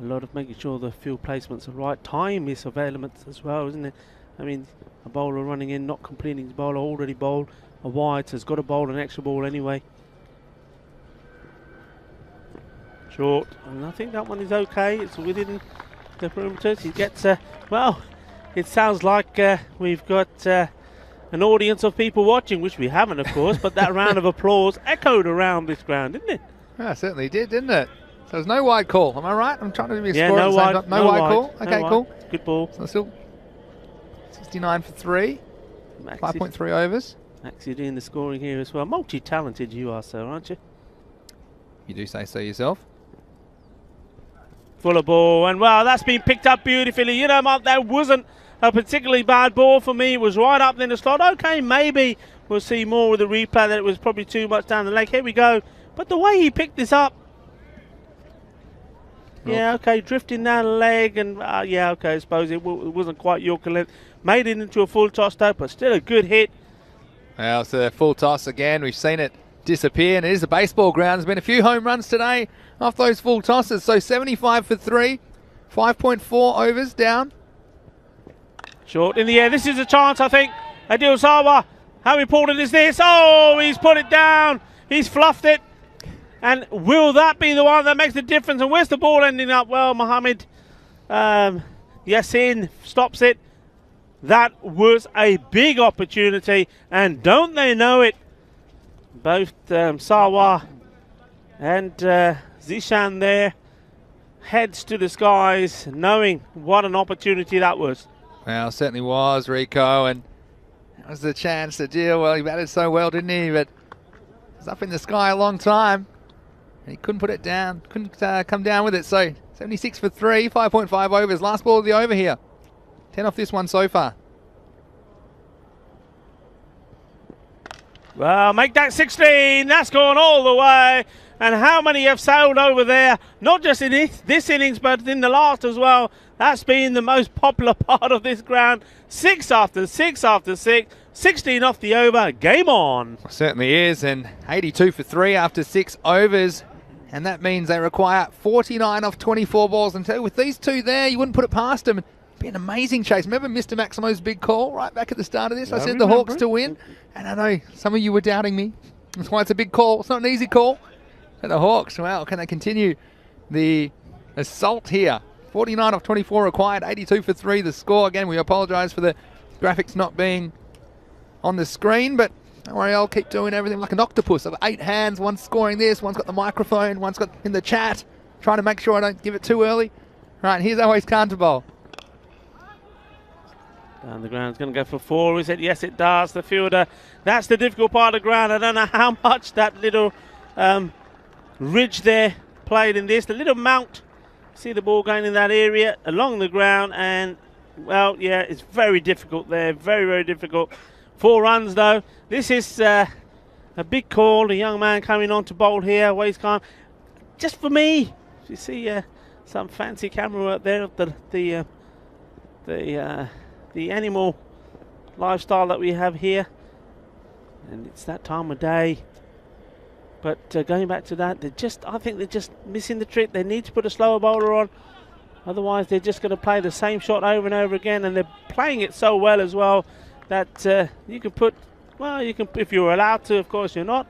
a lot of making sure the field placements are right. Time is of elements as well, isn't it? I mean, a bowler running in, not completing his bowler, already bowled a wide, so has got to bowl an extra ball anyway. Short, and I think that one is okay. It's within the perimeters. He gets, well, it sounds like we've got an audience of people watching, which we haven't, of course, but that round of applause echoed around this ground, didn't it? Yeah, it certainly did, didn't it? So there's no wide call. Am I right? I'm trying to be a yeah, score. No wide, no wide call. Okay, no cool. Wide. Good ball. So still 69 for 3, 5.3 overs. Max, you're doing the scoring here as well. Multi-talented you are, sir, aren't you? You do say so yourself. Full of ball, and wow, that's been picked up beautifully. You know, Mark, that wasn't a particularly bad ball for me. It was right up in the slot. Okay, maybe we'll see more with the replay that it was probably too much down the leg. Here we go. But the way he picked this up, yeah, okay, drifting down the leg, and yeah, okay, I suppose it wasn't quite Yorker length. Made it into a full toss though, but still a good hit. Well, it's a full toss again. We've seen it disappear, and it is a baseball ground. There's been a few home runs today off those full tosses. So 75 for 3, 5.4 overs down. Short in the air. This is a chance, I think. Adil Sawa, how important is this? Oh, he's put it down. He's fluffed it. And will that be the one that makes the difference? And where's the ball ending up? Well, Mohammad Yassin stops it. That was a big opportunity, and don't they know it? Both Sawa and Zishan there heads to the skies, knowing what an opportunity that was. Well, it certainly was, Rico, and that was the chance to deal. Well, he batted so well, didn't he? But it was up in the sky a long time, and he couldn't put it down, couldn't come down with it. So 76 for 3, 5.5 overs. Last ball of the over here. 10 off this one so far. Well, make that 16. That's gone all the way. And how many have sailed over there? Not just in this innings, but in the last as well. That's been the most popular part of this ground. 6 after 6 after 6. 16 off the over. Game on. Well, certainly is. And 82 for 3 after 6 overs. And that means they require 49 off 24 balls. And so with these two there, you wouldn't put it past them. It'd be an amazing chase. Remember Mr. Maximo's big call right back at the start of this? I said the Hawks to win. And I know some of you were doubting me. That's why it's a big call. It's not an easy call. And the Hawks, well, can they continue the assault here? 49 off 24 required, 82 for 3 the score. Again, we apologise for the graphics not being on the screen, but don't worry, I'll keep doing everything like an octopus. I've got 8 hands, one's scoring this, one's got the microphone, one's got in the chat, trying to make sure I don't give it too early. Right, here's Always Khan to bowl. Down the ground, it's going to go for 4, is it? Yes, it does. The fielder, that's the difficult part of the ground. I don't know how much that little ridge there played in this. The little mount, see the ball going in that area along the ground, and well, yeah, it's very difficult there. Very, very difficult. 4 runs though. This is a big call. A young man coming on to bowl here. Always Khan. Just for me, you see some fancy camera up there of the animal lifestyle that we have here, and it's that time of day. But going back to that, I think they're just missing the trick. They need to put a slower bowler on, otherwise they're just going to play the same shot over and over again. And they're playing it so well as well that you can put, well, you can, if you're allowed to, of course you're not.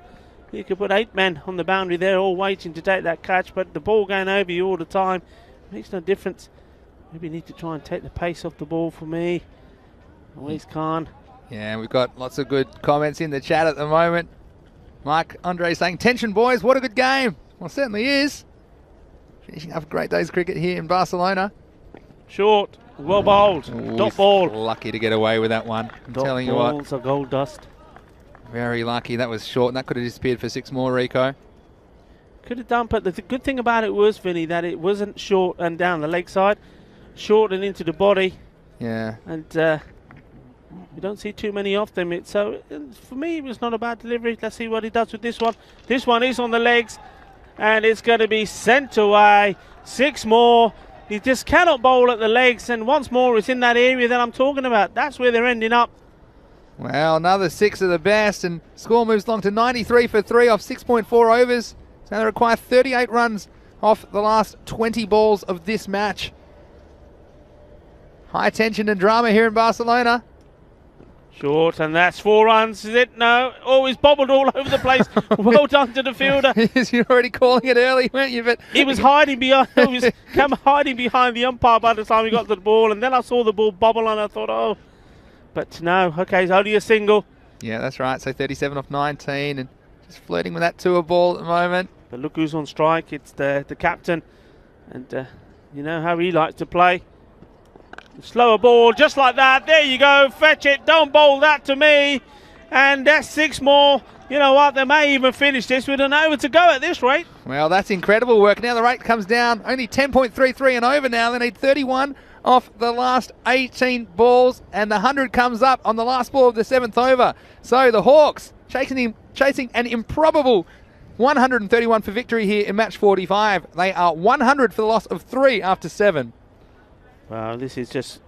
You can put 8 men on the boundary there, all waiting to take that catch. But the ball going over you all the time makes no difference. Maybe you need to try and take the pace off the ball for me. Always Khan. Yeah, we've got lots of good comments in the chat at the moment. Mike Andre saying, tension boys, what a good game. Well, it certainly is. Finishing up a great day's cricket here in Barcelona. Short, well bowled, dot ball. Lucky to get away with that one. I'm telling you what. Balls are gold dust. Very lucky. That was short, and that could have disappeared for 6 more, Rico. Could have done, but the good thing about it was, Vinny, that it wasn't short and down the leg side. Short and into the body. Yeah. And you don't see too many of them. So for me, it was not a bad delivery. Let's see what he does with this one. This one is on the legs, and it's going to be sent away. 6 more. He just cannot bowl at the legs, and once more it's in that area that I'm talking about. That's where they're ending up. Well, another 6 of the best, and score moves along to 93 for 3 off 6.4 overs. So they require 38 runs off the last 20 balls of this match. High tension and drama here in Barcelona. Short, and that's 4 runs, is it? No. Oh, he's bobbled all over the place. Well done to the fielder. You're already calling it early, weren't you? But he was hiding behind. He was hiding behind the umpire by the time he got to the ball, and then I saw the ball bobble, and I thought, oh. But no, okay, it's only a single. Yeah, that's right. So 37 off 19, and just flirting with that tour ball at the moment. But look who's on strike. It's the captain, and you know how he likes to play. Slower ball, just like that. There you go. Fetch it. Don't bowl that to me. And that's 6 more. You know what? They may even finish this with an over to go at this rate. Well, that's incredible work. Now the rate comes down. Only 10.33 and over now. They need 31 off the last 18 balls. And the 100 comes up on the last ball of the 7th over. So the Hawks chasing an improbable 131 for victory here in match 45. They are 100 for the loss of 3 after 7. Well, this is just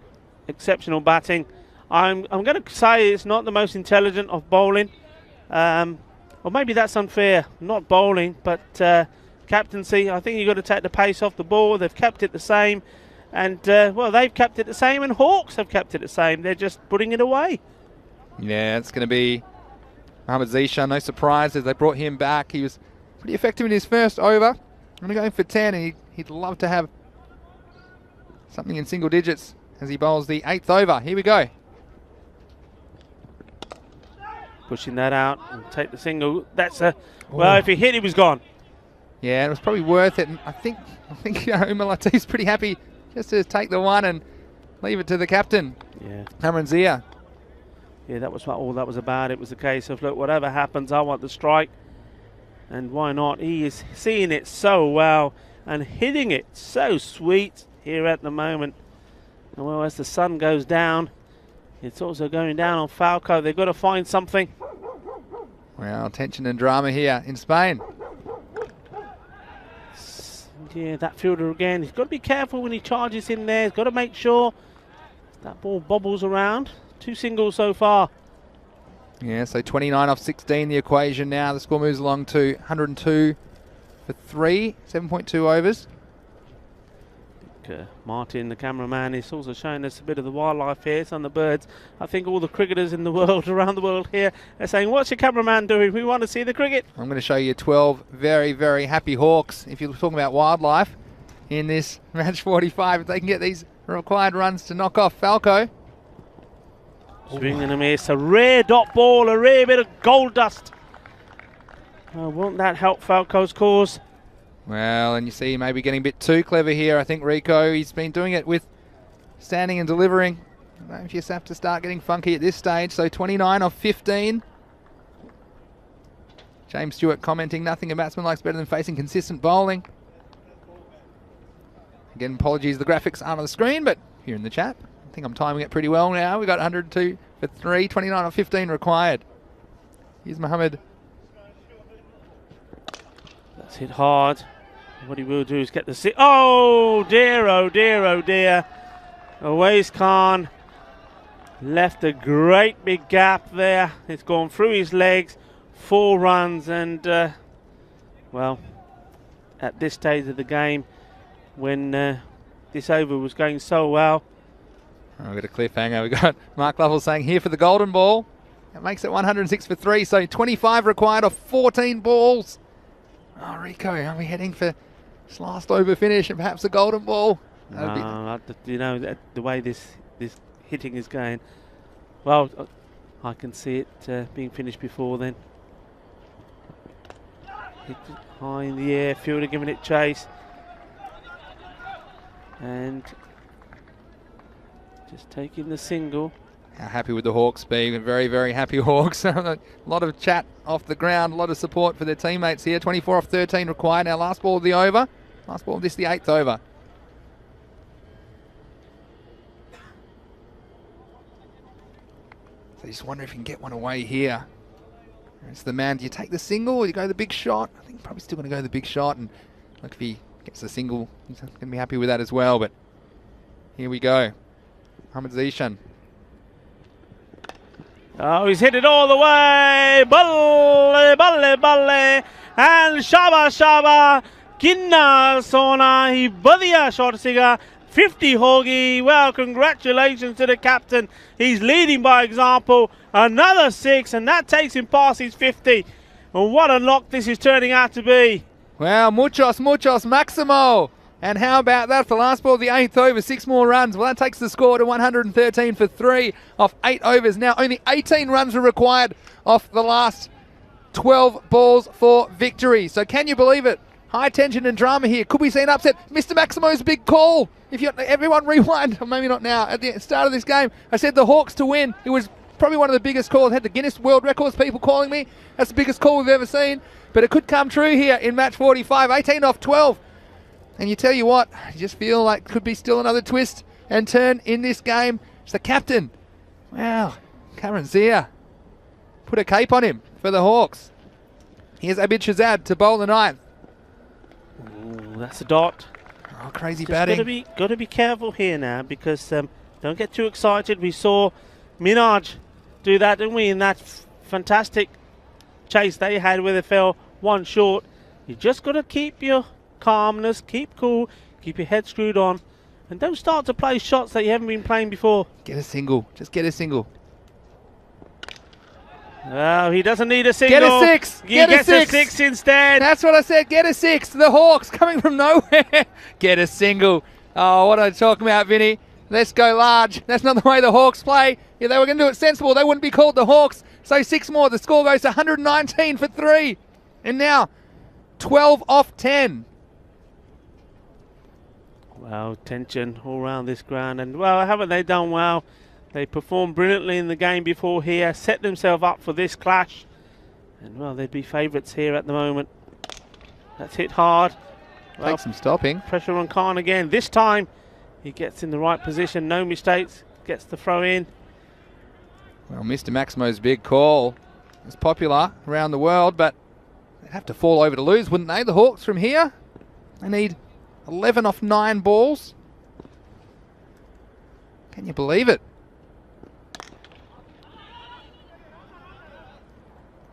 exceptional batting. I'm going to say it's not the most intelligent of bowling. Or maybe that's unfair. Not bowling, but captaincy. I think you've got to take the pace off the ball. They've kept it the same. And, well, they've kept it the same, and Hawks have kept it the same. They're just putting it away. Yeah, it's going to be Mohammad Zishan. No surprises. They brought him back. He was pretty effective in his first over. I'm going to go in for 10, and he'd love to have something in single digits as he bowls the 8th over. Here we go. Pushing that out and take the single. That's a... Well, if he hit, he was gone. Yeah, it was probably worth it. And I think Umar Latif's pretty happy just to take the one and leave it to the captain. Yeah. Cameron Zia. Yeah, that was what all that was about. It was a case of, look, whatever happens, I want the strike. And why not? He is seeing it so well and hitting it so sweet here at the moment. And well, as the sun goes down, it's also going down on Falco. They've got to find something. Well, tension and drama here in Spain. Yeah, that fielder again. He's got to be careful when he charges in there. He's got to make sure that ball bobbles around. 2 singles so far. Yeah, so 29 off 16 the equation now. The score moves along to 102 for 3, 7.2 overs. Martin, the cameraman, is also showing us a bit of the wildlife here. Some of the birds. I think all the cricketers in the world, around the world here, are saying, what's your cameraman doing? We want to see the cricket. I'm going to show you 12 very, very happy hawks. If you're talking about wildlife in this match 45, if they can get these required runs to knock off Falco. Swing and a miss. A rare dot ball, a rare bit of gold dust. Won't that help Falco's cause? Well, and you see maybe getting a bit too clever here. I think Rico, he's been doing it with standing and delivering. You just have to start getting funky at this stage. So 29 off 15. James Stewart commenting, nothing a batsman likes better than facing consistent bowling. Again, apologies, the graphics aren't on the screen, but here in the chat. I think I'm timing it pretty well now. We got 102 for 3, 29 off 15 required. Here's Mohammed. That's hit hard. What he will do is get the oh dear, oh dear, oh dear. Awais Khan left a great big gap there. It's gone through his legs. 4 runs, and well, at this stage of the game, when this over was going so well. We've got a cliffhanger. We've got Mark Lovell saying here for the golden ball. That makes it 106 for 3, so 25 required off 14 balls. Oh, Rico, are we heading for this last over finish and perhaps a golden ball? No, you know, the way this hitting is going, well, I can see it being finished before then. Hit it high in the air, fielder giving it chase. And just taking the single. How happy would the Hawks be? Very, very happy Hawks. A lot of chat off the ground, a lot of support for their teammates here. 24 off 13 required. Now last ball of the over. Last ball of this, the 8th over. So you just wonder if you can get one away here. It's the man. Do you take the single or do you go the big shot? I think probably still going to go the big shot. And look, if he gets the single, he's going to be happy with that as well. But here we go. Mohammed Zishan. Oh, he's hit it all the way. Balle, balle, balle. And Shaba, Shaba. Kinna, Sona. He badhiya shot siga. 50 Hogi. Well, congratulations to the captain. He's leading by example. Another 6, and that takes him past his 50. And what a knock this is turning out to be. Well, muchos, Maximo. And how about that for the last ball of the 8th over, 6 more runs. Well, that takes the score to 113 for 3 off 8 overs. Now only 18 runs are required off the last 12 balls for victory. So can you believe it? High tension and drama here. Could we see an upset? Mr. Maximo's big call. If you everyone rewind, or maybe not now, at the start of this game, I said the Hawks to win. It was probably one of the biggest calls. Had the Guinness World Records people calling me. That's the biggest call we've ever seen. But it could come true here in match 45. 18 off 12. And you tell you what, you just feel like could be still another twist and turn in this game. It's the captain. Wow, Cameron Zia put a cape on him for the Hawks. Here's Abid Shazad to bowl the 9th. Ooh, that's a dot. Oh, crazy Just batting. Got to be careful here now, because don't get too excited. We saw Minaj do that, didn't we, in that fantastic chase they had where they fell 1 short. You just got to keep your calmness, keep cool, keep your head screwed on, and don't start to play shots that you haven't been playing before. Get a single. Just get a single. Oh, he doesn't need a single. Get a 6. He gets a 6 instead. That's what I said. Get a 6. The Hawks coming from nowhere. Get a single. Oh, what am I talking about, Vinny? Let's go large. That's not the way the Hawks play. If they were going to do it sensible, they wouldn't be called the Hawks. So 6 more. The score goes to 119 for 3. And now 12 off 10. Well, tension all around this ground, and well, haven't they done well? They performed brilliantly in the game before here, set themselves up for this clash, and well, they'd be favourites here at the moment. That's hit hard. Well, Take some stopping. Pressure on Khan again. This time he gets in the right position, no mistakes, gets the throw in. Well, Mr. Maximo's big call is popular around the world, but they'd have to fall over to lose, wouldn't they? The Hawks from here, they need 11 off 9 balls. Can you believe it?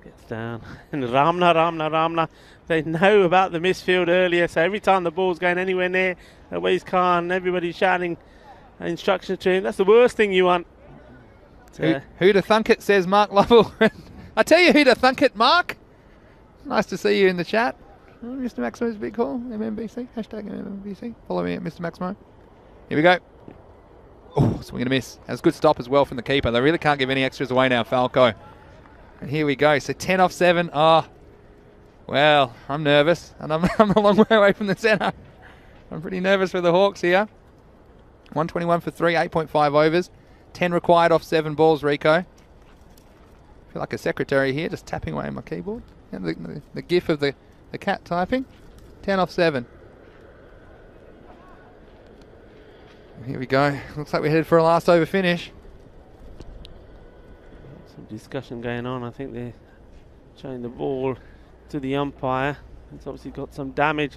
Gets down. And Ramna. They know about the misfield earlier, so every time the ball's going anywhere near Awais Khan, everybody's shouting instructions to him. That's the worst thing you want. Who to thunk it, says Mark Lovell. I tell you who to thunk it, Mark. Nice to see you in the chat. Mr. Maximo's big call, MMBC, hashtag MMBC. Follow me at Mr. Maximo. Here we go. Oh, swing and a miss. That's a good stop as well from the keeper. They really can't give any extras away now, Falco. And here we go. So 10 off 7. Oh, well, I'm nervous, and I'm a long way away from the centre. I'm pretty nervous for the Hawks here. 121 for 3, 8.5 overs. 10 required off 7 balls, Rico. I feel like a secretary here, just tapping away on my keyboard. And the gif of the cat typing. 10 off 7. Here we go. Looks like we're headed for a last over finish. Some discussion going on. I think they're showing the ball to the umpire. It's obviously got some damage.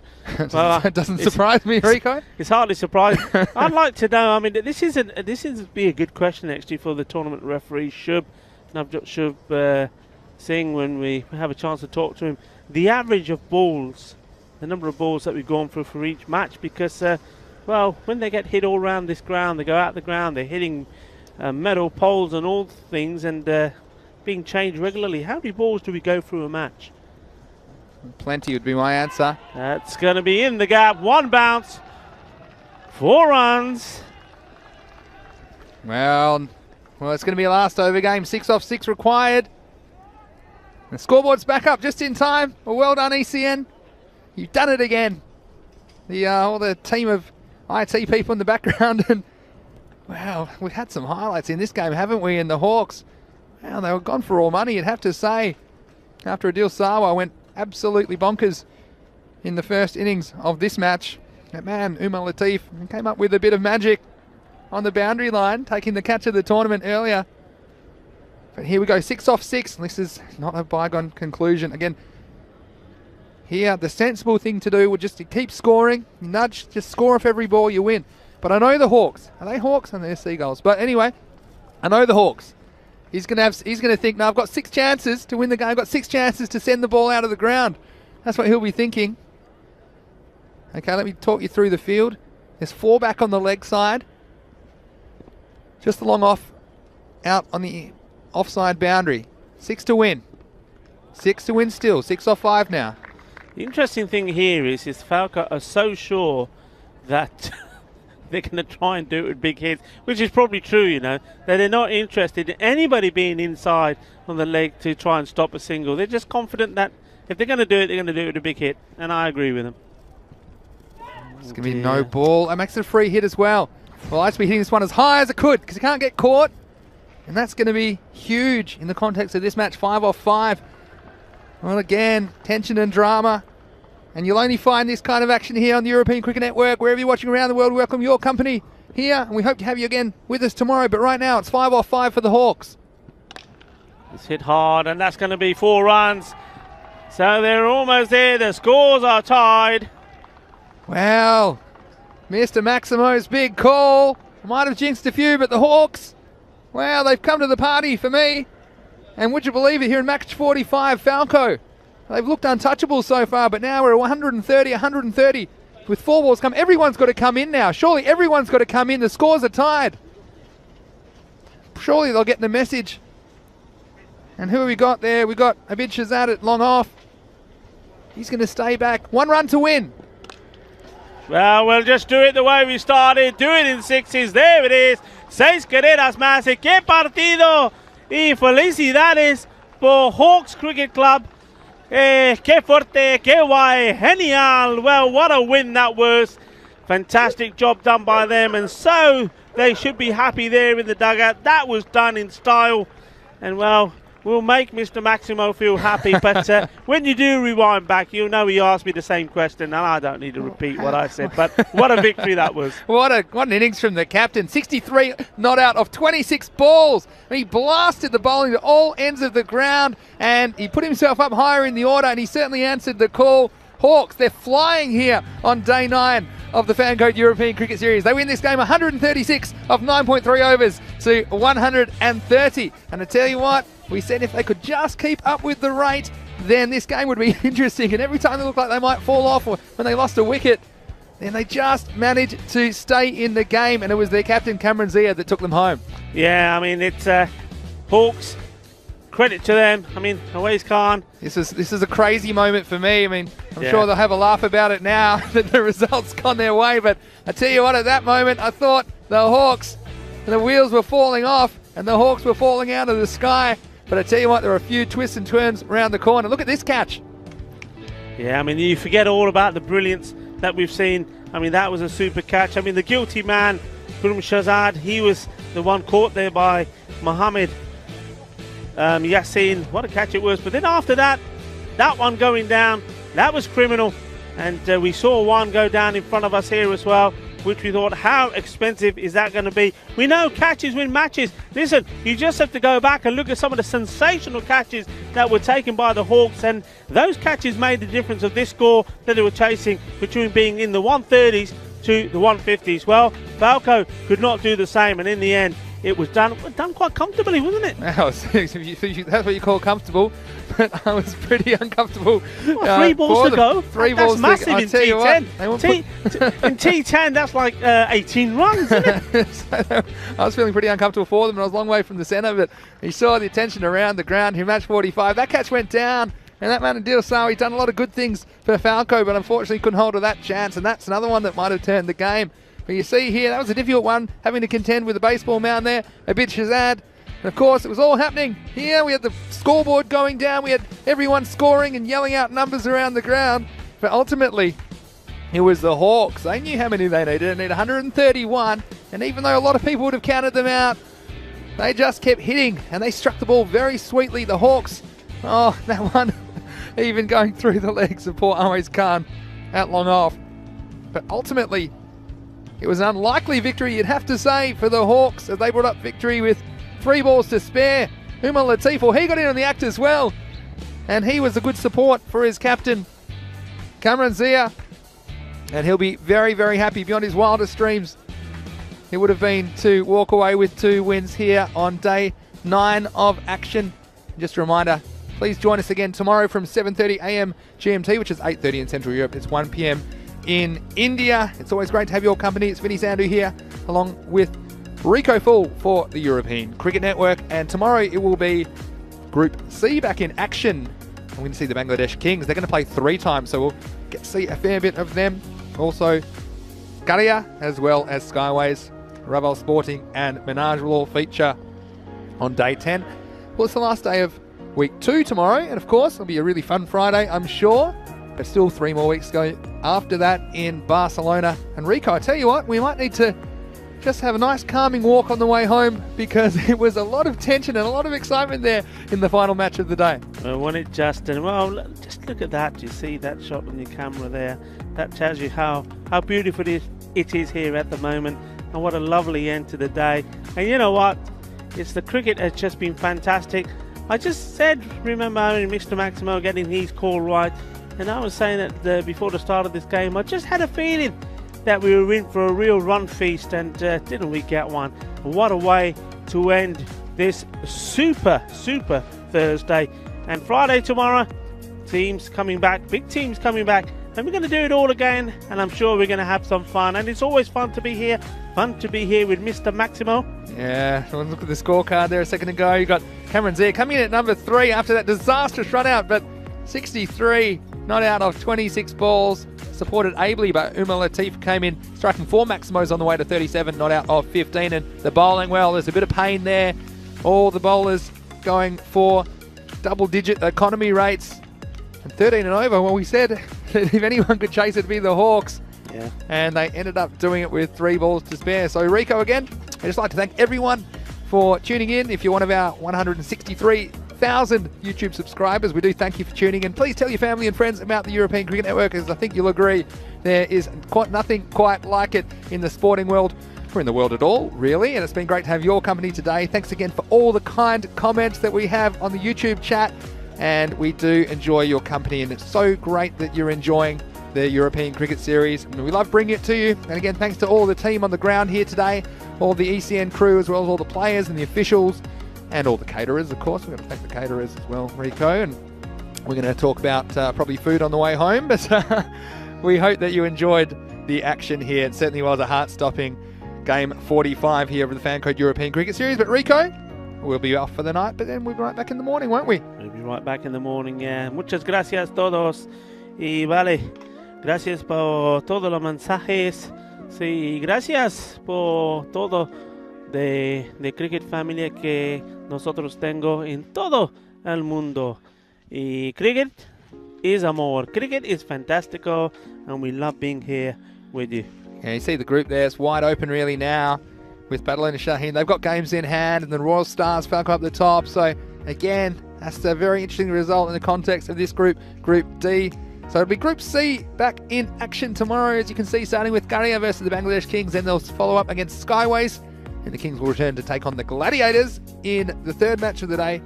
Well, that doesn't surprise me, Rico. It's hardly surprising. I'd like to know. I mean, this is be a good question actually for the tournament referee Navjot Shub Singh when we have a chance to talk to him. The average of balls, the number of balls that we've gone through for each match, because well, when they get hit all around this ground, they go out the ground, they're hitting metal poles and all things, and being changed regularly. How many balls do we go through a match? Plenty would be my answer. That's going to be in the gap. 1 bounce, 4 runs. Well, it's going to be a last over game. 6 off 6 required. The scoreboard's back up just in time. Well done, ECN. You've done it again. All the team of IT people in the background, and wow, we've had some highlights in this game, haven't we? And the Hawks, wow, they were gone for all money, you'd have to say. After Adil Sawa went absolutely bonkers in the first innings of this match. That man, Umar Latif, came up with a bit of magic on the boundary line, taking the catch of the tournament earlier. But here we go, 6 off 6. This is not a bygone conclusion. Again, here, the sensible thing to do would just to keep scoring. Nudge, just score off every ball, you win. But I know the Hawks. Are they Hawks? And they're Seagulls. But anyway, I know the Hawks. He's going to think, no, I've got 6 chances to win the game. I've got 6 chances to send the ball out of the ground. That's what he'll be thinking. Okay, let me talk you through the field. There's 4 back on the leg side. Just a long off, out on the offside boundary. 6 to win. 6 to win still. 6 off 5 now. The interesting thing here is Falco are so sure that they're going to try and do it with big hits, which is probably true, you know, that they're not interested in anybody being inside on the leg to try and stop a single. They're just confident that if they're going to do it, they're going to do it with a big hit, and I agree with them. It's going to be no ball. That makes it a free hit as well. Well, I should be hitting this one as high as it could because it can't get caught, and that's going to be huge in the context of this match. 5 off 5. Well, again, tension and drama. And you'll only find this kind of action here on the European Cricket Network. Wherever you're watching around the world, we welcome your company here. And we hope to have you again with us tomorrow. But right now, it's 5 off 5 for the Hawks. It's hit hard, and that's going to be 4 runs. So they're almost there. The scores are tied. Well, Mr. Maximo's big call. Might have jinxed a few, but the Hawks, well, they've come to the party for me. And would you believe it, here in match 45, Falco, they've looked untouchable so far, but now we're 130 with 4 balls come. Everyone's got to come in now. Surely everyone's got to come in. The scores are tied. Surely they'll get the message. And who have we got there? We've got Abid Shahzad at long off. He's going to stay back. 1 run to win. Well, we'll just do it the way we started. Do it in 6s. There it is. 6 carreras más. ¡Qué partido! Y felicidades por Hawks Cricket Club. Que fuerte, que guay, genial. Well, what a win that was. Fantastic job done by them, and so they should be happy there in the dugout. That was done in style, and well, we'll make Mr. Maximo feel happy. But when you do rewind back, you'll know he asked me the same question, and I don't need to repeat what I said. But what a victory that was. What an innings from the captain. 63 not out of 26 balls. He blasted the bowling to all ends of the ground, and he put himself up higher in the order, and he certainly answered the call. Hawks, they're flying here on day 9 of the Fancode European Cricket Series. They win this game 136 of 9.3 overs to 130. And I tell you what, we said if they could just keep up with the rate, then this game would be interesting. And every time they looked like they might fall off, or when they lost a wicket, then they just managed to stay in the game. And it was their captain, Cameron Zia, that took them home. Yeah, I mean, it's Hawks. Credit to them. I mean, Awais Khan. This is a crazy moment for me. I mean, I'm sure they'll have a laugh about it now that the result's gone their way. But I tell you what, at that moment, I thought the Hawks, the wheels were falling off and the Hawks were falling out of the sky. But I tell you what, there were a few twists and turns around the corner. Look at this catch. Yeah, I mean, you forget all about the brilliance that we've seen. I mean, that was a super catch. I mean, the guilty man, Gurum Shahzad, he was the one caught there by Mohammed Yassin. What a catch it was. But then after that, that one going down, that was criminal. And we saw one go down in front of us here as well, which we thought, how expensive is that going to be? We know catches win matches. Listen, you just have to go back and look at some of the sensational catches that were taken by the Hawks, and those catches made the difference of this score that they were chasing between being in the 130s to the 150s. Well, Falco could not do the same, and in the end, it was done quite comfortably, wasn't it? That's what you call comfortable, but I was pretty uncomfortable. Well, 3 balls to go. Three that's balls massive in T10. In T10, that's like 18 runs, isn't it? So I was feeling pretty uncomfortable for them, and I was a long way from the centre, but he saw the attention around the ground. He matched 45. That catch went down, and that man in Dilsawi done a lot of good things for Falco, but unfortunately couldn't hold to that chance, and that's another one that might have turned the game. But you see here, that was a difficult one, having to contend with the baseball mound there, a bit Shahzad. And of course, it was all happening here. We had the scoreboard going down. We had everyone scoring and yelling out numbers around the ground. But ultimately, it was the Hawks. They knew how many they needed. They needed 131. And even though a lot of people would have counted them out, they just kept hitting. And they struck the ball very sweetly. The Hawks, oh, that one, even going through the legs of poor Awais Khan out long off. But ultimately, it was an unlikely victory, you'd have to say, for the Hawks as they brought up victory with 3 balls to spare. Umar Latif, well, he got in on the act as well. And he was a good support for his captain, Cameron Zia. And he'll be very, very happy beyond his wildest dreams. It would have been to walk away with 2 wins here on day 9 of action. Just a reminder, please join us again tomorrow from 7:30 a.m. GMT, which is 8:30 in Central Europe. It's 1 p.m. in India. It's always great to have your company. It's Vinny Sandhu here, along with Rico Full for the European Cricket Network. And tomorrow it will be Group C back in action. I'm going to see the Bangladesh Kings. They're going to play 3 times, so we'll get to see a fair bit of them. Also, Garia, as well as Skyways, Raval Sporting and Menage will all feature on day 10. Well, it's the last day of week 2 tomorrow, and of course, it'll be a really fun Friday, I'm sure. But still 3 more weeks to go after that in Barcelona. And Rico, I tell you what, we might need to just have a nice calming walk on the way home, because it was a lot of tension and a lot of excitement there in the final match of the day. Well, wasn't it, Justin? Well, just look at that. You see that shot on your camera there? That tells you how beautiful it is here at the moment, and what a lovely end to the day. And you know what? It's the cricket has just been fantastic. I just said, remember Mr. Maximo getting his call right, and I was saying that before the start of this game, I just had a feeling that we were in for a real run feast, and didn't we get one? What a way to end this super Thursday. And Friday tomorrow, teams coming back, big teams coming back, and we're going to do it all again, and I'm sure we're going to have some fun. And it's always fun to be here with Mr. Maximo. Yeah, look at the scorecard there a second ago. You got Cameron Zia coming in at number 3 after that disastrous run out, but 63 not out of 26 balls, supported ably by Umar Latif, came in striking 4 Maximos on the way to 37 not out of 15. And the bowling, well, there's a bit of pain there. All the bowlers going for double-digit economy rates. And 13 and over, well, we said that if anyone could chase it, it'd be the Hawks. Yeah. And they ended up doing it with 3 balls to spare. So Rico, again, I'd just like to thank everyone for tuning in. If you're one of our 163,000 YouTube subscribers, we do thank you for tuning in. Please tell your family and friends about the European Cricket Network, as I think you'll agree there is nothing quite like it in the sporting world, or in the world at all, really. And it's been great to have your company today. Thanks again for all the kind comments that we have on the YouTube chat. And we do enjoy your company, and it's so great that you're enjoying the European Cricket Series. And we love bringing it to you. And again, thanks to all the team on the ground here today, all the ECN crew, as well as all the players and the officials, and all the caterers, of course. We're going to thank the caterers as well, Rico. And we're going to talk about probably food on the way home. But we hope that you enjoyed the action here. It certainly was a heart-stopping game 45 here of the Fancode European Cricket Series. But Rico, we'll be off for the night, but then we'll be right back in the morning, won't we? We'll be right back in the morning, yeah. Muchas gracias todos. Y vale, gracias por todos los mensajes. Sí, gracias por todo de Cricket Familia que nosotros tengo en todo el mundo. Y cricket is amor. Cricket is fantastico, and we love being here with you. Yeah, you see the group there. It's wide open really now with Badalona Shaheen. They've got games in hand, and the Royal Stars Falcon up the top. So again, that's a very interesting result in the context of this group, Group D. So it'll be Group C back in action tomorrow, as you can see, starting with Garia versus the Bangladesh Kings. Then they'll follow up against Skyways, and the Kings will return to take on the Gladiators in the 3rd match of the day.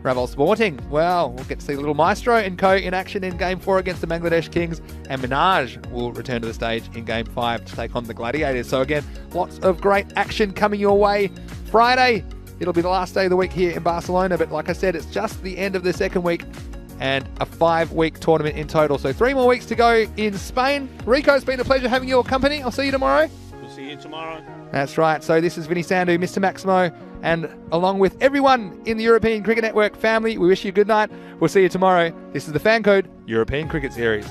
Raval Sporting, well, we'll get to see Little Maestro and co in action in Game 4 against the Bangladesh Kings, and Minaj will return to the stage in Game 5 to take on the Gladiators. So again, lots of great action coming your way. Friday, it'll be the last day of the week here in Barcelona, but like I said, it's just the end of the 2nd week and a 5-week tournament in total. So 3 more weeks to go in Spain. Rico, it's been a pleasure having your company. I'll see you tomorrow. We'll see you tomorrow. That's right. So this is Vinny Sandhu, Mr. Maximo, and along with everyone in the European Cricket Network family, we wish you a good night. We'll see you tomorrow. This is the Fancode European Cricket Series.